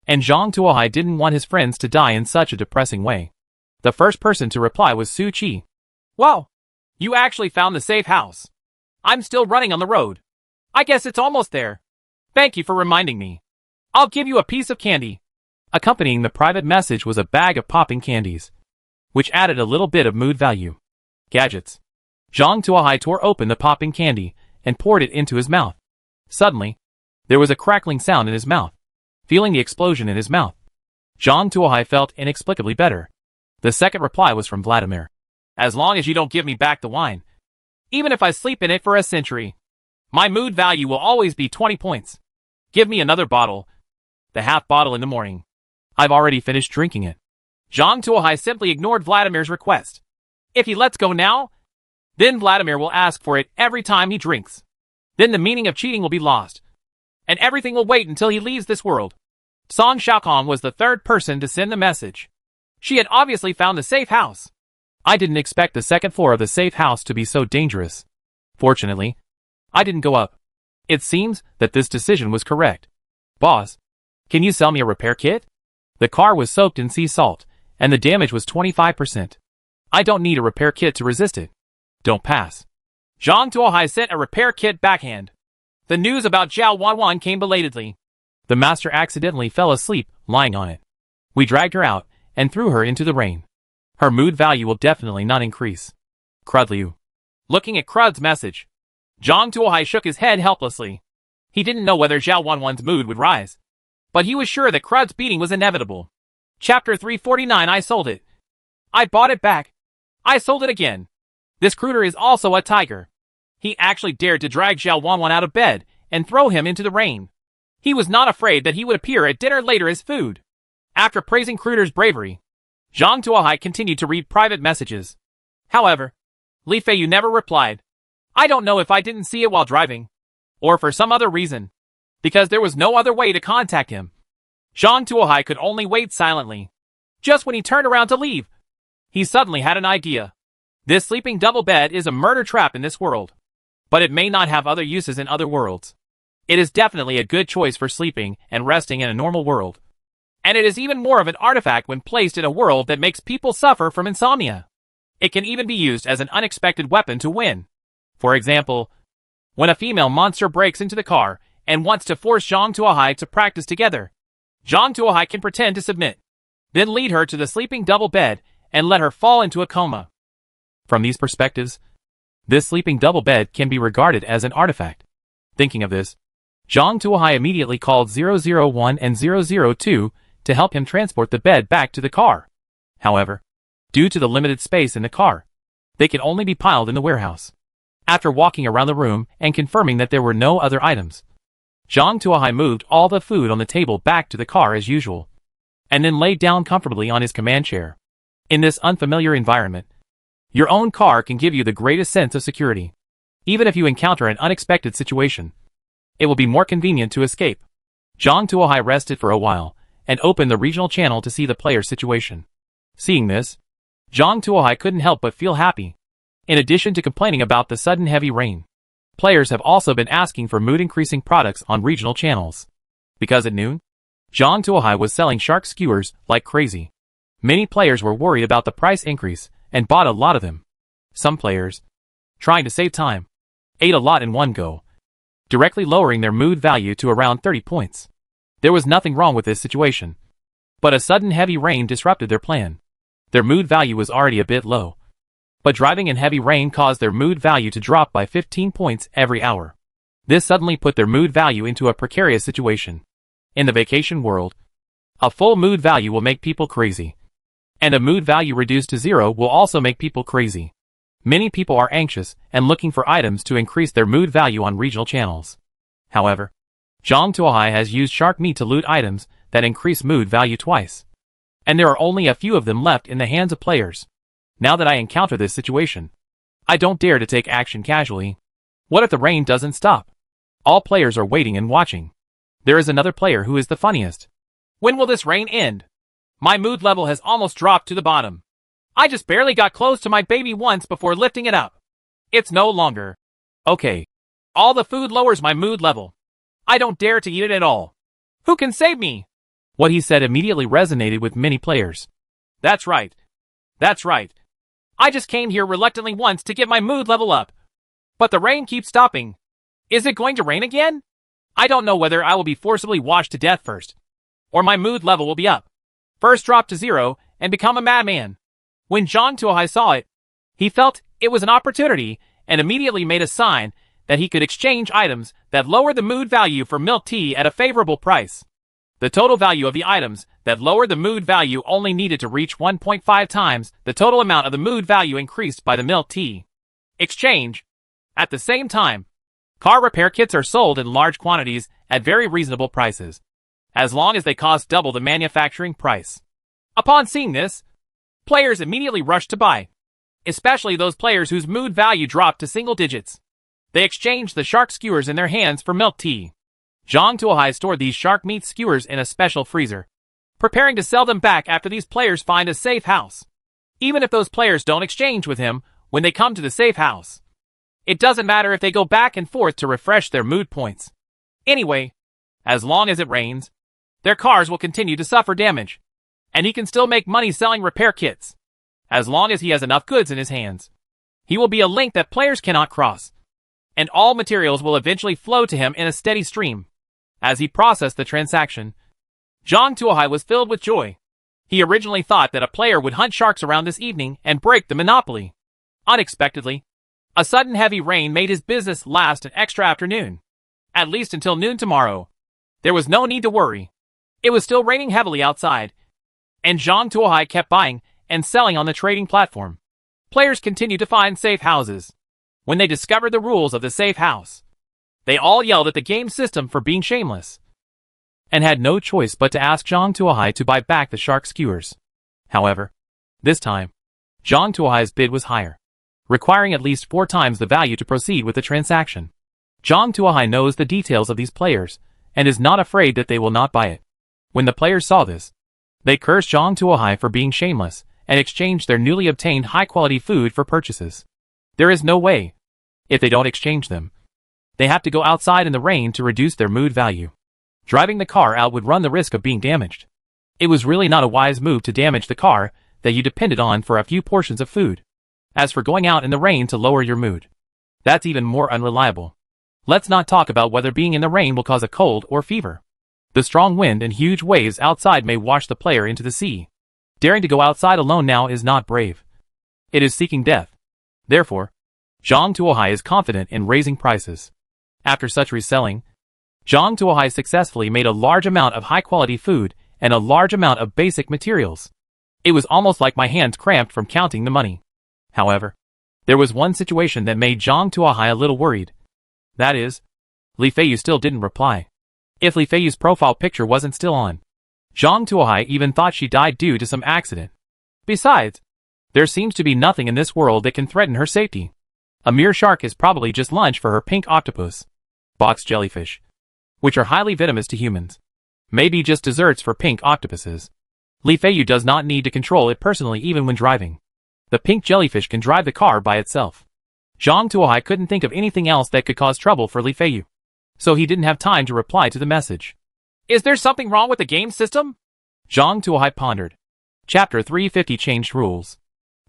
and Zhang Tuohai didn't want his friends to die in such a depressing way. The first person to reply was Su Qi. Wow! You actually found the safe house. I'm still running on the road. I guess it's almost there. Thank you for reminding me. I'll give you a piece of candy. Accompanying the private message was a bag of popping candies, which added a little bit of mood value. Gadgets. Zhang Tuohai tore open the popping candy and poured it into his mouth. Suddenly, there was a crackling sound in his mouth. Feeling the explosion in his mouth, Zhang Tuohai felt inexplicably better. The second reply was from Vladimir. As long as you don't give me back the wine, even if I sleep in it for a century, my mood value will always be 20 points. Give me another bottle. The half bottle in the morning. I've already finished drinking it. Zhang Tuohai simply ignored Vladimir's request. If he lets go now, then Vladimir will ask for it every time he drinks. Then the meaning of cheating will be lost, and everything will wait until he leaves this world. Song Xiaokong was the third person to send the message. She had obviously found the safe house. I didn't expect the second floor of the safe house to be so dangerous. Fortunately, I didn't go up. It seems that this decision was correct. Boss, can you sell me a repair kit? The car was soaked in sea salt, and the damage was 25%. I don't need a repair kit to resist it. Don't pass. Zhang Tuohai sent a repair kit backhand. The news about Zhao Wanwan came belatedly. The master accidentally fell asleep lying on it. We dragged her out and threw her into the rain. Her mood value will definitely not increase. Crud Liu. Looking at Crud's message, Zhang Tuohai shook his head helplessly. He didn't know whether Zhao Wanwan's mood would rise, but he was sure that Crud's beating was inevitable. Chapter 349. I sold it. I bought it back. I sold it again. This Cruder is also a tiger. He actually dared to drag Zhao Wanwan out of bed and throw him into the rain. He was not afraid that he would appear at dinner later as food. After praising Cruder's bravery, Zhang Tuohai continued to read private messages. However, Li Feiyu never replied. I don't know if I didn't see it while driving, or for some other reason, because there was no other way to contact him. Zhang Tuohai could only wait silently. Just when he turned around to leave, he suddenly had an idea. This sleeping double bed is a murder trap in this world, but it may not have other uses in other worlds. It is definitely a good choice for sleeping and resting in a normal world. And it is even more of an artifact when placed in a world that makes people suffer from insomnia. It can even be used as an unexpected weapon to win. For example, when a female monster breaks into the car and wants to force Zhang Tuohai to practice together, Zhang Tuohai can pretend to submit, then lead her to the sleeping double bed and let her fall into a coma. From these perspectives, this sleeping double bed can be regarded as an artifact. Thinking of this, Zhang Tuohai immediately called 001 and 002 to help him transport the bed back to the car. However, due to the limited space in the car, they could only be piled in the warehouse. After walking around the room and confirming that there were no other items, Zhang Tuohai moved all the food on the table back to the car as usual, and then laid down comfortably on his command chair. In this unfamiliar environment, your own car can give you the greatest sense of security. Even if you encounter an unexpected situation, it will be more convenient to escape. Zhang Tuohai rested for a while and opened the regional channel to see the player's situation. Seeing this, Zhang Tuohai couldn't help but feel happy. In addition to complaining about the sudden heavy rain, players have also been asking for mood-increasing products on regional channels. Because at noon, Zhang Tuohai was selling shark skewers like crazy. Many players were worried about the price increase and bought a lot of them. Some players, trying to save time, ate a lot in one go, directly lowering their mood value to around 30 points. There was nothing wrong with this situation, but a sudden heavy rain disrupted their plan. Their mood value was already a bit low, but driving in heavy rain caused their mood value to drop by 15 points every hour. This suddenly put their mood value into a precarious situation. In the vacation world, a full mood value will make people crazy, and a mood value reduced to 0 will also make people crazy. Many people are anxious and looking for items to increase their mood value on regional channels. However, Zhang Tuohai has used shark meat to loot items that increase mood value twice, and there are only a few of them left in the hands of players. Now that I encounter this situation, I don't dare to take action casually. What if the rain doesn't stop? All players are waiting and watching. There is another player who is the funniest. When will this rain end? My mood level has almost dropped to the bottom. I just barely got close to my baby once before lifting it up. It's no longer. Okay. All the food lowers my mood level. I don't dare to eat it at all. Who can save me? What he said immediately resonated with many players. That's right. That's right. I just came here reluctantly once to get my mood level up. But the rain keeps stopping. Is it going to rain again? I don't know whether I will be forcibly washed to death first, or my mood level will be up. First drop to 0 and become a madman. When Zhang Tuohai saw it, he felt it was an opportunity and immediately made a sign that he could exchange items that lower the mood value for milk tea at a favorable price. The total value of the items that lowered the mood value only needed to reach 1.5 times the total amount of the mood value increased by the milk tea. Exchange. At the same time, car repair kits are sold in large quantities at very reasonable prices, as long as they cost double the manufacturing price. Upon seeing this, players immediately rushed to buy, especially those players whose mood value dropped to single digits. They exchanged the shark skewers in their hands for milk tea. Zhang Tuohai stored these shark meat skewers in a special freezer, preparing to sell them back after these players find a safe house. Even if those players don't exchange with him when they come to the safe house, it doesn't matter if they go back and forth to refresh their mood points. Anyway, as long as it rains, their cars will continue to suffer damage, and he can still make money selling repair kits. As long as he has enough goods in his hands, he will be a link that players cannot cross, and all materials will eventually flow to him in a steady stream. As he processed the transaction, Zhang Tuohai was filled with joy. He originally thought that a player would hunt sharks around this evening and break the monopoly. Unexpectedly, a sudden heavy rain made his business last an extra afternoon, at least until noon tomorrow. There was no need to worry. It was still raining heavily outside, and Zhang Tuohai kept buying and selling on the trading platform. Players continued to find safe houses. When they discovered the rules of the safe house, they all yelled at the game system for being shameless, and had no choice but to ask Zhang Tuohai to buy back the shark skewers. However, this time, Zhang Tuohai's bid was higher, requiring at least 4 times the value to proceed with the transaction. Zhang Tuohai knows the details of these players, and is not afraid that they will not buy it. When the players saw this, they cursed Zhang Tuohai for being shameless, and exchanged their newly obtained high-quality food for purchases. There is no way. If they don't exchange them, they have to go outside in the rain to reduce their mood value. Driving the car out would run the risk of being damaged. It was really not a wise move to damage the car that you depended on for a few portions of food. As for going out in the rain to lower your mood, that's even more unreliable. Let's not talk about whether being in the rain will cause a cold or fever. The strong wind and huge waves outside may wash the player into the sea. Daring to go outside alone now is not brave. It is seeking death. Therefore, Zhang Tuohai is confident in raising prices. After such reselling, Zhang Tuohai successfully made a large amount of high-quality food and a large amount of basic materials. It was almost like my hands cramped from counting the money. However, there was one situation that made Zhang Tuohai a little worried. That is, Li Feiyu still didn't reply. If Li Feiyu's profile picture wasn't still on, Zhang Tuohai even thought she died due to some accident. Besides, there seems to be nothing in this world that can threaten her safety. A mere shark is probably just lunch for her pink octopus, box jellyfish, which are highly venomous to humans. Maybe just desserts for pink octopuses. Li Feiyu does not need to control it personally even when driving. The pink jellyfish can drive the car by itself. Zhang Tuohai couldn't think of anything else that could cause trouble for Li Feiyu, so he didn't have time to reply to the message. Is there something wrong with the game system? Zhang Tuohai pondered. Chapter 350 Changed Rules.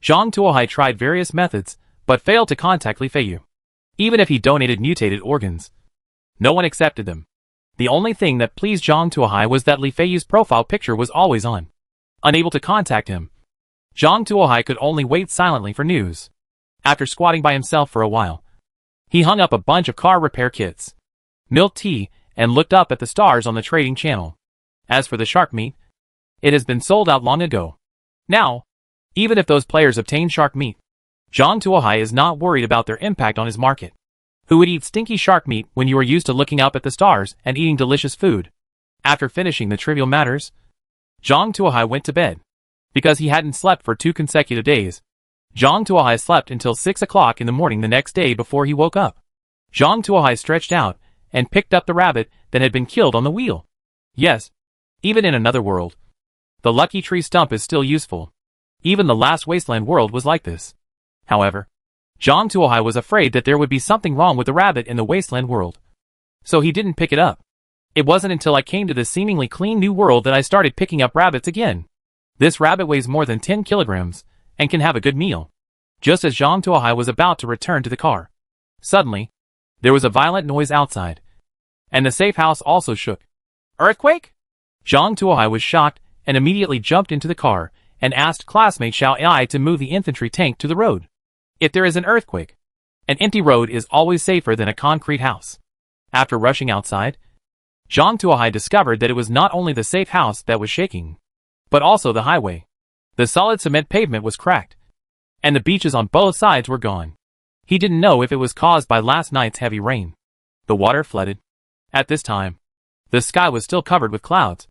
Zhang Tuohai tried various methods, but failed to contact Li Feiyu. Even if he donated mutated organs, no one accepted them. The only thing that pleased Zhang Tuohai was that Li Feiyu's profile picture was always on. Unable to contact him, Zhang Tuohai could only wait silently for news. After squatting by himself for a while, he hung up a bunch of car repair kits, milk tea, and looked up at the stars on the trading channel. As for the shark meat, it has been sold out long ago. Now, even if those players obtain shark meat, Zhang Tuohai is not worried about their impact on his market. Who would eat stinky shark meat when you are used to looking up at the stars and eating delicious food? After finishing the trivial matters, Zhang Tuohai went to bed. Because he hadn't slept for 2 consecutive days, Zhang Tuohai slept until 6 o'clock in the morning the next day before he woke up. Zhang Tuohai stretched out and picked up the rabbit that had been killed on the wheel. Yes, even in another world, the lucky tree stump is still useful. Even the last wasteland world was like this. However, Zhang Tuohai was afraid that there would be something wrong with the rabbit in the wasteland world, so he didn't pick it up. It wasn't until I came to this seemingly clean new world that I started picking up rabbits again. This rabbit weighs more than 10 kilograms, and can have a good meal. Just as Zhang Tuohai was about to return to the car, suddenly, there was a violent noise outside, and the safe house also shook. Earthquake? Zhang Tuohai was shocked and immediately jumped into the car and asked classmate Xiao Ai to move the infantry tank to the road. If there is an earthquake, an empty road is always safer than a concrete house. After rushing outside, Zhang Tuohai discovered that it was not only the safe house that was shaking, but also the highway. The solid cement pavement was cracked, and the beaches on both sides were gone. He didn't know if it was caused by last night's heavy rain. The water flooded. At this time, the sky was still covered with clouds,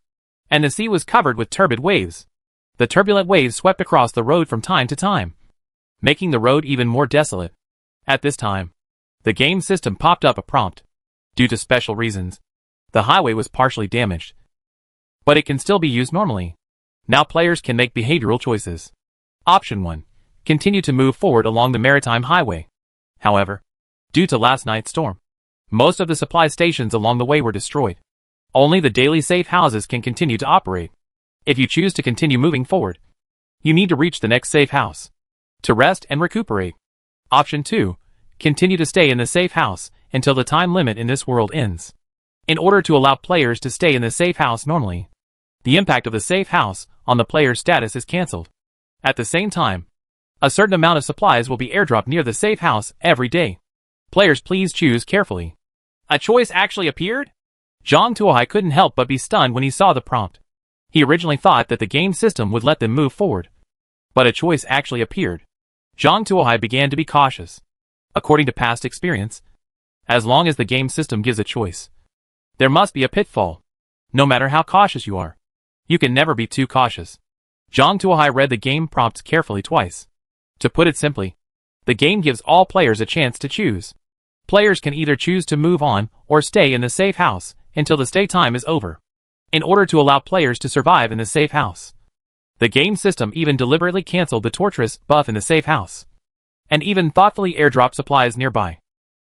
and the sea was covered with turbid waves. The turbulent waves swept across the road from time to time, making the road even more desolate. At this time, the game system popped up a prompt. Due to special reasons, the highway was partially damaged, but it can still be used normally. Now players can make behavioral choices. Option 1. Continue to move forward along the maritime highway. However, due to last night's storm, most of the supply stations along the way were destroyed. Only the daily safe houses can continue to operate. If you choose to continue moving forward, you need to reach the next safe house to rest and recuperate. Option 2. Continue to stay in the safe house until the time limit in this world ends. In order to allow players to stay in the safe house normally, the impact of the safe house on the player's status is cancelled. At the same time, a certain amount of supplies will be airdropped near the safe house every day. Players, please choose carefully. A choice actually appeared? Zhang Tuohai couldn't help but be stunned when he saw the prompt. He originally thought that the game system would let them move forward, but a choice actually appeared. Zhang Tuohai began to be cautious. According to past experience, as long as the game system gives a choice, there must be a pitfall. No matter how cautious you are, you can never be too cautious. Zhang Tuohai read the game prompts carefully twice. To put it simply, the game gives all players a chance to choose. Players can either choose to move on or stay in the safe house until the stay time is over, in order to allow players to survive in the safe house. The game system even deliberately cancelled the torturous buff in the safe house, and even thoughtfully airdropped supplies nearby.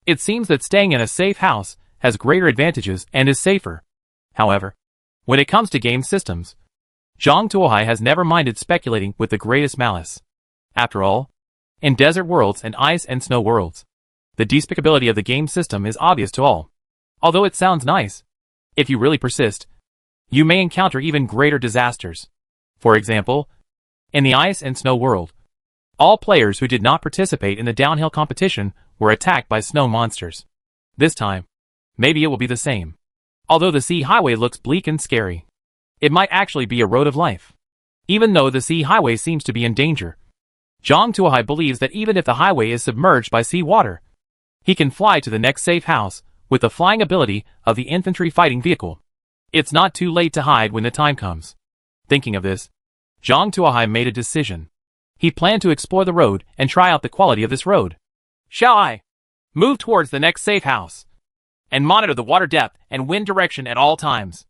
It seems that staying in a safe house has greater advantages and is safer. However, when it comes to game systems, Zhang Tuohai has never minded speculating with the greatest malice. After all, in desert worlds and ice and snow worlds, the despicability of the game system is obvious to all. Although it sounds nice, if you really persist, you may encounter even greater disasters. For example, in the ice and snow world, all players who did not participate in the downhill competition were attacked by snow monsters. This time, maybe it will be the same. Although the sea highway looks bleak and scary, it might actually be a road of life. Even though the sea highway seems to be in danger, Zhang Tuohai believes that even if the highway is submerged by sea water, he can fly to the next safe house with the flying ability of the infantry fighting vehicle. It's not too late to hide when the time comes. Thinking of this, Zhang Tuohai made a decision. He planned to explore the road and try out the quality of this road. Shall I move towards the next safe house and monitor the water depth and wind direction at all times?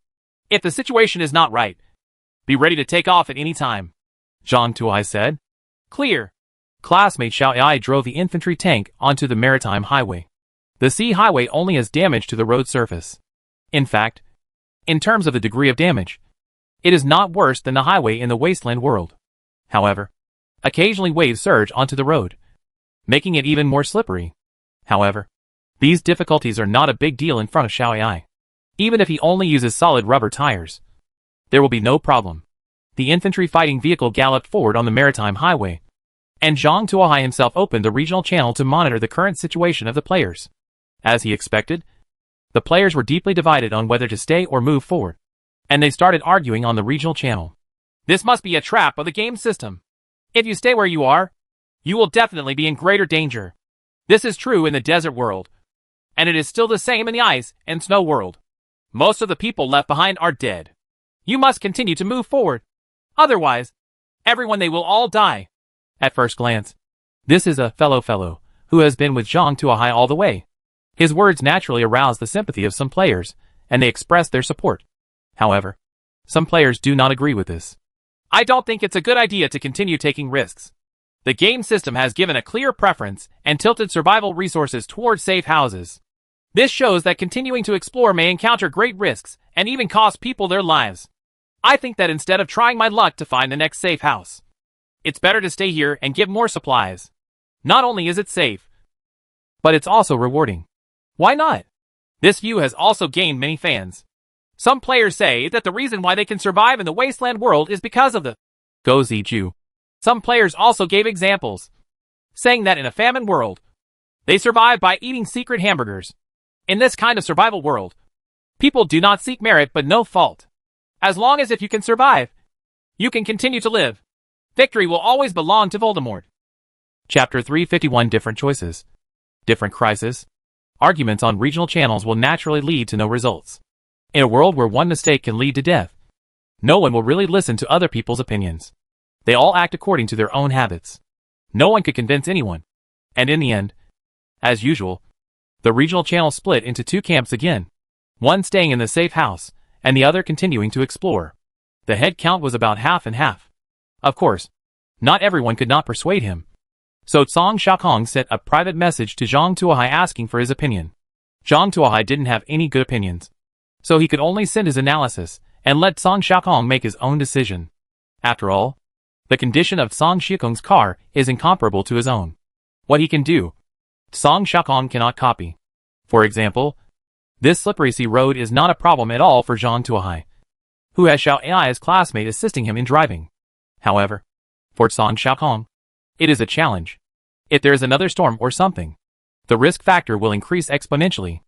If the situation is not right, be ready to take off at any time, Zhang Tuohai said. Clear. Classmate Xiao Ai drove the infantry tank onto the maritime highway. The sea highway only has damage to the road surface. In fact, in terms of the degree of damage, it is not worse than the highway in the wasteland world. However, occasionally waves surge onto the road, making it even more slippery. However, these difficulties are not a big deal in front of Xiao Ai. Even if he only uses solid rubber tires, there will be no problem. The infantry fighting vehicle galloped forward on the maritime highway, and Zhang Tuohai himself opened the regional channel to monitor the current situation of the players. As he expected, the players were deeply divided on whether to stay or move forward, and they started arguing on the regional channel. This must be a trap of the game system. If you stay where you are, you will definitely be in greater danger. This is true in the desert world, and it is still the same in the ice and snow world. Most of the people left behind are dead. You must continue to move forward. Otherwise, everyone they will all die. At first glance, this is a fellow who has been with Zhang Tuohai all the way. His words naturally arouse the sympathy of some players, and they express their support. However, some players do not agree with this. I don't think it's a good idea to continue taking risks. The game system has given a clear preference and tilted survival resources towards safe houses. This shows that continuing to explore may encounter great risks and even cost people their lives. I think that instead of trying my luck to find the next safe house, it's better to stay here and get more supplies. Not only is it safe, but it's also rewarding. Why not? This view has also gained many fans. Some players say that the reason why they can survive in the wasteland world is because of the Goziju. Some players also gave examples, saying that in a famine world, they survive by eating secret hamburgers. In this kind of survival world, people do not seek merit but no fault. As long as if you can survive, you can continue to live. Victory will always belong to Voldemort. Chapter 351 Different Choices. Different Crisis. Arguments on regional channels will naturally lead to no results. In a world where one mistake can lead to death, no one will really listen to other people's opinions. They all act according to their own habits. No one could convince anyone. And in the end, as usual, the regional channel split into two camps again. One staying in the safe house, and the other continuing to explore. The head count was about half and half. Of course, not everyone could not persuade him. So Song Xiaokong sent a private message to Zhang Tuohai asking for his opinion. Zhang Tuohai didn't have any good opinions. So he could only send his analysis, and let Song Xiaokong make his own decision. After all, the condition of Song Xiaokong's car is incomparable to his own. What he can do, Song Xiaokong cannot copy. For example, this slippery sea road is not a problem at all for Zhang Tuohai, who has Xiao Ai's classmate assisting him in driving. However, for Song Xiaokong, it is a challenge. If there is another storm or something, the risk factor will increase exponentially.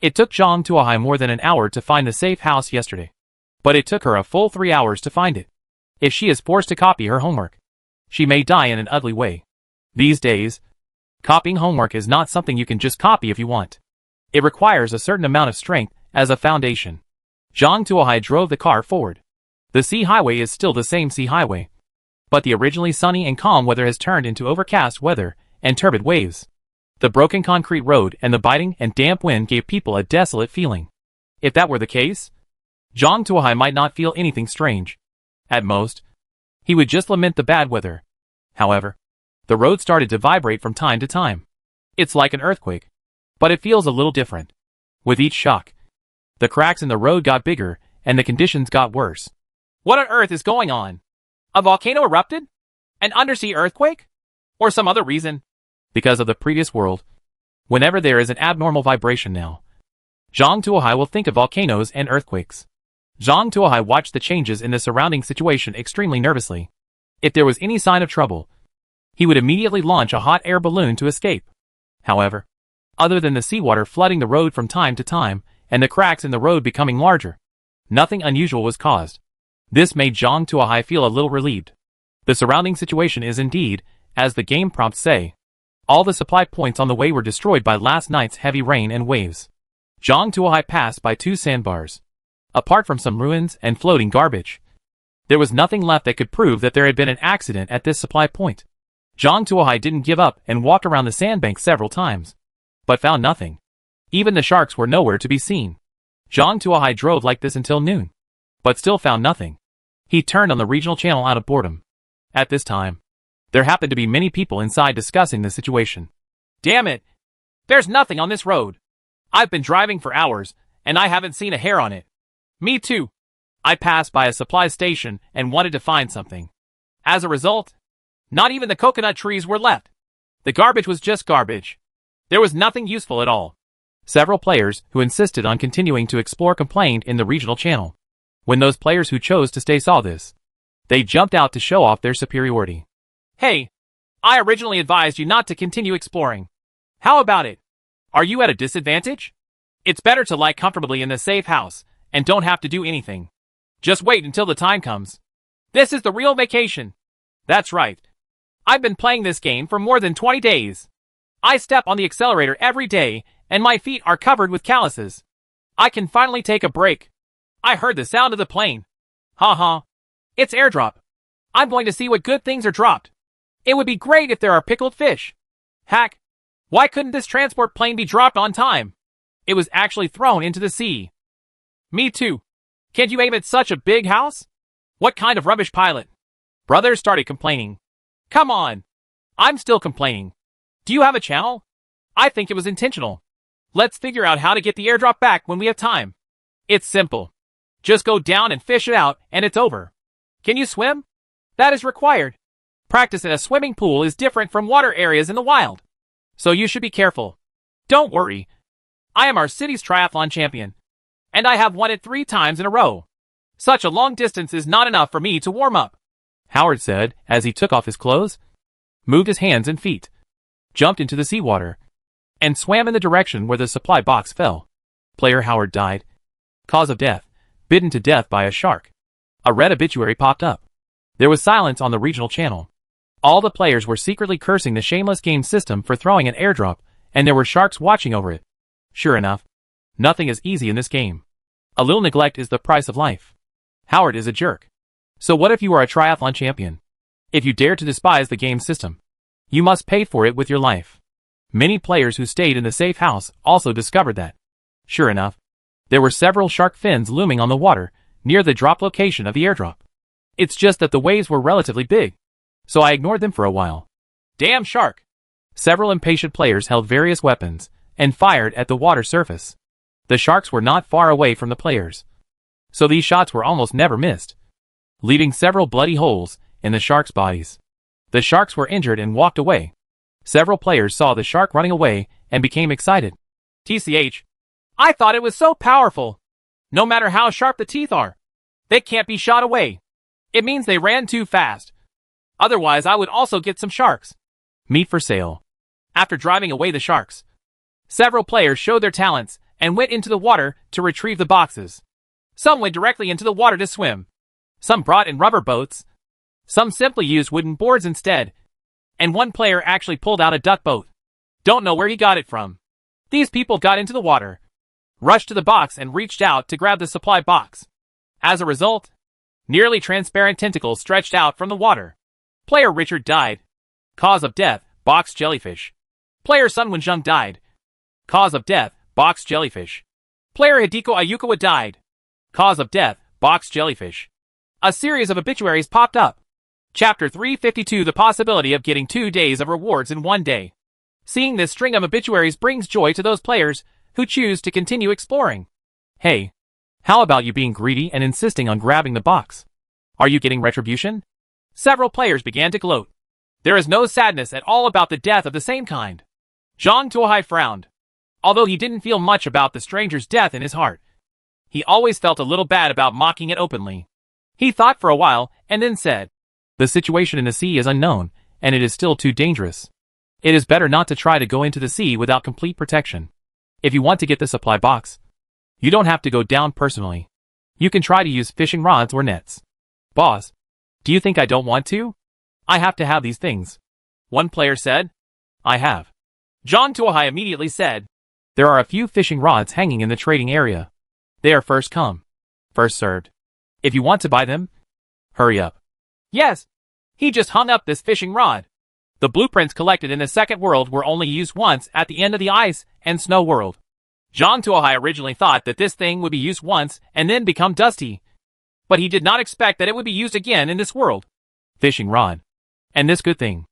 It took Zhang Tuohai more than an hour to find the safe house yesterday, but it took her a full 3 hours to find it. If she is forced to copy her homework, she may die in an ugly way. These days, copying homework is not something you can just copy if you want. It requires a certain amount of strength as a foundation. Zhang Tuohai drove the car forward. The sea highway is still the same sea highway, but the originally sunny and calm weather has turned into overcast weather and turbid waves. The broken concrete road and the biting and damp wind gave people a desolate feeling. If that were the case, Zhang Tuohai might not feel anything strange. At most, he would just lament the bad weather. However, the road started to vibrate from time to time. It's like an earthquake, but it feels a little different. With each shock, the cracks in the road got bigger and the conditions got worse. What on earth is going on? A volcano erupted? An undersea earthquake? Or some other reason? Because of the previous world, whenever there is an abnormal vibration now, Zhang Tuohai will think of volcanoes and earthquakes. Zhang Tuohai watched the changes in the surrounding situation extremely nervously. If there was any sign of trouble, he would immediately launch a hot air balloon to escape. However, other than the seawater flooding the road from time to time, and the cracks in the road becoming larger, nothing unusual was caused. This made Zhang Tuohai feel a little relieved. The surrounding situation is indeed, as the game prompts say, all the supply points on the way were destroyed by last night's heavy rain and waves. Zhang Tuohai passed by 2 sandbars. Apart from some ruins and floating garbage, there was nothing left that could prove that there had been an accident at this supply point. Zhang Tuohai didn't give up and walked around the sandbank several times, but found nothing. Even the sharks were nowhere to be seen. Zhang Tuohai drove like this until noon, but still found nothing. He turned on the regional channel out of boredom. At this time, there happened to be many people inside discussing the situation. Damn it! There's nothing on this road. I've been driving for hours, and I haven't seen a hair on it. Me too. I passed by a supply station and wanted to find something. As a result, not even the coconut trees were left. The garbage was just garbage. There was nothing useful at all. Several players who insisted on continuing to explore complained in the regional channel. When those players who chose to stay saw this, they jumped out to show off their superiority. Hey, I originally advised you not to continue exploring. How about it? Are you at a disadvantage? It's better to lie comfortably in the safe house and don't have to do anything. Just wait until the time comes. This is the real vacation. That's right. I've been playing this game for more than 20 days. I step on the accelerator every day and my feet are covered with calluses. I can finally take a break. I heard the sound of the plane. Ha. It's airdrop. I'm going to see what good things are dropped. It would be great if there are pickled fish. Hack. Why couldn't this transport plane be dropped on time? It was actually thrown into the sea. Me too. Can't you aim at such a big house? What kind of rubbish pilot? Brothers started complaining. Come on. I'm still complaining. Do you have a channel? I think it was intentional. Let's figure out how to get the airdrop back when we have time. It's simple. Just go down and fish it out and it's over. Can you swim? That is required. Practice in a swimming pool is different from water areas in the wild. So you should be careful. Don't worry. I am our city's triathlon champion. And I have won it 3 times in a row. Such a long distance is not enough for me to warm up, Howard said as he took off his clothes, moved his hands and feet, jumped into the seawater, and swam in the direction where the supply box fell. Player Howard died. Cause of death, bitten to death by a shark. A red obituary popped up. There was silence on the regional channel. All the players were secretly cursing the shameless game system for throwing an airdrop, and there were sharks watching over it. Sure enough, nothing is easy in this game. A little neglect is the price of life. Howard is a jerk. So what if you are a triathlon champion? If you dare to despise the game system, you must pay for it with your life. Many players who stayed in the safe house also discovered that, sure enough, there were several shark fins looming on the water near the drop location of the airdrop. It's just that the waves were relatively big, so I ignored them for a while. Damn shark! Several impatient players held various weapons and fired at the water surface. The sharks were not far away from the players, so these shots were almost never missed, leaving several bloody holes in the sharks' bodies. The sharks were injured and walked away. Several players saw the shark running away and became excited. TCH, I thought it was so powerful. No matter how sharp the teeth are, they can't be shot away. It means they ran too fast. Otherwise, I would also get some sharks. Meat for sale. After driving away the sharks, several players showed their talents and went into the water to retrieve the boxes. Some went directly into the water to swim. Some brought in rubber boats. Some simply used wooden boards instead. And one player actually pulled out a duck boat. Don't know where he got it from. These people got into the water, rushed to the box and reached out to grab the supply box. As a result, nearly transparent tentacles stretched out from the water. Player Richard died. Cause of death, box jellyfish. Player Sun Wenjung died. Cause of death, box jellyfish. Player Hideko Ayukawa died. Cause of death, box jellyfish. A series of obituaries popped up. Chapter 352: The possibility of getting 2 days of rewards in 1 day. Seeing this string of obituaries brings joy to those players who choose to continue exploring. Hey, how about you being greedy and insisting on grabbing the box? Are you getting retribution? Several players began to gloat. There is no sadness at all about the death of the same kind. Zhang Tuohai frowned. Although he didn't feel much about the stranger's death in his heart, he always felt a little bad about mocking it openly. He thought for a while and then said, "The situation in the sea is unknown, and it is still too dangerous. It is better not to try to go into the sea without complete protection. If you want to get the supply box, you don't have to go down personally. You can try to use fishing rods or nets." Boss, do you think I don't want to? I have to have these things. One player said. I have. Zhang Tuohai immediately said, there are a few fishing rods hanging in the trading area. They are first come, first served. If you want to buy them, hurry up. Yes. He just hung up this fishing rod. The blueprints collected in the second world were only used once at the end of the ice and snow world. Zhang Tuohai originally thought that this thing would be used once and then become dusty. But he did not expect that it would be used again in this world. Fishing rod. And this good thing.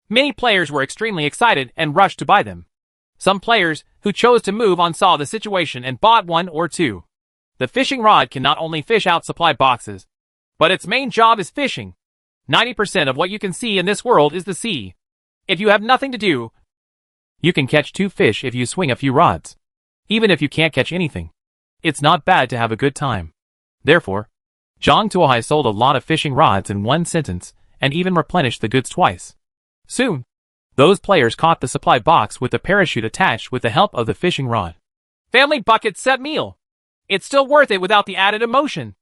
Many players were extremely excited and rushed to buy them. Some players who chose to move on saw the situation and bought one or two. The fishing rod can not only fish out supply boxes, but its main job is fishing. 90% of what you can see in this world is the sea. If you have nothing to do, you can catch 2 fish if you swing a few rods. Even if you can't catch anything, it's not bad to have a good time. Therefore, Zhang Tuohai sold a lot of fishing rods in one sentence and even replenished the goods twice. Soon, those players caught the supply box with the parachute attached with the help of the fishing rod. Family bucket set meal. It's still worth it without the added emotion.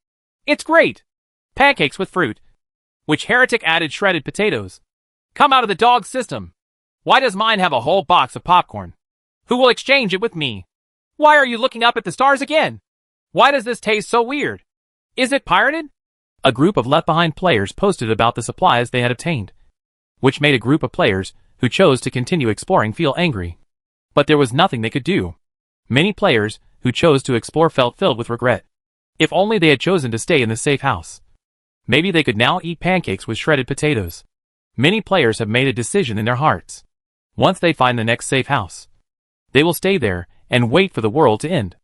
It's great. Pancakes with fruit, which Heretic added shredded potatoes. Come out of the dog system. Why does mine have a whole box of popcorn? Who will exchange it with me? Why are you looking up at the stars again? Why does this taste so weird? Is it pirated? A group of left-behind players posted about the supplies they had obtained, which made a group of players who chose to continue exploring feel angry. But there was nothing they could do. Many players who chose to explore felt filled with regret. If only they had chosen to stay in the safe house. Maybe they could now eat pancakes with shredded potatoes. Many players have made a decision in their hearts. Once they find the next safe house, they will stay there and wait for the world to end.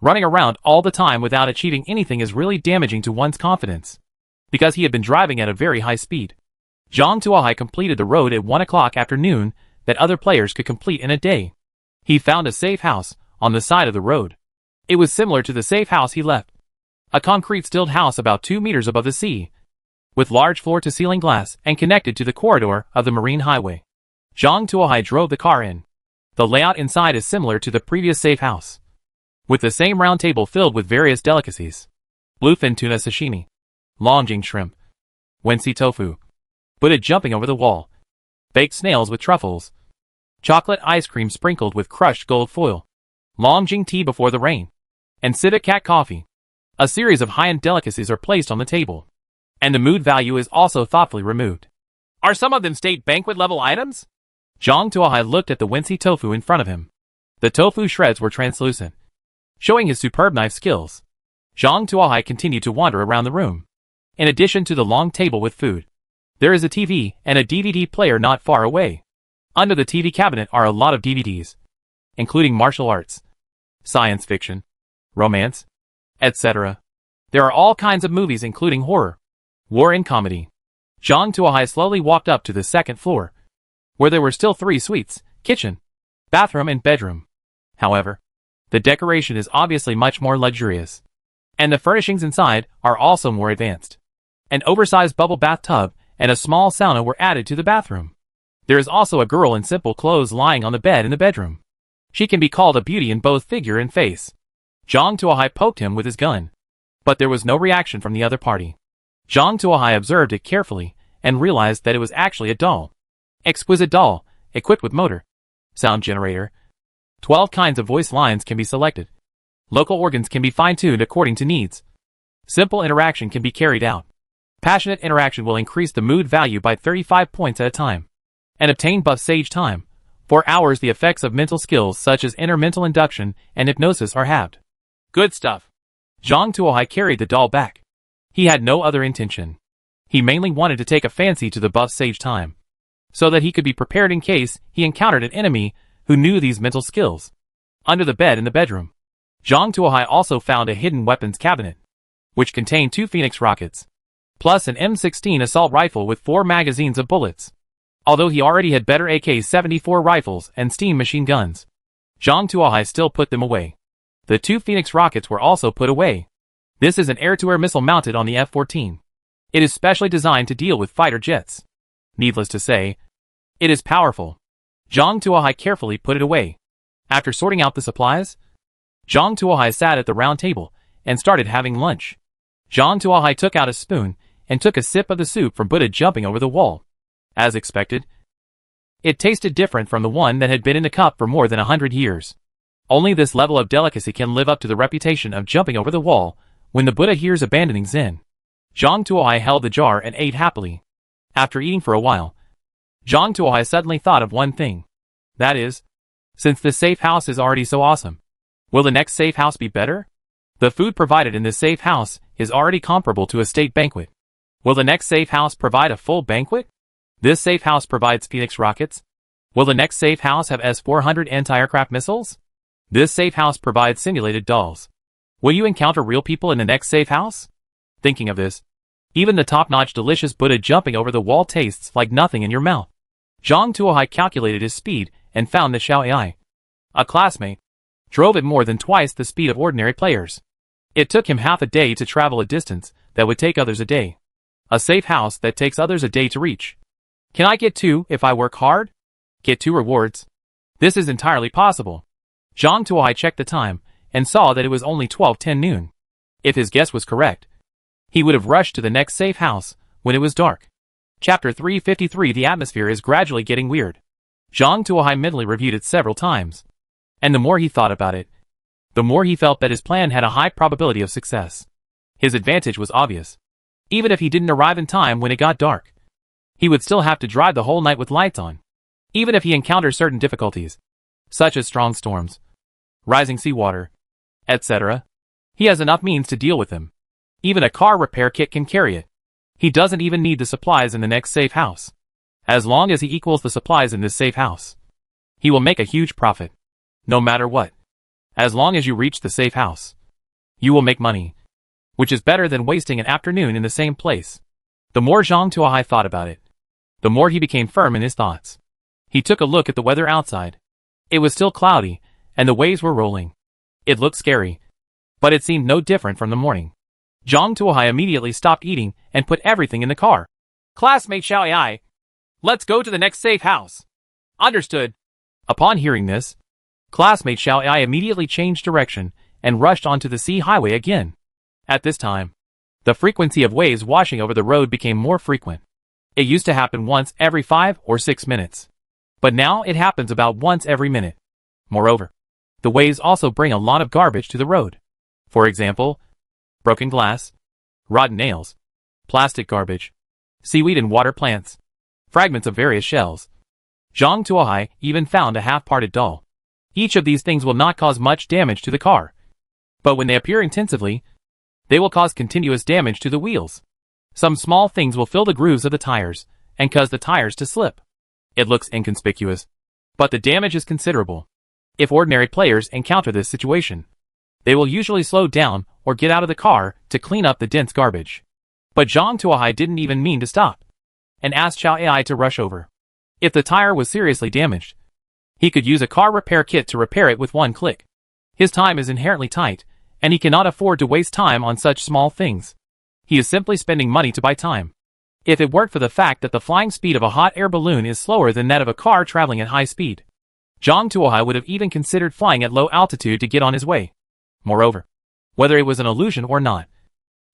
Running around all the time without achieving anything is really damaging to one's confidence. Because he had been driving at a very high speed, Zhang Tuohai completed the road at 1 o'clock afternoon that other players could complete in a day. He found a safe house on the side of the road. It was similar to the safe house he left. A concrete stilled house about 2 meters above the sea, with large floor-to-ceiling glass and connected to the corridor of the marine highway. Zhang Tuohai drove the car in. The layout inside is similar to the previous safe house, with the same round table filled with various delicacies. Bluefin tuna sashimi, Longjing shrimp, Wensi tofu, Buddha jumping over the wall, baked snails with truffles, chocolate ice cream sprinkled with crushed gold foil, Longjing tea before the rain, and civet cat coffee. A series of high-end delicacies are placed on the table, and the mood value is also thoughtfully removed. Are some of them state banquet level items? Zhang Tuohai looked at the Wincy tofu in front of him. The tofu shreds were translucent, showing his superb knife skills. Zhang Tuohai continued to wander around the room. In addition to the long table with food, there is a TV and a DVD player not far away. Under the TV cabinet are a lot of DVDs, including martial arts, science fiction, romance, etc. There are all kinds of movies including horror, war and comedy. Zhang Tuohai slowly walked up to the second floor, where there were still 3 suites, kitchen, bathroom and bedroom. However, the decoration is obviously much more luxurious, and the furnishings inside are also more advanced. An oversized bubble bathtub and a small sauna were added to the bathroom. There is also a girl in simple clothes lying on the bed in the bedroom. She can be called a beauty in both figure and face. Zhang Tuohai poked him with his gun, but there was no reaction from the other party. Zhang Tuohai observed it carefully and realized that it was actually a doll. Exquisite doll, equipped with motor, sound generator. 12 kinds of voice lines can be selected. Local organs can be fine-tuned according to needs. Simple interaction can be carried out. Passionate interaction will increase the mood value by 35 points at a time. And obtain buff sage time. 4 hours the effects of mental skills such as inner mental induction and hypnosis are halved. Good stuff. Zhang Tuohai carried the doll back. He had no other intention. He mainly wanted to take a fancy to the buff sage time, so that he could be prepared in case he encountered an enemy who knew these mental skills. Under the bed in the bedroom, Zhang Tuohai also found a hidden weapons cabinet, which contained 2 Phoenix rockets, plus an M16 assault rifle with 4 magazines of bullets. Although he already had better AK-74 rifles and steam machine guns, Zhang Tuohai still put them away. The 2 Phoenix rockets were also put away. This is an air-to-air missile mounted on the F-14. It is specially designed to deal with fighter jets. Needless to say, it is powerful. Zhang Tuohai carefully put it away. After sorting out the supplies, Zhang Tuohai sat at the round table and started having lunch. Zhang Tuohai took out a spoon and took a sip of the soup from Buddha jumping over the wall. As expected, it tasted different from the one that had been in the cup for more than 100 years. Only this level of delicacy can live up to the reputation of jumping over the wall when the Buddha hears abandoning Zen. Zhang Tuohai held the jar and ate happily. After eating for a while, Zhang Tuohai suddenly thought of one thing. That is, since this safe house is already so awesome, will the next safe house be better? The food provided in this safe house is already comparable to a state banquet. Will the next safe house provide a full banquet? This safe house provides Phoenix rockets. Will the next safe house have S-400 anti-aircraft missiles? This safe house provides simulated dolls. Will you encounter real people in the next safe house? Thinking of this, even the top-notch delicious Buddha jumping over the wall tastes like nothing in your mouth. Zhang Tuohai calculated his speed and found that Xiao Ai, a classmate, drove at more than twice the speed of ordinary players. It took him half a day to travel a distance that would take others a day. A safe house that takes others a day to reach. Can I get 2 if I work hard? Get 2 rewards? This is entirely possible. Zhang Tuohai checked the time and saw that it was only 12:10 noon. If his guess was correct, he would have rushed to the next safe house when it was dark. Chapter 353. The atmosphere is gradually getting weird. Zhang Tuohai mentally reviewed it several times, and the more he thought about it, the more he felt that his plan had a high probability of success. His advantage was obvious. Even if he didn't arrive in time when it got dark, he would still have to drive the whole night with lights on. Even if he encounters certain difficulties, such as strong storms, rising seawater, etc., he has enough means to deal with them. Even a car repair kit can carry it. He doesn't even need the supplies in the next safe house. As long as he equals the supplies in this safe house, he will make a huge profit. No matter what. As long as you reach the safe house, you will make money, which is better than wasting an afternoon in the same place. The more Zhang Tuohai thought about it, the more he became firm in his thoughts. He took a look at the weather outside. It was still cloudy, and the waves were rolling. It looked scary, but it seemed no different from the morning. Zhang Tuohai immediately stopped eating and put everything in the car. Classmate Xiao Ai, let's go to the next safe house. Understood. Upon hearing this, classmate Xiao Ai immediately changed direction and rushed onto the sea highway again. At this time, the frequency of waves washing over the road became more frequent. It used to happen once every 5 or 6 minutes, but now it happens about once every minute. Moreover, the waves also bring a lot of garbage to the road. For example, broken glass, rotten nails, plastic garbage, seaweed and water plants. fragments of various shells. Zhang Tuohai even found a half-parted doll. Each of these things will not cause much damage to the car. But when they appear intensively, they will cause continuous damage to the wheels. Some small things will fill the grooves of the tires and cause the tires to slip. It looks inconspicuous, but the damage is considerable. If ordinary players encounter this situation, they will usually slow down or get out of the car to clean up the dense garbage. But Zhang Tuohai didn't even mean to stop, and asked Xiao Ai to rush over. If the tire was seriously damaged, he could use a car repair kit to repair it with one click. His time is inherently tight, and he cannot afford to waste time on such small things. He is simply spending money to buy time. If it weren't for the fact that the flying speed of a hot air balloon is slower than that of a car traveling at high speed, Zhang Tuohai would have even considered flying at low altitude to get on his way. Moreover, whether it was an illusion or not,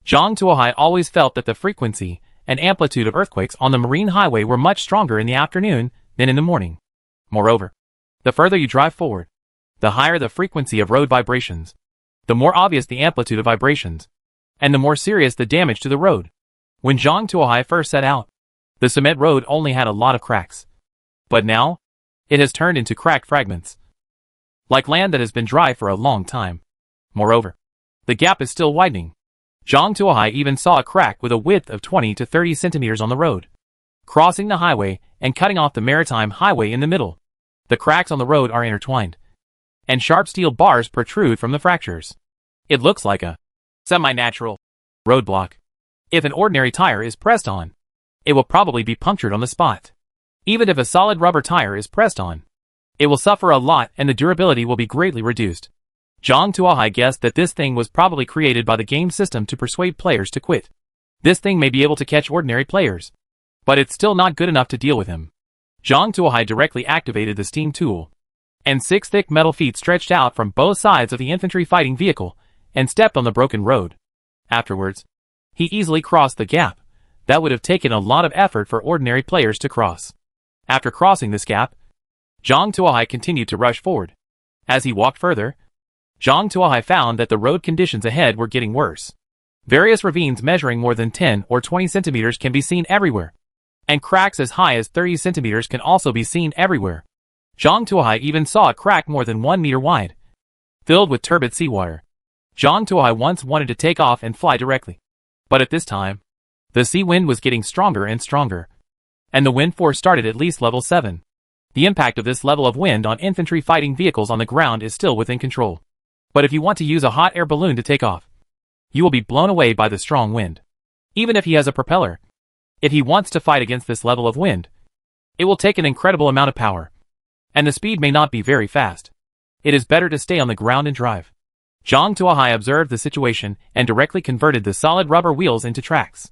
Zhang Tuohai always felt that the frequency and amplitude of earthquakes on the marine highway were much stronger in the afternoon than in the morning. Moreover, the further you drive forward, the higher the frequency of road vibrations, the more obvious the amplitude of vibrations, and the more serious the damage to the road. When Zhang Tuohai first set out, the cement road only had a lot of cracks. But now, it has turned into cracked fragments, like land that has been dry for a long time. Moreover, the gap is still widening. Zhang Tuohai even saw a crack with a width of 20 to 30 centimeters on the road, crossing the highway and cutting off the maritime highway in the middle. The cracks on the road are intertwined, and sharp steel bars protrude from the fractures. It looks like a semi-natural roadblock. If an ordinary tire is pressed on, it will probably be punctured on the spot. Even if a solid rubber tire is pressed on, it will suffer a lot and the durability will be greatly reduced. Zhang Tuohai guessed that this thing was probably created by the game system to persuade players to quit. This thing may be able to catch ordinary players, but it's still not good enough to deal with him. Zhang Tuohai directly activated the steam tool, and 6 thick metal feet stretched out from both sides of the infantry fighting vehicle and stepped on the broken road. Afterwards, he easily crossed the gap that would have taken a lot of effort for ordinary players to cross. After crossing this gap, Zhang Tuohai continued to rush forward. As he walked further, Zhang Tuohai found that the road conditions ahead were getting worse. Various ravines measuring more than 10 or 20 centimeters can be seen everywhere, and cracks as high as 30 centimeters can also be seen everywhere. Zhang Tuohai even saw a crack more than 1 meter wide, filled with turbid seawater. Zhang Tuohai once wanted to take off and fly directly, but at this time, the sea wind was getting stronger and stronger, and the wind force started at least level 7. The impact of this level of wind on infantry fighting vehicles on the ground is still within control. But if you want to use a hot air balloon to take off, you will be blown away by the strong wind. Even if he has a propeller, if he wants to fight against this level of wind, it will take an incredible amount of power, and the speed may not be very fast. It is better to stay on the ground and drive. Zhang Tuohai observed the situation and directly converted the solid rubber wheels into tracks.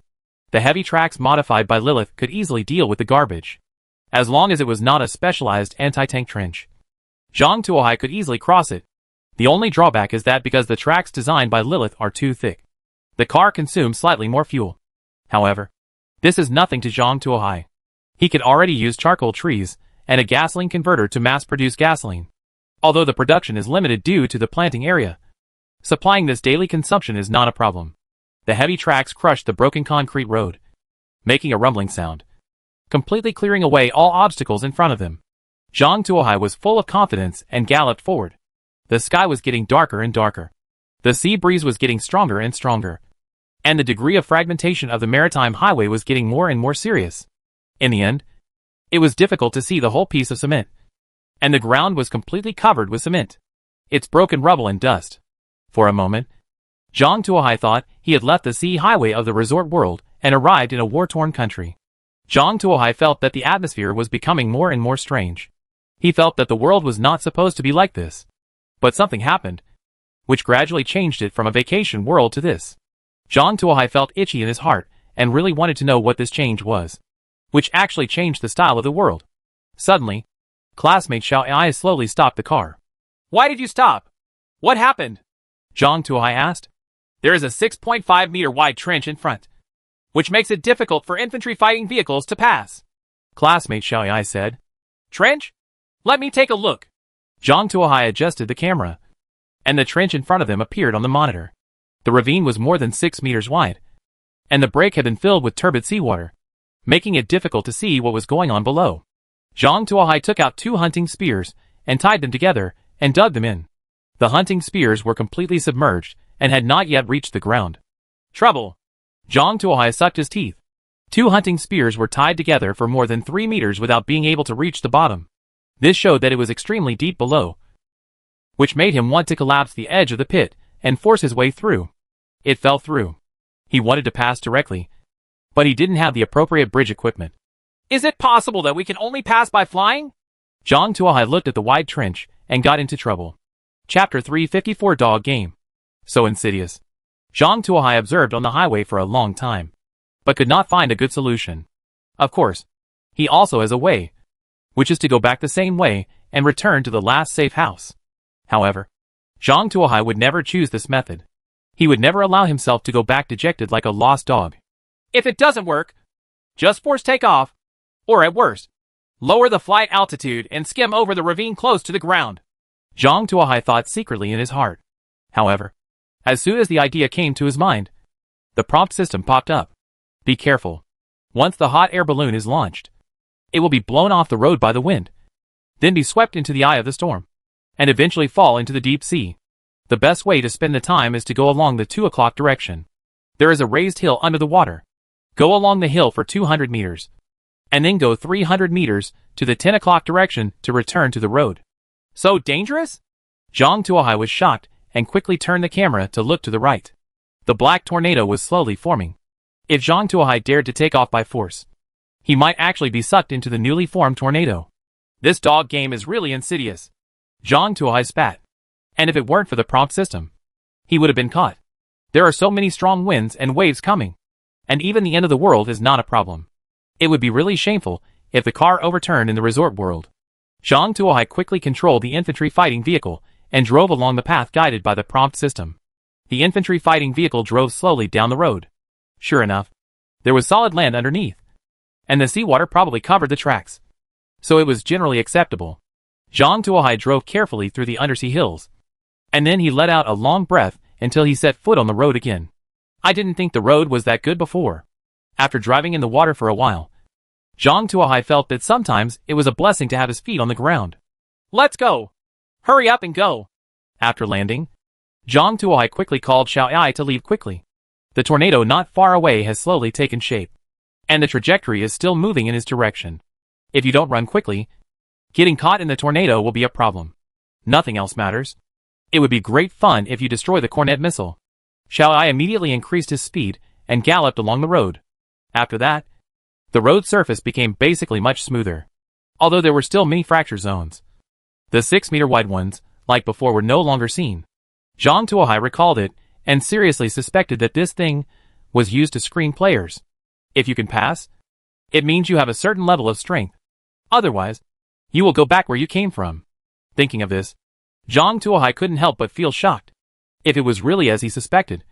The heavy tracks modified by Lilith could easily deal with the garbage, as long as it was not a specialized anti-tank trench. Zhang Tuohai could easily cross it. The only drawback is that because the tracks designed by Lilith are too thick, the car consumes slightly more fuel. However, this is nothing to Zhang Tuohai. He could already use charcoal trees and a gasoline converter to mass-produce gasoline. Although the production is limited due to the planting area, supplying this daily consumption is not a problem. The heavy tracks crushed the broken concrete road, making a rumbling sound, completely clearing away all obstacles in front of them. Zhang Tuohai was full of confidence and galloped forward. The sky was getting darker and darker. The sea breeze was getting stronger and stronger, and the degree of fragmentation of the maritime highway was getting more and more serious. In the end, it was difficult to see the whole piece of cement, and the ground was completely covered with cement, its broken rubble and dust. For a moment, Zhang Tuohai thought he had left the sea highway of the resort world and arrived in a war-torn country. Zhang Tuohai felt that the atmosphere was becoming more and more strange. He felt that the world was not supposed to be like this. But something happened, which gradually changed it from a vacation world to this. Zhang Tuohai felt itchy in his heart and really wanted to know what this change was, which actually changed the style of the world. Suddenly, classmate Xiao Ai slowly stopped the car. "Why did you stop? What happened?" Zhang Tuohai asked. "There is a 6.5 meter wide trench in front, which makes it difficult for infantry fighting vehicles to pass," classmate Xiao Ai said. "Trench? Let me take a look." Zhang Tuohai adjusted the camera, and the trench in front of them appeared on the monitor. The ravine was more than 6 meters wide, and the break had been filled with turbid seawater. making it difficult to see what was going on below. Zhang Tuohai took out 2 hunting spears and tied them together and dug them in. The hunting spears were completely submerged and had not yet reached the ground. Trouble! Zhang Tuohai sucked his teeth. 2 hunting spears were tied together for more than 3 meters without being able to reach the bottom. This showed that it was extremely deep below, which made him want to collapse the edge of the pit and force his way through. It fell through. He wanted to pass directly, but he didn't have the appropriate bridge equipment. Is it possible that we can only pass by flying? Zhang Tuohai looked at the wide trench and got into trouble. Chapter 354 Dog Game. So insidious. Zhang Tuohai observed on the highway for a long time, but could not find a good solution. Of course, he also has a way, which is to go back the same way and return to the last safe house. However, Zhang Tuohai would never choose this method. He would never allow himself to go back dejected like a lost dog. If it doesn't work, just force takeoff, or at worst, lower the flight altitude and skim over the ravine close to the ground. Zhang Tuohai thought secretly in his heart. However, as soon as the idea came to his mind, the prompt system popped up. Be careful. Once the hot air balloon is launched, it will be blown off the road by the wind, then be swept into the eye of the storm, and eventually fall into the deep sea. The best way to spend the time is to go along the 2 o'clock direction. There is a raised hill under the water. Go along the hill for 200 meters, and then go 300 meters to the 10 o'clock direction to return to the road. So dangerous? Zhang Tuohai was shocked and quickly turned the camera to look to the right. The black tornado was slowly forming. If Zhang Tuohai dared to take off by force, he might actually be sucked into the newly formed tornado. This dog game is really insidious. Zhang Tuohai spat. And if it weren't for the prompt system, he would have been caught. There are so many strong winds and waves coming, and even the end of the world is not a problem. It would be really shameful if the car overturned in the resort world. Zhang Tuohai quickly controlled the infantry fighting vehicle and drove along the path guided by the prompt system. The infantry fighting vehicle drove slowly down the road. Sure enough, there was solid land underneath, and the seawater probably covered the tracks, so it was generally acceptable. Zhang Tuohai drove carefully through the undersea hills, and then he let out a long breath until he set foot on the road again. I didn't think the road was that good before. After driving in the water for a while, Zhang Tuohai felt that sometimes it was a blessing to have his feet on the ground. Let's go! Hurry up and go! After landing, Zhang Tuohai quickly called Xiao Ai to leave quickly. The tornado not far away has slowly taken shape, and the trajectory is still moving in his direction. If you don't run quickly, getting caught in the tornado will be a problem. Nothing else matters. It would be great fun if you destroy the Cornet missile. Xiao Ai immediately increased his speed and galloped along the road. After that, the road surface became basically much smoother, although there were still many fracture zones. The 6-meter wide ones, like before, were no longer seen. Zhang Tuohai recalled it and seriously suspected that this thing was used to screen players. If you can pass, it means you have a certain level of strength. Otherwise, you will go back where you came from. Thinking of this, Zhang Tuohai couldn't help but feel shocked. If it was really as he suspected,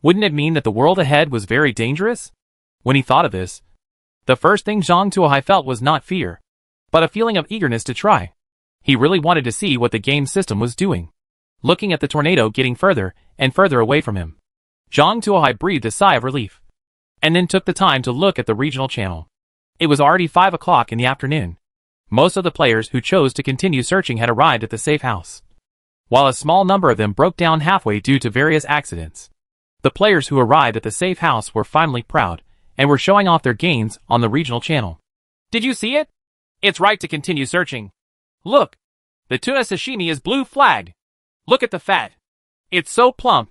wouldn't it mean that the world ahead was very dangerous? When he thought of this, the first thing Zhang Tuohai felt was not fear, but a feeling of eagerness to try. He really wanted to see what the game system was doing. Looking at the tornado getting further and further away from him, Zhang Tuohai breathed a sigh of relief, and then took the time to look at the regional channel. It was already 5 o'clock in the afternoon. Most of the players who chose to continue searching had arrived at the safe house, while a small number of them broke down halfway due to various accidents. The players who arrived at the safe house were finally proud, and were showing off their gains on the regional channel. Did you see it? It's right to continue searching. Look, the tuna sashimi is blue flagged. Look at the fat. It's so plump.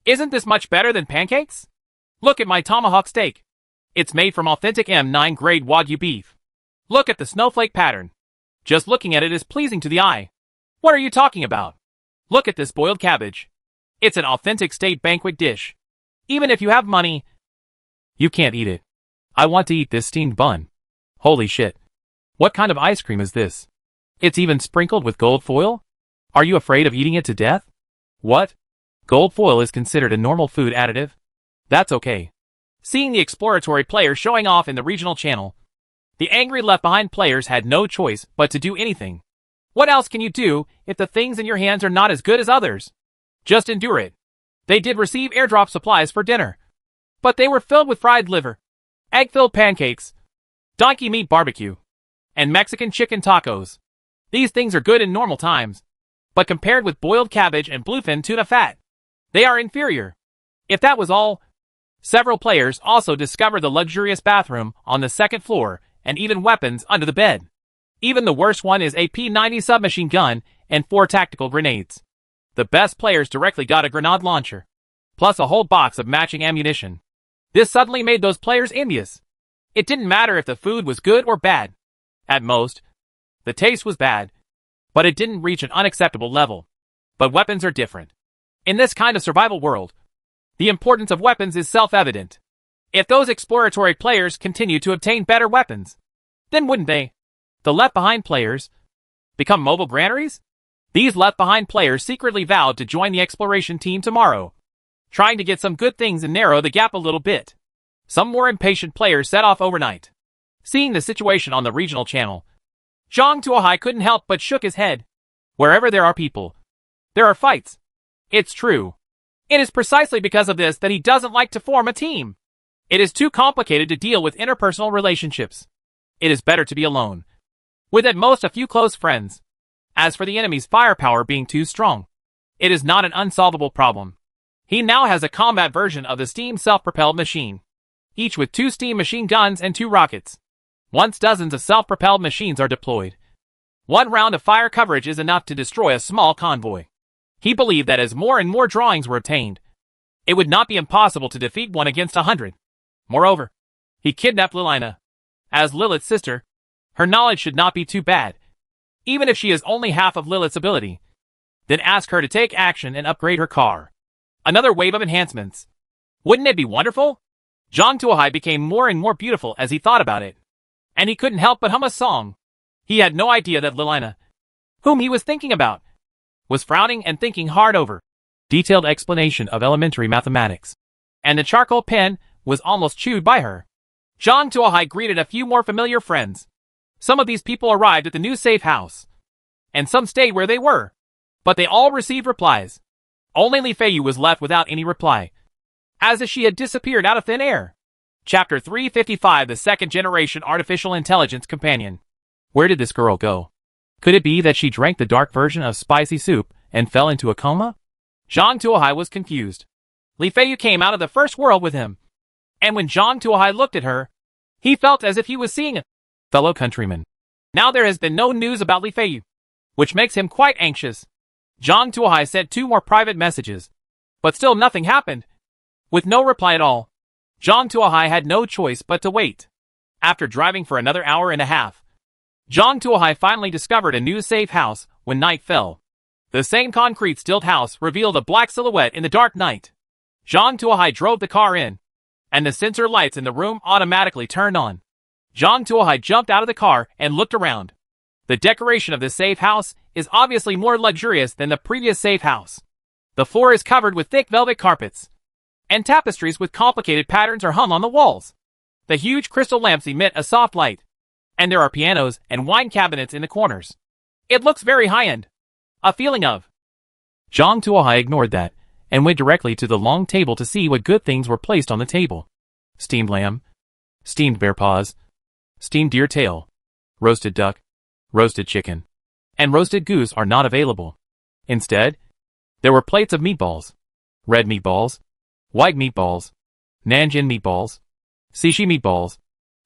Isn't this much better than pancakes? Look at my tomahawk steak. It's made from authentic M9 grade Wagyu beef. Look at the snowflake pattern. Just looking at it is pleasing to the eye. What are you talking about? Look at this boiled cabbage. It's an authentic state banquet dish. Even if you have money, you can't eat it. I want to eat this steamed bun. Holy shit. What kind of ice cream is this? It's even sprinkled with gold foil? Are you afraid of eating it to death? What? Gold foil is considered a normal food additive? That's okay. Seeing the exploratory players showing off in the regional channel, the angry left-behind players had no choice but to do anything. What else can you do if the things in your hands are not as good as others? Just endure it. They did receive airdrop supplies for dinner, but they were filled with fried liver, egg-filled pancakes, donkey meat barbecue, and Mexican chicken tacos. These things are good in normal times, but compared with boiled cabbage and bluefin tuna fat, they are inferior. If that was all, several players also discovered the luxurious bathroom on the second floor and even weapons under the bed. Even the worst one is a P-90 submachine gun and 4 tactical grenades. The best players directly got a grenade launcher, plus a whole box of matching ammunition. This suddenly made those players envious. It didn't matter if the food was good or bad. At most, the taste was bad, but it didn't reach an unacceptable level. But weapons are different. In this kind of survival world, the importance of weapons is self-evident. If those exploratory players continue to obtain better weapons, then wouldn't they, the left-behind players, become mobile granaries? These left-behind players secretly vowed to join the exploration team tomorrow, trying to get some good things and narrow the gap a little bit. Some more impatient players set off overnight. Seeing the situation on the regional channel, Zhang Tuohai couldn't help but shook his head. Wherever there are people, there are fights. It's true. It is precisely because of this that he doesn't like to form a team. It is too complicated to deal with interpersonal relationships. It is better to be alone, with at most a few close friends. As for the enemy's firepower being too strong, it is not an unsolvable problem. He now has a combat version of the steam self-propelled machine, each with 2 steam machine guns and 2 rockets. Once dozens of self-propelled machines are deployed, 1 round of fire coverage is enough to destroy a small convoy. He believed that as more and more drawings were obtained, it would not be impossible to defeat 1 against 100. Moreover, he kidnapped Lilina. As Lilith's sister, her knowledge should not be too bad, even if she is only half of Lilith's ability. Then ask her to take action and upgrade her car. Another wave of enhancements. Wouldn't it be wonderful? Zhang Tuohai became more and more beautiful as he thought about it, and he couldn't help but hum a song. He had no idea that Lilina, whom he was thinking about, was frowning and thinking hard over. Detailed explanation of elementary mathematics. And the charcoal pen was almost chewed by her. Zhang Tuohai greeted a few more familiar friends. Some of these people arrived at the new safe house, and some stayed where they were, but they all received replies. Only Li Feiyu was left without any reply, as if she had disappeared out of thin air. Chapter 355, the second-generation artificial intelligence companion. Where did this girl go? Could it be that she drank the dark version of spicy soup and fell into a coma? Zhang Tuohai was confused. Li Feiyu came out of the first world with him, and when Zhang Tuohai looked at her, he felt as if he was seeing a fellow countryman. Now there has been no news about Li Feiyu, which makes him quite anxious. Zhang Tuohai sent 2 more private messages, but still nothing happened. With no reply at all, Zhang Tuohai had no choice but to wait. After driving for another hour and a half, Zhang Tuohai finally discovered a new safe house when night fell. The same concrete stilt house revealed a black silhouette in the dark night. Zhang Tuohai drove the car in, and the sensor lights in the room automatically turned on. Zhang Tuohai jumped out of the car and looked around. The decoration of this safe house is obviously more luxurious than the previous safe house. The floor is covered with thick velvet carpets, and tapestries with complicated patterns are hung on the walls. The huge crystal lamps emit a soft light, and there are pianos and wine cabinets in the corners. It looks very high-end. A feeling of. Zhang Tuohai ignored that, and went directly to the long table to see what good things were placed on the table. Steamed lamb, steamed bear paws, steamed deer tail, roasted duck, roasted chicken, and roasted goose are not available. Instead, there were plates of meatballs, red meatballs, white meatballs, Nanjing meatballs, Sishi meatballs,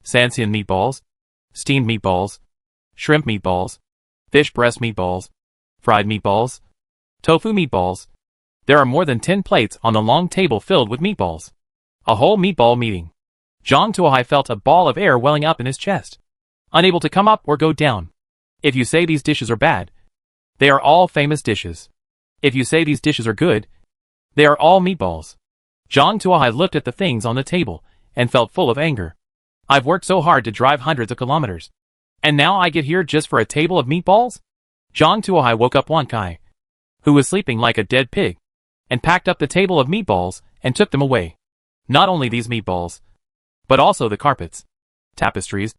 Sanxian meatballs, steamed meatballs, shrimp meatballs, fish breast meatballs, fried meatballs, tofu meatballs. There are more than 10 plates on the long table filled with meatballs. A whole meatball meeting. Zhang Tuohai felt a ball of air welling up in his chest, unable to come up or go down. If you say these dishes are bad, they are all famous dishes. If you say these dishes are good, they are all meatballs. Zhang Tuohai looked at the things on the table and felt full of anger. I've worked so hard to drive hundreds of kilometers, and now I get here just for a table of meatballs? Zhang Tuohai woke up Wan Kai, who was sleeping like a dead pig, and packed up the table of meatballs and took them away. Not only these meatballs, but also the carpets, tapestries,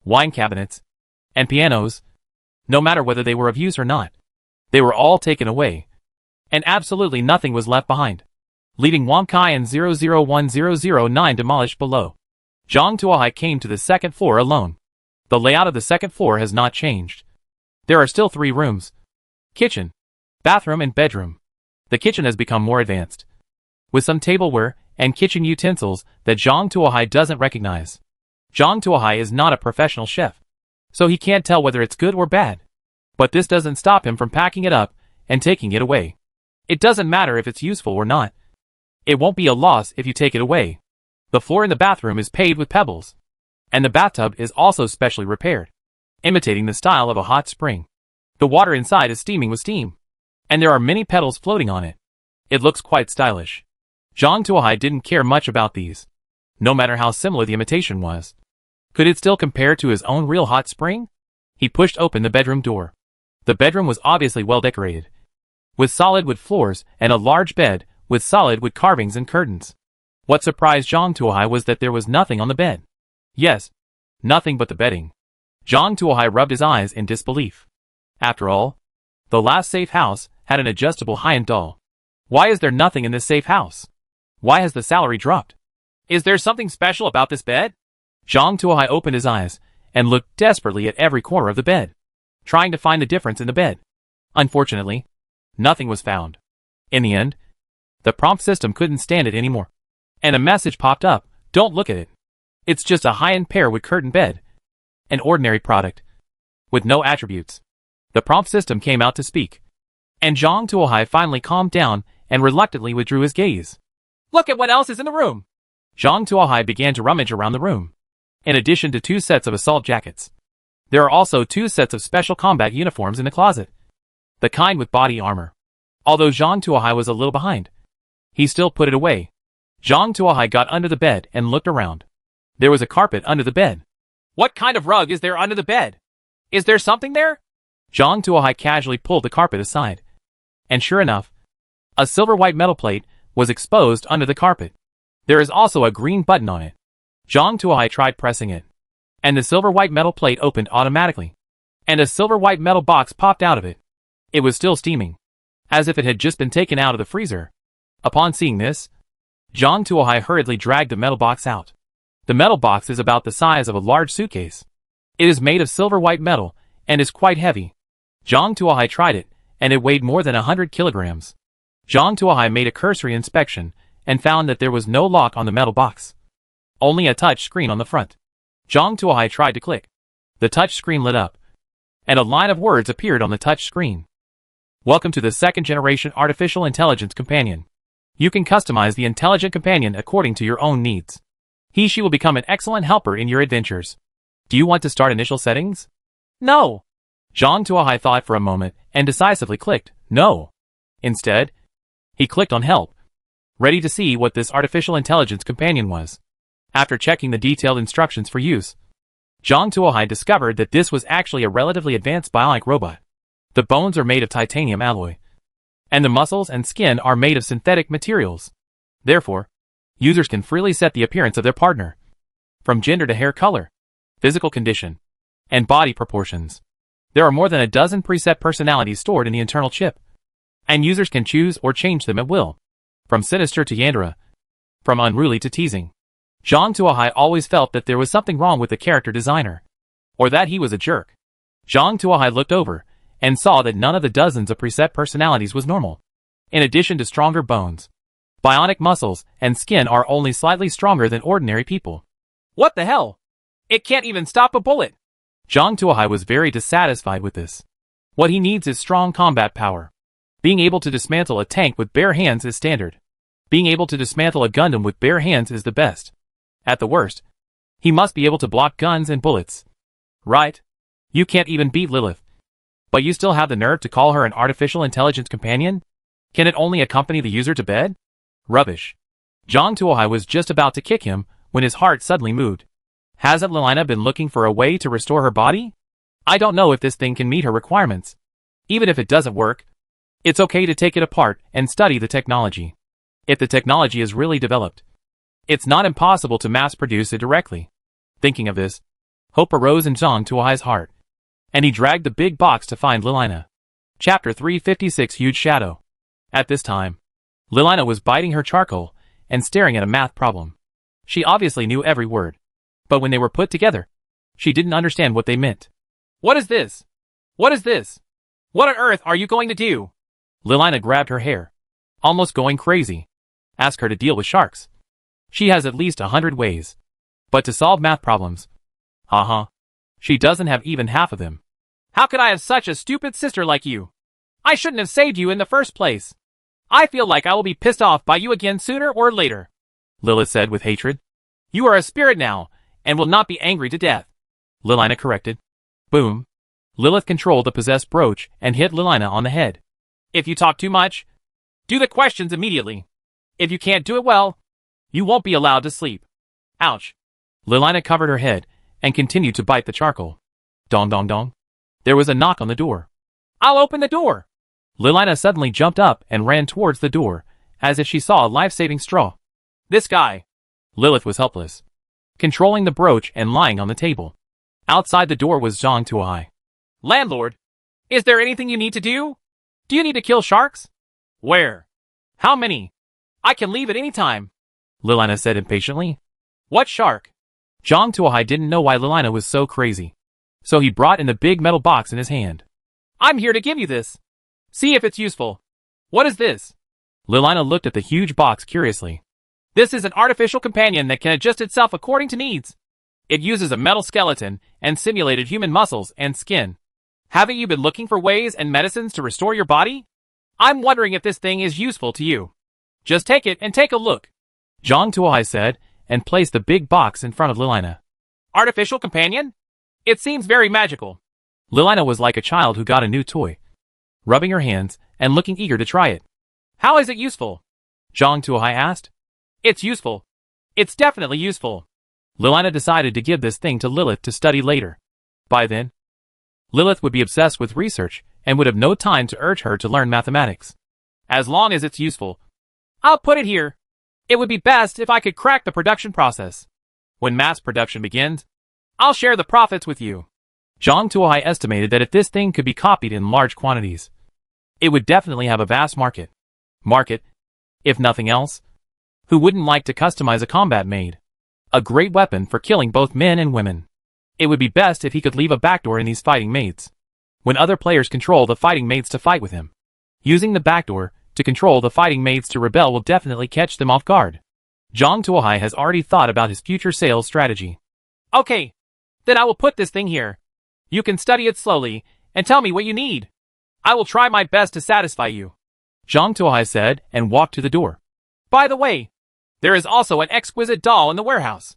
wine cabinets, and pianos, no matter whether they were of use or not. They were all taken away, and absolutely nothing was left behind, leaving Wang Kai and 001009 demolished below. Zhang Tuohai came to the second floor alone. The layout of the second floor has not changed. There are still 3 rooms: kitchen, bathroom and bedroom. The kitchen has become more advanced, with some tableware and kitchen utensils that Zhang Tuohai doesn't recognize. Zhang Tuohai is not a professional chef, so he can't tell whether it's good or bad. But this doesn't stop him from packing it up and taking it away. It doesn't matter if it's useful or not. It won't be a loss if you take it away. The floor in the bathroom is paved with pebbles, and the bathtub is also specially repaired, imitating the style of a hot spring. The water inside is steaming with steam, and there are many petals floating on it. It looks quite stylish. Zhang Tuohai didn't care much about these, no matter how similar the imitation was. Could it still compare to his own real hot spring? He pushed open the bedroom door. The bedroom was obviously well decorated, with solid wood floors and a large bed with solid wood carvings and curtains. What surprised Zhang Tuohai was that there was nothing on the bed. Yes, nothing but the bedding. Zhang Tuohai rubbed his eyes in disbelief. After all, the last safe house had an adjustable high-end doll. Why is there nothing in this safe house? Why has the salary dropped? Is there something special about this bed? Zhang Tuohai opened his eyes and looked desperately at every corner of the bed, trying to find the difference in the bed. Unfortunately, nothing was found. In the end, the prompt system couldn't stand it anymore, and a message popped up: don't look at it. It's just a high-end pear-wood curtain bed, an ordinary product, with no attributes. The prompt system came out to speak, and Zhang Tuohai finally calmed down and reluctantly withdrew his gaze. Look at what else is in the room! Zhang Tuohai began to rummage around the room. In addition to 2 sets of assault jackets, there are also 2 sets of special combat uniforms in the closet, the kind with body armor. Although Zhang Tuohai was a little behind, he still put it away. Zhang Tuohai got under the bed and looked around. There was a carpet under the bed. What kind of rug is there under the bed? Is there something there? Zhang Tuohai casually pulled the carpet aside, and sure enough, a silver-white metal plate was exposed under the carpet. There is also a green button on it. Zhang Tuohai tried pressing it, and the silver-white metal plate opened automatically, and a silver-white metal box popped out of it. It was still steaming, as if it had just been taken out of the freezer. Upon seeing this, Zhang Tuohai hurriedly dragged the metal box out. The metal box is about the size of a large suitcase. It is made of silver-white metal and is quite heavy. Zhang Tuohai tried it, and it weighed more than 100 kilograms. Zhang Tuohai made a cursory inspection and found that there was no lock on the metal box, only a touch screen on the front. Zhang Tuohai tried to click. The touch screen lit up, and a line of words appeared on the touch screen. Welcome to the 2nd generation Artificial Intelligence Companion. You can customize the intelligent companion according to your own needs. She will become an excellent helper in your adventures. Do you want to start initial settings? No. Zhang Tuohai thought for a moment and decisively clicked no. Instead, he clicked on help, ready to see what this artificial intelligence companion was. After checking the detailed instructions for use, Zhang Tuohai discovered that this was actually a relatively advanced bionic robot. The bones are made of titanium alloy, and the muscles and skin are made of synthetic materials. Therefore, users can freely set the appearance of their partner, from gender to hair color, physical condition, and body proportions. There are more than a dozen preset personalities stored in the internal chip, and users can choose or change them at will, from sinister to Yandere, from unruly to teasing. Zhang Tuohai always felt that there was something wrong with the character designer, or that he was a jerk. Zhang Tuohai looked over and saw that none of the dozens of preset personalities was normal. In addition to stronger bones, bionic muscles and skin are only slightly stronger than ordinary people. What the hell? It can't even stop a bullet! Zhang Tuohai was very dissatisfied with this. What he needs is strong combat power. Being able to dismantle a tank with bare hands is standard. Being able to dismantle a Gundam with bare hands is the best. At the worst, he must be able to block guns and bullets. Right? You can't even beat Lilith, but you still have the nerve to call her an artificial intelligence companion? Can it only accompany the user to bed? Rubbish. Zhang Tuohai was just about to kick him when his heart suddenly moved. Hasn't Lilina been looking for a way to restore her body? I don't know if this thing can meet her requirements. Even if it doesn't work, it's okay to take it apart and study the technology. If the technology is really developed, it's not impossible to mass-produce it directly. Thinking of this, hope arose in Zhang Tuohai's heart, and he dragged the big box to find Lilina. Chapter 356 Huge Shadow. At this time, Lilina was biting her charcoal and staring at a math problem. She obviously knew every word. But when they were put together, she didn't understand what they meant. What is this? What is this? What on earth are you going to do? Lilina grabbed her hair, almost going crazy. Ask her to deal with sharks. She has at least 100 ways. But to solve math problems, she doesn't have even half of them. How could I have such a stupid sister like you? I shouldn't have saved you in the first place. I feel like I will be pissed off by you again sooner or later, Lilith said with hatred. You are a spirit now, and will not be angry to death, Lilina corrected. Boom. Lilith controlled the possessed brooch and hit Lilina on the head. If you talk too much, do the questions immediately. If you can't do it well, you won't be allowed to sleep. Ouch. Lilina covered her head and continued to bite the charcoal. Dong dong dong. There was a knock on the door. I'll open the door. Lilina suddenly jumped up and ran towards the door, as if she saw a life-saving straw. This guy. Lilith was helpless, controlling the brooch and lying on the table. Outside the door was Zhang Tuohai. Landlord, is there anything you need to do? Do you need to kill sharks? Where? How many? I can leave at any time, Lilina said impatiently. What shark? Zhang Tuohai didn't know why Lilina was so crazy, so he brought in the big metal box in his hand. I'm here to give you this. See if it's useful. What is this? Lilina looked at the huge box curiously. This is an artificial companion that can adjust itself according to needs. It uses a metal skeleton and simulated human muscles and skin. Haven't you been looking for ways and medicines to restore your body? I'm wondering if this thing is useful to you. Just take it and take a look, Zhang Tuohai said, and placed the big box in front of Lilina. Artificial companion? It seems very magical. Lilina was like a child who got a new toy, rubbing her hands and looking eager to try it. How is it useful? Zhang Tuohai asked. It's useful. It's definitely useful. Lilina decided to give this thing to Lilith to study later. By then, Lilith would be obsessed with research and would have no time to urge her to learn mathematics. As long as it's useful, I'll put it here. It would be best if I could crack the production process. When mass production begins, I'll share the profits with you. Zhang Tuohai estimated that if this thing could be copied in large quantities, it would definitely have a vast market. If nothing else, who wouldn't like to customize a combat maid? A great weapon for killing both men and women. It would be best if he could leave a backdoor in these fighting maids, when other players control the fighting maids to fight with him. Using the backdoor to control the fighting maids to rebel will definitely catch them off guard. Zhang Tuohai has already thought about his future sales strategy. Okay, then I will put this thing here. You can study it slowly and tell me what you need. I will try my best to satisfy you, Zhang Tuohai said and walked to the door. By the way, there is also an exquisite doll in the warehouse.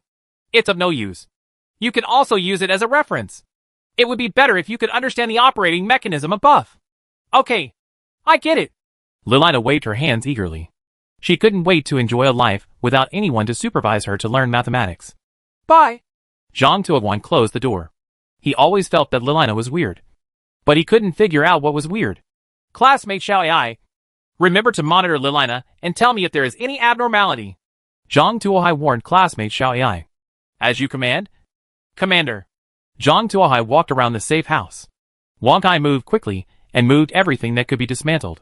It's of no use. You can also use it as a reference. It would be better if you could understand the operating mechanism above. Okay, I get it. Lilina waved her hands eagerly. She couldn't wait to enjoy a life without anyone to supervise her to learn mathematics. Bye. Zhang Tuohai closed the door. He always felt that Lilina was weird, but he couldn't figure out what was weird. Classmate Xiao Ai, remember to monitor Lilina and tell me if there is any abnormality. Zhang Tuohai warned classmate Xiao Ai. As you command, Commander. Zhang Tuohai walked around the safe house. Wang Kai moved quickly and moved everything that could be dismantled.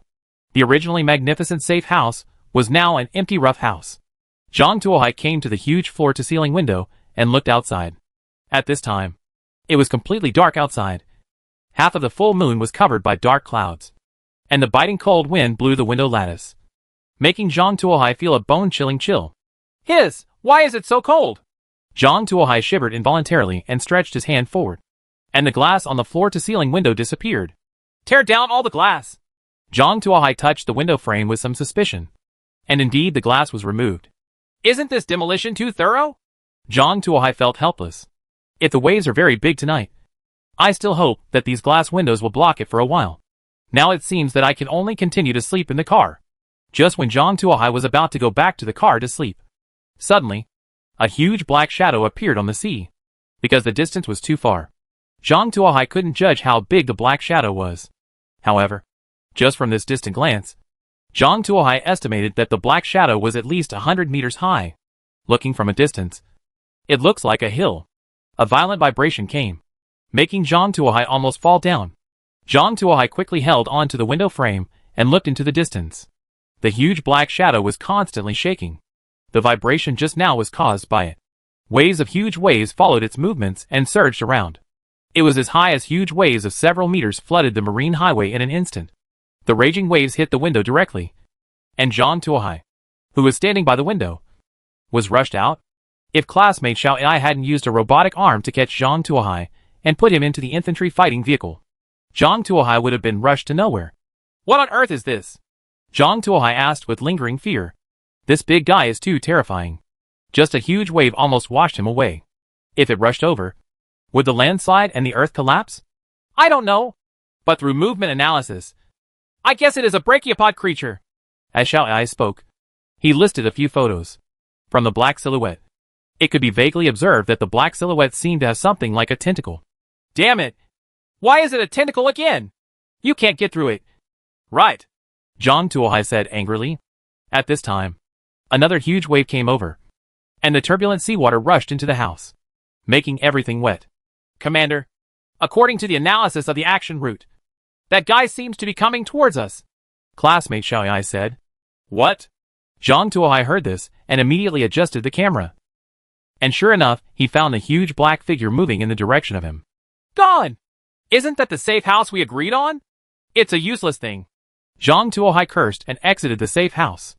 The originally magnificent safe house was now an empty rough house. Zhang Tuohai came to the huge floor-to-ceiling window and looked outside. At this time, it was completely dark outside. Half of the full moon was covered by dark clouds, and the biting cold wind blew the window lattice, making Zhang Tuohai feel a bone-chilling chill. Why is it so cold? Zhang Tuohai shivered involuntarily and stretched his hand forward, and the glass on the floor-to-ceiling window disappeared. Tear down all the glass. Zhang Tuohai touched the window frame with some suspicion, and indeed the glass was removed. Isn't this demolition too thorough? Zhang Tuohai felt helpless. If the waves are very big tonight, I still hope that these glass windows will block it for a while. Now it seems that I can only continue to sleep in the car. Just when Zhang Tuohai was about to go back to the car to sleep, suddenly, a huge black shadow appeared on the sea. Because the distance was too far, Zhang Tuohai couldn't judge how big the black shadow was. However, just from this distant glance, Zhang Tuohai estimated that the black shadow was at least 100 meters high. Looking from a distance, it looks like a hill. A violent vibration came, making Zhang Tuohai almost fall down. Zhang Tuohai quickly held on to the window frame and looked into the distance. The huge black shadow was constantly shaking. The vibration just now was caused by it. Waves of huge waves followed its movements and surged around. It was as high as huge waves of several meters flooded the marine highway in an instant. The raging waves hit the window directly, and Zhang Tuohai, who was standing by the window, was rushed out. If classmate Xiao Ai hadn't used a robotic arm to catch Zhang Tuohai and put him into the infantry fighting vehicle, Zhang Tuohai would have been rushed to nowhere. What on earth is this? Zhang Tuohai asked with lingering fear. This big guy is too terrifying. Just a huge wave almost washed him away. If it rushed over, would the landslide and the earth collapse? I don't know. But through movement analysis, I guess it is a brachiopod creature. As Xiao Ai spoke, he listed a few photos. From the black silhouette, it could be vaguely observed that the black silhouette seemed to have something like a tentacle. Damn it! Why is it a tentacle again? You can't get through it. Right, Zhang Tuohai said angrily. At this time, another huge wave came over, and the turbulent seawater rushed into the house, making everything wet. Commander, according to the analysis of the action route, that guy seems to be coming towards us. Classmate Xiao Ai said. What? Zhang Tuohai heard this and immediately adjusted the camera. And sure enough, he found a huge black figure moving in the direction of him. Gone! Isn't that the safe house we agreed on? It's a useless thing. Zhang Tuohai cursed and exited the safe house.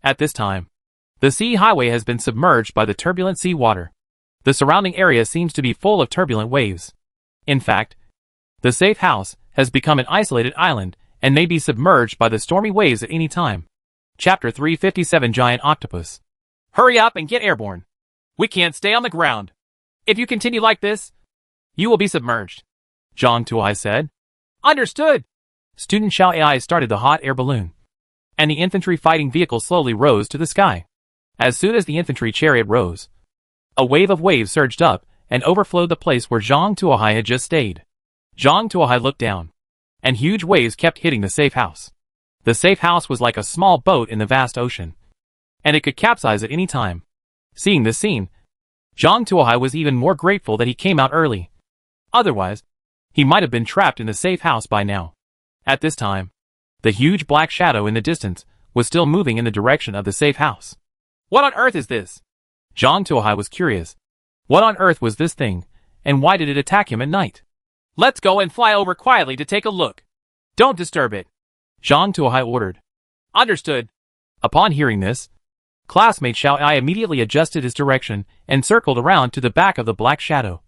At this time, the sea highway has been submerged by the turbulent sea water. The surrounding area seems to be full of turbulent waves. In fact, the safe house has become an isolated island and may be submerged by the stormy waves at any time. Chapter 357 Giant Octopus. Hurry up and get airborne. We can't stay on the ground. If you continue like this, you will be submerged, Zhang Tuohai said. Understood. Student Xiao Ai started the hot air balloon, and the infantry fighting vehicle slowly rose to the sky. As soon as the infantry chariot rose, a wave of waves surged up and overflowed the place where Zhang Tuohai had just stayed. Zhang Tuohai looked down, and huge waves kept hitting the safe house. The safe house was like a small boat in the vast ocean, and it could capsize at any time. Seeing this scene, Zhang Tuohai was even more grateful that he came out early. Otherwise, he might have been trapped in the safe house by now. At this time, the huge black shadow in the distance was still moving in the direction of the safe house. What on earth is this? Zhang Tuohai was curious. What on earth was this thing, and why did it attack him at night? Let's go and fly over quietly to take a look. Don't disturb it, Zhang Tuohai ordered. Understood. Upon hearing this, classmate Xiao Ai immediately adjusted his direction and circled around to the back of the black shadow,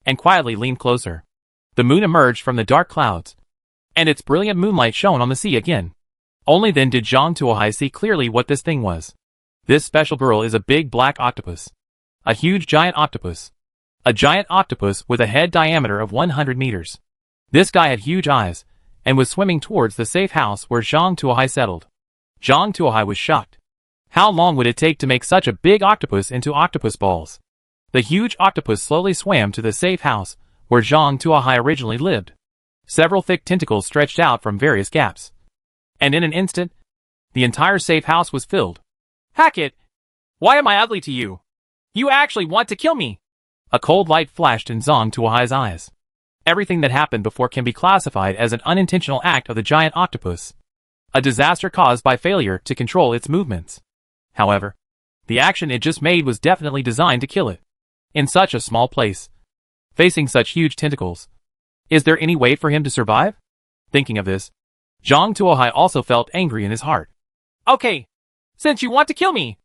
and quietly leaned closer. The moon emerged from the dark clouds, and its brilliant moonlight shone on the sea again. Only then did Zhang Tuohai see clearly what this thing was. This special girl is a big black octopus. A huge giant octopus. A giant octopus with a head diameter of 100 meters. This guy had huge eyes, and was swimming towards the safe house where Zhang Tuohai settled. Zhang Tuohai was shocked. How long would it take to make such a big octopus into octopus balls? The huge octopus slowly swam to the safe house where Zhang Tuohai originally lived. Several thick tentacles stretched out from various gaps, and in an instant, the entire safe house was filled. Hackett! Why am I ugly to you? You actually want to kill me! A cold light flashed in Zhang Tuohai's eyes. Everything that happened before can be classified as an unintentional act of the giant octopus. A disaster caused by failure to control its movements. However, the action it just made was definitely designed to kill it. In such a small place, facing such huge tentacles, is there any way for him to survive? Thinking of this, Zhang Tuohai also felt angry in his heart. Okay, since you want to kill me,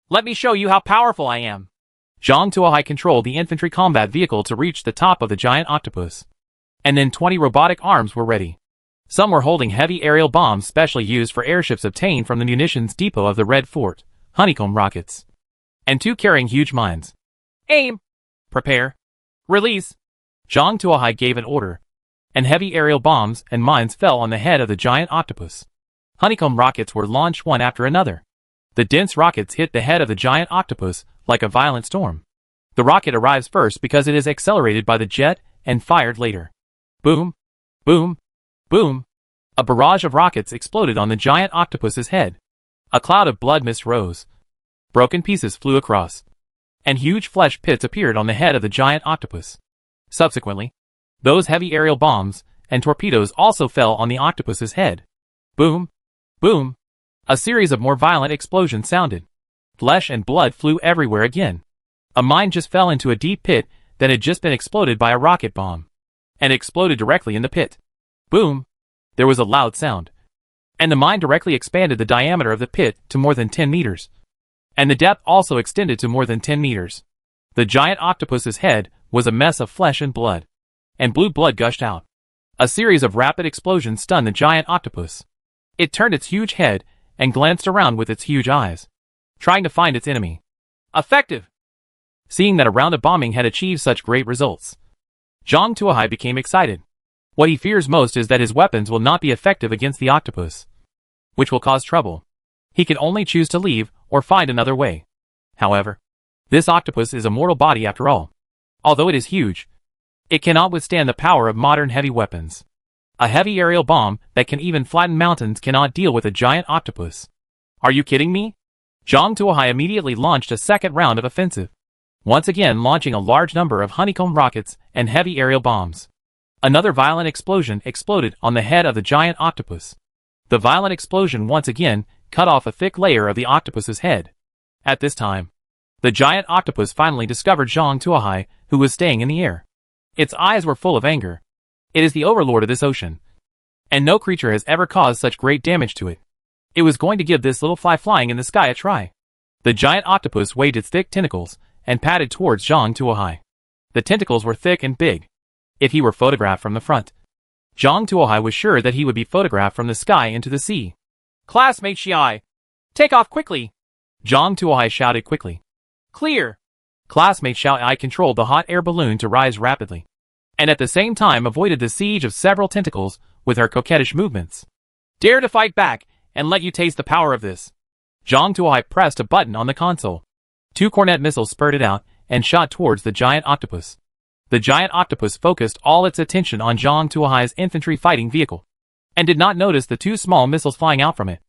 let me show you how powerful I am. Zhang Tuohai controlled the infantry combat vehicle to reach the top of the giant octopus. And then 20 robotic arms were ready. Some were holding heavy aerial bombs specially used for airships obtained from the munitions depot of the Red Fort, honeycomb rockets. And 2 carrying huge mines. Aim! Prepare! Release! Zhang Tuohai gave an order, and heavy aerial bombs and mines fell on the head of the giant octopus. Honeycomb rockets were launched one after another. The dense rockets hit the head of the giant octopus like a violent storm. The rocket arrives first because it is accelerated by the jet and fired later. Boom! Boom! Boom! A barrage of rockets exploded on the giant octopus's head. A cloud of blood mist rose. Broken pieces flew across, and huge flesh pits appeared on the head of the giant octopus. Subsequently, those heavy aerial bombs and torpedoes also fell on the octopus's head. Boom! Boom! A series of more violent explosions sounded. Flesh and blood flew everywhere again. A mine just fell into a deep pit that had just been exploded by a rocket bomb. And exploded directly in the pit. Boom! There was a loud sound. And the mine directly expanded the diameter of the pit to more than 10 meters. And the depth also extended to more than 10 meters. The giant octopus's head was a mess of flesh and blood. And blue blood gushed out. A series of rapid explosions stunned the giant octopus. It turned its huge head and glanced around with its huge eyes, trying to find its enemy. Effective! Seeing that a round of bombing had achieved such great results, Zhang Tuohai became excited. What he fears most is that his weapons will not be effective against the octopus, which will cause trouble. He can only choose to leave or find another way. However, this octopus is a mortal body after all. Although it is huge, it cannot withstand the power of modern heavy weapons. A heavy aerial bomb that can even flatten mountains cannot deal with a giant octopus. Are you kidding me? Zhang Tuohai immediately launched a second round of offensive, once again launching a large number of honeycomb rockets and heavy aerial bombs. Another violent explosion exploded on the head of the giant octopus. The violent explosion once again cut off a thick layer of the octopus's head. At this time, the giant octopus finally discovered Zhang Tuohai, who was staying in the air. Its eyes were full of anger. It is the overlord of this ocean, and no creature has ever caused such great damage to it. It was going to give this little fly flying in the sky a try. The giant octopus waved its thick tentacles and padded towards Zhang Tuohai. The tentacles were thick and big. If he were photographed from the front, Zhang Tuohai was sure that he would be photographed from the sky into the sea. Classmate Xiai, take off quickly! Zhang Tuohai shouted quickly. Clear! Classmate Xiai controlled the hot air balloon to rise rapidly, and at the same time avoided the siege of several tentacles with her coquettish movements. Dare to fight back, and let you taste the power of this. Zhang Tuohai pressed a button on the console. 2 Cornet missiles spurted out and shot towards the giant octopus. The giant octopus focused all its attention on Zhang Tuohai's infantry fighting vehicle, and did not notice the 2 small missiles flying out from it.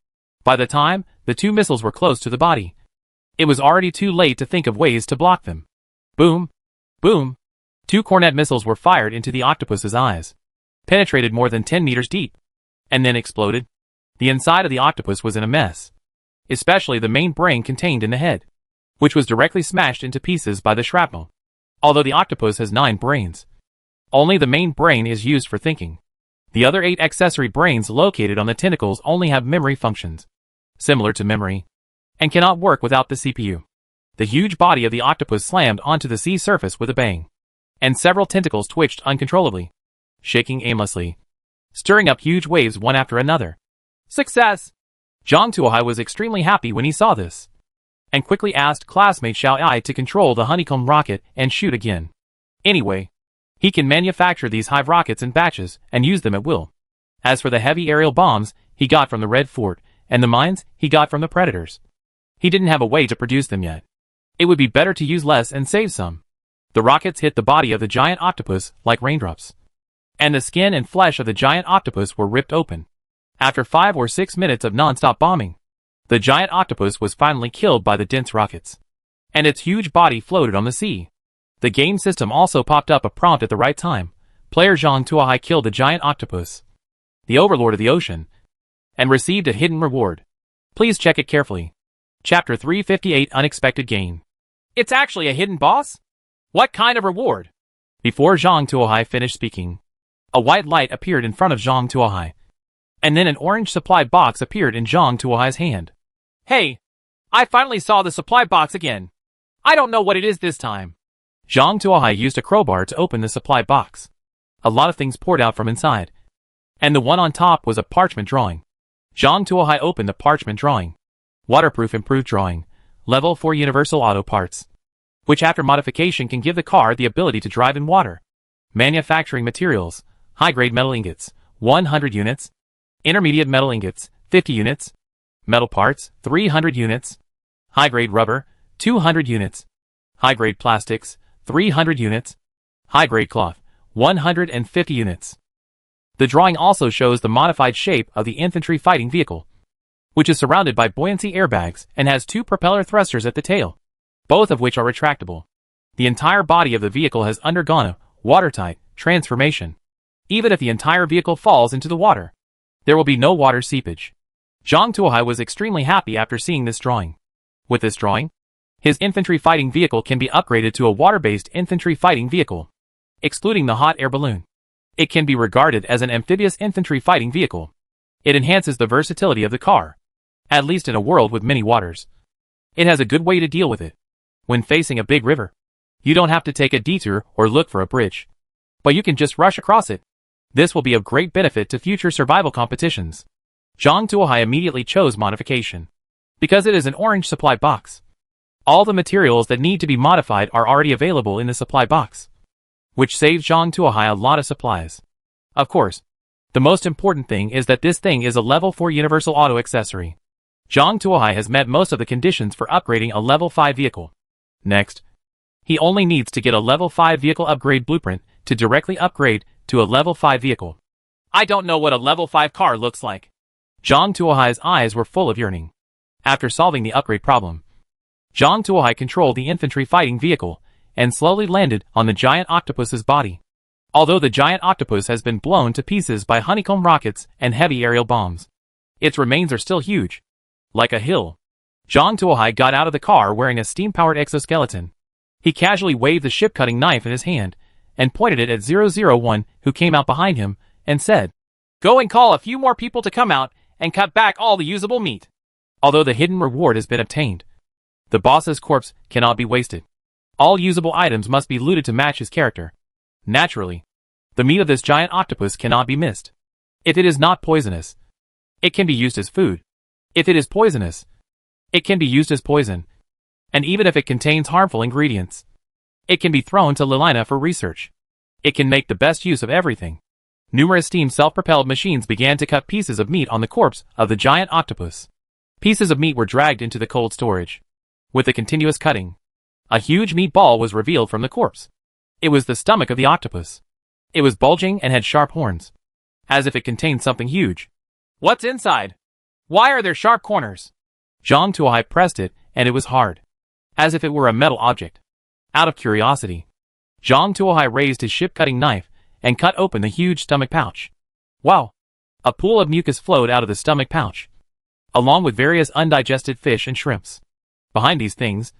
By the time the 2 missiles were close to the body, it was already too late to think of ways to block them. Boom! Boom! 2 Cornet missiles were fired into the octopus's eyes, penetrated more than 10 meters deep, and then exploded. The inside of the octopus was in a mess, especially the main brain contained in the head, which was directly smashed into pieces by the shrapnel. Although the octopus has 9 brains, only the main brain is used for thinking. The other 8 accessory brains located on the tentacles only have memory functions, similar to memory, and cannot work without the CPU. The huge body of the octopus slammed onto the sea surface with a bang, and several tentacles twitched uncontrollably, shaking aimlessly, stirring up huge waves one after another. Success! Zhang Tuohai was extremely happy when he saw this, and quickly asked classmate Xiao Ai to control the honeycomb rocket and shoot again. Anyway, he can manufacture these hive rockets in batches and use them at will. As for the heavy aerial bombs he got from the Red Fort, and the mines he got from the Predators, he didn't have a way to produce them yet. It would be better to use less and save some. The rockets hit the body of the giant octopus like raindrops, and the skin and flesh of the giant octopus were ripped open. After 5 or 6 minutes of non-stop bombing, the giant octopus was finally killed by the dense rockets, and its huge body floated on the sea. The game system also popped up a prompt at the right time. Player Zhang Tuohai killed the giant octopus, the overlord of the ocean, and received a hidden reward. Please check it carefully. Chapter 358 Unexpected Gain. It's actually a hidden boss? What kind of reward? Before Zhang Tuohai finished speaking, a white light appeared in front of Zhang Tuohai, and then an orange supply box appeared in Zhang Tuohai's hand. Hey, I finally saw the supply box again. I don't know what it is this time. Zhang Tuohai used a crowbar to open the supply box. A lot of things poured out from inside, and the one on top was a parchment drawing. Zhang Tuohai opened the parchment drawing. Waterproof improved drawing, level 4 universal auto parts, which after modification can give the car the ability to drive in water. Manufacturing materials, high-grade metal ingots, 100 units. Intermediate metal ingots, 50 units. Metal parts, 300 units. High-grade rubber, 200 units. High-grade plastics, 300 units. High-grade cloth, 150 units. The drawing also shows the modified shape of the infantry fighting vehicle, which is surrounded by buoyancy airbags and has 2 propeller thrusters at the tail, both of which are retractable. The entire body of the vehicle has undergone a watertight transformation. Even if the entire vehicle falls into the water, there will be no water seepage. Zhang Tuohai was extremely happy after seeing this drawing. With this drawing, His infantry fighting vehicle can be upgraded to a water-based infantry fighting vehicle, excluding the hot air balloon. It can be regarded as an amphibious infantry fighting vehicle. It enhances the versatility of the car, at least in a world with many waters. It has a good way to deal with it. When facing a big river, you don't have to take a detour or look for a bridge, but you can just rush across it. This will be of great benefit to future survival competitions. Zhang Tuohai immediately chose modification, because it is an orange supply box. All the materials that need to be modified are already available in the supply box, which saves Zhang Tuohai a lot of supplies. Of course, the most important thing is that this thing is a level 4 universal auto accessory. Zhang Tuohai has met most of the conditions for upgrading a level 5 vehicle. Next, he only needs to get a level 5 vehicle upgrade blueprint to directly upgrade to a level 5 vehicle. I don't know what a level 5 car looks like. Zhang Tuohai's eyes were full of yearning. After solving the upgrade problem, Zhang Tuohai controlled the infantry fighting vehicle and slowly landed on the giant octopus's body. Although the giant octopus has been blown to pieces by honeycomb rockets and heavy aerial bombs, its remains are still huge, like a hill. Zhang Tuohai got out of the car wearing a steam-powered exoskeleton. He casually waved the ship-cutting knife in his hand and pointed it at 001, who came out behind him, and said, "Go and call a few more people to come out and cut back all the usable meat." Although the hidden reward has been obtained, the boss's corpse cannot be wasted. All usable items must be looted to match his character. Naturally, the meat of this giant octopus cannot be missed. If it is not poisonous, it can be used as food. If it is poisonous, it can be used as poison. And even if it contains harmful ingredients, it can be thrown to Lilina for research. It can make the best use of everything. Numerous steam self-propelled machines began to cut pieces of meat on the corpse of the giant octopus. Pieces of meat were dragged into the cold storage. With the continuous cutting, a huge meat ball was revealed from the corpse. It was the stomach of the octopus. It was bulging and had sharp horns, as if it contained something huge. What's inside? Why are there sharp corners? Zhang Tuohai pressed it, and it was hard, as if it were a metal object. Out of curiosity, Zhang Tuohai raised his ship-cutting knife and cut open the huge stomach pouch. Wow! A pool of mucus flowed out of the stomach pouch, along with various undigested fish and shrimps. Behind these things,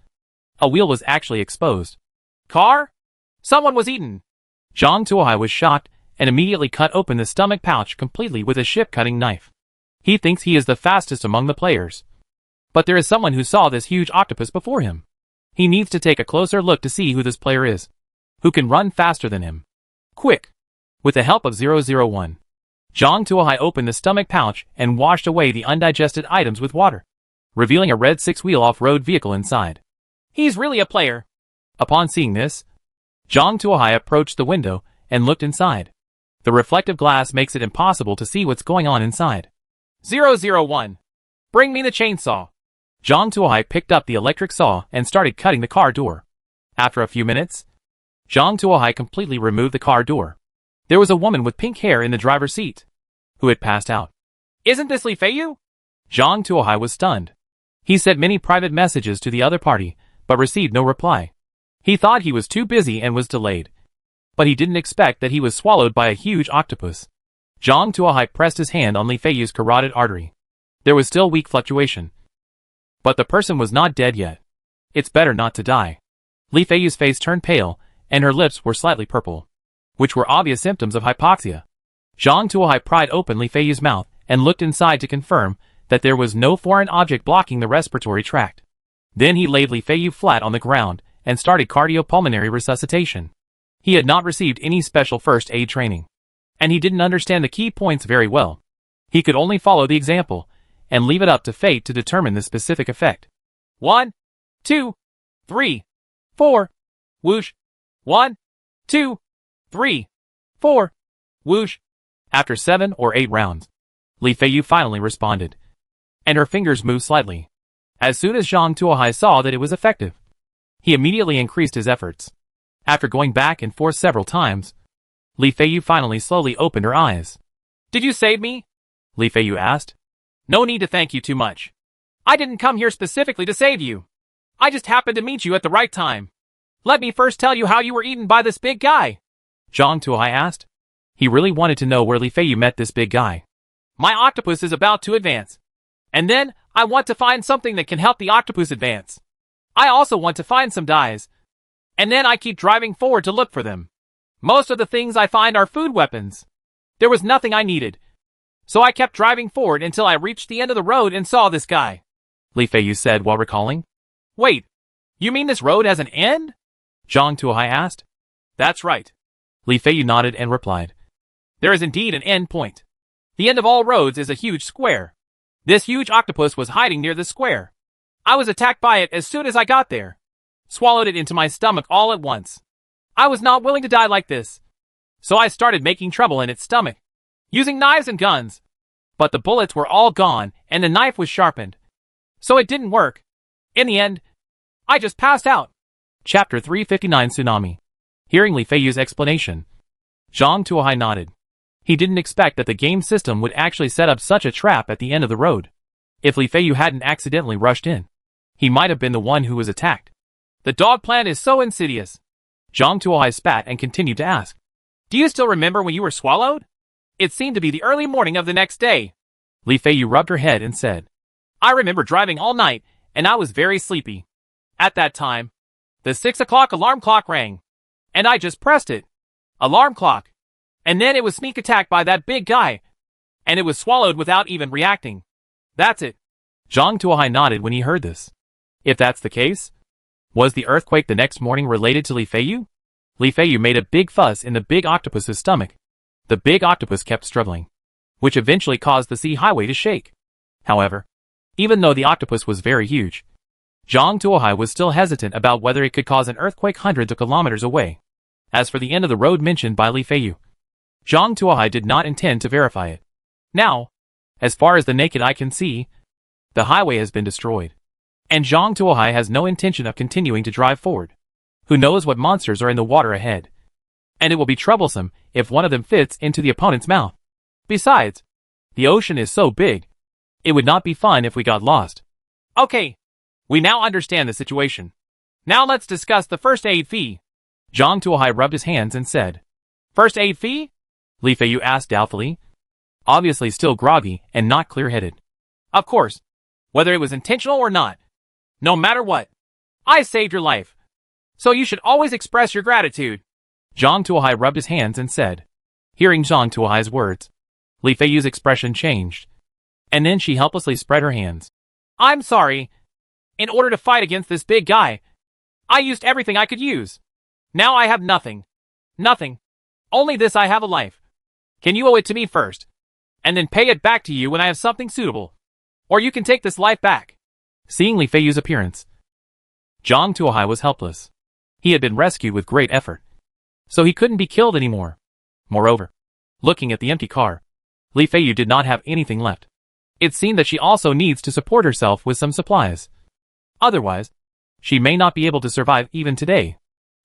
a wheel was actually exposed. Car? Someone was eaten! Zhang Tuohai was shocked and immediately cut open the stomach pouch completely with a ship-cutting knife. He thinks he is the fastest among the players. But there is someone who saw this huge octopus before him. He needs to take a closer look to see who this player is, who can run faster than him. Quick! With the help of 001, Zhang Tuohai opened the stomach pouch and washed away the undigested items with water, revealing a red 6-wheel off-road vehicle inside. He's really a player. Upon seeing this, Zhang Tuohai approached the window and looked inside. The reflective glass makes it impossible to see what's going on inside. 001. Bring me the chainsaw. Zhang Tuohai picked up the electric saw and started cutting the car door. After a few minutes, Zhang Tuohai completely removed the car door. There was a woman with pink hair in the driver's seat, who had passed out. Isn't this Li Feiyu? Zhang Tuohai was stunned. He sent many private messages to the other party, but received no reply. He thought he was too busy and was delayed. But he didn't expect that he was swallowed by a huge octopus. Zhang Tuohai pressed his hand on Li Feiyu's carotid artery. There was still weak fluctuation. But the person was not dead yet. It's better not to die. Li Feiyu's face turned pale, and her lips were slightly purple, which were obvious symptoms of hypoxia. Zhang Tuohai pried open Li Feiyu's mouth and looked inside to confirm that there was no foreign object blocking the respiratory tract. Then he laid Li Feiyu flat on the ground and started cardiopulmonary resuscitation. He had not received any special first aid training, and he didn't understand the key points very well. He could only follow the example and leave it up to fate to determine the specific effect. 1, 2, 3, 4, whoosh. 1, 2, 3, 4, whoosh. After 7 or 8 rounds, Li Feiyu finally responded, and her fingers moved slightly. As soon as Zhang Tuohai saw that it was effective, he immediately increased his efforts. After going back and forth several times, Li Feiyu finally slowly opened her eyes. Did you save me? Li Feiyu asked. No need to thank you too much. I didn't come here specifically to save you. I just happened to meet you at the right time. Let me first tell you how you were eaten by this big guy. Zhang Tuohai asked. He really wanted to know where Li Feiyu met this big guy. My octopus is about to advance. And then, I want to find something that can help the octopus advance. I also want to find some dyes. And then I keep driving forward to look for them. Most of the things I find are food weapons. There was nothing I needed. So I kept driving forward until I reached the end of the road and saw this guy. Li Feiyu said while recalling. Wait, you mean this road has an end? Zhang Tuohai asked. That's right. Li Feiyu nodded and replied. There is indeed an end point. The end of all roads is a huge square. This huge octopus was hiding near the square. I was attacked by it as soon as I got there. Swallowed it into my stomach all at once. I was not willing to die like this. So I started making trouble in its stomach, using knives and guns. But the bullets were all gone and the knife was sharpened. So it didn't work. In the end, I just passed out. Chapter 359 Tsunami. Hearing Li Feiyu's explanation, Zhang Tuohai nodded. He didn't expect that the game system would actually set up such a trap at the end of the road. If Li Feiyu hadn't accidentally rushed in, he might have been the one who was attacked. The dog plan is so insidious. Zhang Tuohai spat and continued to ask. Do you still remember when you were swallowed? It seemed to be the early morning of the next day. Li Feiyu rubbed her head and said, I remember driving all night, and I was very sleepy. At that time, the 6 o'clock alarm clock rang. And I just pressed it. Alarm clock. And then it was sneak attacked by that big guy. And it was swallowed without even reacting. That's it. Zhang Tuohai nodded when he heard this. If that's the case, was the earthquake the next morning related to Li Feiyu? Li Feiyu made a big fuss in the big octopus's stomach. The big octopus kept struggling, which eventually caused the sea highway to shake. However, even though the octopus was very huge, Zhang Tuohai was still hesitant about whether it could cause an earthquake hundreds of kilometers away. As for the end of the road mentioned by Li Feiyu, Zhang Tuohai did not intend to verify it. Now, as far as the naked eye can see, the highway has been destroyed. And Zhang Tuohai has no intention of continuing to drive forward. Who knows what monsters are in the water ahead? And it will be troublesome if one of them fits into the opponent's mouth. Besides, the ocean is so big, it would not be fun if we got lost. Okay, we now understand the situation. Now let's discuss the first aid fee. Zhang Tuohai rubbed his hands and said, First aid fee? Li Feiyu asked doubtfully, obviously still groggy and not clear-headed. Of course, whether it was intentional or not. No matter what, I saved your life. So you should always express your gratitude. Zhang Tuohai rubbed his hands and said. Hearing Zhang Tuohai's words, Li Feiyu's expression changed. And then she helplessly spread her hands. I'm sorry. In order to fight against this big guy, I used everything I could use. Now I have nothing. Nothing. Only this I have a life. Can you owe it to me first? And then pay it back to you when I have something suitable. Or you can take this life back. Seeing Li Feiyu's appearance, Zhang Tuohai was helpless. He had been rescued with great effort, so he couldn't be killed anymore. Moreover, looking at the empty car, Li Feiyu did not have anything left. It seemed that she also needs to support herself with some supplies. Otherwise, she may not be able to survive even today.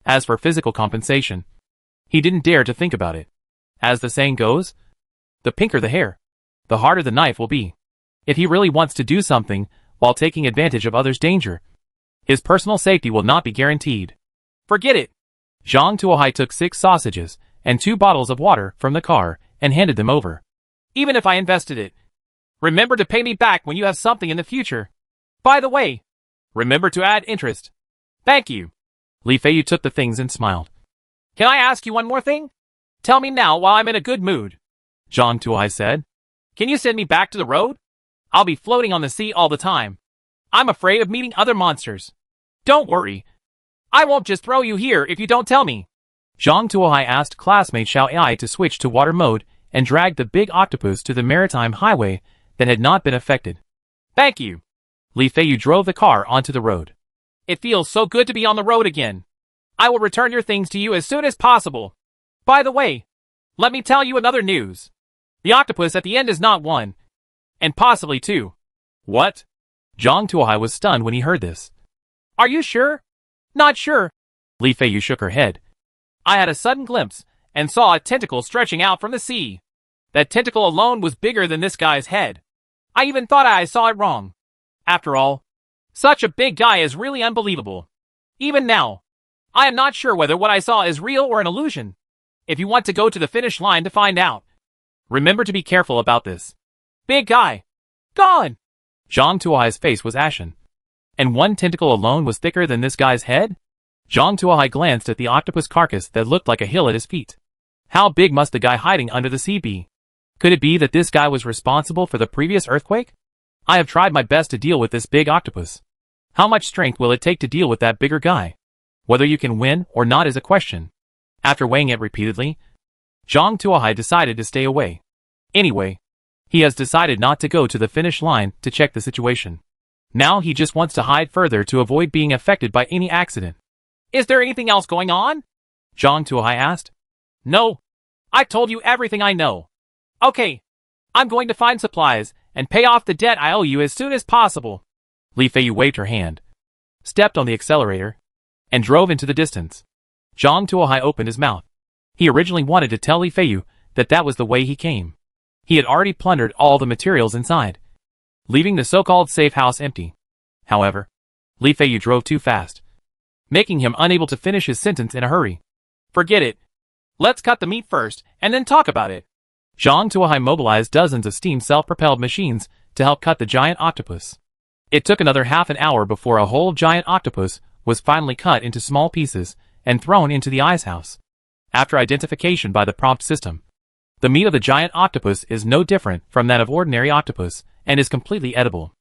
As for physical compensation, he didn't dare to think about it. As the saying goes, the pinker the hair, the harder the knife will be. If he really wants to do something while taking advantage of others' danger, his personal safety will not be guaranteed. Forget it. Zhang Tuohai took 6 sausages and 2 bottles of water from the car and handed them over. Even if I invested it, remember to pay me back when you have something in the future. By the way, remember to add interest. Thank you. Li Feiyu took the things and smiled. Can I ask you one more thing? Tell me now while I'm in a good mood. Zhang Tuohai said. Can you send me back to the road? I'll be floating on the sea all the time. I'm afraid of meeting other monsters. Don't worry. I won't just throw you here if you don't tell me. Zhang Tuohai asked classmate Xiao Ai to switch to water mode and dragged the big octopus to the maritime highway that had not been affected. Thank you. Li Feiyu drove the car onto the road. It feels so good to be on the road again. I will return your things to you as soon as possible. By the way, let me tell you another news. The octopus at the end is not 1. And possibly 2. What? Zhang Tuohai was stunned when he heard this. Are you sure? Not sure. Li Feiyu shook her head. I had a sudden glimpse and saw a tentacle stretching out from the sea. That tentacle alone was bigger than this guy's head. I even thought I saw it wrong. After all, such a big guy is really unbelievable. Even now, I am not sure whether what I saw is real or an illusion. If you want to go to the finish line to find out, remember to be careful about this. Big guy. Gone. Zhang Tuohai's face was ashen. And one tentacle alone was thicker than this guy's head? Zhang Tuohai glanced at the octopus carcass that looked like a hill at his feet. How big must the guy hiding under the sea be? Could it be that this guy was responsible for the previous earthquake? I have tried my best to deal with this big octopus. How much strength will it take to deal with that bigger guy? Whether you can win or not is a question. After weighing it repeatedly, Zhang Tuohai decided to stay away. Anyway, he has decided not to go to the finish line to check the situation. Now he just wants to hide further to avoid being affected by any accident. Is there anything else going on? Zhang Tuohai asked. No. I told you everything I know. Okay. I'm going to find supplies and pay off the debt I owe you as soon as possible. Li Feiyu waved her hand, stepped on the accelerator, and drove into the distance. Zhang Tuohai opened his mouth. He originally wanted to tell Li Feiyu that that was the way he came. He had already plundered all the materials inside, leaving the so-called safe house empty. However, Li Feiyu drove too fast, making him unable to finish his sentence in a hurry. Forget it. Let's cut the meat first, and then talk about it. Zhang Tuohai mobilized dozens of steam self-propelled machines to help cut the giant octopus. It took another half an hour before a whole giant octopus was finally cut into small pieces and thrown into the ice house. After identification by the prompt system, the meat of the giant octopus is no different from that of ordinary octopus and is completely edible.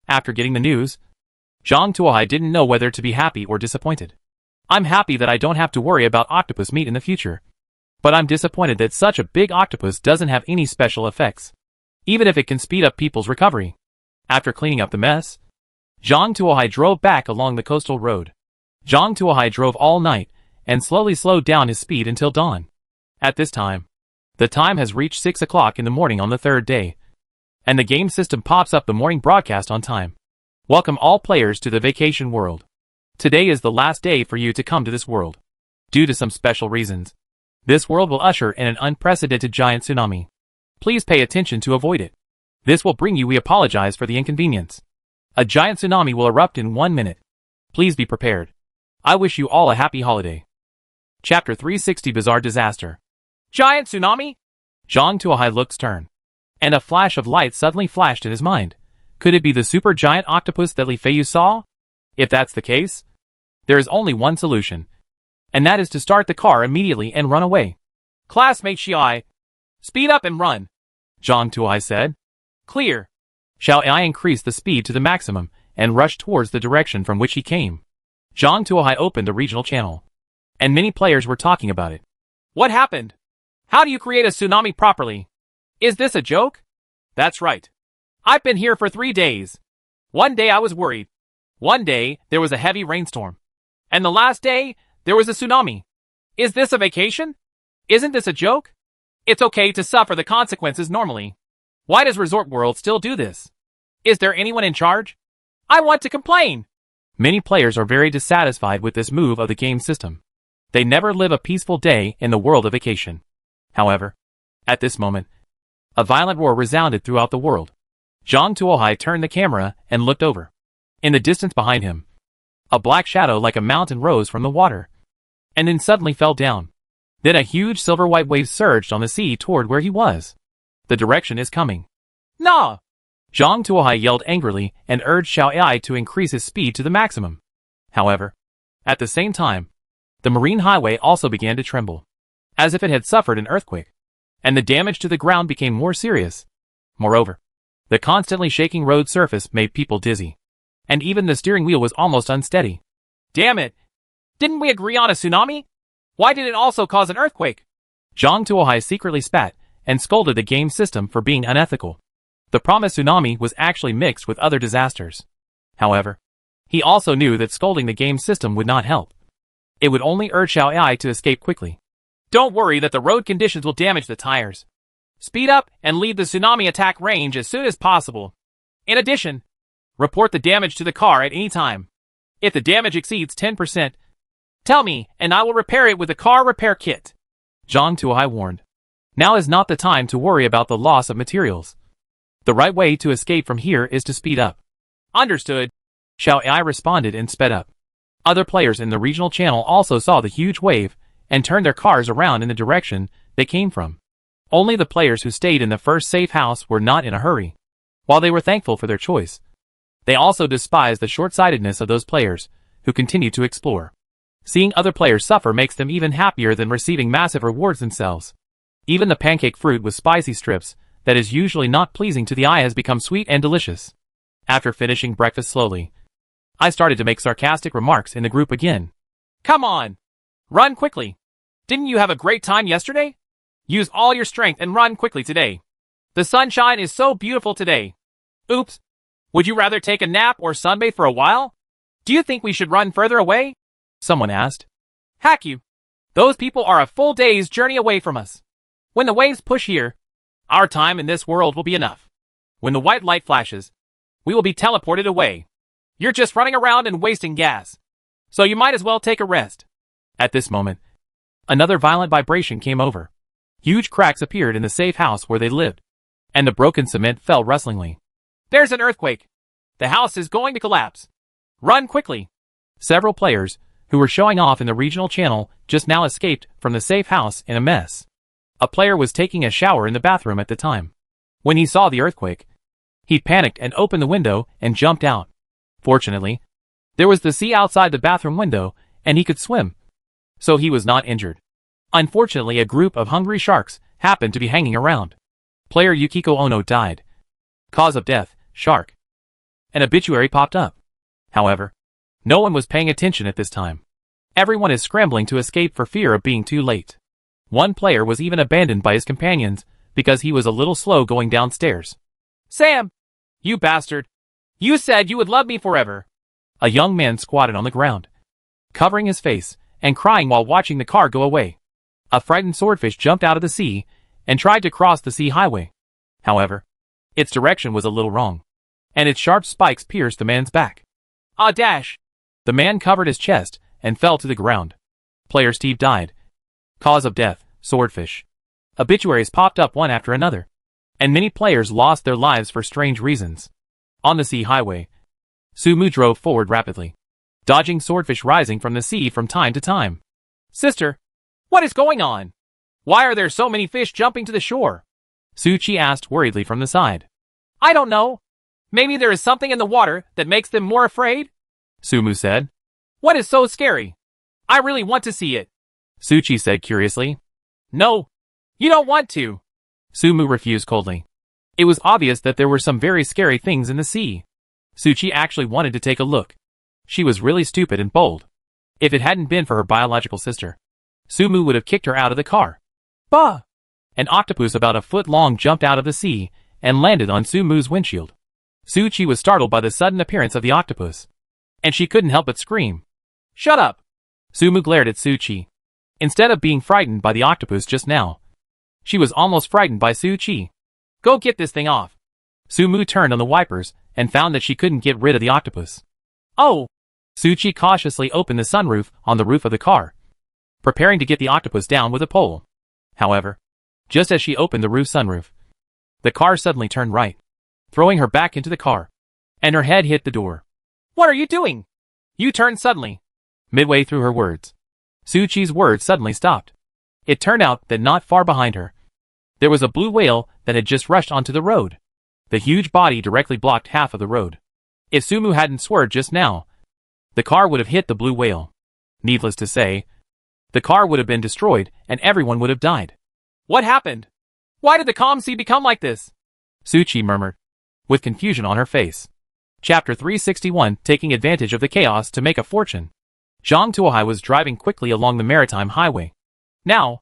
After getting the news, Zhang Tuohai didn't know whether to be happy or disappointed. I'm happy that I don't have to worry about octopus meat in the future. But I'm disappointed that such a big octopus doesn't have any special effects, even if it can speed up people's recovery. After cleaning up the mess, Zhang Tuohai drove back along the coastal road. Zhang Tuohai drove all night and slowly slowed down his speed until dawn. At this time, the time has reached 6 o'clock in the morning on the third day, and the game system pops up the morning broadcast on time. Welcome all players to the vacation world. Today is the last day for you to come to this world. Due to some special reasons, this world will usher in an unprecedented giant tsunami. Please pay attention to avoid it. This will bring you. We apologize for the inconvenience. A giant tsunami will erupt in 1 minute. Please be prepared. I wish you all a happy holiday. Chapter 360 Bizarre Disaster. Giant tsunami? Zhang Tuohai looked stern, and a flash of light suddenly flashed in his mind. Could it be the super giant octopus that Li Feiyu saw? If that's the case, there is only one solution, and that is to start the car immediately and run away. Classmate Xiao, speed up and run, Zhang Tuohai said. Clear. Xiao increased the speed to the maximum and rushed towards the direction from which he came. Zhang Tuohai opened a regional channel, and many players were talking about it. What happened? How do you create a tsunami properly? Is this a joke? That's right. I've been here for 3 days. One day I was worried. One day there was a heavy rainstorm. And the last day, there was a tsunami. Is this a vacation? Isn't this a joke? It's okay to suffer the consequences normally. Why does Resort World still do this? Is there anyone in charge? I want to complain. Many players are very dissatisfied with this move of the game system. They never live a peaceful day in the world of vacation. However, at this moment, a violent roar resounded throughout the world. Zhang Tuohai turned the camera and looked over. In the distance behind him, a black shadow like a mountain rose from the water, and then suddenly fell down. Then a huge silver-white wave surged on the sea toward where he was. The direction is coming. Nah! Zhang Tuohai yelled angrily and urged Xiao Ai to increase his speed to the maximum. However, at the same time, the marine highway also began to tremble, as if it had suffered an earthquake, and the damage to the ground became more serious. Moreover, the constantly shaking road surface made people dizzy, and even the steering wheel was almost unsteady. Damn it! Didn't we agree on a tsunami? Why did it also cause an earthquake? Zhang Tuohai secretly spat and scolded the game system for being unethical. The promised tsunami was actually mixed with other disasters. However, he also knew that scolding the game system would not help. It would only urge Xiao Ai to escape quickly. Don't worry that the road conditions will damage the tires. Speed up and leave the tsunami attack range as soon as possible. In addition, report the damage to the car at any time. If the damage exceeds 10%, tell me and I will repair it with a car repair kit. Zhang Tuohai warned. Now is not the time to worry about the loss of materials. The right way to escape from here is to speed up. Understood. Xiao Ai responded and sped up. Other players in the regional channel also saw the huge wave and turned their cars around in the direction they came from. Only the players who stayed in the first safe house were not in a hurry. While they were thankful for their choice, They also despise the short-sightedness of those players who continue to explore. Seeing other players suffer makes them even happier than receiving massive rewards themselves. Even the pancake fruit with spicy strips that is usually not pleasing to the eye has become sweet and delicious. After finishing breakfast slowly, I started to make sarcastic remarks in the group again. Come on! Run quickly! Didn't you have a great time yesterday? Use all your strength and run quickly today. The sunshine is so beautiful today. Oops! Would you rather take a nap or sunbathe for a while? Do you think we should run further away? Someone asked. Hack you! Those people are a full day's journey away from us. When the waves push here, our time in this world will be enough. When the white light flashes, we will be teleported away. You're just running around and wasting gas. So you might as well take a rest. At this moment, another violent vibration came over. Huge cracks appeared in the safe house where they lived, and the broken cement fell rustlingly. There's an earthquake. The house is going to collapse. Run quickly. Several players, who were showing off in the regional channel, just now escaped from the safe house in a mess. A player was taking a shower in the bathroom at the time. When he saw the earthquake, he panicked and opened the window and jumped out. Fortunately, there was the sea outside the bathroom window, and he could swim, so he was not injured. Unfortunately, a group of hungry sharks happened to be hanging around. Player Yukiko Ono died. Cause of death, shark. An obituary popped up. However, no one was paying attention at this time. Everyone is scrambling to escape for fear of being too late. One player was even abandoned by his companions because he was a little slow going downstairs. Sam! You bastard! You said you would love me forever! A young man squatted on the ground, covering his face and crying while watching the car go away. A frightened swordfish jumped out of the sea and tried to cross the sea highway. However, its direction was a little wrong, and its sharp spikes pierced the man's back. Ah, dash! The man covered his chest and fell to the ground. Player Steve died. Cause of death, swordfish. Obituaries popped up one after another, and many players lost their lives for strange reasons. On the sea highway, Sumu drove forward rapidly, dodging swordfish rising from the sea from time to time. Sister, what is going on? Why are there so many fish jumping to the shore? Suchi asked worriedly from the side. I don't know. Maybe there is something in the water that makes them more afraid? Sumu said. What is so scary? I really want to see it. Suchi said curiously. No, you don't want to. Sumu refused coldly. It was obvious that there were some very scary things in the sea. Suchi actually wanted to take a look. She was really stupid and bold. If it hadn't been for her biological sister, Sumu would have kicked her out of the car. Bah! An octopus about a foot long jumped out of the sea and landed on Sumu's windshield. Suchi was startled by the sudden appearance of the octopus, and she couldn't help but scream. Shut up! Sumu glared at Suchi. Instead of being frightened by the octopus just now, she was almost frightened by Suchi. Go get this thing off. Sumu turned on the wipers and found that she couldn't get rid of the octopus. Oh! Suchi cautiously opened the sunroof on the roof of the car, preparing to get the octopus down with a pole. However, just as she opened the roof sunroof, the car suddenly turned right, throwing her back into the car, and her head hit the door. What are you doing? You turned suddenly. Midway through her words, Suchi's words suddenly stopped. It turned out that not far behind her, there was a blue whale that had just rushed onto the road. The huge body directly blocked half of the road. If Sumu hadn't swerved just now, the car would have hit the blue whale. Needless to say, the car would have been destroyed and everyone would have died. What happened? Why did the calm sea become like this? Suchi murmured, with confusion on her face. Chapter 361, Taking Advantage of the Chaos to Make a Fortune. Zhang Tuohai was driving quickly along the maritime highway. Now,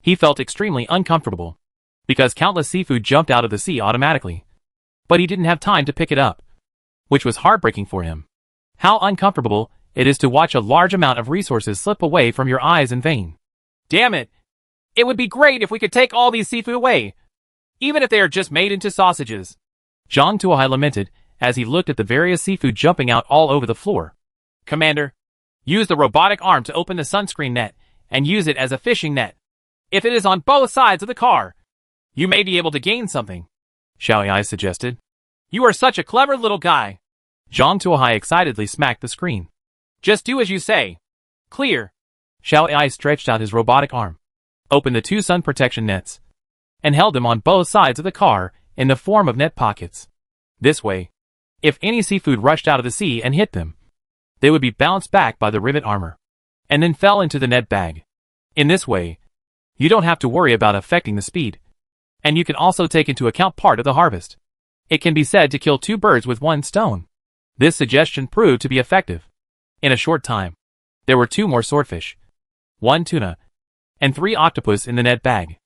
he felt extremely uncomfortable, because countless seafood jumped out of the sea automatically. But he didn't have time to pick it up, which was heartbreaking for him. How uncomfortable it is to watch a large amount of resources slip away from your eyes in vain. Damn it! It would be great if we could take all these seafood away, even if they are just made into sausages. Zhang Tuohai lamented as he looked at the various seafood jumping out all over the floor. Commander, use the robotic arm to open the sunscreen net and use it as a fishing net. If it is on both sides of the car, you may be able to gain something, Xiao Ai suggested. You are such a clever little guy. Zhang Tuohai excitedly smacked the screen. Just do as you say. Clear. Xiao Ai stretched out his robotic arm, opened the two sun protection nets, and held them on both sides of the car in the form of net pockets. This way, If any seafood rushed out of the sea and hit them, they would be bounced back by the rivet armor, and then fell into the net bag. In this way, you don't have to worry about affecting the speed, and you can also take into account part of the harvest. It can be said to kill 2 birds with 1 stone. This suggestion proved to be effective. In a short time, there were 2 more swordfish, 1 tuna, and 3 octopus in the net bag.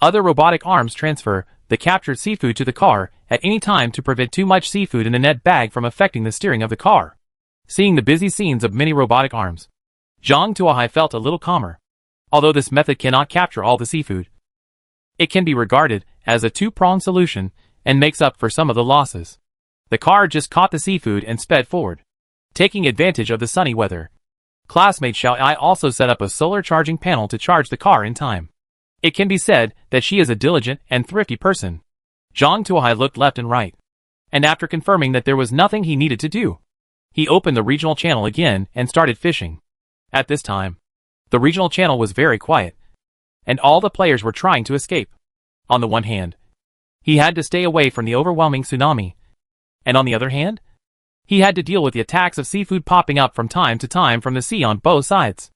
Other robotic arms transfer the captured seafood to the car at any time to prevent too much seafood in the net bag from affecting the steering of the car. Seeing the busy scenes of many robotic arms, Zhang Tuohai felt a little calmer. Although this method cannot capture all the seafood, it can be regarded as a 2-pronged solution and makes up for some of the losses. The car just caught the seafood and sped forward, taking advantage of the sunny weather. Classmate Xiao Ai also set up a solar charging panel to charge the car in time. It can be said that she is a diligent and thrifty person. Zhang Tuohai looked left and right, and after confirming that there was nothing he needed to do, he opened the regional channel again and started fishing. At this time, the regional channel was very quiet, and all the players were trying to escape. On the one hand, he had to stay away from the overwhelming tsunami, and on the other hand, he had to deal with the attacks of seafood popping up from time to time from the sea on both sides.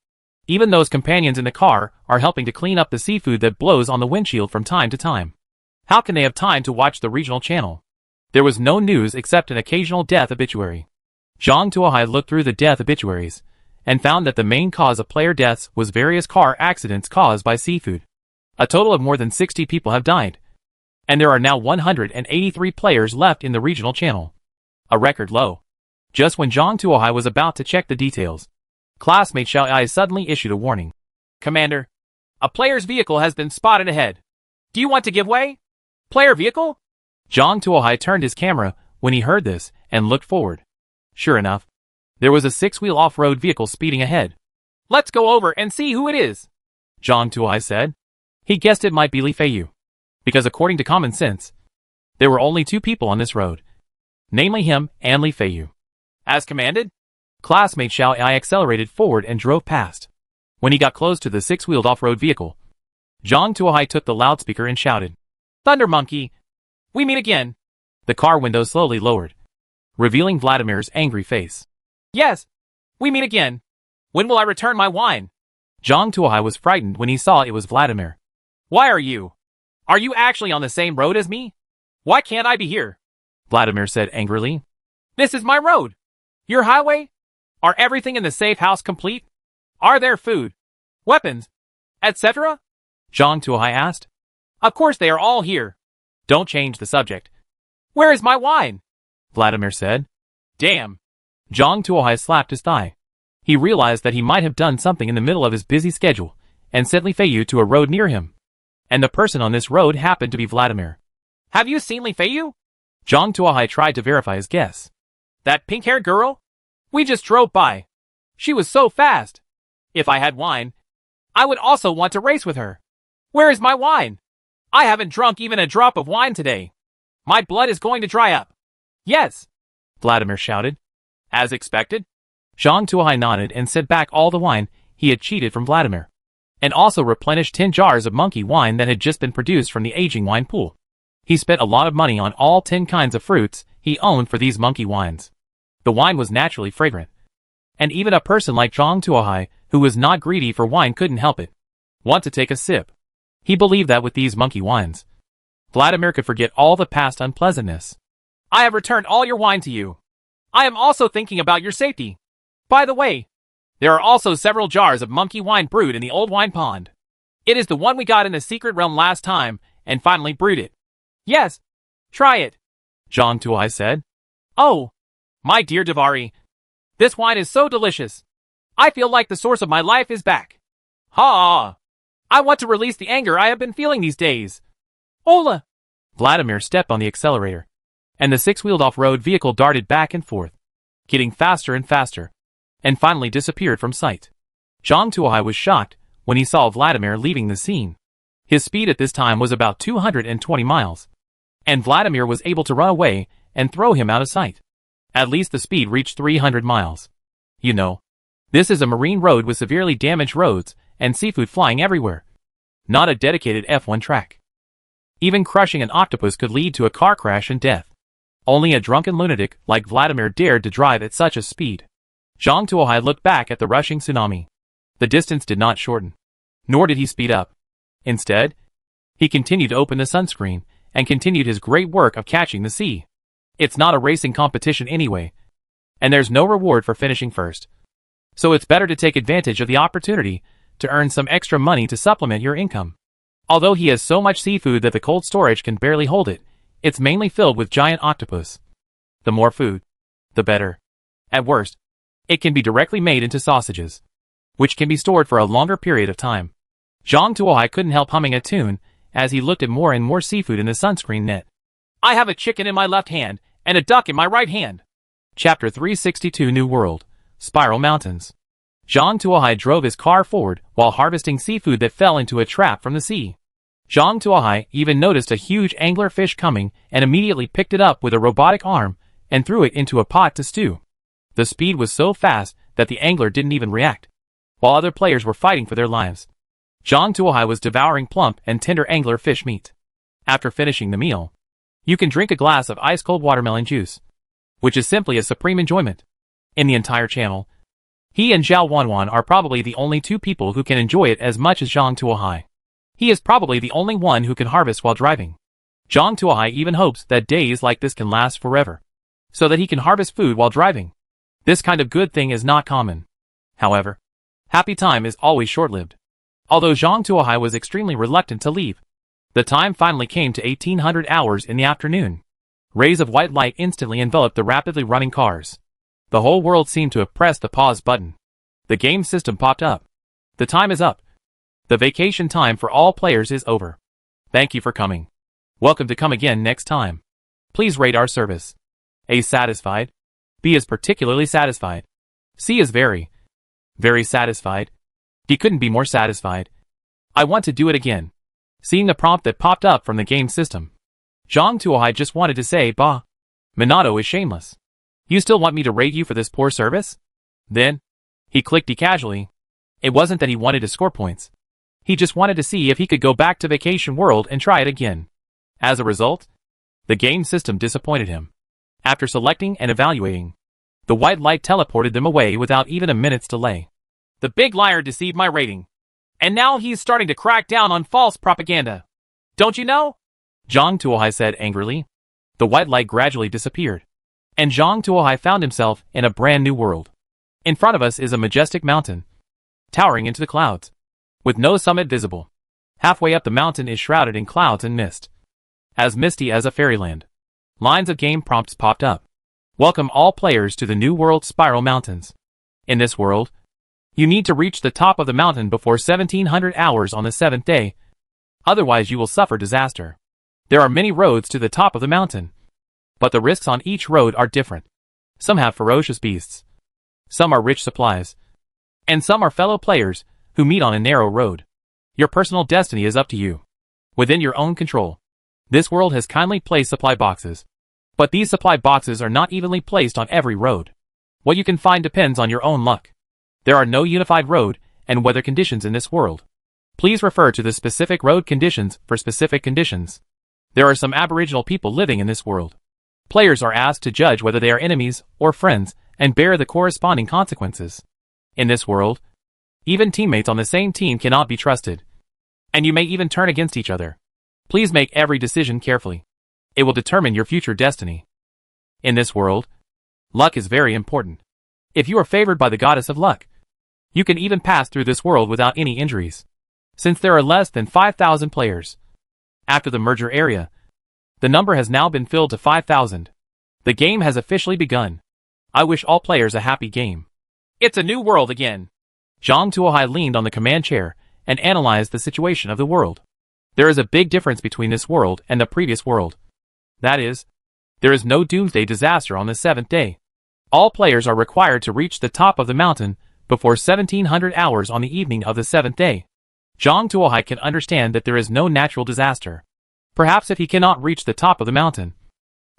Even those companions in the car are helping to clean up the seafood that blows on the windshield from time to time. How can they have time to watch the regional channel? There was no news except an occasional death obituary. Zhang Tuohai looked through the death obituaries and found that the main cause of player deaths was various car accidents caused by seafood. A total of more than 60 people have died, and there are now 183 players left in the regional channel. A record low. Just when Zhang Tuohai was about to check the details, classmate Xiao Ai suddenly issued a warning. Commander, a player's vehicle has been spotted ahead. Do you want to give way? Player vehicle? Zhang Tuohai turned his camera when he heard this and looked forward. Sure enough, there was a 6-wheel off-road vehicle speeding ahead. Let's go over and see who it is, Zhang Tuohai said. He guessed it might be Li Feiyu, because according to common sense, there were only 2 people on this road, namely him and Li Feiyu. As commanded, classmate Xiao Ai accelerated forward and drove past. When he got close to the 6-wheeled off-road vehicle, Zhang Tuohai took the loudspeaker and shouted, "Thunder Monkey! We meet again!" The car window slowly lowered, revealing Vladimir's angry face. "Yes, we meet again. When will I return my wine?" Zhang Tuohai was frightened when he saw it was Vladimir. "Why are you? Are you actually on the same road as me? Why can't I be here?" Vladimir said angrily. "This is my road. Your highway? Are everything in the safe house complete? Are there food, weapons, etc.?" Zhang Tuohai asked. "Of course they are all here. Don't change the subject." "Where is my wine?" Vladimir said. "Damn." Zhang Tuohai slapped his thigh. He realized that he might have done something in the middle of his busy schedule and sent Li Feiyu to a road near him. And the person on this road happened to be Vladimir. "Have you seen Li Feiyu?" Zhang Tuohai tried to verify his guess. "That pink-haired girl? We just drove by. She was so fast. If I had wine, I would also want to race with her. Where is my wine? I haven't drunk even a drop of wine today. My blood is going to dry up." "Yes," Vladimir shouted. "As expected." Zhang Tuohai nodded and sent back all the wine he had cheated from Vladimir, and also replenished 10 jars of monkey wine that had just been produced from the aging wine pool. He spent a lot of money on all 10 kinds of fruits he owned for these monkey wines. The wine was naturally fragrant, and even a person like Zhang Tuohai, who was not greedy for wine, couldn't help it want to take a sip. He believed that with these monkey wines, Vladimir could forget all the past unpleasantness. "I have returned all your wine to you. I am also thinking about your safety. By the way, there are also several jars of monkey wine brewed in the old wine pond. It is the one we got in the secret realm last time and finally brewed it." "Yes, try it," Zhang Tuohai said. "Oh, my dear Davari, this wine is so delicious. I feel like the source of my life is back. Ha! I want to release the anger I have been feeling these days. Hola!" Vladimir stepped on the accelerator, and the 6-wheeled off-road vehicle darted back and forth, getting faster and faster, and finally disappeared from sight. Zhang Tuohai was shocked when he saw Vladimir leaving the scene. His speed at this time was about 220 miles, and Vladimir was able to run away and throw him out of sight. At least the speed reached 300 miles. You know, this is a marine road with severely damaged roads and seafood flying everywhere. Not a dedicated F1 track. Even crushing an octopus could lead to a car crash and death. Only a drunken lunatic like Vladimir dared to drive at such a speed. Zhang Tuohai looked back at the rushing tsunami. The distance did not shorten. Nor did he speed up. Instead, he continued to open the sunscreen and continued his great work of catching the sea. It's not a racing competition anyway, and there's no reward for finishing first. So it's better to take advantage of the opportunity to earn some extra money to supplement your income. Although he has so much seafood that the cold storage can barely hold it, it's mainly filled with giant octopus. The more food, the better. At worst, it can be directly made into sausages, which can be stored for a longer period of time. Zhang Tuohai couldn't help humming a tune as he looked at more and more seafood in the sunscreen net. I have a chicken in my left hand and a duck in my right hand. Chapter 362 New World, Spiral Mountains. Zhang Tuohai drove his car forward while harvesting seafood that fell into a trap from the sea. Zhang Tuohai even noticed a huge anglerfish coming and immediately picked it up with a robotic arm and threw it into a pot to stew. The speed was so fast that the angler didn't even react, while other players were fighting for their lives. Zhang Tuohai was devouring plump and tender anglerfish meat. After finishing the meal, you can drink a glass of ice-cold watermelon juice, which is simply a supreme enjoyment. In the entire channel, he and Zhao Wanwan are probably the only two people who can enjoy it as much as Zhang Tuohai. He is probably the only one who can harvest while driving. Zhang Tuohai even hopes that days like this can last forever, so that he can harvest food while driving. This kind of good thing is not common. However, happy time is always short-lived. Although Zhang Tuohai was extremely reluctant to leave, the time finally came to 1800 hours in the afternoon. Rays of white light instantly enveloped the rapidly running cars. The whole world seemed to have pressed the pause button. The game system popped up. The time is up. The vacation time for all players is over. Thank you for coming. Welcome to come again next time. Please rate our service. A is satisfied. B is particularly satisfied. C is very, very satisfied. D couldn't be more satisfied. I want to do it again. Seeing the prompt that popped up from the game system, Zhang Tuohai just wanted to say, bah. Minato is shameless. You still want me to rate you for this poor service? Then, he clicked D casually. It wasn't that he wanted to score points. He just wanted to see if he could go back to Vacation World and try it again. As a result, the game system disappointed him. After selecting and evaluating, the white light teleported them away without even a minute's delay. The big liar deceived my rating. And now he's starting to crack down on false propaganda. Don't you know? Zhang Tuohai said angrily. The white light gradually disappeared, and Zhang Tuohai found himself in a brand new world. In front of us is a majestic mountain, towering into the clouds, with no summit visible. Halfway up the mountain is shrouded in clouds and mist, as misty as a fairyland. Lines of game prompts popped up. Welcome all players to the new world Spiral Mountains. In this world, you need to reach the top of the mountain before 1700 hours on the 7th day. Otherwise you will suffer disaster. There are many roads to the top of the mountain, but the risks on each road are different. Some have ferocious beasts, some are rich supplies, and some are fellow players who meet on a narrow road. Your personal destiny is up to you, within your own control. This world has kindly placed supply boxes, but these supply boxes are not evenly placed on every road. What you can find depends on your own luck. There are no unified road and weather conditions in this world. Please refer to the specific road conditions for specific conditions. There are some aboriginal people living in this world. Players are asked to judge whether they are enemies or friends and bear the corresponding consequences. In this world, even teammates on the same team cannot be trusted, and you may even turn against each other. Please make every decision carefully. It will determine your future destiny. In this world, luck is very important. If you are favored by the goddess of luck, you can even pass through this world without any injuries. Since there are less than 5,000 players, after the merger area, the number has now been filled to 5,000. The game has officially begun. I wish all players a happy game. It's a new world again. Zhang Tuohai leaned on the command chair and analyzed the situation of the world. There is a big difference between this world and the previous world. That is, there is no doomsday disaster on the 7th day. All players are required to reach the top of the mountain before 1700 hours on the evening of the 7th day. Zhang Tuohai can understand that there is no natural disaster. Perhaps if he cannot reach the top of the mountain,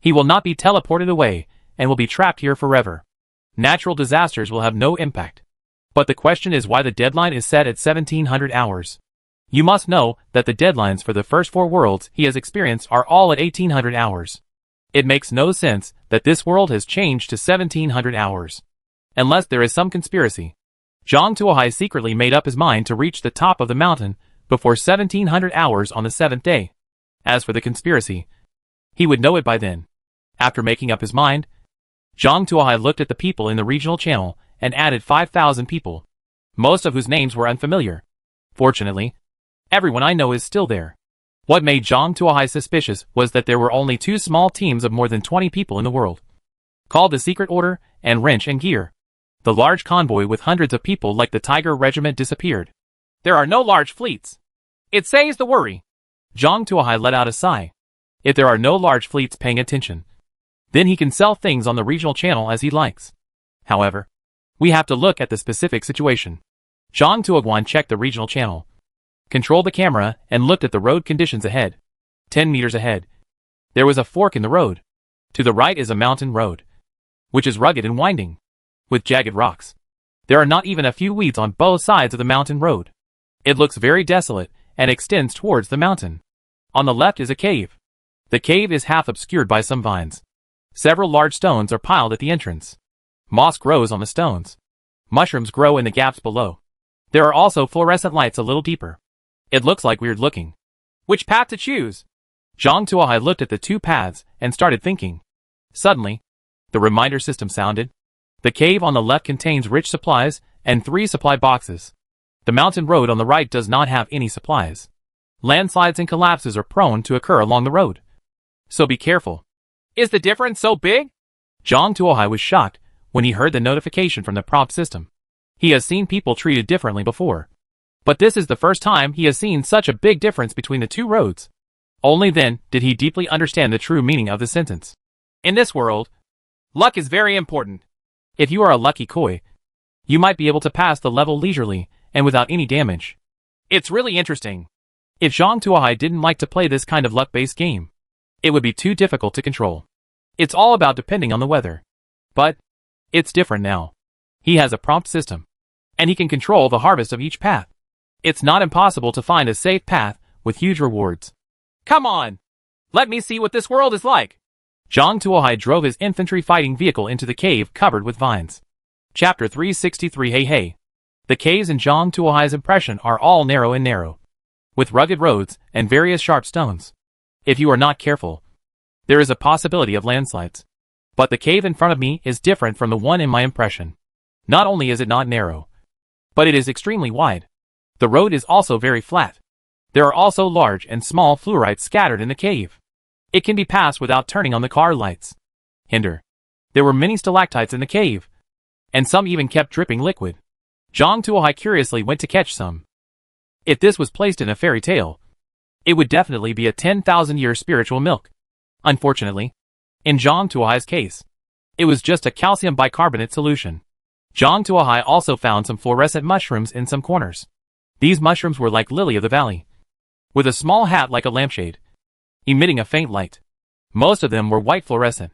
he will not be teleported away and will be trapped here forever. Natural disasters will have no impact. But the question is why the deadline is set at 1700 hours. You must know that the deadlines for the first 4 worlds he has experienced are all at 1800 hours. It makes no sense that this world has changed to 1700 hours. Unless there is some conspiracy. Zhang Tuohai secretly made up his mind to reach the top of the mountain before 1700 hours on the 7th day. As for the conspiracy, he would know it by then. After making up his mind, Zhang Tuohai looked at the people in the regional channel and added 5,000 people, most of whose names were unfamiliar. Fortunately, everyone I know is still there. What made Zhang Tuohai suspicious was that there were only 2 small teams of more than 20 people in the world, called the Secret Order and Wrench and Gear. The large convoy with hundreds of people like the Tiger Regiment disappeared. There are no large fleets. It says the worry. Zhang Tuohai let out a sigh. If there are no large fleets paying attention, then he can sell things on the regional channel as he likes. However, we have to look at the specific situation. Zhang Tuoguan checked the regional channel, controlled the camera, and looked at the road conditions ahead. 10 meters ahead, there was a fork in the road. To the right is a mountain road, which is rugged and winding, with jagged rocks. There are not even a few weeds on both sides of the mountain road. It looks very desolate and extends towards the mountain. On the left is a cave. The cave is half obscured by some vines. Several large stones are piled at the entrance. Moss grows on the stones. Mushrooms grow in the gaps below. There are also fluorescent lights a little deeper. It looks like weird looking. Which path to choose? Zhang Tuohai looked at the 2 paths and started thinking. Suddenly, the reminder system sounded. The cave on the left contains rich supplies and 3 supply boxes. The mountain road on the right does not have any supplies. Landslides and collapses are prone to occur along the road, so be careful. Is the difference so big? Zhang Tuohai was shocked when he heard the notification from the prompt system. He has seen people treated differently before, but this is the first time he has seen such a big difference between the 2 roads. Only then did he deeply understand the true meaning of the sentence. In this world, luck is very important. If you are a lucky koi, you might be able to pass the level leisurely and without any damage. It's really interesting. If Zhang Tuohai didn't like to play this kind of luck-based game, it would be too difficult to control. It's all about depending on the weather. But it's different now. He has a prompt system, and he can control the harvest of each path. It's not impossible to find a safe path with huge rewards. Come on! Let me see what this world is like! Zhang Tuohai drove his infantry fighting vehicle into the cave covered with vines. Chapter 363 Hey Hey. The caves in Zhang Tuohai's impression are all narrow and narrow, with rugged roads and various sharp stones. If you are not careful, there is a possibility of landslides. But the cave in front of me is different from the one in my impression. Not only is it not narrow, but it is extremely wide. The road is also very flat. There are also large and small fluorites scattered in the cave. It can be passed without turning on the car lights. Hinder. There were many stalactites in the cave, and some even kept dripping liquid. Zhang Tuohai curiously went to catch some. If this was placed in a fairy tale, it would definitely be a 10,000-year spiritual milk. Unfortunately, in Zhang Tuohai's case, it was just a calcium bicarbonate solution. Zhang Tuohai also found some fluorescent mushrooms in some corners. These mushrooms were like lily of the valley, with a small hat like a lampshade, emitting a faint light. Most of them were white fluorescent,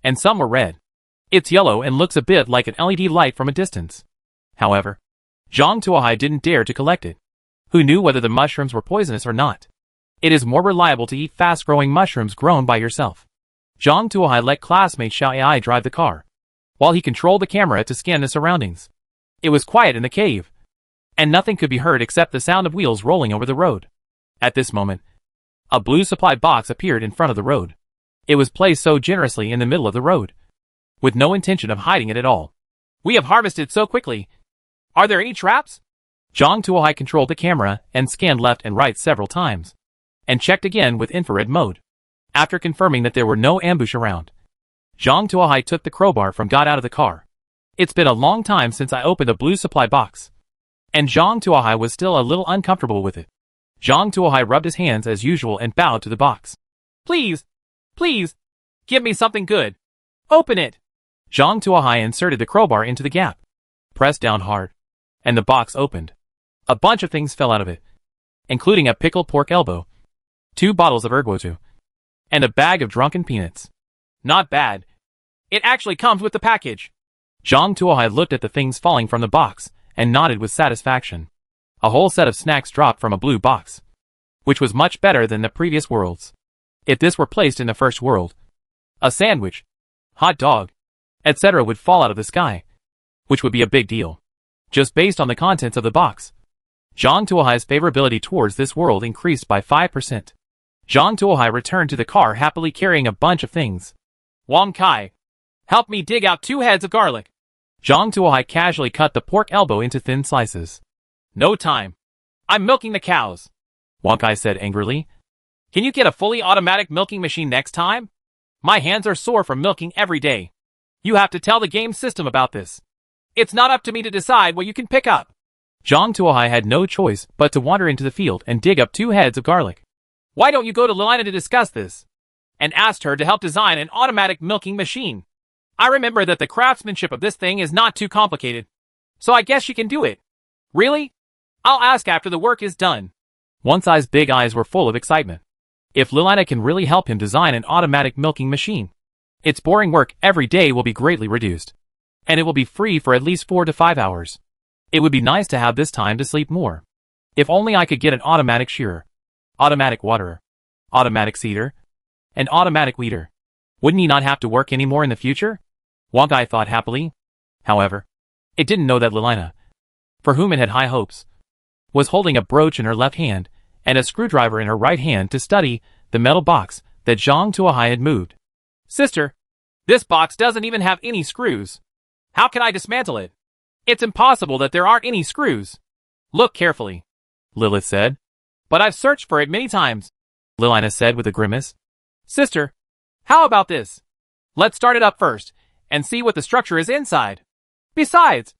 and some were red. It's yellow and looks a bit like an LED light from a distance. However, Zhang Tuohai didn't dare to collect it. Who knew whether the mushrooms were poisonous or not? It is more reliable to eat fast-growing mushrooms grown by yourself. Zhang Tuohai let classmate Xiao Ai drive the car, while he controlled the camera to scan the surroundings. It was quiet in the cave, and nothing could be heard except the sound of wheels rolling over the road. At this moment, a blue supply box appeared in front of the road. It was placed so generously in the middle of the road, with no intention of hiding it at all. We have harvested so quickly. Are there any traps? Zhang Tuohai controlled the camera and scanned left and right several times, and checked again with infrared mode. After confirming that there were no ambush around, Zhang Tuohai took the crowbar from got out of the car. It's been a long time since I opened a blue supply box, and Zhang Tuohai was still a little uncomfortable with it. Zhang Tuohai rubbed his hands as usual and bowed to the box. Please, please, give me something good. Open it. Zhang Tuohai inserted the crowbar into the gap, pressed down hard, and the box opened. A bunch of things fell out of it, including a pickled pork elbow, 2 bottles of ergotu, and a bag of drunken peanuts. Not bad. It actually comes with the package. Zhang Tuohai looked at the things falling from the box and nodded with satisfaction. A whole set of snacks dropped from a blue box, which was much better than the previous worlds. If this were placed in the first world, a sandwich, hot dog, etc. would fall out of the sky, which would be a big deal. Just based on the contents of the box. Zhang Tuohai's favorability towards this world increased by 5%. Zhang Tuohai returned to the car happily carrying a bunch of things. Wang Kai, help me dig out 2 heads of garlic. Zhang Tuohai casually cut the pork elbow into thin slices. No time. I'm milking the cows. Wang Kai said angrily. Can you get a fully automatic milking machine next time? My hands are sore from milking every day. You have to tell the game system about this. It's not up to me to decide what you can pick up. Zhang Tuohai had no choice but to wander into the field and dig up 2 heads of garlic. Why don't you go to Lilina to discuss this? And asked her to help design an automatic milking machine. I remember that the craftsmanship of this thing is not too complicated. So I guess she can do it. Really? I'll ask after the work is done. One-Sai's big eyes were full of excitement. If Lilina can really help him design an automatic milking machine, its boring work every day will be greatly reduced. And it will be free for at least 4 to 5 hours. It would be nice to have this time to sleep more. If only I could get an automatic shearer, automatic waterer, automatic seeder, and automatic weeder. Wouldn't he not have to work anymore in the future? Wang Kai thought happily. However, it didn't know that Lilina, for whom it had high hopes, was holding a brooch in her left hand and a screwdriver in her right hand to study the metal box that Zhang Tuohai had moved. Sister, this box doesn't even have any screws. How can I dismantle it? It's impossible that there aren't any screws. Look carefully, Lilith said. But I've searched for it many times, Lilina said with a grimace. Sister, how about this? Let's start it up first and see what the structure is inside. Besides,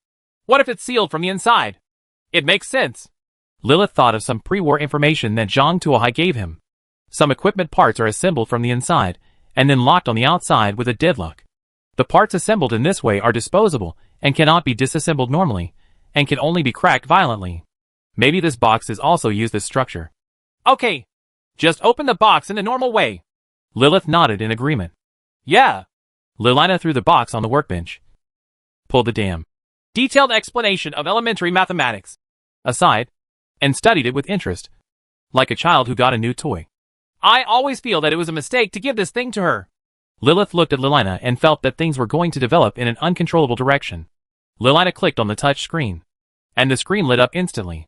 what if it's sealed from the inside? It makes sense. Lilith thought of some pre-war information that Zhang Tuohai gave him. Some equipment parts are assembled from the inside and then locked on the outside with a deadlock. The parts assembled in this way are disposable and cannot be disassembled normally, and can only be cracked violently. Maybe this box is also used as structure. Okay, just open the box in the normal way. Lilith nodded in agreement. Yeah. Lilina threw the box on the workbench. Pulled the damn detailed explanation of elementary mathematics aside, and studied it with interest, like a child who got a new toy. I always feel that it was a mistake to give this thing to her. Lilith looked at Lilina and felt that things were going to develop in an uncontrollable direction. Lilina clicked on the touch screen, and the screen lit up instantly.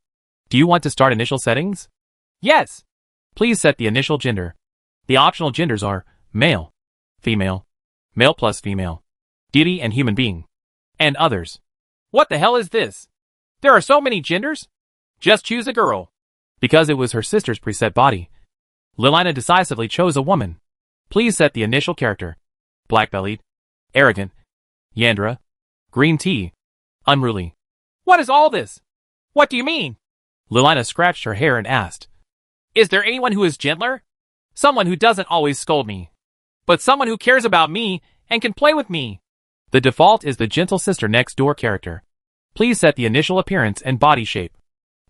Do you want to start initial settings? Yes. Please set the initial gender. The optional genders are male, female, male plus female, deity and human being, and others. What the hell is this? There are so many genders? Just choose a girl. Because it was her sister's preset body, Lilina decisively chose a woman. Please set the initial character. Black-bellied, arrogant, Yandra, green tea, unruly. What is all this? What do you mean? Lilina scratched her hair and asked. Is there anyone who is gentler? Someone who doesn't always scold me, but someone who cares about me and can play with me. The default is the gentle sister next door character. Please set the initial appearance and body shape.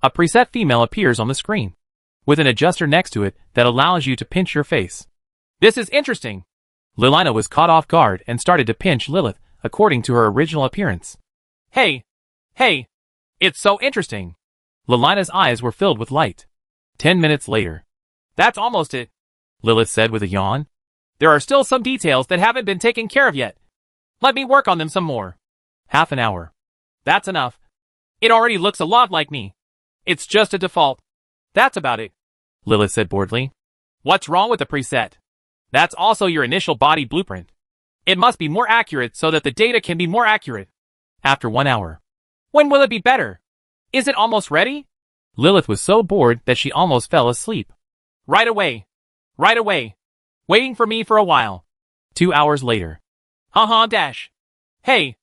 A preset female appears on the screen, with an adjuster next to it that allows you to pinch your face. This is interesting. Lilina was caught off guard and started to pinch Lilith according to her original appearance. Hey, it's so interesting. Lilina's eyes were filled with light. 10 minutes later. That's almost it, Lilith said with a yawn. There are still some details that haven't been taken care of yet. Let me work on them some more. Half an hour. That's enough. It already looks a lot like me. It's just a default. That's about it, Lilith said boredly. What's wrong with the preset? That's also your initial body blueprint. It must be more accurate so that the data can be more accurate. After 1 hour. When will it be better? Is it almost ready? Lilith was so bored that she almost fell asleep. Right away. Waiting for me for a while. 2 hours later. Dash. Hey.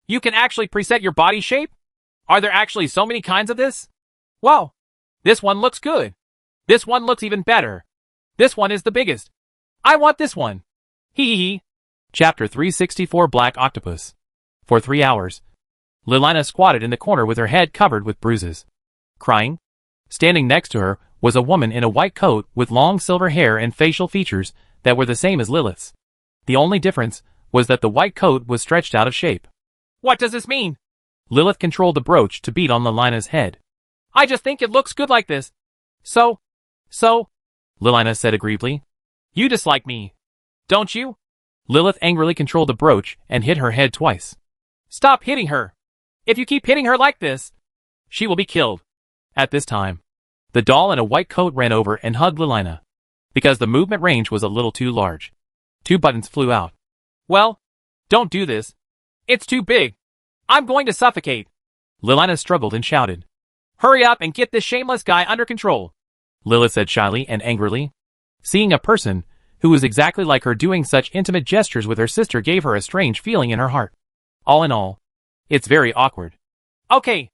You can actually preset your body shape? Are there actually so many kinds of this? Wow. This one looks good. This one looks even better. This one is the biggest. I want this one. Hee. Chapter 364 Black Octopus. For 3 hours. Lilina squatted in the corner with her head covered with bruises. Crying. Standing next to her was a woman in a white coat with long silver hair and facial features that were the same as Lilith's. The only difference was that the white coat was stretched out of shape. What does this mean? Lilith controlled the brooch to beat on Lilina's head. I just think it looks good like this. So, Lilina said aggrievedly. You dislike me. Don't you? Lilith angrily controlled the brooch and hit her head twice. Stop hitting her. If you keep hitting her like this, she will be killed. At this time, the doll in a white coat ran over and hugged Lilina. Because the movement range was a little too large. 2 buttons flew out. Well, don't do this. It's too big. I'm going to suffocate. Lilina struggled and shouted. Hurry up and get this shameless guy under control. Lilith said shyly and angrily. Seeing a person who was exactly like her doing such intimate gestures with her sister gave her a strange feeling in her heart. All in all, it's very awkward. Okay.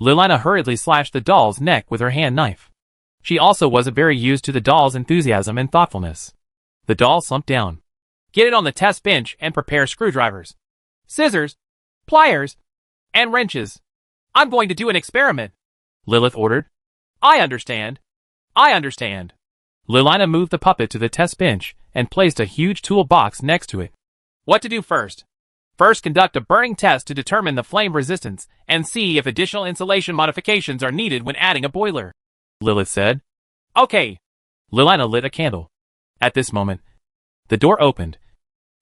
Lilina hurriedly slashed the doll's neck with her hand knife. She also wasn't very used to the doll's enthusiasm and thoughtfulness. The doll slumped down. Get it on the test bench and prepare screwdrivers, scissors, pliers, and wrenches. I'm going to do an experiment, Lilith ordered. I understand. Lilina moved the puppet to the test bench and placed a huge toolbox next to it. What to do first? First, conduct a burning test to determine the flame resistance and see if additional insulation modifications are needed when adding a boiler, Lilith said. Okay. Lilina lit a candle. At this moment, the door opened,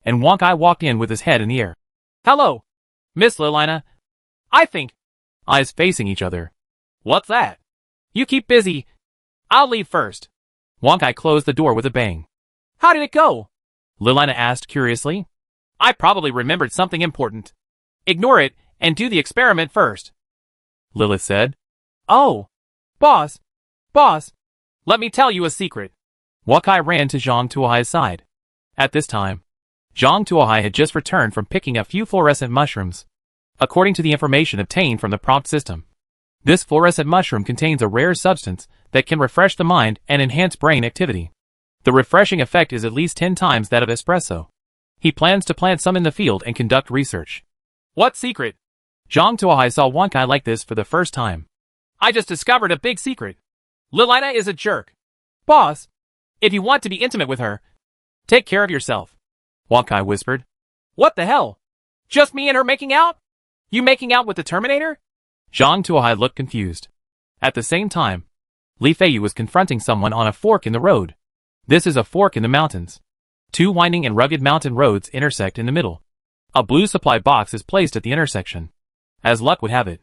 and Wonkai walked in with his head in the air. Hello, Miss Lilina. I think. Eyes facing each other. What's that? You keep busy. I'll leave first. Wonkai closed the door with a bang. How did it go? Lilina asked curiously. I probably remembered something important. Ignore it and do the experiment first, Lilith said. Oh, boss, let me tell you a secret. Wonkai ran to Zhang Tuohai's side. At this time, Zhang Tuohai had just returned from picking a few fluorescent mushrooms. According to the information obtained from the prompt system, this fluorescent mushroom contains a rare substance that can refresh the mind and enhance brain activity. The refreshing effect is at least 10 times that of espresso. He plans to plant some in the field and conduct research. What secret? Zhang Tuohai saw Wonkai like this for the first time. I just discovered a big secret. Lilina is a jerk. Boss, if you want to be intimate with her, take care of yourself, Wonkai whispered. What the hell? Just me and her making out? You making out with the Terminator? Zhang Tuohai looked confused. At the same time, Li Feiyu was confronting someone on a fork in the road. This is a fork in the mountains. 2 winding and rugged mountain roads intersect in the middle. A blue supply box is placed at the intersection. As luck would have it,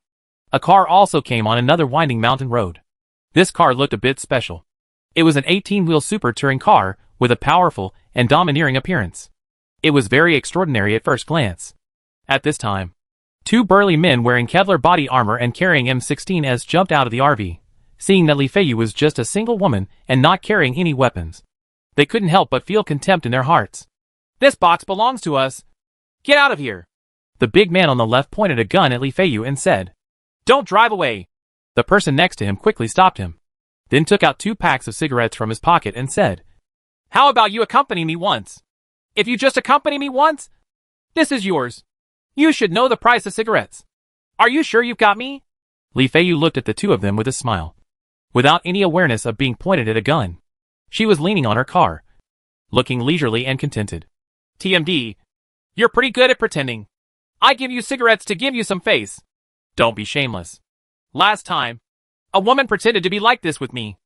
a car also came on another winding mountain road. This car looked a bit special. It was an 18-wheel super touring car with a powerful and domineering appearance. It was very extraordinary at first glance. At this time, 2 burly men wearing Kevlar body armor and carrying M16s jumped out of the RV, seeing that Li Feiyu was just a single woman and not carrying any weapons. They couldn't help but feel contempt in their hearts. This box belongs to us. Get out of here. The big man on the left pointed a gun at Li Feiyu and said, Don't drive away. The person next to him quickly stopped him, then took out 2 packs of cigarettes from his pocket and said, How about you accompany me once? If you just accompany me once, this is yours. You should know the price of cigarettes. Are you sure you've got me? Li Feiyu looked at the 2 of them with a smile. Without any awareness of being pointed at a gun, she was leaning on her car, looking leisurely and contented. TMD, you're pretty good at pretending. I give you cigarettes to give you some face. Don't be shameless. Last time, a woman pretended to be like this with me.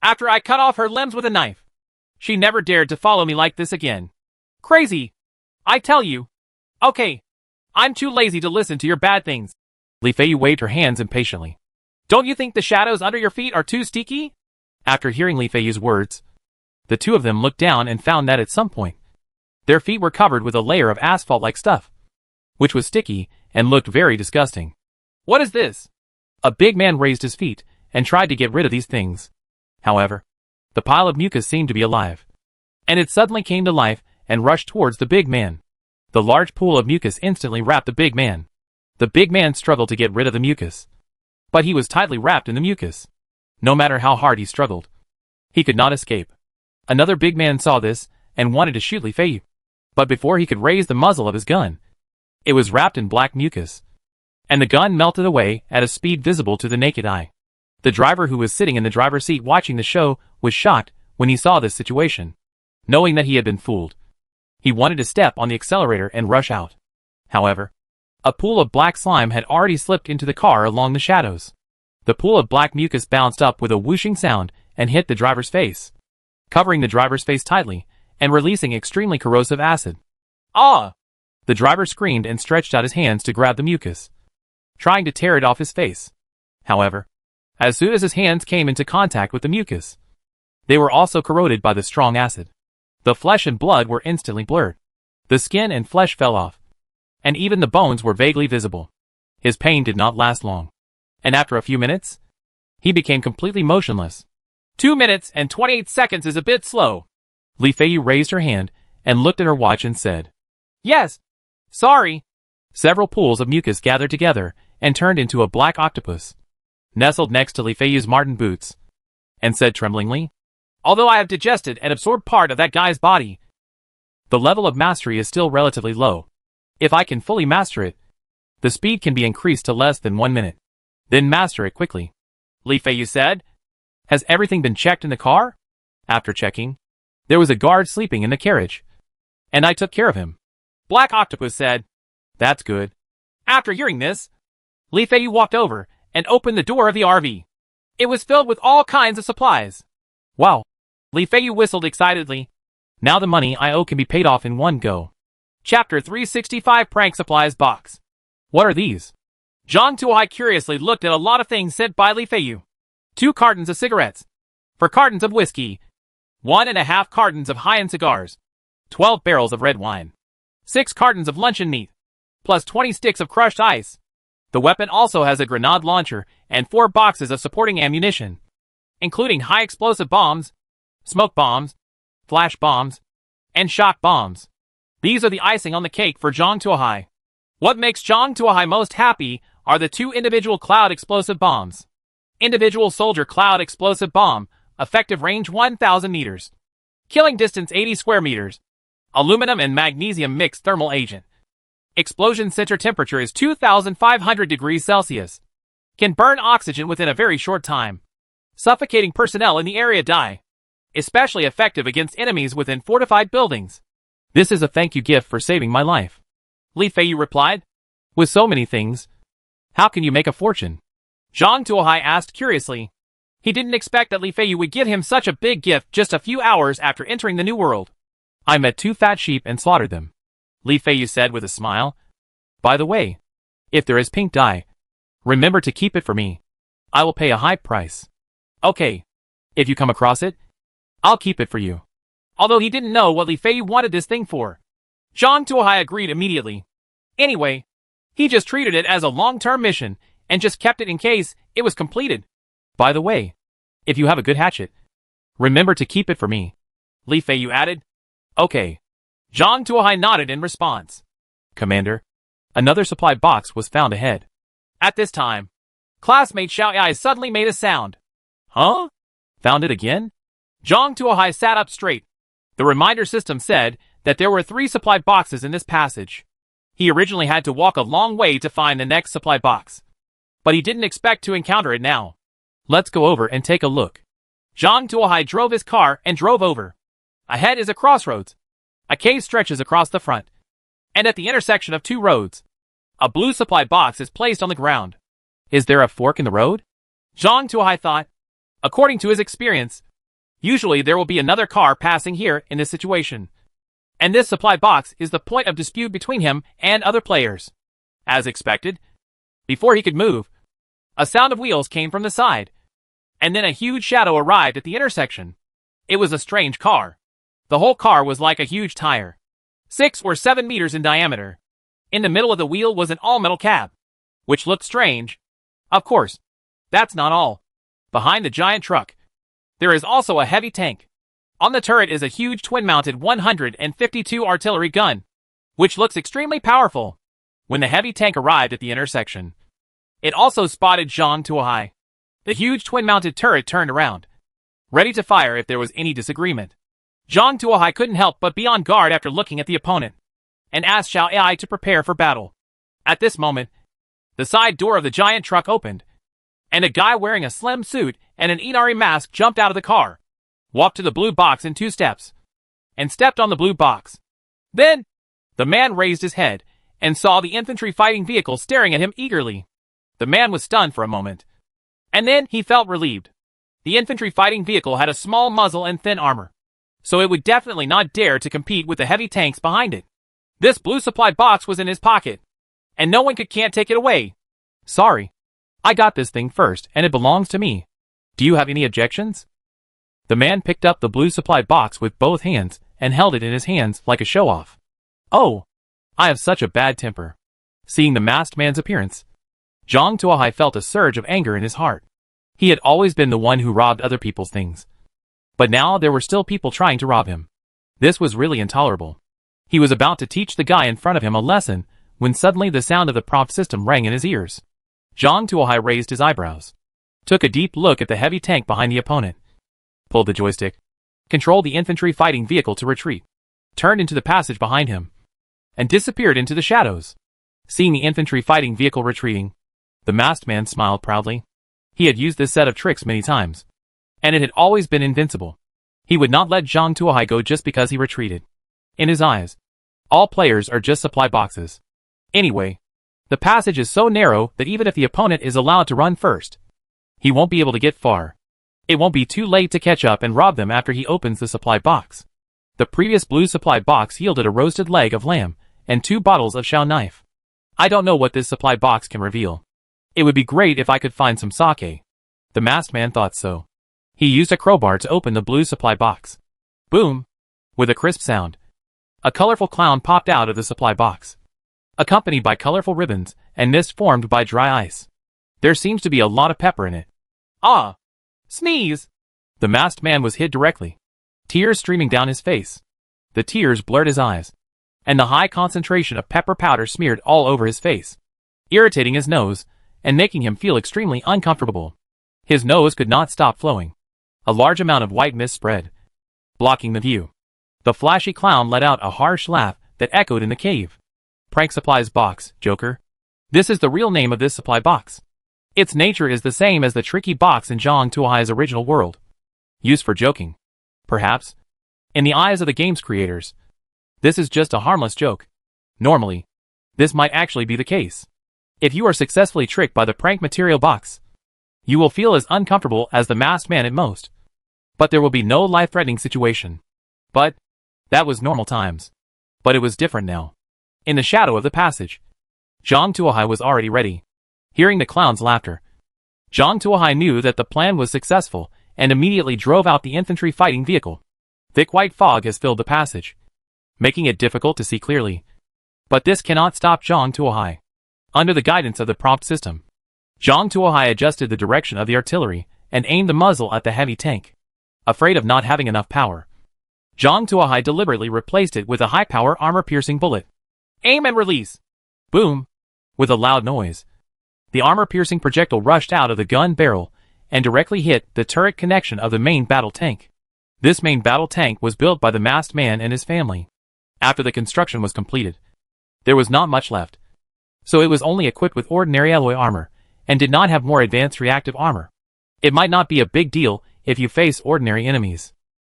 After I cut off her limbs with a knife, she never dared to follow me like this again. Crazy. I tell you. Okay. I'm too lazy to listen to your bad things. Li Feiyu waved her hands impatiently. Don't you think the shadows under your feet are too sticky? After hearing Li Feiyu's words, the 2 of them looked down and found that at some point, their feet were covered with a layer of asphalt-like stuff, which was sticky and looked very disgusting. What is this? A big man raised his feet and tried to get rid of these things. However, the pile of mucus seemed to be alive, and it suddenly came to life and rushed towards the big man. The large pool of mucus instantly wrapped the big man. The big man struggled to get rid of the mucus, but he was tightly wrapped in the mucus. No matter how hard he struggled, he could not escape. Another big man saw this and wanted to shoot Li Feiyu, but before he could raise the muzzle of his gun, it was wrapped in black mucus, and the gun melted away at a speed visible to the naked eye. The driver who was sitting in the driver's seat watching the show was shocked when he saw this situation. Knowing that he had been fooled, he wanted to step on the accelerator and rush out. However, a pool of black slime had already slipped into the car along the shadows. The pool of black mucus bounced up with a whooshing sound and hit the driver's face, covering the driver's face tightly and releasing extremely corrosive acid. Ah! The driver screamed and stretched out his hands to grab the mucus, trying to tear it off his face. However, as soon as his hands came into contact with the mucus, they were also corroded by the strong acid. The flesh and blood were instantly blurred. The skin and flesh fell off, and even the bones were vaguely visible. His pain did not last long, and after a few minutes, he became completely motionless. 2 minutes and 28 seconds is a bit slow. Li Feiyu raised her hand and looked at her watch and said, "Yes. Sorry." Several pools of mucus gathered together and turned into a black octopus, nestled next to Li Feiyu's marten boots, and said tremblingly, "Although I have digested and absorbed part of that guy's body, the level of mastery is still relatively low. If I can fully master it, the speed can be increased to less than 1 minute. Then master it quickly." Li Feiyu said, "Has everything been checked in the car?" After checking, there was a guard sleeping in the carriage, and I took care of him. Black Octopus said, "That's good." After hearing this, Li Feiyu walked over and opened the door of the RV. It was filled with all kinds of supplies. Wow! Li Feiyu whistled excitedly. Now the money I owe can be paid off in one go. Chapter 365 Prank Supplies Box. What are these? Zhang Tuohai curiously looked at a lot of things sent by Li Feiyu. 2 cartons of cigarettes, 4 cartons of whiskey, 1.5 cartons of high-end cigars, 12 barrels of red wine, 6 cartons of luncheon meat, plus 20 sticks of crushed ice. The weapon also has a grenade launcher and 4 boxes of supporting ammunition, including high explosive bombs, smoke bombs, flash bombs, and shock bombs. These are the icing on the cake for Zhang Tuohai. What makes Zhang Tuohai most happy are the 2 individual cloud explosive bombs. Individual soldier cloud explosive bomb, effective range 1,000 meters. Killing distance 80 square meters. Aluminum and magnesium mixed thermal agent. Explosion center temperature is 2,500 degrees Celsius. Can burn oxygen within a very short time. Suffocating personnel in the area die. Especially effective against enemies within fortified buildings. This is a thank you gift for saving my life. Li Feiyu replied. With so many things, how can you make a fortune? Zhang Tuohai asked curiously. He didn't expect that Li Feiyu would give him such a big gift just a few hours after entering the new world. I met 2 fat sheep and slaughtered them, Li Feiyu said with a smile. By the way, if there is pink dye, remember to keep it for me. I will pay a high price. Okay. If you come across it, I'll keep it for you. Although he didn't know what Li Feiyu wanted this thing for, Zhang Tuohai agreed immediately. Anyway, he just treated it as a long-term mission and just kept it in case it was completed. By the way, if you have a good hatchet, remember to keep it for me, Li Feiyu added. Okay. Zhang Tuohai nodded in response. Commander, another supply box was found ahead. At this time, classmate Xiao Ai suddenly made a sound. Huh? Found it again? Zhang Tuohai sat up straight. The reminder system said that there were 3 supply boxes in this passage. He originally had to walk a long way to find the next supply box, but he didn't expect to encounter it now. Let's go over and take a look. Zhang Tuohai drove his car and drove over. Ahead is a crossroads. A cave stretches across the front, and at the intersection of 2 roads, a blue supply box is placed on the ground. Is there a fork in the road? Zhang Tuohai thought. According to his experience, usually there will be another car passing here in this situation, and this supply box is the point of dispute between him and other players. As expected, before he could move, a sound of wheels came from the side, and then a huge shadow arrived at the intersection. It was a strange car. The whole car was like a huge tire, 6 or 7 meters in diameter. In the middle of the wheel was an all-metal cab, which looked strange. Of course, that's not all. Behind the giant truck, there is also a heavy tank. On the turret is a huge twin-mounted 152 artillery gun, which looks extremely powerful. When the heavy tank arrived at the intersection, it also spotted Zhang Tuohai. The huge twin-mounted turret turned around, ready to fire if there was any disagreement. Zhang Tuohai couldn't help but be on guard after looking at the opponent, and asked Xiao Ai to prepare for battle. At this moment, the side door of the giant truck opened, and a guy wearing a slim suit and an Inari mask jumped out of the car, walked to the blue box in 2 steps, and stepped on the blue box. Then, the man raised his head and saw the infantry fighting vehicle staring at him eagerly. The man was stunned for a moment, and then he felt relieved. The infantry fighting vehicle had a small muzzle and thin armor. so it would definitely not dare to compete with the heavy tanks behind it. This blue supply box was in his pocket, and no one can't take it away. Sorry. I got this thing first, and it belongs to me. Do you have any objections? The man picked up the blue supply box with both hands and held it in his hands like a show-off. Oh, I have such a bad temper. Seeing the masked man's appearance, Zhang Tuohai felt a surge of anger in his heart. He had always been the one who robbed other people's things. But now there were still people trying to rob him. This was really intolerable. He was about to teach the guy in front of him a lesson when suddenly the sound of the prompt system rang in his ears. Zhang Tuohai raised his eyebrows, took a deep look at the heavy tank behind the opponent, pulled the joystick, controlled the infantry fighting vehicle to retreat, turned into the passage behind him, and disappeared into the shadows. Seeing the infantry fighting vehicle retreating, the masked man smiled proudly. He had used this set of tricks many times, and it had always been invincible. He would not let Zhang Tuohai go just because he retreated. In his eyes, all players are just supply boxes. Anyway, the passage is so narrow that even if the opponent is allowed to run first, he won't be able to get far. It won't be too late to catch up and rob them after he opens the supply box. The previous blue supply box yielded a roasted leg of lamb and 2 bottles of Shao knife. I don't know what this supply box can reveal. It would be great if I could find some sake. The masked man thought so. He used a crowbar to open the blue supply box. Boom! With a crisp sound, a colorful clown popped out of the supply box, accompanied by colorful ribbons and mist formed by dry ice. There seems to be a lot of pepper in it. Ah! Sneeze! The masked man was hit directly, tears streaming down his face. The tears blurred his eyes, and the high concentration of pepper powder smeared all over his face, irritating his nose and making him feel extremely uncomfortable. His nose could not stop flowing. A large amount of white mist spread, blocking the view. The flashy clown let out a harsh laugh that echoed in the cave. Prank supplies box, Joker. This is the real name of this supply box. Its nature is the same as the tricky box in Zhang Tuohai's original world. Used for joking. Perhaps. In the eyes of the game's creators, this is just a harmless joke. Normally, this might actually be the case. If you are successfully tricked by the prank material box, you will feel as uncomfortable as the masked man at most. But there will be no life-threatening situation. But that was normal times. But it was different now. In the shadow of the passage, Zhang Tuohai was already ready. Hearing the clown's laughter, Zhang Tuohai knew that the plan was successful and immediately drove out the infantry fighting vehicle. Thick white fog has filled the passage, making it difficult to see clearly. But this cannot stop Zhang Tuohai. Under the guidance of the prompt system, Zhang Tuohai adjusted the direction of the artillery and aimed the muzzle at the heavy tank. Afraid of not having enough power, Zhang Tuohai deliberately replaced it with a high-power armor-piercing bullet. Aim and release! Boom! With a loud noise, the armor-piercing projectile rushed out of the gun barrel and directly hit the turret connection of the main battle tank. This main battle tank was built by the masked man and his family. After the construction was completed, there was not much left, so it was only equipped with ordinary alloy armor and did not have more advanced reactive armor. It might not be a big deal if you face ordinary enemies.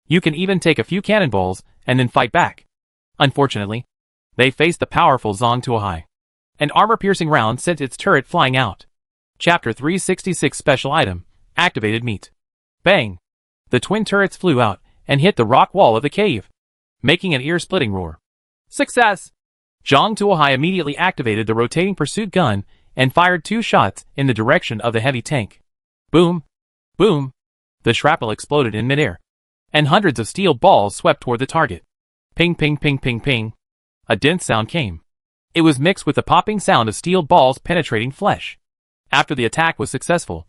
You can even take a few cannonballs and then fight back. Unfortunately, they faced the powerful Zhang Tuohai. An armor-piercing round sent its turret flying out. Chapter 366 Special Item, Activated Meat. Bang! The twin turrets flew out and hit the rock wall of the cave, making an ear-splitting roar. Success! Zhang Tuohai immediately activated the rotating pursuit gun and fired 2 shots in the direction of the heavy tank. Boom! Boom! The shrapnel exploded in midair, and hundreds of steel balls swept toward the target. Ping ping ping ping ping. A dense sound came. It was mixed with the popping sound of steel balls penetrating flesh. After the attack was successful,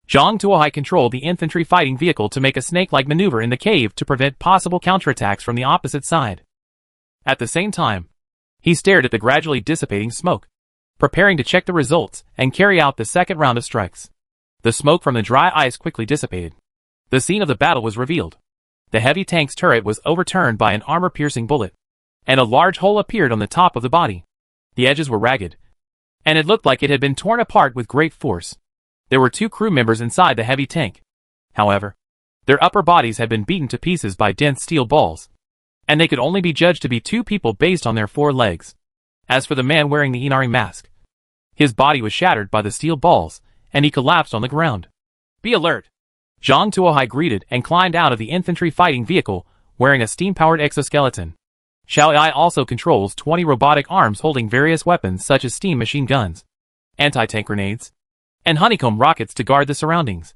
Zhang Tuohai controlled the infantry fighting vehicle to make a snake-like maneuver in the cave to prevent possible counterattacks from the opposite side. At the same time, he stared at the gradually dissipating smoke, preparing to check the results and carry out the second round of strikes. The smoke from the dry ice quickly dissipated. The scene of the battle was revealed. The heavy tank's turret was overturned by an armor-piercing bullet, and a large hole appeared on the top of the body. The edges were ragged, and it looked like it had been torn apart with great force. There were 2 crew members inside the heavy tank. However, their upper bodies had been beaten to pieces by dense steel balls, and they could only be judged to be 2 people based on their 4 legs. As for the man wearing the Inari mask, his body was shattered by the steel balls, and he collapsed on the ground. Be alert! Zhang Tuohai greeted and climbed out of the infantry fighting vehicle wearing a steam-powered exoskeleton. Xiao Ai also controls 20 robotic arms holding various weapons such as steam machine guns, anti-tank grenades, and honeycomb rockets to guard the surroundings,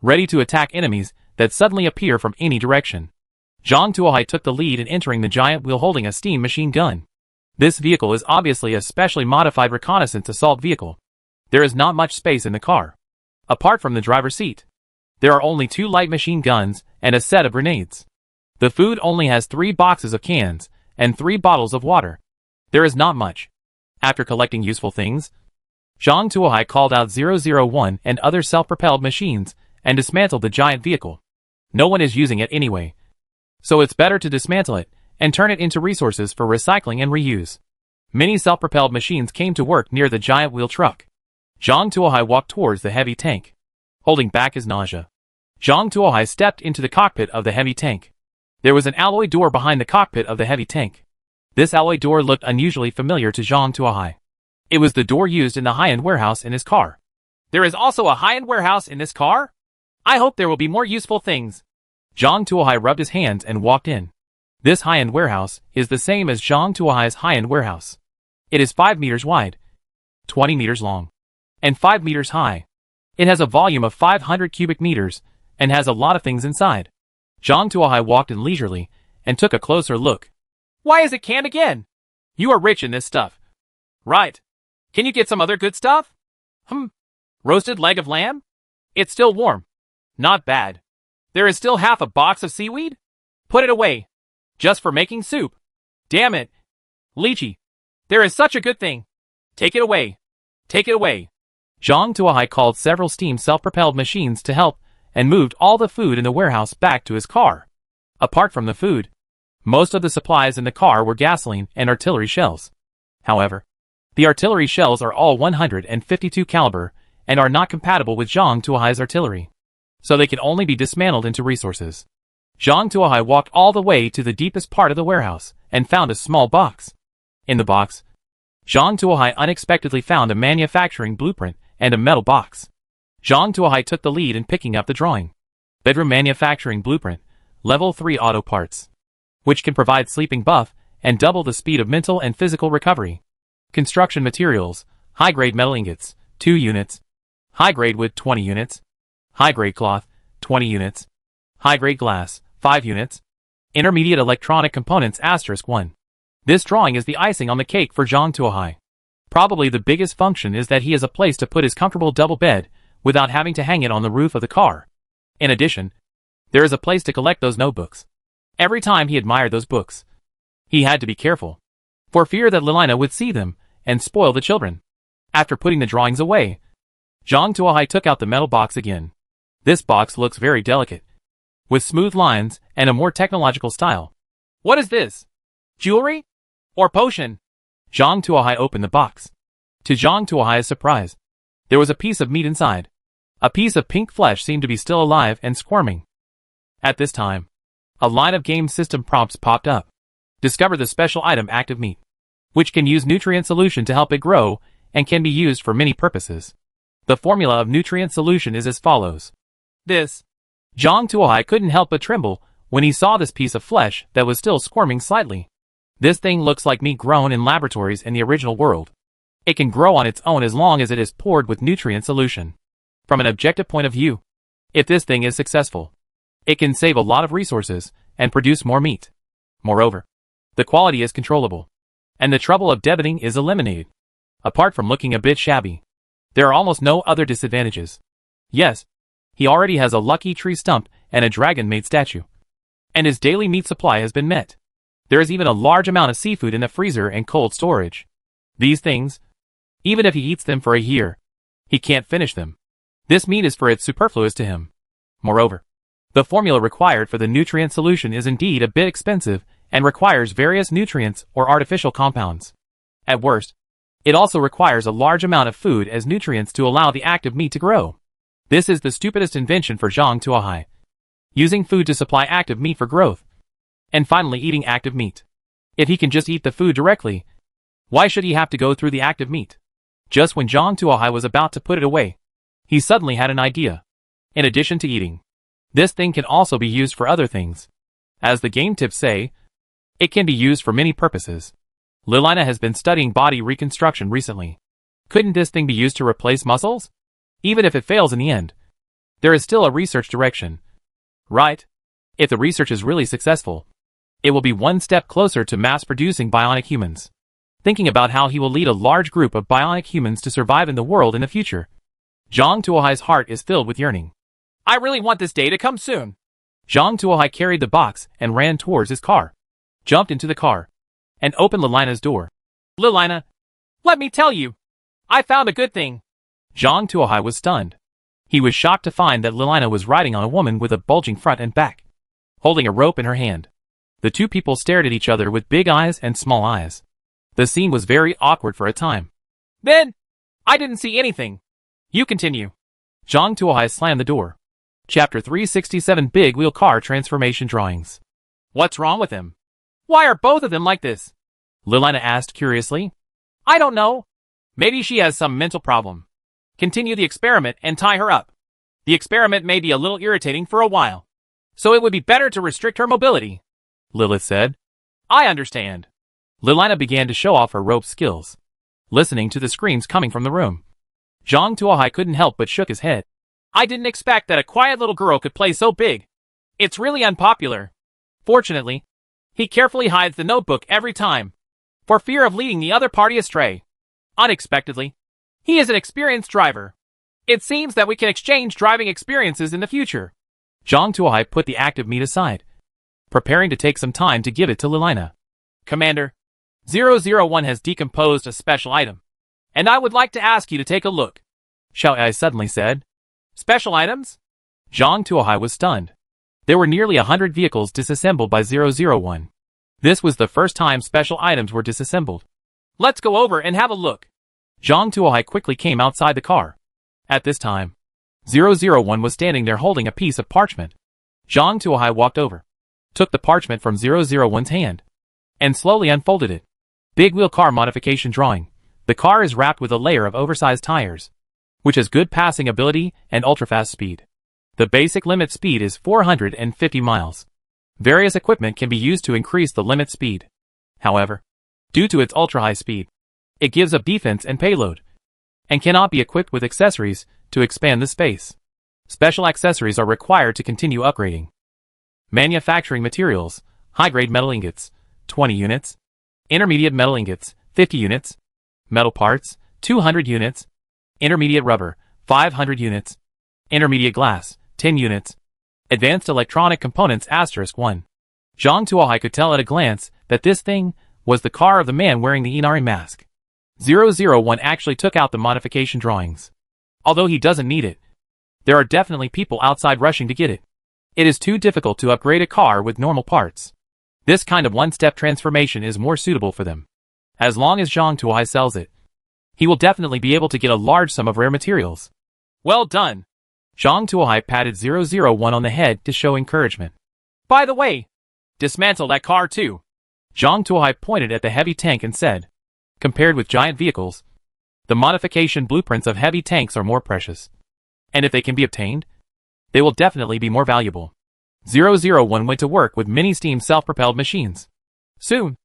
ready to attack enemies that suddenly appear from any direction. Zhang Tuohai took the lead in entering the giant wheel holding a steam machine gun. This vehicle is obviously a specially modified reconnaissance assault vehicle. There is not much space in the car. Apart from the driver's seat, there are only 2 light machine guns and a set of grenades. The food only has 3 boxes of cans and 3 bottles of water. There is not much. After collecting useful things, Zhang Tuohai called out 001 and other self-propelled machines and dismantled the giant vehicle. No one is using it anyway, so it's better to dismantle it and turn it into resources for recycling and reuse. Many self-propelled machines came to work near the giant wheel truck. Zhang Tuohai walked towards the heavy tank, holding back his nausea. Zhang Tuohai stepped into the cockpit of the heavy tank. There was an alloy door behind the cockpit of the heavy tank. This alloy door looked unusually familiar to Zhang Tuohai. It was the door used in the high-end warehouse in his car. There is also a high-end warehouse in this car? I hope there will be more useful things. Zhang Tuohai rubbed his hands and walked in. This high-end warehouse is the same as Zhang Tuohai's high-end warehouse. It is 5 meters wide, 20 meters long, and 5 meters high. It has a volume of 500 cubic meters and has a lot of things inside. Zhang Tuohai walked in leisurely and took a closer look. Why is it canned again? You are rich in this stuff. Right. Can you get some other good stuff? Roasted leg of lamb? It's still warm. Not bad. There is still half a box of seaweed? Put it away. Just for making soup. Damn it. Lychee. There is such a good thing. Take it away. Take it away. Zhang Tuohai called several steam self-propelled machines to help and moved all the food in the warehouse back to his car. Apart from the food, most of the supplies in the car were gasoline and artillery shells. However, the artillery shells are all 152 caliber and are not compatible with Zhang Tuohai's artillery, so they can only be dismantled into resources. Zhang Tuohai walked all the way to the deepest part of the warehouse and found a small box. In the box, Zhang Tuohai unexpectedly found a manufacturing blueprint and a metal box. Zhang Tuohai took the lead in picking up the drawing. Bedroom manufacturing blueprint, level 3 auto parts, which can provide sleeping buff and double the speed of mental and physical recovery. Construction materials, high-grade metal ingots, 2 units. High-grade wood, 20 units. High-grade cloth, 20 units. High-grade glass, 5 units. Intermediate electronic components *1. This drawing is the icing on the cake for Zhang Tuohai. Probably the biggest function is that he has a place to put his comfortable double bed without having to hang it on the roof of the car. In addition, there is a place to collect those notebooks. Every time he admired those books, he had to be careful, for fear that Lilina would see them and spoil the children. After putting the drawings away, Zhang Tuohai took out the metal box again. This box looks very delicate, with smooth lines and a more technological style. What is this? Jewelry? Or potion? Zhang Tuohai opened the box. To Zhang Tuohai's surprise, there was a piece of meat inside. A piece of pink flesh seemed to be still alive and squirming. At this time, a line of game system prompts popped up. Discover the special item active meat, which can use nutrient solution to help it grow and can be used for many purposes. The formula of nutrient solution is as follows. This. Zhang Tuohai couldn't help but tremble when he saw this piece of flesh that was still squirming slightly. This thing looks like meat grown in laboratories in the original world. It can grow on its own as long as it is poured with nutrient solution. From an objective point of view, if this thing is successful, it can save a lot of resources and produce more meat. Moreover, the quality is controllable, and the trouble of debiting is eliminated. Apart from looking a bit shabby, there are almost no other disadvantages. Yes, he already has a lucky tree stump and a dragon-made statue, and his daily meat supply has been met. There is even a large amount of seafood in the freezer and cold storage. These things, even if he eats them for a year, he can't finish them. This meat is for its superfluous to him. Moreover, the formula required for the nutrient solution is indeed a bit expensive and requires various nutrients or artificial compounds. At worst, it also requires a large amount of food as nutrients to allow the active meat to grow. This is the stupidest invention for Zhang Tuohai. Using food to supply active meat for growth. And finally eating active meat. If he can just eat the food directly, why should he have to go through the active meat? Just when Zhang Tuohai was about to put it away, he suddenly had an idea. In addition to eating, this thing can also be used for other things. As the game tips say, it can be used for many purposes. Lilina has been studying body reconstruction recently. Couldn't this thing be used to replace muscles? Even if it fails in the end, there is still a research direction. Right? If the research is really successful, it will be one step closer to mass-producing bionic humans. Thinking about how he will lead a large group of bionic humans to survive in the world in the future, Zhang Tuohai's heart is filled with yearning. I really want this day to come soon. Zhang Tuohai carried the box and ran towards his car, jumped into the car, and opened Lilina's door. Lilina, let me tell you, I found a good thing. Zhang Tuohai was stunned. He was shocked to find that Lilina was riding on a woman with a bulging front and back, holding a rope in her hand. The two people stared at each other with big eyes and small eyes. The scene was very awkward for a time. Then, I didn't see anything. You continue. Zhang Tuohai slammed the door. Chapter 367 Big Wheel Car Transformation Drawings. What's wrong with him? Why are both of them like this? Lilina asked curiously. I don't know. Maybe she has some mental problem. Continue the experiment and tie her up. The experiment may be a little irritating for a while, so it would be better to restrict her mobility, Lilith said. I understand. Lilina began to show off her rope skills, listening to the screams coming from the room. Zhang Tuohai couldn't help but shook his head. I didn't expect that a quiet little girl could play so big. It's really unpopular. Fortunately, he carefully hides the notebook every time, for fear of leading the other party astray. Unexpectedly, he is an experienced driver. It seems that we can exchange driving experiences in the future. Zhang Tuohai put the active meat aside, preparing to take some time to give it to Lilina. Commander, 001 has decomposed a special item, and I would like to ask you to take a look, Xiao Ai suddenly said. Special items? Zhang Tuohai was stunned. There were nearly 100 vehicles disassembled by 001. This was the first time special items were disassembled. Let's go over and have a look. Zhang Tuohai quickly came outside the car. At this time, 001 was standing there holding a piece of parchment. Zhang Tuohai walked over, took the parchment from 001's hand, and slowly unfolded it. Big wheel car modification drawing. The car is wrapped with a layer of oversized tires, which has good passing ability and ultra-fast speed. The basic limit speed is 450 miles. Various equipment can be used to increase the limit speed. However, due to its ultra-high speed, it gives up defense and payload, and cannot be equipped with accessories to expand the space. Special accessories are required to continue upgrading. Manufacturing materials, high-grade metal ingots, 20 units. Intermediate metal ingots, 50 units. Metal parts, 200 units. Intermediate rubber, 500 units. Intermediate glass, 10 units. Advanced electronic components *1. Zhang Tuohai could tell at a glance that this thing was the car of the man wearing the Inari mask. 001 actually took out the modification drawings. Although he doesn't need it, there are definitely people outside rushing to get it. It is too difficult to upgrade a car with normal parts. This kind of one-step transformation is more suitable for them. As long as Zhang Tuohai sells it, he will definitely be able to get a large sum of rare materials. Well done! Zhang Tuohai patted 001 on the head to show encouragement. By the way, dismantle that car too. Zhang Tuohai pointed at the heavy tank and said, compared with giant vehicles, the modification blueprints of heavy tanks are more precious. And if they can be obtained, they will definitely be more valuable. 001 went to work with many steam self-propelled machines. Soon,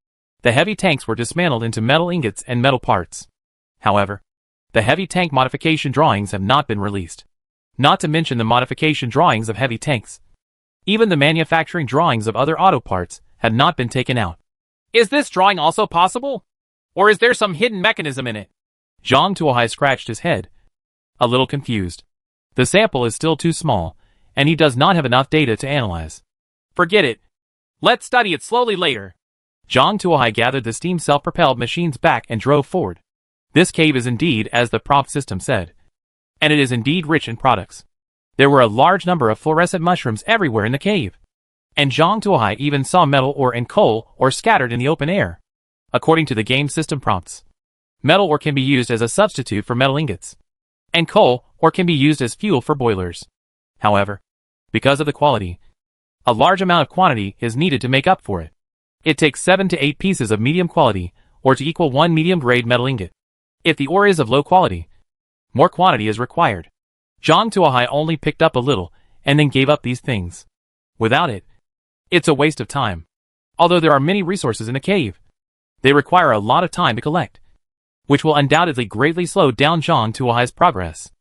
the heavy tanks were dismantled into metal ingots and metal parts. However, the heavy tank modification drawings have not been released. Not to mention the modification drawings of heavy tanks. Even the manufacturing drawings of other auto parts had not been taken out. Is this drawing also possible? Or is there some hidden mechanism in it? Zhang Tuohai scratched his head, a little confused. The sample is still too small, and he does not have enough data to analyze. Forget it. Let's study it slowly later. Zhang Tuohai gathered the steam self-propelled machines back and drove forward. This cave is indeed as the prompt system said, and it is indeed rich in products. There were a large number of fluorescent mushrooms everywhere in the cave, and Zhang Tuohai even saw metal ore and coal ore scattered in the open air. According to the game system prompts, metal ore can be used as a substitute for metal ingots, and coal ore can be used as fuel for boilers. However, because of the quality, a large amount of quantity is needed to make up for it. It takes 7 to 8 pieces of medium quality ore to equal 1 medium-grade metal ingot. If the ore is of low quality, more quantity is required. Zhang Tuohai only picked up a little and then gave up these things. Without it, It's a waste of time. Although there are many resources in the cave, they require a lot of time to collect, which will undoubtedly greatly slow down Zhang Tuohai's progress.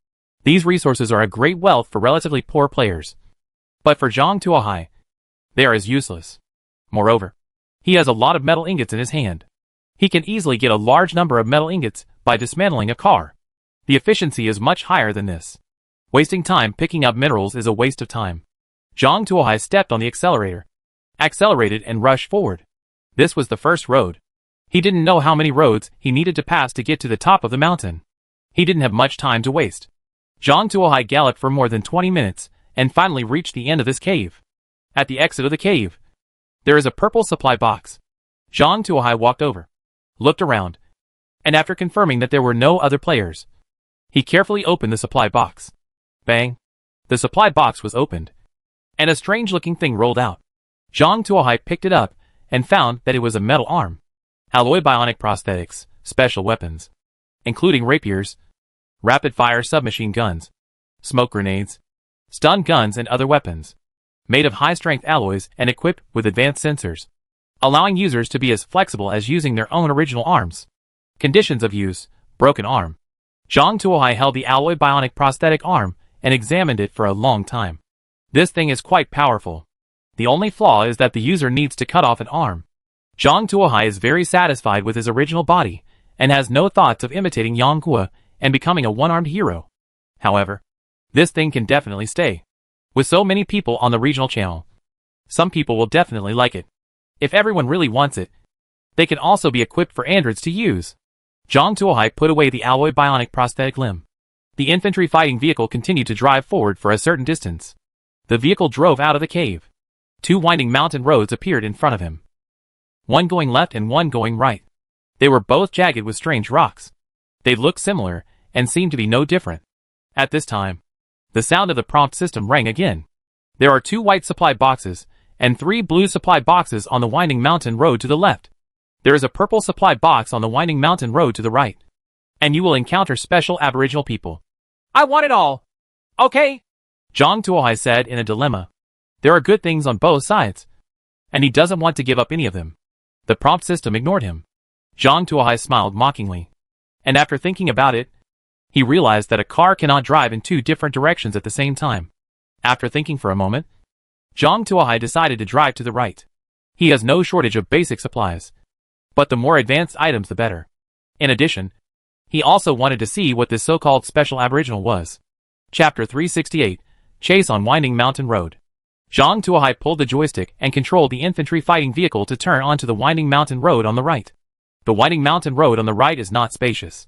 These resources are a great wealth for relatively poor players. But for Zhang Tuohai, they are as useless. Moreover, he has a lot of metal ingots in his hand. He can easily get a large number of metal ingots by dismantling a car. The efficiency is much higher than this. Wasting time picking up minerals is a waste of time. Zhang Tuohai stepped on the accelerator, accelerated and rushed forward. This was the first road. He didn't know how many roads he needed to pass to get to the top of the mountain. He didn't have much time to waste. Zhang Tuohai galloped for more than 20 minutes and finally reached the end of this cave. At the exit of the cave, there is a purple supply box. Zhang Tuohai walked over, looked around, and after confirming that there were no other players, he carefully opened the supply box. Bang! The supply box was opened, and a strange-looking thing rolled out. Zhang Tuohai picked it up and found that it was a metal arm. Alloy bionic prosthetics, special weapons, including rapiers, rapid-fire submachine guns, smoke grenades, stun guns and other weapons, made of high-strength alloys and equipped with advanced sensors, allowing users to be as flexible as using their own original arms. Conditions of use: broken arm. Zhang Tuohai held the alloy bionic prosthetic arm and examined it for a long time. This thing is quite powerful. The only flaw is that the user needs to cut off an arm. Zhang Tuohai is very satisfied with his original body and has no thoughts of imitating Yang Guo and becoming a one-armed hero. However, this thing can definitely stay. With so many people on the regional channel, some people will definitely like it. If everyone really wants it, they can also be equipped for androids to use. Zhang Tuohai put away the alloy bionic prosthetic limb. The infantry fighting vehicle continued to drive forward for a certain distance. The vehicle drove out of the cave. Two winding mountain roads appeared in front of him, one going left and one going right. They were both jagged with strange rocks. They looked similar and seemed to be no different. At this time, the sound of the prompt system rang again. There are 2 white supply boxes and 3 blue supply boxes on the winding mountain road to the left. There is a purple supply box on the winding mountain road to the right. And you will encounter special aboriginal people. I want it all. Okay, Zhang Tuohai said in a dilemma. There are good things on both sides, and he doesn't want to give up any of them. The prompt system ignored him. Zhang Tuohai smiled mockingly. And after thinking about it, he realized that a car cannot drive in 2 different directions at the same time. After thinking for a moment, Zhang Tuohai decided to drive to the right. He has no shortage of basic supplies, but the more advanced items the better. In addition, he also wanted to see what this so-called special aboriginal was. Chapter 368, Chase on Winding Mountain Road. Zhang Tuohai pulled the joystick and controlled the infantry fighting vehicle to turn onto the winding mountain road on the right. The winding mountain road on the right is not spacious,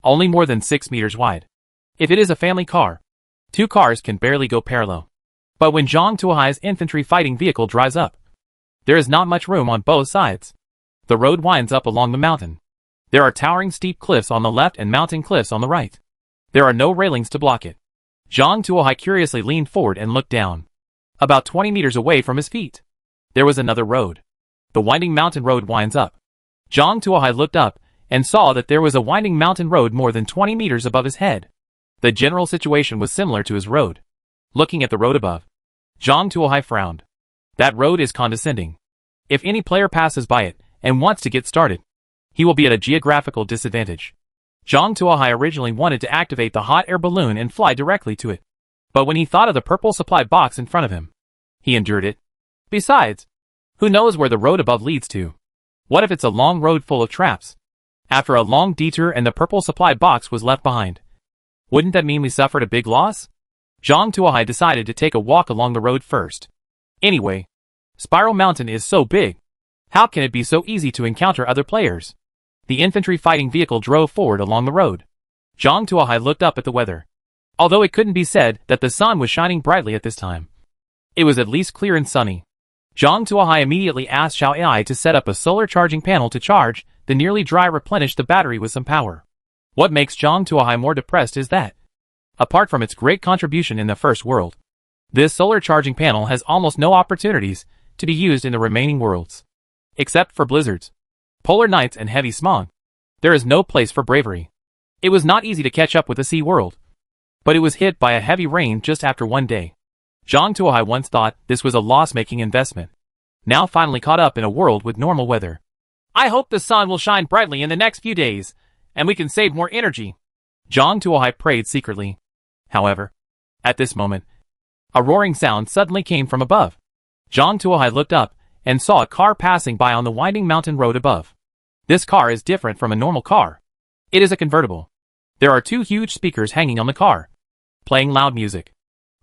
only more than 6 meters wide. If it is a family car, 2 cars can barely go parallel. But when Zhang Tuohai's infantry fighting vehicle drives up, there is not much room on both sides. The road winds up along the mountain. There are towering steep cliffs on the left and mountain cliffs on the right. There are no railings to block it. Zhang Tuohai curiously leaned forward and looked down. About 20 meters away from his feet, there was another road. The winding mountain road winds up. Zhang Tuohai looked up and saw that there was a winding mountain road more than 20 meters above his head. The general situation was similar to his road. Looking at the road above, Zhang Tuohai frowned. That road is condescending. If any player passes by it and wants to get started, he will be at a geographical disadvantage. Zhang Tuohai originally wanted to activate the hot air balloon and fly directly to it. But when he thought of the purple supply box in front of him, he endured it. Besides, who knows where the road above leads to? What if it's a long road full of traps? After a long detour and the purple supply box was left behind, wouldn't that mean we suffered a big loss? Zhang Tuohai decided to take a walk along the road first. Anyway, Spiral Mountain is so big. How can it be so easy to encounter other players? The infantry fighting vehicle drove forward along the road. Zhang Tuohai looked up at the weather. Although it couldn't be said that the sun was shining brightly at this time, it was at least clear and sunny. Zhang Tuohai immediately asked Xiao Ai to set up a solar charging panel to charge the nearly dry replenish the battery with some power. What makes Zhang Tuohai more depressed is that, apart from its great contribution in the first world, this solar charging panel has almost no opportunities to be used in the remaining worlds. Except for blizzards, polar nights and heavy smog, there is no place for bravery. It was not easy to catch up with the sea world, but it was hit by a heavy rain just after one day. Zhang Tuohai once thought this was a loss-making investment. now finally caught up in a world with normal weather. I hope the sun will shine brightly in the next few days, and we can save more energy. Zhang Tuohai prayed secretly. However, at this moment, a roaring sound suddenly came from above. Zhang Tuohai looked up and saw a car passing by on the winding mountain road above. This car is different from a normal car. It is a convertible. There are 2 huge speakers hanging on the car, playing loud music.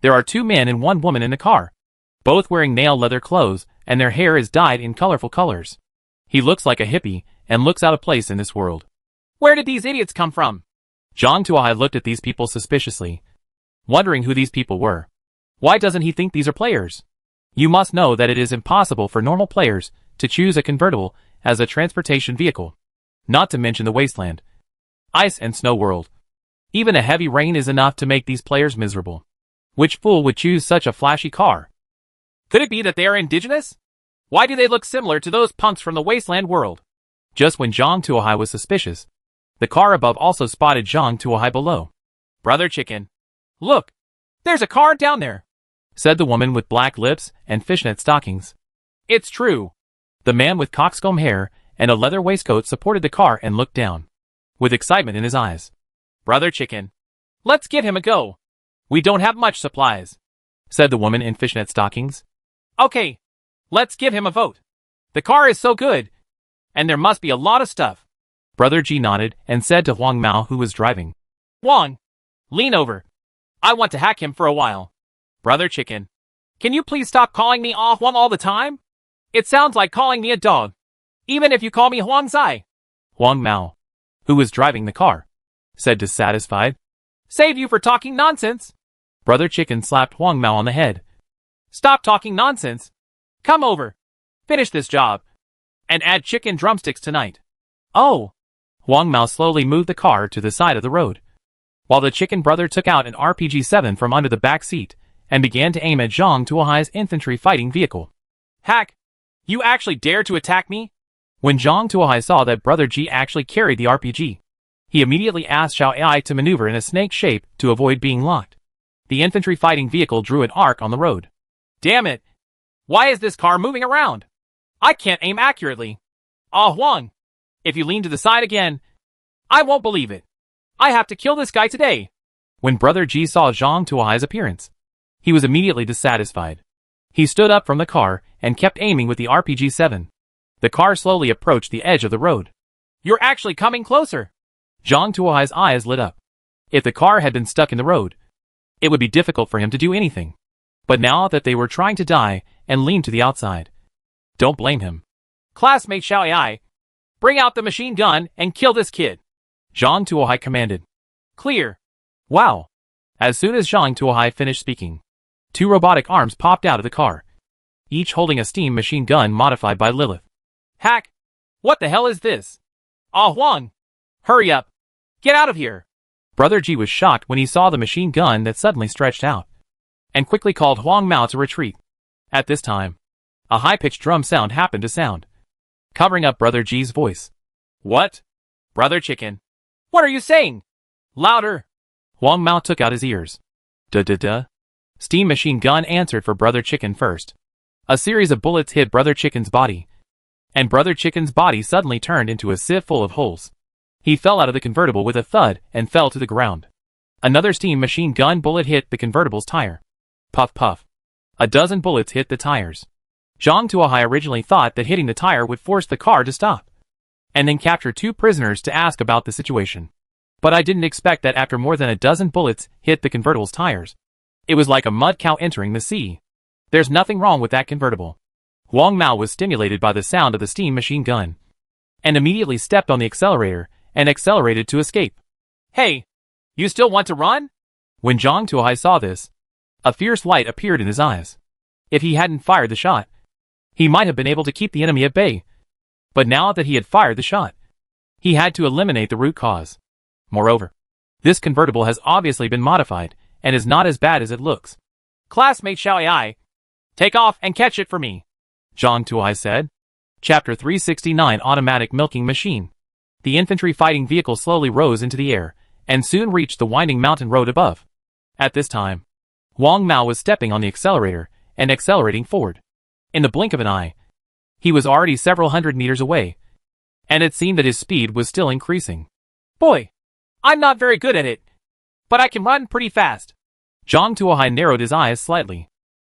There are 2 men and 1 woman in the car, both wearing nail leather clothes, and their hair is dyed in colorful colors. He looks like a hippie and looks out of place in this world. Where did these idiots come from? Zhang Tuohai looked at these people suspiciously, wondering who these people were. Why doesn't he think these are players? You must know that it is impossible for normal players to choose a convertible as a transportation vehicle, not to mention the wasteland, ice and snow world. Even a heavy rain is enough to make these players miserable. Which fool would choose such a flashy car? Could it be that they are indigenous? Why do they look similar to those punks from the wasteland world? Just when Zhang Tuohai was suspicious, the car above also spotted Zhang Tuohai below. Brother Chicken. Look! There's a car down there, said the woman with black lips and fishnet stockings. It's true. The man with cockscomb hair and a leather waistcoat supported the car and looked down, with excitement in his eyes. Brother Chicken. Let's give him a go. We don't have much supplies, said the woman in fishnet stockings. Okay, let's give him a vote. The car is so good, and there must be a lot of stuff. Brother G nodded and said to Huang Mao, who was driving. Huang, lean over. I want to hack him for a while. Brother Chicken, can you please stop calling me Ah Huang all the time? It sounds like calling me a dog, even if you call me Huang Zai. Huang Mao, who was driving the car, said dissatisfied. Save you for talking nonsense. Brother Chicken slapped Huang Mao on the head. Stop talking nonsense. Come over. Finish this job. And add chicken drumsticks tonight. Oh. Huang Mao slowly moved the car to the side of the road, while the chicken brother took out an RPG-7 from under the back seat and began to aim at Zhang Tuohai's infantry fighting vehicle. Hack! You actually dare to attack me? When Zhang Tuohai saw that Brother G actually carried the RPG, he immediately asked Xiao Ai to maneuver in a snake shape to avoid being locked. The infantry fighting vehicle drew an arc on the road. Damn it! Why is this car moving around? I can't aim accurately. Ah Huang! If you lean to the side again, I won't believe it. I have to kill this guy today. When Brother G saw Zhang Tuohai's appearance, he was immediately dissatisfied. He stood up from the car and kept aiming with the RPG-7. The car slowly approached the edge of the road. You're actually coming closer. Zhang Tuohai's eyes lit up. If the car had been stuck in the road, it would be difficult for him to do anything. But now that they were trying to die and lean to the outside, don't blame him. Classmate Xiao Ai, bring out the machine gun and kill this kid. Zhang Tuohai commanded. Clear. Wow. As soon as Zhang Tuohai finished speaking, 2 robotic arms popped out of the car, each holding a steam machine gun modified by Lilith. Hack! What the hell is this? Ah Huang! Hurry up! Get out of here! Brother G was shocked when he saw the machine gun that suddenly stretched out, and quickly called Huang Mao to retreat. At this time, a high-pitched drum sound happened to sound, covering up Brother G's voice. What? Brother Chicken. What are you saying? Louder! Huang Mao took out his ears. Duh. Steam machine gun answered for Brother Chicken first. A series of bullets hit Brother Chicken's body, and Brother Chicken's body suddenly turned into a sieve full of holes. He fell out of the convertible with a thud and fell to the ground. Another steam machine gun bullet hit the convertible's tire. Puff puff. A dozen bullets hit the tires. Zhang Tuohai originally thought that hitting the tire would force the car to stop, and then capture 2 prisoners to ask about the situation. But I didn't expect that after more than a dozen bullets hit the convertible's tires. It was like a mud cow entering the sea. There's nothing wrong with that convertible. Huang Mao was stimulated by the sound of the steam machine gun, and immediately stepped on the accelerator and accelerated to escape. Hey! You still want to run? When Zhang Tuohai saw this, a fierce light appeared in his eyes. If he hadn't fired the shot, he might have been able to keep the enemy at bay. But now that he had fired the shot, he had to eliminate the root cause. Moreover, this convertible has obviously been modified and is not as bad as it looks. Classmate Xiao Ai, take off and catch it for me, Zhang Tuohai said. Chapter 369 Automatic Milking Machine. The infantry fighting vehicle slowly rose into the air and soon reached the winding mountain road above. At this time, Huang Mao was stepping on the accelerator and accelerating forward. In the blink of an eye, He was already several hundred meters away, and it seemed that his speed was still increasing. Boy, I'm not very good at it, but I can run pretty fast. Zhang Tuohai narrowed his eyes slightly.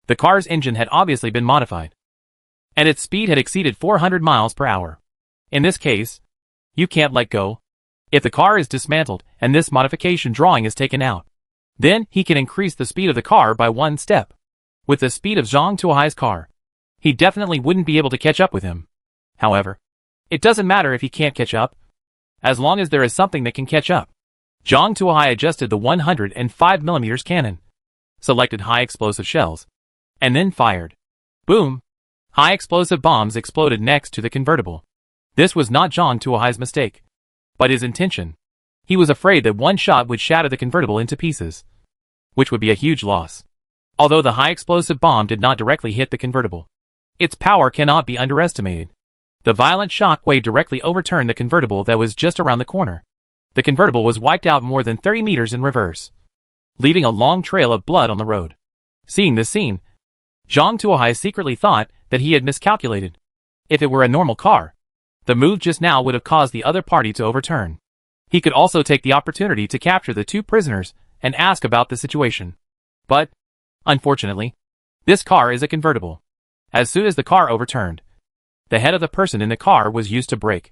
The car's engine had obviously been modified, and its speed had exceeded 400 miles per hour. In this case, you can't let go. If the car is dismantled and this modification drawing is taken out, then he can increase the speed of the car by 1 step. With the speed of Zhang Tuohai's car, he definitely wouldn't be able to catch up with him. However, it doesn't matter if he can't catch up, as long as there is something that can catch up. Zhang Tuohai adjusted the 105mm cannon, selected high explosive shells, and then fired. Boom! High explosive bombs exploded next to the convertible. This was not Zhang Tuohai's mistake, but his intention. He was afraid that one shot would shatter the convertible into pieces, which would be a huge loss. Although the high explosive bomb did not directly hit the convertible, its power cannot be underestimated. The violent shock wave directly overturned the convertible that was just around the corner. The convertible was wiped out more than 30 meters in reverse, leaving a long trail of blood on the road. Seeing this scene, Zhang Tuohai secretly thought that he had miscalculated. If it were a normal car, the move just now would have caused the other party to overturn. He could also take the opportunity to capture the 2 prisoners and ask about the situation. But, unfortunately, this car is a convertible. As soon as the car overturned, the head of the person in the car was used to brake.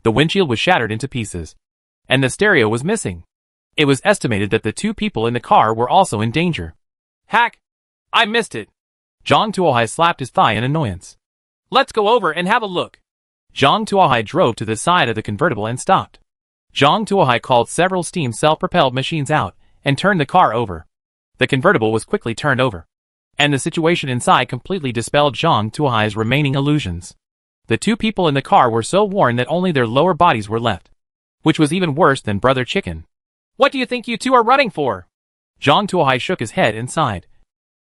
The windshield was shattered into pieces, and the stereo was missing. It was estimated that the 2 people in the car were also in danger. Hack! I missed it! Zhang Tuohai slapped his thigh in annoyance. Let's go over and have a look. Zhang Tuohai drove to the side of the convertible and stopped. Zhang Tuohai called several steam self-propelled machines out and turned the car over. The convertible was quickly turned over, and the situation inside completely dispelled Zhang Tuohai's remaining illusions. The 2 people in the car were so worn that only their lower bodies were left, which was even worse than Brother Chicken. What do you think you 2 are running for? Zhang Tuohai shook his head and sighed.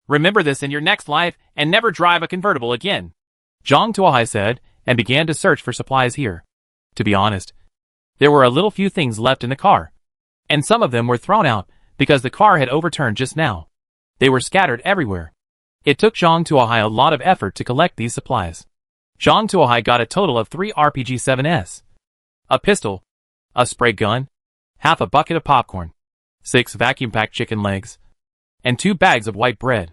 Remember this in your next life and never drive a convertible again, Zhang Tuohai said, and began to search for supplies here. To be honest, there were a little few things left in the car, and some of them were thrown out because the car had overturned just now. They were scattered everywhere. It took Zhang Tuohai a lot of effort to collect these supplies. Zhang Tuohai got a total of 3 RPG-7s, a pistol, a spray gun, half a bucket of popcorn, 6 vacuum-packed chicken legs, and 2 bags of white bread.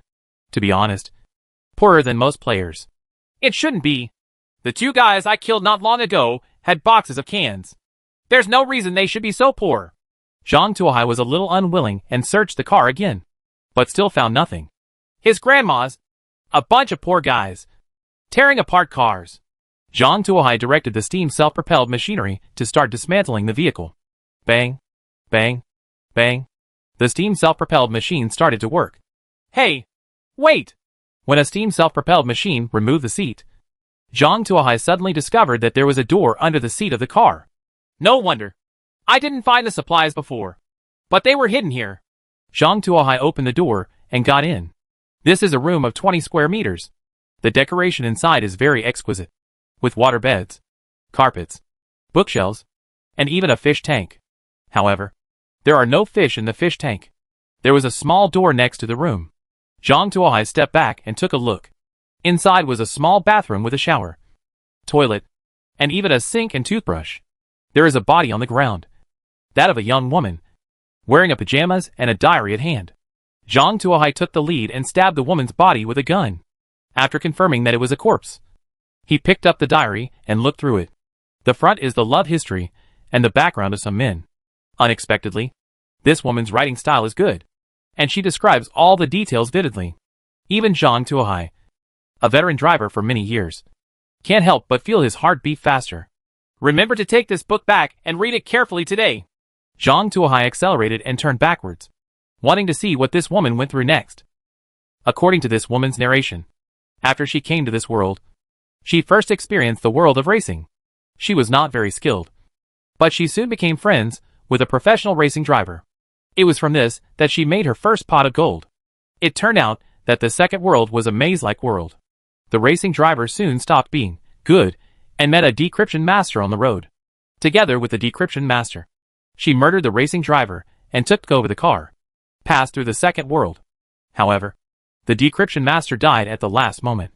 To be honest, poorer than most players. It shouldn't be. The 2 guys I killed not long ago had boxes of cans. There's no reason they should be so poor. Zhang Tuohai was a little unwilling and searched the car again, but still found nothing. His grandma's. A bunch of poor guys, tearing apart cars. Zhang Tuohai directed the steam self-propelled machinery to start dismantling the vehicle. Bang, bang, bang. The steam self-propelled machine started to work. Hey, wait! When a steam self-propelled machine removed the seat, Zhang Tuohai suddenly discovered that there was a door under the seat of the car. No wonder. I didn't find the supplies before, but they were hidden here. Zhang Tuohai opened the door and got in. This is a room of 20 square meters. The decoration inside is very exquisite, with water beds, carpets, bookshelves, and even a fish tank. However, there are no fish in the fish tank. There was a small door next to the room. Zhang Tuohai stepped back and took a look. Inside was a small bathroom with a shower, toilet, and even a sink and toothbrush. There is a body on the ground, that of a young woman, wearing a pajamas and a diary at hand. Zhang Tuohai took the lead and stabbed the woman's body with a gun. After confirming that it was a corpse, he picked up the diary and looked through it. The front is the love history and the background of some men. Unexpectedly, this woman's writing style is good, and she describes all the details vividly. Even Zhang Tuohai, a veteran driver for many years, can't help but feel his heart beat faster. Remember to take this book back and read it carefully today. Zhang Tuohai accelerated and turned backwards, wanting to see what this woman went through next. According to this woman's narration, after she came to this world, she first experienced the world of racing. She was not very skilled, but she soon became friends with a professional racing driver. It was from this that she made her first pot of gold. It turned out that the second world was a maze-like world. The racing driver soon stopped being good and met a decryption master on the road. Together with the decryption master, she murdered the racing driver and took over the car, passed through the second world. However, the decryption master died at the last moment,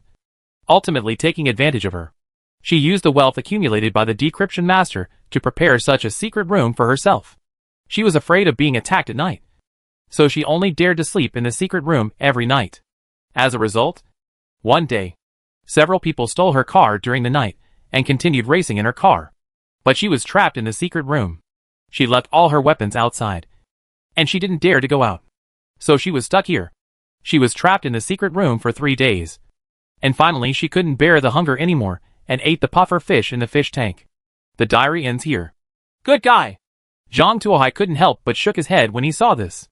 ultimately taking advantage of her. She used the wealth accumulated by the decryption master to prepare such a secret room for herself. She was afraid of being attacked at night, so she only dared to sleep in the secret room every night. As a result, one day, several people stole her car during the night and continued racing in her car. But she was trapped in the secret room. She left all her weapons outside, and she didn't dare to go out. So she was stuck here. She was trapped in the secret room for 3 days. And finally she couldn't bear the hunger anymore and ate the puffer fish in the fish tank. The diary ends here. Good guy. Zhang Tuohai couldn't help but shook his head when he saw this.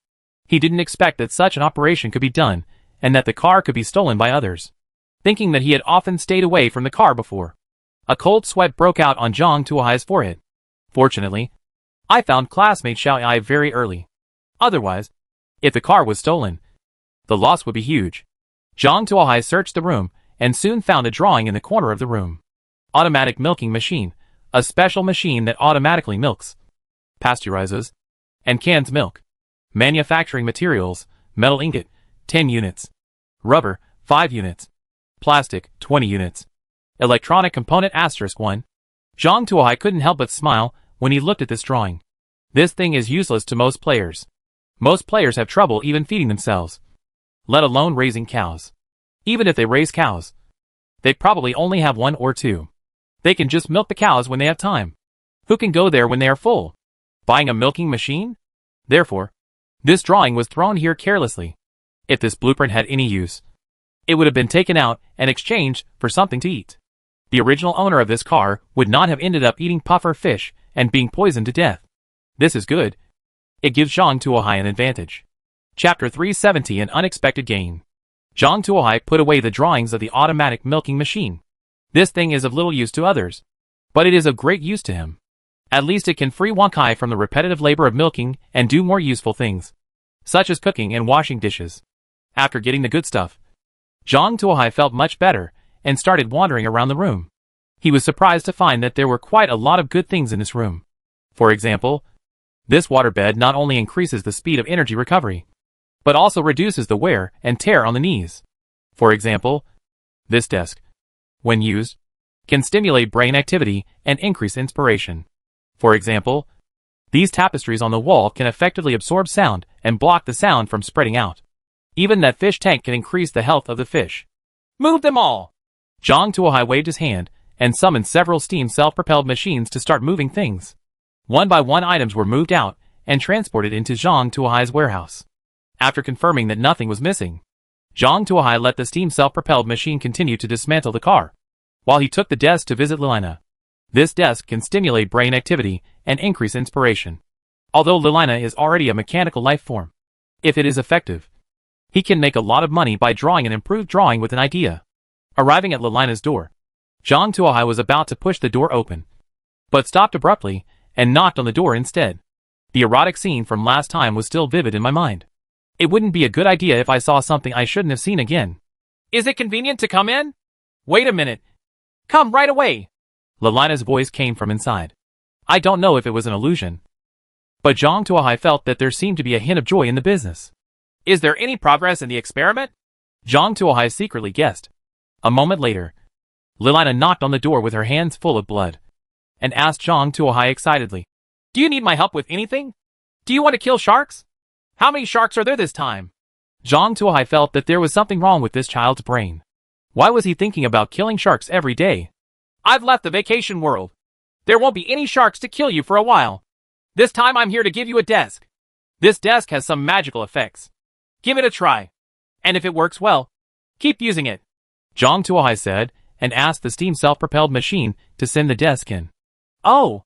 He didn't expect that such an operation could be done, and that the car could be stolen by others. Thinking that he had often stayed away from the car before, a cold sweat broke out on Zhang Tuohai's forehead. Fortunately, I found classmate Xiao Ai very early. Otherwise, if the car was stolen, the loss would be huge. Zhang Tuohai searched the room and soon found a drawing in the corner of the room. Automatic milking machine, a special machine that automatically milks, pasteurizes, and cans milk. Manufacturing materials, metal ingot, 10 units. Rubber, 5 units. Plastic, 20 units. Electronic component *1. Zhang Tuohai couldn't help but smile when he looked at this drawing. This thing is useless to most players. Most players have trouble even feeding themselves, let alone raising cows. Even if they raise cows, they probably only have 1 or 2. They can just milk the cows when they have time. Who can go there when they are full? Buying a milking machine? Therefore, this drawing was thrown here carelessly. If this blueprint had any use, it would have been taken out and exchanged for something to eat. The original owner of this car would not have ended up eating puffer fish and being poisoned to death. This is good. It gives Zhang Tuohai an advantage. Chapter 370 An Unexpected Gain. Zhang Tuohai put away the drawings of the automatic milking machine. This thing is of little use to others, but it is of great use to him. At least it can free Wang Kai from the repetitive labor of milking and do more useful things, such as cooking and washing dishes. After getting the good stuff, Zhang Tuohai felt much better and started wandering around the room. He was surprised to find that there were quite a lot of good things in this room. For example, this waterbed not only increases the speed of energy recovery, but also reduces the wear and tear on the knees. For example, this desk, when used, can stimulate brain activity and increase inspiration. For example, these tapestries on the wall can effectively absorb sound and block the sound from spreading out. Even that fish tank can increase the health of the fish. Move them all! Zhang Tuohai waved his hand and summoned several steam self-propelled machines to start moving things. One by one items were moved out and transported into Zhang Tuohai's warehouse. After confirming that nothing was missing, Zhang Tuohai let the steam self-propelled machine continue to dismantle the car, while he took the desk to visit Lilina. This desk can stimulate brain activity and increase inspiration. Although Lilina is already a mechanical life form, if it is effective, he can make a lot of money by drawing an improved drawing with an idea. Arriving at Lilina's door, Zhang Tuohai was about to push the door open, but stopped abruptly and knocked on the door instead. The erotic scene from last time was still vivid in my mind. It wouldn't be a good idea if I saw something I shouldn't have seen again. Is it convenient to come in? Wait a minute. Come right away. Lilina's voice came from inside. I don't know if it was an illusion, but Zhang Tuohai felt that there seemed to be a hint of joy in the business. Is there any progress in the experiment? Zhang Tuohai secretly guessed. A moment later, Lilina knocked on the door with her hands full of blood, and asked Zhang Tuohai excitedly, Do you need my help with anything? Do you want to kill sharks? How many sharks are there this time? Zhang Tuohai felt that there was something wrong with this child's brain. Why was he thinking about killing sharks every day? I've left the vacation world. There won't be any sharks to kill you for a while. This time I'm here to give you a desk. This desk has some magical effects. Give it a try. And if it works well, keep using it. Zhang Tuohai said, and asked the steam self-propelled machine to send the desk in. Oh!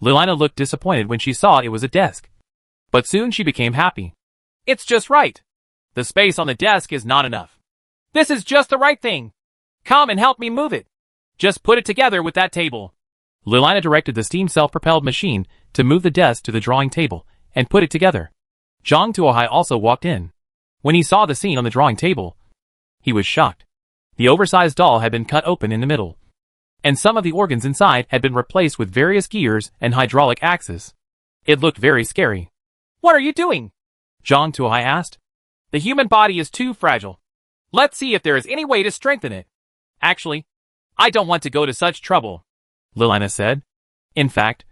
Lilina looked disappointed when she saw it was a desk. But soon she became happy. It's just right. The space on the desk is not enough. This is just the right thing. Come and help me move it. Just put it together with that table. Lilina directed the steam self-propelled machine to move the desk to the drawing table and put it together. Zhang Tuohai also walked in. When he saw the scene on the drawing table, he was shocked. The oversized doll had been cut open in the middle, and some of the organs inside had been replaced with various gears and hydraulic axes. It looked very scary. What are you doing? Zhang Tuohai asked. The human body is too fragile. Let's see if there is any way to strengthen it. Actually, I don't want to go to such trouble, Lilina said. In fact,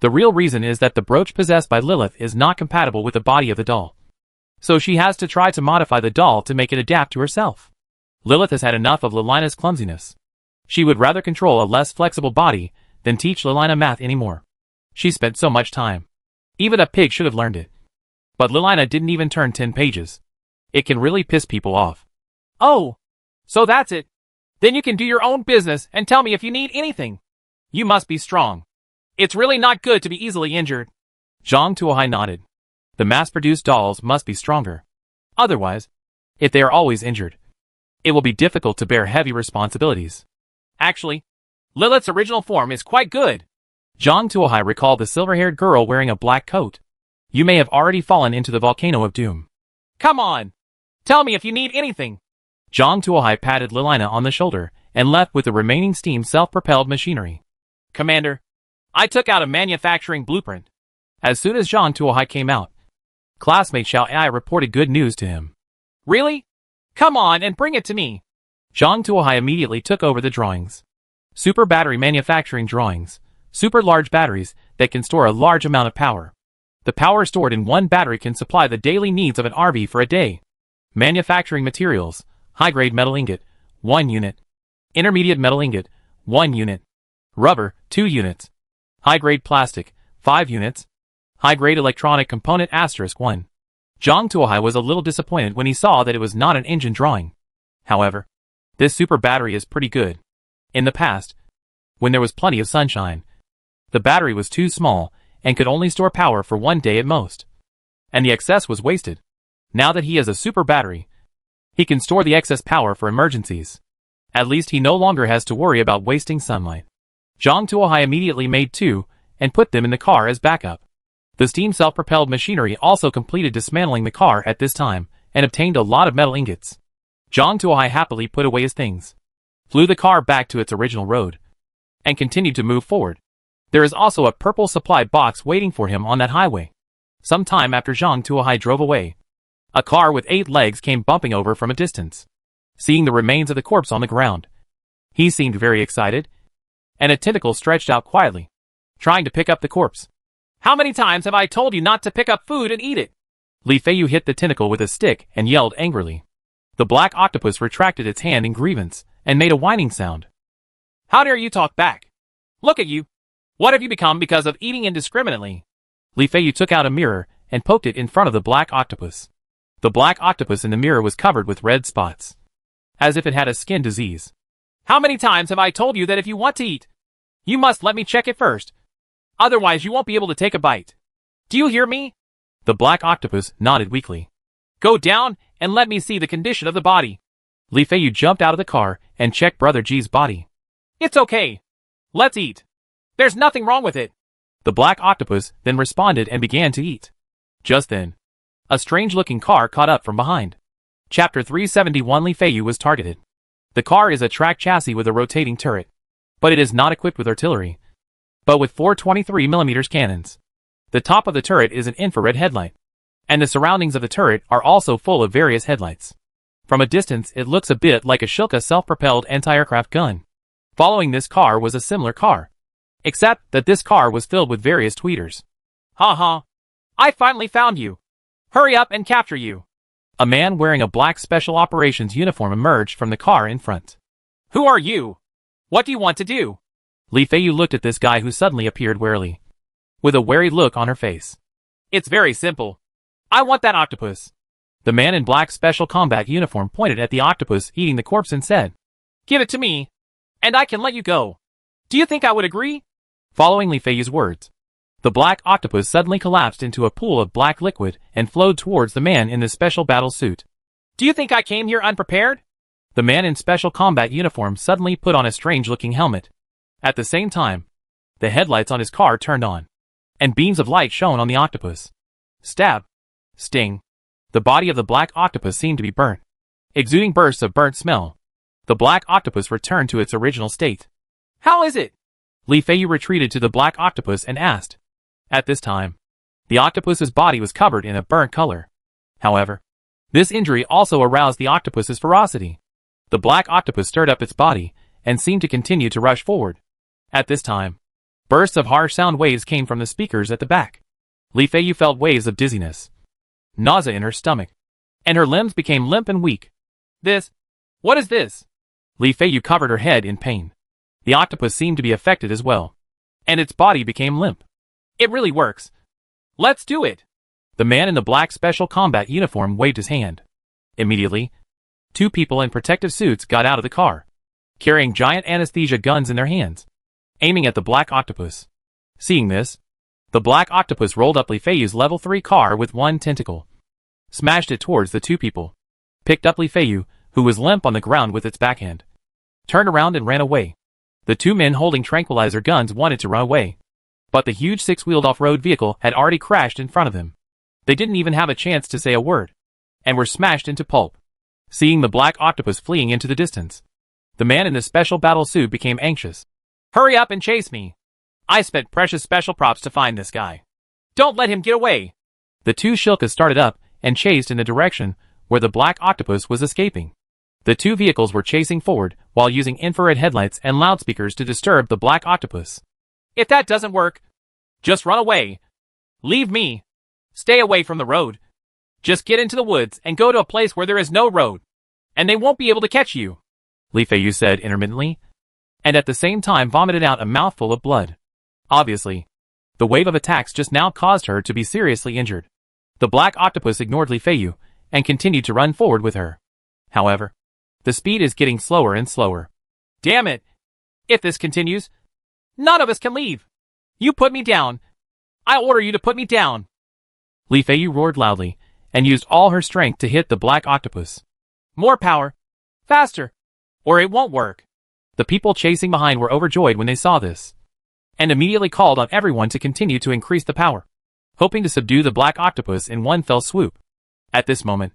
the real reason is that the brooch possessed by Lilith is not compatible with the body of the doll. So she has to try to modify the doll to make it adapt to herself. Lilith has had enough of Lilina's clumsiness. She would rather control a less flexible body than teach Lilina math anymore. She spent so much time. Even a pig should have learned it. But Lilina didn't even turn 10 pages. It can really piss people off. Oh, so that's it. Then you can do your own business and tell me if you need anything. You must be strong. It's really not good to be easily injured. Zhang Tuohai nodded. The mass-produced dolls must be stronger. Otherwise, if they are always injured, it will be difficult to bear heavy responsibilities. Actually, Lilith's original form is quite good. Zhang Tuohai recalled the silver-haired girl wearing a black coat. You may have already fallen into the volcano of doom. Come on! Tell me if you need anything. Zhang Tuohai patted Lilina on the shoulder and left with the remaining steam self-propelled machinery. Commander, I took out a manufacturing blueprint. As soon as Zhang Tuohai came out, classmate Xiao Ai reported good news to him. Really? Come on and bring it to me. Zhang Tuohai immediately took over the drawings. Super battery manufacturing drawings. Super large batteries that can store a large amount of power. The power stored in one battery can supply the daily needs of an RV for a day. Manufacturing materials. High-grade metal ingot, 1 unit. Intermediate metal ingot, 1 unit. Rubber, 2 units. High-grade plastic, 5 units. High-grade electronic component *1. Zhang Tuohai was a little disappointed when he saw that it was not an engine drawing. However, this super battery is pretty good. In the past, when there was plenty of sunshine, the battery was too small and could only store power for 1 day at most. And the excess was wasted. Now that he has a super battery, he can store the excess power for emergencies. At least he no longer has to worry about wasting sunlight. Zhang Tuohai immediately made 2 and put them in the car as backup. The steam self-propelled machinery also completed dismantling the car at this time and obtained a lot of metal ingots. Zhang Tuohai happily put away his things, flew the car back to its original road, and continued to move forward. There is also a purple supply box waiting for him on that highway. Some time after Zhang Tuohai drove away, a car with 8 legs came bumping over from a distance. Seeing the remains of the corpse on the ground, he seemed very excited, and a tentacle stretched out quietly, trying to pick up the corpse. How many times have I told you not to pick up food and eat it? Li Feiyu hit the tentacle with a stick and yelled angrily. The black octopus retracted its hand in grievance and made a whining sound. How dare you talk back? Look at you. What have you become because of eating indiscriminately? Li Feiyu took out a mirror and poked it in front of the black octopus. The black octopus in the mirror was covered with red spots, as if it had a skin disease. How many times have I told you that if you want to eat, you must let me check it first? Otherwise you won't be able to take a bite. Do you hear me? The black octopus nodded weakly. Go down and let me see the condition of the body. Li Feiyu jumped out of the car and checked Brother Ji's body. It's okay. Let's eat. There's nothing wrong with it. The black octopus then responded and began to eat. Just then, a strange-looking car caught up from behind. Chapter 371 Li Feiyu was targeted. The car is a track chassis with a rotating turret, but it is not equipped with artillery, but with 4 23mm cannons. The top of the turret is an infrared headlight, and the surroundings of the turret are also full of various headlights. From a distance it looks a bit like a Shilka self-propelled anti-aircraft gun. Following this car was a similar car, except that this car was filled with various tweeters. Ha ha! I finally found you! Hurry up and capture you! A man wearing a black Special Operations uniform emerged from the car in front. Who are you? What do you want to do? Li Feiyu looked at this guy who suddenly appeared warily, with a wary look on her face. It's very simple. I want that octopus. The man in black Special Combat uniform pointed at the octopus eating the corpse and said, Give it to me, and I can let you go. Do you think I would agree? Following Li Feiyu's words, the black octopus suddenly collapsed into a pool of black liquid and flowed towards the man in the special battle suit. Do you think I came here unprepared? The man in Special Combat uniform suddenly put on a strange-looking helmet. At the same time, the headlights on his car turned on, and beams of light shone on the octopus. Stab. Sting. The body of the black octopus seemed to be burnt, exuding bursts of burnt smell. The black octopus returned to its original state. How is it? Li Feiyu retreated to the black octopus and asked. At this time, the octopus's body was covered in a burnt color. However, this injury also aroused the octopus's ferocity. The black octopus stirred up its body and seemed to continue to rush forward. At this time, bursts of harsh sound waves came from the speakers at the back. Li Feiyu felt waves of dizziness, nausea in her stomach, and her limbs became limp and weak. What is this? Li Feiyu covered her head in pain. The octopus seemed to be affected as well, and its body became limp. It really works. Let's do it. The man in the black special combat uniform waved his hand. Immediately, two people in protective suits got out of the car, carrying giant anesthesia guns in their hands, aiming at the black octopus. Seeing this, the black octopus rolled up Li Feiyu's level 3 car with one tentacle, smashed it towards the two people, picked up Li Feiyu, who was limp on the ground with its backhand, turned around and ran away. The two men holding tranquilizer guns wanted to run away, but the huge 6-wheeled off-road vehicle had already crashed in front of them. They didn't even have a chance to say a word, and were smashed into pulp. Seeing the black octopus fleeing into the distance, the man in the special battle suit became anxious. Hurry up and chase me. I spent precious special props to find this guy. Don't let him get away. The two Shilkas started up and chased in the direction where the black octopus was escaping. The two vehicles were chasing forward while using infrared headlights and loudspeakers to disturb the black octopus. If that doesn't work, just run away. Leave me. Stay away from the road. Just get into the woods and go to a place where there is no road, and they won't be able to catch you, Li Feiyu said intermittently, and at the same time vomited out a mouthful of blood. Obviously, the wave of attacks just now caused her to be seriously injured. The black octopus ignored Li Feiyu and continued to run forward with her. However, the speed is getting slower and slower. Damn it! If this continues, none of us can leave. You put me down. I order you to put me down. Li Feiyu roared loudly and used all her strength to hit the black octopus. More power. Faster. Or it won't work. The people chasing behind were overjoyed when they saw this, and immediately called on everyone to continue to increase the power, hoping to subdue the black octopus in one fell swoop. At this moment,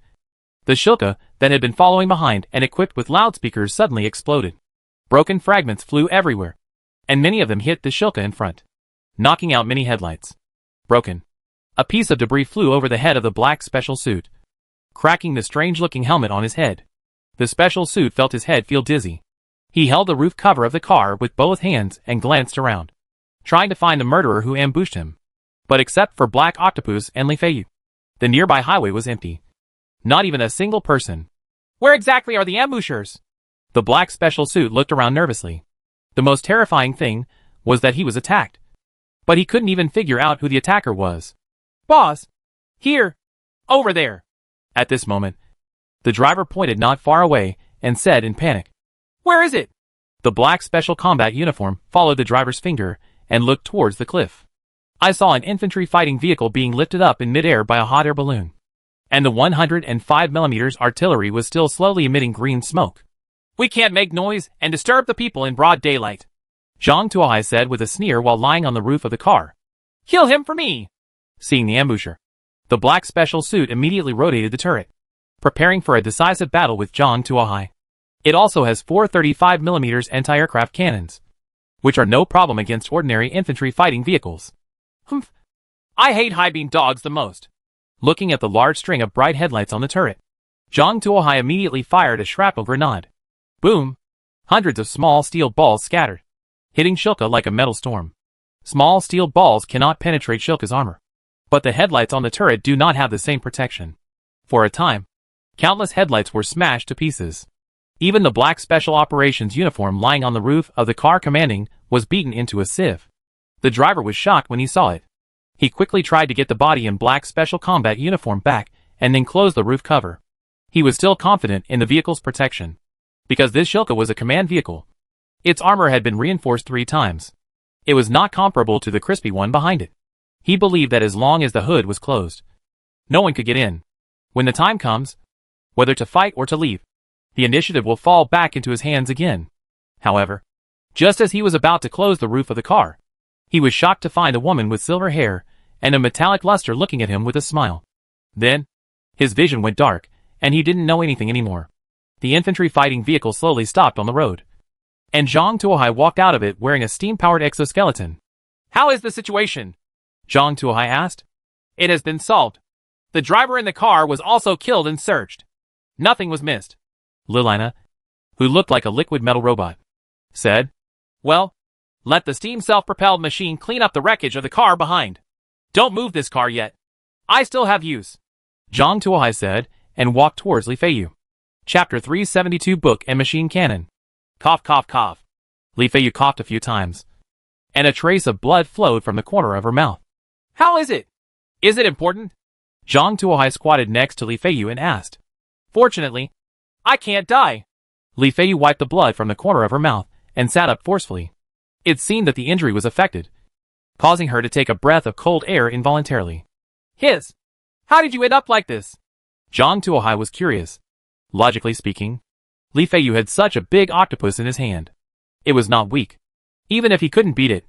the Shilka that had been following behind and equipped with loudspeakers suddenly exploded. Broken fragments flew everywhere, and many of them hit the Shilka in front, knocking out many headlights. Broken. A piece of debris flew over the head of the black special suit, cracking the strange-looking helmet on his head. The special suit felt his head feel dizzy. He held the roof cover of the car with both hands and glanced around, trying to find the murderer who ambushed him. But except for Black Octopus and Li Feiyu, the nearby highway was empty. Not even a single person. Where exactly are the ambushers? The black special suit looked around nervously. The most terrifying thing was that he was attacked, but he couldn't even figure out who the attacker was. Boss! Here! Over there! At this moment, the driver pointed not far away and said in panic, Where is it? The black special combat uniform followed the driver's finger and looked towards the cliff. I saw an infantry fighting vehicle being lifted up in midair by a hot air balloon, and the 105mm artillery was still slowly emitting green smoke. We can't make noise and disturb the people in broad daylight, Zhang Tuohai said with a sneer while lying on the roof of the car. Kill him for me! Seeing the ambusher, the black special suit immediately rotated the turret, preparing for a decisive battle with Zhang Tuohai. It also has 4 35mm anti-aircraft cannons, which are no problem against ordinary infantry fighting vehicles. Humph. I hate high-beam dogs the most. Looking at the large string of bright headlights on the turret, Zhang Tuohai immediately fired a shrapnel grenade. Boom! Hundreds of small steel balls scattered, hitting Shilka like a metal storm. Small steel balls cannot penetrate Shilka's armor, but the headlights on the turret do not have the same protection. For a time, countless headlights were smashed to pieces. Even the black special operations uniform lying on the roof of the car commanding was beaten into a sieve. The driver was shocked when he saw it. He quickly tried to get the body in black special combat uniform back and then closed the roof cover. He was still confident in the vehicle's protection, because this Shilka was a command vehicle. Its armor had been reinforced 3 times. It was not comparable to the crispy one behind it. He believed that as long as the hood was closed, no one could get in. When the time comes, whether to fight or to leave, the initiative will fall back into his hands again. However, just as he was about to close the roof of the car, he was shocked to find a woman with silver hair and a metallic luster looking at him with a smile. Then, his vision went dark, and he didn't know anything anymore. The infantry fighting vehicle slowly stopped on the road, and Zhang Tuohai walked out of it wearing a steam-powered exoskeleton. How is the situation? Zhang Tuohai asked. It has been solved. The driver in the car was also killed and searched. Nothing was missed. Lilina, who looked like a liquid metal robot, said. Well, let the steam self-propelled machine clean up the wreckage of the car behind. Don't move this car yet. I still have use. Zhang Tuohai said, and walked towards Li Feiyu. Chapter 372 Book and Machine Cannon. Cough, cough, cough. Li Feiyu coughed a few times, and a trace of blood flowed from the corner of her mouth. How is it? Is it important? Zhang Tuohai squatted next to Li Feiyu and asked. Fortunately, I can't die. Li Feiyu wiped the blood from the corner of her mouth and sat up forcefully. It seemed that the injury was affected, causing her to take a breath of cold air involuntarily. Hiss! How did you end up like this? Zhang Tuohai was curious. Logically speaking, Li Feiyu had such a big octopus in his hand. It was not weak. Even if he couldn't beat it,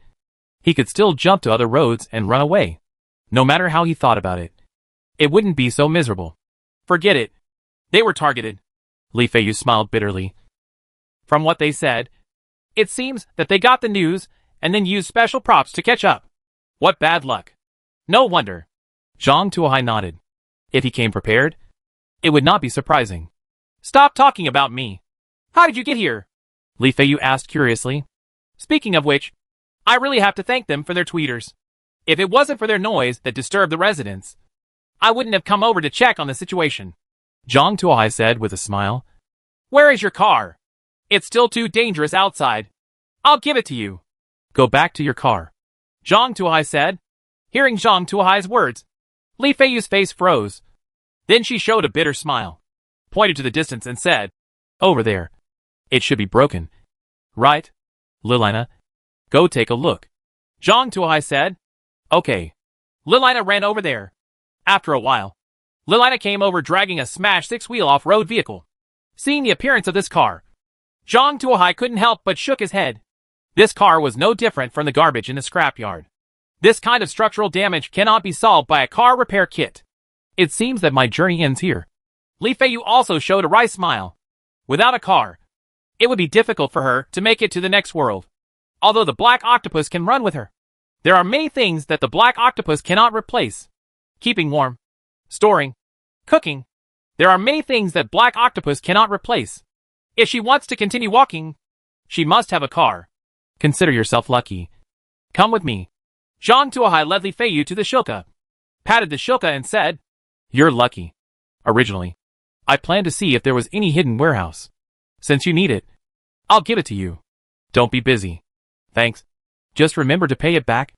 he could still jump to other roads and run away. No matter how he thought about it, it wouldn't be so miserable. Forget it. They were targeted. Li Feiyu smiled bitterly. From what they said, it seems that they got the news and then used special props to catch up. What bad luck. No wonder. Zhang Tuohai nodded. If he came prepared, it would not be surprising. Stop talking about me. How did you get here? Li Feiyu asked curiously. Speaking of which, I really have to thank them for their tweeters. If it wasn't for their noise that disturbed the residents, I wouldn't have come over to check on the situation. Zhang Tuohai said with a smile. Where is your car? It's still too dangerous outside. I'll give it to you. Go back to your car. Zhang Tuohai said. Hearing Zhang Tuohai's words, Li Feiyu's face froze. Then she showed a bitter smile, pointed to the distance and said, Over there. It should be broken. Right? Lilina, go take a look. Zhang Tuohai said. Okay. Lilina ran over there. After a while, Lilina came over dragging a smashed six-wheel off-road vehicle. Seeing the appearance of this car, Zhang Tuohai couldn't help but shook his head. This car was no different from the garbage in the scrapyard. This kind of structural damage cannot be solved by a car repair kit. It seems that my journey ends here. Li Feiyu also showed a wry smile. Without a car, it would be difficult for her to make it to the next world. Although the black octopus can run with her, there are many things that the black octopus cannot replace. Keeping warm, storing, cooking. There are many things that black octopus cannot replace. If she wants to continue walking, she must have a car. Consider yourself lucky. Come with me. Zhang Tuohai led Li Feiyu to the shilka, patted the shilka and said, You're lucky. Originally, I planned to see if there was any hidden warehouse. Since you need it, I'll give it to you. Don't be busy. Thanks. Just remember to pay it back.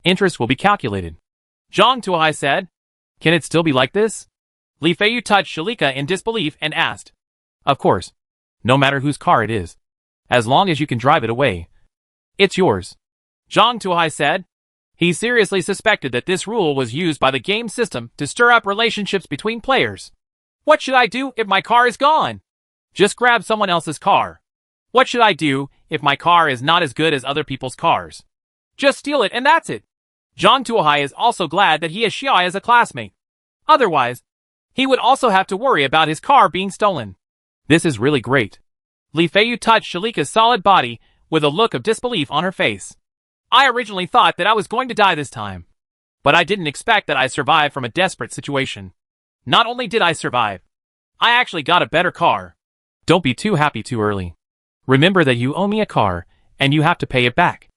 Interest will be calculated. Zhang Tuohai said, Can it still be like this? Li Feiyu touched Shalika in disbelief and asked, Of course. No matter whose car it is. As long as you can drive it away, it's yours. Zhang Tuohai said. He seriously suspected that this rule was used by the game system to stir up relationships between players. What should I do if my car is gone? Just grab someone else's car. What should I do if my car is not as good as other people's cars? Just steal it and that's it. Zhang Tuohai is also glad that he has Xiai as a classmate. Otherwise, he would also have to worry about his car being stolen. This is really great. Li Feiyu touched Shalika's solid body with a look of disbelief on her face. I originally thought that I was going to die this time, but I didn't expect that I survived from a desperate situation. Not only did I survive, I actually got a better car. Don't be too happy too early. Remember that you owe me a car, and you have to pay it back.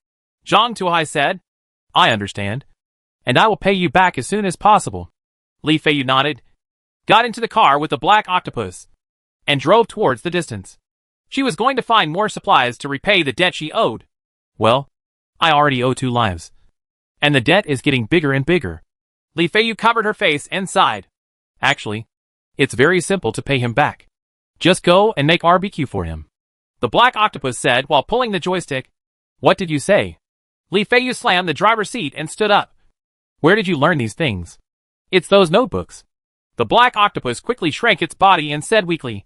Zhang Tuohai said. I understand. And I will pay you back as soon as possible. Li Feiyu nodded, got into the car with the black octopus, and drove towards the distance. She was going to find more supplies to repay the debt she owed. Well, I already owe 2 lives. And the debt is getting bigger and bigger. Li Feiyu covered her face and sighed. Actually, it's very simple to pay him back. Just go and make barbecue for him. The black octopus said while pulling the joystick. What did you say? Li Feiyu slammed the driver's seat and stood up. Where did you learn these things? It's those notebooks. The black octopus quickly shrank its body and said weakly,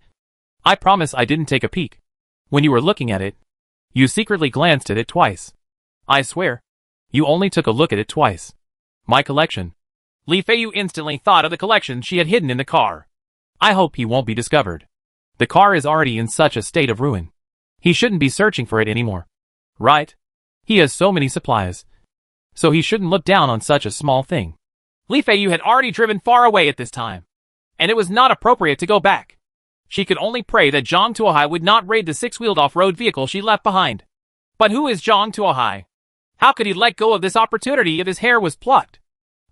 I promise I didn't take a peek. When you were looking at it, you secretly glanced at it twice. I swear, you only took a look at it twice. My collection. Li Feiyu instantly thought of the collection she had hidden in the car. I hope he won't be discovered. The car is already in such a state of ruin. He shouldn't be searching for it anymore. Right? He has so many supplies. So he shouldn't look down on such a small thing. Li Feiyu had already driven far away at this time, and it was not appropriate to go back. She could only pray that Zhang Tuohai would not raid the 6-wheeled off-road vehicle she left behind. But who is Zhang Tuohai? How could he let go of this opportunity if his hair was plucked?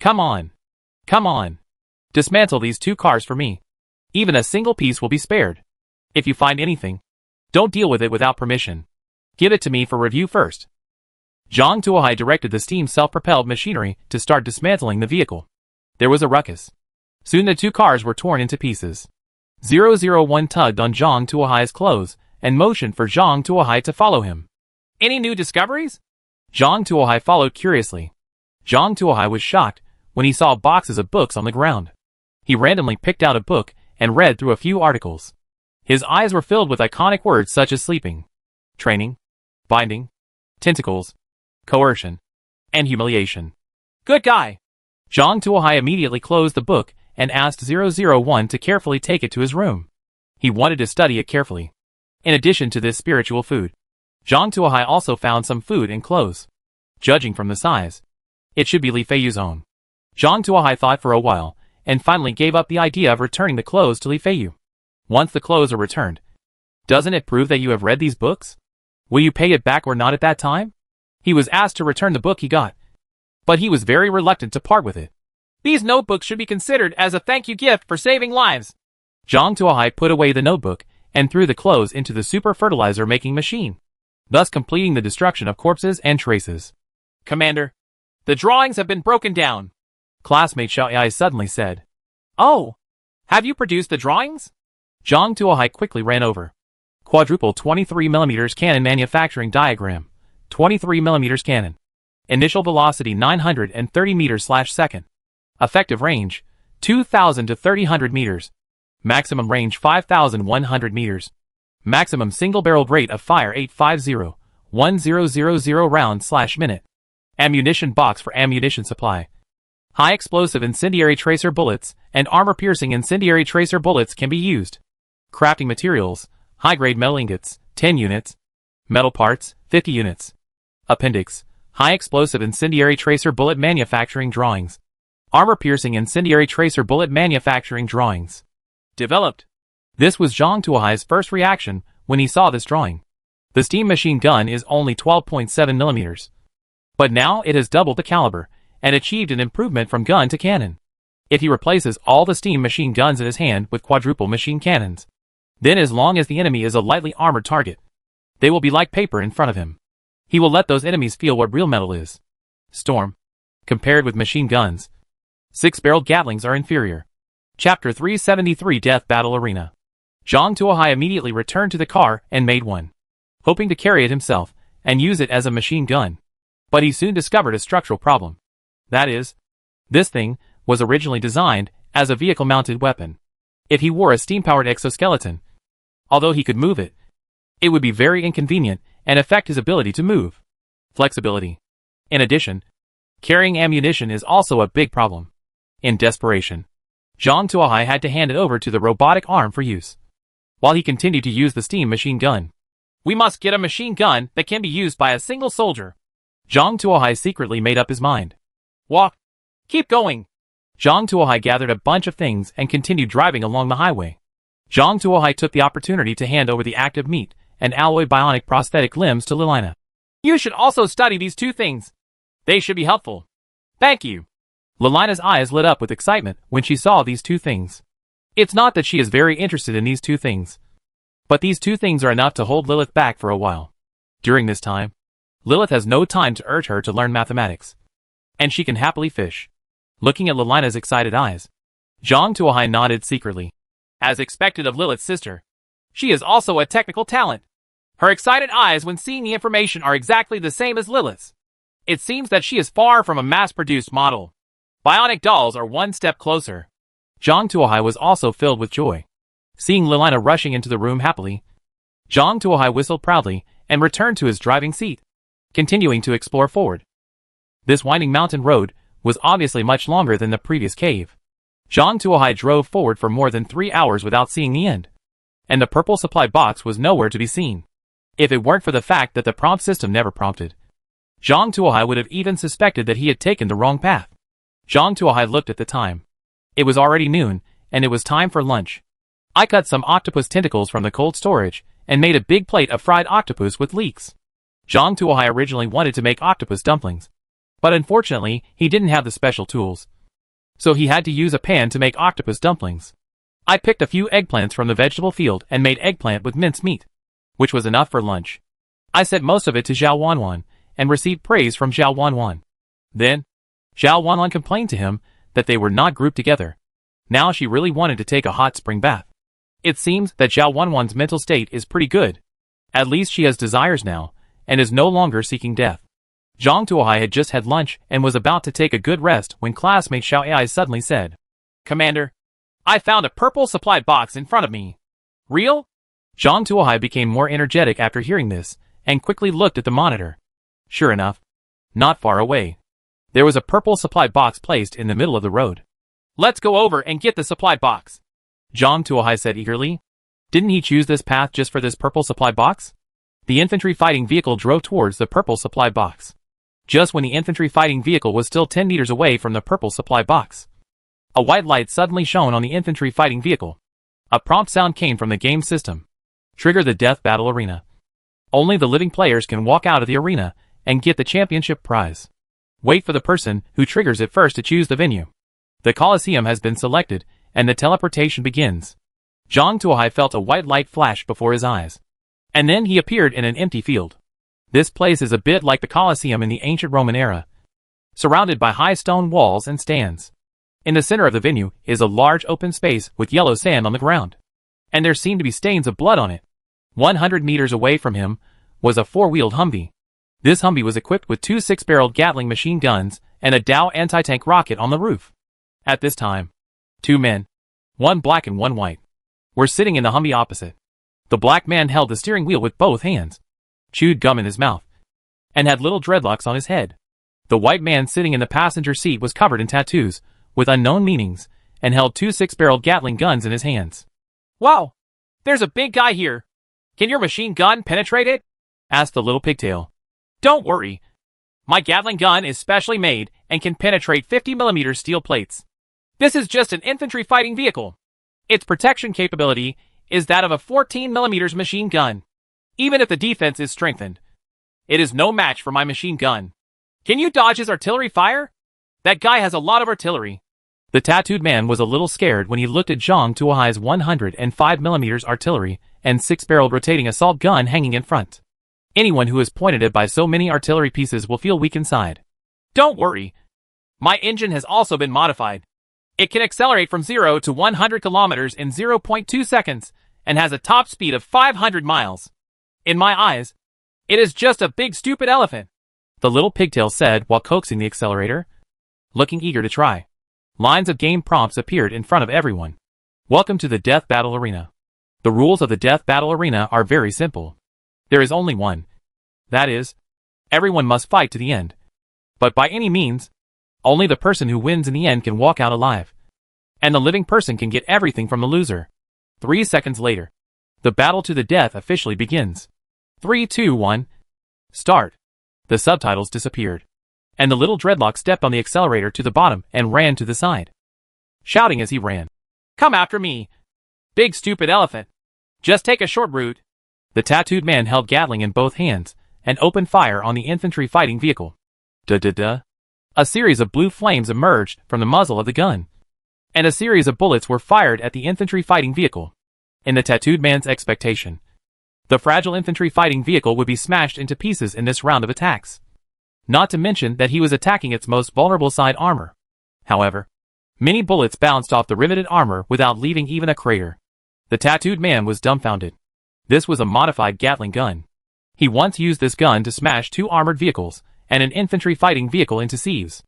Come on. Come on. Dismantle these 2 cars for me. Even a single piece will be spared. If you find anything, don't deal with it without permission. Give it to me for review first. Zhang Tuohai directed the steam self-propelled machinery to start dismantling the vehicle. There was a ruckus. Soon the 2 cars were torn into pieces. 001 tugged on Zhang Tuohai's clothes and motioned for Zhang Tuohai to follow him. Any new discoveries? Zhang Tuohai followed curiously. Zhang Tuohai was shocked when he saw boxes of books on the ground. He randomly picked out a book and read through a few articles. His eyes were filled with iconic words such as sleeping, training, binding, tentacles, coercion, and humiliation. Good guy! Zhang Tuohai immediately closed the book and asked 001 to carefully take it to his room. He wanted to study it carefully. In addition to this spiritual food, Zhang Tuohai also found some food and clothes. Judging from the size, it should be Li Feiyu's own. Zhang Tuohai thought for a while, and finally gave up the idea of returning the clothes to Li Feiyu. Once the clothes are returned, doesn't it prove that you have read these books? Will you pay it back or not at that time? He was asked to return the book he got, but he was very reluctant to part with it. These notebooks should be considered as a thank you gift for saving lives. Zhang Tuohai put away the notebook and threw the clothes into the super fertilizer making machine, thus completing the destruction of corpses and traces. Commander, the drawings have been broken down. Classmate Xiao Yai suddenly said. Oh, have you produced the drawings? Zhang Tuohai quickly ran over. Quadruple 23mm cannon manufacturing diagram. 23mm cannon. Initial velocity 930 meters/second. Effective range 2,000 to 3,000 meters. Maximum range 5,100 meters. Maximum single-barreled rate of fire 850, 1000 rounds/minute. Ammunition box for ammunition supply. High explosive incendiary tracer bullets and armor-piercing incendiary tracer bullets can be used. Crafting materials, high-grade metal ingots, 10 units. Metal parts, 50 units. Appendix, high explosive incendiary tracer bullet manufacturing drawings. Armor-piercing incendiary tracer bullet manufacturing drawings. Developed. This was Zhang Tuohai's first reaction when he saw this drawing. The steam machine gun is only 12.7 millimeters. But now it has doubled the caliber and achieved an improvement from gun to cannon. If he replaces all the steam machine guns in his hand with quadruple machine cannons, then as long as the enemy is a lightly armored target, they will be like paper in front of him. He will let those enemies feel what real metal is. Storm. Compared with machine guns, 6-barreled Gatlings are inferior. Chapter 373 Death Battle Arena. Zhang Tuohai immediately returned to the car and made one, hoping to carry it himself and use it as a machine gun. But he soon discovered a structural problem. That is, this thing was originally designed as a vehicle-mounted weapon. If he wore a steam-powered exoskeleton, although he could move it, it would be very inconvenient and affect his ability to move. Flexibility. In addition, carrying ammunition is also a big problem. In desperation, Zhang Tuohai had to hand it over to the robotic arm for use, while he continued to use the steam machine gun. We must get a machine gun that can be used by a single soldier. Zhang Tuohai secretly made up his mind. Walk. Keep going. Zhang Tuohai gathered a bunch of things and continued driving along the highway. Zhang Tuohai took the opportunity to hand over the active meat and alloy bionic prosthetic limbs to Lilina. You should also study these 2 things. They should be helpful. Thank you. Lilina's eyes lit up with excitement when she saw these 2 things. It's not that she is very interested in these 2 things, but these 2 things are enough to hold Lilith back for a while. During this time, Lilith has no time to urge her to learn mathematics, and she can happily fish. Looking at Lilina's excited eyes, Zhang Tuohai nodded secretly. As expected of Lilith's sister, she is also a technical talent. Her excited eyes when seeing the information are exactly the same as Lilith's. It seems that she is far from a mass-produced model. Bionic dolls are one step closer. Zhang Tuohai was also filled with joy. Seeing Lilina rushing into the room happily, Zhang Tuohai whistled proudly and returned to his driving seat, continuing to explore forward. This winding mountain road was obviously much longer than the previous cave. Zhang Tuohai drove forward for more than 3 hours without seeing the end, and the purple supply box was nowhere to be seen. If it weren't for the fact that the prompt system never prompted, Zhang Tuohai would have even suspected that he had taken the wrong path. Zhang Tuohai looked at the time. It was already noon, and it was time for lunch. I cut some octopus tentacles from the cold storage, and made a big plate of fried octopus with leeks. Zhang Tuohai originally wanted to make octopus dumplings, but unfortunately, he didn't have the special tools. So he had to use a pan to make octopus dumplings. I picked a few eggplants from the vegetable field and made eggplant with minced meat, which was enough for lunch. I sent most of it to Zhao Wanwan and received praise from Zhao Wanwan. Then, Zhao Wanwan complained to him that they were not grouped together. Now she really wanted to take a hot spring bath. It seems that Zhao Wanwan's mental state is pretty good. At least she has desires now, and is no longer seeking death. Zhang Tuohai had just had lunch and was about to take a good rest when classmate Xiao Ai suddenly said, "Commander, I found a purple supply box in front of me." Real? Zhang Tuohai became more energetic after hearing this, and quickly looked at the monitor. Sure enough, not far away, there was a purple supply box placed in the middle of the road. "Let's go over and get the supply box," Zhang Tuohai said eagerly. Didn't he choose this path just for this purple supply box? The infantry fighting vehicle drove towards the purple supply box. Just when the infantry fighting vehicle was still 10 meters away from the purple supply box, a white light suddenly shone on the infantry fighting vehicle. A prompt sound came from the game system. Trigger the death battle arena. Only the living players can walk out of the arena and get the championship prize. Wait for the person who triggers it first to choose the venue. The Colosseum has been selected, and the teleportation begins. Zhang Tuohai felt a white light flash before his eyes. And then he appeared in an empty field. This place is a bit like the Colosseum in the ancient Roman era, surrounded by high stone walls and stands. In the center of the venue is a large open space with yellow sand on the ground, and there seemed to be stains of blood on it. 100 meters away from him was a four-wheeled Humvee. This Humvee was equipped with two 6-barreled Gatling machine guns and a Dow anti-tank rocket on the roof. At this time, two men, one black and one white, were sitting in the Humvee opposite. The black man held the steering wheel with both hands, chewed gum in his mouth, and had little dreadlocks on his head. The white man sitting in the passenger seat was covered in tattoos with unknown meanings, and held two 6-barreled Gatling guns in his hands. "Wow! There's a big guy here. Can your machine gun penetrate it?" asked the little pigtail. "Don't worry. My Gatling gun is specially made and can penetrate 50mm steel plates. This is just an infantry fighting vehicle. Its protection capability is that of a 14mm machine gun. Even if the defense is strengthened, it is no match for my machine gun. Can you dodge his artillery fire? That guy has a lot of artillery." The tattooed man was a little scared when he looked at Zhang Tuohai's 105mm artillery and 6-barreled rotating assault gun hanging in front. Anyone who is pointed at by so many artillery pieces will feel weak inside. "Don't worry. My engine has also been modified. It can accelerate from 0 to 100 kilometers in 0.2 seconds and has a top speed of 500 miles. In my eyes, it is just a big stupid elephant," the little pigtail said while coaxing the accelerator, looking eager to try. Lines of game prompts appeared in front of everyone. Welcome to the Death Battle Arena. The rules of the Death Battle Arena are very simple. There is only one. That is, everyone must fight to the end. But by any means, only the person who wins in the end can walk out alive. And the living person can get everything from the loser. 3 seconds later, the battle to the death officially begins. 3, 2, 1. Start. The subtitles disappeared, and the little dreadlock stepped on the accelerator to the bottom and ran to the side, shouting as he ran, "Come after me, big stupid elephant. Just take a short route." The tattooed man held Gatling in both hands and opened fire on the infantry fighting vehicle. Da-da-da. A series of blue flames emerged from the muzzle of the gun, and a series of bullets were fired at the infantry fighting vehicle. In the tattooed man's expectation, the fragile infantry fighting vehicle would be smashed into pieces in this round of attacks. Not to mention that he was attacking its most vulnerable side armor. However, many bullets bounced off the riveted armor without leaving even a crater. The tattooed man was dumbfounded. This was a modified Gatling gun. He once used this gun to smash 2 armored vehicles and an infantry fighting vehicle into sieves.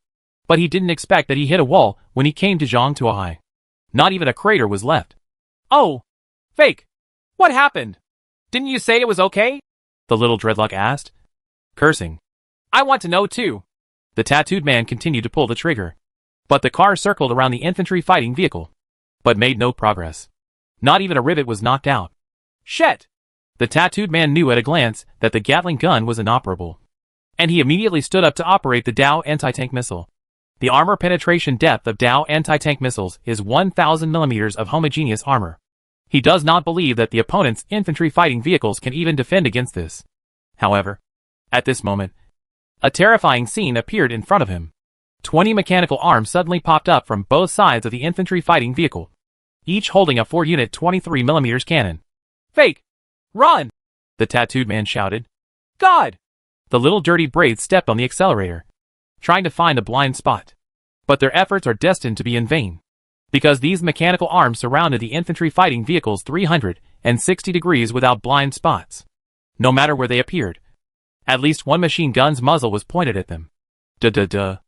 But he didn't expect that he hit a wall when he came to Zhang Tuohai. Not even a crater was left. "Oh, fake. What happened? Didn't you say it was okay?" the little dreadlock asked, cursing. "I want to know too." The tattooed man continued to pull the trigger, but the car circled around the infantry fighting vehicle, but made no progress. Not even a rivet was knocked out. Shit! The tattooed man knew at a glance that the Gatling gun was inoperable, and he immediately stood up to operate the Dow anti-tank missile. The armor penetration depth of Dow anti-tank missiles is 1,000 millimeters of homogeneous armor. He does not believe that the opponent's infantry fighting vehicles can even defend against this. However, At this moment, a terrifying scene appeared in front of him. 20 mechanical arms suddenly popped up from both sides of the infantry fighting vehicle, each holding a 4-unit 23mm cannon. "Fake! Run!" the tattooed man shouted. "God!" The little dirty braids stepped on the accelerator, trying to find a blind spot. But their efforts are destined to be in vain, because these mechanical arms surrounded the infantry fighting vehicles 360 degrees without blind spots. No matter where they appeared, at least one machine gun's muzzle was pointed at them. Duh.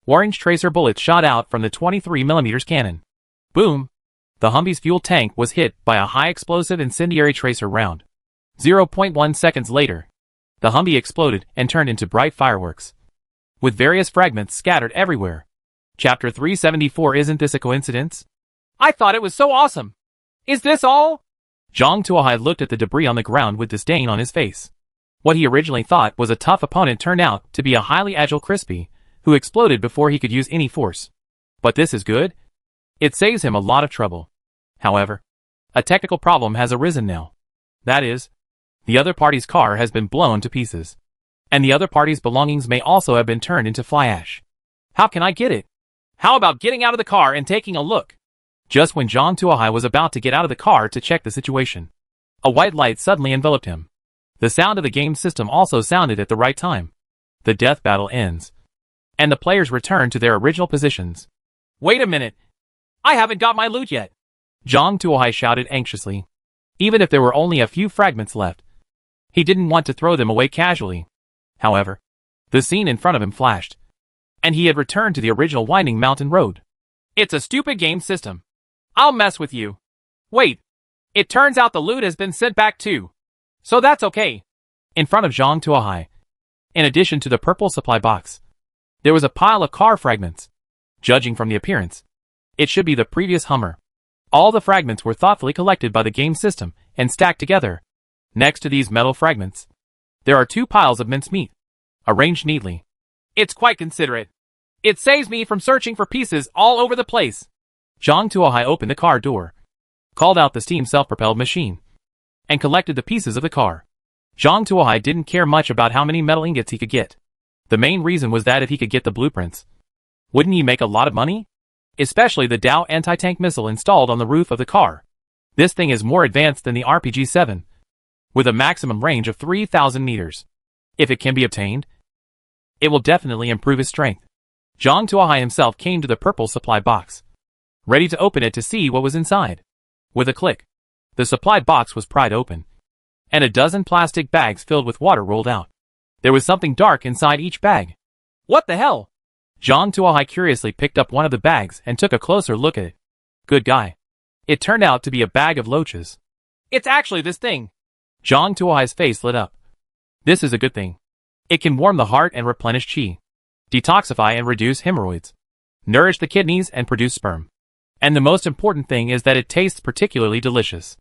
Orange tracer bullets shot out from the 23mm cannon. Boom! The Humvee's fuel tank was hit by a high-explosive incendiary tracer round. 0.1 seconds later, the Humvee exploded and turned into bright fireworks, with various fragments scattered everywhere. Chapter 374. Isn't this a coincidence? I thought it was so awesome. Is this all? Zhang Tuohai looked at the debris on the ground with disdain on his face. What he originally thought was a tough opponent turned out to be a highly agile Crispy, who exploded before he could use any force. But this is good. It saves him a lot of trouble. However, a technical problem has arisen now. That is, the other party's car has been blown to pieces, and the other party's belongings may also have been turned into fly ash. How can I get it? How about getting out of the car and taking a look? Just when Zhang Tuohai was about to get out of the car to check the situation, a white light suddenly enveloped him. The sound of the game system also sounded at the right time. The death battle ends, and the players return to their original positions. Wait a minute! I haven't got my loot yet! Zhang Tuohai shouted anxiously. Even if there were only a few fragments left, he didn't want to throw them away casually. However, the scene in front of him flashed, and he had returned to the original winding mountain road. It's a stupid game system. I'll mess with you. Wait, it turns out the loot has been sent back too. So that's okay. In front of Zhang Tuohai, in addition to the purple supply box, there was a pile of car fragments. Judging from the appearance, it should be the previous Hummer. All the fragments were thoughtfully collected by the game system and stacked together. Next to these metal fragments, there are 2 piles of mincemeat, arranged neatly. It's quite considerate. It saves me from searching for pieces all over the place. Zhang Tuohai opened the car door, called out the steam self-propelled machine, and collected the pieces of the car. Zhang Tuohai didn't care much about how many metal ingots he could get. The main reason was that if he could get the blueprints, wouldn't he make a lot of money? Especially the Dao anti-tank missile installed on the roof of the car. This thing is more advanced than the RPG-7, with a maximum range of 3,000 meters. If it can be obtained, it will definitely improve his strength. Zhang Tuohai himself came to the purple supply box, ready to open it to see what was inside. With a click, the supply box was pried open, and a dozen plastic bags filled with water rolled out. There was something dark inside each bag. What the hell? Zhang Tuohai curiously picked up one of the bags and took a closer look at it. Good guy. It turned out to be a bag of loaches. It's actually this thing. Zhang Tuohai's face lit up. This is a good thing. It can warm the heart and replenish qi, detoxify and reduce hemorrhoids, nourish the kidneys and produce sperm. And the most important thing is that it tastes particularly delicious.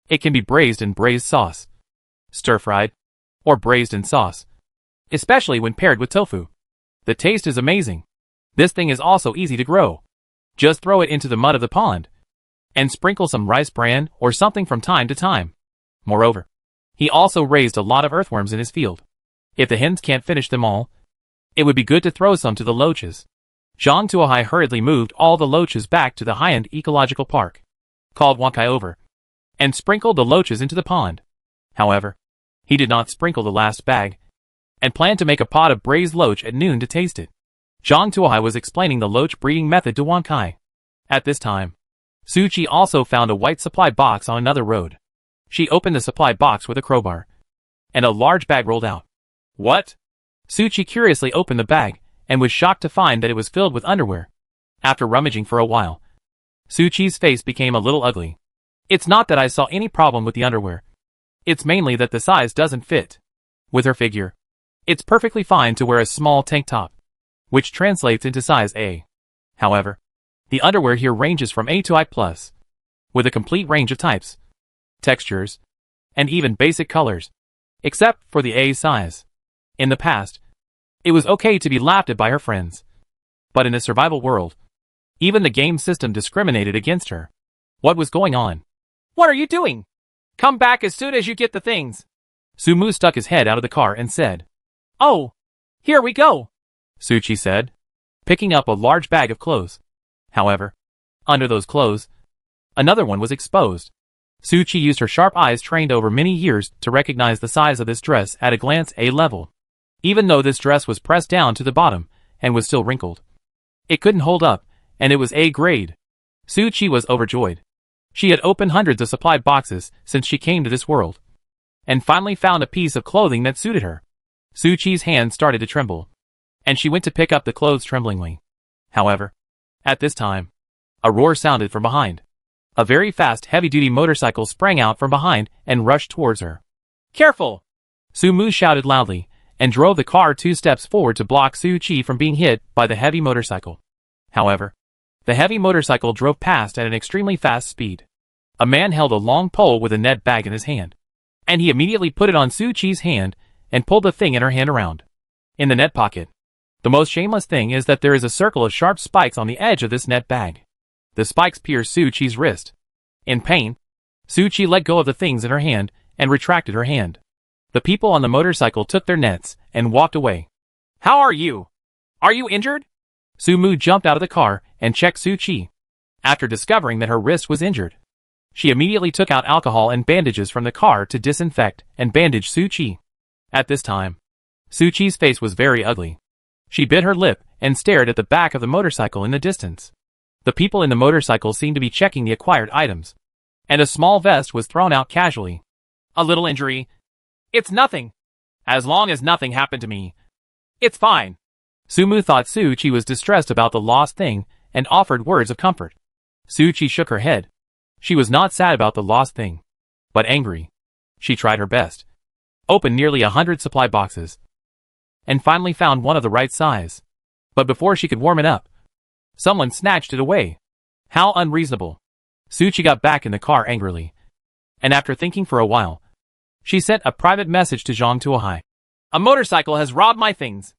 It can be braised in braised sauce, stir-fried, or braised in sauce, especially when paired with tofu. The taste is amazing. This thing is also easy to grow. Just throw it into the mud of the pond, and sprinkle some rice bran or something from time to time. Moreover, he also raised a lot of earthworms in his field. If the hens can't finish them all, it would be good to throw some to the loaches. Zhang Tuohai hurriedly moved all the loaches back to the high-end ecological park, called Wankai over, and sprinkled the loaches into the pond. However, he did not sprinkle the last bag, and planned to make a pot of braised loach at noon to taste it. Zhang Tuohai was explaining the loach breeding method to Wankai. At this time, Su Qi also found a white supply box on another road. She opened the supply box with a crowbar, and a large bag rolled out. What? Su Qi curiously opened the bag, and was shocked to find that it was filled with underwear. After rummaging for a while, Su Qi's face became a little ugly. It's not that I saw any problem with the underwear. It's mainly that the size doesn't fit with her figure. It's perfectly fine to wear a small tank top, which translates into size A. However, the underwear here ranges from A to I+, with a complete range of types, textures, and even basic colors, except for the A size. In the past, it was okay to be laughed at by her friends. But in a survival world, even the game system discriminated against her. What was going on? What are you doing? Come back as soon as you get the things. Su Mu stuck his head out of the car and said, Oh, here we go, Suchi said, picking up a large bag of clothes. However, under those clothes, another one was exposed. Suchi used her sharp eyes trained over many years to recognize the size of this dress at a glance A level. Even though this dress was pressed down to the bottom and was still wrinkled, it couldn't hold up, and it was A grade. Suchi was overjoyed. She had opened hundreds of supply boxes since she came to this world, and finally found a piece of clothing that suited her. Suchi's hand started to tremble, and she went to pick up the clothes tremblingly. However, at this time, a roar sounded from behind. A very fast heavy-duty motorcycle sprang out from behind and rushed towards her. Careful! Sumu shouted loudly, and drove the car 2 steps forward to block Suchi from being hit by the heavy motorcycle. However, the heavy motorcycle drove past at an extremely fast speed. A man held a long pole with a net bag in his hand, and he immediately put it on Suchi's hand and pulled the thing in her hand around. In the net pocket, the most shameless thing is that there is a circle of sharp spikes on the edge of this net bag. The spikes pierced Suchi's wrist. In pain, Suchi let go of the things in her hand and retracted her hand. The people on the motorcycle took their nets and walked away. How are you? Are you injured? Sumu jumped out of the car and checked Suchi. After discovering that her wrist was injured, she immediately took out alcohol and bandages from the car to disinfect and bandage Suchi. At this time, Suchi's face was very ugly. She bit her lip and stared at the back of the motorcycle in the distance. The people in the motorcycle seemed to be checking the acquired items, and a small vest was thrown out casually. A little injury. It's nothing. As long as nothing happened to me, it's fine. Sumu thought Suchi was distressed about the lost thing and offered words of comfort. Suchi shook her head. She was not sad about the lost thing, but angry. She tried her best, opened nearly 100 supply boxes, and finally found one of the right size. But before she could warm it up, someone snatched it away. How unreasonable. Suchi got back in the car angrily, and after thinking for a while, she sent a private message to Zhang Tuohai. A motorcycle has robbed my things.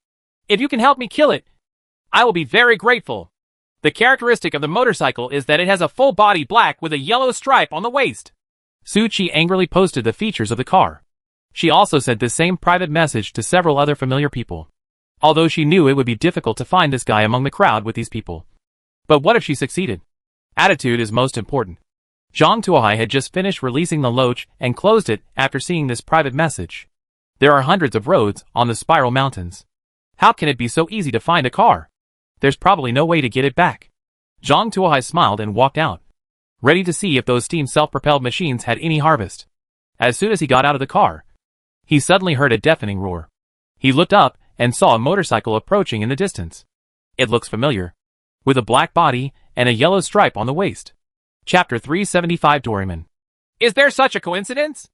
If you can help me kill it, I will be very grateful. The characteristic of the motorcycle is that it has a full body black with a yellow stripe on the waist. Suchi angrily posted the features of the car. She also sent this same private message to several other familiar people, although she knew it would be difficult to find this guy among the crowd with these people. But what if she succeeded? Attitude is most important. Zhang Tuohai had just finished releasing the loach and closed it after seeing this private message. There are hundreds of roads on the Spiral Mountains. How can it be so easy to find a car? There's probably no way to get it back. Zhang Tuohai smiled and walked out, ready to see if those steam self-propelled machines had any harvest. As soon as he got out of the car, he suddenly heard a deafening roar. He looked up and saw a motorcycle approaching in the distance. It looks familiar, with a black body and a yellow stripe on the waist. Chapter 375 Doraemon. Is there such a coincidence?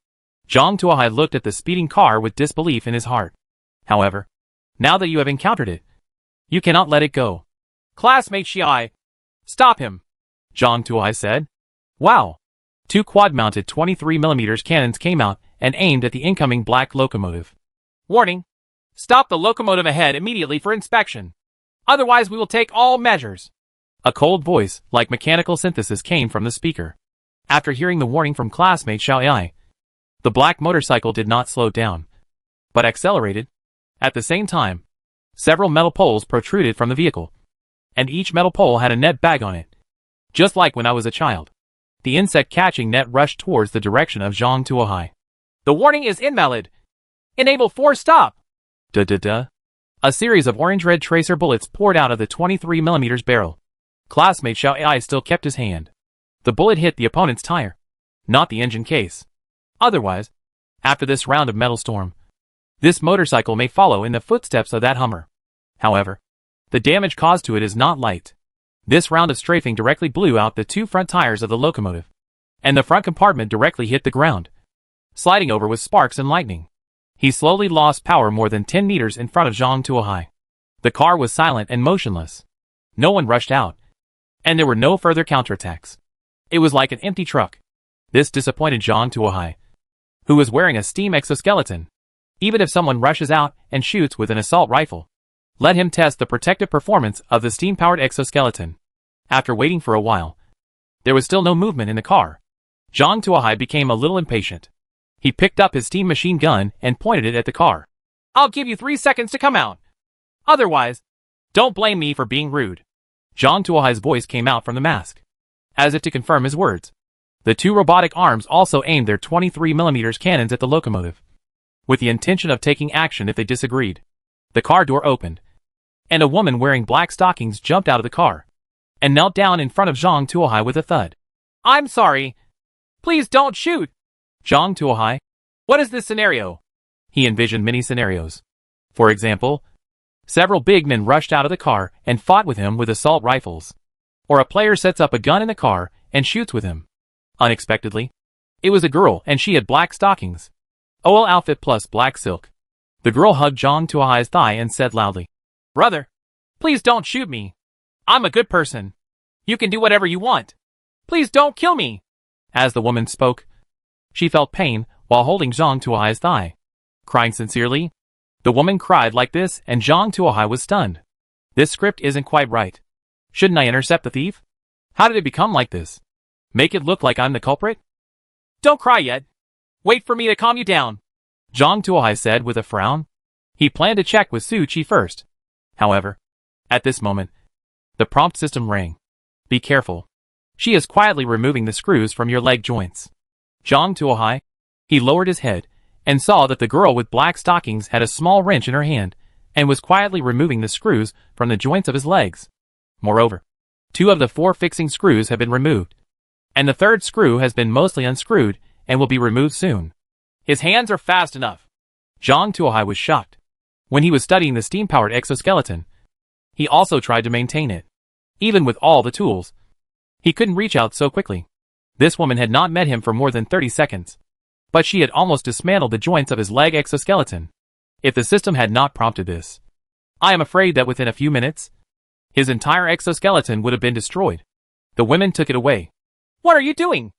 Zhang Tuohai looked at the speeding car with disbelief in his heart. However, now that you have encountered it, you cannot let it go. Classmate Xiai, stop him, Zhang Tuohai said. Wow. 2 quad-mounted 23mm cannons came out and aimed at the incoming black locomotive. Warning! Stop the locomotive ahead immediately for inspection. Otherwise we will take all measures. A cold voice, like mechanical synthesis, came from the speaker. After hearing the warning from classmate Xiao, the black motorcycle did not slow down, but accelerated. At the same time, several metal poles protruded from the vehicle, and each metal pole had a net bag on it. Just like when I was a child, the insect-catching net rushed towards the direction of Zhang Tuohai. The warning is invalid. Enable force stop. Duh. A series of orange-red tracer bullets poured out of the 23mm barrel. Classmate Xiao Ai still kept his hand. The bullet hit the opponent's tire, not the engine case. Otherwise, after this round of metal storm, this motorcycle may follow in the footsteps of that Hummer. However, the damage caused to it is not light. This round of strafing directly blew out the 2 front tires of the locomotive, and the front compartment directly hit the ground, sliding over with sparks and lightning. He slowly lost power more than 10 meters in front of Zhang Tuohai. The car was silent and motionless. No one rushed out, and there were no further counterattacks. It was like an empty truck. This disappointed Zhang Tuohai, who was wearing a steam exoskeleton. Even if someone rushes out and shoots with an assault rifle, let him test the protective performance of the steam-powered exoskeleton. After waiting for a while, there was still no movement in the car. Zhang Tuohai became a little impatient. He picked up his steam machine gun and pointed it at the car. I'll give you 3 seconds to come out. Otherwise, don't blame me for being rude. Zhang Tuohai's voice came out from the mask, as if to confirm his words. The two robotic arms also aimed their 23mm cannons at the locomotive, with the intention of taking action if they disagreed. The car door opened, and a woman wearing black stockings jumped out of the car and knelt down in front of Zhang Tuohai with a thud. I'm sorry. Please don't shoot. Zhang Tuohai, what is this scenario? He envisioned many scenarios. For example, several big men rushed out of the car and fought with him with assault rifles. Or a player sets up a gun in the car and shoots with him. Unexpectedly, it was a girl and she had black stockings. OL outfit plus black silk. The girl hugged Zhang Tuohai's thigh and said loudly, Brother, please don't shoot me. I'm a good person. You can do whatever you want. Please don't kill me. As the woman spoke, she felt pain while holding Zhang Tuohai's thigh. Crying sincerely, the woman cried like this and Zhang Tuohai was stunned. This script isn't quite right. Shouldn't I intercept the thief? How did it become like this? Make it look like I'm the culprit? Don't cry yet. Wait for me to calm you down, Zhang Tuohai said with a frown. He planned to check with Su Qi first. However, at this moment, the prompt system rang. Be careful. She is quietly removing the screws from your leg joints. Zhang Tuohai, he lowered his head and saw that the girl with black stockings had a small wrench in her hand and was quietly removing the screws from the joints of his legs. Moreover, 2 of the 4 fixing screws have been removed, and the 3rd screw has been mostly unscrewed and will be removed soon. His hands are fast enough. Zhang Tuohai was shocked. When he was studying the steam-powered exoskeleton, he also tried to maintain it. Even with all the tools, he couldn't reach out so quickly. This woman had not met him for more than 30 seconds, but she had almost dismantled the joints of his leg exoskeleton. If the system had not prompted this, I am afraid that within a few minutes, his entire exoskeleton would have been destroyed. The women took it away. What are you doing?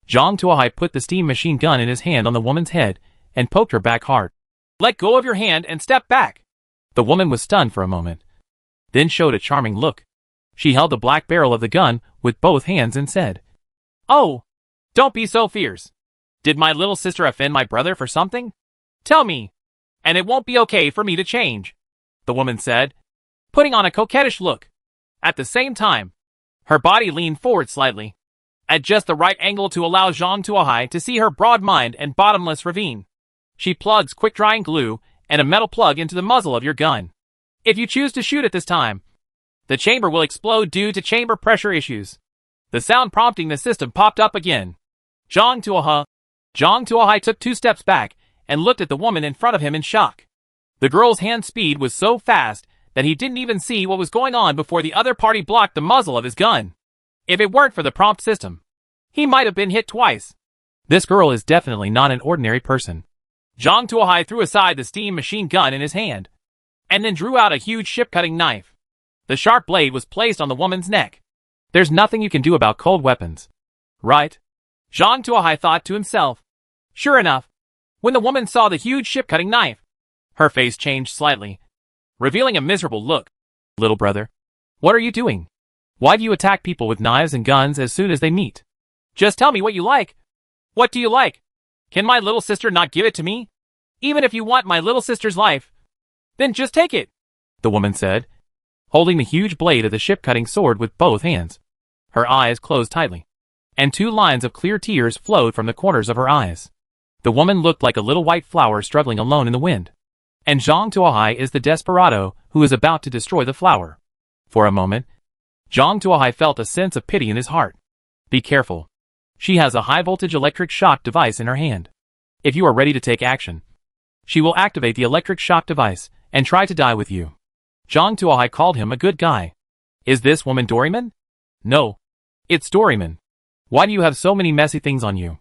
Zhang Tuohai put the steam machine gun in his hand on the woman's head and poked her back hard. Let go of your hand and step back. The woman was stunned for a moment, then showed a charming look. She held the black barrel of the gun with both hands and said, Oh, don't be so fierce. Did my little sister offend my brother for something? Tell me, and it won't be okay for me to change, the woman said, putting on a coquettish look. At the same time, her body leaned forward slightly, at just the right angle to allow Zhang Tuohai to see her broad mind and bottomless ravine. She plugs quick-drying glue and a metal plug into the muzzle of your gun. If you choose to shoot at this time, the chamber will explode due to chamber pressure issues. The sound prompting the system popped up again. Zhang Tuohai took 2 steps back and looked at the woman in front of him in shock. The girl's hand speed was so fast that he didn't even see what was going on before the other party blocked the muzzle of his gun. If it weren't for the prompt system, he might have been hit twice. This girl is definitely not an ordinary person. Zhang Tuohai threw aside the steam machine gun in his hand, and then drew out a huge ship-cutting knife. The sharp blade was placed on the woman's neck. There's nothing you can do about cold weapons, right? Zhang Tuohai thought to himself. Sure enough, when the woman saw the huge ship-cutting knife, her face changed slightly, revealing a miserable look. Little brother, what are you doing? Why do you attack people with knives and guns as soon as they meet? Just tell me what you like. What do you like? Can my little sister not give it to me? Even if you want my little sister's life, then just take it, the woman said, holding the huge blade of the ship-cutting sword with both hands. Her eyes closed tightly, and 2 lines of clear tears flowed from the corners of her eyes. The woman looked like a little white flower struggling alone in the wind. And Zhang Tuohai is the desperado who is about to destroy the flower. For a moment, Zhang Tuohai felt a sense of pity in his heart. Be careful. She has a high-voltage electric shock device in her hand. If you are ready to take action, she will activate the electric shock device and try to die with you. Zhang Tuohai called him a good guy. Is this woman Doraemon? No. It's Doraemon. Why do you have so many messy things on you?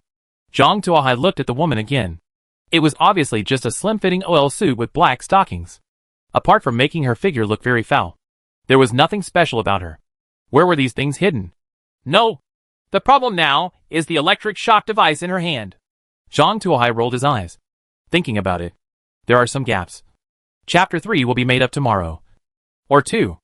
Zhang Tuohai looked at the woman again. It was obviously just a slim-fitting OL suit with black stockings. Apart from making her figure look very foul, there was nothing special about her. Where were these things hidden? No. The problem now is the electric shock device in her hand. Zhang Tuohai rolled his eyes. Thinking about it, there are some gaps. Chapter 3 will be made up tomorrow. Or 2.